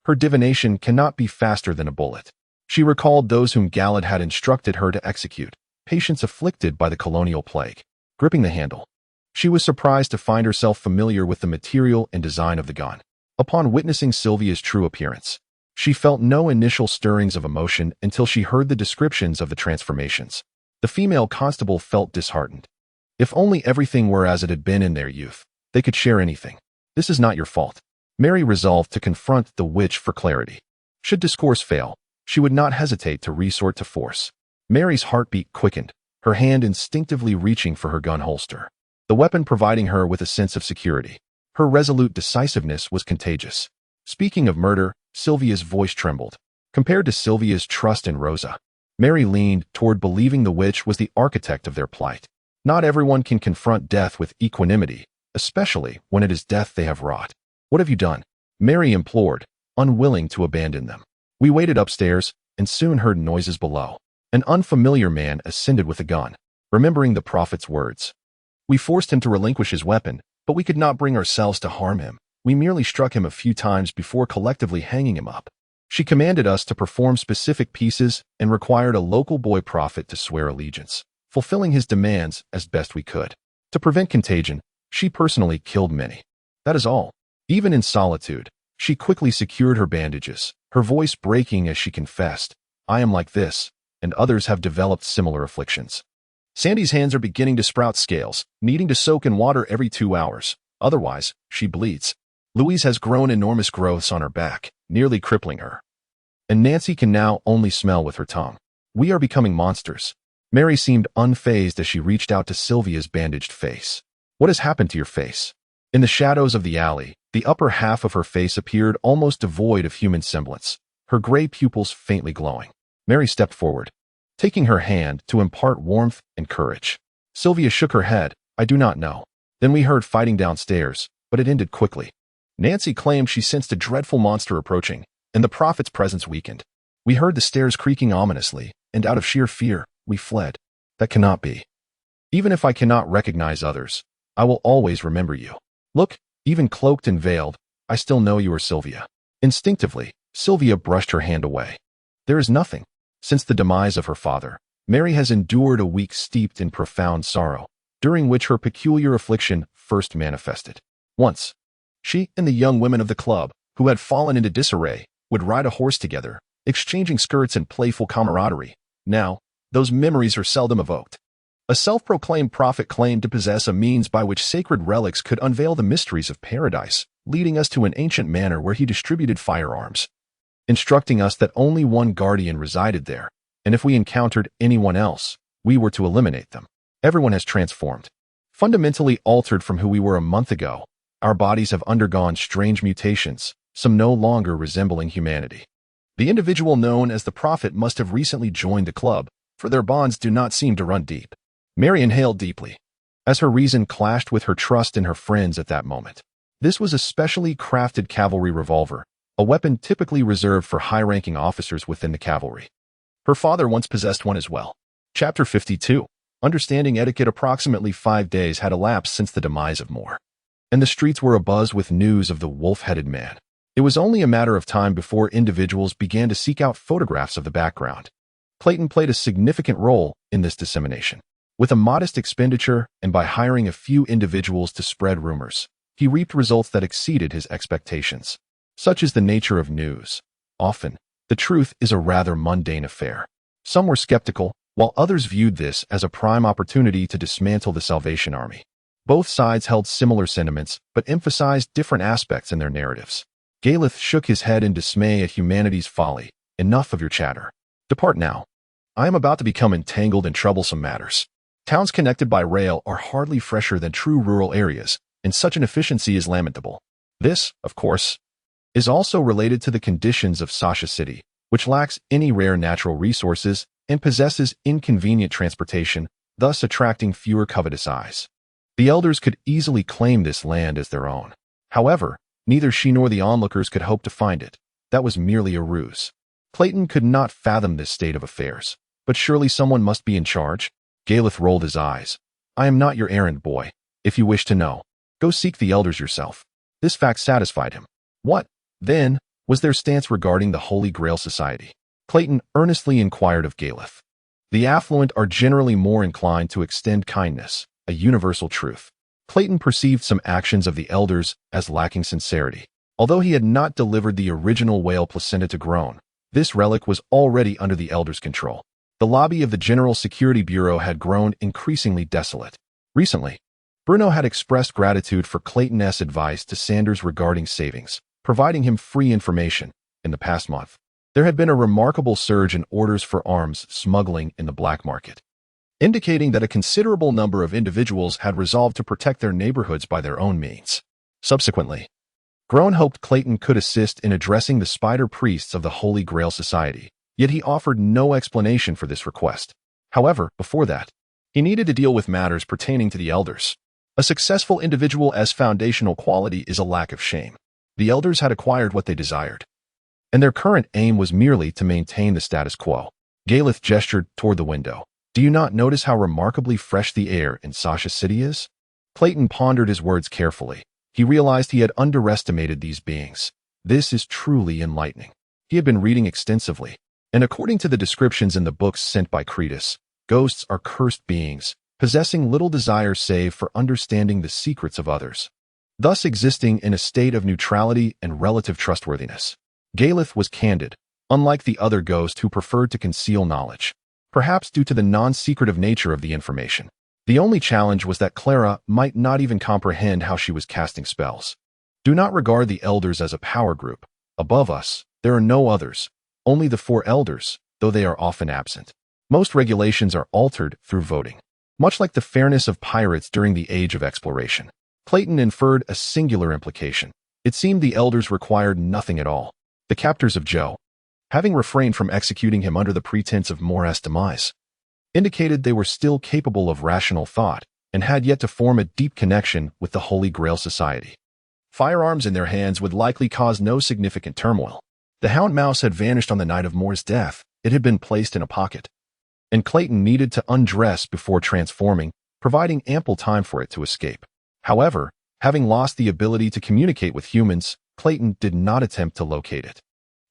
Her divination cannot be faster than a bullet. She recalled those whom Gallet had instructed her to execute, patients afflicted by the colonial plague. Gripping the handle, she was surprised to find herself familiar with the material and design of the gun. Upon witnessing Sylvia's true appearance, she felt no initial stirrings of emotion until she heard the descriptions of the transformations. The female constable felt disheartened. If only everything were as it had been in their youth, they could share anything. This is not your fault. Mary resolved to confront the witch for clarity. Should discourse fail, she would not hesitate to resort to force. Mary's heartbeat quickened, her hand instinctively reaching for her gun holster, the weapon providing her with a sense of security. Her resolute decisiveness was contagious. Speaking of murder, Sylvia's voice trembled. Compared to Sylvia's trust in Rosa, Mary leaned toward believing the witch was the architect of their plight. Not everyone can confront death with equanimity, especially when it is death they have wrought. What have you done? Mary implored, unwilling to abandon them. We waited upstairs and soon heard noises below. An unfamiliar man ascended with a gun, remembering the prophet's words. We forced him to relinquish his weapon, but we could not bring ourselves to harm him. We merely struck him a few times before collectively hanging him up. She commanded us to perform specific pieces and required a local boy prophet to swear allegiance, fulfilling his demands as best we could. To prevent contagion, she personally killed many. That is all. Even in solitude, she quickly secured her bandages, her voice breaking as she confessed, I am like this, and others have developed similar afflictions. Sandy's hands are beginning to sprout scales, needing to soak in water every 2 hours. Otherwise, she bleeds. Louise has grown enormous growths on her back, nearly crippling her. And Nancy can now only smell with her tongue. We are becoming monsters. Mary seemed unfazed as she reached out to Sylvia's bandaged face. What has happened to your face? In the shadows of the alley, the upper half of her face appeared almost devoid of human semblance, her gray pupils faintly glowing. Mary stepped forward, taking her hand to impart warmth and courage. Sylvia shook her head. I do not know. Then we heard fighting downstairs, but it ended quickly. Nancy claimed she sensed a dreadful monster approaching, and the prophet's presence weakened. We heard the stairs creaking ominously, and out of sheer fear, we fled. That cannot be. Even if I cannot recognize others, I will always remember you. Look, even cloaked and veiled, I still know you are Sylvia. Instinctively, Sylvia brushed her hand away. There is nothing. Since the demise of her father, Mary has endured a week steeped in profound sorrow, during which her peculiar affliction first manifested. Once, she and the young women of the club, who had fallen into disarray, would ride a horse together, exchanging skirts and playful camaraderie. Now, those memories are seldom evoked. A self-proclaimed prophet claimed to possess a means by which sacred relics could unveil the mysteries of paradise, leading us to an ancient manor where he distributed firearms, instructing us that only one guardian resided there, and if we encountered anyone else, we were to eliminate them. Everyone has transformed, fundamentally altered from who we were a month ago. Our bodies have undergone strange mutations, some no longer resembling humanity. The individual known as the prophet must have recently joined the club, for their bonds do not seem to run deep. Mary inhaled deeply, as her reason clashed with her trust in her friends at that moment. This was a specially crafted cavalry revolver, a weapon typically reserved for high-ranking officers within the cavalry. Her father once possessed one as well. Chapter 52. Understanding etiquette. Approximately 5 days had elapsed since the demise of Moore, and the streets were abuzz with news of the wolf-headed man. It was only a matter of time before individuals began to seek out photographs of the background. Clayton played a significant role in this dissemination. With a modest expenditure and by hiring a few individuals to spread rumors, he reaped results that exceeded his expectations. Such is the nature of news. Often, the truth is a rather mundane affair. Some were skeptical, while others viewed this as a prime opportunity to dismantle the Salvation Army. Both sides held similar sentiments, but emphasized different aspects in their narratives. Galeth shook his head in dismay at humanity's folly. Enough of your chatter. Depart now. I am about to become entangled in troublesome matters. Towns connected by rail are hardly fresher than true rural areas, and such an efficiency is lamentable. This, of course, is also related to the conditions of Sasha City, which lacks any rare natural resources and possesses inconvenient transportation, thus attracting fewer covetous eyes. The elders could easily claim this land as their own. However, neither she nor the onlookers could hope to find it. That was merely a ruse. Clayton could not fathom this state of affairs. But surely someone must be in charge? Galeth rolled his eyes. I am not your errand boy. If you wish to know, go seek the elders yourself. This fact satisfied him. What, then, was their stance regarding the Holy Grail Society? Clayton earnestly inquired of Galeth. The affluent are generally more inclined to extend kindness, a universal truth. Clayton perceived some actions of the elders as lacking sincerity. Although he had not delivered the original whale placenta to Groan, this relic was already under the elders' control. The lobby of the General Security Bureau had grown increasingly desolate. Recently, Bruno had expressed gratitude for Clayton's advice to Sanders regarding savings, providing him free information. In the past month, there had been a remarkable surge in orders for arms smuggling in the black market, indicating that a considerable number of individuals had resolved to protect their neighborhoods by their own means. Subsequently, Groan hoped Clayton could assist in addressing the spider priests of the Holy Grail Society, yet he offered no explanation for this request. However, before that, he needed to deal with matters pertaining to the elders. A successful individual's foundational quality is a lack of shame. The elders had acquired what they desired, and their current aim was merely to maintain the status quo. Galeth gestured toward the window. Do you not notice how remarkably fresh the air in Sasha City is? Clayton pondered his words carefully. He realized he had underestimated these beings. This is truly enlightening. He had been reading extensively, and according to the descriptions in the books sent by Cretus, ghosts are cursed beings, possessing little desire save for understanding the secrets of others, thus existing in a state of neutrality and relative trustworthiness. Galeth was candid, unlike the other ghost who preferred to conceal knowledge, perhaps due to the non-secretive nature of the information. The only challenge was that Clara might not even comprehend how she was casting spells. Do not regard the elders as a power group. Above us, there are no others, only the 4 elders, though they are often absent. Most regulations are altered through voting, much like the fairness of pirates during the Age of Exploration. Clayton inferred a singular implication. It seemed the elders required nothing at all. The captors of Joe, having refrained from executing him under the pretense of Moore's demise, indicated they were still capable of rational thought and had yet to form a deep connection with the Holy Grail Society. Firearms in their hands would likely cause no significant turmoil. The hound mouse had vanished on the night of Moore's death. It had been placed in a pocket, and Clayton needed to undress before transforming, providing ample time for it to escape. However, having lost the ability to communicate with humans, Clayton did not attempt to locate it.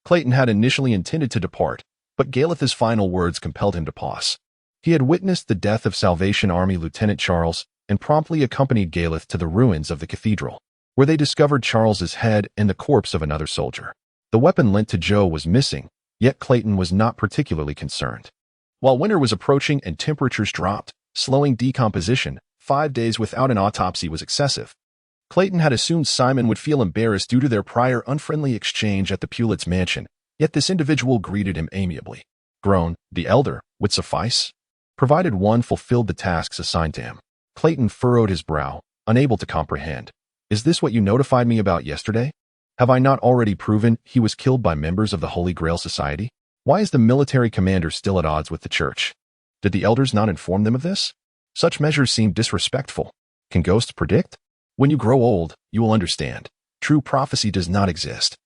Clayton had initially intended to depart, but Galeth's final words compelled him to pause. He had witnessed the death of Salvation Army Lieutenant Charles and promptly accompanied Galeth to the ruins of the cathedral, where they discovered Charles's head and the corpse of another soldier. The weapon lent to Joe was missing, yet Clayton was not particularly concerned. While winter was approaching and temperatures dropped, Slowing decomposition, 5 days without an autopsy was excessive. Clayton had assumed Simon would feel embarrassed due to their prior unfriendly exchange at the Pulett's mansion, yet this individual greeted him amiably. Grown, the elder, would suffice, provided one fulfilled the tasks assigned to him. Clayton furrowed his brow, unable to comprehend. Is this what you notified me about yesterday? Have I not already proven he was killed by members of the Holy Grail Society? Why is the military commander still at odds with the church? Did the elders not inform them of this? Such measures seem disrespectful. Can ghosts predict? When you grow old, you will understand. True prophecy does not exist.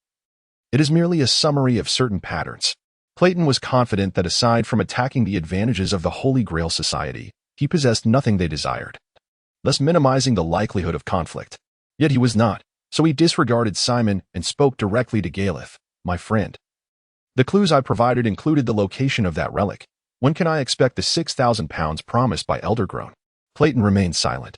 It is merely a summary of certain patterns. Clayton was confident that aside from attacking the advantages of the Holy Grail Society, he possessed nothing they desired, thus minimizing the likelihood of conflict. Yet he was not, so he disregarded Simon and spoke directly to Galeth, my friend. The clues I provided included the location of that relic. When can I expect the 6,000 pounds promised by Eldergrown? Clayton remained silent.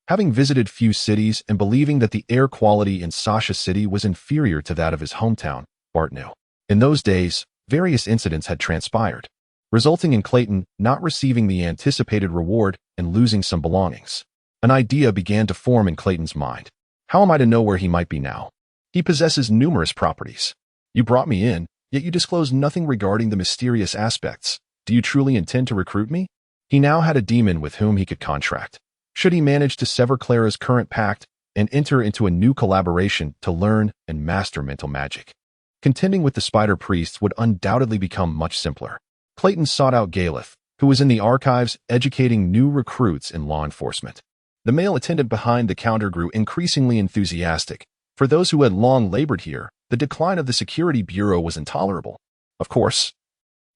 Having visited few cities and believing that the air quality in Sasha City was inferior to that of his hometown, Bart knew. In those days, various incidents had transpired, resulting in Clayton not receiving the anticipated reward and losing some belongings. An idea began to form in Clayton's mind. How am I to know where he might be now? He possesses numerous properties. You brought me in, yet you disclosed nothing regarding the mysterious aspects. Do you truly intend to recruit me? He now had a demon with whom he could contract. Should he manage to sever Clara's current pact and enter into a new collaboration to learn and master mental magic, contending with the spider priests would undoubtedly become much simpler. Clayton sought out Galeth, who was in the archives educating new recruits in law enforcement. The male attendant behind the counter grew increasingly enthusiastic. For those who had long labored here, the decline of the security bureau was intolerable. Of course,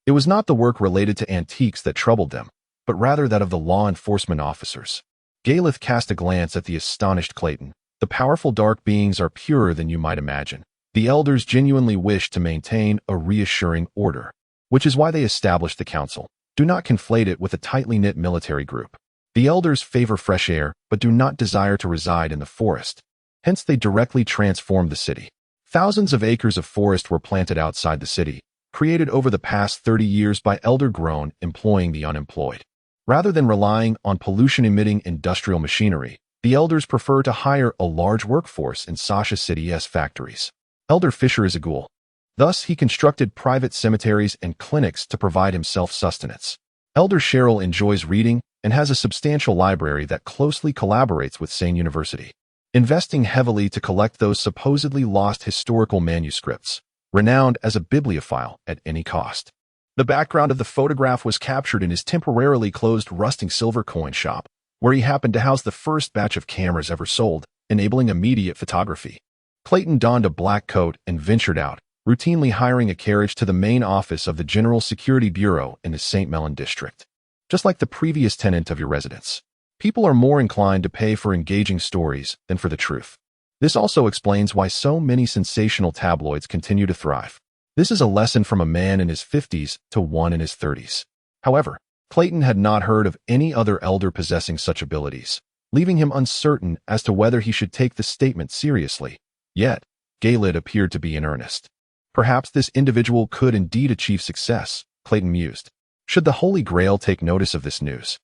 it was not the work related to antiques that troubled them, but rather that of the law enforcement officers. Galeth cast a glance at the astonished Clayton. The powerful dark beings are purer than you might imagine. The elders genuinely wish to maintain a reassuring order, which is why they established the council. Do not conflate it with a tightly knit military group. The elders favor fresh air, but do not desire to reside in the forest. Hence they directly transformed the city. Thousands of acres of forest were planted outside the city, created over the past 30 years by elder-grown employing the unemployed. Rather than relying on pollution-emitting industrial machinery, the elders prefer to hire a large workforce in Sasha City's factories. Elder Fisher is a ghoul. Thus, he constructed private cemeteries and clinics to provide himself sustenance. Elder Cheryl enjoys reading and has a substantial library that closely collaborates with Sane University, investing heavily to collect those supposedly lost historical manuscripts, renowned as a bibliophile at any cost. The background of the photograph was captured in his temporarily closed rusting silver coin shop, where he happened to house the first batch of cameras ever sold, enabling immediate photography. Clayton donned a black coat and ventured out, routinely hiring a carriage to the main office of the General Security Bureau in the St. Mellon district. Just like the previous tenant of your residence, people are more inclined to pay for engaging stories than for the truth. This also explains why so many sensational tabloids continue to thrive. This is a lesson from a man in his 50s to one in his 30s. However, Clayton had not heard of any other elder possessing such abilities, leaving him uncertain as to whether he should take the statement seriously. Yet, Galeth appeared to be in earnest. Perhaps this individual could indeed achieve success, Clayton mused. Should the Holy Grail take notice of this news,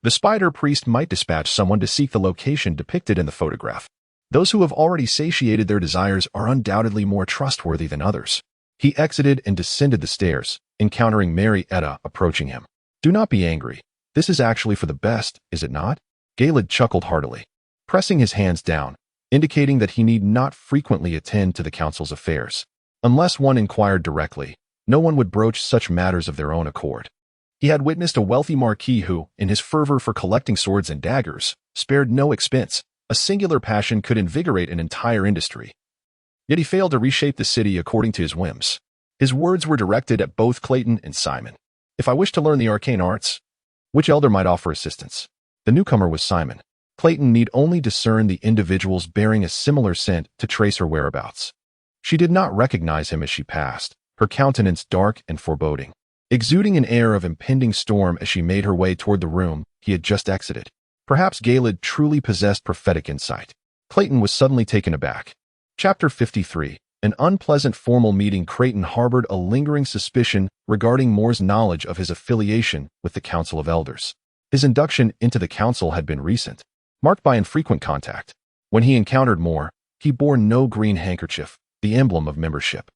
the spider priest might dispatch someone to seek the location depicted in the photograph. Those who have already satiated their desires are undoubtedly more trustworthy than others. He exited and descended the stairs, encountering Mary Etta approaching him. Do not be angry. This is actually for the best, is it not? Galeth chuckled heartily, pressing his hands down, indicating that he need not frequently attend to the council's affairs. Unless one inquired directly, no one would broach such matters of their own accord. He had witnessed a wealthy marquis who, in his fervor for collecting swords and daggers, spared no expense. A singular passion could invigorate an entire industry. Yet he failed to reshape the city according to his whims. His words were directed at both Clayton and Simon. If I wish to learn the arcane arts, which elder might offer assistance? The newcomer was Simon. Clayton need only discern the individuals bearing a similar scent to trace her whereabouts. She did not recognize him as she passed, her countenance dark and foreboding, exuding an air of impending storm as she made her way toward the room he had just exited. Perhaps Galeth truly possessed prophetic insight. Clayton was suddenly taken aback. Chapter 53. An unpleasant formal meeting. Clayton harbored a lingering suspicion regarding Moore's knowledge of his affiliation with the Council of Elders. His induction into the council had been recent, marked by infrequent contact. When he encountered more, he bore no green handkerchief, the emblem of membership.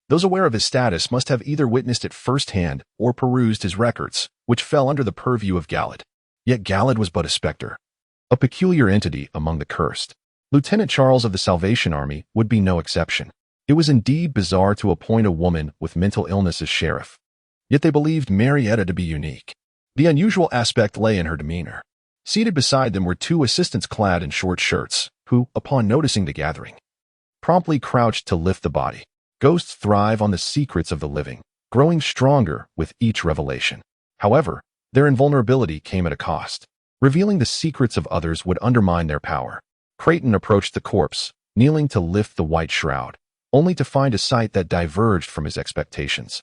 Those aware of his status must have either witnessed it firsthand or perused his records, which fell under the purview of Galad. Yet Galad was but a specter, a peculiar entity among the cursed. Lieutenant Charles of the Salvation Army would be no exception. It was indeed bizarre to appoint a woman with mental illness as sheriff. Yet they believed Marietta to be unique. The unusual aspect lay in her demeanor. Seated beside them were two assistants clad in short shirts, who, upon noticing the gathering, promptly crouched to lift the body. Ghosts thrive on the secrets of the living, growing stronger with each revelation. However, their invulnerability came at a cost. Revealing the secrets of others would undermine their power. Creighton approached the corpse, kneeling to lift the white shroud, only to find a sight that diverged from his expectations.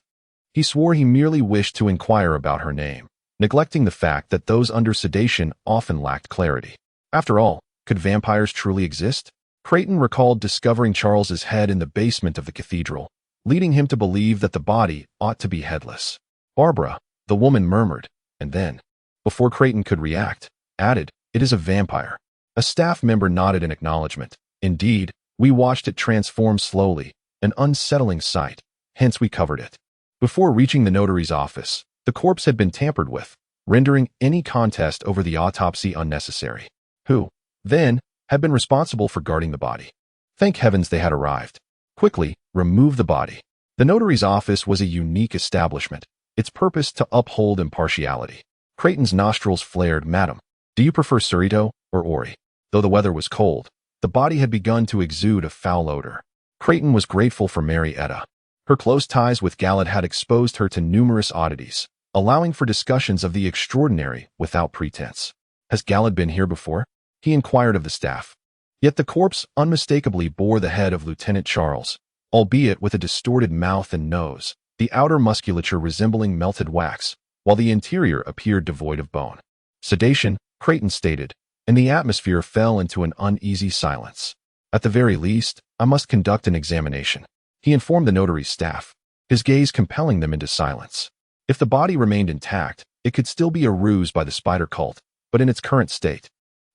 He swore he merely wished to inquire about her name, neglecting the fact that those under sedation often lacked clarity. After all, could vampires truly exist? Creighton recalled discovering Charles's head in the basement of the cathedral, leading him to believe that the body ought to be headless. Barbara, the woman murmured, and then, before Creighton could react, added, "It is a vampire." A staff member nodded in acknowledgement. Indeed, we watched it transform slowly, an unsettling sight, hence we covered it. Before reaching the notary's office, the corpse had been tampered with, rendering any contest over the autopsy unnecessary. Who, then, had been responsible for guarding the body? Thank heavens they had arrived. Quickly, remove the body. The notary's office was a unique establishment, its purpose to uphold impartiality. Creighton's nostrils flared. "Madam, do you prefer Surrito or Ori?" Though the weather was cold, the body had begun to exude a foul odor. Creighton was grateful for Marietta. Her close ties with Galad had exposed her to numerous oddities, allowing for discussions of the extraordinary without pretense. "Has Galad been here before?" he inquired of the staff. Yet the corpse unmistakably bore the head of Lieutenant Charles, albeit with a distorted mouth and nose, the outer musculature resembling melted wax, while the interior appeared devoid of bone. "Sedation," Creighton stated, and the atmosphere fell into an uneasy silence. "At the very least, I must conduct an examination," he informed the notary's staff, his gaze compelling them into silence. If the body remained intact, it could still be a ruse by the spider cult, but in its current state,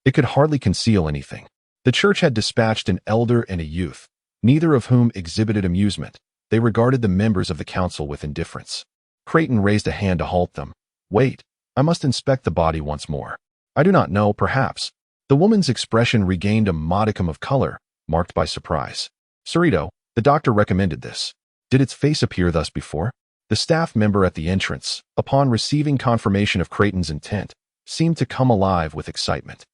it could hardly conceal anything. The church had dispatched an elder and a youth, neither of whom exhibited amusement. They regarded the members of the council with indifference. Creighton raised a hand to halt them. "Wait, I must inspect the body once more. I do not know, perhaps." The woman's expression regained a modicum of color, marked by surprise. "Surrito, the doctor recommended this. Did its face appear thus before?" The staff member at the entrance, upon receiving confirmation of Creighton's intent, seemed to come alive with excitement.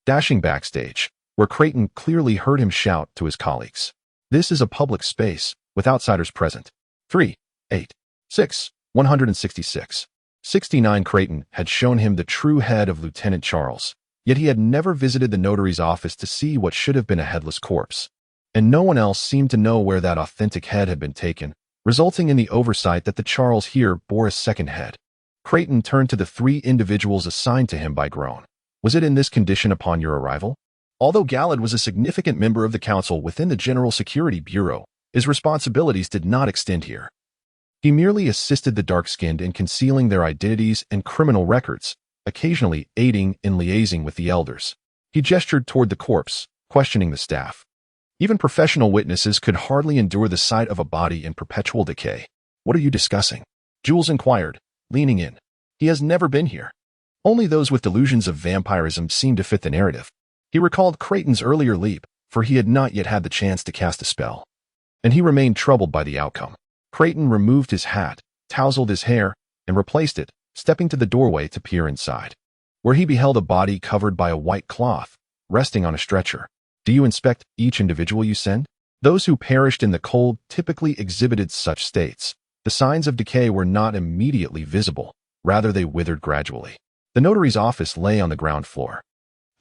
Dashing backstage, where Creighton clearly heard him shout to his colleagues, "This is a public space, with outsiders present." 3, 8, 6, 166. 69 Creighton had shown him the true head of Lieutenant Charles, yet he had never visited the notary's office to see what should have been a headless corpse. And no one else seemed to know where that authentic head had been taken, resulting in the oversight that the Charles here bore a second head. Creighton turned to the three individuals assigned to him by Groan. "Was it in this condition upon your arrival?" Although Galad was a significant member of the council within the General Security Bureau, his responsibilities did not extend here. He merely assisted the dark-skinned in concealing their identities and criminal records, occasionally aiding in liaising with the elders. He gestured toward the corpse, questioning the staff. Even professional witnesses could hardly endure the sight of a body in perpetual decay. "What are you discussing?" Jules inquired, leaning in. "He has never been here." Only those with delusions of vampirism seemed to fit the narrative. He recalled Creighton's earlier leap, for he had not yet had the chance to cast a spell, and he remained troubled by the outcome. Creighton removed his hat, tousled his hair, and replaced it, stepping to the doorway to peer inside, where he beheld a body covered by a white cloth, resting on a stretcher. "Do you inspect each individual you send?" Those who perished in the cold typically exhibited such states. The signs of decay were not immediately visible, rather they withered gradually. The notary's office lay on the ground floor.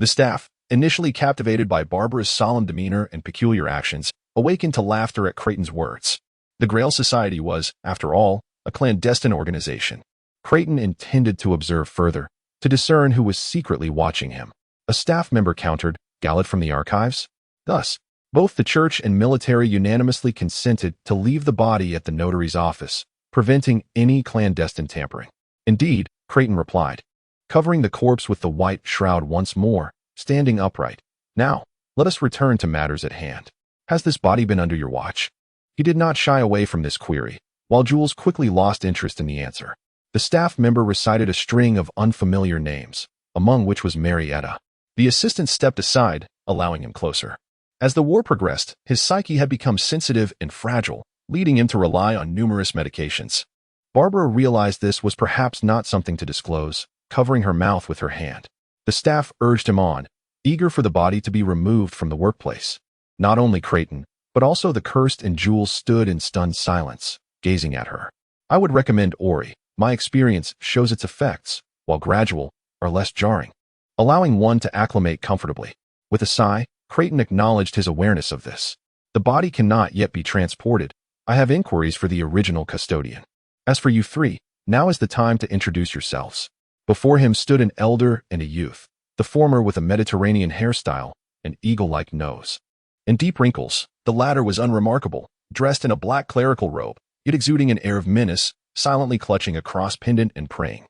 The staff, initially captivated by Barbara's solemn demeanor and peculiar actions, awakened to laughter at Creighton's words. The Grail Society was, after all, a clandestine organization. Creighton intended to observe further, to discern who was secretly watching him. A staff member countered, "Galad from the archives?" Thus, both the church and military unanimously consented to leave the body at the notary's office, preventing any clandestine tampering. "Indeed," Creighton replied. covering the corpse with the white shroud once more, standing upright. Now, let us return to matters at hand. Has this body been under your watch? He did not shy away from this query, while Jules quickly lost interest in the answer. The staff member recited a string of unfamiliar names, among which was Marietta. The assistant stepped aside, allowing him closer. As the war progressed, his psyche had become sensitive and fragile, leading him to rely on numerous medications. Barbara realized this was perhaps not something to disclose, covering her mouth with her hand. The staff urged him on, eager for the body to be removed from the workplace. Not only Creighton, but also the cursed and Jules stood in stunned silence, gazing at her. I would recommend Ori. My experience shows its effects, while gradual, are less jarring, allowing one to acclimate comfortably. With a sigh, Creighton acknowledged his awareness of this. The body cannot yet be transported. I have inquiries for the original custodian. As for you three, now is the time to introduce yourselves. Before him stood an elder and a youth, the former with a Mediterranean hairstyle, an eagle-like nose, and deep wrinkles. The latter was unremarkable, dressed in a black clerical robe, yet exuding an air of menace, silently clutching a cross pendant and praying.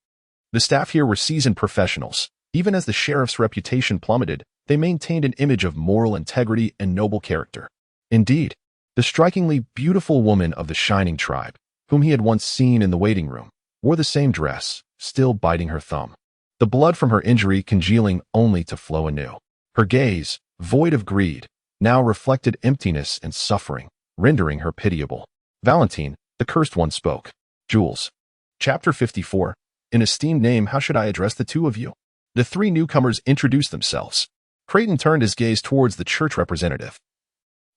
The staff here were seasoned professionals. Even as the sheriff's reputation plummeted, they maintained an image of moral integrity and noble character. Indeed, the strikingly beautiful woman of the Shining tribe, whom he had once seen in the waiting room, wore the same dress, still biting her thumb, the blood from her injury congealing only to flow anew. Her gaze, void of greed, now reflected emptiness and suffering, rendering her pitiable. Valentine, the cursed one, spoke. Jules. Chapter 54. In esteemed name, how should I address the two of you? The three newcomers introduced themselves. Creighton turned his gaze towards the church representative,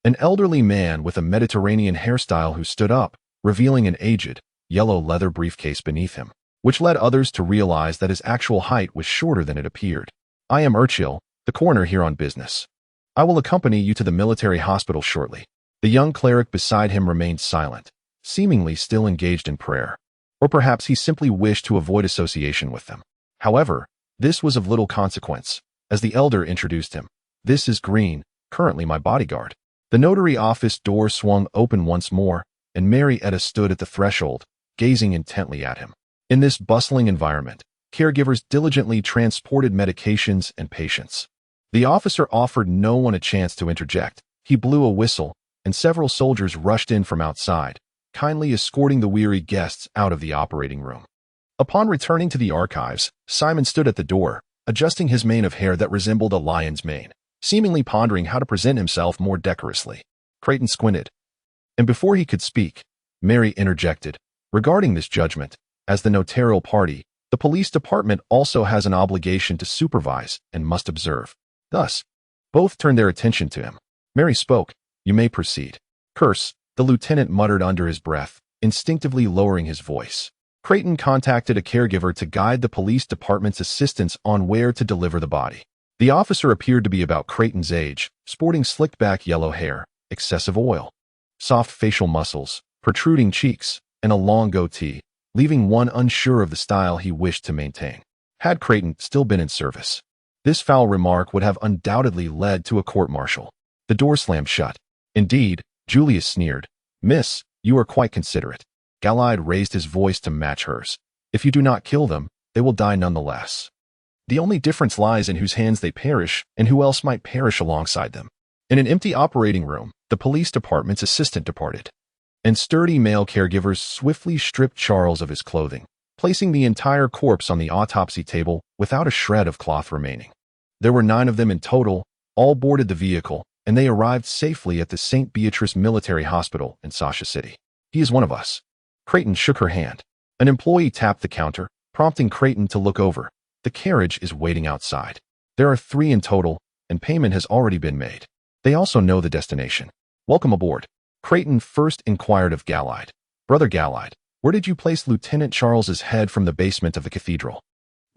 an elderly man with a Mediterranean hairstyle who stood up, revealing an aged, yellow leather briefcase beneath him, which led others to realize that his actual height was shorter than it appeared. I am Urchill, the coroner here on business. I will accompany you to the military hospital shortly. The young cleric beside him remained silent, seemingly still engaged in prayer. Or perhaps he simply wished to avoid association with them. However, this was of little consequence, as the elder introduced him. This is Green, currently my bodyguard. The notary office door swung open once more, and Marietta stood at the threshold, gazing intently at him. In this bustling environment, caregivers diligently transported medications and patients. The officer offered no one a chance to interject. He blew a whistle, and several soldiers rushed in from outside, kindly escorting the weary guests out of the operating room. Upon returning to the archives, Simon stood at the door, adjusting his mane of hair that resembled a lion's mane, seemingly pondering how to present himself more decorously. Creighton squinted, and before he could speak, Mary interjected. Regarding this judgment, as the notarial party, the police department also has an obligation to supervise and must observe. Thus, both turned their attention to him. Mary spoke. You may proceed. Curse, the lieutenant muttered under his breath, instinctively lowering his voice. Creighton contacted a caregiver to guide the police department's assistants on where to deliver the body. The officer appeared to be about Creighton's age, sporting slicked-back yellow hair, excessive oil, soft facial muscles, protruding cheeks, and a long goatee, leaving one unsure of the style he wished to maintain. Had Creighton still been in service, this foul remark would have undoubtedly led to a court-martial. The door slammed shut. Indeed, Julius sneered. Miss, you are quite considerate. Galide raised his voice to match hers. If you do not kill them, they will die nonetheless. The only difference lies in whose hands they perish and who else might perish alongside them. In an empty operating room, the police department's assistant departed, and sturdy male caregivers swiftly stripped Charles of his clothing, placing the entire corpse on the autopsy table without a shred of cloth remaining. There were 9 of them in total, all boarded the vehicle, and they arrived safely at the St. Beatrice Military Hospital in Sasha City. He is one of us. Creighton shook her hand. An employee tapped the counter, prompting Creighton to look over. The carriage is waiting outside. There are 3 in total, and payment has already been made. They also know the destination. Welcome aboard. Creighton first inquired of Galide. Brother Galide, where did you place Lieutenant Charles's head from the basement of the cathedral?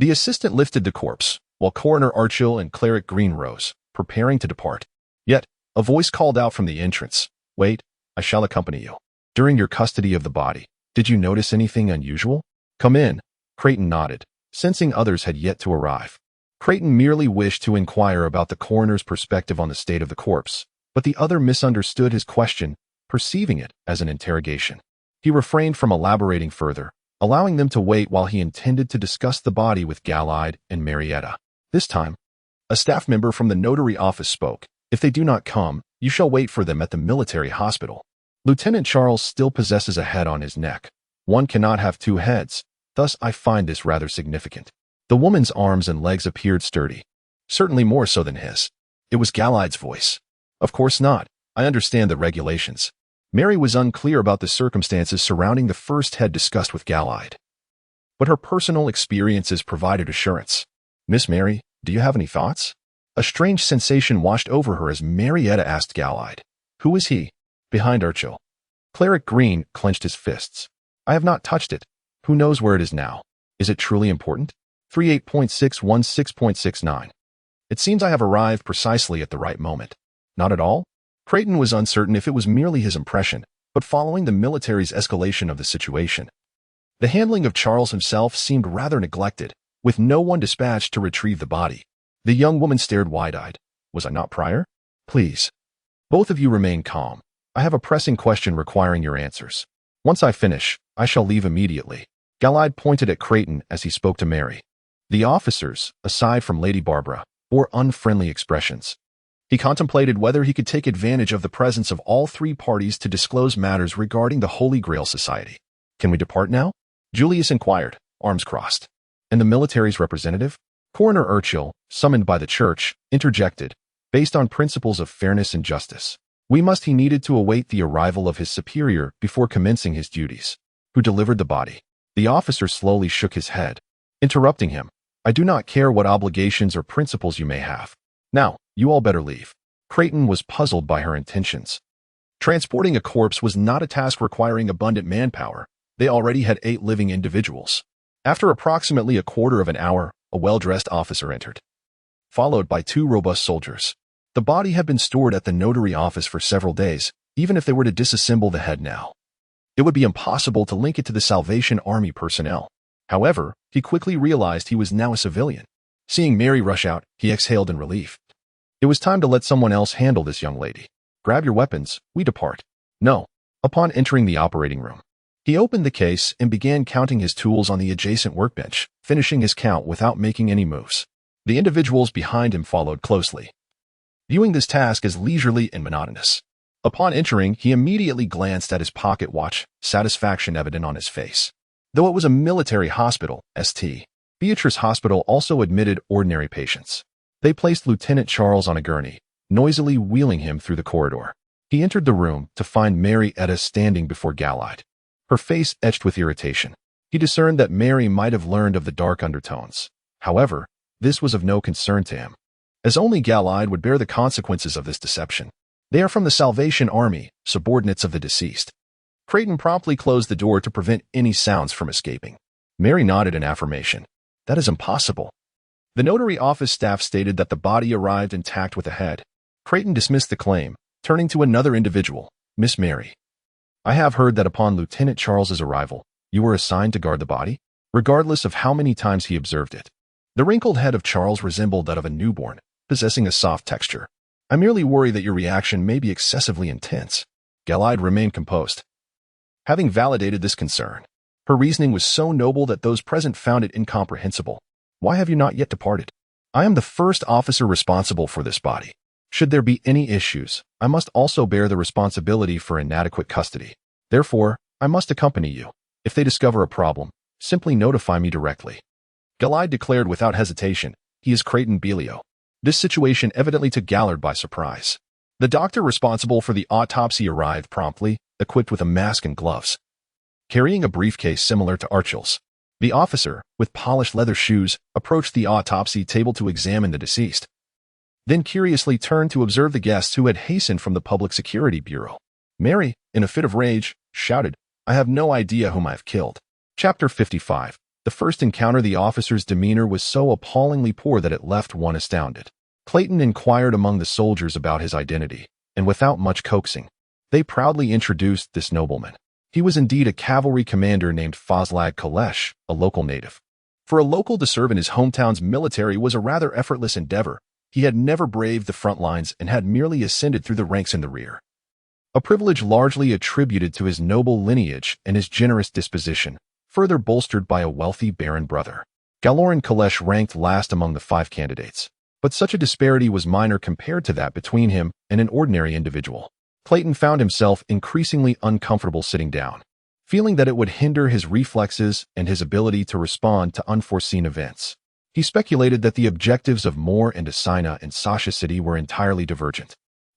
The assistant lifted the corpse, while Coroner Archill and Cleric Green rose, preparing to depart. Yet, a voice called out from the entrance. Wait, I shall accompany you. During your custody of the body, did you notice anything unusual? Come in. Creighton nodded, sensing others had yet to arrive. Creighton merely wished to inquire about the coroner's perspective on the state of the corpse, but the other misunderstood his question, perceiving it as an interrogation. He refrained from elaborating further, allowing them to wait while he intended to discuss the body with Galide and Marietta. This time, a staff member from the notary office spoke. If they do not come, you shall wait for them at the military hospital. Lieutenant Charles still possesses a head on his neck. One cannot have two heads, thus I find this rather significant. The woman's arms and legs appeared sturdy, certainly more so than his. It was Galide's voice. Of course not. I understand the regulations. Mary was unclear about the circumstances surrounding the first head discussed with Galide, but her personal experiences provided assurance. Miss Mary, do you have any thoughts? A strange sensation washed over her as Marietta asked Galide. Who is he? Behind Urchill. Cleric Green clenched his fists. I have not touched it. Who knows where it is now? Is it truly important? 38.616.69. It seems I have arrived precisely at the right moment. Not at all? Creighton was uncertain if it was merely his impression, but following the military's escalation of the situation, the handling of Charles himself seemed rather neglected, with no one dispatched to retrieve the body. The young woman stared wide-eyed. Was I not prior? Please. Both of you remain calm. I have a pressing question requiring your answers. Once I finish, I shall leave immediately. Galide pointed at Creighton as he spoke to Mary. The officers, aside from Lady Barbara, bore unfriendly expressions. He contemplated whether he could take advantage of the presence of all three parties to disclose matters regarding the Holy Grail Society. Can we depart now? Julius inquired, arms crossed. And the military's representative? Coroner Urchill, summoned by the church, interjected, based on principles of fairness and justice. He needed to await the arrival of his superior before commencing his duties. Who delivered the body? The officer slowly shook his head, interrupting him. I do not care what obligations or principles you may have. Now, you all better leave. Creighton was puzzled by her intentions. Transporting a corpse was not a task requiring abundant manpower. They already had 8 living individuals. After approximately a quarter of an hour, a well-dressed officer entered, followed by 2 robust soldiers. The body had been stored at the notary office for several days. Even if they were to disassemble the head now, it would be impossible to link it to the Salvation Army personnel. However, he quickly realized he was now a civilian. Seeing Mary rush out, he exhaled in relief. It was time to let someone else handle this young lady. Grab your weapons, we depart. No. Upon entering the operating room, he opened the case and began counting his tools on the adjacent workbench, finishing his count without making any moves. The individuals behind him followed closely, viewing this task as leisurely and monotonous. Upon entering, he immediately glanced at his pocket watch, satisfaction evident on his face. Though it was a military hospital, St. Beatrice Hospital also admitted ordinary patients. They placed Lieutenant Charles on a gurney, noisily wheeling him through the corridor. He entered the room to find Marietta standing before Galide, her face etched with irritation. He discerned that Mary might have learned of the dark undertones. However, this was of no concern to him, as only Galide would bear the consequences of this deception. They are from the Salvation Army, subordinates of the deceased. Creighton promptly closed the door to prevent any sounds from escaping. Mary nodded in affirmation. That is impossible. The notary office staff stated that the body arrived intact with a head. Creighton dismissed the claim, turning to another individual, Miss Mary. I have heard that upon Lieutenant Charles's arrival, you were assigned to guard the body, regardless of how many times he observed it. The wrinkled head of Charles resembled that of a newborn, possessing a soft texture. I merely worry that your reaction may be excessively intense. Galide remained composed, having validated this concern. Her reasoning was so noble that those present found it incomprehensible. Why have you not yet departed? I am the first officer responsible for this body. Should there be any issues, I must also bear the responsibility for inadequate custody. Therefore, I must accompany you. If they discover a problem, simply notify me directly. Galide declared without hesitation, he is Creighton Belio. This situation evidently took Galard by surprise. The doctor responsible for the autopsy arrived promptly, equipped with a mask and gloves, carrying a briefcase similar to Archill's. The officer, with polished leather shoes, approached the autopsy table to examine the deceased, then curiously turned to observe the guests who had hastened from the Public Security Bureau. Mary, in a fit of rage, shouted, I have no idea whom I have killed. Chapter 55. The first encounter. The officer's demeanor was so appallingly poor that it left one astounded. Clayton inquired among the soldiers about his identity, and without much coaxing, they proudly introduced this nobleman. He was indeed a cavalry commander named Fazlag Kalesh, a local native. For a local to serve in his hometown's military was a rather effortless endeavor. He had never braved the front lines and had merely ascended through the ranks in the rear, a privilege largely attributed to his noble lineage and his generous disposition. further bolstered by a wealthy baron brother. Galoran Kalesh ranked last among the 5 candidates, but such a disparity was minor compared to that between him and an ordinary individual. Clayton found himself increasingly uncomfortable sitting down, feeling that it would hinder his reflexes and his ability to respond to unforeseen events. He speculated that the objectives of Moore and Asina in Sasha City were entirely divergent.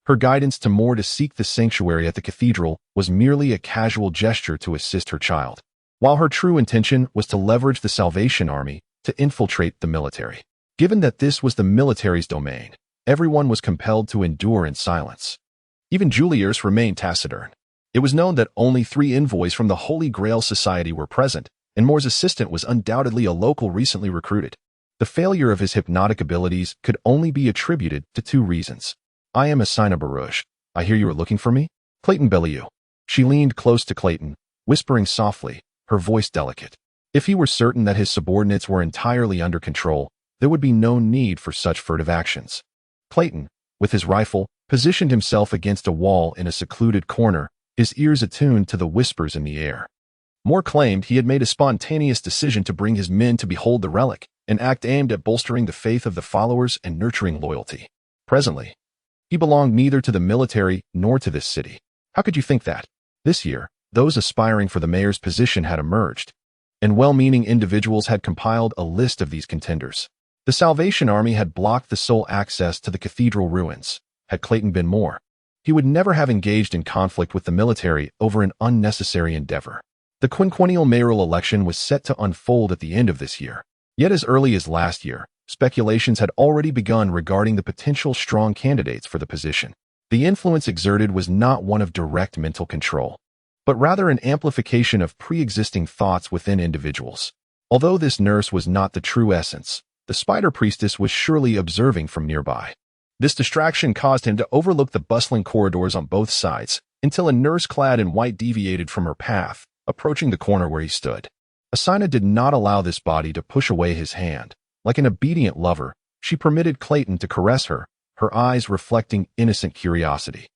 Her guidance to Moore to seek the sanctuary at the cathedral was merely a casual gesture to assist her child, while her true intention was to leverage the Salvation Army to infiltrate the military. Given that this was the military's domain, everyone was compelled to endure in silence. Even Julius remained taciturn. It was known that only 3 envoys from the Holy Grail Society were present, and Moore's assistant was undoubtedly a local recently recruited. The failure of his hypnotic abilities could only be attributed to 2 reasons. I am Asina Baruch. I hear you are looking for me? Clayton Bellew. She leaned close to Clayton, whispering softly, her voice delicate. If he were certain that his subordinates were entirely under control, there would be no need for such furtive actions. Clayton, with his rifle, positioned himself against a wall in a secluded corner, his ears attuned to the whispers in the air. Moore claimed he had made a spontaneous decision to bring his men to behold the relic, an act aimed at bolstering the faith of the followers and nurturing loyalty. Presently, he belonged neither to the military nor to this city. How could you think that? This year, those aspiring for the mayor's position had emerged, and well-meaning individuals had compiled a list of these contenders. The Salvation Army had blocked the sole access to the cathedral ruins. Had Clayton been Moore, he would never have engaged in conflict with the military over an unnecessary endeavor. The quinquennial mayoral election was set to unfold at the end of this year. Yet as early as last year, speculations had already begun regarding the potential strong candidates for the position. The influence exerted was not one of direct mental control, but rather an amplification of pre-existing thoughts within individuals. Although this nurse was not the true essence, the spider priestess was surely observing from nearby. This distraction caused him to overlook the bustling corridors on both sides, until a nurse clad in white deviated from her path, approaching the corner where he stood. Asina did not allow this body to push away his hand. Like an obedient lover, she permitted Clayton to caress her, her eyes reflecting innocent curiosity.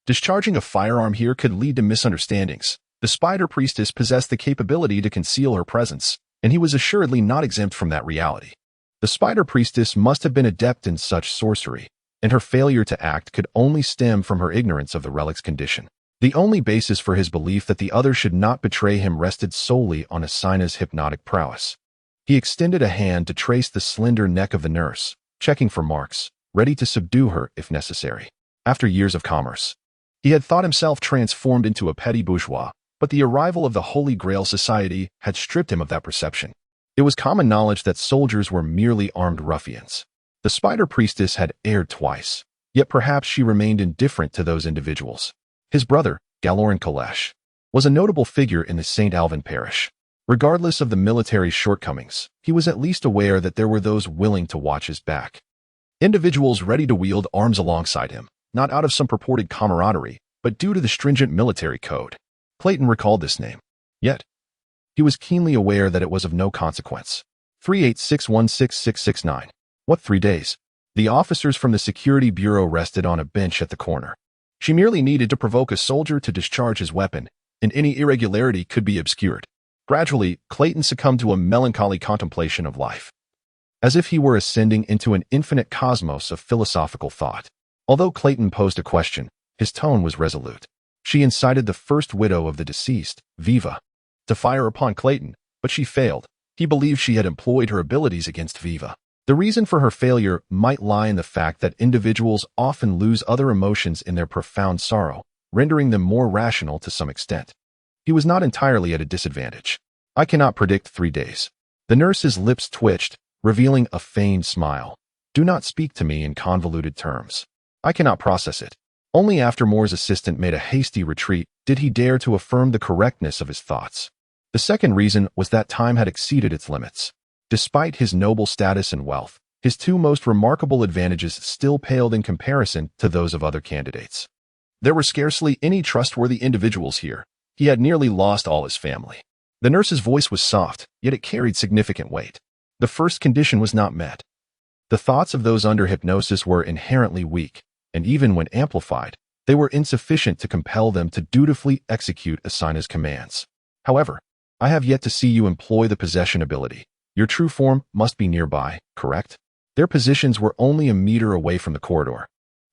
Discharging a firearm here could lead to misunderstandings. The spider priestess possessed the capability to conceal her presence, and he was assuredly not exempt from that reality. The spider priestess must have been adept in such sorcery, and her failure to act could only stem from her ignorance of the relic's condition. The only basis for his belief that the other should not betray him rested solely on Asina's hypnotic prowess. He extended a hand to trace the slender neck of the nurse, checking for marks, ready to subdue her if necessary. After years of commerce, he had thought himself transformed into a petty bourgeois, but the arrival of the Holy Grail Society had stripped him of that perception. It was common knowledge that soldiers were merely armed ruffians. The spider priestess had erred twice, yet perhaps she remained indifferent to those individuals. His brother, Galoran Kalesh, was a notable figure in the St. Alvin parish. Regardless of the military's shortcomings, he was at least aware that there were those willing to watch his back. Individuals ready to wield arms alongside him, not out of some purported camaraderie, but due to the stringent military code. Clayton recalled this name. Yet, he was keenly aware that it was of no consequence. 386166669. What 3 days? The officers from the Security Bureau rested on a bench at the corner. She merely needed to provoke a soldier to discharge his weapon, and any irregularity could be obscured. Gradually, Clayton succumbed to a melancholy contemplation of life, as if he were ascending into an infinite cosmos of philosophical thought. Although Clayton posed a question, his tone was resolute. She incited the first widow of the deceased, Viva, to fire upon Clayton, but she failed. He believed she had employed her abilities against Viva. The reason for her failure might lie in the fact that individuals often lose other emotions in their profound sorrow, rendering them more rational to some extent. He was not entirely at a disadvantage. I cannot predict 3 days. The nurse's lips twitched, revealing a feigned smile. Do not speak to me in convoluted terms. I cannot process it. Only after Moore's assistant made a hasty retreat did he dare to affirm the correctness of his thoughts. The second reason was that time had exceeded its limits. Despite his noble status and wealth, his 2 most remarkable advantages still paled in comparison to those of other candidates. There were scarcely any trustworthy individuals here. He had nearly lost all his family. The nurse's voice was soft, yet it carried significant weight. The first condition was not met. The thoughts of those under hypnosis were inherently weak, and even when amplified, they were insufficient to compel them to dutifully execute Asina's commands. However, I have yet to see you employ the possession ability. Your true form must be nearby, correct? Their positions were only a meter away from the corridor,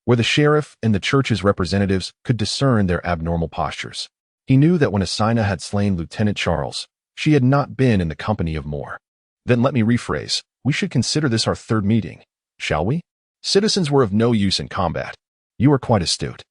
where the sheriff and the church's representatives could discern their abnormal postures. He knew that when Asina had slain Lieutenant Charles, she had not been in the company of more. Then let me rephrase. We should consider this our third meeting, shall we? Citizens were of no use in combat. You are quite astute.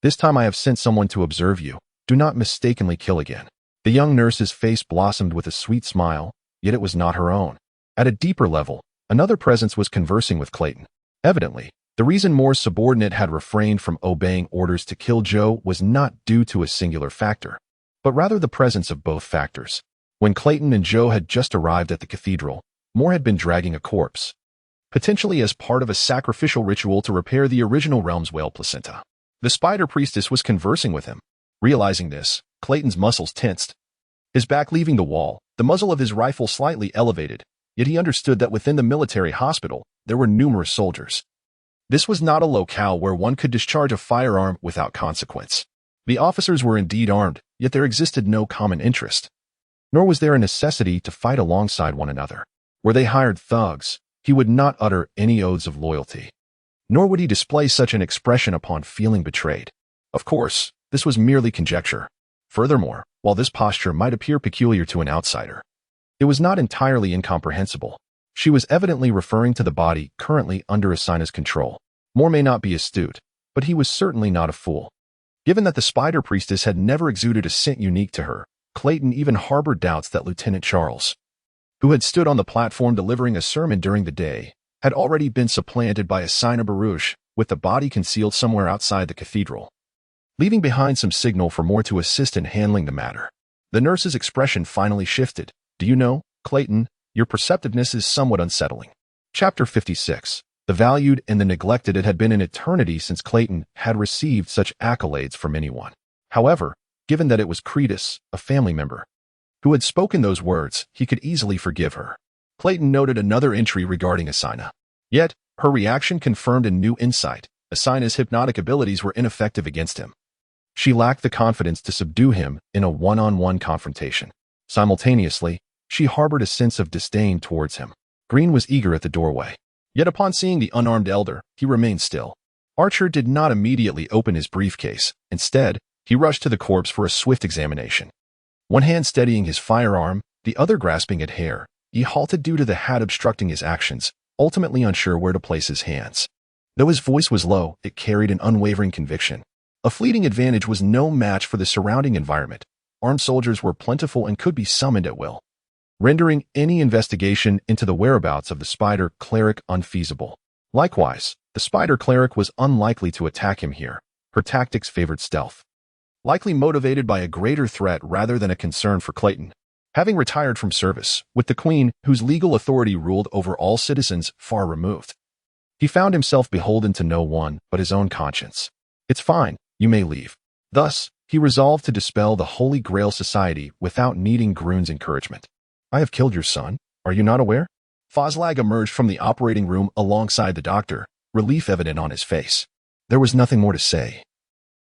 This time I have sent someone to observe you. Do not mistakenly kill again. The young nurse's face blossomed with a sweet smile, yet it was not her own. At a deeper level, another presence was conversing with Clayton. Evidently, the reason Moore's subordinate had refrained from obeying orders to kill Joe was not due to a singular factor, but rather the presence of both factors. When Clayton and Joe had just arrived at the cathedral, Moore had been dragging a corpse, potentially as part of a sacrificial ritual to repair the original realm's whale placenta. The spider priestess was conversing with him. Realizing this, Clayton's muscles tensed. His back leaving the wall, the muzzle of his rifle slightly elevated, yet he understood that within the military hospital, there were numerous soldiers. This was not a locale where one could discharge a firearm without consequence. The officers were indeed armed, yet there existed no common interest. Nor was there a necessity to fight alongside one another. Were they hired thugs, he would not utter any oaths of loyalty. Nor would he display such an expression upon feeling betrayed. Of course, this was merely conjecture. Furthermore, while this posture might appear peculiar to an outsider, it was not entirely incomprehensible. She was evidently referring to the body currently under Asina's control. Moore may not be astute, but he was certainly not a fool. Given that the spider priestess had never exuded a scent unique to her, Clayton even harbored doubts that Lieutenant Charles, who had stood on the platform delivering a sermon during the day, had already been supplanted by Asina Baruch, with the body concealed somewhere outside the cathedral, leaving behind some signal for Moore to assist in handling the matter. The nurse's expression finally shifted. Do you know, Clayton, your perceptiveness is somewhat unsettling. Chapter 56. The valued and the neglected. It had been an eternity since Clayton had received such accolades from anyone. However, given that it was Cretus, a family member, who had spoken those words, he could easily forgive her. Clayton noted another entry regarding Asina. Yet, her reaction confirmed a new insight. Asina's hypnotic abilities were ineffective against him. She lacked the confidence to subdue him in a one-on-one confrontation. Simultaneously, she harbored a sense of disdain towards him. Green was eager at the doorway. Yet upon seeing the unarmed elder, he remained still. Archer did not immediately open his briefcase. Instead, he rushed to the corpse for a swift examination. One hand steadying his firearm, the other grasping at hair, he halted due to the hat obstructing his actions, ultimately unsure where to place his hands. Though his voice was low, it carried an unwavering conviction. A fleeting advantage was no match for the surrounding environment. Armed soldiers were plentiful and could be summoned at will, rendering any investigation into the whereabouts of the spider cleric unfeasible. Likewise, the spider cleric was unlikely to attack him here. Her tactics favored stealth, likely motivated by a greater threat rather than a concern for Clayton. Having retired from service, with the Queen, whose legal authority ruled over all citizens, far removed, he found himself beholden to no one but his own conscience. It's fine, you may leave. Thus, he resolved to dispel the Holy Grail Society without needing Groon's encouragement. I have killed your son, are you not aware? Fozlag emerged from the operating room alongside the doctor, relief evident on his face. There was nothing more to say.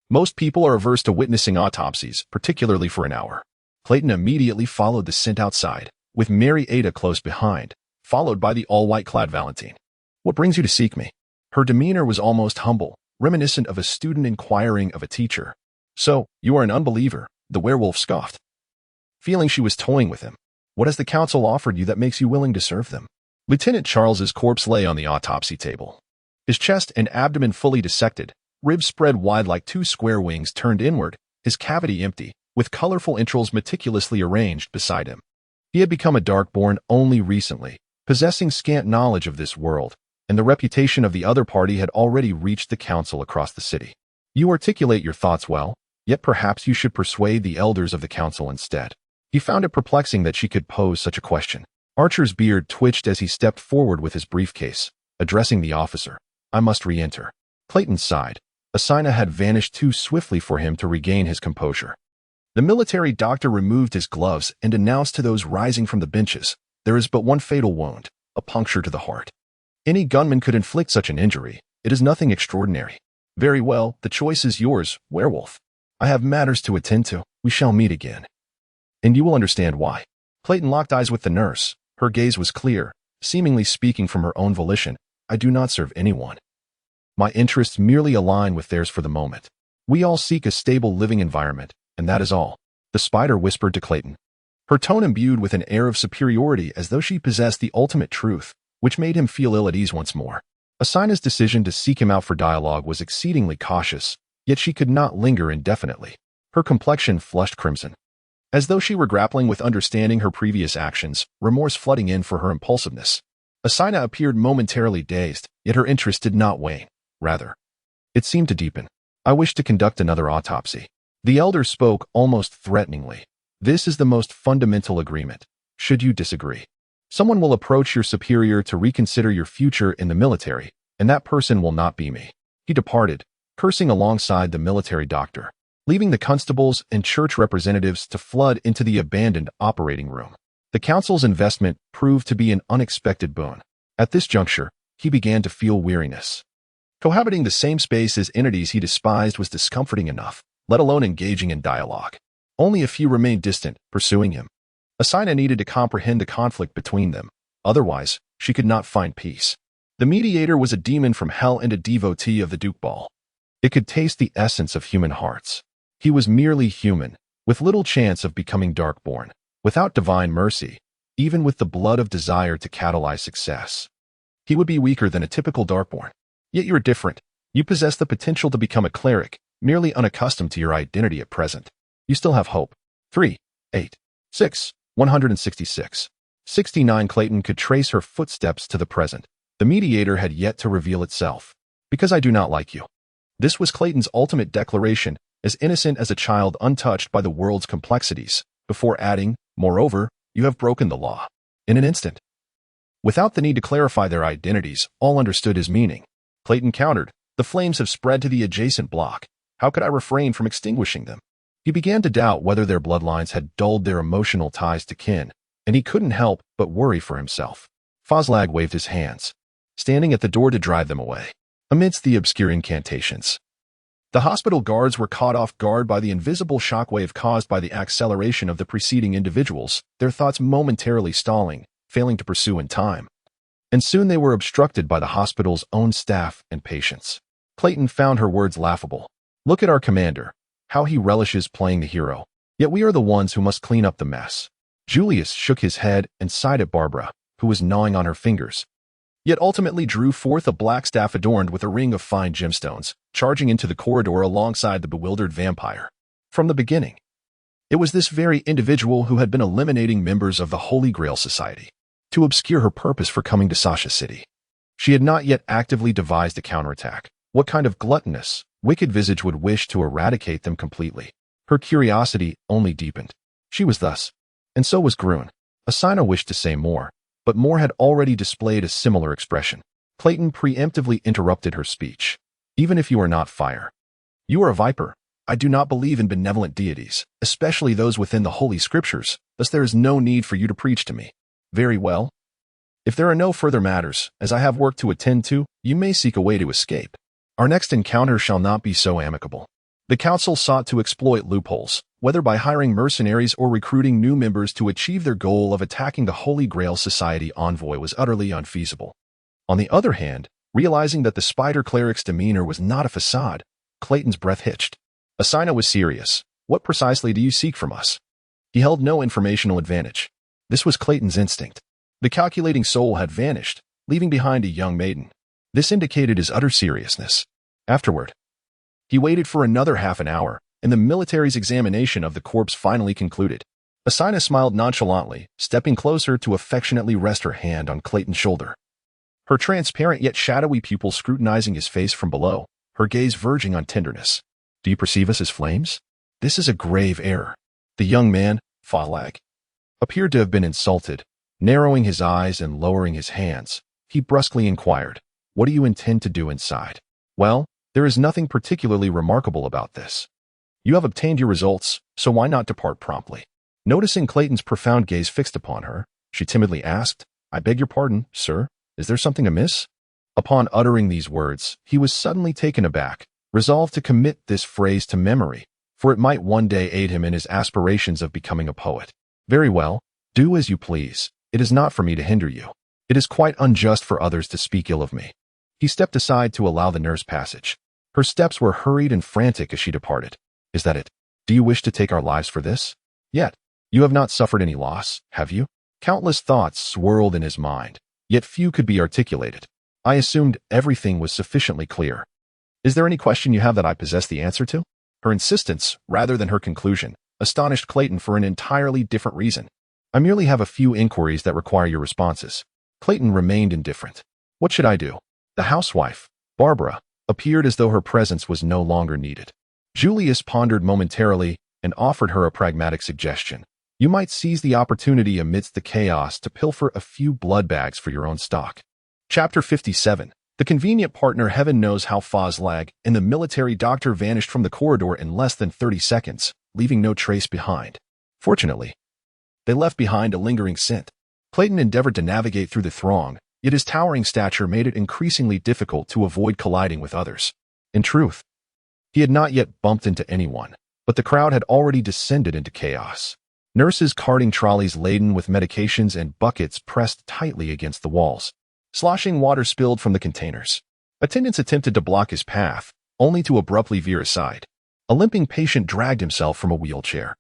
Most people are averse to witnessing autopsies, particularly for an hour. Clayton immediately followed the scent outside, with Mary Ada close behind, followed by the all-white-clad Valentine. What brings you to seek me? Her demeanor was almost humble, reminiscent of a student inquiring of a teacher. So, you are an unbeliever, the werewolf scoffed, feeling she was toying with him. What has the council offered you that makes you willing to serve them? Lieutenant Charles's corpse lay on the autopsy table. His chest and abdomen fully dissected, ribs spread wide like two square wings turned inward, his cavity empty, with colorful entrails meticulously arranged beside him. He had become a Darkborn only recently, possessing scant knowledge of this world, and the reputation of the other party had already reached the council across the city. You articulate your thoughts well, yet perhaps you should persuade the elders of the council instead. He found it perplexing that she could pose such a question. Archer's beard twitched as he stepped forward with his briefcase, addressing the officer. I must re-enter. Clayton sighed. Asina had vanished too swiftly for him to regain his composure. The military doctor removed his gloves and announced to those rising from the benches, there is but one fatal wound, a puncture to the heart. Any gunman could inflict such an injury. It is nothing extraordinary. Very well, the choice is yours, werewolf. I have matters to attend to. We shall meet again. and you will understand why. Clayton locked eyes with the nurse. Her gaze was clear, seemingly speaking from her own volition. I do not serve anyone. My interests merely align with theirs for the moment. We all seek a stable living environment, and that is all. The spider whispered to Clayton, her tone imbued with an air of superiority as though she possessed the ultimate truth, which made him feel ill at ease once more. Asina's decision to seek him out for dialogue was exceedingly cautious, yet she could not linger indefinitely. Her complexion flushed crimson. As though she were grappling with understanding her previous actions, remorse flooding in for her impulsiveness. Asina appeared momentarily dazed, yet her interest did not wane. Rather, it seemed to deepen. I wish to conduct another autopsy. The elder spoke almost threateningly. This is the most fundamental agreement. Should you disagree, someone will approach your superior to reconsider your future in the military, and that person will not be me. He departed, cursing alongside the military doctor, leaving the constables and church representatives to flood into the abandoned operating room. The council's investment proved to be an unexpected boon. At this juncture, he began to feel weariness. Cohabiting the same space as entities he despised was discomforting enough, let alone engaging in dialogue. Only a few remained distant, pursuing him. Asina needed to comprehend the conflict between them. Otherwise, she could not find peace. The mediator was a demon from hell and a devotee of the Duke Ball. It could taste the essence of human hearts. He was merely human, with little chance of becoming darkborn, without divine mercy, even with the blood of desire to catalyze success. He would be weaker than a typical darkborn. Yet you're different. You possess the potential to become a cleric, merely unaccustomed to your identity at present. You still have hope. 3, 8, 6, 166. 69 Clayton could trace her footsteps to the present. The mediator had yet to reveal itself. Because I do not like you. This was Clayton's ultimate declaration, as innocent as a child untouched by the world's complexities, before adding, moreover, you have broken the law. In an instant. Without the need to clarify their identities, all understood his meaning. Clayton countered, the flames have spread to the adjacent block. How could I refrain from extinguishing them? He began to doubt whether their bloodlines had dulled their emotional ties to kin, and he couldn't help but worry for himself. Fozlag waved his hands, standing at the door to drive them away. Amidst the obscure incantations, the hospital guards were caught off guard by the invisible shockwave caused by the acceleration of the preceding individuals, their thoughts momentarily stalling, failing to pursue in time. And soon they were obstructed by the hospital's own staff and patients. Clayton found her words laughable. Look at our commander. How he relishes playing the hero. Yet we are the ones who must clean up the mess. Julius shook his head and sighed at Barbara, who was gnawing on her fingers, yet ultimately drew forth a black staff adorned with a ring of fine gemstones, charging into the corridor alongside the bewildered vampire. From the beginning, it was this very individual who had been eliminating members of the Holy Grail Society to obscure her purpose for coming to Sasha City. She had not yet actively devised a counterattack. What kind of gluttonous, wicked visage would wish to eradicate them completely? Her curiosity only deepened. She was thus, and so was Grun. Asina wished to say more, but more had already displayed a similar expression. Clayton preemptively interrupted her speech. Even if you are not fire, you are a viper. I do not believe in benevolent deities, especially those within the Holy Scriptures, thus there is no need for you to preach to me. Very well. If there are no further matters, as I have work to attend to, you may seek a way to escape. Our next encounter shall not be so amicable. The council sought to exploit loopholes, whether by hiring mercenaries or recruiting new members to achieve their goal of attacking the Holy Grail Society envoy was utterly unfeasible. On the other hand, realizing that the spider cleric's demeanor was not a facade, Clayton's breath hitched. Asina was serious. What precisely do you seek from us? He held no informational advantage. This was Clayton's instinct. The calculating soul had vanished, leaving behind a young maiden. This indicated his utter seriousness. Afterward, he waited for another half an hour, and the military's examination of the corpse finally concluded. Asina smiled nonchalantly, stepping closer to affectionately rest her hand on Clayton's shoulder. Her transparent yet shadowy pupils scrutinizing his face from below, her gaze verging on tenderness. Do you perceive us as flames? This is a grave error. The young man, Falag, appeared to have been insulted. Narrowing his eyes and lowering his hands, he brusquely inquired, what do you intend to do inside? Well, there is nothing particularly remarkable about this. You have obtained your results, so why not depart promptly? Noticing Clayton's profound gaze fixed upon her, she timidly asked, I beg your pardon, sir, is there something amiss? Upon uttering these words, he was suddenly taken aback, resolved to commit this phrase to memory, for it might one day aid him in his aspirations of becoming a poet. Very well, do as you please. It is not for me to hinder you. It is quite unjust for others to speak ill of me. He stepped aside to allow the nurse passage. Her steps were hurried and frantic as she departed. Is that it? Do you wish to take our lives for this? Yet, you have not suffered any loss, have you? Countless thoughts swirled in his mind, yet few could be articulated. I assumed everything was sufficiently clear. Is there any question you have that I possess the answer to? Her insistence, rather than her conclusion, astonished Clayton for an entirely different reason. I merely have a few inquiries that require your responses. Clayton remained indifferent. What should I do? The housewife, Barbara, appeared as though her presence was no longer needed. Julius pondered momentarily and offered her a pragmatic suggestion. You might seize the opportunity amidst the chaos to pilfer a few blood bags for your own stock. Chapter 57. The convenient partner. Heaven knows how Fozlag and the military doctor vanished from the corridor in less than 30 seconds, leaving no trace behind. Fortunately, they left behind a lingering scent. Clayton endeavored to navigate through the throng, yet his towering stature made it increasingly difficult to avoid colliding with others. In truth, he had not yet bumped into anyone, but the crowd had already descended into chaos. Nurses carting trolleys laden with medications and buckets pressed tightly against the walls. Sloshing water spilled from the containers. Attendants attempted to block his path, only to abruptly veer aside. A limping patient dragged himself from a wheelchair,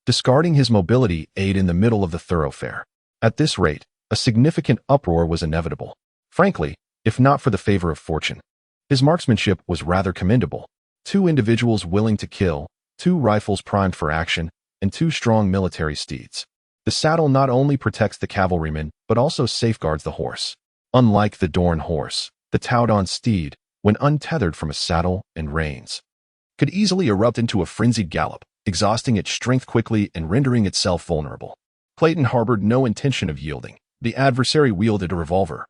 discarding his mobility aid in the middle of the thoroughfare. At this rate, a significant uproar was inevitable. Frankly, if not for the favor of fortune, his marksmanship was rather commendable. 2 individuals willing to kill, 2 rifles primed for action, and 2 strong military steeds. The saddle not only protects the cavalryman, but also safeguards the horse. Unlike the Dorn horse, the Taudon steed, when untethered from a saddle and reins, could easily erupt into a frenzied gallop, exhausting its strength quickly and rendering itself vulnerable. Clayton harbored no intention of yielding. The adversary wielded a revolver,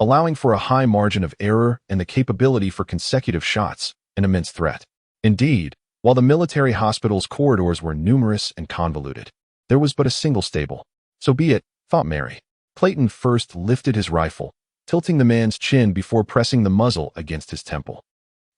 allowing for a high margin of error and the capability for consecutive shots, an immense threat. Indeed, while the military hospital's corridors were numerous and convoluted, there was but a single stable. So be it, thought Mary. Clayton first lifted his rifle, tilting the man's chin before pressing the muzzle against his temple.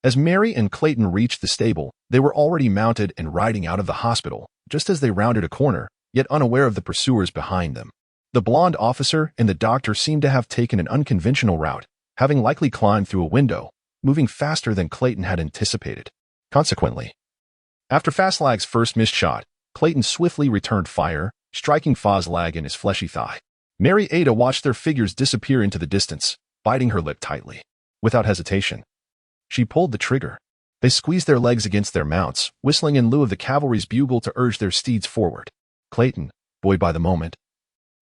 As Mary and Clayton reached the stable, they were already mounted and riding out of the hospital, just as they rounded a corner, yet unaware of the pursuers behind them. The blonde officer and the doctor seemed to have taken an unconventional route, having likely climbed through a window, moving faster than Clayton had anticipated. Consequently, after Fozlag's first missed shot, Clayton swiftly returned fire, striking Fozlag in his fleshy thigh. Mary Ada watched their figures disappear into the distance, biting her lip tightly. Without hesitation, she pulled the trigger. They squeezed their legs against their mounts, whistling in lieu of the cavalry's bugle to urge their steeds forward. Clayton, buoyed by the moment,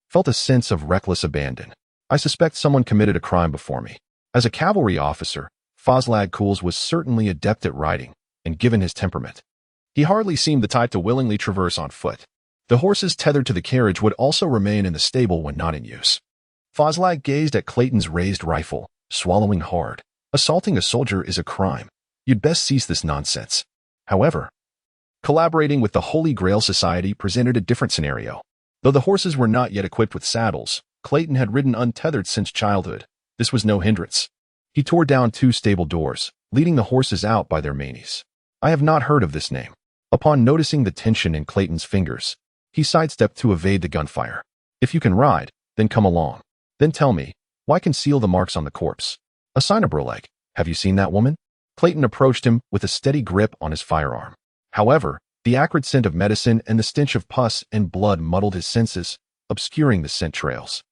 felt a sense of reckless abandon. I suspect someone committed a crime before me. As a cavalry officer, Fozlag Cools was certainly adept at riding, and given his temperament, he hardly seemed the type to willingly traverse on foot. The horses tethered to the carriage would also remain in the stable when not in use. Fozlag gazed at Clayton's raised rifle, swallowing hard. Assaulting a soldier is a crime. You'd best cease this nonsense. However, collaborating with the Holy Grail Society presented a different scenario. Though the horses were not yet equipped with saddles, Clayton had ridden untethered since childhood. This was no hindrance. He tore down 2 stable doors, leading the horses out by their manes. I have not heard of this name. Upon noticing the tension in Clayton's fingers, he sidestepped to evade the gunfire. If you can ride, then come along. Then tell me, why conceal the marks on the corpse? Assign a Broleg. Have you seen that woman? Clayton approached him with a steady grip on his firearm. However, the acrid scent of medicine and the stench of pus and blood muddled his senses, obscuring the scent trails.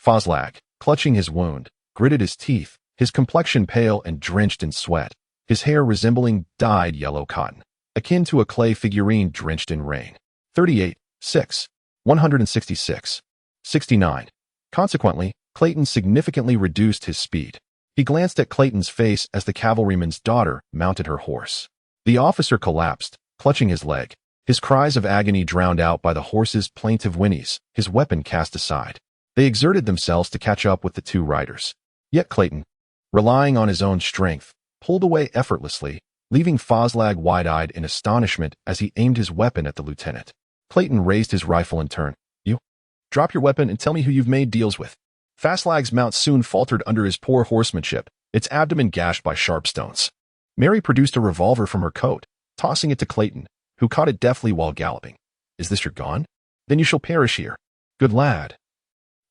Fozlag, clutching his wound, gritted his teeth, his complexion pale and drenched in sweat, his hair resembling dyed yellow cotton, akin to a clay figurine drenched in rain. 38, 6, 166, 69. Consequently, Clayton significantly reduced his speed. He glanced at Clayton's face as the cavalryman's daughter mounted her horse. The officer collapsed, clutching his leg, his cries of agony drowned out by the horse's plaintive whinnies, his weapon cast aside. They exerted themselves to catch up with the 2 riders. Yet Clayton, relying on his own strength, pulled away effortlessly, leaving Fozlag wide-eyed in astonishment as he aimed his weapon at the lieutenant. Clayton raised his rifle in turn. You? Drop your weapon and tell me who you've made deals with. Fozlag's mount soon faltered under his poor horsemanship, its abdomen gashed by sharp stones. Mary produced a revolver from her coat, tossing it to Clayton, who caught it deftly while galloping. "Is this your gun? Then you shall perish here. Good lad.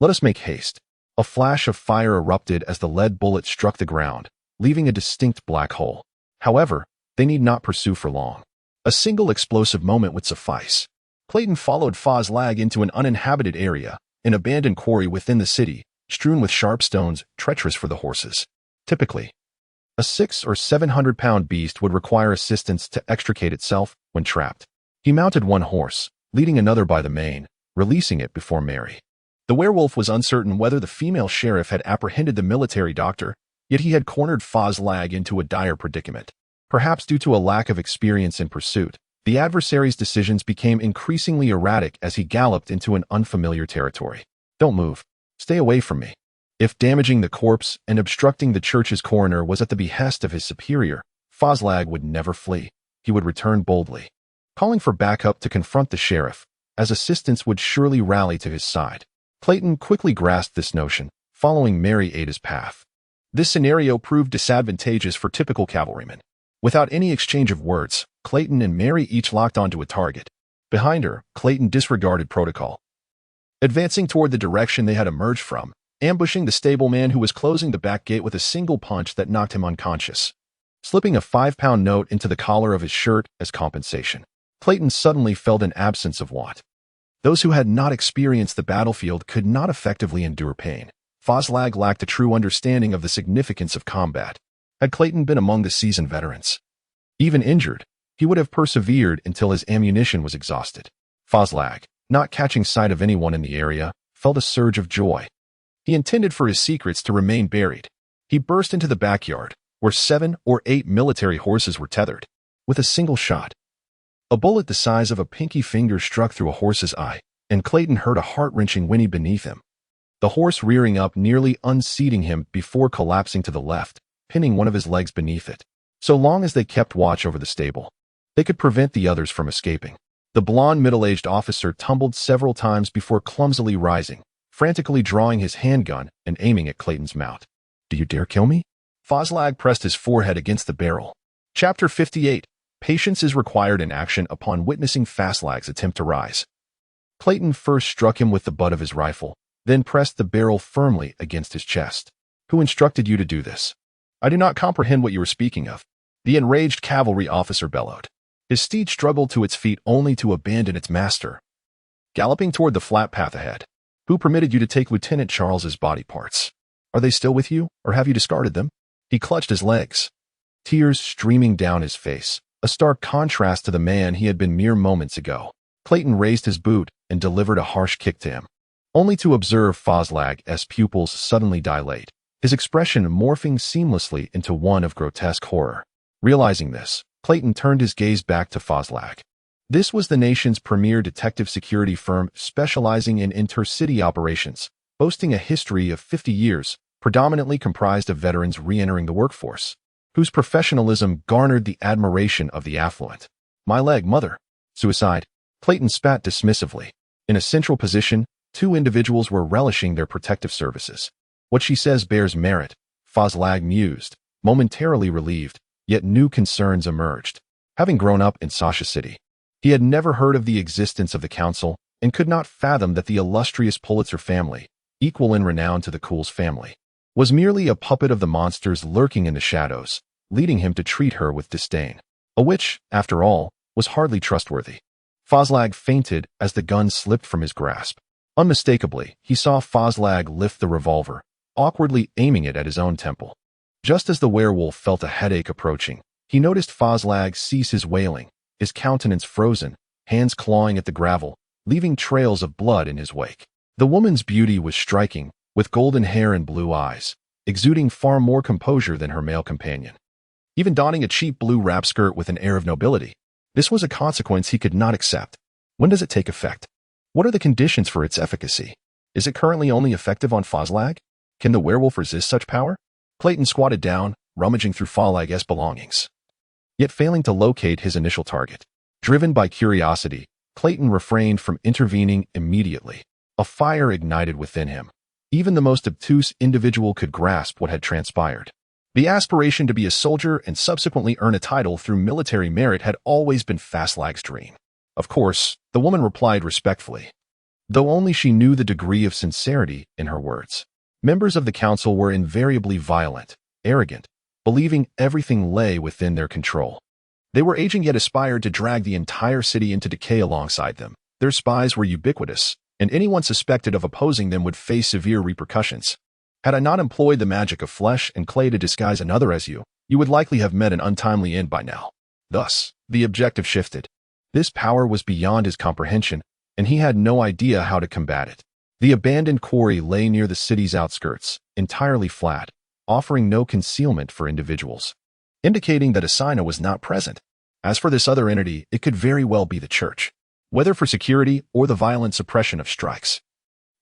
Let us make haste." A flash of fire erupted as the lead bullet struck the ground, leaving a distinct black hole. However, they need not pursue for long. A single explosive moment would suffice. Clayton followed Fozlag into an uninhabited area, an abandoned quarry within the city, strewn with sharp stones, treacherous for the horses. Typically, a 600 or 700-pound beast would require assistance to extricate itself when trapped. He mounted one horse, leading another by the mane, releasing it before Mary. The werewolf was uncertain whether the female sheriff had apprehended the military doctor, yet he had cornered Fozlag into a dire predicament. Perhaps due to a lack of experience in pursuit, the adversary's decisions became increasingly erratic as he galloped into an unfamiliar territory. "Don't move. Stay away from me." If damaging the corpse and obstructing the church's coroner was at the behest of his superior, Fozlag would never flee. He would return boldly, calling for backup to confront the sheriff, as assistance would surely rally to his side. Clayton quickly grasped this notion, following Mary Ada's path. This scenario proved disadvantageous for typical cavalrymen. Without any exchange of words, Clayton and Mary each locked onto a target. Behind her, Clayton disregarded protocol, advancing toward the direction they had emerged from, ambushing the stableman who was closing the back gate with a single punch that knocked him unconscious. Slipping a 5-pound note into the collar of his shirt as compensation, Clayton suddenly felt an absence of want. Those who had not experienced the battlefield could not effectively endure pain. Fozlag lacked a true understanding of the significance of combat. Had Clayton been among the seasoned veterans, even injured, he would have persevered until his ammunition was exhausted. Fozlag, not catching sight of anyone in the area, felt a surge of joy. He intended for his secrets to remain buried. He burst into the backyard, where 7 or 8 military horses were tethered. With a single shot, a bullet the size of a pinky finger struck through a horse's eye, and Clayton heard a heart-wrenching whinny beneath him. The horse rearing up, nearly unseating him before collapsing to the left, pinning one of his legs beneath it. So long as they kept watch over the stable, they could prevent the others from escaping. The blond middle-aged officer tumbled several times before clumsily rising, frantically drawing his handgun and aiming at Clayton's mouth. "Do you dare kill me?" Fozlag pressed his forehead against the barrel. Chapter 58. Patience is required in action upon witnessing Fozlag's attempt to rise. Clayton first struck him with the butt of his rifle, then pressed the barrel firmly against his chest. "Who instructed you to do this?" "I do not comprehend what you are speaking of," the enraged cavalry officer bellowed. His steed struggled to its feet only to abandon its master, galloping toward the flat path ahead. "Who permitted you to take Lieutenant Charles's body parts? Are they still with you, or have you discarded them?" He clutched his legs, tears streaming down his face, a stark contrast to the man he had been mere moments ago. Clayton raised his boot and delivered a harsh kick to him, only to observe Fozlag's pupils suddenly dilate, his expression morphing seamlessly into one of grotesque horror. Realizing this, Clayton turned his gaze back to Fozlag. This was the nation's premier detective security firm specializing in intercity operations, boasting a history of 50 years, predominantly comprised of veterans re-entering the workforce, whose professionalism garnered the admiration of the affluent. "My leg, mother." "Suicide." Clayton spat dismissively. In a central position, 2 individuals were relishing their protective services. "What she says bears merit," Fozlag mused, momentarily relieved, yet new concerns emerged. Having grown up in Sasha City, he had never heard of the existence of the council and could not fathom that the illustrious Pulitzer family, equal in renown to the Cools family, was merely a puppet of the monsters lurking in the shadows, leading him to treat her with disdain. A witch, after all, was hardly trustworthy. Fozlag fainted as the gun slipped from his grasp. Unmistakably, he saw Fozlag lift the revolver, awkwardly aiming it at his own temple. Just as the werewolf felt a headache approaching, he noticed Fozlag cease his wailing, his countenance frozen, hands clawing at the gravel, leaving trails of blood in his wake. The woman's beauty was striking, with golden hair and blue eyes, exuding far more composure than her male companion, even donning a cheap blue wrap skirt with an air of nobility. This was a consequence he could not accept. When does it take effect? What are the conditions for its efficacy? Is it currently only effective on Fozlag? Can the werewolf resist such power? Clayton squatted down, rummaging through Fozlag's belongings, yet failing to locate his initial target. Driven by curiosity, Clayton refrained from intervening immediately. A fire ignited within him. Even the most obtuse individual could grasp what had transpired. The aspiration to be a soldier and subsequently earn a title through military merit had always been Fastlag's dream. Of course, the woman replied respectfully, though only she knew the degree of sincerity in her words. Members of the council were invariably violent, arrogant, believing everything lay within their control. They were aging yet aspired to drag the entire city into decay alongside them. Their spies were ubiquitous, and anyone suspected of opposing them would face severe repercussions. Had I not employed the magic of flesh and clay to disguise another as you would likely have met an untimely end by now. Thus, the objective shifted. This power was beyond his comprehension, and he had no idea how to combat it. The abandoned quarry lay near the city's outskirts, entirely flat, offering no concealment for individuals, indicating that Asina was not present. As for this other entity, it could very well be the church, whether for security or the violent suppression of strikes.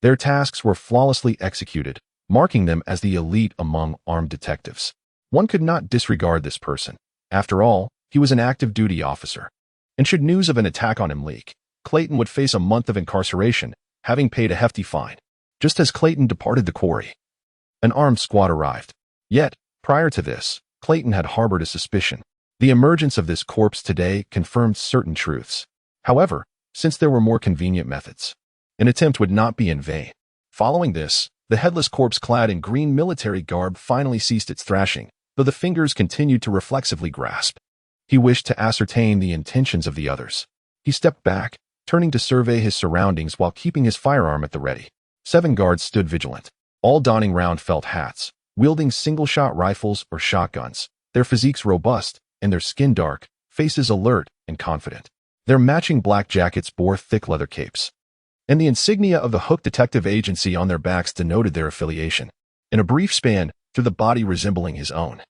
Their tasks were flawlessly executed, marking them as the elite among armed detectives. One could not disregard this person. After all, he was an active duty officer. And should news of an attack on him leak, Clayton would face a month of incarceration, having paid a hefty fine. Just as Clayton departed the quarry, an armed squad arrived. Yet, prior to this, Clayton had harbored a suspicion. The emergence of this corpse today confirmed certain truths. However, since there were more convenient methods, an attempt would not be in vain. Following this, the headless corpse clad in green military garb finally ceased its thrashing, though the fingers continued to reflexively grasp. He wished to ascertain the intentions of the others. He stepped back, turning to survey his surroundings while keeping his firearm at the ready. 7 guards stood vigilant, all donning round felt hats, wielding single-shot rifles or shotguns, their physiques robust and their skin dark, faces alert and confident. Their matching black jackets bore thick leather capes, and the insignia of the Hook Detective Agency on their backs denoted their affiliation. In a brief span, through the body resembling his own,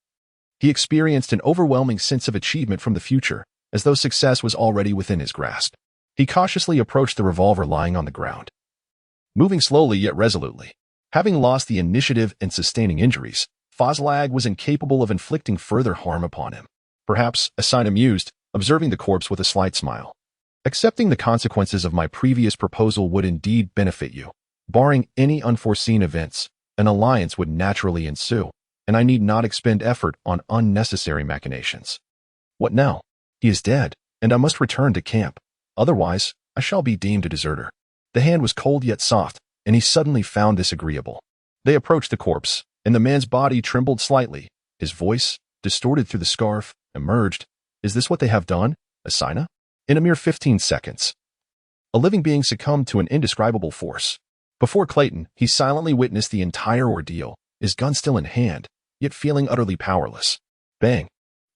he experienced an overwhelming sense of achievement from the future, as though success was already within his grasp. He cautiously approached the revolver lying on the ground, moving slowly yet resolutely. Having lost the initiative and sustaining injuries, Fazlag was incapable of inflicting further harm upon him. Perhaps, Asina mused, observing the corpse with a slight smile. Accepting the consequences of my previous proposal would indeed benefit you. Barring any unforeseen events, an alliance would naturally ensue, and I need not expend effort on unnecessary machinations. What now? He is dead, and I must return to camp. Otherwise, I shall be deemed a deserter. The hand was cold yet soft, and he suddenly found this agreeable. They approached the corpse, and the man's body trembled slightly. His voice, distorted through the scarf, emerged. Is this what they have done, Asina? In a mere 15 seconds, a living being succumbed to an indescribable force. Before Clayton, he silently witnessed the entire ordeal, his gun still in hand, yet feeling utterly powerless. Bang!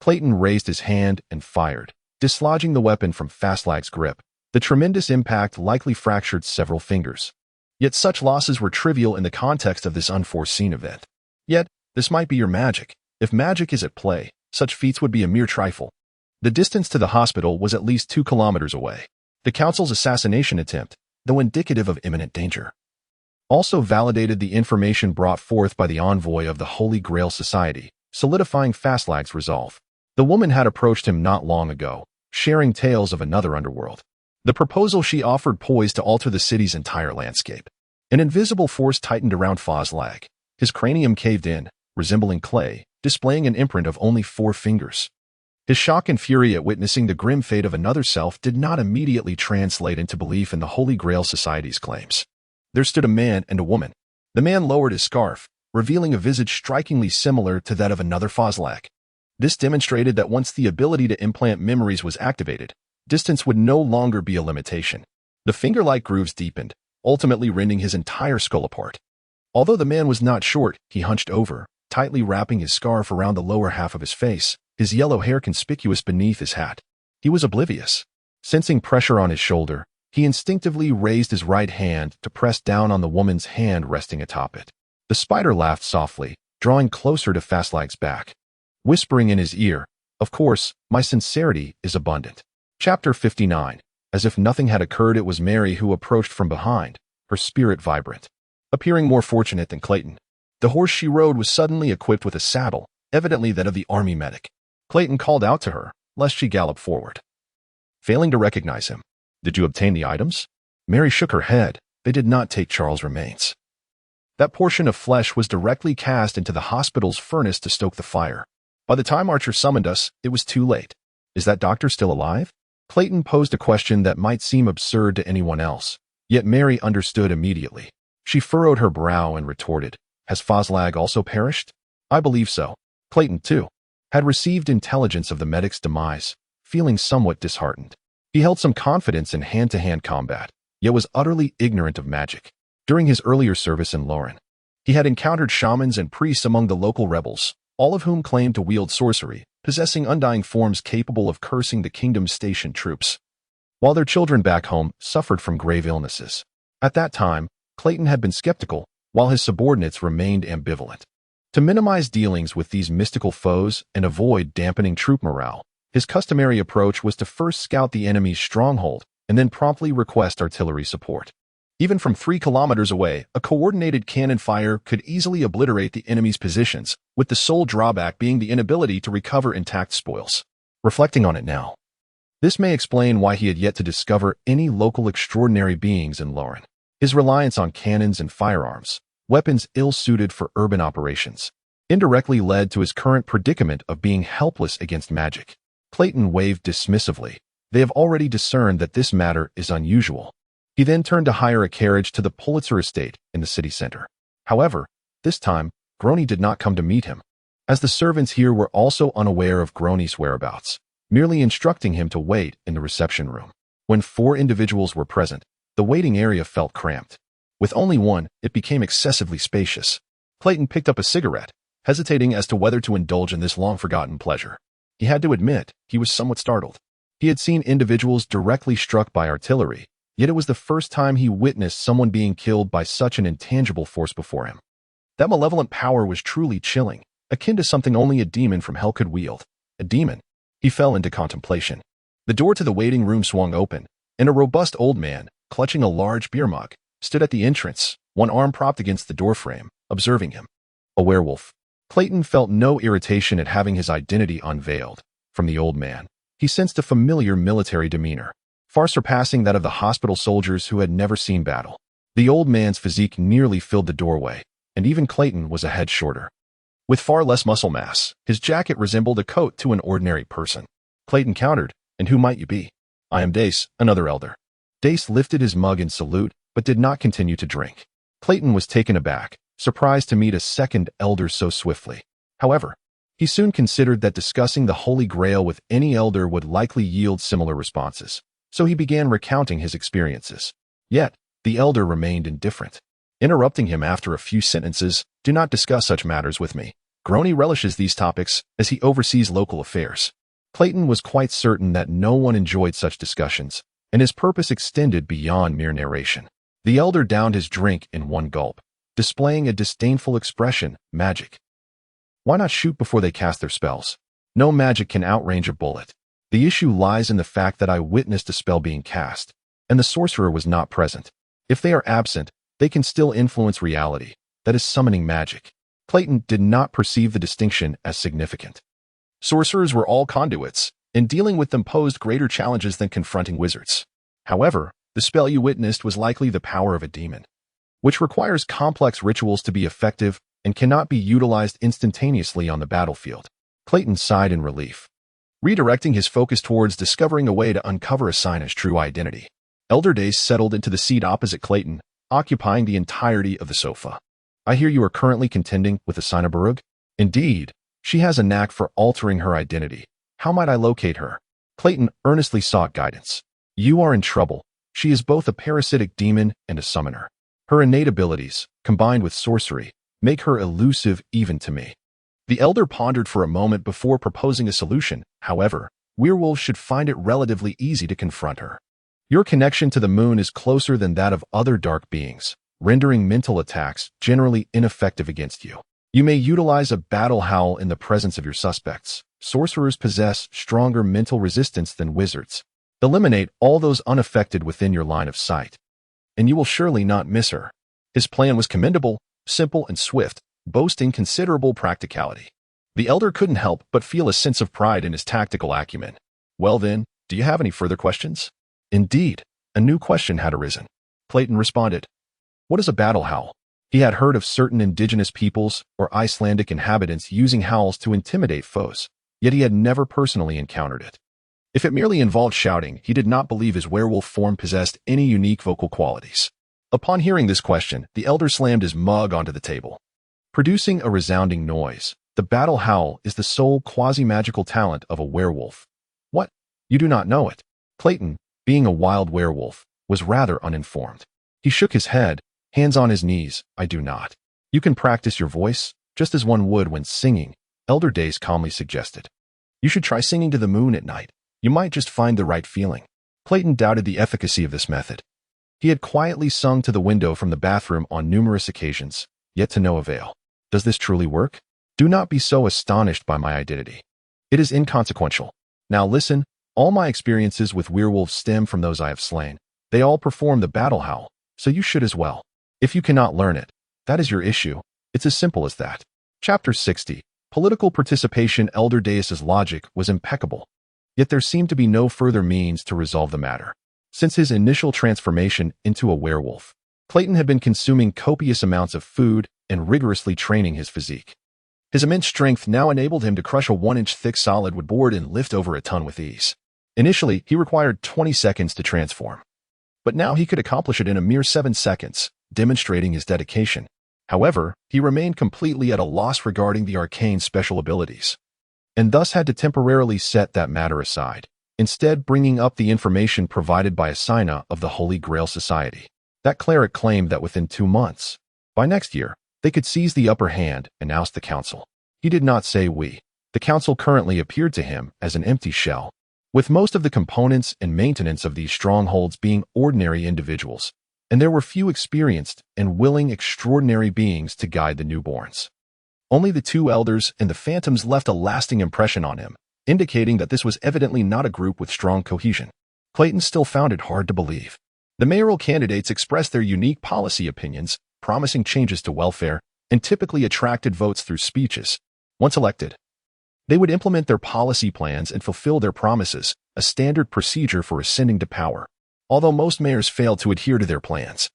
Clayton raised his hand and fired, dislodging the weapon from Fastlag's grip. The tremendous impact likely fractured several fingers. Yet such losses were trivial in the context of this unforeseen event. Yet, this might be your magic. If magic is at play, such feats would be a mere trifle. The distance to the hospital was at least 2 kilometers away. The council's assassination attempt, though indicative of imminent danger, also validated the information brought forth by the envoy of the Holy Grail Society, solidifying Fastlag's resolve. The woman had approached him not long ago, sharing tales of another underworld. The proposal she offered poised to alter the city's entire landscape. An invisible force tightened around Fazlag. His cranium caved in, resembling clay, displaying an imprint of only 4 fingers. His shock and fury at witnessing the grim fate of another self did not immediately translate into belief in the Holy Grail Society's claims. There stood a man and a woman. The man lowered his scarf, revealing a visage strikingly similar to that of another Fazlag. This demonstrated that once the ability to implant memories was activated, distance would no longer be a limitation. The finger-like grooves deepened, ultimately rending his entire skull apart. Although the man was not short, he hunched over, tightly wrapping his scarf around the lower half of his face, his yellow hair conspicuous beneath his hat. He was oblivious. Sensing pressure on his shoulder, he instinctively raised his right hand to press down on the woman's hand resting atop it. The spider laughed softly, drawing closer to Fastlag's back, whispering in his ear, "Of course, my sincerity is abundant." Chapter 59. As if nothing had occurred, it was Mary who approached from behind, her spirit vibrant, appearing more fortunate than Clayton. The horse she rode was suddenly equipped with a saddle, evidently that of the army medic. Clayton called out to her, lest she gallop forward, failing to recognize him. "Did you obtain the items?" Mary shook her head. They did not take Charles' remains. That portion of flesh was directly cast into the hospital's furnace to stoke the fire. By the time Archer summoned us, it was too late. Is that doctor still alive? Clayton posed a question that might seem absurd to anyone else, yet Mary understood immediately. She furrowed her brow and retorted, "Has Fozlag also perished?" "I believe so." Clayton, too, had received intelligence of the medic's demise, feeling somewhat disheartened. He held some confidence in hand-to-hand combat, yet was utterly ignorant of magic. During his earlier service in Lauren, he had encountered shamans and priests among the local rebels, all of whom claimed to wield sorcery, possessing undying forms capable of cursing the kingdom's stationed troops, while their children back home suffered from grave illnesses. At that time, Clayton had been skeptical, while his subordinates remained ambivalent. To minimize dealings with these mystical foes and avoid dampening troop morale, his customary approach was to first scout the enemy's stronghold and then promptly request artillery support. Even from 3 kilometers away, a coordinated cannon fire could easily obliterate the enemy's positions, with the sole drawback being the inability to recover intact spoils. Reflecting on it now, this may explain why he had yet to discover any local extraordinary beings in Lauren. His reliance on cannons and firearms, weapons ill-suited for urban operations, indirectly led to his current predicament of being helpless against magic. Clayton waved dismissively. They have already discerned that this matter is unusual. He then turned to hire a carriage to the Pulitzer estate in the city center. However, this time, Grony did not come to meet him, as the servants here were also unaware of Grony's whereabouts, merely instructing him to wait in the reception room. When 4 individuals were present, the waiting area felt cramped. With only one, it became excessively spacious. Clayton picked up a cigarette, hesitating as to whether to indulge in this long-forgotten pleasure. He had to admit, he was somewhat startled. He had seen individuals directly struck by artillery, yet it was the first time he witnessed someone being killed by such an intangible force before him. That malevolent power was truly chilling, akin to something only a demon from hell could wield. A demon. He fell into contemplation. The door to the waiting room swung open, and a robust old man, clutching a large beer mug, stood at the entrance, one arm propped against the doorframe, observing him. A werewolf. Clayton felt no irritation at having his identity unveiled. From the old man, he sensed a familiar military demeanor, far surpassing that of the hospital soldiers who had never seen battle. The old man's physique nearly filled the doorway, and even Clayton was a head shorter. With far less muscle mass, his jacket resembled a coat to an ordinary person. Clayton countered, "And who might you be?" "I am Dace, another elder." Dace lifted his mug in salute, but did not continue to drink. Clayton was taken aback, surprised to meet a second elder so swiftly. However, he soon considered that discussing the Holy Grail with any elder would likely yield similar responses, so he began recounting his experiences. Yet, the elder remained indifferent. Interrupting him after a few sentences, "Do not discuss such matters with me. Grony relishes these topics as he oversees local affairs." Clayton was quite certain that no one enjoyed such discussions, and his purpose extended beyond mere narration. The elder downed his drink in one gulp, displaying a disdainful expression, "Magic. Why not shoot before they cast their spells? No magic can outrange a bullet. The issue lies in the fact that I witnessed a spell being cast, and the sorcerer was not present. If they are absent, they can still influence reality, that is summoning magic." Clayton did not perceive the distinction as significant. Sorcerers were all conduits, and dealing with them posed greater challenges than confronting wizards. However, the spell you witnessed was likely the power of a demon, which requires complex rituals to be effective and cannot be utilized instantaneously on the battlefield. Clayton sighed in relief, redirecting his focus towards discovering a way to uncover Asina's true identity. Elder Dace settled into the seat opposite Clayton, occupying the entirety of the sofa. "I hear you are currently contending with Asina Barug?" "Indeed. She has a knack for altering her identity. How might I locate her?" Clayton earnestly sought guidance. "You are in trouble. She is both a parasitic demon and a summoner. Her innate abilities, combined with sorcery, make her elusive even to me." The elder pondered for a moment before proposing a solution. "However, werewolves should find it relatively easy to confront her. Your connection to the moon is closer than that of other dark beings, rendering mental attacks generally ineffective against you. You may utilize a battle howl in the presence of your suspects. Sorcerers possess stronger mental resistance than wizards. Eliminate all those unaffected within your line of sight, and you will surely not miss her." His plan was commendable, simple and swift, boasting considerable practicality. The elder couldn't help but feel a sense of pride in his tactical acumen. "Well then, do you have any further questions?" Indeed, a new question had arisen. Clayton responded, "What is a battle howl?" He had heard of certain indigenous peoples or Icelandic inhabitants using howls to intimidate foes, yet he had never personally encountered it. If it merely involved shouting, he did not believe his werewolf form possessed any unique vocal qualities. Upon hearing this question, the elder slammed his mug onto the table, producing a resounding noise. The battle howl is the sole quasi-magical talent of a werewolf. What? You do not know it? Clayton, being a wild werewolf, was rather uninformed. He shook his head, hands on his knees. I do not. You can practice your voice, just as one would when singing, Elder Dace calmly suggested. You should try singing to the moon at night. You might just find the right feeling. Clayton doubted the efficacy of this method. He had quietly sung to the window from the bathroom on numerous occasions, yet to no avail. Does this truly work? Do not be so astonished by my identity. It is inconsequential. Now listen, all my experiences with werewolves stem from those I have slain. They all perform the battle howl, so you should as well. If you cannot learn it, that is your issue. It's as simple as that. Chapter 60. Political participation. Elder Dace's logic was impeccable. Yet there seemed to be no further means to resolve the matter. Since his initial transformation into a werewolf, Clayton had been consuming copious amounts of food and rigorously training his physique. His immense strength now enabled him to crush a 1-inch thick solid wood board and lift over a ton with ease. Initially, he required 20 seconds to transform. But now he could accomplish it in a mere 7 seconds, demonstrating his dedication. However, he remained completely at a loss regarding the arcane special abilities, and thus had to temporarily set that matter aside, instead bringing up the information provided by a Sina of the Holy Grail Society. That cleric claimed that within 2 months, by next year, they could seize the upper hand and oust the council. He did not say we. The council currently appeared to him as an empty shell, with most of the components and maintenance of these strongholds being ordinary individuals, and there were few experienced and willing extraordinary beings to guide the newborns. Only the 2 elders and the phantoms left a lasting impression on him, indicating that this was evidently not a group with strong cohesion. Clayton still found it hard to believe. The mayoral candidates expressed their unique policy opinions, promising changes to welfare, and typically attracted votes through speeches. Once elected, they would implement their policy plans and fulfill their promises, a standard procedure for ascending to power. Although most mayors failed to adhere to their plans,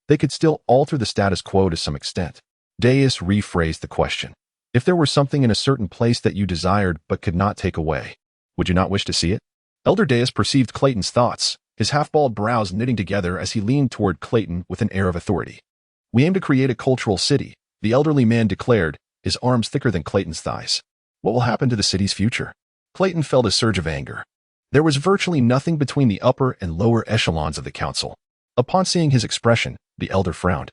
they could still alter the status quo to some extent. Deus rephrased the question. If there were something in a certain place that you desired but could not take away, would you not wish to see it? Elder Deus perceived Clayton's thoughts, his half-bald brows knitting together as he leaned toward Clayton with an air of authority. We aim to create a cultural city, the elderly man declared, his arms thicker than Clayton's thighs. What will happen to the city's future? Clayton felt a surge of anger. There was virtually nothing between the upper and lower echelons of the council. Upon seeing his expression, the elder frowned,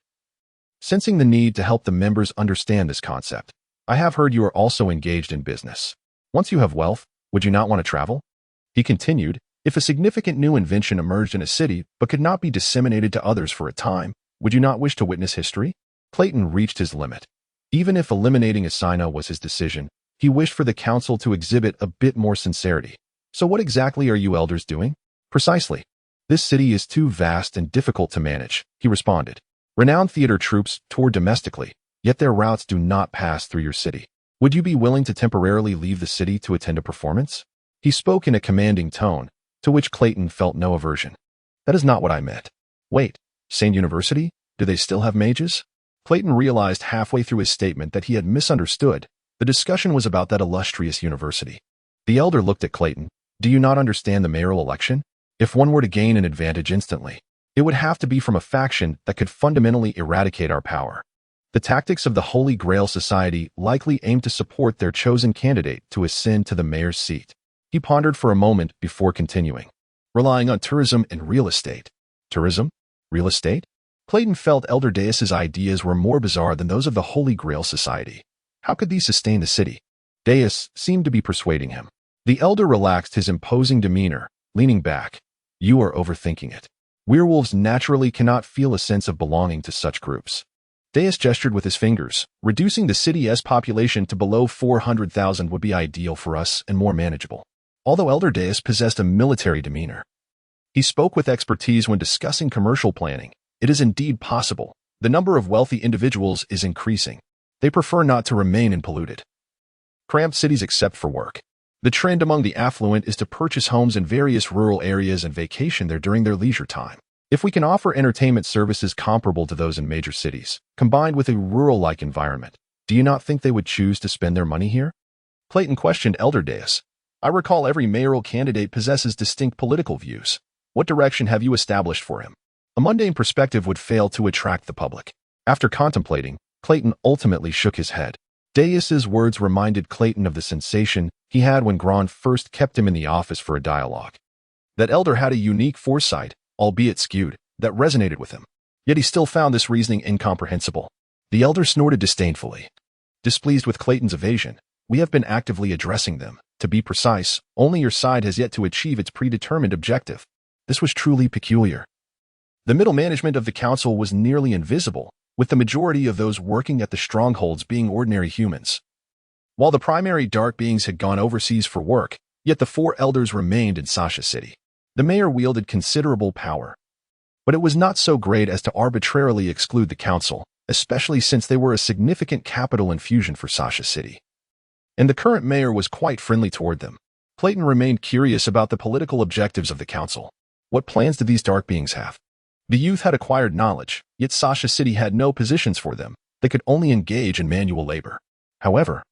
sensing the need to help the members understand this concept. I have heard you are also engaged in business. Once you have wealth, would you not want to travel? He continued, if a significant new invention emerged in a city but could not be disseminated to others for a time, would you not wish to witness history? Clayton reached his limit. Even if eliminating a Sina was his decision, he wished for the council to exhibit a bit more sincerity. So what exactly are you elders doing? Precisely. This city is too vast and difficult to manage, he responded. Renowned theater troupes tour domestically, yet their routes do not pass through your city. Would you be willing to temporarily leave the city to attend a performance? He spoke in a commanding tone, to which Clayton felt no aversion. That is not what I meant. Wait, Sane University? Do they still have mages? Clayton realized halfway through his statement that he had misunderstood. The discussion was about that illustrious university. The elder looked at Clayton. Do you not understand the mayoral election? If one were to gain an advantage instantly, it would have to be from a faction that could fundamentally eradicate our power. The tactics of the Holy Grail Society likely aim to support their chosen candidate to ascend to the mayor's seat. He pondered for a moment before continuing. Relying on tourism and real estate. Tourism? Real estate? Clayton felt Elder Deus's ideas were more bizarre than those of the Holy Grail Society. How could these sustain the city? Deus seemed to be persuading him. The elder relaxed his imposing demeanor, leaning back. You are overthinking it. Werewolves naturally cannot feel a sense of belonging to such groups. Deus gestured with his fingers. Reducing the city's population to below 400,000 would be ideal for us and more manageable. Although Elder Deus possessed a military demeanor, he spoke with expertise when discussing commercial planning. It is indeed possible. The number of wealthy individuals is increasing. They prefer not to remain in polluted, cramped cities except for work. The trend among the affluent is to purchase homes in various rural areas and vacation there during their leisure time. If we can offer entertainment services comparable to those in major cities, combined with a rural-like environment, do you not think they would choose to spend their money here? Clayton questioned Elder Deus. I recall every mayoral candidate possesses distinct political views. What direction have you established for him? A mundane perspective would fail to attract the public. After contemplating, Clayton ultimately shook his head. Deus's words reminded Clayton of the sensation he had when Grand first kept him in the office for a dialogue. That elder had a unique foresight, albeit skewed, that resonated with him. Yet he still found this reasoning incomprehensible. The elder snorted disdainfully. Displeased with Clayton's evasion, we have been actively addressing them. To be precise, only your side has yet to achieve its predetermined objective. This was truly peculiar. The middle management of the council was nearly invisible, with the majority of those working at the strongholds being ordinary humans. While the primary dark beings had gone overseas for work, yet the four elders remained in Sasha City. The mayor wielded considerable power, but it was not so great as to arbitrarily exclude the council, especially since they were a significant capital infusion for Sasha City. And the current mayor was quite friendly toward them. Clayton remained curious about the political objectives of the council. What plans did these dark beings have? The youth had acquired knowledge, yet Sasha City had no positions for them. They could only engage in manual labor. However,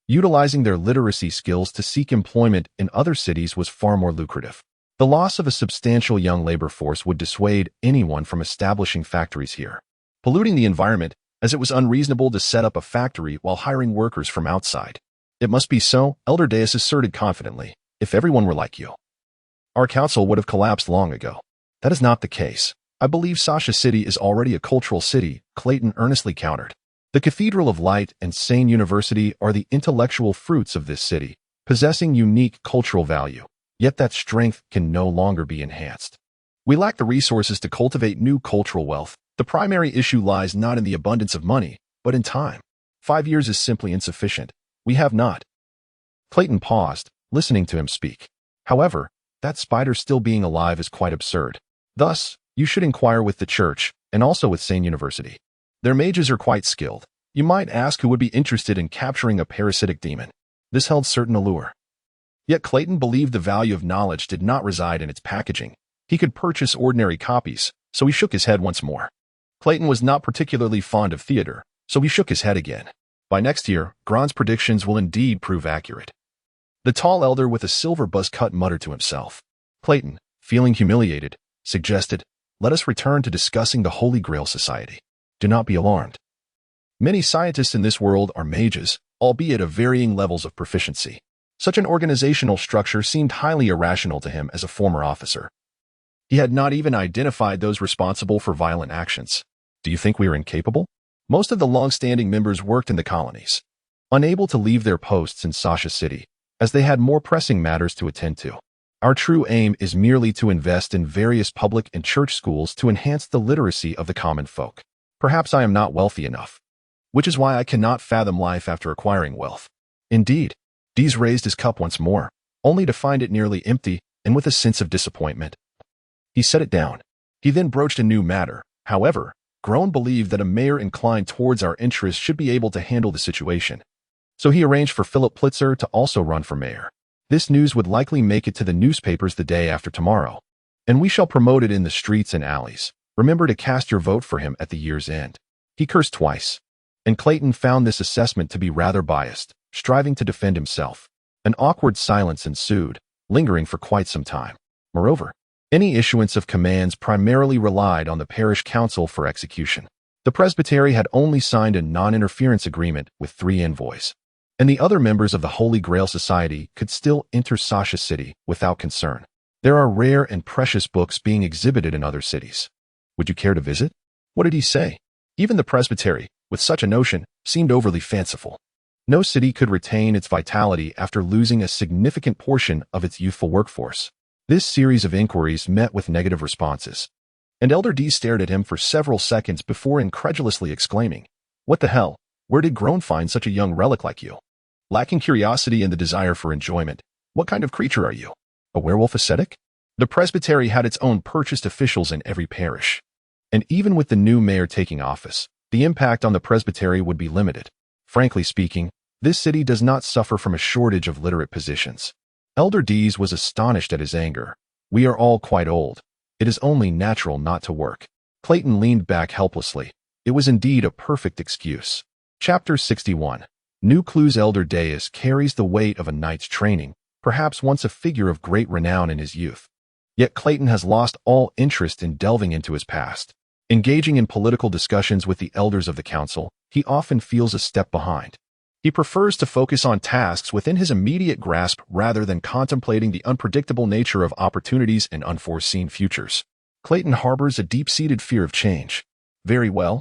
utilizing their literacy skills to seek employment in other cities was far more lucrative. The loss of a substantial young labor force would dissuade anyone from establishing factories here, polluting the environment, as it was unreasonable to set up a factory while hiring workers from outside. It must be so, Elder Deus asserted confidently, if everyone were like you. Our council would have collapsed long ago. That is not the case. I believe Sasha City is already a cultural city, Clayton earnestly countered. The Cathedral of Light and Sane University are the intellectual fruits of this city, possessing unique cultural value. Yet that strength can no longer be enhanced. We lack the resources to cultivate new cultural wealth. The primary issue lies not in the abundance of money, but in time. 5 years is simply insufficient. We have not. Clayton paused, listening to him speak. However, that spider still being alive is quite absurd. Thus, you should inquire with the church, and also with Sane University. Their mages are quite skilled. You might ask who would be interested in capturing a parasitic demon. This held certain allure. Yet Clayton believed the value of knowledge did not reside in its packaging. He could purchase ordinary copies, so he shook his head once more. Clayton was not particularly fond of theater, so he shook his head again. By next year, Grand's predictions will indeed prove accurate. The tall elder with a silver buzz cut muttered to himself. Clayton, feeling humiliated, suggested, let us return to discussing the Holy Grail Society. Do not be alarmed. Many scientists in this world are mages, albeit of varying levels of proficiency. Such an organizational structure seemed highly irrational to him as a former officer. He had not even identified those responsible for violent actions. Do you think we are incapable? Most of the long-standing members worked in the colonies, unable to leave their posts in Sasha City, as they had more pressing matters to attend to. Our true aim is merely to invest in various public and church schools to enhance the literacy of the common folk. Perhaps I am not wealthy enough, which is why I cannot fathom life after acquiring wealth. Indeed, Dees raised his cup once more, only to find it nearly empty and with a sense of disappointment. He set it down. He then broached a new matter. However, Groen believed that a mayor inclined towards our interests should be able to handle the situation. So he arranged for Philip Plitzer to also run for mayor. This news would likely make it to the newspapers the day after tomorrow, and we shall promote it in the streets and alleys. Remember to cast your vote for him at the year's end. He cursed twice, and Clayton found this assessment to be rather biased, striving to defend himself. An awkward silence ensued, lingering for quite some time. Moreover, any issuance of commands primarily relied on the parish council for execution. The presbytery had only signed a non-interference agreement with 3 envoys, and the other members of the Holy Grail Society could still enter Sasha City without concern. There are rare and precious books being exhibited in other cities. Would you care to visit? What did he say? Even the presbytery, with such a notion, seemed overly fanciful. No city could retain its vitality after losing a significant portion of its youthful workforce. This series of inquiries met with negative responses, and Elder D stared at him for several seconds before incredulously exclaiming, "What the hell? Where did Groen find such a young relic like you? Lacking curiosity and the desire for enjoyment, what kind of creature are you? A werewolf ascetic?" The presbytery had its own purchased officials in every parish, and even with the new mayor taking office, the impact on the presbytery would be limited. Frankly speaking, this city does not suffer from a shortage of literate positions. Elder Dees was astonished at his anger. We are all quite old. It is only natural not to work. Clayton leaned back helplessly. It was indeed a perfect excuse. Chapter 61. New clues. Elder Deus carries the weight of a knight's training, perhaps once a figure of great renown in his youth. Yet Clayton has lost all interest in delving into his past. Engaging in political discussions with the elders of the council, he often feels a step behind. He prefers to focus on tasks within his immediate grasp rather than contemplating the unpredictable nature of opportunities and unforeseen futures. Clayton harbors a deep-seated fear of change. Very well.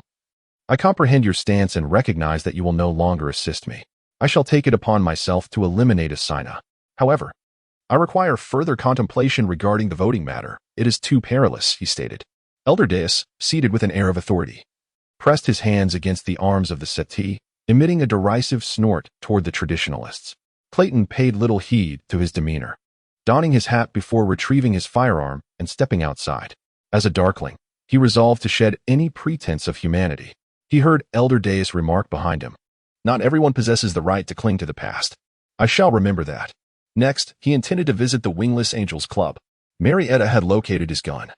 I comprehend your stance and recognize that you will no longer assist me. I shall take it upon myself to eliminate a Sina. However, I require further contemplation regarding the voting matter. It is too perilous, he stated. Elder Deus, seated with an air of authority, pressed his hands against the arms of the settee, emitting a derisive snort toward the traditionalists. Clayton paid little heed to his demeanor, donning his hat before retrieving his firearm and stepping outside. As a darkling, he resolved to shed any pretense of humanity. He heard Elder Deus remark behind him, "Not everyone possesses the right to cling to the past. I shall remember that." Next, he intended to visit the Wingless Angels Club. Marietta had located his gun,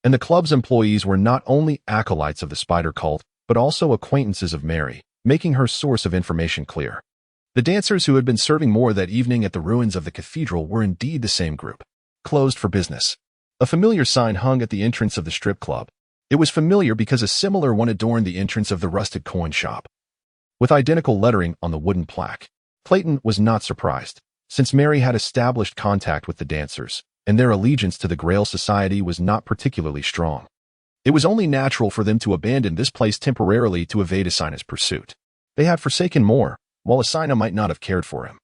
and the club's employees were not only acolytes of the spider cult, but also acquaintances of Mary, making her source of information clear. The dancers who had been serving more that evening at the ruins of the cathedral were indeed the same group. Closed for business. A familiar sign hung at the entrance of the strip club. It was familiar because a similar one adorned the entrance of the rusted coin shop, with identical lettering on the wooden plaque. Clayton was not surprised, since Mary had established contact with the dancers, and their allegiance to the Grail Society was not particularly strong. It was only natural for them to abandon this place temporarily to evade Asina's pursuit. They had forsaken more, while Asina might not have cared for him.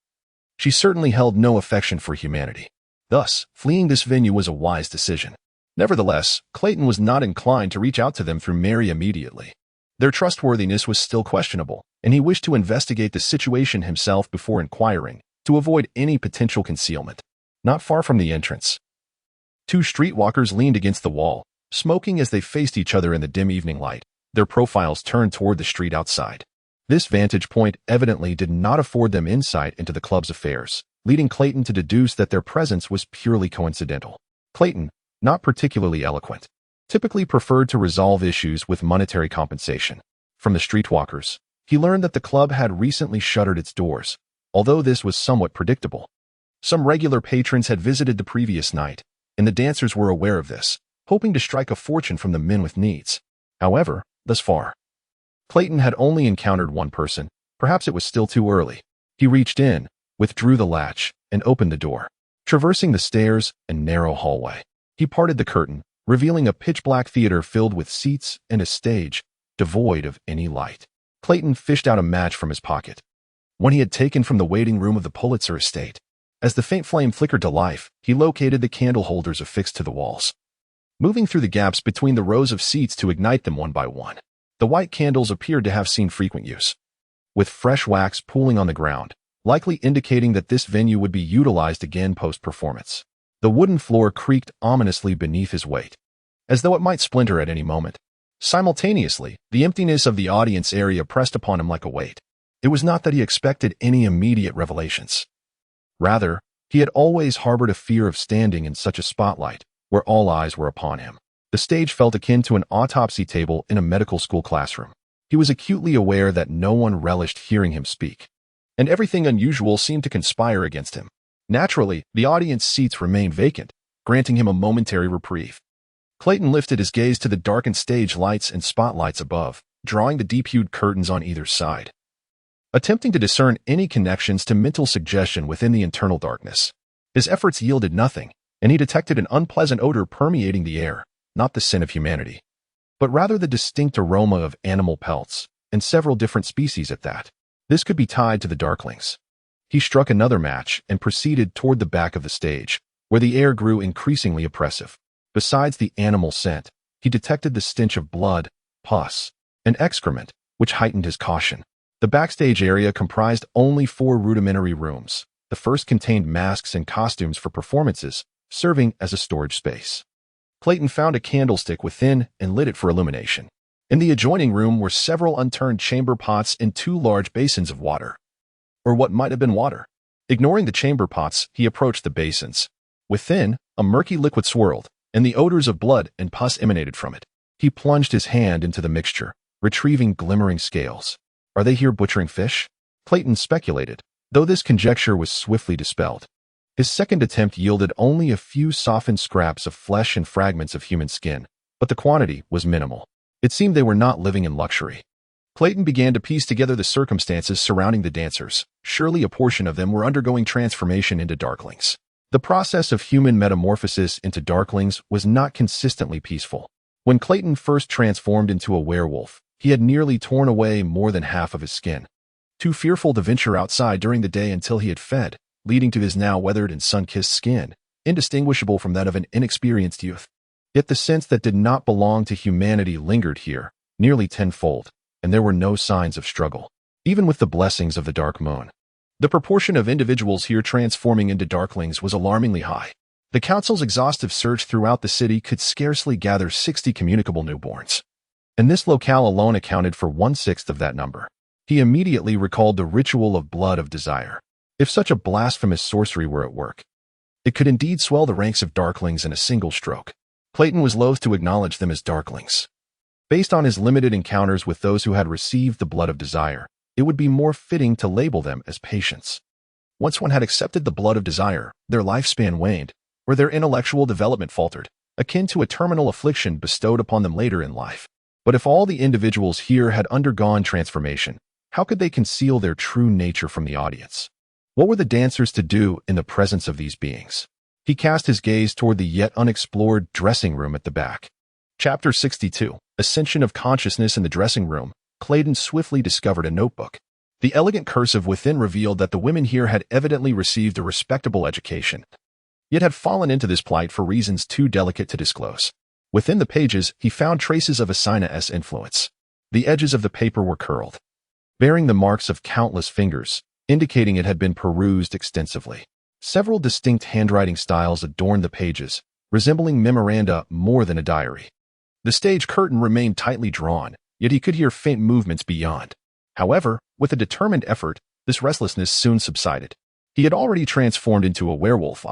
She certainly held no affection for humanity. Thus, fleeing this venue was a wise decision. Nevertheless, Clayton was not inclined to reach out to them through Mary immediately. Their trustworthiness was still questionable, and he wished to investigate the situation himself before inquiring, to avoid any potential concealment. Not far from the entrance, two streetwalkers leaned against the wall, smoking as they faced each other in the dim evening light, their profiles turned toward the street outside. This vantage point evidently did not afford them insight into the club's affairs, leading Clayton to deduce that their presence was purely coincidental. Clayton, not particularly eloquent, typically preferred to resolve issues with monetary compensation. From the streetwalkers, he learned that the club had recently shuttered its doors, although this was somewhat predictable. Some regular patrons had visited the previous night, and the dancers were aware of this, hoping to strike a fortune from the men with needs. However, thus far, Clayton had only encountered one person. Perhaps it was still too early. He reached in, withdrew the latch, and opened the door. Traversing the stairs and narrow hallway, he parted the curtain, revealing a pitch-black theater filled with seats and a stage, devoid of any light. Clayton fished out a match from his pocket, one he had taken from the waiting room of the Pulitzer estate. As the faint flame flickered to life, he located the candle holders affixed to the walls, moving through the gaps between the rows of seats to ignite them one by one. The white candles appeared to have seen frequent use, with fresh wax pooling on the ground, likely indicating that this venue would be utilized again post-performance. The wooden floor creaked ominously beneath his weight, as though it might splinter at any moment. Simultaneously, the emptiness of the audience area pressed upon him like a weight. It was not that he expected any immediate revelations. Rather, he had always harbored a fear of standing in such a spotlight, where all eyes were upon him. The stage felt akin to an autopsy table in a medical school classroom. He was acutely aware that no one relished hearing him speak, and everything unusual seemed to conspire against him. Naturally, the audience seats remained vacant, granting him a momentary reprieve. Clayton lifted his gaze to the darkened stage lights and spotlights above, drawing the deep-hued curtains on either side, attempting to discern any connections to mental suggestion within the internal darkness. His efforts yielded nothing, and he detected an unpleasant odor permeating the air, not the sin of humanity, but rather the distinct aroma of animal pelts, and several different species at that. This could be tied to the darklings. He struck another match and proceeded toward the back of the stage, where the air grew increasingly oppressive. Besides the animal scent, he detected the stench of blood, pus, and excrement, which heightened his caution. The backstage area comprised only 4 rudimentary rooms. The first contained masks and costumes for performances, serving as a storage space. Clayton found a candlestick within and lit it for illumination. In the adjoining room were several unturned chamber pots and 2 large basins of water, or what might have been water. Ignoring the chamber pots, he approached the basins. Within, a murky liquid swirled, and the odors of blood and pus emanated from it. He plunged his hand into the mixture, retrieving glimmering scales. Are they here butchering fish? Clayton speculated, though this conjecture was swiftly dispelled. His second attempt yielded only a few softened scraps of flesh and fragments of human skin, but the quantity was minimal. It seemed they were not living in luxury. Clayton began to piece together the circumstances surrounding the dancers. Surely a portion of them were undergoing transformation into darklings. The process of human metamorphosis into darklings was not consistently peaceful. When Clayton first transformed into a werewolf, he had nearly torn away more than half of his skin. Too fearful to venture outside during the day until he had fed, leading to his now weathered and sun-kissed skin, indistinguishable from that of an inexperienced youth. Yet the sense that did not belong to humanity lingered here, nearly tenfold, and there were no signs of struggle, even with the blessings of the dark moon. The proportion of individuals here transforming into darklings was alarmingly high. The council's exhaustive search throughout the city could scarcely gather 60 communicable newborns, and this locale alone accounted for 1/6 of that number. He immediately recalled the ritual of blood of desire. If such a blasphemous sorcery were at work, it could indeed swell the ranks of darklings in a single stroke. Clayton was loath to acknowledge them as darklings. Based on his limited encounters with those who had received the blood of desire, it would be more fitting to label them as patients. Once one had accepted the blood of desire, their lifespan waned, or their intellectual development faltered, akin to a terminal affliction bestowed upon them later in life. But if all the individuals here had undergone transformation, how could they conceal their true nature from the audience? What were the dancers to do in the presence of these beings? He cast his gaze toward the yet unexplored dressing room at the back. Chapter 62, Ascension of Consciousness in the Dressing Room. Clayton swiftly discovered a notebook. The elegant cursive within revealed that the women here had evidently received a respectable education, yet had fallen into this plight for reasons too delicate to disclose. Within the pages, he found traces of Asina's influence. The edges of the paper were curled, bearing the marks of countless fingers, indicating it had been perused extensively. Several distinct handwriting styles adorned the pages, resembling memoranda more than a diary. The stage curtain remained tightly drawn, yet he could hear faint movements beyond. However, with a determined effort, this restlessness soon subsided. He had already transformed into a werewolf.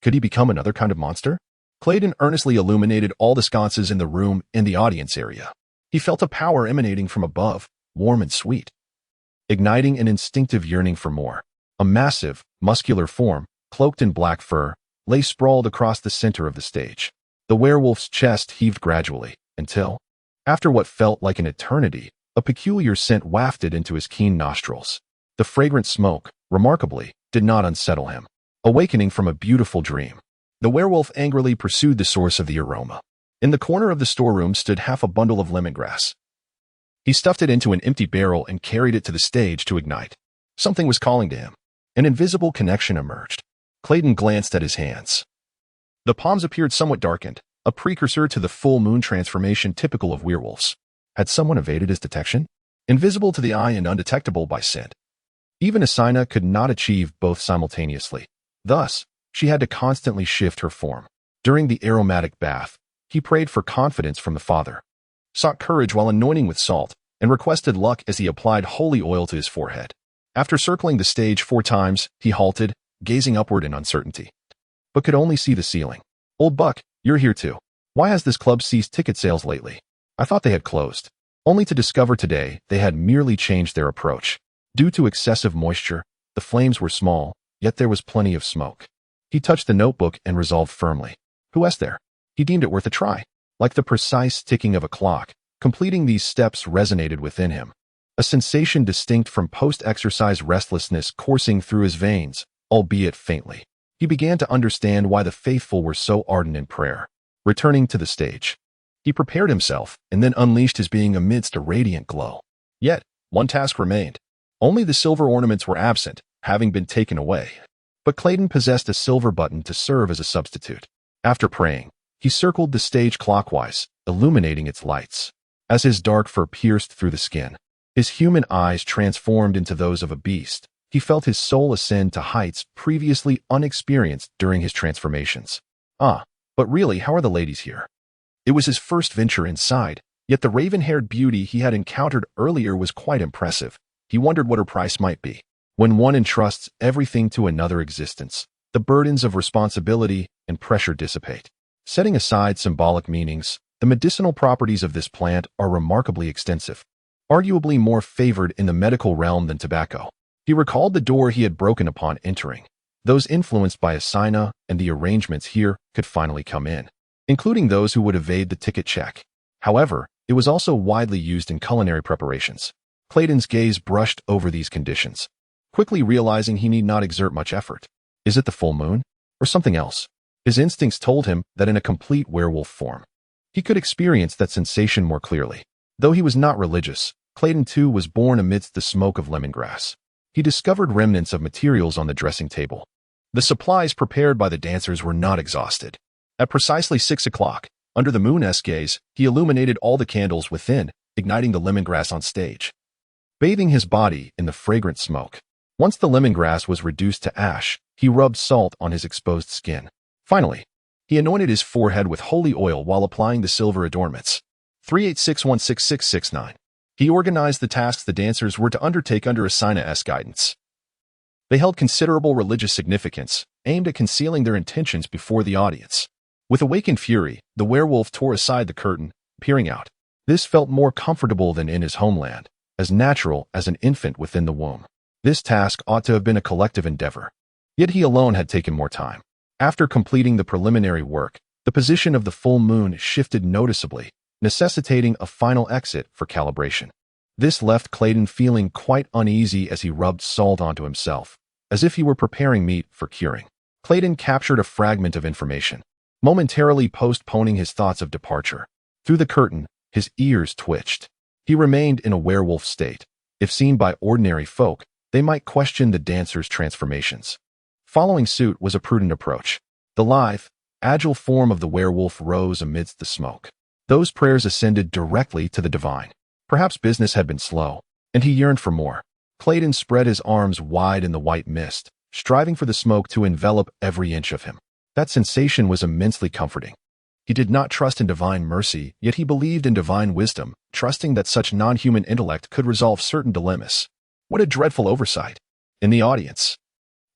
Could he become another kind of monster? Clayton earnestly illuminated all the sconces in the room and the audience area. He felt a power emanating from above, warm and sweet, igniting an instinctive yearning for more. A massive, muscular form, cloaked in black fur, lay sprawled across the center of the stage. The werewolf's chest heaved gradually, until, after what felt like an eternity, a peculiar scent wafted into his keen nostrils. The fragrant smoke, remarkably, did not unsettle him. Awakening from a beautiful dream, the werewolf angrily pursued the source of the aroma. In the corner of the storeroom stood half a bundle of lemongrass. He stuffed it into an empty barrel and carried it to the stage to ignite. Something was calling to him. An invisible connection emerged. Clayton glanced at his hands. The palms appeared somewhat darkened, a precursor to the full moon transformation typical of werewolves. Had someone evaded his detection? Invisible to the eye and undetectable by scent. Even Asina could not achieve both simultaneously. Thus, she had to constantly shift her form. During the aromatic bath, he prayed for confidence from the Father, sought courage while anointing with salt, and requested luck as he applied holy oil to his forehead. After circling the stage 4 times, he halted, gazing upward in uncertainty, but could only see the ceiling. Old Buck, you're here too. Why has this club ceased ticket sales lately? I thought they had closed, only to discover today they had merely changed their approach. Due to excessive moisture, the flames were small, yet there was plenty of smoke. He touched the notebook and resolved firmly. Who is there? He deemed it worth a try. Like the precise ticking of a clock, completing these steps resonated within him. A sensation distinct from post-exercise restlessness coursing through his veins, albeit faintly. He began to understand why the faithful were so ardent in prayer. Returning to the stage, he prepared himself and then unleashed his being amidst a radiant glow. Yet, one task remained. Only the silver ornaments were absent, having been taken away. But Clayton possessed a silver button to serve as a substitute. After praying, he circled the stage clockwise, illuminating its lights. As his dark fur pierced through the skin, his human eyes transformed into those of a beast. He felt his soul ascend to heights previously unexperienced during his transformations. But really, how are the ladies here? It was his first venture inside, yet the raven-haired beauty he had encountered earlier was quite impressive. He wondered what her price might be. When one entrusts everything to another existence, the burdens of responsibility and pressure dissipate. Setting aside symbolic meanings, the medicinal properties of this plant are remarkably extensive, arguably more favored in the medical realm than tobacco. He recalled the door he had broken upon entering. Those influenced by Asina and the arrangements here could finally come in, including those who would evade the ticket check. However, it was also widely used in culinary preparations. Clayton's gaze brushed over these conditions, quickly realizing he need not exert much effort. Is it the full moon? Or something else? His instincts told him that in a complete werewolf form, he could experience that sensation more clearly. Though he was not religious, Clayton too was born amidst the smoke of lemongrass. He discovered remnants of materials on the dressing table. The supplies prepared by the dancers were not exhausted. At precisely 6 o'clock, under the moon's gaze, he illuminated all the candles within, igniting the lemongrass on stage, bathing his body in the fragrant smoke. Once the lemongrass was reduced to ash, he rubbed salt on his exposed skin. Finally, he anointed his forehead with holy oil while applying the silver adornments. 386166669. He organized the tasks the dancers were to undertake under Asina's guidance. They held considerable religious significance, aimed at concealing their intentions before the audience. With awakened fury, the werewolf tore aside the curtain, peering out. This felt more comfortable than in his homeland, as natural as an infant within the womb. This task ought to have been a collective endeavor. Yet he alone had taken more time. After completing the preliminary work, the position of the full moon shifted noticeably, necessitating a final exit for calibration. This left Clayton feeling quite uneasy as he rubbed salt onto himself, as if he were preparing meat for curing. Clayton captured a fragment of information, momentarily postponing his thoughts of departure. Through the curtain, his ears twitched. He remained in a werewolf state. If seen by ordinary folk, they might question the dancer's transformations. Following suit was a prudent approach. The lithe, agile form of the werewolf rose amidst the smoke. Those prayers ascended directly to the divine. Perhaps business had been slow, and he yearned for more. Clayton spread his arms wide in the white mist, striving for the smoke to envelop every inch of him. That sensation was immensely comforting. He did not trust in divine mercy, yet he believed in divine wisdom, trusting that such non-human intellect could resolve certain dilemmas. What a dreadful oversight! In the audience,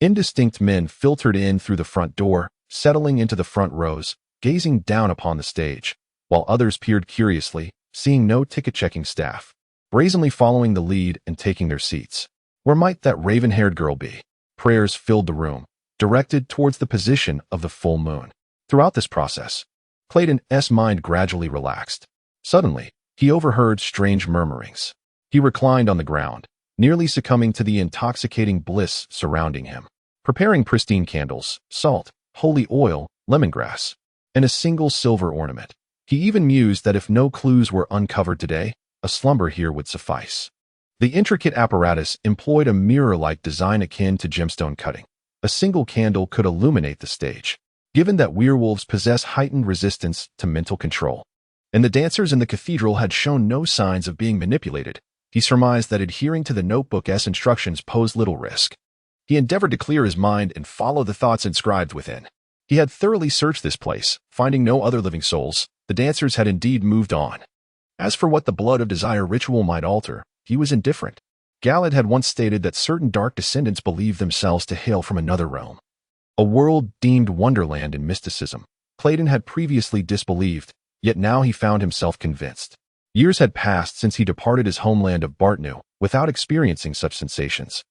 indistinct men filtered in through the front door, settling into the front rows, gazing down upon the stage, while others peered curiously, seeing no ticket-checking staff, brazenly following the lead and taking their seats. Where might that raven-haired girl be? Prayers filled the room, directed towards the position of the full moon. Throughout this process, Clayton's mind gradually relaxed. Suddenly, he overheard strange murmurings. He reclined on the ground, nearly succumbing to the intoxicating bliss surrounding him. Preparing pristine candles, salt, holy oil, lemongrass, and a single silver ornament. He even mused that if no clues were uncovered today, a slumber here would suffice. The intricate apparatus employed a mirror-like design akin to gemstone cutting. A single candle could illuminate the stage. Given that werewolves possess heightened resistance to mental control, and the dancers in the cathedral had shown no signs of being manipulated, he surmised that adhering to the notebook's instructions posed little risk. He endeavored to clear his mind and follow the thoughts inscribed within. He had thoroughly searched this place, finding no other living souls. The dancers had indeed moved on. As for what the blood of desire ritual might alter, he was indifferent. Galad had once stated that certain dark descendants believed themselves to hail from another realm, a world deemed wonderland in mysticism. Clayton had previously disbelieved, yet now he found himself convinced. Years had passed since he departed his homeland of Bartnu without experiencing such sensations.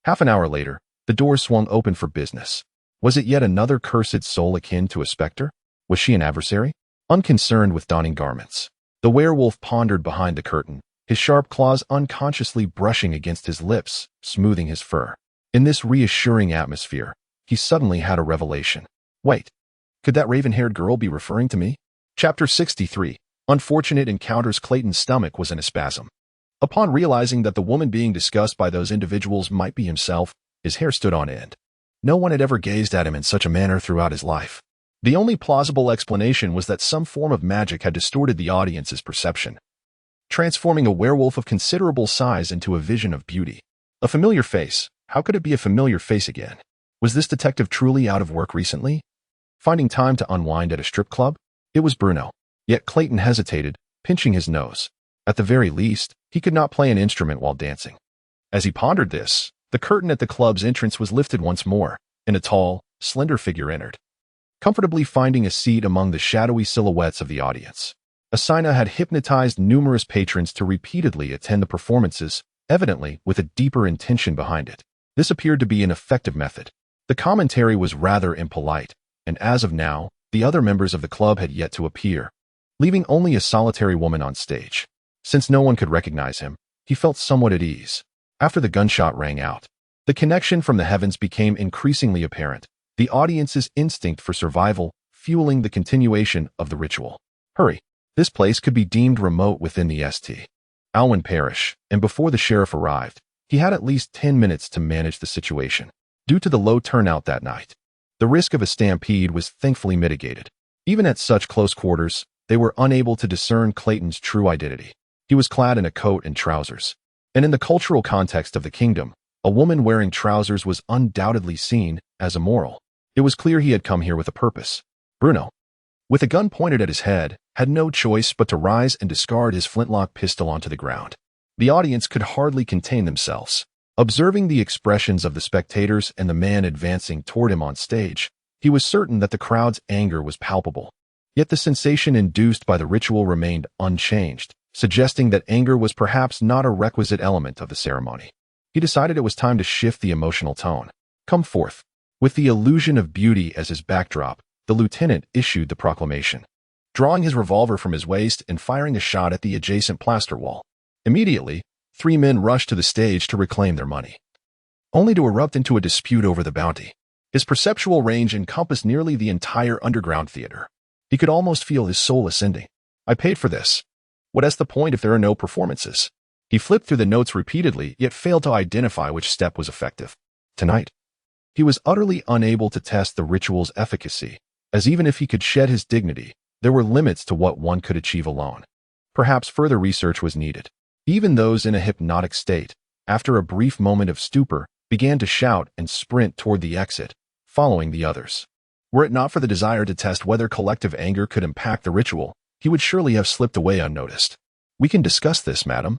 Half an hour later, the door swung open for business. Was it yet another cursed soul akin to a specter? Was she an adversary? Unconcerned with donning garments, the werewolf pondered behind the curtain, his sharp claws unconsciously brushing against his lips, smoothing his fur. In this reassuring atmosphere, he suddenly had a revelation. Wait, could that raven-haired girl be referring to me? Chapter 63. Unfortunate encounters. Clayton's stomach was in a spasm. Upon realizing that the woman being discussed by those individuals might be himself, his hair stood on end. No one had ever gazed at him in such a manner throughout his life. The only plausible explanation was that some form of magic had distorted the audience's perception, transforming a werewolf of considerable size into a vision of beauty. A familiar face. How could it be a familiar face again? Was this detective truly out of work recently, finding time to unwind at a strip club? It was Bruno. Yet Clayton hesitated, pinching his nose. At the very least, he could not play an instrument while dancing. As he pondered this, the curtain at the club's entrance was lifted once more, and a tall, slender figure entered. comfortably finding a seat among the shadowy silhouettes of the audience. Asina had hypnotized numerous patrons to repeatedly attend the performances, evidently with a deeper intention behind it. This appeared to be an effective method. The commentary was rather impolite, and as of now, the other members of the club had yet to appear, leaving only a solitary woman on stage. Since no one could recognize him, he felt somewhat at ease. After the gunshot rang out, the connection from the heavens became increasingly apparent, the audience's instinct for survival fueling the continuation of the ritual. Hurry! This place could be deemed remote within the St. Alwyn parish, and before the sheriff arrived, he had at least 10 minutes to manage the situation. Due to the low turnout that night, the risk of a stampede was thankfully mitigated. Even at such close quarters, they were unable to discern Clayton's true identity. He was clad in a coat and trousers, and in the cultural context of the kingdom, a woman wearing trousers was undoubtedly seen as immoral. It was clear he had come here with a purpose. Bruno, with a gun pointed at his head, had no choice but to rise and discard his flintlock pistol onto the ground. The audience could hardly contain themselves. Observing the expressions of the spectators and the man advancing toward him on stage, he was certain that the crowd's anger was palpable. Yet the sensation induced by the ritual remained unchanged, suggesting that anger was perhaps not a requisite element of the ceremony. He decided it was time to shift the emotional tone. Come forth. With the illusion of beauty as his backdrop, the lieutenant issued the proclamation, drawing his revolver from his waist and firing a shot at the adjacent plaster wall. Immediately, 3 men rushed to the stage to reclaim their money, only to erupt into a dispute over the bounty. His perceptual range encompassed nearly the entire underground theater. He could almost feel his soul ascending. I paid for this. What's the point if there are no performances? He flipped through the notes repeatedly, yet failed to identify which step was effective. Tonight, he was utterly unable to test the ritual's efficacy, as even if he could shed his dignity, there were limits to what one could achieve alone. Perhaps further research was needed. Even those in a hypnotic state, after a brief moment of stupor, began to shout and sprint toward the exit, following the others. Were it not for the desire to test whether collective anger could impact the ritual, he would surely have slipped away unnoticed. We can discuss this, madam.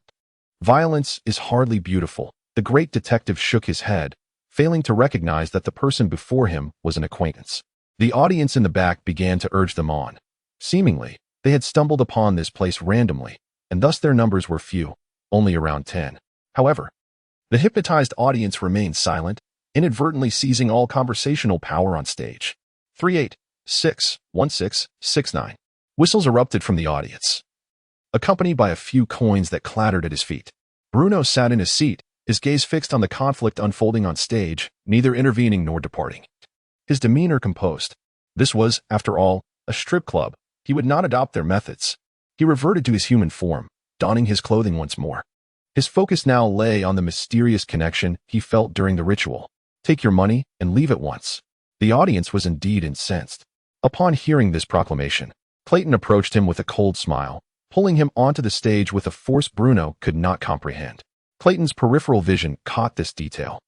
Violence is hardly beautiful. The great detective shook his head, failing to recognize that the person before him was an acquaintance. The audience in the back began to urge them on. Seemingly, they had stumbled upon this place randomly, and thus their numbers were few, only around 10. However, the hypnotized audience remained silent, inadvertently seizing all conversational power on stage. 38-6-16-69. Whistles erupted from the audience, accompanied by a few coins that clattered at his feet. Bruno sat in his seat, his gaze fixed on the conflict unfolding on stage, neither intervening nor departing. His demeanor composed. This was, after all, a strip club. He would not adopt their methods. He reverted to his human form, donning his clothing once more. His focus now lay on the mysterious connection he felt during the ritual. Take your money and leave at once. The audience was indeed incensed. Upon hearing this proclamation, Clayton approached him with a cold smile, pulling him onto the stage with a force Bruno could not comprehend. Clayton's peripheral vision caught this detail,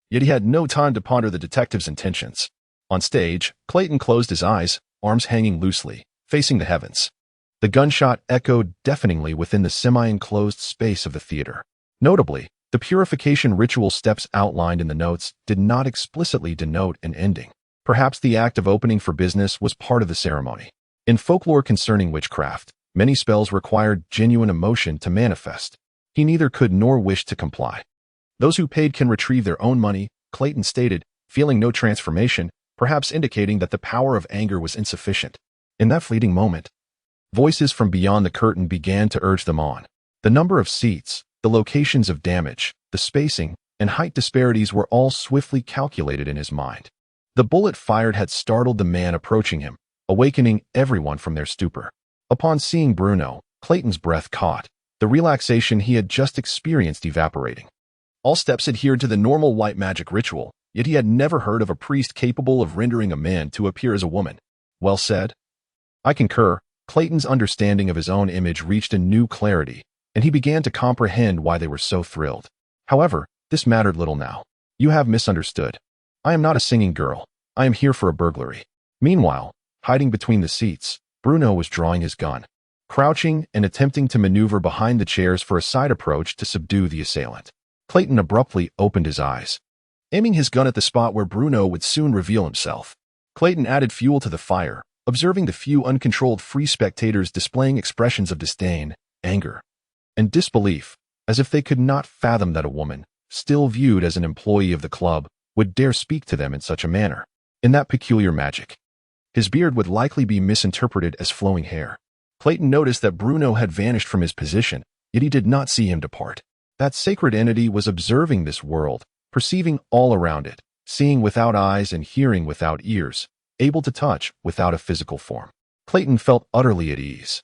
yet he had no time to ponder the detective's intentions. On stage, Clayton closed his eyes, arms hanging loosely, facing the heavens. The gunshot echoed deafeningly within the semi-enclosed space of the theater. Notably, the purification ritual steps outlined in the notes did not explicitly denote an ending. Perhaps the act of opening for business was part of the ceremony. In folklore concerning witchcraft, many spells required genuine emotion to manifest. He neither could nor wished to comply. Those who paid can retrieve their own money, Clayton stated, feeling no transformation, perhaps indicating that the power of anger was insufficient. In that fleeting moment, voices from beyond the curtain began to urge them on. The number of seats, the locations of damage, the spacing, and height disparities were all swiftly calculated in his mind. The bullet fired had startled the man approaching him, awakening everyone from their stupor. Upon seeing Bruno, Clayton's breath caught, the relaxation he had just experienced evaporating. All steps adhered to the normal white magic ritual, yet he had never heard of a priest capable of rendering a man to appear as a woman. Well said. I concur. Clayton's understanding of his own image reached a new clarity, and he began to comprehend why they were so thrilled. However, this mattered little now. You have misunderstood. I am not a singing girl. I am here for a burglary. Meanwhile, hiding between the seats, Bruno was drawing his gun, crouching and attempting to maneuver behind the chairs for a side approach to subdue the assailant. Clayton abruptly opened his eyes, aiming his gun at the spot where Bruno would soon reveal himself. Clayton added fuel to the fire, observing the few uncontrolled free spectators displaying expressions of disdain, anger, and disbelief, as if they could not fathom that a woman, still viewed as an employee of the club, would dare speak to them in such a manner, in that peculiar magic. His beard would likely be misinterpreted as flowing hair. Clayton noticed that Bruno had vanished from his position, yet he did not see him depart. That sacred entity was observing this world, perceiving all around it, seeing without eyes and hearing without ears, able to touch without a physical form. Clayton felt utterly at ease.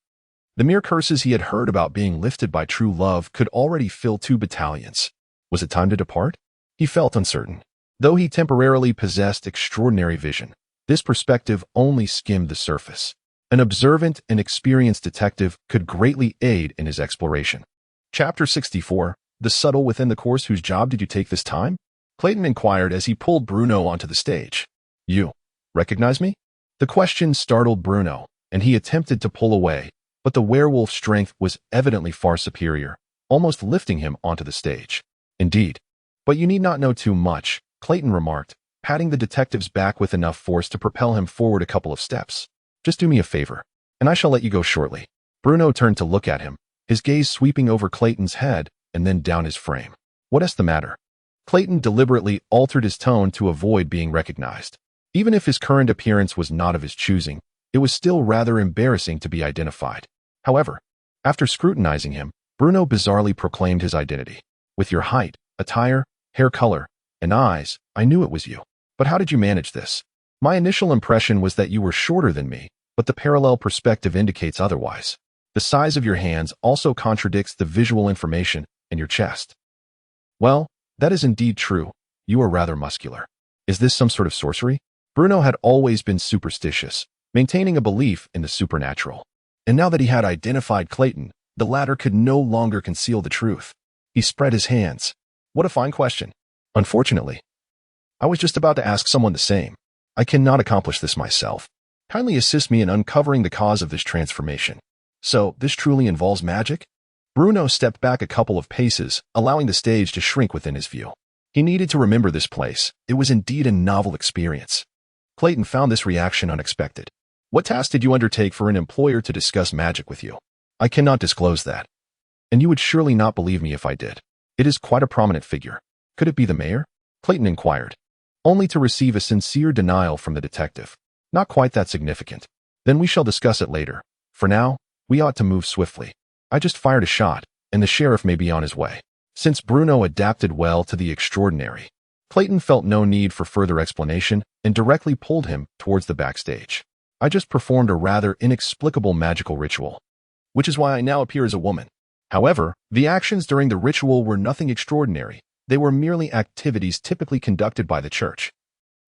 The mere curses he had heard about being lifted by true love could already fill 2 battalions. Was it time to depart? He felt uncertain. Though he temporarily possessed extraordinary vision, this perspective only skimmed the surface. An observant and experienced detective could greatly aid in his exploration. Chapter 64, The Subtle Within the Course. Whose job did you take this time? Clayton inquired as he pulled Bruno onto the stage. You recognize me? The question startled Bruno, and he attempted to pull away, but the werewolf's strength was evidently far superior, almost lifting him onto the stage. Indeed. But you need not know too much, Clayton remarked, patting the detective's back with enough force to propel him forward a couple of steps. Just do me a favor, and I shall let you go shortly. Bruno turned to look at him, his gaze sweeping over Clayton's head and then down his frame. What's the matter? Clayton deliberately altered his tone to avoid being recognized. Even if his current appearance was not of his choosing, it was still rather embarrassing to be identified. However, after scrutinizing him, Bruno bizarrely proclaimed his identity. With your height, attire, hair color, and eyes, I knew it was you. But how did you manage this? My initial impression was that you were shorter than me, but the parallel perspective indicates otherwise. The size of your hands also contradicts the visual information in your chest. Well, that is indeed true. You are rather muscular. Is this some sort of sorcery? Bruno had always been superstitious, maintaining a belief in the supernatural. And now that he had identified Clayton, the latter could no longer conceal the truth. He spread his hands. What a fine question. Unfortunately, I was just about to ask someone the same. I cannot accomplish this myself. Kindly assist me in uncovering the cause of this transformation. So, this truly involves magic? Bruno stepped back a couple of paces, allowing the stage to shrink within his view. He needed to remember this place. It was indeed a novel experience. Clayton found this reaction unexpected. What task did you undertake for an employer to discuss magic with you? I cannot disclose that. And you would surely not believe me if I did. It is quite a prominent figure. Could it be the mayor? Clayton inquired, only to receive a sincere denial from the detective. Not quite that significant. Then we shall discuss it later. For now, we ought to move swiftly. I just fired a shot, and the sheriff may be on his way. Since Bruno adapted well to the extraordinary, Clayton felt no need for further explanation and directly pulled him towards the backstage. I just performed a rather inexplicable magical ritual, which is why I now appear as a woman. However, the actions during the ritual were nothing extraordinary. They were merely activities typically conducted by the church,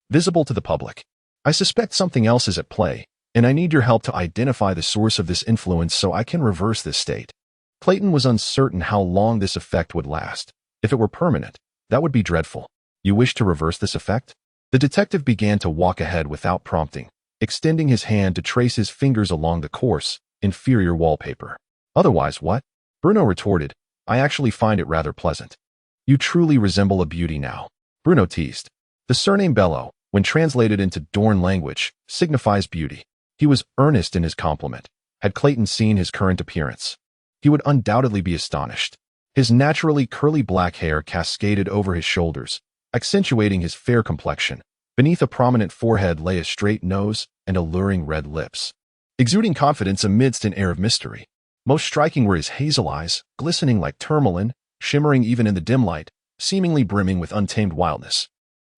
visible to the public. I suspect something else is at play, and I need your help to identify the source of this influence so I can reverse this state. Clayton was uncertain how long this effect would last. If it were permanent, that would be dreadful. You wish to reverse this effect? The detective began to walk ahead without prompting, extending his hand to trace his fingers along the coarse, inferior wallpaper. Otherwise, what? Bruno retorted, I actually find it rather pleasant. You truly resemble a beauty now. Bruno teased. The surname Bello, when translated into Dorn language, signifies beauty. He was earnest in his compliment. Had Clayton seen his current appearance, he would undoubtedly be astonished. His naturally curly black hair cascaded over his shoulders, accentuating his fair complexion. Beneath a prominent forehead lay a straight nose and alluring red lips, exuding confidence amidst an air of mystery. Most striking were his hazel eyes, glistening like tourmaline, shimmering even in the dim light, seemingly brimming with untamed wildness.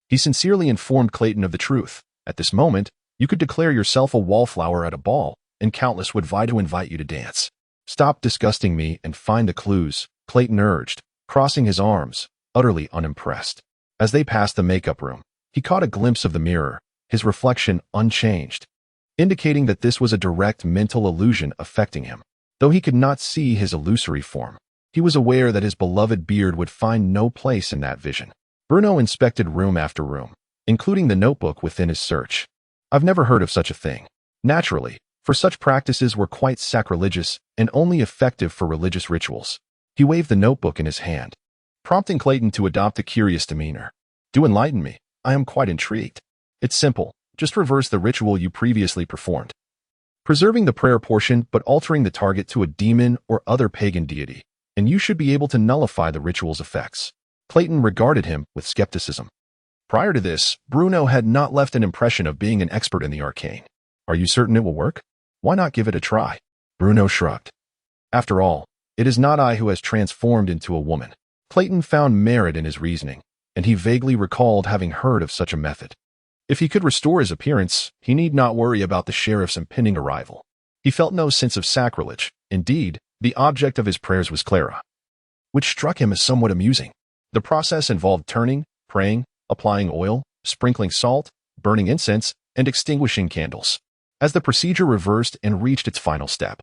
He sincerely informed Clayton of the truth. At this moment, you could declare yourself a wallflower at a ball, and countless would vie to invite you to dance. Stop disgusting me and find the clues, Clayton urged, crossing his arms, utterly unimpressed. As they passed the makeup room, he caught a glimpse of the mirror, his reflection unchanged, indicating that this was a direct mental illusion affecting him. Though he could not see his illusory form, he was aware that his beloved beard would find no place in that vision. Bruno inspected room after room, including the notebook within his search. I've never heard of such a thing. Naturally, for such practices were quite sacrilegious and only effective for religious rituals. He waved the notebook in his hand, prompting Clayton to adopt a curious demeanor. Do enlighten me. I am quite intrigued. It's simple. Just reverse the ritual you previously performed, preserving the prayer portion but altering the target to a demon or other pagan deity, and you should be able to nullify the ritual's effects. Clayton regarded him with skepticism. Prior to this, Bruno had not left an impression of being an expert in the arcane. Are you certain it will work? Why not give it a try? Bruno shrugged. After all, it is not I who has transformed into a woman. Clayton found merit in his reasoning, and he vaguely recalled having heard of such a method. If he could restore his appearance, he need not worry about the sheriff's impending arrival. He felt no sense of sacrilege. Indeed, the object of his prayers was Clara, which struck him as somewhat amusing. The process involved turning, praying, applying oil, sprinkling salt, burning incense, and extinguishing candles. As the procedure reversed and reached its final step,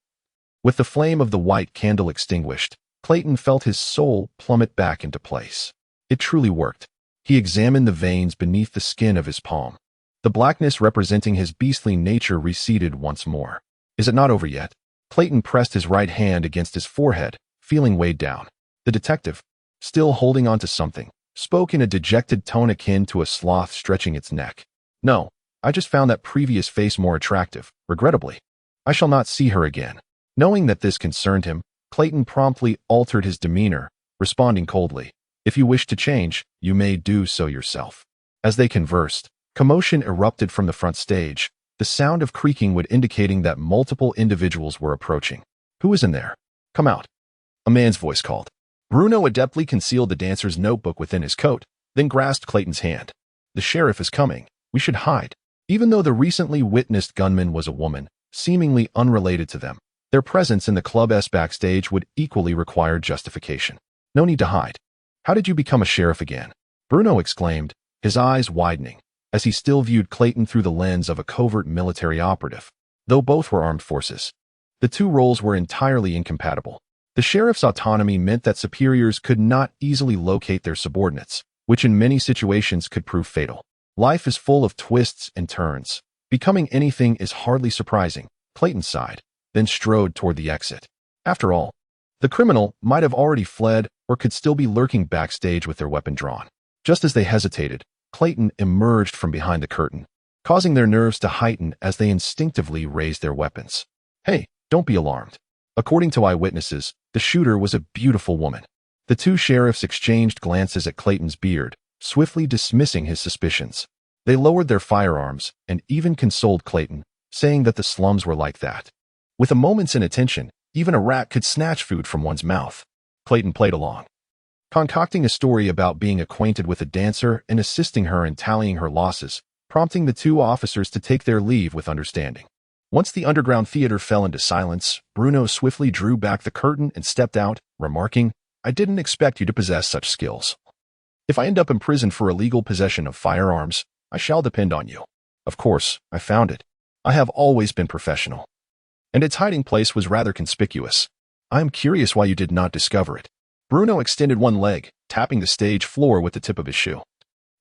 with the flame of the white candle extinguished, Clayton felt his soul plummet back into place. It truly worked. He examined the veins beneath the skin of his palm. The blackness representing his beastly nature receded once more. Is it not over yet? Clayton pressed his right hand against his forehead, feeling weighed down. The detective, still holding on to something, spoke in a dejected tone akin to a sloth stretching its neck. No, I just found that previous face more attractive, regrettably. I shall not see her again. Knowing that this concerned him, Clayton promptly altered his demeanor, responding coldly, "If you wish to change, you may do so yourself." As they conversed, commotion erupted from the front stage, the sound of creaking would indicating that multiple individuals were approaching. "Who is in there? Come out," a man's voice called. Bruno adeptly concealed the dancer's notebook within his coat, then grasped Clayton's hand. "The sheriff is coming. We should hide." Even though the recently witnessed gunman was a woman, seemingly unrelated to them, their presence in the club's backstage would equally require justification. "No need to hide. How did you become a sheriff again?" Bruno exclaimed, his eyes widening, as he still viewed Clayton through the lens of a covert military operative. Though both were armed forces, the two roles were entirely incompatible. The sheriff's autonomy meant that superiors could not easily locate their subordinates, which in many situations could prove fatal. Life is full of twists and turns. Becoming anything is hardly surprising, Clayton sighed, then strode toward the exit. After all, the criminal might have already fled or could still be lurking backstage with their weapon drawn. Just as they hesitated, Clayton emerged from behind the curtain, causing their nerves to heighten as they instinctively raised their weapons. "Hey, don't be alarmed." According to eyewitnesses, the shooter was a beautiful woman. The two sheriffs exchanged glances at Clayton's beard, swiftly dismissing his suspicions. They lowered their firearms and even consoled Clayton, saying that the slums were like that. With a moment's inattention, even a rat could snatch food from one's mouth. Clayton played along, concocting a story about being acquainted with a dancer and assisting her in tallying her losses, prompting the two officers to take their leave with understanding. Once the underground theater fell into silence, Bruno swiftly drew back the curtain and stepped out, remarking, "I didn't expect you to possess such skills. If I end up in prison for illegal possession of firearms, I shall depend on you." "Of course, I found it. I have always been professional. And its hiding place was rather conspicuous. I am curious why you did not discover it." Bruno extended one leg, tapping the stage floor with the tip of his shoe,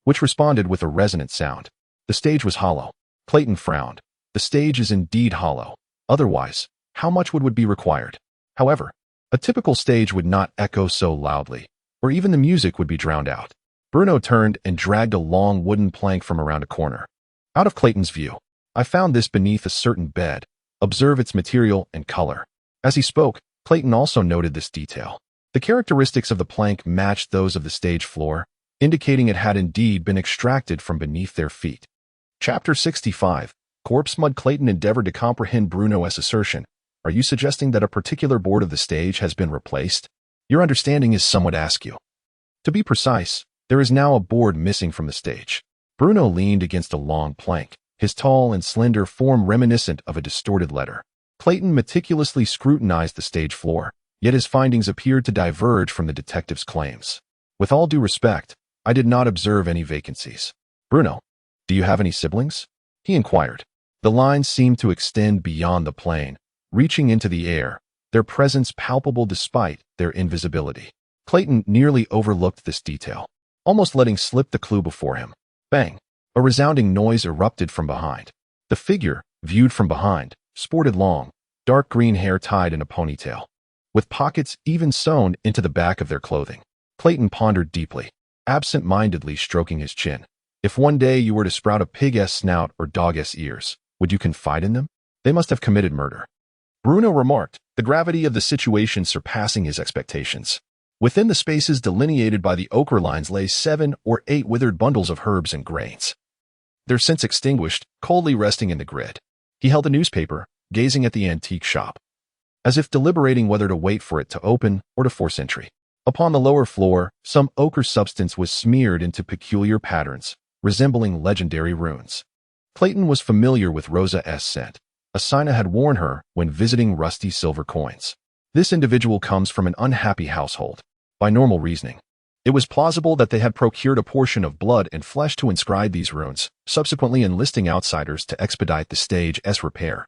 which responded with a resonant sound. The stage was hollow. Clayton frowned. The stage is indeed hollow. Otherwise, how much would be required? However, a typical stage would not echo so loudly, or even the music would be drowned out. Bruno turned and dragged a long wooden plank from around a corner. Out of Clayton's view, "I found this beneath a certain bed. Observe its material and color." As he spoke, Clayton also noted this detail. The characteristics of the plank matched those of the stage floor, indicating it had indeed been extracted from beneath their feet. Chapter 65. Corpse Mud. Clayton endeavored to comprehend Bruno's assertion. "Are you suggesting that a particular board of the stage has been replaced? Your understanding is somewhat askew." "To be precise, there is now a board missing from the stage." Bruno leaned against a long plank, his tall and slender form reminiscent of a distorted letter. Clayton meticulously scrutinized the stage floor, yet his findings appeared to diverge from the detective's claims. "With all due respect, I did not observe any vacancies." "Bruno, do you have any siblings?" he inquired. The lines seemed to extend beyond the plane, reaching into the air, their presence palpable despite their invisibility. Clayton nearly overlooked this detail, almost letting slip the clue before him. Bang! A resounding noise erupted from behind. The figure, viewed from behind, sported long, dark green hair tied in a ponytail, with pockets even sewn into the back of their clothing. Clayton pondered deeply, absent-mindedly stroking his chin. If one day you were to sprout a pig-s snout or dog-s ears, would you confide in them? They must have committed murder. Bruno remarked, the gravity of the situation surpassing his expectations. Within the spaces delineated by the ochre lines lay 7 or 8 withered bundles of herbs and grains. Their scents extinguished, coldly resting in the grid. He held a newspaper, gazing at the antique shop, as if deliberating whether to wait for it to open or to force entry. Upon the lower floor, some ochre substance was smeared into peculiar patterns, resembling legendary runes. Clayton was familiar with Rosa's scent. Asina had worn her when visiting rusty silver coins. This individual comes from an unhappy household. By normal reasoning, it was plausible that they had procured a portion of blood and flesh to inscribe these runes, subsequently enlisting outsiders to expedite the stage's repair,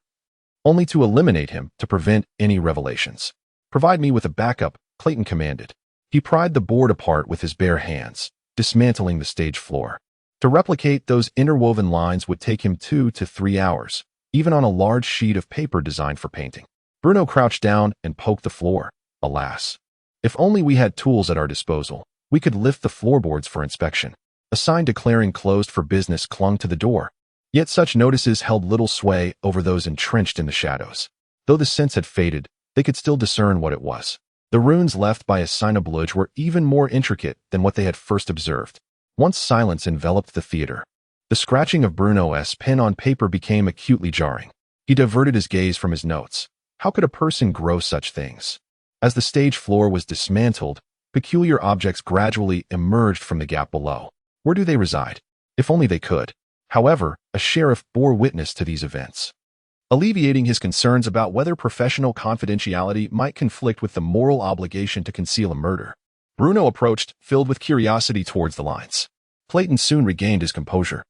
only to eliminate him to prevent any revelations. Provide me with a backup, Clayton commanded. He pried the board apart with his bare hands, dismantling the stage floor. To replicate those interwoven lines would take him 2 to 3 hours, even on a large sheet of paper designed for painting. Bruno crouched down and poked the floor. Alas, if only we had tools at our disposal, we could lift the floorboards for inspection. A sign declaring closed for business clung to the door. Yet such notices held little sway over those entrenched in the shadows. Though the scents had faded, they could still discern what it was. The runes left by Asina Bluj were even more intricate than what they had first observed. Once silence enveloped the theater, the scratching of Bruno's pen on paper became acutely jarring. He diverted his gaze from his notes. How could a person grow such things? As the stage floor was dismantled, peculiar objects gradually emerged from the gap below. Where do they reside? If only they could. However, a sheriff bore witness to these events, alleviating his concerns about whether professional confidentiality might conflict with the moral obligation to conceal a murder. Bruno approached, filled with curiosity towards the lines. Clayton soon regained his composure.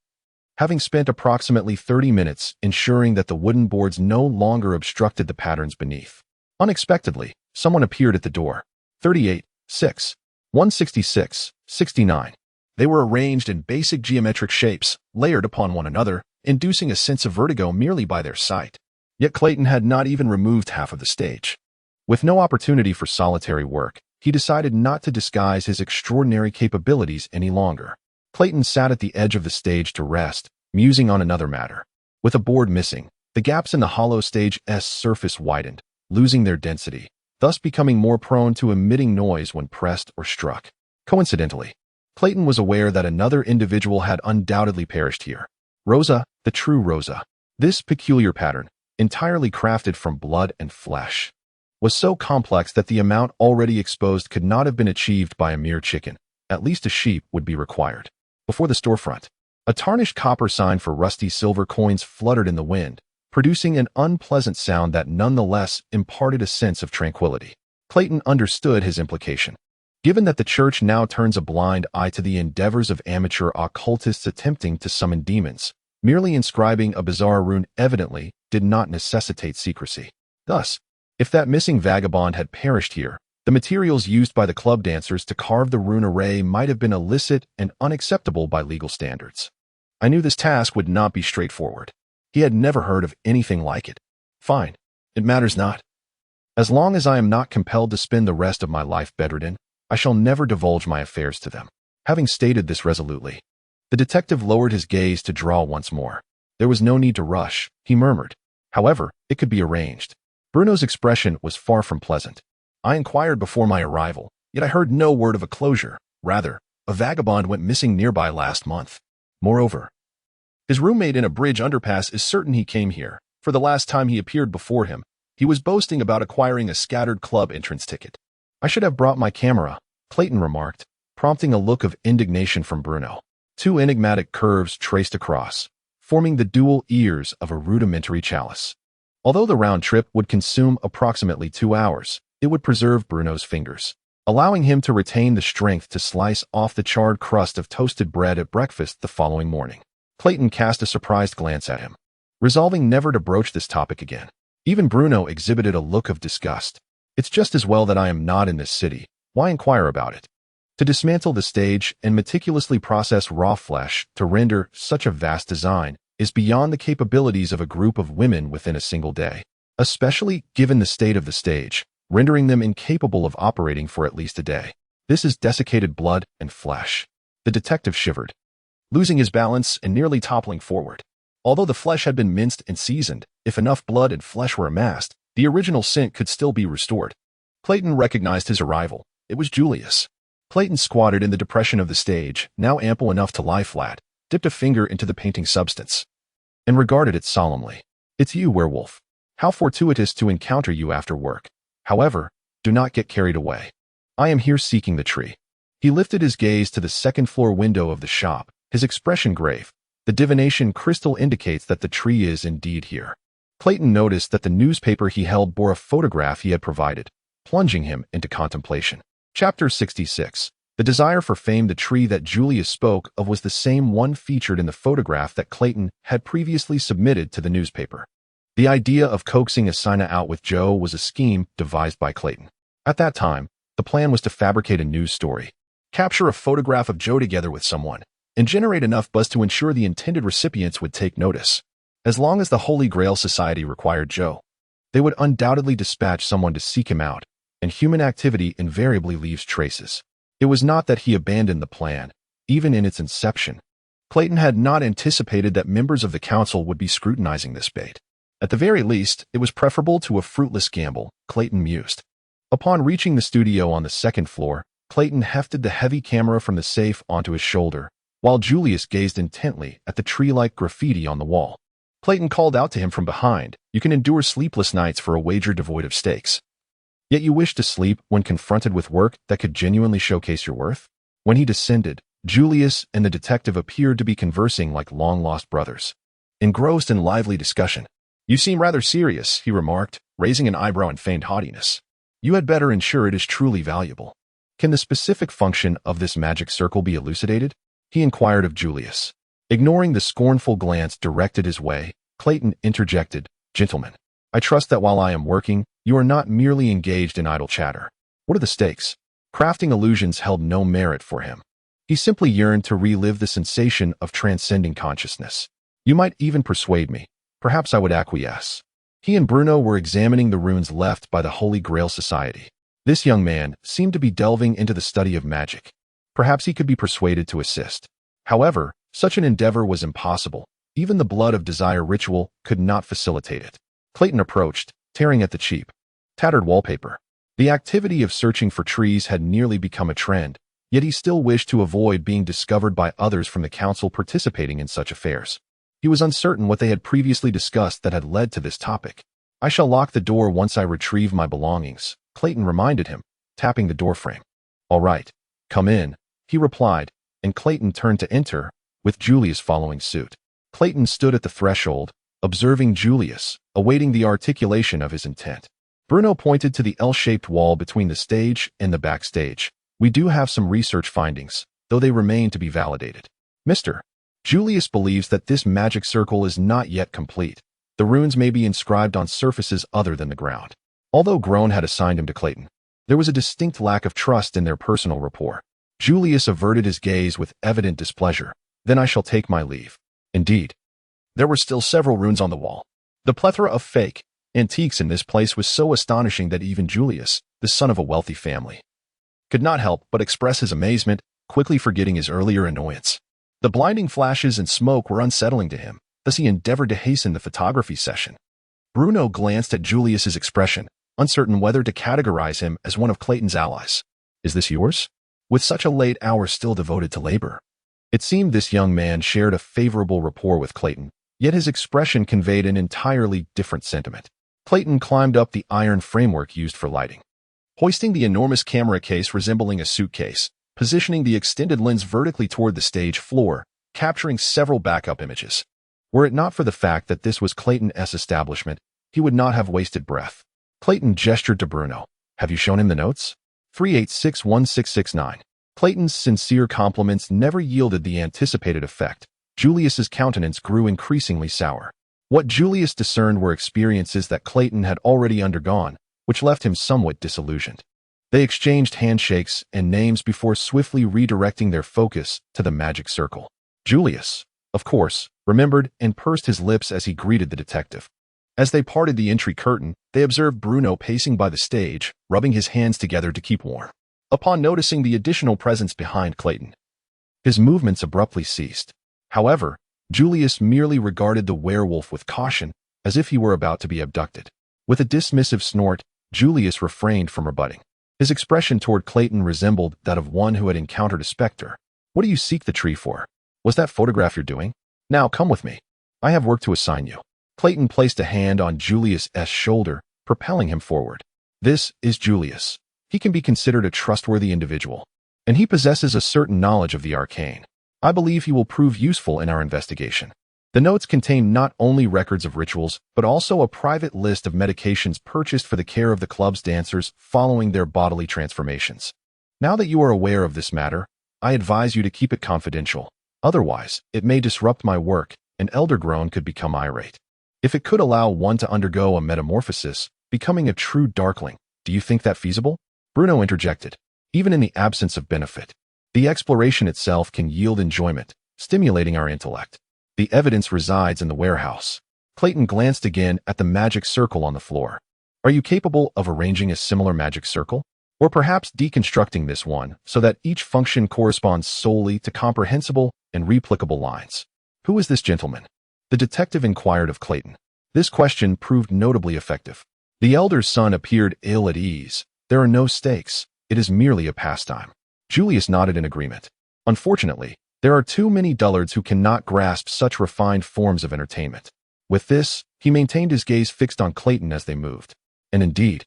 Having spent approximately 30 minutes ensuring that the wooden boards no longer obstructed the patterns beneath, unexpectedly, someone appeared at the door. 38, 6, 166, 69. They were arranged in basic geometric shapes, layered upon one another, inducing a sense of vertigo merely by their sight. Yet Clayton had not even removed half of the stage. With no opportunity for solitary work, he decided not to disguise his extraordinary capabilities any longer. Clayton sat at the edge of the stage to rest, musing on another matter. With a board missing, the gaps in the hollow stage's surface widened, losing their density, thus becoming more prone to emitting noise when pressed or struck. Coincidentally, Clayton was aware that another individual had undoubtedly perished here. Rosa, the true Rosa. This peculiar pattern, entirely crafted from blood and flesh, was so complex that the amount already exposed could not have been achieved by a mere chicken. At least a sheep would be required. Before the storefront, a tarnished copper sign for rusty silver coins fluttered in the wind, producing an unpleasant sound that nonetheless imparted a sense of tranquility. Clayton understood his implication. Given that the church now turns a blind eye to the endeavors of amateur occultists attempting to summon demons, merely inscribing a bizarre rune evidently did not necessitate secrecy. Thus, if that missing vagabond had perished here, the materials used by the club dancers to carve the rune array might have been illicit and unacceptable by legal standards. I knew this task would not be straightforward. He had never heard of anything like it. Fine, it matters not. As long as I am not compelled to spend the rest of my life bedridden, I shall never divulge my affairs to them. Having stated this resolutely, the detective lowered his gaze to draw once more. There was no need to rush, he murmured. However, it could be arranged. Bruno's expression was far from pleasant. I inquired before my arrival, yet I heard no word of a closure. Rather, a vagabond went missing nearby last month. Moreover, his roommate in a bridge underpass is certain he came here, for the last time he appeared before him, he was boasting about acquiring a scattered club entrance ticket. I should have brought my camera, Clayton remarked, prompting a look of indignation from Bruno. 2 enigmatic curves traced across, forming the dual ears of a rudimentary chalice. Although the round trip would consume approximately 2 hours, it would preserve Bruno's fingers, allowing him to retain the strength to slice off the charred crust of toasted bread at breakfast the following morning. Clayton cast a surprised glance at him, resolving never to broach this topic again. Even Bruno exhibited a look of disgust. It's just as well that I am not in this city. Why inquire about it? To dismantle the stage and meticulously process raw flesh to render such a vast design is beyond the capabilities of a group of women within a single day, especially given the state of the stage, rendering them incapable of operating for at least a day. This is desiccated blood and flesh. The detective shivered. losing his balance and nearly toppling forward. Although the flesh had been minced and seasoned, if enough blood and flesh were amassed, the original scent could still be restored. Clayton recognized his arrival. It was Julius. Clayton squatted in the depression of the stage, now ample enough to lie flat, dipped a finger into the painting substance, and regarded it solemnly. "It's you, werewolf. How fortuitous to encounter you after work. However, do not get carried away. I am here seeking the tree." He lifted his gaze to the second-floor window of the shop, his expression grave. The divination crystal indicates that the tree is indeed here. Clayton noticed that the newspaper he held bore a photograph he had provided, plunging him into contemplation. Chapter 66. The desire for fame. The tree that Julius spoke of was the same one featured in the photograph that Clayton had previously submitted to the newspaper. The idea of coaxing Asina out with Joe was a scheme devised by Clayton. At that time, the plan was to fabricate a news story, capture a photograph of Joe together with someone, and generate enough buzz to ensure the intended recipients would take notice. As long as the Holy Grail Society required Joe, they would undoubtedly dispatch someone to seek him out, and human activity invariably leaves traces. It was not that he abandoned the plan, even in its inception. Clayton had not anticipated that members of the council would be scrutinizing this bait. At the very least, it was preferable to a fruitless gamble, Clayton mused. Upon reaching the studio on the second floor, Clayton hefted the heavy camera from the safe onto his shoulder, while Julius gazed intently at the tree-like graffiti on the wall. Clayton called out to him from behind, "You can endure sleepless nights for a wager devoid of stakes. Yet you wish to sleep when confronted with work that could genuinely showcase your worth?" When he descended, Julius and the detective appeared to be conversing like long-lost brothers, engrossed in lively discussion. "You seem rather serious," he remarked, raising an eyebrow in feigned haughtiness. "You had better ensure it is truly valuable. Can the specific function of this magic circle be elucidated?" he inquired of Julius. Ignoring the scornful glance directed his way, Clayton interjected, "Gentlemen, I trust that while I am working, you are not merely engaged in idle chatter. What are the stakes?" Crafting illusions held no merit for him. He simply yearned to relive the sensation of transcending consciousness. "You might even persuade me. Perhaps I would acquiesce." He and Bruno were examining the runes left by the Holy Grail Society. This young man seemed to be delving into the study of magic. Perhaps he could be persuaded to assist. However, such an endeavor was impossible. Even the blood of desire ritual could not facilitate it. Clayton approached, tearing at the cheap, tattered wallpaper. The activity of searching for trees had nearly become a trend, yet he still wished to avoid being discovered by others from the council participating in such affairs. He was uncertain what they had previously discussed that had led to this topic. "I shall lock the door once I retrieve my belongings," Clayton reminded him, tapping the doorframe. "All right, come in," he replied, and Clayton turned to enter, with Julius following suit. Clayton stood at the threshold, observing Julius, awaiting the articulation of his intent. Bruno pointed to the L-shaped wall between the stage and the backstage. "We do have some research findings, though they remain to be validated. Mr. Julius believes that this magic circle is not yet complete. The runes may be inscribed on surfaces other than the ground." Although Groan had assigned him to Clayton, there was a distinct lack of trust in their personal rapport. Julius averted his gaze with evident displeasure. "Then I shall take my leave." Indeed, there were still several runes on the wall. The plethora of fake antiques in this place was so astonishing that even Julius, the son of a wealthy family, could not help but express his amazement, quickly forgetting his earlier annoyance. The blinding flashes and smoke were unsettling to him, thus he endeavored to hasten the photography session. Bruno glanced at Julius's expression, uncertain whether to categorize him as one of Clayton's allies. "Is this yours?" With such a late hour still devoted to labor. It seemed this young man shared a favorable rapport with Clayton, yet his expression conveyed an entirely different sentiment. Clayton climbed up the iron framework used for lighting, hoisting the enormous camera case resembling a suitcase, positioning the extended lens vertically toward the stage floor, capturing several backup images. Were it not for the fact that this was Clayton's establishment, he would not have wasted breath. Clayton gestured to Bruno. "Have you shown him the notes?" 3861669. Clayton's sincere compliments never yielded the anticipated effect. Julius's countenance grew increasingly sour. What Julius discerned were experiences that Clayton had already undergone, which left him somewhat disillusioned. They exchanged handshakes and names before swiftly redirecting their focus to the magic circle. Julius, of course, remembered and pursed his lips as he greeted the detective. As they parted the entry curtain, they observed Bruno pacing by the stage, rubbing his hands together to keep warm. Upon noticing the additional presence behind Clayton, his movements abruptly ceased. However, Julius merely regarded the werewolf with caution, as if he were about to be abducted. With a dismissive snort, Julius refrained from rebutting. His expression toward Clayton resembled that of one who had encountered a specter. "What do you seek the tree for? Was that photograph you're doing? Now come with me. I have work to assign you." Clayton placed a hand on Julius's shoulder, propelling him forward. "This is Julius. He can be considered a trustworthy individual, and he possesses a certain knowledge of the arcane. I believe he will prove useful in our investigation." The notes contain not only records of rituals, but also a private list of medications purchased for the care of the club's dancers following their bodily transformations. "Now that you are aware of this matter, I advise you to keep it confidential. Otherwise, it may disrupt my work, and elder grown could become irate. If it could allow one to undergo a metamorphosis, becoming a true darkling, do you think that feasible?" Bruno interjected. "Even in the absence of benefit, the exploration itself can yield enjoyment, stimulating our intellect. The evidence resides in the warehouse." Clayton glanced again at the magic circle on the floor. "Are you capable of arranging a similar magic circle? Or perhaps deconstructing this one so that each function corresponds solely to comprehensible and replicable lines?" "Who is this gentleman?" the detective inquired of Clayton. This question proved notably effective. The elder's son appeared ill at ease. "There are no stakes. It is merely a pastime." Julius nodded in agreement. "Unfortunately, there are too many dullards who cannot grasp such refined forms of entertainment." With this, he maintained his gaze fixed on Clayton as they moved. "And indeed,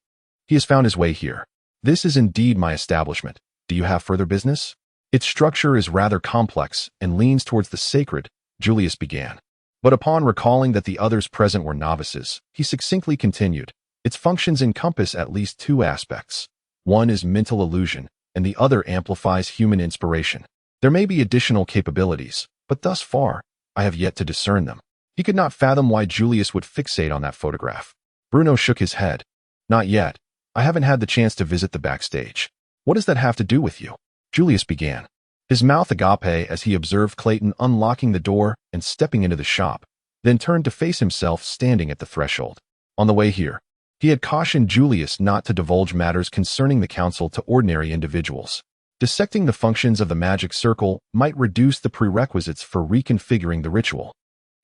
he has found his way here. This is indeed my establishment. Do you have further business?" "Its structure is rather complex and leans towards the sacred," Julius began. But upon recalling that the others present were novices, he succinctly continued, "Its functions encompass at least two aspects. One is mental illusion, and the other amplifies human inspiration. There may be additional capabilities, but thus far, I have yet to discern them." He could not fathom why Julius would fixate on that photograph. Bruno shook his head. "Not yet. I haven't had the chance to visit the backstage." "What does that have to do with you?" Julius began, his mouth agape as he observed Clayton unlocking the door and stepping into the shop, then turned to face himself standing at the threshold. On the way here, he had cautioned Julius not to divulge matters concerning the council to ordinary individuals. Dissecting the functions of the magic circle might reduce the prerequisites for reconfiguring the ritual.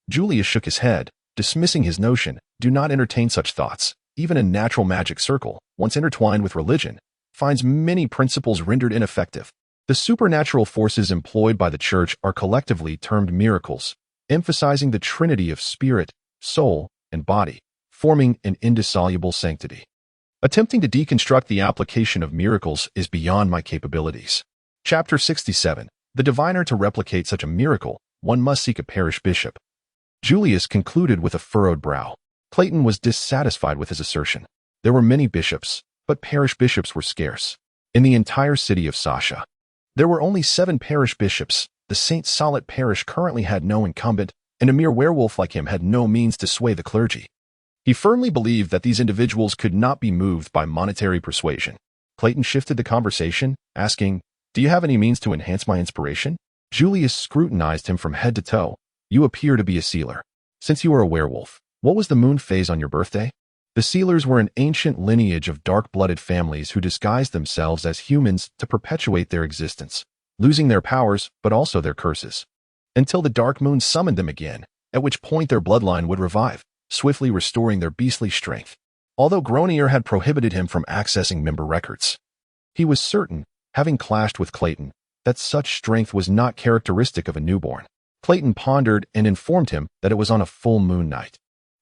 Julius shook his head, dismissing his notion. "Do not entertain such thoughts. Even a natural magic circle, once intertwined with religion, finds many principles rendered ineffective. The supernatural forces employed by the church are collectively termed miracles, emphasizing the trinity of spirit, soul, and body, forming an indissoluble sanctity. Attempting to deconstruct the application of miracles is beyond my capabilities." Chapter 67. The diviner. To replicate such a miracle, one must seek a parish bishop. Julius concluded with a furrowed brow. Clayton was dissatisfied with his assertion. There were many bishops, but parish bishops were scarce. In the entire city of Sasha, there were only 7 parish bishops. The St. Solid parish currently had no incumbent, and a mere werewolf like him had no means to sway the clergy. He firmly believed that these individuals could not be moved by monetary persuasion. Clayton shifted the conversation, asking, "Do you have any means to enhance my inspiration?" Julius scrutinized him from head to toe. "You appear to be a sealer. Since you are a werewolf, what was the moon phase on your birthday?" The sealers were an ancient lineage of dark-blooded families who disguised themselves as humans to perpetuate their existence, losing their powers but also their curses, until the dark moon summoned them again, at which point their bloodline would revive, swiftly restoring their beastly strength. Although Gronier had prohibited him from accessing member records, he was certain, having clashed with Clayton, that such strength was not characteristic of a newborn. Clayton pondered and informed him that it was on a full moon night.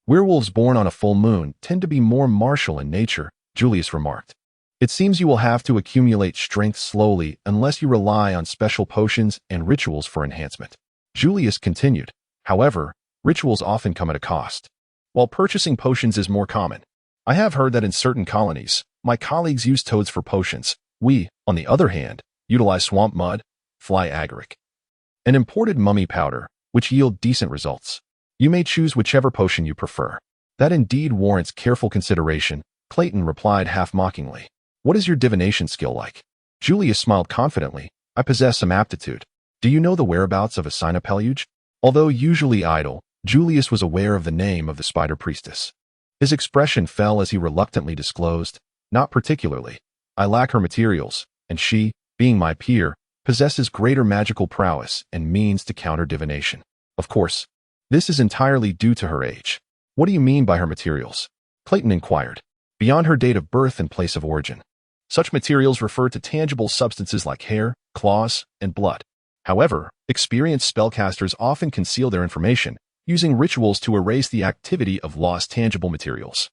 "Werewolves born on a full moon tend to be more martial in nature," Julius remarked. "It seems you will have to accumulate strength slowly unless you rely on special potions and rituals for enhancement." Julius continued, "However, rituals often come at a cost, while purchasing potions is more common. I have heard that in certain colonies, my colleagues use toads for potions. We, on the other hand, utilize swamp mud, fly agaric, and imported mummy powder, which yield decent results. You may choose whichever potion you prefer." "That indeed warrants careful consideration," Clayton replied half-mockingly. "What is your divination skill like?" Julius smiled confidently. "I possess some aptitude. Do you know the whereabouts of a Cynopeluge?" Although usually idle, Julius was aware of the name of the spider priestess. His expression fell as he reluctantly disclosed, "Not particularly. I lack her materials, and she, being my peer, possesses greater magical prowess and means to counter divination." Of course, this is entirely due to her age. What do you mean by her materials? Clayton inquired. Beyond her date of birth and place of origin. Such materials refer to tangible substances like hair, claws, and blood. However, experienced spellcasters often conceal their information, using rituals to erase the activity of lost tangible materials.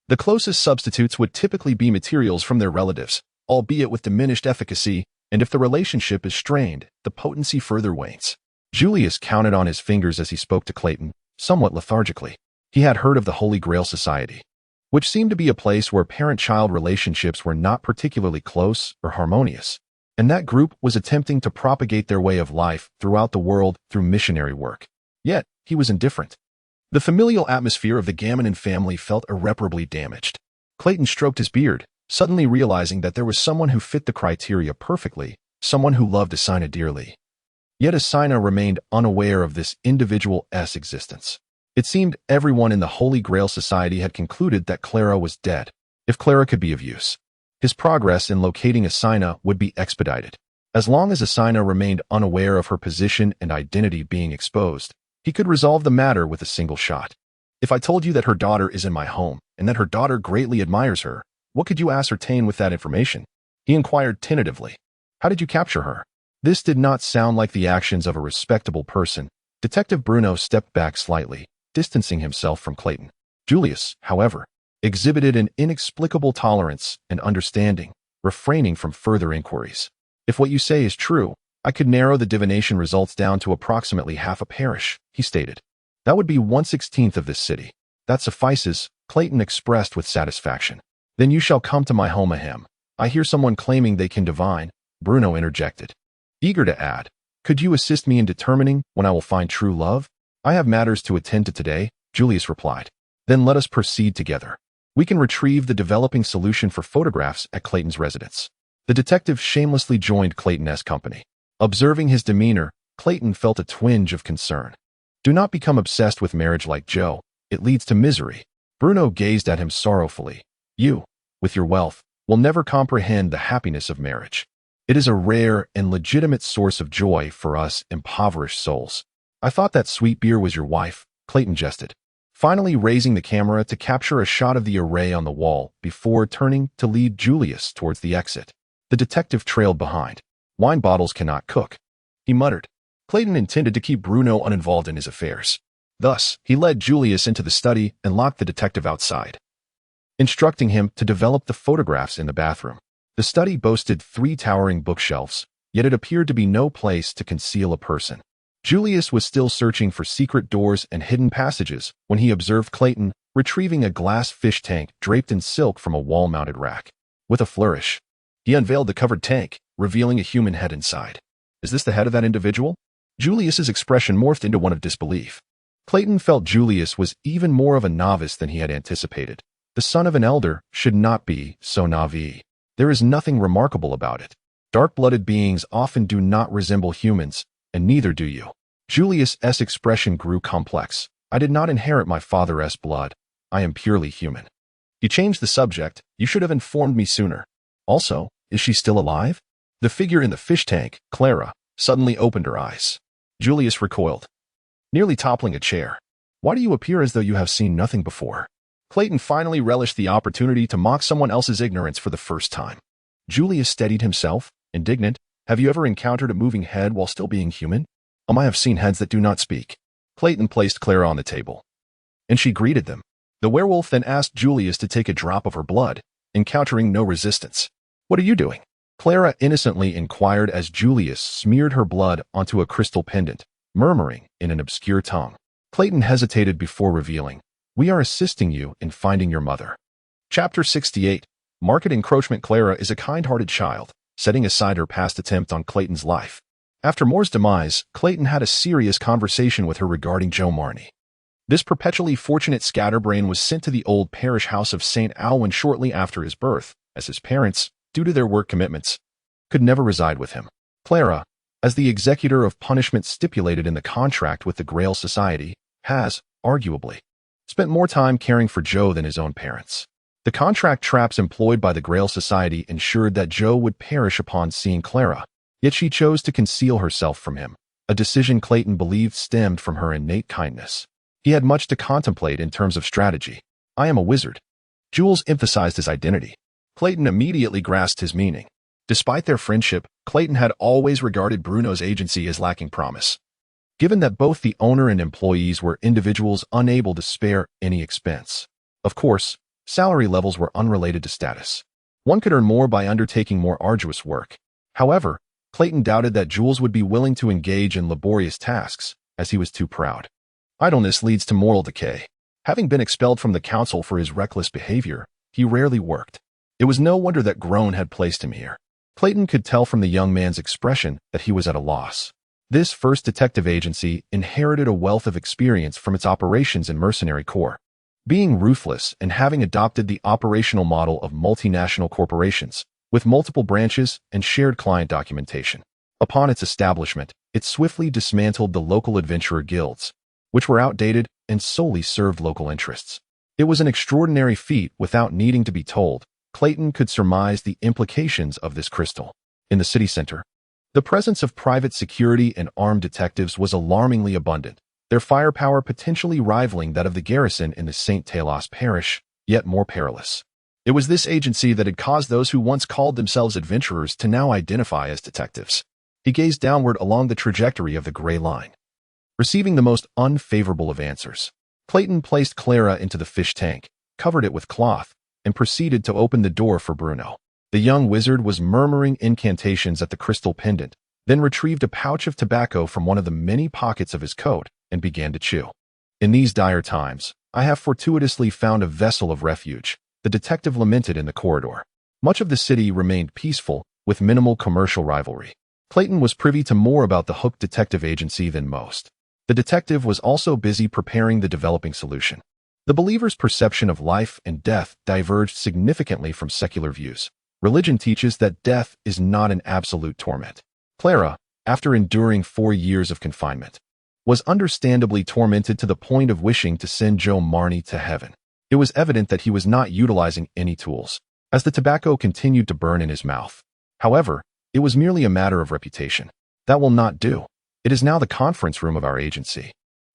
The closest substitutes would typically be materials from their relatives, albeit with diminished efficacy, and if the relationship is strained, the potency further wanes. Julius counted on his fingers as he spoke to Clayton, somewhat lethargically. He had heard of the Holy Grail Society, which seemed to be a place where parent-child relationships were not particularly close or harmonious, and that group was attempting to propagate their way of life throughout the world through missionary work. Yet, he was indifferent. The familial atmosphere of the Gamanin family felt irreparably damaged. Clayton stroked his beard, suddenly realizing that there was someone who fit the criteria perfectly, someone who loved Asina dearly. Yet Asina remained unaware of this individual's existence. It seemed everyone in the Holy Grail Society had concluded that Clara was dead, if Clara could be of use. His progress in locating Asina would be expedited. As long as Asina remained unaware of her position and identity being exposed, he could resolve the matter with a single shot. If I told you that her daughter is in my home, and that her daughter greatly admires her, what could you ascertain with that information? He inquired tentatively. How did you capture her? This did not sound like the actions of a respectable person. Detective Bruno stepped back slightly, distancing himself from Clayton. Julius, however, exhibited an inexplicable tolerance and understanding, refraining from further inquiries. If what you say is true, I could narrow the divination results down to approximately half a parish, he stated. That would be 1/16 of this city. That suffices, Clayton expressed with satisfaction. Then you shall come to my home ahem. I hear someone claiming they can divine, Bruno interjected. Eager to add, could you assist me in determining when I will find true love? I have matters to attend to today, Julius replied. Then let us proceed together. We can retrieve the developing solution for photographs at Clayton's residence. The detective shamelessly joined Clayton's company. Observing his demeanor, Clayton felt a twinge of concern. Do not become obsessed with marriage like Joe. It leads to misery. Bruno gazed at him sorrowfully. You, with your wealth, will never comprehend the happiness of marriage. It is a rare and legitimate source of joy for us impoverished souls. I thought that sweet beer was your wife, Clayton jested, finally raising the camera to capture a shot of the array on the wall before turning to lead Julius towards the exit. The detective trailed behind. Wine bottles cannot cook, he muttered. Clayton intended to keep Bruno uninvolved in his affairs. Thus, he led Julius into the study and locked the detective outside, instructing him to develop the photographs in the bathroom. The study boasted 3 towering bookshelves, yet it appeared to be no place to conceal a person. Julius was still searching for secret doors and hidden passages when he observed Clayton retrieving a glass fish tank draped in silk from a wall-mounted rack. With a flourish, he unveiled the covered tank, revealing a human head inside. Is this the head of that individual? Julius's expression morphed into one of disbelief. Clayton felt Julius was even more of a novice than he had anticipated. The son of an elder should not be so naive. There is nothing remarkable about it. Dark-blooded beings often do not resemble humans, and neither do you. Julius's expression grew complex. I did not inherit my father's blood. I am purely human. He changed the subject. You should have informed me sooner. Also, is she still alive? The figure in the fish tank, Clara, suddenly opened her eyes. Julius recoiled, nearly toppling a chair. Why do you appear as though you have seen nothing before? Clayton finally relished the opportunity to mock someone else's ignorance for the first time. Julius steadied himself, indignant. Have you ever encountered a moving head while still being human? I have seen heads that do not speak. Clayton placed Clara on the table, and she greeted them. The werewolf then asked Julius to take a drop of her blood, encountering no resistance. What are you doing? Clara innocently inquired as Julius smeared her blood onto a crystal pendant, murmuring in an obscure tongue. Clayton hesitated before revealing. We are assisting you in finding your mother. Chapter 68. Market encroachment. Clara is a kind-hearted child, setting aside her past attempt on Clayton's life. After Moore's demise, Clayton had a serious conversation with her regarding Joe Marney. This perpetually fortunate scatterbrain was sent to the old parish house of St. Alwyn shortly after his birth, as his parents, due to their work commitments, could never reside with him. Clara, as the executor of punishment stipulated in the contract with the Grail Society, has, arguably, spent more time caring for Joe than his own parents. The contract traps employed by the Grail Society ensured that Joe would perish upon seeing Clara, yet she chose to conceal herself from him, a decision Clayton believed stemmed from her innate kindness. He had much to contemplate in terms of strategy. "I am a wizard." Jules emphasized his identity. Clayton immediately grasped his meaning. Despite their friendship, Clayton had always regarded Bruno's agency as lacking promise. Given that both the owner and employees were individuals unable to spare any expense. Of course, salary levels were unrelated to status. One could earn more by undertaking more arduous work. However, Clayton doubted that Jules would be willing to engage in laborious tasks, as he was too proud. Idleness leads to moral decay. Having been expelled from the council for his reckless behavior, he rarely worked. It was no wonder that Groan had placed him here. Clayton could tell from the young man's expression that he was at a loss. This first detective agency inherited a wealth of experience from its operations in mercenary corps. Being ruthless and having adopted the operational model of multinational corporations, with multiple branches and shared client documentation. Upon its establishment, it swiftly dismantled the local adventurer guilds, which were outdated and solely served local interests. It was an extraordinary feat without needing to be told. Clayton could surmise the implications of this crystal. In the city center, the presence of private security and armed detectives was alarmingly abundant, their firepower potentially rivaling that of the garrison in the St. Talos parish, yet more perilous. It was this agency that had caused those who once called themselves adventurers to now identify as detectives. He gazed downward along the trajectory of the gray line, receiving the most unfavorable of answers. Clayton placed Clara into the fish tank, covered it with cloth, and proceeded to open the door for Bruno. The young wizard was murmuring incantations at the crystal pendant, then retrieved a pouch of tobacco from one of the many pockets of his coat and began to chew. "In these dire times, I have fortuitously found a vessel of refuge," the detective lamented in the corridor. Much of the city remained peaceful, with minimal commercial rivalry. Clayton was privy to more about the Hook Detective Agency than most. The detective was also busy preparing the developing solution. The believer's perception of life and death diverged significantly from secular views. Religion teaches that death is not an absolute torment. Clara, after enduring 4 years of confinement, was understandably tormented to the point of wishing to send Joe Marnie to heaven. It was evident that he was not utilizing any tools, as the tobacco continued to burn in his mouth. However, it was merely a matter of reputation. "That will not do. It is now the conference room of our agency."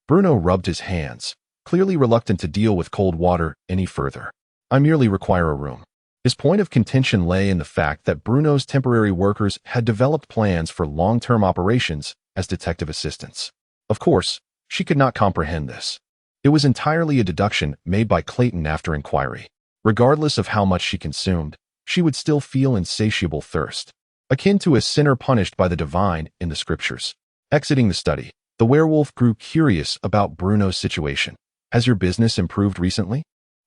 Bruno rubbed his hands, clearly reluctant to deal with cold water any further. "I merely require a room." His point of contention lay in the fact that Bruno's temporary workers had developed plans for long-term operations as detective assistants. Of course, she could not comprehend this. It was entirely a deduction made by Clayton after inquiry. Regardless of how much she consumed, she would still feel insatiable thirst, akin to a sinner punished by the divine in the scriptures. Exiting the study, the werewolf grew curious about Bruno's situation. "Has your business improved recently?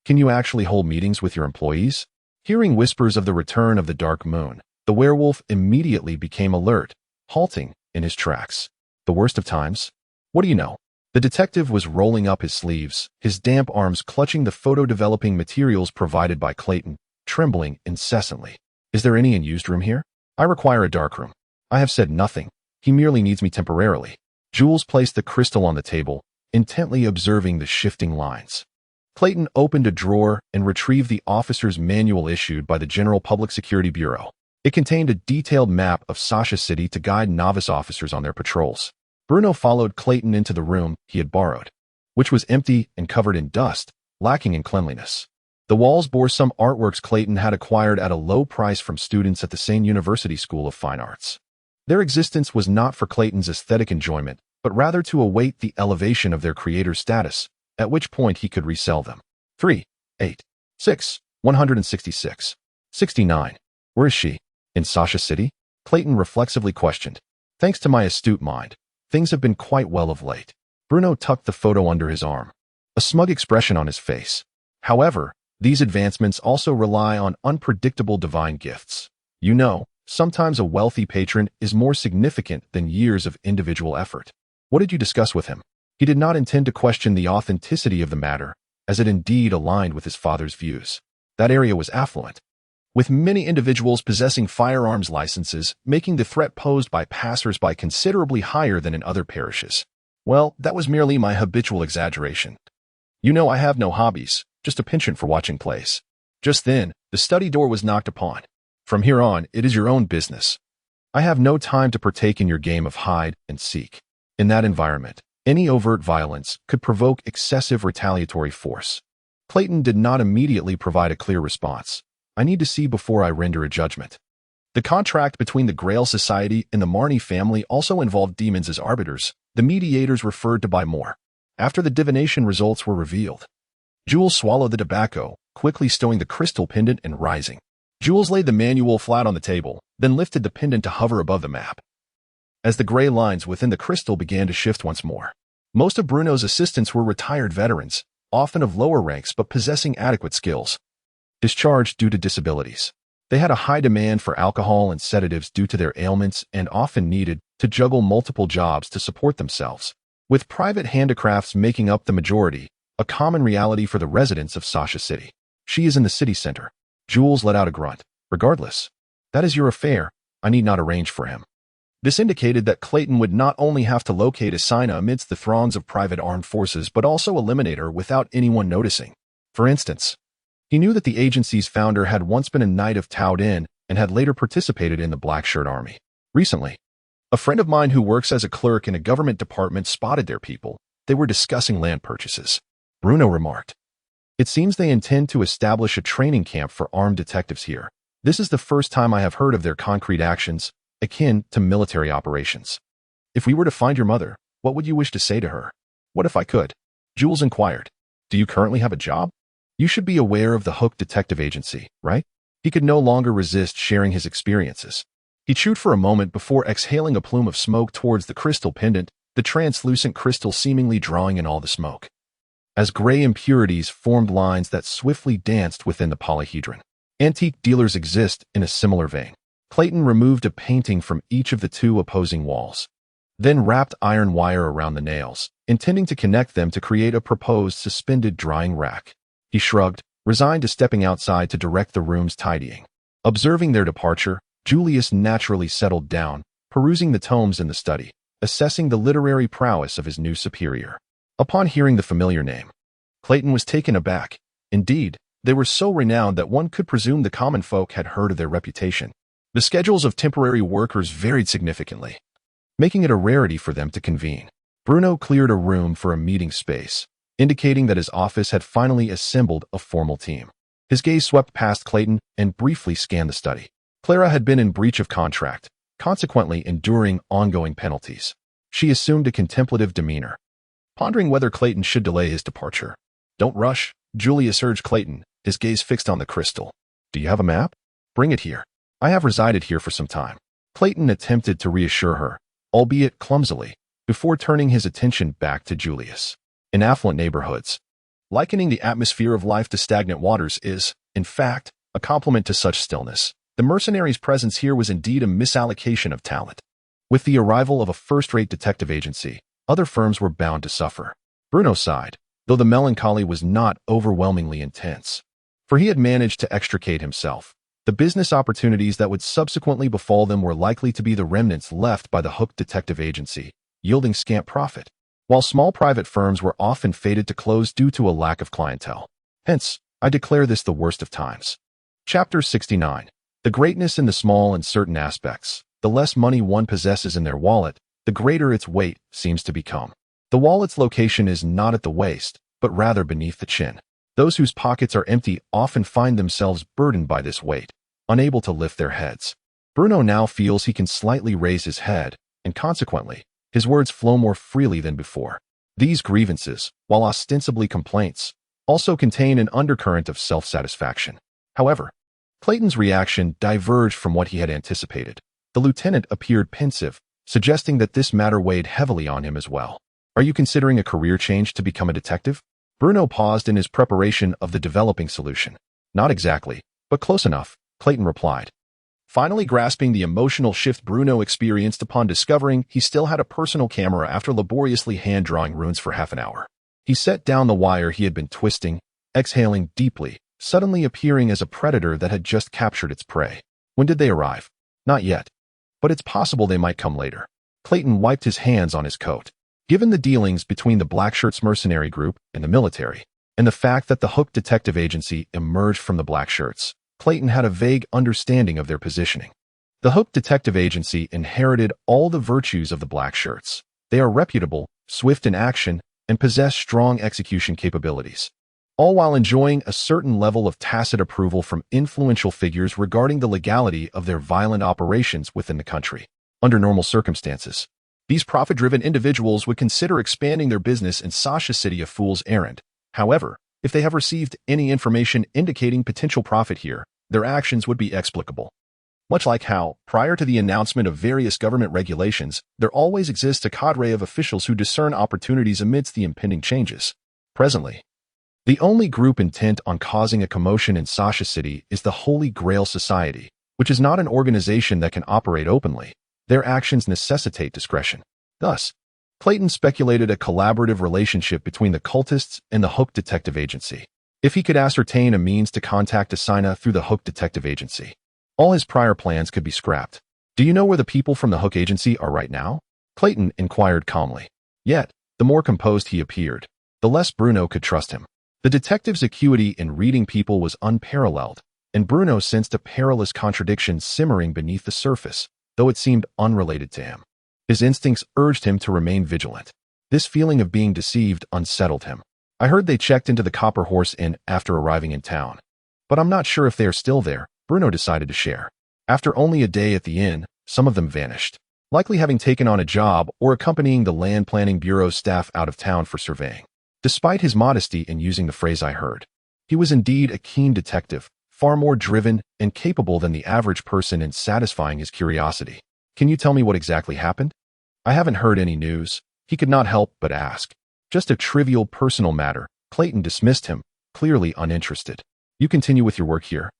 Can you actually hold meetings with your employees?" Hearing whispers of the return of the dark moon, the werewolf immediately became alert, halting in his tracks. "The worst of times? What do you know?" The detective was rolling up his sleeves, his damp arms clutching the photo-developing materials provided by Clayton, trembling incessantly. "Is there any unused room here? I require a dark room. I have said nothing. He merely needs me temporarily." Jules placed the crystal on the table, intently observing the shifting lines. Clayton opened a drawer and retrieved the officer's manual issued by the General Public Security Bureau. It contained a detailed map of Sasha City to guide novice officers on their patrols. Bruno followed Clayton into the room he had borrowed, which was empty and covered in dust, lacking in cleanliness. The walls bore some artworks Clayton had acquired at a low price from students at the Seine University School of Fine Arts. Their existence was not for Clayton's aesthetic enjoyment, but rather to await the elevation of their creator's status, at which point he could resell them. 3, 8, 6, 166, 69. "Where is she? In Sasha City?" Clayton reflexively questioned. "Thanks to my astute mind, things have been quite well of late." Bruno tucked the photo under his arm, a smug expression on his face. "However, these advancements also rely on unpredictable divine gifts. You know, sometimes a wealthy patron is more significant than years of individual effort." "What did you discuss with him?" He did not intend to question the authenticity of the matter, as it indeed aligned with his father's views. That area was affluent, with many individuals possessing firearms licenses, making the threat posed by passers-by considerably higher than in other parishes. "Well, that was merely my habitual exaggeration. You know I have no hobbies, just a penchant for watching plays." Just then, the study door was knocked upon. "From here on, it is your own business. I have no time to partake in your game of hide and seek." In that environment, any overt violence could provoke excessive retaliatory force. Clayton did not immediately provide a clear response. I need to see before I render a judgment. The contract between the Grail Society and the Marnie family also involved demons as arbiters. The mediators referred to buy more. After the divination results were revealed, Jules swallowed the tobacco, quickly stowing the crystal pendant and rising. Jules laid the manual flat on the table, then lifted the pendant to hover above the map. As the gray lines within the crystal began to shift once more, most of Bruno's assistants were retired veterans, often of lower ranks but possessing adequate skills. Discharged due to disabilities. They had a high demand for alcohol and sedatives due to their ailments and often needed to juggle multiple jobs to support themselves. With private handicrafts making up the majority, a common reality for the residents of Sasha City. She is in the city center. Jules let out a grunt. Regardless, that is your affair. I need not arrange for him. This indicated that Clayton would not only have to locate Asina amidst the throngs of private armed forces but also eliminate her without anyone noticing. For instance, he knew that the agency's founder had once been a knight of Tao Din and had later participated in the Black Shirt Army. Recently, a friend of mine who works as a clerk in a government department spotted their people. They were discussing land purchases. Bruno remarked, "It seems they intend to establish a training camp for armed detectives here. This is the first time I have heard of their concrete actions, akin to military operations. If we were to find your mother, what would you wish to say to her?" "What if I could?" Jules inquired. "Do you currently have a job? You should be aware of the Hook Detective Agency, right?" He could no longer resist sharing his experiences. He chewed for a moment before exhaling a plume of smoke towards the crystal pendant, the translucent crystal seemingly drawing in all the smoke. As gray impurities formed lines that swiftly danced within the polyhedron. Antique dealers exist in a similar vein. Clayton removed a painting from each of the two opposing walls, then wrapped iron wire around the nails, intending to connect them to create a proposed suspended drying rack. He shrugged, resigned to stepping outside to direct the room's tidying. Observing their departure, Julius naturally settled down, perusing the tomes in the study, assessing the literary prowess of his new superior. Upon hearing the familiar name, Clayton was taken aback. Indeed, they were so renowned that one could presume the common folk had heard of their reputation. The schedules of temporary workers varied significantly, making it a rarity for them to convene. Bruno cleared a room for a meeting space, indicating that his office had finally assembled a formal team. His gaze swept past Clayton and briefly scanned the study. Clara had been in breach of contract, consequently enduring ongoing penalties. She assumed a contemplative demeanor, pondering whether Clayton should delay his departure. "Don't rush," Julius urged Clayton, his gaze fixed on the crystal. "Do you have a map? Bring it here. I have resided here for some time." Clayton attempted to reassure her, albeit clumsily, before turning his attention back to Julius. In affluent neighborhoods, likening the atmosphere of life to stagnant waters is, in fact, a compliment to such stillness. The mercenaries' presence here was indeed a misallocation of talent. With the arrival of a first-rate detective agency, other firms were bound to suffer. Bruno sighed, though the melancholy was not overwhelmingly intense, for he had managed to extricate himself. The business opportunities that would subsequently befall them were likely to be the remnants left by the Hook Detective Agency, yielding scant profit, while small private firms were often fated to close due to a lack of clientele. Hence, I declare this the worst of times. Chapter 69. The greatness in the small in certain aspects. The less money one possesses in their wallet, the greater its weight seems to become. The wallet's location is not at the waist, but rather beneath the chin. Those whose pockets are empty often find themselves burdened by this weight, unable to lift their heads. Bruno now feels he can slightly raise his head, and consequently, his words flow more freely than before. These grievances, while ostensibly complaints, also contain an undercurrent of self-satisfaction. However, Clayton's reaction diverged from what he had anticipated. The lieutenant appeared pensive, suggesting that this matter weighed heavily on him as well. "Are you considering a career change to become a detective?" Bruno paused in his preparation of the developing solution. "Not exactly, but close enough," Clayton replied, finally grasping the emotional shift Bruno experienced upon discovering he still had a personal camera after laboriously hand-drawing runes for half an hour. He set down the wire he had been twisting, exhaling deeply, suddenly appearing as a predator that had just captured its prey. When did they arrive? Not yet. But it's possible they might come later. Clayton wiped his hands on his coat. Given the dealings between the Blackshirts mercenary group and the military, and the fact that the Hook Detective Agency emerged from the Blackshirts, Clayton had a vague understanding of their positioning. The Hook Detective Agency inherited all the virtues of the Blackshirts, They are reputable, swift in action, and possess strong execution capabilities, all while enjoying a certain level of tacit approval from influential figures regarding the legality of their violent operations within the country. Under normal circumstances, these profit-driven individuals would consider expanding their business in Sasha City a fool's errand. However, if they have received any information indicating potential profit here, their actions would be explicable. Much like how, prior to the announcement of various government regulations, there always exists a cadre of officials who discern opportunities amidst the impending changes. Presently, the only group intent on causing a commotion in Sasha City is the Holy Grail Society, which is not an organization that can operate openly. Their actions necessitate discretion. Thus, Clayton speculated a collaborative relationship between the cultists and the Hook Detective Agency. If he could ascertain a means to contact Asina through the Hook Detective Agency, all his prior plans could be scrapped. Do you know where the people from the Hook Agency are right now? Clayton inquired calmly. Yet, the more composed he appeared, the less Bruno could trust him. The detective's acuity in reading people was unparalleled, and Bruno sensed a perilous contradiction simmering beneath the surface, though it seemed unrelated to him. His instincts urged him to remain vigilant. This feeling of being deceived unsettled him. I heard they checked into the Copper Horse Inn after arriving in town, but I'm not sure if they are still there, Bruno decided to share. After only a day at the inn, some of them vanished, likely having taken on a job or accompanying the Land Planning Bureau's staff out of town for surveying. Despite his modesty in using the phrase I heard, he was indeed a keen detective, far more driven and capable than the average person in satisfying his curiosity. Can you tell me what exactly happened? I haven't heard any news. He could not help but ask. Just a trivial personal matter. Clayton dismissed him, clearly uninterested. You continue with your work here.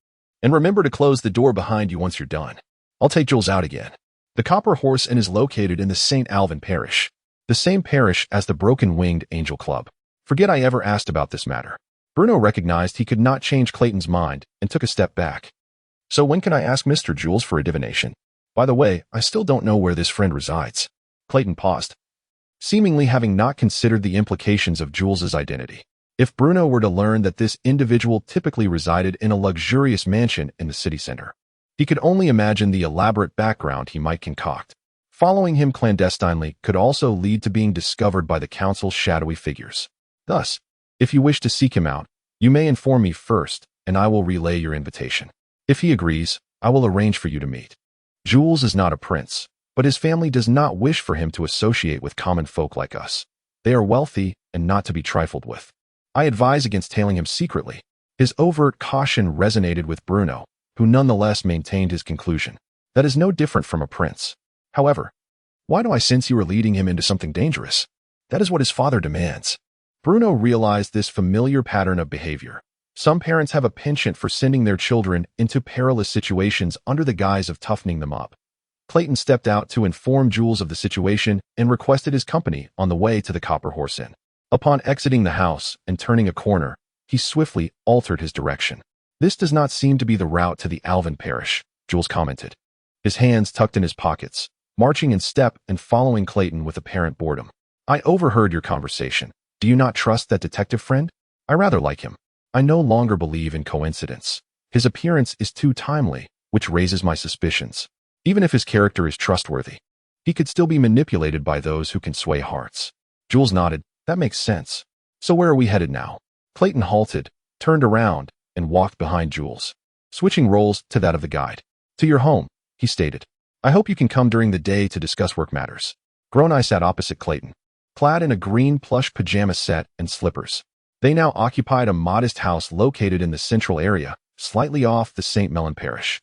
And remember to close the door behind you once you're done. I'll take Jules out again. The Copper Horse Inn is located in the St. Alvin parish, the same parish as the Broken-Winged Angel Club. Forget I ever asked about this matter. Bruno recognized he could not change Clayton's mind and took a step back. So when can I ask Mr. Jules for a divination? By the way, I still don't know where this friend resides. Clayton paused, seemingly having not considered the implications of Jules's identity. If Bruno were to learn that this individual typically resided in a luxurious mansion in the city center, he could only imagine the elaborate background he might concoct. Following him clandestinely could also lead to being discovered by the council's shadowy figures. Thus, if you wish to seek him out, you may inform me first, and I will relay your invitation. If he agrees, I will arrange for you to meet. Jules is not a prince, but his family does not wish for him to associate with common folk like us. They are wealthy and not to be trifled with. I advise against tailing him secretly. His overt caution resonated with Bruno, who nonetheless maintained his conclusion. That is no different from a prince. However, why do I sense you are leading him into something dangerous? That is what his father demands. Bruno realized this familiar pattern of behavior. Some parents have a penchant for sending their children into perilous situations under the guise of toughening them up. Clayton stepped out to inform Jules of the situation and requested his company on the way to the Copper Horse Inn. Upon exiting the house and turning a corner, he swiftly altered his direction. This does not seem to be the route to the Alvin parish, Jules commented, his hands tucked in his pockets, marching in step and following Clayton with apparent boredom. I overheard your conversation. Do you not trust that detective friend? I rather like him. I no longer believe in coincidence. His appearance is too timely, which raises my suspicions. Even if his character is trustworthy, he could still be manipulated by those who can sway hearts. Jules nodded. That makes sense. So where are we headed now? Clayton halted, turned around, and walked behind Jules, switching roles to that of the guide. To your home, he stated. I hope you can come during the day to discuss work matters. Gronai sat opposite Clayton, clad in a green plush pajama set and slippers. They now occupied a modest house located in the central area, slightly off the St. Mellon parish,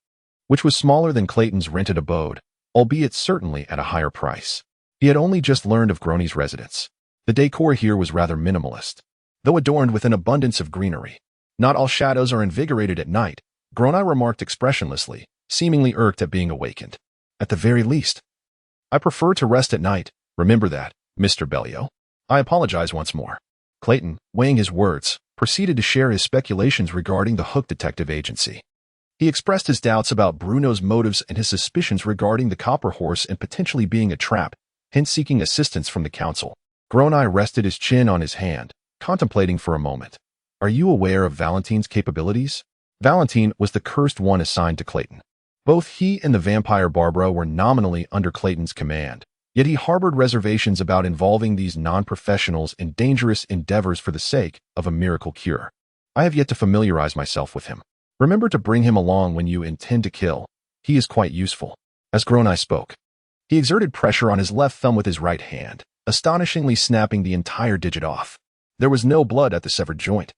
which was smaller than Clayton's rented abode, albeit certainly at a higher price. He had only just learned of Gronai's residence. The decor here was rather minimalist, though adorned with an abundance of greenery. Not all shadows are invigorated at night, Gronai remarked expressionlessly, seemingly irked at being awakened. At the very least, I prefer to rest at night. Remember that, Mr. Bellio. I apologize once more. Clayton, weighing his words, proceeded to share his speculations regarding the Hook Detective Agency. He expressed his doubts about Bruno's motives and his suspicions regarding the Copper Horse and potentially being a trap, hence seeking assistance from the council. Gronai rested his chin on his hand, contemplating for a moment. Are you aware of Valentine's capabilities? Valentine was the cursed one assigned to Clayton. Both he and the vampire Barbara were nominally under Clayton's command, Yet he harbored reservations about involving these non-professionals in dangerous endeavors for the sake of a miracle cure. I have yet to familiarize myself with him. Remember to bring him along when you intend to kill. He is quite useful. As Grown spoke, he exerted pressure on his left thumb with his right hand, astonishingly snapping the entire digit off. There was no blood at the severed joint.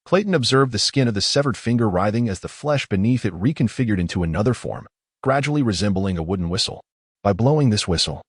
Clayton observed the skin of the severed finger writhing as the flesh beneath it reconfigured into another form, gradually resembling a wooden whistle. By blowing this whistle,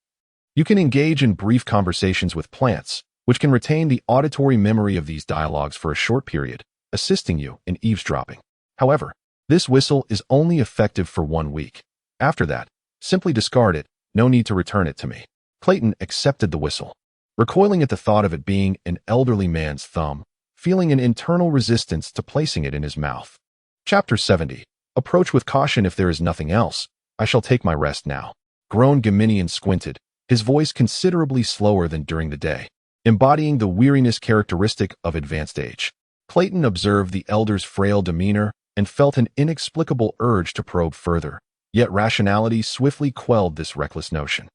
you can engage in brief conversations with plants, which can retain the auditory memory of these dialogues for a short period, assisting you in eavesdropping. However, this whistle is only effective for 1 week. After that, simply discard it. No need to return it to me. Clayton accepted the whistle, recoiling at the thought of it being an elderly man's thumb, feeling an internal resistance to placing it in his mouth. Chapter 70. Approach with caution if there is nothing else. I shall take my rest now. Grown Geminian squinted, his voice considerably slower than during the day, embodying the weariness characteristic of advanced age. Clayton observed the elder's frail demeanor and felt an inexplicable urge to probe further, yet rationality swiftly quelled this reckless notion.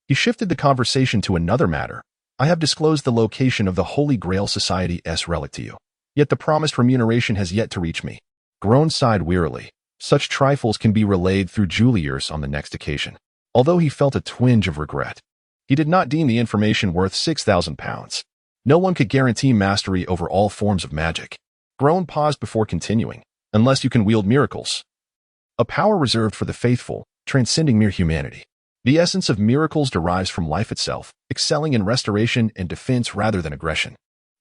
He shifted the conversation to another matter. I have disclosed the location of the Holy Grail Society's relic to you, yet the promised remuneration has yet to reach me. Grown sighed wearily. Such trifles can be relayed through Juliers on the next occasion. Although he felt a twinge of regret, he did not deem the information worth £6,000. No one could guarantee mastery over all forms of magic. Grown paused before continuing. Unless you can wield miracles. A power reserved for the faithful, transcending mere humanity. The essence of miracles derives from life itself, excelling in restoration and defense rather than aggression.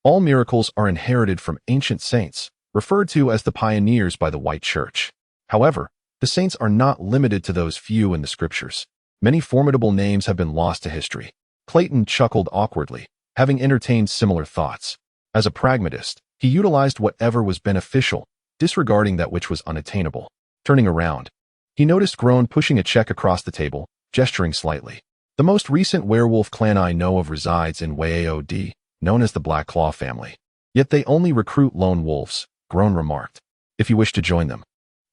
All miracles are inherited from ancient saints, referred to as the pioneers by the White Church. However, the saints are not limited to those few in the scriptures. Many formidable names have been lost to history. Clayton chuckled awkwardly, having entertained similar thoughts. As a pragmatist, he utilized whatever was beneficial, disregarding that which was unattainable. Turning around, he noticed Grown pushing a check across the table, gesturing slightly. The most recent werewolf clan I know of resides in Waod, known as the Black Claw family. Yet they only recruit lone wolves, Grown remarked. If you wish to join them,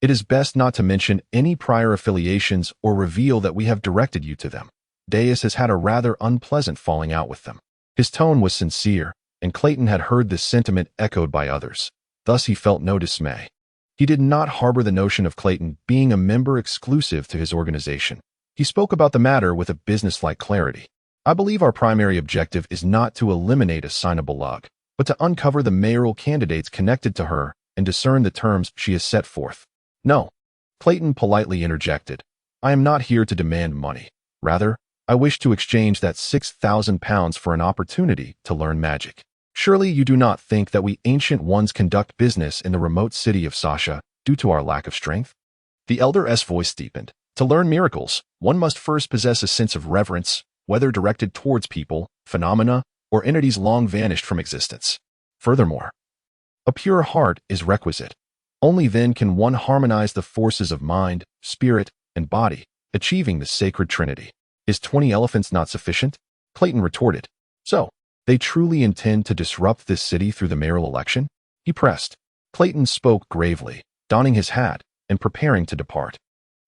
it is best not to mention any prior affiliations or reveal that we have directed you to them. Deus has had a rather unpleasant falling out with them. His tone was sincere, and Clayton had heard this sentiment echoed by others. Thus he felt no dismay. He did not harbor the notion of Clayton being a member exclusive to his organization. He spoke about the matter with a businesslike clarity. I believe our primary objective is not to eliminate assignable lug, but to uncover the mayoral candidates connected to her and discern the terms she has set forth. No, Clayton politely interjected. I am not here to demand money. Rather, I wish to exchange that £6,000 for an opportunity to learn magic. Surely you do not think that we ancient ones conduct business in the remote city of Sasha due to our lack of strength? The elder's voice deepened. To learn miracles, one must first possess a sense of reverence, whether directed towards people, phenomena, or entities long vanished from existence. Furthermore, a pure heart is requisite. Only then can one harmonize the forces of mind, spirit, and body, achieving the sacred trinity. Is 20 elephants not sufficient? Clayton retorted. So, they truly intend to disrupt this city through the mayoral election? He pressed. Clayton spoke gravely, donning his hat and preparing to depart.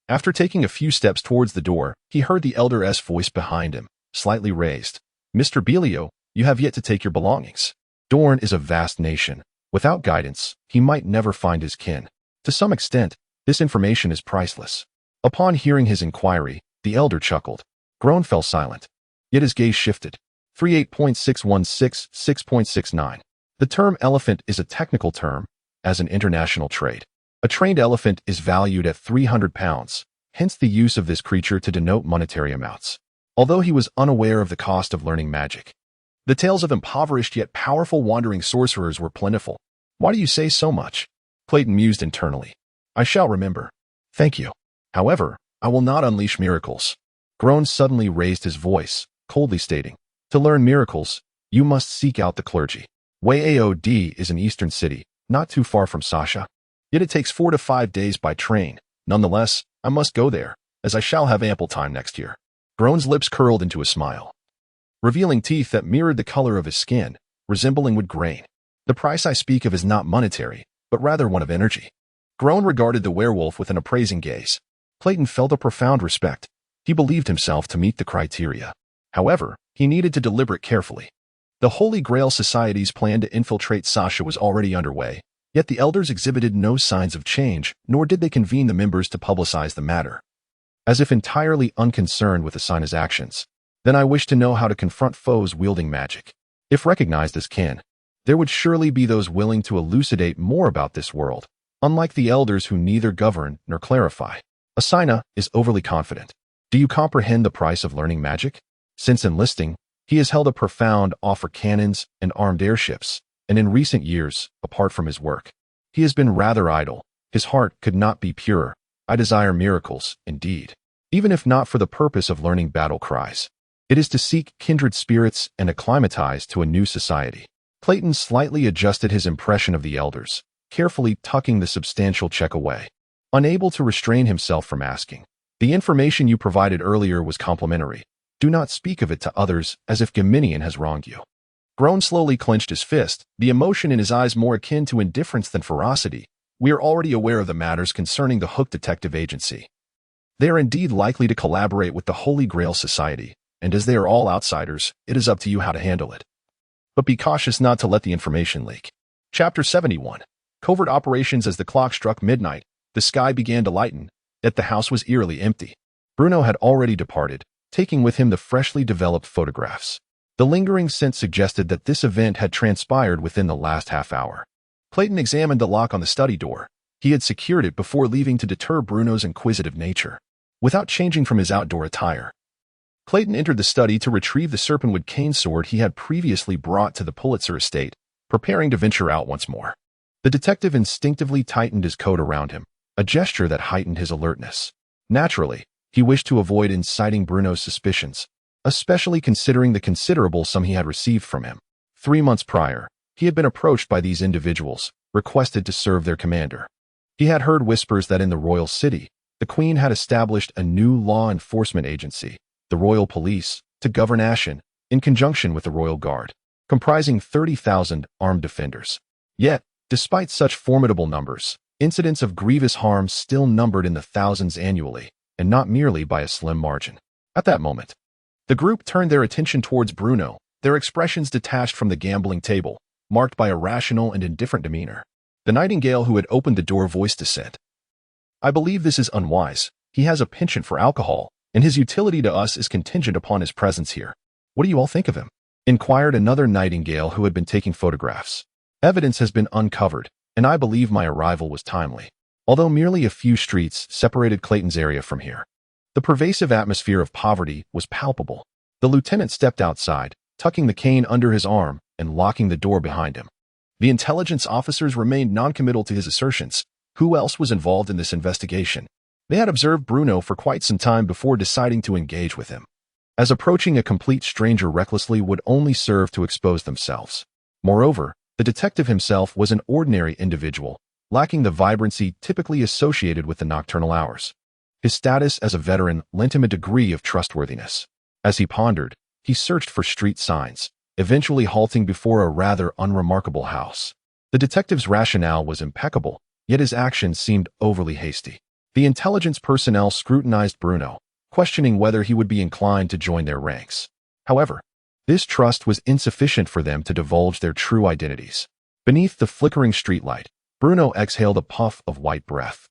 After taking a few steps towards the door, he heard the elder's voice behind him, slightly raised. Mr. Belio, you have yet to take your belongings. Dorne is a vast nation. Without guidance, he might never find his kin. To some extent, this information is priceless. Upon hearing his inquiry, the elder chuckled. Grown fell silent. Yet his gaze shifted. 38.616.6.69. The term elephant is a technical term, as an international trade. A trained elephant is valued at £300, hence the use of this creature to denote monetary amounts. Although he was unaware of the cost of learning magic, the tales of impoverished yet powerful wandering sorcerers were plentiful. Why do you say so much? Clayton mused internally. I shall remember. Thank you. However, I will not unleash miracles. Grown suddenly raised his voice, coldly stating, to learn miracles, you must seek out the clergy. Waod is an eastern city, not too far from Sasha. Yet it takes 4 to 5 days by train. Nonetheless, I must go there, as I shall have ample time next year. Grown's lips curled into a smile, revealing teeth that mirrored the color of his skin, resembling wood grain. The price I speak of is not monetary, but rather one of energy. Grown regarded the werewolf with an appraising gaze. Clayton felt a profound respect. He believed himself to meet the criteria. However, he needed to deliberate carefully. The Holy Grail Society's plan to infiltrate Sasha was already underway, yet the elders exhibited no signs of change, nor did they convene the members to publicize the matter. As if entirely unconcerned with Asina's actions, then I wish to know how to confront foes wielding magic. If recognized as kin, there would surely be those willing to elucidate more about this world, unlike the elders who neither govern nor clarify. Asina is overly confident. Do you comprehend the price of learning magic? Since enlisting, he has held a profound awe for cannons and armed airships, and in recent years, apart from his work, he has been rather idle. His heart could not be purer. I desire miracles, indeed, even if not for the purpose of learning battle cries. It is to seek kindred spirits and acclimatize to a new society. Clayton slightly adjusted his impression of the elders, carefully tucking the substantial check away. Unable to restrain himself from asking, "The information you provided earlier was complimentary. Do not speak of it to others as if Geminian has wronged you." Groan slowly clenched his fist, the emotion in his eyes more akin to indifference than ferocity. "We are already aware of the matters concerning the Hook Detective Agency. They are indeed likely to collaborate with the Holy Grail Society, and as they are all outsiders, it is up to you how to handle it. But be cautious not to let the information leak." Chapter 71. Covert operations. As the clock struck midnight, the sky began to lighten, yet the house was eerily empty. Bruno had already departed, taking with him the freshly developed photographs. The lingering scent suggested that this event had transpired within the last half hour. Clayton examined the lock on the study door. He had secured it before leaving to deter Bruno's inquisitive nature. Without changing from his outdoor attire, Clayton entered the study to retrieve the serpentwood cane sword he had previously brought to the Pulitzer estate, preparing to venture out once more. The detective instinctively tightened his coat around him, a gesture that heightened his alertness. Naturally, he wished to avoid inciting Bruno's suspicions, especially considering the considerable sum he had received from him. 3 months prior, he had been approached by these individuals, requested to serve their commander. He had heard whispers that in the royal city, the Queen had established a new law enforcement agency, the Royal Police, to govern Ashen, in conjunction with the Royal Guard, comprising 30,000 armed defenders. Yet, despite such formidable numbers, incidents of grievous harm still numbered in the thousands annually, and not merely by a slim margin. At that moment, the group turned their attention towards Bruno, their expressions detached from the gambling table, marked by a rational and indifferent demeanor. The nightingale who had opened the door voiced dissent. "I believe this is unwise. He has a penchant for alcohol, and his utility to us is contingent upon his presence here. What do you all think of him?" inquired another nightingale who had been taking photographs. "Evidence has been uncovered, and I believe my arrival was timely." Although merely a few streets separated Clayton's area from here, the pervasive atmosphere of poverty was palpable. The lieutenant stepped outside, tucking the cane under his arm and locking the door behind him. The intelligence officers remained noncommittal to his assertions. Who else was involved in this investigation? They had observed Bruno for quite some time before deciding to engage with him, as approaching a complete stranger recklessly would only serve to expose themselves. Moreover, the detective himself was an ordinary individual, lacking the vibrancy typically associated with the nocturnal hours. His status as a veteran lent him a degree of trustworthiness. As he pondered, he searched for street signs, eventually halting before a rather unremarkable house. The detective's rationale was impeccable, yet his actions seemed overly hasty. The intelligence personnel scrutinized Bruno, questioning whether he would be inclined to join their ranks. However, this trust was insufficient for them to divulge their true identities. Beneath the flickering streetlight, Bruno exhaled a puff of white breath,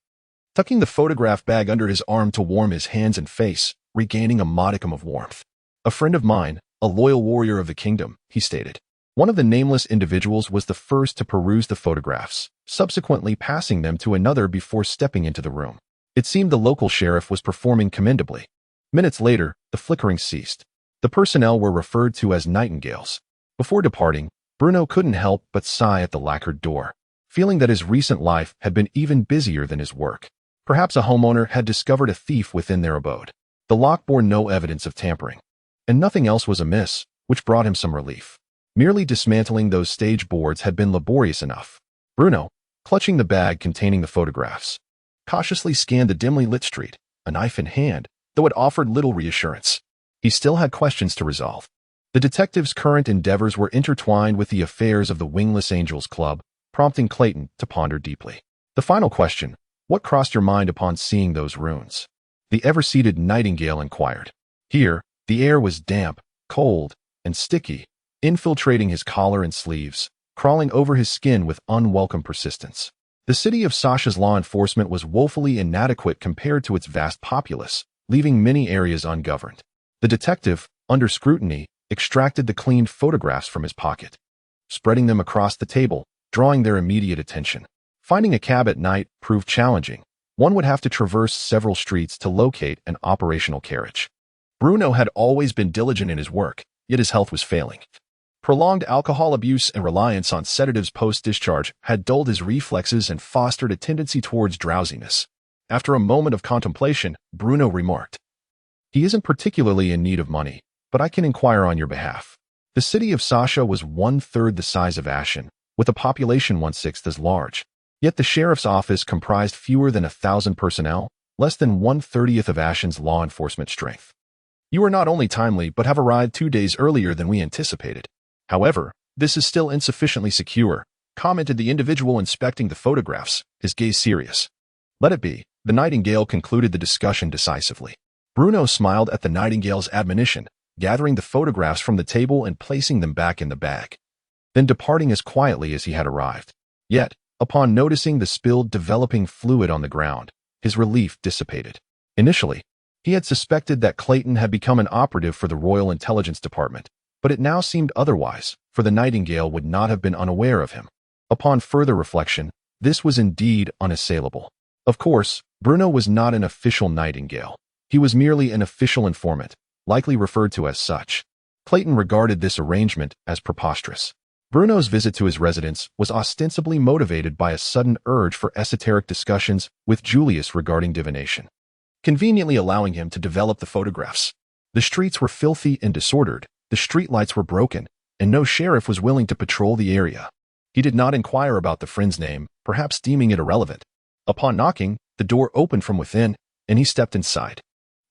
tucking the photograph bag under his arm to warm his hands and face, regaining a modicum of warmth. "A friend of mine, a loyal warrior of the kingdom," he stated. One of the nameless individuals was the first to peruse the photographs, subsequently passing them to another before stepping into the room. It seemed the local sheriff was performing commendably. Minutes later, the flickering ceased. The personnel were referred to as nightingales. Before departing, Bruno couldn't help but sigh at the lacquered door, feeling that his recent life had been even busier than his work. Perhaps a homeowner had discovered a thief within their abode. The lock bore no evidence of tampering, and nothing else was amiss, which brought him some relief. Merely dismantling those stage boards had been laborious enough. Bruno, clutching the bag containing the photographs, cautiously scanned the dimly lit street, a knife in hand, though it offered little reassurance. He still had questions to resolve. The detective's current endeavors were intertwined with the affairs of the Wingless Angels Club, prompting Clayton to ponder deeply. The final question: what crossed your mind upon seeing those runes? The ever-seated nightingale inquired. Here, the air was damp, cold, and sticky, infiltrating his collar and sleeves, crawling over his skin with unwelcome persistence. The city of Sasha's law enforcement was woefully inadequate compared to its vast populace, leaving many areas ungoverned. The detective, under scrutiny, extracted the cleaned photographs from his pocket, spreading them across the table, drawing their immediate attention. Finding a cab at night proved challenging. One would have to traverse several streets to locate an operational carriage. Bruno had always been diligent in his work, yet his health was failing. Prolonged alcohol abuse and reliance on sedatives post-discharge had dulled his reflexes and fostered a tendency towards drowsiness. After a moment of contemplation, Bruno remarked, "He isn't particularly in need of money, but I can inquire on your behalf." The city of Sasha was 1/3 the size of Ashen, with a population 1/6 as large. Yet the sheriff's office comprised fewer than 1,000 personnel, less than 1/30th of Ashen's law enforcement strength. "You are not only timely but have arrived 2 days earlier than we anticipated. However, this is still insufficiently secure," commented the individual inspecting the photographs, his gaze serious. "Let it be." The Nightingale concluded the discussion decisively. Bruno smiled at the Nightingale's admonition, gathering the photographs from the table and placing them back in the bag, then departing as quietly as he had arrived. Yet, upon noticing the spilled developing fluid on the ground, his relief dissipated. Initially, he had suspected that Clayton had become an operative for the Royal Intelligence Department, but it now seemed otherwise, for the Nightingale would not have been unaware of him. Upon further reflection, this was indeed unassailable. Of course, Bruno was not an official Nightingale. He was merely an official informant, likely referred to as such. Clayton regarded this arrangement as preposterous. Bruno's visit to his residence was ostensibly motivated by a sudden urge for esoteric discussions with Julius regarding divination, conveniently allowing him to develop the photographs. The streets were filthy and disordered, the streetlights were broken, and no sheriff was willing to patrol the area. He did not inquire about the friend's name, perhaps deeming it irrelevant. Upon knocking, the door opened from within, and he stepped inside.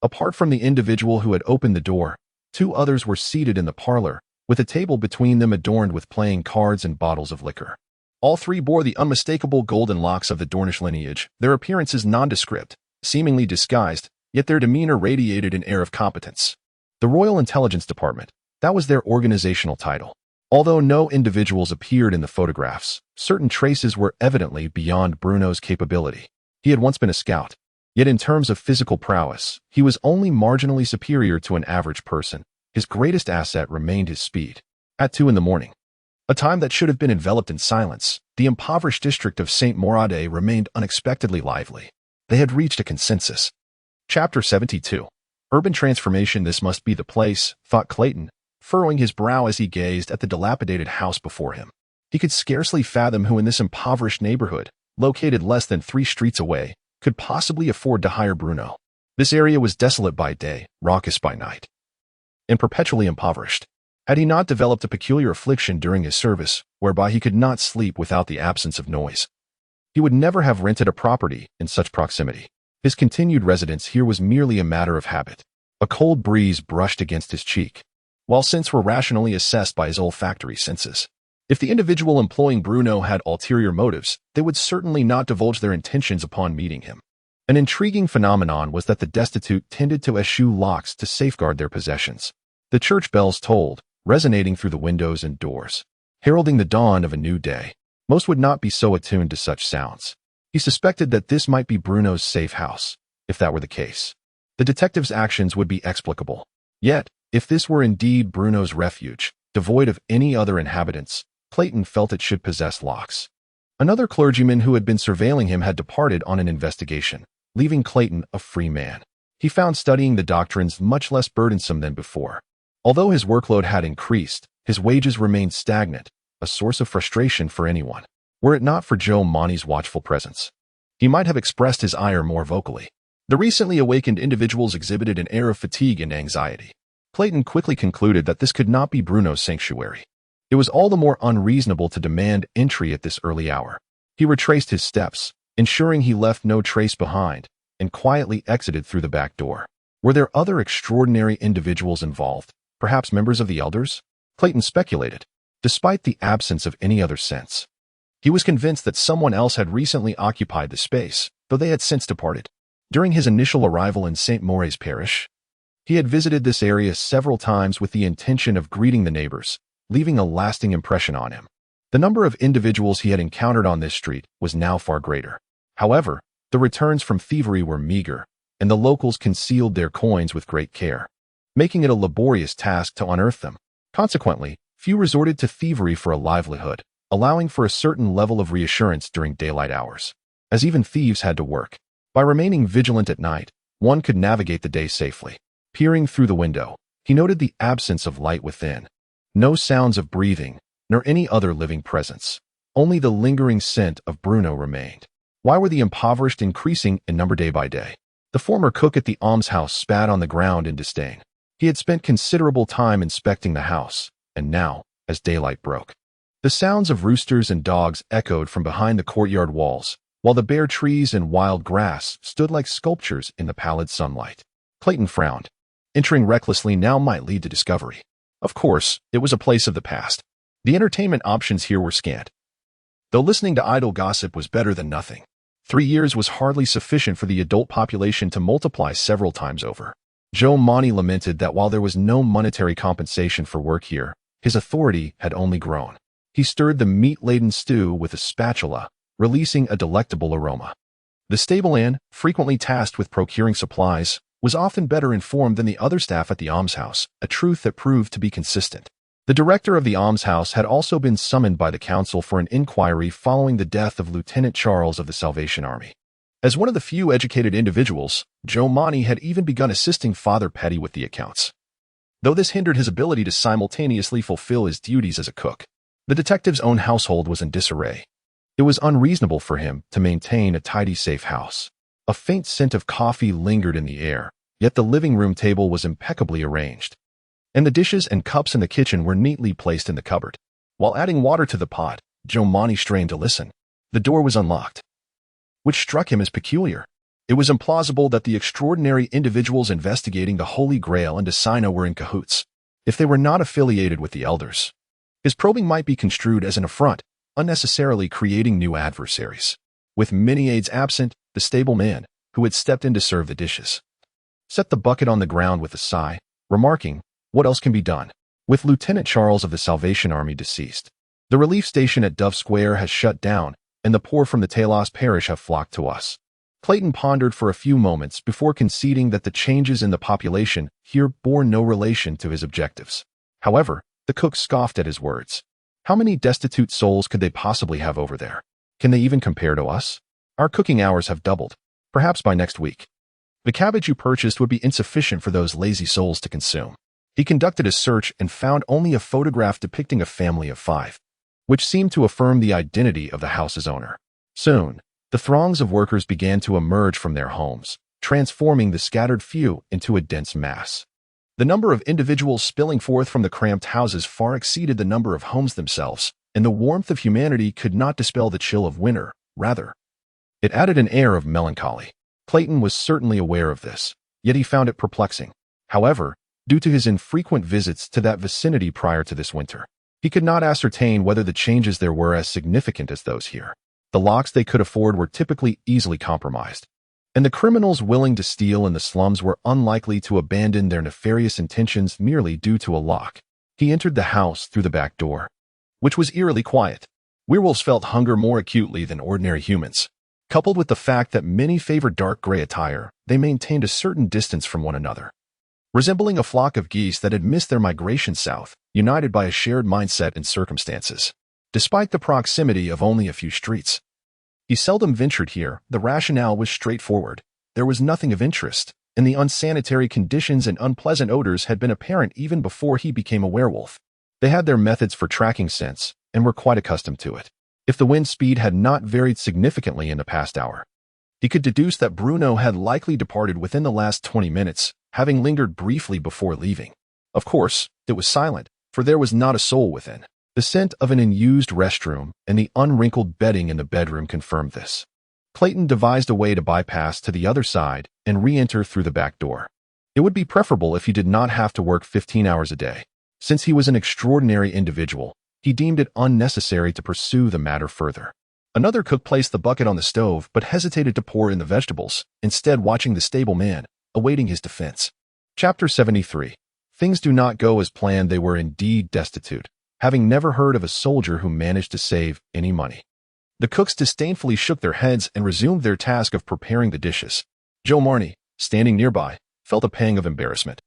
Apart from the individual who had opened the door, 2 others were seated in the parlor, with a table between them adorned with playing cards and bottles of liquor. All 3 bore the unmistakable golden locks of the Dornish lineage, their appearances nondescript, seemingly disguised, yet their demeanor radiated an air of competence. The Royal Intelligence Department, that was their organizational title. Although no individuals appeared in the photographs, certain traces were evidently beyond Bruno's capability. He had once been a scout, yet in terms of physical prowess, he was only marginally superior to an average person. His greatest asset remained his speed. At 2 in the morning, a time that should have been enveloped in silence, the impoverished district of St. Morade remained unexpectedly lively. They had reached a consensus. Chapter 72. Urban transformation. This must be the place, thought Clayton, furrowing his brow as he gazed at the dilapidated house before him. He could scarcely fathom who in this impoverished neighborhood, located less than 3 streets away, could possibly afford to hire Bruno. This area was desolate by day, raucous by night, and perpetually impoverished. Had he not developed a peculiar affliction during his service, whereby he could not sleep without the absence of noise, he would never have rented a property in such proximity. His continued residence here was merely a matter of habit. A cold breeze brushed against his cheek, while scents were rationally assessed by his olfactory senses. If the individual employing Bruno had ulterior motives, they would certainly not divulge their intentions upon meeting him. An intriguing phenomenon was that the destitute tended to eschew locks to safeguard their possessions. The church bells tolled, resonating through the windows and doors, heralding the dawn of a new day. Most would not be so attuned to such sounds. He suspected that this might be Bruno's safe house. If that were the case, the detective's actions would be explicable. Yet, if this were indeed Bruno's refuge, devoid of any other inhabitants, Clayton felt it should possess locks. Another clergyman who had been surveilling him had departed on an investigation, leaving Clayton a free man. He found studying the doctrines much less burdensome than before. Although his workload had increased, his wages remained stagnant, a source of frustration for anyone. Were it not for Joe Monty's watchful presence, he might have expressed his ire more vocally. The recently awakened individuals exhibited an air of fatigue and anxiety. Clayton quickly concluded that this could not be Bruno's sanctuary. It was all the more unreasonable to demand entry at this early hour. He retraced his steps, ensuring he left no trace behind, and quietly exited through the back door. Were there other extraordinary individuals involved? Perhaps members of the elders? Clayton speculated. Despite the absence of any other sense, he was convinced that someone else had recently occupied the space, though they had since departed. During his initial arrival in St. Maure's parish, He had visited this area several times with the intention of greeting the neighbors, leaving a lasting impression on him. The number of individuals he had encountered on this street was now far greater. However, the returns from thievery were meager, and the locals concealed their coins with great care, making it a laborious task to unearth them. Consequently, few resorted to thievery for a livelihood, allowing for a certain level of reassurance during daylight hours, as even thieves had to work. By remaining vigilant at night, one could navigate the day safely. Peering through the window, he noted the absence of light within. No sounds of breathing, nor any other living presence. Only the lingering scent of Bruno remained. Why were the impoverished increasing in number day by day? The former cook at the almshouse spat on the ground in disdain. He had spent considerable time inspecting the house, and now, as daylight broke, the sounds of roosters and dogs echoed from behind the courtyard walls, while the bare trees and wild grass stood like sculptures in the pallid sunlight. Clayton frowned. Entering recklessly now might lead to discovery. Of course, it was a place of the past. The entertainment options here were scant, though listening to idle gossip was better than nothing. 3 years was hardly sufficient for the adult population to multiply several times over. Joe Monty lamented that while there was no monetary compensation for work here, his authority had only grown. He stirred the meat-laden stew with a spatula, releasing a delectable aroma. The stableman, frequently tasked with procuring supplies, was often better informed than the other staff at the almshouse, a truth that proved to be consistent. The director of the almshouse had also been summoned by the council for an inquiry following the death of Lieutenant Charles of the Salvation Army. As one of the few educated individuals, Joe Monty had even begun assisting Father Petty with the accounts, though this hindered his ability to simultaneously fulfill his duties as a cook. The detective's own household was in disarray. It was unreasonable for him to maintain a tidy, safe house. A faint scent of coffee lingered in the air, yet the living room table was impeccably arranged, and the dishes and cups in the kitchen were neatly placed in the cupboard. While adding water to the pot, Joe Monty strained to listen. The door was unlocked, which struck him as peculiar. It was implausible that the extraordinary individuals investigating the Holy Grail and Decino were in cahoots, if they were not affiliated with the elders. His probing might be construed as an affront, unnecessarily creating new adversaries. With many aides absent, the stableman, who had stepped in to serve the dishes, set the bucket on the ground with a sigh, remarking, "What else can be done? With Lieutenant Charles of the Salvation Army deceased, the relief station at Dove Square has shut down, and the poor from the Talos parish have flocked to us." Clayton pondered for a few moments before conceding that the changes in the population here bore no relation to his objectives. However, the cook scoffed at his words. How many destitute souls could they possibly have over there? Can they even compare to us? Our cooking hours have doubled. Perhaps by next week, the cabbage you purchased would be insufficient for those lazy souls to consume. He conducted a search and found only a photograph depicting a family of 5, which seemed to affirm the identity of the house's owner. Soon, the throngs of workers began to emerge from their homes, transforming the scattered few into a dense mass. The number of individuals spilling forth from the cramped houses far exceeded the number of homes themselves, and the warmth of humanity could not dispel the chill of winter. Rather, it added an air of melancholy. Clayton was certainly aware of this, yet he found it perplexing. However, due to his infrequent visits to that vicinity prior to this winter, he could not ascertain whether the changes there were as significant as those here. The locks they could afford were typically easily compromised, and the criminals willing to steal in the slums were unlikely to abandon their nefarious intentions merely due to a lock. He entered the house through the back door, which was eerily quiet. Werewolves felt hunger more acutely than ordinary humans. Coupled with the fact that many favored dark gray attire, they maintained a certain distance from one another, resembling a flock of geese that had missed their migration south, united by a shared mindset and circumstances. Despite the proximity of only a few streets, he seldom ventured here. The rationale was straightforward. There was nothing of interest, and the unsanitary conditions and unpleasant odors had been apparent even before he became a werewolf. They had their methods for tracking scents, and were quite accustomed to it. If the wind speed had not varied significantly in the past hour, he could deduce that Bruno had likely departed within the last 20 minutes, having lingered briefly before leaving. Of course, it was silent, for there was not a soul within. The scent of an unused restroom and the unwrinkled bedding in the bedroom confirmed this. Clayton devised a way to bypass to the other side and re-enter through the back door. It would be preferable if he did not have to work 15 hours a day. Since he was an extraordinary individual, he deemed it unnecessary to pursue the matter further. Another cook placed the bucket on the stove but hesitated to pour in the vegetables, instead watching the stable man, awaiting his defense. Chapter 73. Things do not go as planned. They were indeed destitute, having never heard of a soldier who managed to save any money. The cooks disdainfully shook their heads and resumed their task of preparing the dishes. Joe Marnie, standing nearby, felt a pang of embarrassment,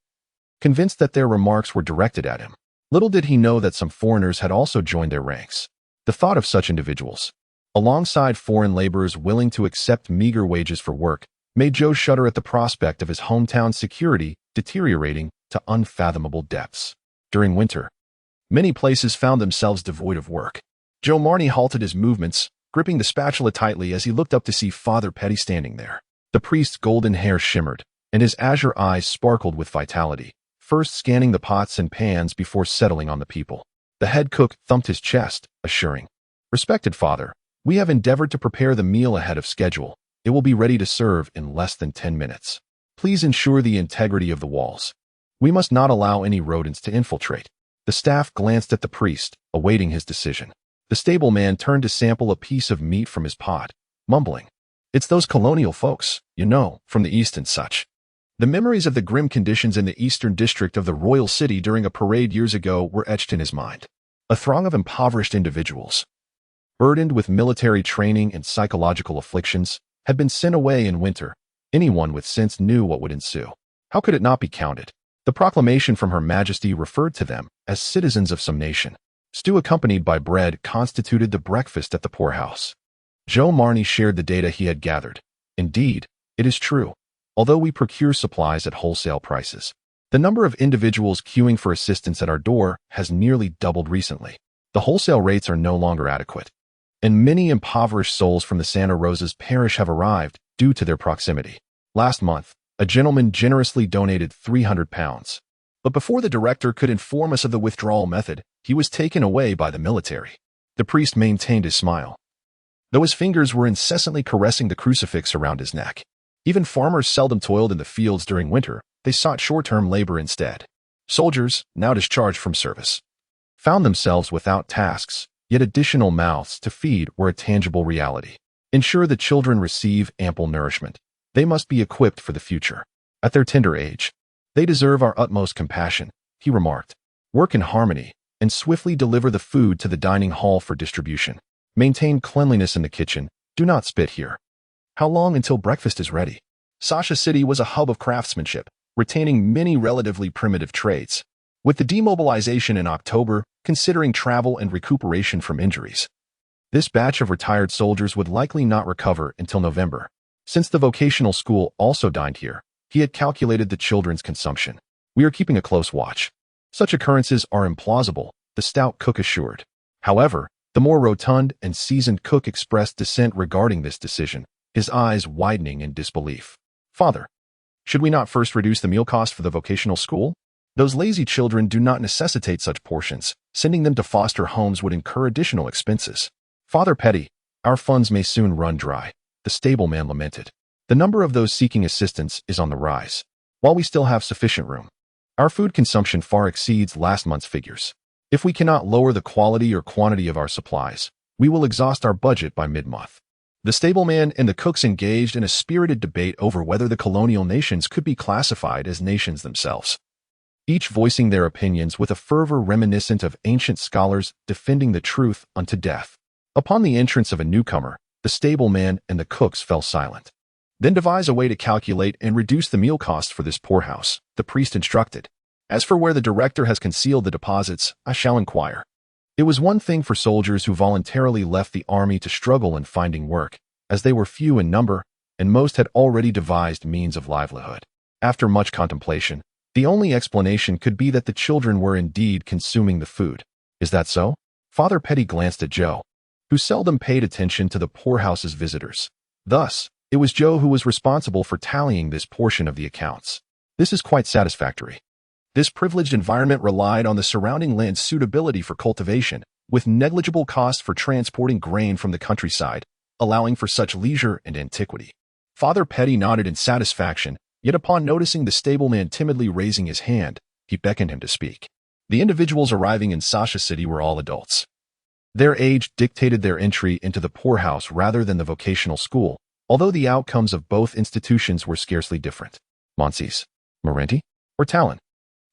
convinced that their remarks were directed at him. Little did he know that some foreigners had also joined their ranks. The thought of such individuals, alongside foreign laborers willing to accept meager wages for work, made Joe shudder at the prospect of his hometown security deteriorating to unfathomable depths. During winter, many places found themselves devoid of work. Joe Marnie halted his movements, gripping the spatula tightly as he looked up to see Father Petty standing there. The priest's golden hair shimmered, and his azure eyes sparkled with vitality, first scanning the pots and pans before settling on the people. The head cook thumped his chest, assuring, "Respected Father, we have endeavored to prepare the meal ahead of schedule. It will be ready to serve in less than 10 minutes. Please ensure the integrity of the walls. We must not allow any rodents to infiltrate." The staff glanced at the priest, awaiting his decision. The stableman turned to sample a piece of meat from his pot, mumbling, "It's those colonial folks, you know, from the East and such." The memories of the grim conditions in the eastern district of the royal city during a parade years ago were etched in his mind. A throng of impoverished individuals, burdened with military training and psychological afflictions, had been sent away in winter. Anyone with sense knew what would ensue. How could it not be counted? The proclamation from Her Majesty referred to them as citizens of some nation. Stew accompanied by bread constituted the breakfast at the poorhouse. Joe Marnie shared the data he had gathered. Indeed, it is true. Although we procure supplies at wholesale prices, the number of individuals queuing for assistance at our door has nearly doubled recently. The wholesale rates are no longer adequate, and many impoverished souls from the Santa Rosa's parish have arrived due to their proximity. Last month, a gentleman generously donated £300. But before the director could inform us of the withdrawal method, he was taken away by the military. The priest maintained his smile, though his fingers were incessantly caressing the crucifix around his neck. Even farmers seldom toiled in the fields during winter. They sought short-term labor instead. Soldiers, now discharged from service, found themselves without tasks, yet additional mouths to feed were a tangible reality. Ensure the children receive ample nourishment. They must be equipped for the future. At their tender age, they deserve our utmost compassion, he remarked. Work in harmony, and swiftly deliver the food to the dining hall for distribution. Maintain cleanliness in the kitchen. Do not spit here. How long until breakfast is ready? Sasha City was a hub of craftsmanship, retaining many relatively primitive trades. With the demobilization in October, considering travel and recuperation from injuries, this batch of retired soldiers would likely not recover until November. Since the vocational school also dined here, he had calculated the children's consumption. We are keeping a close watch. Such occurrences are implausible, the stout cook assured. However, the more rotund and seasoned cook expressed dissent regarding this decision, his eyes widening in disbelief. Father, should we not first reduce the meal cost for the vocational school? Those lazy children do not necessitate such portions. Sending them to foster homes would incur additional expenses. Father Petty, our funds may soon run dry, the stableman lamented. The number of those seeking assistance is on the rise. While we still have sufficient room, our food consumption far exceeds last month's figures. If we cannot lower the quality or quantity of our supplies, we will exhaust our budget by mid-month. The stableman and the cooks engaged in a spirited debate over whether the colonial nations could be classified as nations themselves, each voicing their opinions with a fervor reminiscent of ancient scholars defending the truth unto death. Upon the entrance of a newcomer, the stableman and the cooks fell silent. Then devise a way to calculate and reduce the meal cost for this poorhouse, the priest instructed. As for where the director has concealed the deposits, I shall inquire. It was one thing for soldiers who voluntarily left the army to struggle in finding work, as they were few in number, and most had already devised means of livelihood. After much contemplation, the only explanation could be that the children were indeed consuming the food. Is that so? Father Petty glanced at Joe, who seldom paid attention to the poorhouse's visitors. Thus, it was Joe who was responsible for tallying this portion of the accounts. This is quite satisfactory. This privileged environment relied on the surrounding land's suitability for cultivation, with negligible cost for transporting grain from the countryside, allowing for such leisure and antiquity. Father Petty nodded in satisfaction, yet upon noticing the stableman timidly raising his hand, he beckoned him to speak. The individuals arriving in Sasha City were all adults. Their age dictated their entry into the poorhouse rather than the vocational school, although the outcomes of both institutions were scarcely different. Monsees, Morenti, or talent?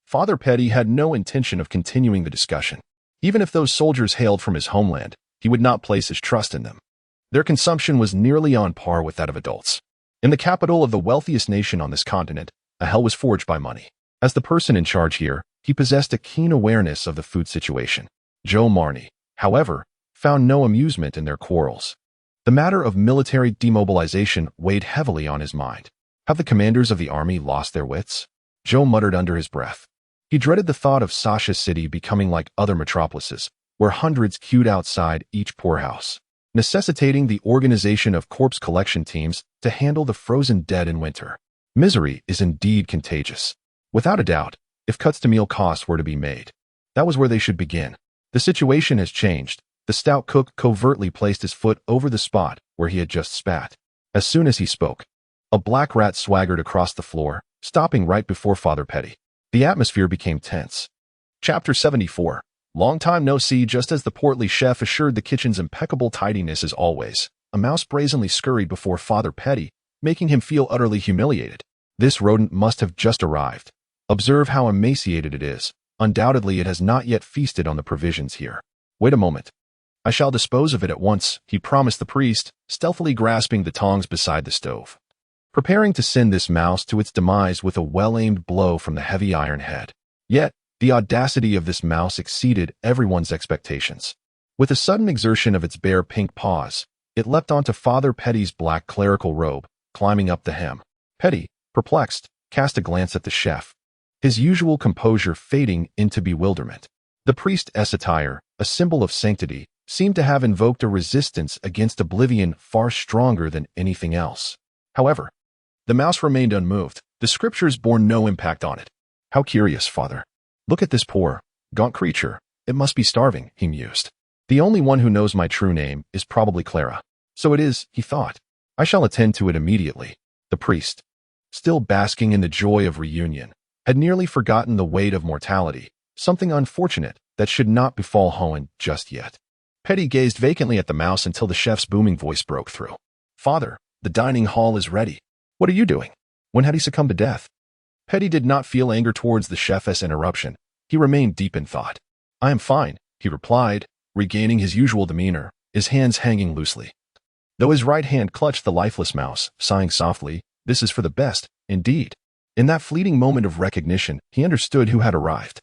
Father Petty had no intention of continuing the discussion. Even if those soldiers hailed from his homeland, he would not place his trust in them. Their consumption was nearly on par with that of adults. In the capital of the wealthiest nation on this continent, a hell was forged by money. As the person in charge here, he possessed a keen awareness of the food situation. Joe Marney, however, found no amusement in their quarrels. The matter of military demobilization weighed heavily on his mind. Have the commanders of the army lost their wits? Joe muttered under his breath. He dreaded the thought of Sasha City becoming like other metropolises, where hundreds queued outside each poorhouse, necessitating the organization of corpse collection teams to handle the frozen dead in winter. Misery is indeed contagious. Without a doubt, if cuts to meal costs were to be made, that was where they should begin. The situation has changed. The stout cook covertly placed his foot over the spot where he had just spat. As soon as he spoke, a black rat swaggered across the floor, stopping right before Father Petty. The atmosphere became tense. Chapter 74. Long time no see. Just as the portly chef assured the kitchen's impeccable tidiness as always, a mouse brazenly scurried before Father Petty, making him feel utterly humiliated. This rodent must have just arrived. Observe how emaciated it is. Undoubtedly it has not yet feasted on the provisions here. Wait a moment. I shall dispose of it at once, he promised the priest, stealthily grasping the tongs beside the stove, preparing to send this mouse to its demise with a well-aimed blow from the heavy iron head. Yet, the audacity of this mouse exceeded everyone's expectations. With a sudden exertion of its bare pink paws, it leapt onto Father Petty's black clerical robe, climbing up the hem. Petty, perplexed, cast a glance at the chef, his usual composure fading into bewilderment. The priest's attire, a symbol of sanctity, seemed to have invoked a resistance against oblivion far stronger than anything else. However, the mouse remained unmoved. The scriptures bore no impact on it. How curious, Father. Look at this poor, gaunt creature. It must be starving, he mused. The only one who knows my true name is probably Clara. So it is, he thought. I shall attend to it immediately. The priest, still basking in the joy of reunion, had nearly forgotten the weight of mortality, something unfortunate that should not befall Hohen just yet. Petty gazed vacantly at the mouse until the chef's booming voice broke through. Father, the dining hall is ready. What are you doing? When had he succumbed to death? Petty did not feel anger towards the chef's interruption. He remained deep in thought. I am fine, he replied, regaining his usual demeanor, his hands hanging loosely. Though his right hand clutched the lifeless mouse, sighing softly, this is for the best, indeed. In that fleeting moment of recognition, he understood who had arrived.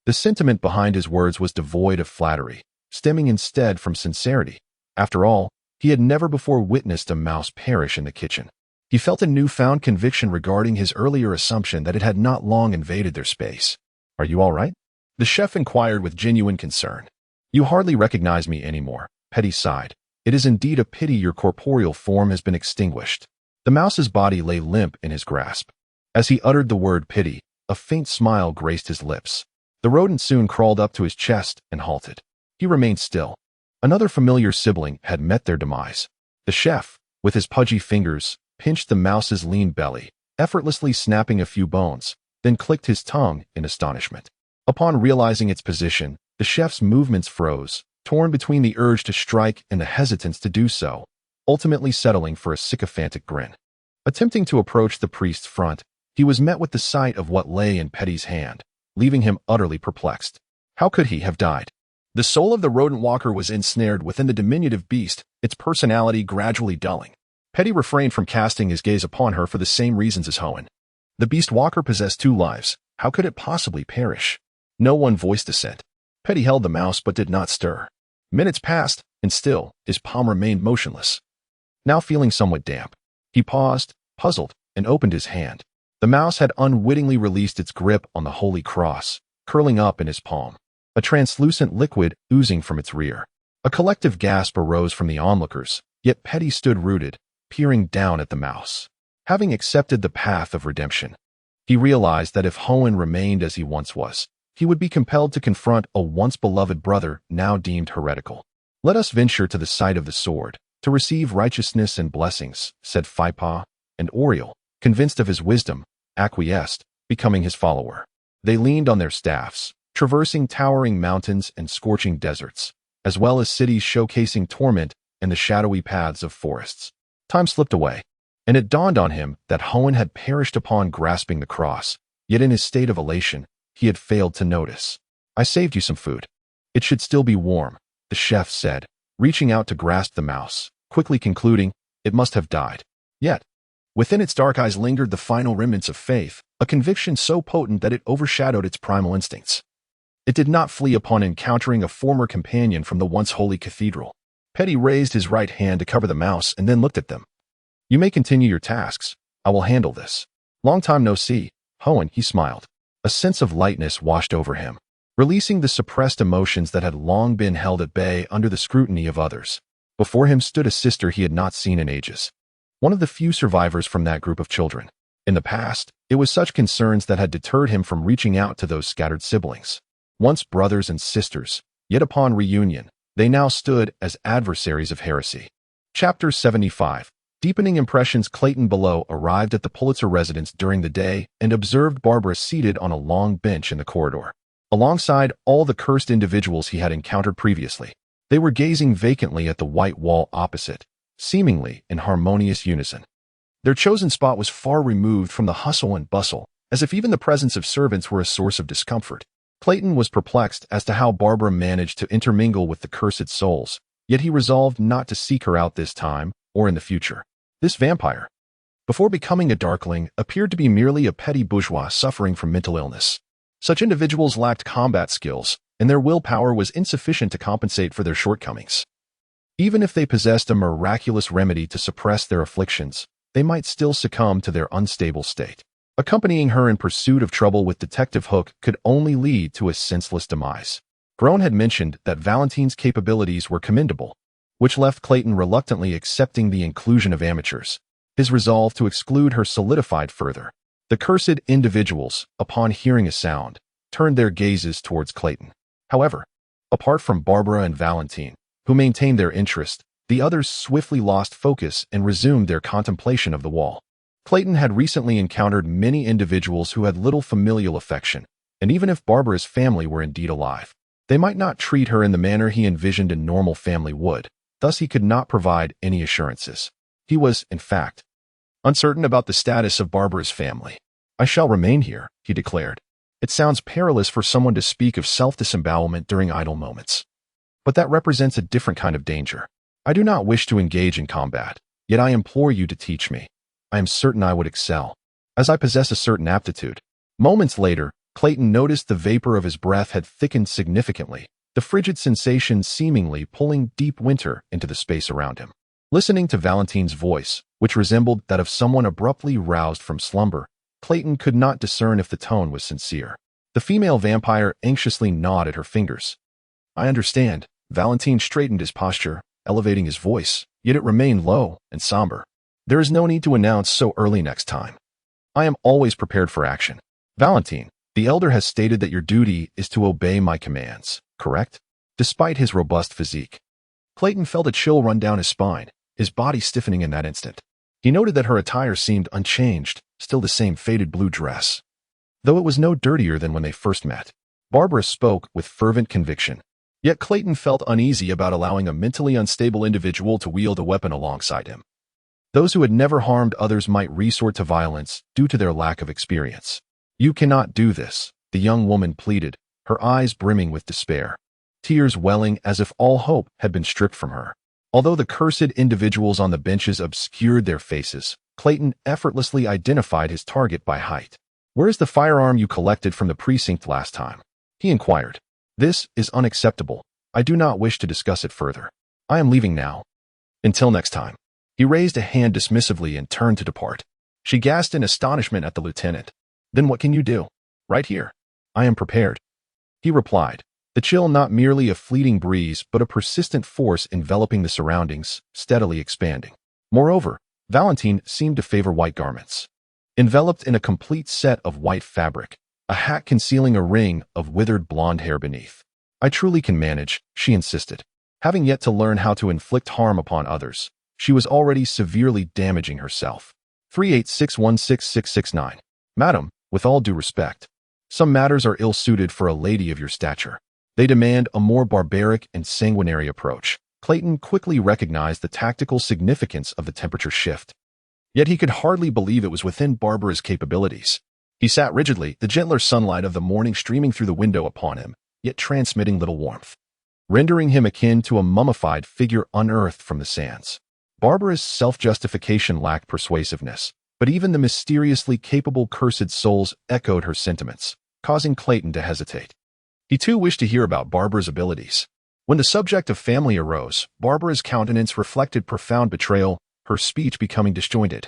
The sentiment behind his words was devoid of flattery, stemming instead from sincerity. After all, he had never before witnessed a mouse perish in the kitchen. He felt a newfound conviction regarding his earlier assumption that it had not long invaded their space. Are you all right? The chef inquired with genuine concern. You hardly recognize me anymore, Petty sighed. It is indeed a pity your corporeal form has been extinguished. The mouse's body lay limp in his grasp. As he uttered the word pity, a faint smile graced his lips. The rodent soon crawled up to his chest and halted. He remained still. Another familiar sibling had met their demise. The chef, with his pudgy fingers, pinched the mouse's lean belly, effortlessly snapping a few bones, then clicked his tongue in astonishment. Upon realizing its position, the chef's movements froze, torn between the urge to strike and the hesitance to do so, ultimately settling for a sycophantic grin. Attempting to approach the priest's front, he was met with the sight of what lay in Petty's hand, leaving him utterly perplexed. How could he have died? The soul of the rodent walker was ensnared within the diminutive beast, its personality gradually dulling. Petty refrained from casting his gaze upon her for the same reasons as Hohen. The beast walker possessed 2 lives. How could it possibly perish? No one voiced dissent. Petty held the mouse but did not stir. Minutes passed, and still, his palm remained motionless. Now feeling somewhat damp, he paused, puzzled, and opened his hand. The mouse had unwittingly released its grip on the holy cross, curling up in his palm, a translucent liquid oozing from its rear. A collective gasp arose from the onlookers, yet Petty stood rooted, peering down at the mouse. Having accepted the path of redemption, he realized that if Hohen remained as he once was, he would be compelled to confront a once-beloved brother now deemed heretical. Let us venture to the site of the sword, to receive righteousness and blessings, said Phaipa, and Oriel, convinced of his wisdom, acquiesced, becoming his follower. They leaned on their staffs, traversing towering mountains and scorching deserts, as well as cities showcasing torment and the shadowy paths of forests. Time slipped away, and it dawned on him that Hohen had perished upon grasping the cross, Yet in his state of elation, he had failed to notice. "I saved you some food. It should still be warm," the chef said, reaching out to grasp the mouse, quickly concluding, "It must have died." Yet, within its dark eyes lingered the final remnants of faith, a conviction so potent that it overshadowed its primal instincts. It did not flee upon encountering a former companion from the once holy cathedral. Petty raised his right hand to cover the mouse and then looked at them. "You may continue your tasks. I will handle this. Long time no see, Hohen," he smiled. A sense of lightness washed over him, releasing the suppressed emotions that had long been held at bay under the scrutiny of others. Before him stood a sister he had not seen in ages, one of the few survivors from that group of children. In the past, it was such concerns that had deterred him from reaching out to those scattered siblings. Once brothers and sisters, yet upon reunion, they now stood as adversaries of heresy. Chapter 75. Deepening impressions. Clayton Below arrived at the Pulitzer residence during the day and observed Barbara seated on a long bench in the corridor, alongside all the cursed individuals he had encountered previously. They were gazing vacantly at the white wall opposite, seemingly in harmonious unison. Their chosen spot was far removed from the hustle and bustle, as if even the presence of servants were a source of discomfort. Clayton was perplexed as to how Barbara managed to intermingle with the cursed souls, yet he resolved not to seek her out this time or in the future. This vampire, before becoming a darkling, appeared to be merely a petty bourgeois suffering from mental illness. Such individuals lacked combat skills, and their willpower was insufficient to compensate for their shortcomings. Even if they possessed a miraculous remedy to suppress their afflictions, they might still succumb to their unstable state. Accompanying her in pursuit of trouble with Detective Hook could only lead to a senseless demise. Groan had mentioned that Valentine's capabilities were commendable, which left Clayton reluctantly accepting the inclusion of amateurs. His resolve to exclude her solidified further. The cursed individuals, upon hearing a sound, turned their gazes towards Clayton. However, apart from Barbara and Valentine, who maintained their interest, the others swiftly lost focus and resumed their contemplation of the wall. Clayton had recently encountered many individuals who had little familial affection, and even if Barbara's family were indeed alive, they might not treat her in the manner he envisioned a normal family would. Thus, he could not provide any assurances. He was, in fact, uncertain about the status of Barbara's family. "I shall remain here," he declared. "It sounds perilous for someone to speak of self-disembowelment during idle moments. But that represents a different kind of danger. I do not wish to engage in combat, yet I implore you to teach me. I am certain I would excel, as I possess a certain aptitude." Moments later, Clayton noticed the vapor of his breath had thickened significantly, the frigid sensation seemingly pulling deep winter into the space around him. Listening to Valentine's voice, which resembled that of someone abruptly roused from slumber, Clayton could not discern if the tone was sincere. The female vampire anxiously gnawed at her fingers. "I understand." Valentine straightened his posture, elevating his voice, yet it remained low and somber. "There is no need to announce so early next time. I am always prepared for action. Valentine, the elder has stated that your duty is to obey my commands, correct?" Despite his robust physique, Clayton felt a chill run down his spine, his body stiffening in that instant. He noted that her attire seemed unchanged, still the same faded blue dress, though it was no dirtier than when they first met. Barbara spoke with fervent conviction, yet Clayton felt uneasy about allowing a mentally unstable individual to wield a weapon alongside him. Those who had never harmed others might resort to violence due to their lack of experience. "You cannot do this," the young woman pleaded, her eyes brimming with despair, tears welling as if all hope had been stripped from her. Although the cursed individuals on the benches obscured their faces, Clayton effortlessly identified his target by height. "Where is the firearm you collected from the precinct last time?" he inquired. "This is unacceptable. I do not wish to discuss it further. I am leaving now. Until next time." He raised a hand dismissively and turned to depart. She gasped in astonishment at the lieutenant. "Then what can you do?" "Right here. I am prepared," he replied, the chill not merely a fleeting breeze but a persistent force enveloping the surroundings, steadily expanding. Moreover, Valentine seemed to favor white garments. Enveloped in a complete set of white fabric, a hat concealing a ring of withered blonde hair beneath. "I truly can manage," she insisted. Having yet to learn how to inflict harm upon others, she was already severely damaging herself. 386166669. "Madam, with all due respect, some matters are ill-suited for a lady of your stature. They demand a more barbaric and sanguinary approach." Clayton quickly recognized the tactical significance of the temperature shift. Yet he could hardly believe it was within Barbara's capabilities. He sat rigidly, the gentler sunlight of the morning streaming through the window upon him, yet transmitting little warmth, rendering him akin to a mummified figure unearthed from the sands. Barbara's self-justification lacked persuasiveness, but even the mysteriously capable cursed souls echoed her sentiments, causing Clayton to hesitate. He too wished to hear about Barbara's abilities. When the subject of family arose, Barbara's countenance reflected profound betrayal, her speech becoming disjointed,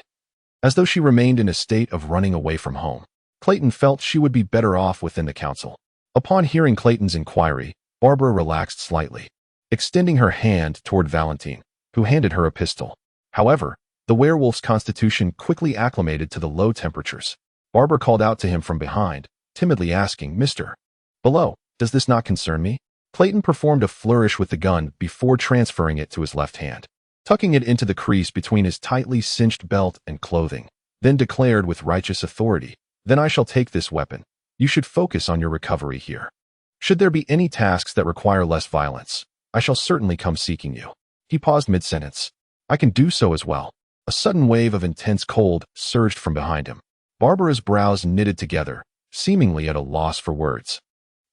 as though she remained in a state of running away from home. Clayton felt she would be better off within the council. Upon hearing Clayton's inquiry, Barbara relaxed slightly, extending her hand toward Valentine, who handed her a pistol. However, the werewolf's constitution quickly acclimated to the low temperatures. Barbara called out to him from behind, timidly asking, "Mr. Below, does this not concern me?" Clayton performed a flourish with the gun before transferring it to his left hand, tucking it into the crease between his tightly cinched belt and clothing, then declared with righteous authority, "Then I shall take this weapon. You should focus on your recovery here. Should there be any tasks that require less violence, I shall certainly come seeking you." He paused mid-sentence. "I can do so as well." A sudden wave of intense cold surged from behind him. Barbara's brows knitted together, seemingly at a loss for words.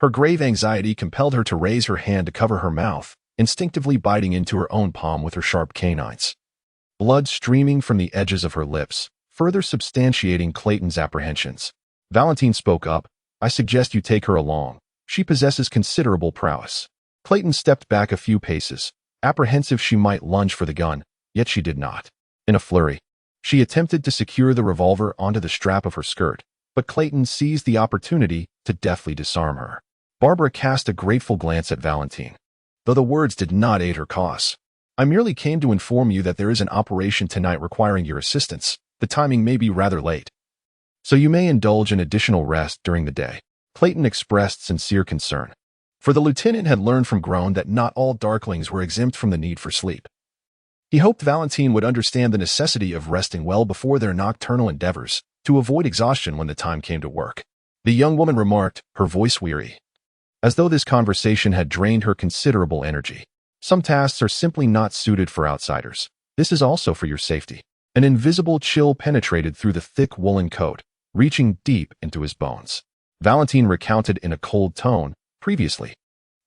Her grave anxiety compelled her to raise her hand to cover her mouth, instinctively biting into her own palm with her sharp canines. Blood streaming from the edges of her lips, further substantiating Clayton's apprehensions. Valentine spoke up, "I suggest you take her along. She possesses considerable prowess." Clayton stepped back a few paces, apprehensive she might lunge for the gun, yet she did not. In a flurry, she attempted to secure the revolver onto the strap of her skirt, but Clayton seized the opportunity to deftly disarm her. Barbara cast a grateful glance at Valentine, though the words did not aid her cause. "I merely came to inform you that there is an operation tonight requiring your assistance. The timing may be rather late, so you may indulge in additional rest during the day." Clayton expressed sincere concern, for the lieutenant had learned from Groan that not all darklings were exempt from the need for sleep. He hoped Valentine would understand the necessity of resting well before their nocturnal endeavors, to avoid exhaustion when the time came to work. The young woman remarked, her voice weary, as though this conversation had drained her considerable energy. "Some tasks are simply not suited for outsiders. This is also for your safety." An invisible chill penetrated through the thick woolen coat, reaching deep into his bones. Valentine recounted in a cold tone, "Previously,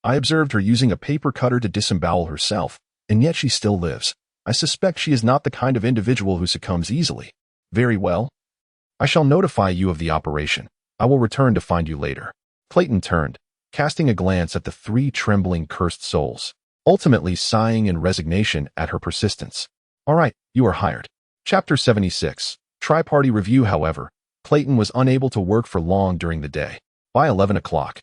I observed her using a paper cutter to disembowel herself, and yet she still lives. I suspect she is not the kind of individual who succumbs easily." "Very well. I shall notify you of the operation. I will return to find you later." Clayton turned, casting a glance at the three trembling cursed souls, ultimately sighing in resignation at her persistence. "All right, you are hired." Chapter 76. Tri-Party Review. However, Clayton was unable to work for long during the day. By 11 o'clock,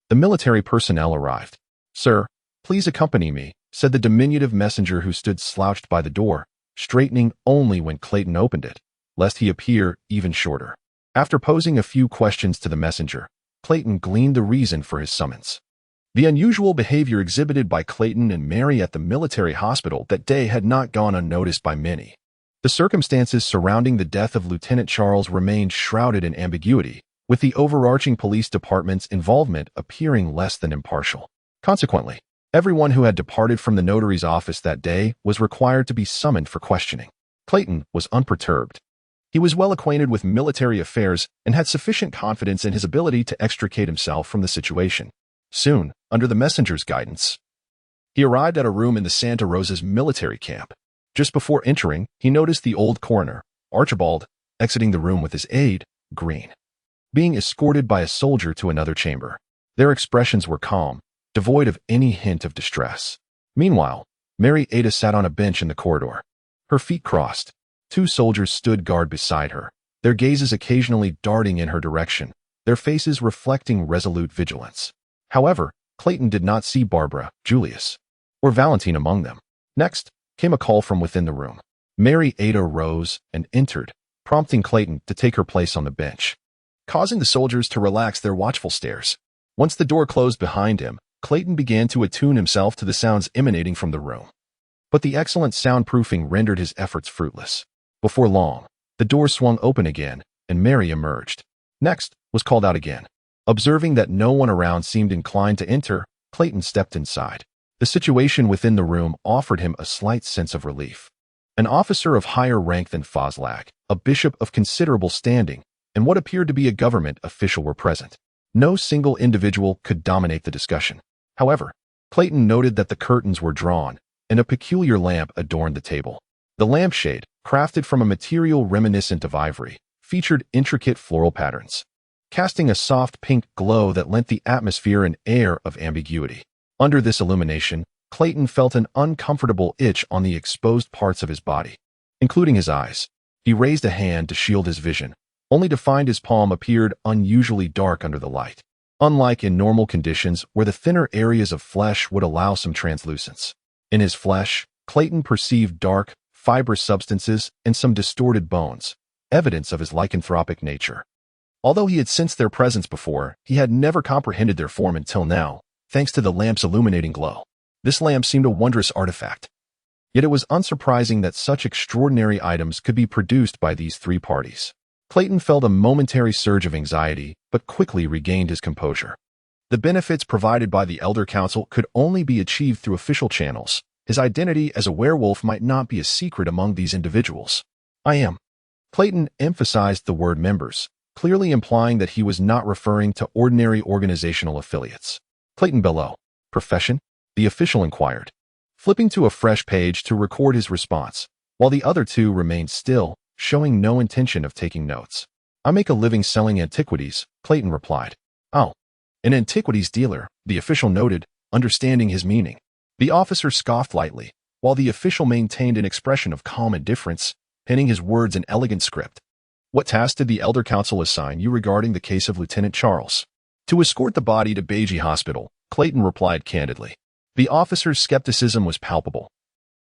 the military personnel arrived. "Sir, please accompany me," said the diminutive messenger who stood slouched by the door, straightening only when Clayton opened it, lest he appear even shorter. After posing a few questions to the messenger, Clayton gleaned the reason for his summons. The unusual behavior exhibited by Clayton and Mary at the military hospital that day had not gone unnoticed by many. The circumstances surrounding the death of Lieutenant Charles remained shrouded in ambiguity, with the overarching police department's involvement appearing less than impartial. Consequently, everyone who had departed from the notary's office that day was required to be summoned for questioning. Clayton was unperturbed. He was well acquainted with military affairs and had sufficient confidence in his ability to extricate himself from the situation. Soon, under the messenger's guidance, he arrived at a room in the Santa Rosa's military camp. Just before entering, he noticed the old coroner, Archibald, exiting the room with his aide, Green, being escorted by a soldier to another chamber. Their expressions were calm, devoid of any hint of distress. Meanwhile, Mary Ada sat on a bench in the corridor, her feet crossed. Two soldiers stood guard beside her, their gazes occasionally darting in her direction, their faces reflecting resolute vigilance. However, Clayton did not see Barbara, Julius, or Valentine among them. Next, came a call from within the room. Mary Ada rose and entered, prompting Clayton to take her place on the bench, causing the soldiers to relax their watchful stares. Once the door closed behind him, Clayton began to attune himself to the sounds emanating from the room. But the excellent soundproofing rendered his efforts fruitless. Before long, the door swung open again, and Mary emerged. Next was called out again. Observing that no one around seemed inclined to enter, Clayton stepped inside. The situation within the room offered him a slight sense of relief. An officer of higher rank than Foslack, a bishop of considerable standing, and what appeared to be a government official were present. No single individual could dominate the discussion. However, Clayton noted that the curtains were drawn, and a peculiar lamp adorned the table. The lampshade, crafted from a material reminiscent of ivory, featured intricate floral patterns, casting a soft pink glow that lent the atmosphere an air of ambiguity. Under this illumination, Clayton felt an uncomfortable itch on the exposed parts of his body, including his eyes. He raised a hand to shield his vision, only to find his palm appeared unusually dark under the light. Unlike in normal conditions where the thinner areas of flesh would allow some translucence. In his flesh, Clayton perceived dark, fibrous substances and some distorted bones, evidence of his lycanthropic nature. Although he had sensed their presence before, he had never comprehended their form until now, thanks to the lamp's illuminating glow. This lamp seemed a wondrous artifact. Yet it was unsurprising that such extraordinary items could be produced by these three parties. Clayton felt a momentary surge of anxiety, but quickly regained his composure. The benefits provided by the Elder Council could only be achieved through official channels. His identity as a werewolf might not be a secret among these individuals. I am. Clayton emphasized the word members, clearly implying that he was not referring to ordinary organizational affiliates. Clayton Bellow. Profession? The official inquired, flipping to a fresh page to record his response, while the other two remained still, showing no intention of taking notes. I make a living selling antiquities, Clayton replied. Oh, an antiquities dealer, the official noted, understanding his meaning. The officer scoffed lightly, while the official maintained an expression of calm indifference, penning his words in elegant script. What task did the Elder Council assign you regarding the case of Lieutenant Charles? To escort the body to Beige Hospital, Clayton replied candidly. The officer's skepticism was palpable,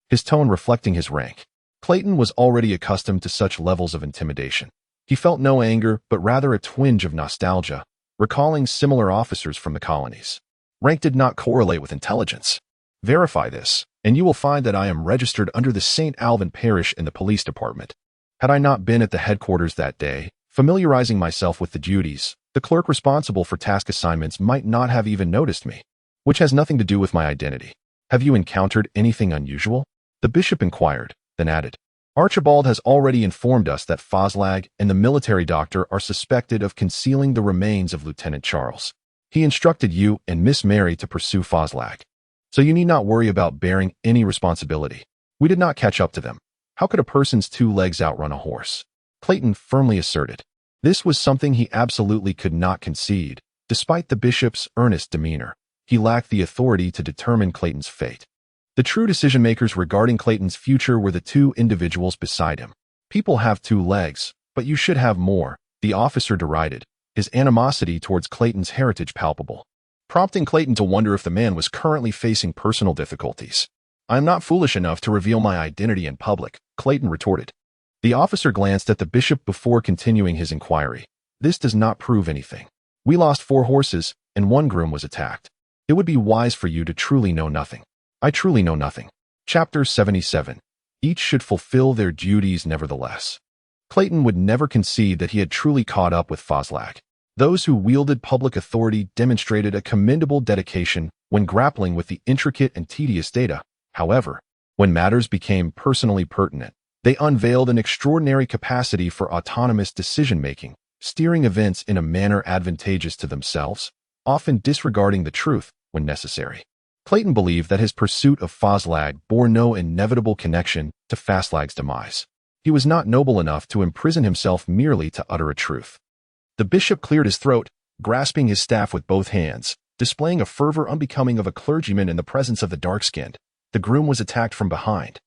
his tone reflecting his rank. Clayton was already accustomed to such levels of intimidation. He felt no anger, but rather a twinge of nostalgia, recalling similar officers from the colonies. Rank did not correlate with intelligence. Verify this, and you will find that I am registered under the St. Alvin Parish in the police department. Had I not been at the headquarters that day, familiarizing myself with the duties, the clerk responsible for task assignments might not have even noticed me, which has nothing to do with my identity. Have you encountered anything unusual? The bishop inquired, then added, Archibald has already informed us that Foslag and the military doctor are suspected of concealing the remains of Lieutenant Charles. He instructed you and Miss Mary to pursue Foslag, so you need not worry about bearing any responsibility. We did not catch up to them. How could a person's two legs outrun a horse? Clayton firmly asserted. This was something he absolutely could not concede, despite the bishop's earnest demeanor. He lacked the authority to determine Clayton's fate. The true decision-makers regarding Clayton's future were the two individuals beside him. People have two legs, but you should have more, the officer derided, his animosity towards Clayton's heritage palpable, prompting Clayton to wonder if the man was currently facing personal difficulties. I am not foolish enough to reveal my identity in public, Clayton retorted. The officer glanced at the bishop before continuing his inquiry. This does not prove anything. We lost 4 horses, and 1 groom was attacked. It would be wise for you to truly know nothing. I truly know nothing. Chapter 77. Each should fulfill their duties nevertheless. Clayton would never concede that he had truly caught up with Foslag. Those who wielded public authority demonstrated a commendable dedication when grappling with the intricate and tedious data. However, when matters became personally pertinent, they unveiled an extraordinary capacity for autonomous decision-making, steering events in a manner advantageous to themselves, often disregarding the truth when necessary. Clayton believed that his pursuit of Foslag bore no inevitable connection to Foslag's demise. He was not noble enough to imprison himself merely to utter a truth. The bishop cleared his throat, grasping his staff with both hands, displaying a fervor unbecoming of a clergyman in the presence of the dark-skinned. The groom was attacked from behind.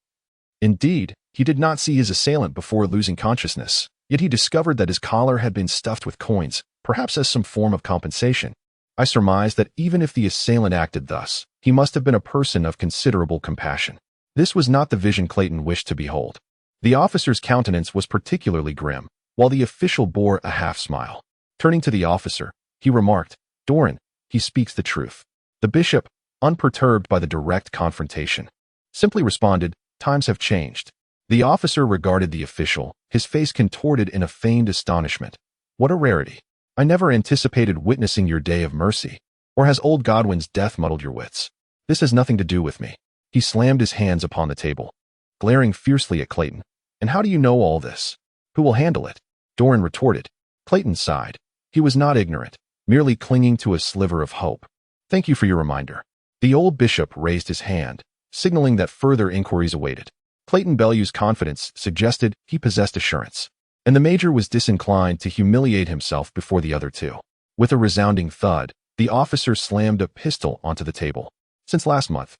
Indeed, he did not see his assailant before losing consciousness, yet he discovered that his collar had been stuffed with coins, perhaps as some form of compensation. I surmised that even if the assailant acted thus, he must have been a person of considerable compassion. This was not the vision Clayton wished to behold. The officer's countenance was particularly grim, while the official bore a half-smile. Turning to the officer, he remarked, Doran, he speaks the truth. The bishop, unperturbed by the direct confrontation, simply responded, times have changed. The officer regarded the official, his face contorted in a feigned astonishment. What a rarity. I never anticipated witnessing your day of mercy. Or has old Godwin's death muddled your wits? This has nothing to do with me. He slammed his hands upon the table, glaring fiercely at Clayton. And how do you know all this? Who will handle it? Doran retorted. Clayton sighed. He was not ignorant, merely clinging to a sliver of hope. Thank you for your reminder. The old bishop raised his hand, signaling that further inquiries awaited. Clayton Bellew's confidence suggested he possessed assurance, and the major was disinclined to humiliate himself before the other two. With a resounding thud, the officer slammed a pistol onto the table. Since last month,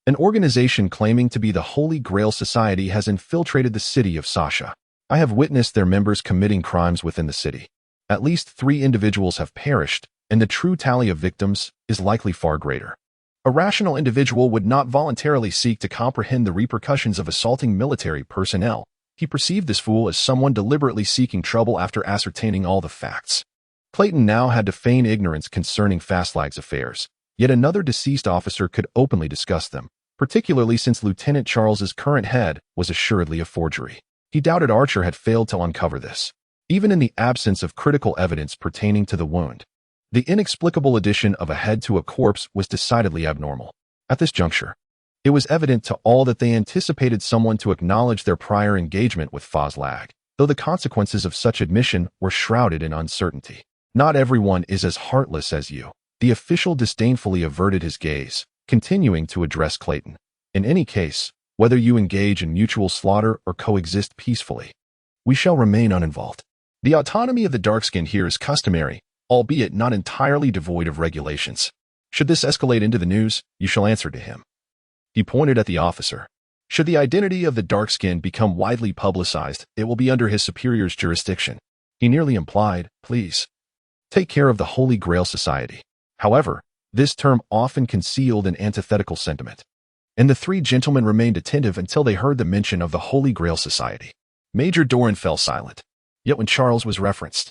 an organization claiming to be the Holy Grail Society has infiltrated the city of Sasha. I have witnessed their members committing crimes within the city. At least 3 individuals have perished, and the true tally of victims is likely far greater. A rational individual would not voluntarily seek to comprehend the repercussions of assaulting military personnel. He perceived this fool as someone deliberately seeking trouble after ascertaining all the facts. Clayton now had to feign ignorance concerning Fastlag's affairs, yet another deceased officer could openly discuss them, particularly since Lieutenant Charles's current head was assuredly a forgery. He doubted Archer had failed to uncover this, even in the absence of critical evidence pertaining to the wound. The inexplicable addition of a head to a corpse was decidedly abnormal. At this juncture, it was evident to all that they anticipated someone to acknowledge their prior engagement with Faslag, though the consequences of such admission were shrouded in uncertainty. Not everyone is as heartless as you. The official disdainfully averted his gaze, continuing to address Clayton. In any case, whether you engage in mutual slaughter or coexist peacefully, we shall remain uninvolved. The autonomy of the dark-skinned here is customary, albeit not entirely devoid of regulations. Should this escalate into the news, you shall answer to him. He pointed at the officer. Should the identity of the dark-skinned become widely publicized, it will be under his superior's jurisdiction. He nearly implied, please take care of the Holy Grail Society. However, this term often concealed an antithetical sentiment, and the 3 gentlemen remained attentive until they heard the mention of the Holy Grail Society. Major Doran fell silent. Yet when Charles was referenced,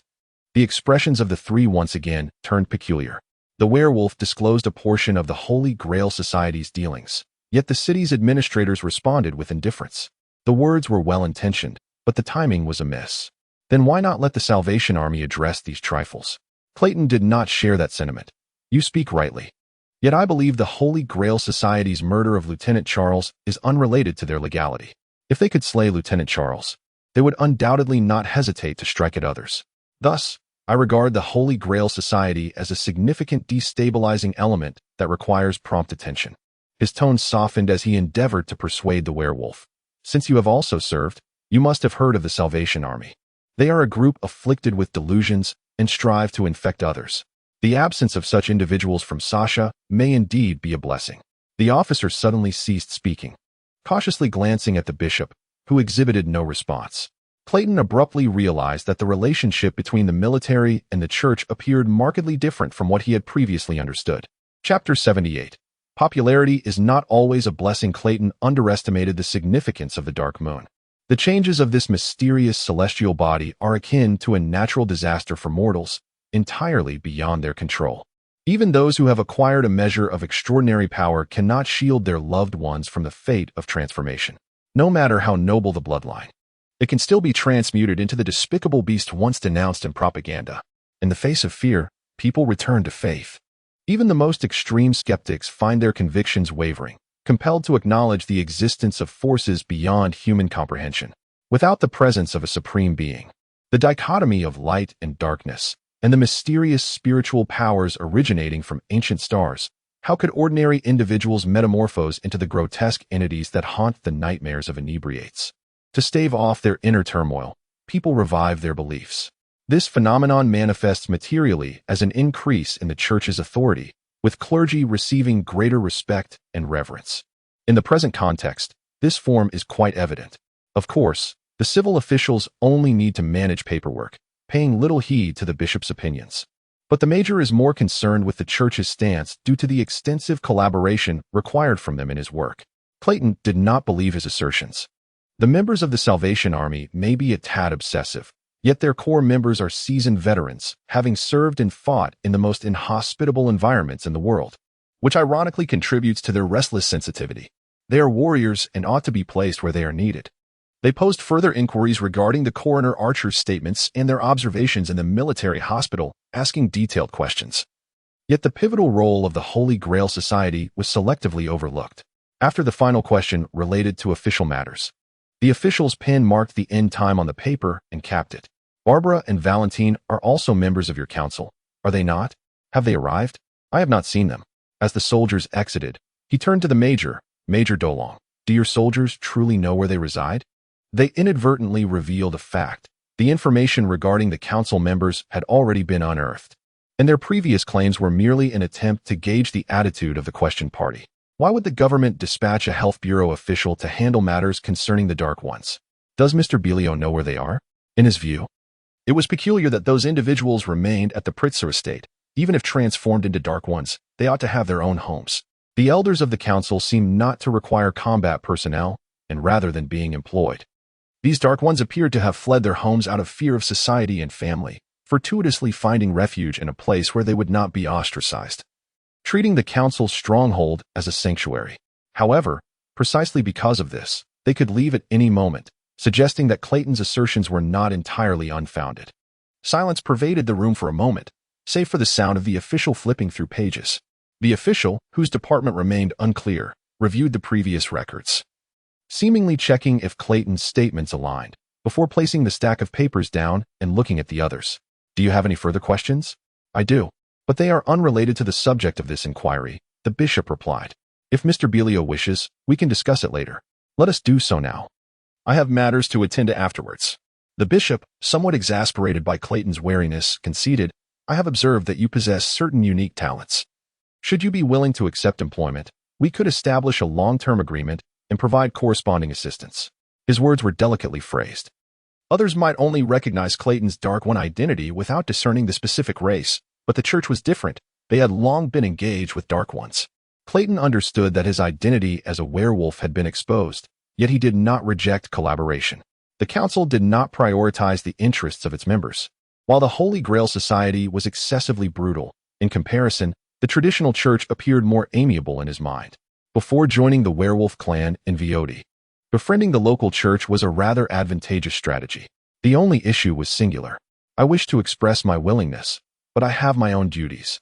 the expressions of the 3 once again turned peculiar. The werewolf disclosed a portion of the Holy Grail Society's dealings, yet the city's administrators responded with indifference. The words were well-intentioned, but the timing was amiss. Then why not let the Salvation Army address these trifles? Clayton did not share that sentiment. You speak rightly. Yet I believe the Holy Grail Society's murder of Lieutenant Charles is unrelated to their legality. If they could slay Lieutenant Charles, they would undoubtedly not hesitate to strike at others. Thus, I regard the Holy Grail Society as a significant destabilizing element that requires prompt attention. His tone softened as he endeavored to persuade the werewolf. Since you have also served, you must have heard of the Salvation Army. They are a group afflicted with delusions and strive to infect others. The absence of such individuals from Sasha may indeed be a blessing. The officer suddenly ceased speaking, cautiously glancing at the bishop, who exhibited no response. Clayton abruptly realized that the relationship between the military and the church appeared markedly different from what he had previously understood. Chapter 78. Popularity is not always a blessing. Clayton underestimated the significance of the dark moon. The changes of this mysterious celestial body are akin to a natural disaster for mortals, entirely beyond their control. Even those who have acquired a measure of extraordinary power cannot shield their loved ones from the fate of transformation. No matter how noble the bloodline, it can still be transmuted into the despicable beast once denounced in propaganda. In the face of fear, people return to faith. Even the most extreme skeptics find their convictions wavering, compelled to acknowledge the existence of forces beyond human comprehension. Without the presence of a supreme being, the dichotomy of light and darkness, and the mysterious spiritual powers originating from ancient stars, how could ordinary individuals metamorphose into the grotesque entities that haunt the nightmares of inebriates? To stave off their inner turmoil, people revive their beliefs. This phenomenon manifests materially as an increase in the church's authority, with clergy receiving greater respect and reverence. In the present context, this form is quite evident. Of course, the civil officials only need to manage paperwork, paying little heed to the bishop's opinions. But the major is more concerned with the church's stance due to the extensive collaboration required from them in his work. Clayton did not believe his assertions. The members of the Salvation Army may be a tad obsessive, yet their core members are seasoned veterans, having served and fought in the most inhospitable environments in the world, which ironically contributes to their restless sensitivity. They are warriors and ought to be placed where they are needed. They posed further inquiries regarding the coroner Archer's statements and their observations in the military hospital, asking detailed questions. Yet the pivotal role of the Holy Grail Society was selectively overlooked. After the final question related to official matters, the official's pen marked the end time on the paper and capped it. Barbara and Valentine are also members of your council, are they not? Have they arrived? I have not seen them. As the soldiers exited, he turned to the Major, Major Dolong. Do your soldiers truly know where they reside? They inadvertently revealed a fact. The information regarding the council members had already been unearthed, and their previous claims were merely an attempt to gauge the attitude of the questioned party. Why would the government dispatch a health bureau official to handle matters concerning the Dark Ones? Does Mr. Belio know where they are? In his view, it was peculiar that those individuals remained at the Pritzker estate. Even if transformed into Dark Ones, they ought to have their own homes. The elders of the council seemed not to require combat personnel, and rather than being employed. These Dark Ones appeared to have fled their homes out of fear of society and family, fortuitously finding refuge in a place where they would not be ostracized, treating the council's stronghold as a sanctuary. However, precisely because of this, they could leave at any moment, suggesting that Clayton's assertions were not entirely unfounded. Silence pervaded the room for a moment, save for the sound of the official flipping through pages. The official, whose department remained unclear, reviewed the previous records, seemingly checking if Clayton's statements aligned, before placing the stack of papers down and looking at the others. Do you have any further questions? I do, but they are unrelated to the subject of this inquiry, the bishop replied. If Mr. Belio wishes, we can discuss it later. Let us do so now. I have matters to attend to afterwards. The bishop, somewhat exasperated by Clayton's wariness, conceded, I have observed that you possess certain unique talents. Should you be willing to accept employment, we could establish a long-term agreement and provide corresponding assistance. His words were delicately phrased. Others might only recognize Clayton's Dark One identity without discerning the specific race, but the church was different. They had long been engaged with Dark Ones. Clayton understood that his identity as a werewolf had been exposed, yet he did not reject collaboration. The council did not prioritize the interests of its members. While the Holy Grail Society was excessively brutal, in comparison, the traditional church appeared more amiable in his mind. Before joining the werewolf clan in Vioti, befriending the local church was a rather advantageous strategy. The only issue was singular. I wish to express my willingness, but I have my own duties.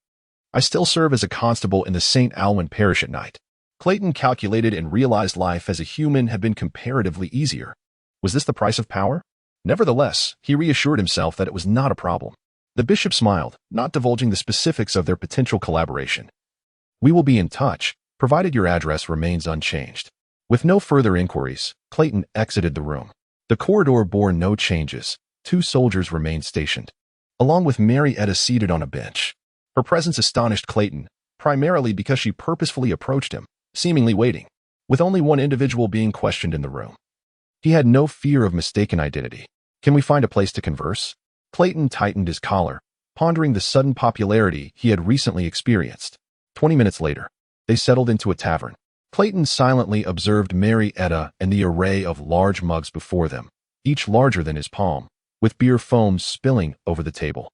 I still serve as a constable in the St. Alwyn parish at night. Clayton calculated and realized life as a human had been comparatively easier. Was this the price of power? Nevertheless, he reassured himself that it was not a problem. The bishop smiled, not divulging the specifics of their potential collaboration. We will be in touch, provided your address remains unchanged. With no further inquiries, Clayton exited the room. The corridor bore no changes. 2 soldiers remained stationed, along with Marietta seated on a bench. Her presence astonished Clayton, primarily because she purposefully approached him, seemingly waiting, with only one individual being questioned in the room. He had no fear of mistaken identity. Can we find a place to converse? Clayton tightened his collar, pondering the sudden popularity he had recently experienced. 20 minutes later, they settled into a tavern. Clayton silently observed Marietta and the array of large mugs before them, each larger than his palm, with beer foam spilling over the table,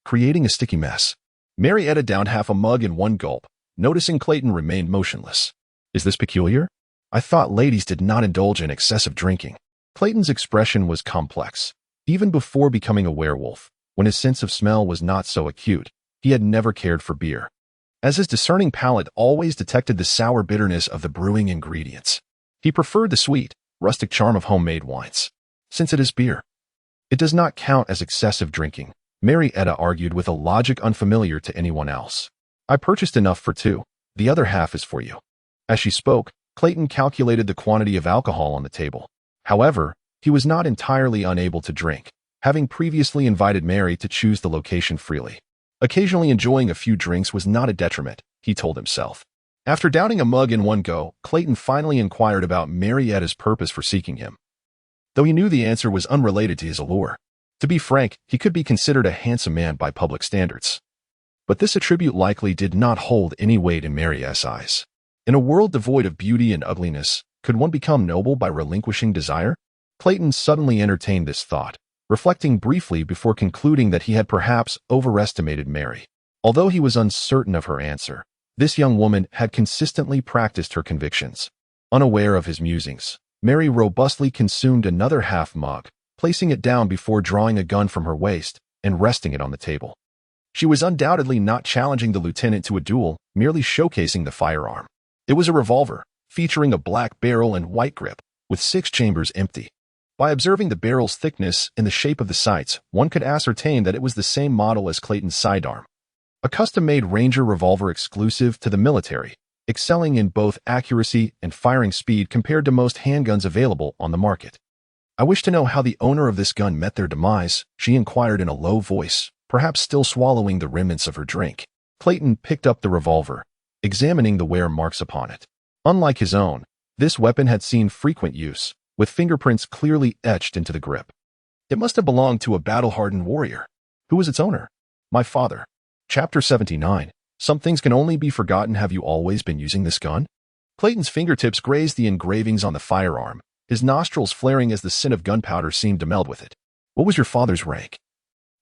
creating a sticky mess. Marietta downed half a mug in one gulp, noticing Clayton remained motionless. Is this peculiar? I thought ladies did not indulge in excessive drinking. Clayton's expression was complex. Even before becoming a werewolf, when his sense of smell was not so acute, he had never cared for beer, as his discerning palate always detected the sour bitterness of the brewing ingredients. He preferred the sweet, rustic charm of homemade wines. Since it is beer, it does not count as excessive drinking, Marietta argued with a logic unfamiliar to anyone else. I purchased enough for 2. The other half is for you. As she spoke, Clayton calculated the quantity of alcohol on the table. However, he was not entirely unable to drink, having previously invited Mary to choose the location freely. Occasionally enjoying a few drinks was not a detriment, he told himself. After downing a mug in one go, Clayton finally inquired about Marietta's purpose for seeking him, though he knew the answer was unrelated to his allure. To be frank, he could be considered a handsome man by public standards, but this attribute likely did not hold any weight in Marietta's eyes. In a world devoid of beauty and ugliness, could one become noble by relinquishing desire? Clayton suddenly entertained this thought, reflecting briefly before concluding that he had perhaps overestimated Mary. Although he was uncertain of her answer, this young woman had consistently practiced her convictions. Unaware of his musings, Mary robustly consumed another half mug, placing it down before drawing a gun from her waist and resting it on the table. She was undoubtedly not challenging the lieutenant to a duel, merely showcasing the firearm. It was a revolver, featuring a black barrel and white grip, with 6 chambers empty. By observing the barrel's thickness and the shape of the sights, one could ascertain that it was the same model as Clayton's sidearm. A custom-made Ranger revolver exclusive to the military, excelling in both accuracy and firing speed compared to most handguns available on the market. "I wish to know how the owner of this gun met their demise," she inquired in a low voice, perhaps still swallowing the remnants of her drink. Clayton picked up the revolver, examining the wear marks upon it. Unlike his own, this weapon had seen frequent use, with fingerprints clearly etched into the grip. It must have belonged to a battle-hardened warrior. Who was its owner? "My father." Chapter 79. Some things can only be forgotten. Have you always been using this gun? Clayton's fingertips grazed the engravings on the firearm, his nostrils flaring as the scent of gunpowder seemed to meld with it. What was your father's rank?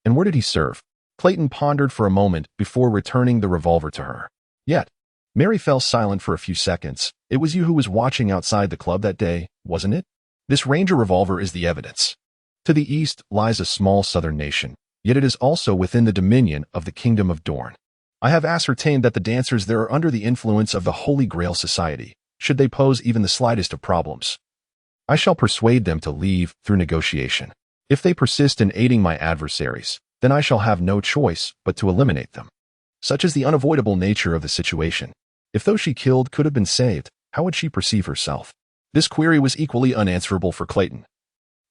And where did he serve? Clayton pondered for a moment before returning the revolver to her. Yet, Mary fell silent for a few seconds. It was you who was watching outside the club that day, wasn't it? This Ranger revolver is the evidence. To the east lies a small southern nation, yet it is also within the dominion of the Kingdom of Dorne. I have ascertained that the dancers there are under the influence of the Holy Grail Society, should they pose even the slightest of problems. I shall persuade them to leave through negotiation. If they persist in aiding my adversaries, then I shall have no choice but to eliminate them. Such is the unavoidable nature of the situation. If those she killed could have been saved, how would she perceive herself? This query was equally unanswerable for Clayton,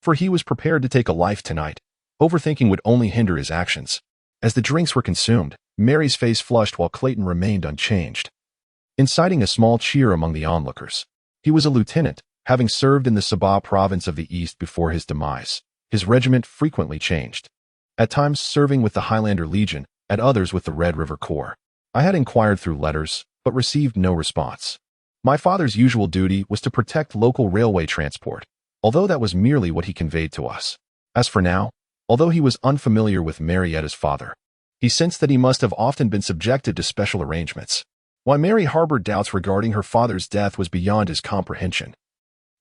for he was prepared to take a life tonight. Overthinking would only hinder his actions. As the drinks were consumed, Mary's face flushed while Clayton remained unchanged, inciting a small cheer among the onlookers. He was a lieutenant, having served in the Sabah province of the East before his demise. His regiment frequently changed, at times serving with the Highlander Legion, at others with the Red River Corps. I had inquired through letters, but received no response. My father's usual duty was to protect local railway transport, although that was merely what he conveyed to us. As for now, although he was unfamiliar with Marietta's father, he sensed that he must have often been subjected to special arrangements. Why Mary harbored doubts regarding her father's death was beyond his comprehension.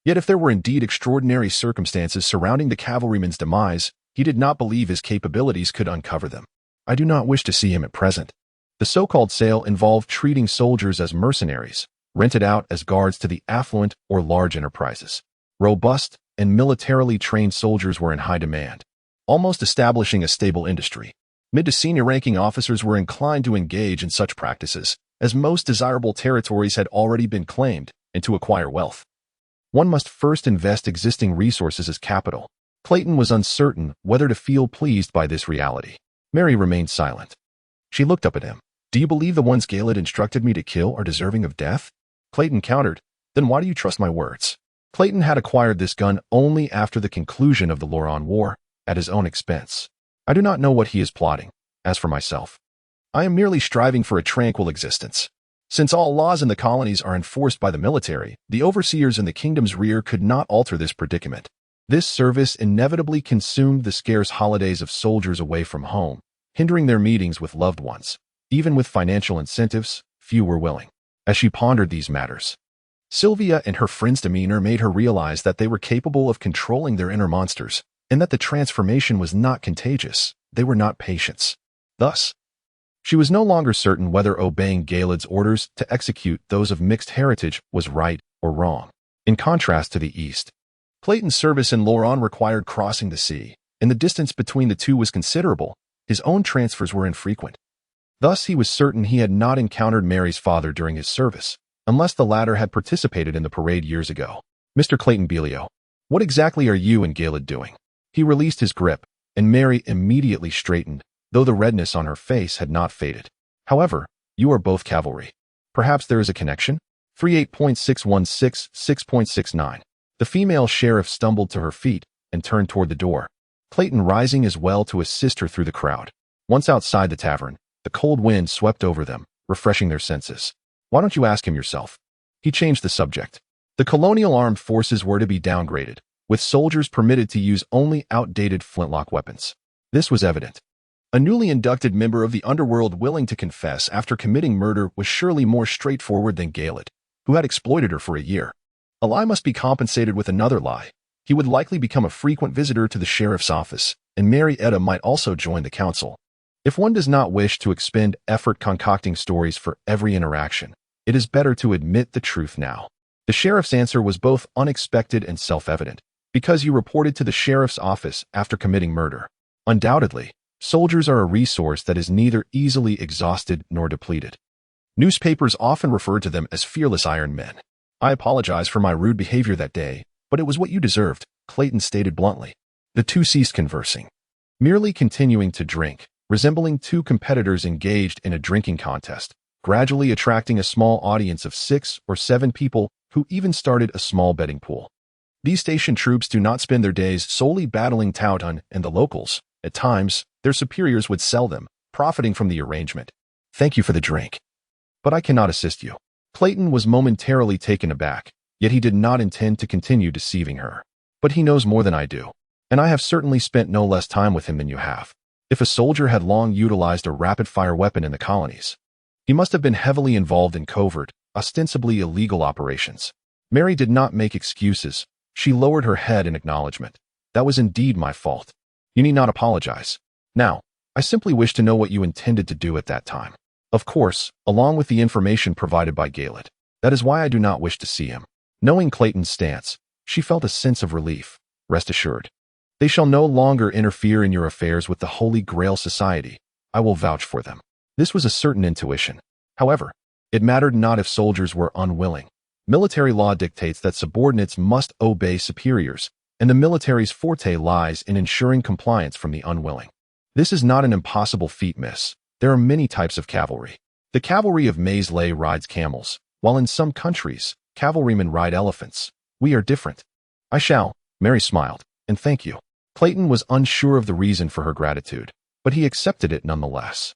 Yet if there were indeed extraordinary circumstances surrounding the cavalryman's demise, he did not believe his capabilities could uncover them. I do not wish to see him at present. The so-called sale involved treating soldiers as mercenaries, rented out as guards to the affluent or large enterprises. Robust and militarily trained soldiers were in high demand, almost establishing a stable industry. Mid to senior-ranking officers were inclined to engage in such practices, as most desirable territories had already been claimed, and to acquire wealth, one must first invest existing resources as capital. Clayton was uncertain whether to feel pleased by this reality. Mary remained silent. She looked up at him. "Do you believe the ones Gale had instructed me to kill are deserving of death?" Clayton countered. "Then why do you trust my words?" Clayton had acquired this gun only after the conclusion of the Loran War, at his own expense. I do not know what he is plotting. As for myself, I am merely striving for a tranquil existence. Since all laws in the colonies are enforced by the military, the overseers in the kingdom's rear could not alter this predicament. This service inevitably consumed the scarce holidays of soldiers away from home, hindering their meetings with loved ones. Even with financial incentives, few were willing. As she pondered these matters, Sylvia and her friend's demeanor made her realize that they were capable of controlling their inner monsters, and that the transformation was not contagious. They were not patients. Thus, she was no longer certain whether obeying Gaelad's orders to execute those of mixed heritage was right or wrong. In contrast to the East, Clayton's service in Loran required crossing the sea, and the distance between the two was considerable. His own transfers were infrequent. Thus, he was certain he had not encountered Mary's father during his service, unless the latter had participated in the parade years ago. "Mr. Clayton Belio, what exactly are you and Gaelad doing?" He released his grip, and Mary immediately straightened, though the redness on her face had not faded. "However, you are both cavalry. Perhaps there is a connection?" 38.616.6.69. The female sheriff stumbled to her feet and turned toward the door, Clayton rising as well to assist her through the crowd. Once outside the tavern, the cold wind swept over them, refreshing their senses. "Why don't you ask him yourself?" He changed the subject. The colonial armed forces were to be downgraded, with soldiers permitted to use only outdated flintlock weapons. This was evident. A newly inducted member of the underworld willing to confess after committing murder was surely more straightforward than Gaelad, who had exploited her for a year. A lie must be compensated with another lie. He would likely become a frequent visitor to the sheriff's office, and Marietta might also join the council. If one does not wish to expend effort concocting stories for every interaction, it is better to admit the truth now. The sheriff's answer was both unexpected and self-evident. Because you reported to the sheriff's office after committing murder. Undoubtedly, soldiers are a resource that is neither easily exhausted nor depleted. Newspapers often refer to them as fearless iron men. I apologize for my rude behavior that day, but it was what you deserved, Clayton stated bluntly. The two ceased conversing, merely continuing to drink, resembling two competitors engaged in a drinking contest, gradually attracting a small audience of 6 or 7 people who even started a small betting pool. These station troops do not spend their days solely battling Towton and the locals. At times, their superiors would sell them, profiting from the arrangement. Thank you for the drink, but I cannot assist you. Clayton was momentarily taken aback, yet he did not intend to continue deceiving her. But he knows more than I do, and I have certainly spent no less time with him than you have. If a soldier had long utilized a rapid-fire weapon in the colonies, he must have been heavily involved in covert, ostensibly illegal operations. Mary did not make excuses. She lowered her head in acknowledgement. That was indeed my fault. You need not apologize. Now, I simply wish to know what you intended to do at that time. Of course, along with the information provided by Galet. That is why I do not wish to see him. Knowing Clayton's stance, she felt a sense of relief. Rest assured. They shall no longer interfere in your affairs with the Holy Grail Society. I will vouch for them. This was a certain intuition. However, it mattered not if soldiers were unwilling. Military law dictates that subordinates must obey superiors, and the military's forte lies in ensuring compliance from the unwilling. This is not an impossible feat, miss. There are many types of cavalry. The cavalry of Maisley rides camels, while in some countries, cavalrymen ride elephants. We are different. I shall, Mary smiled, and thank you. Clayton was unsure of the reason for her gratitude, but he accepted it nonetheless.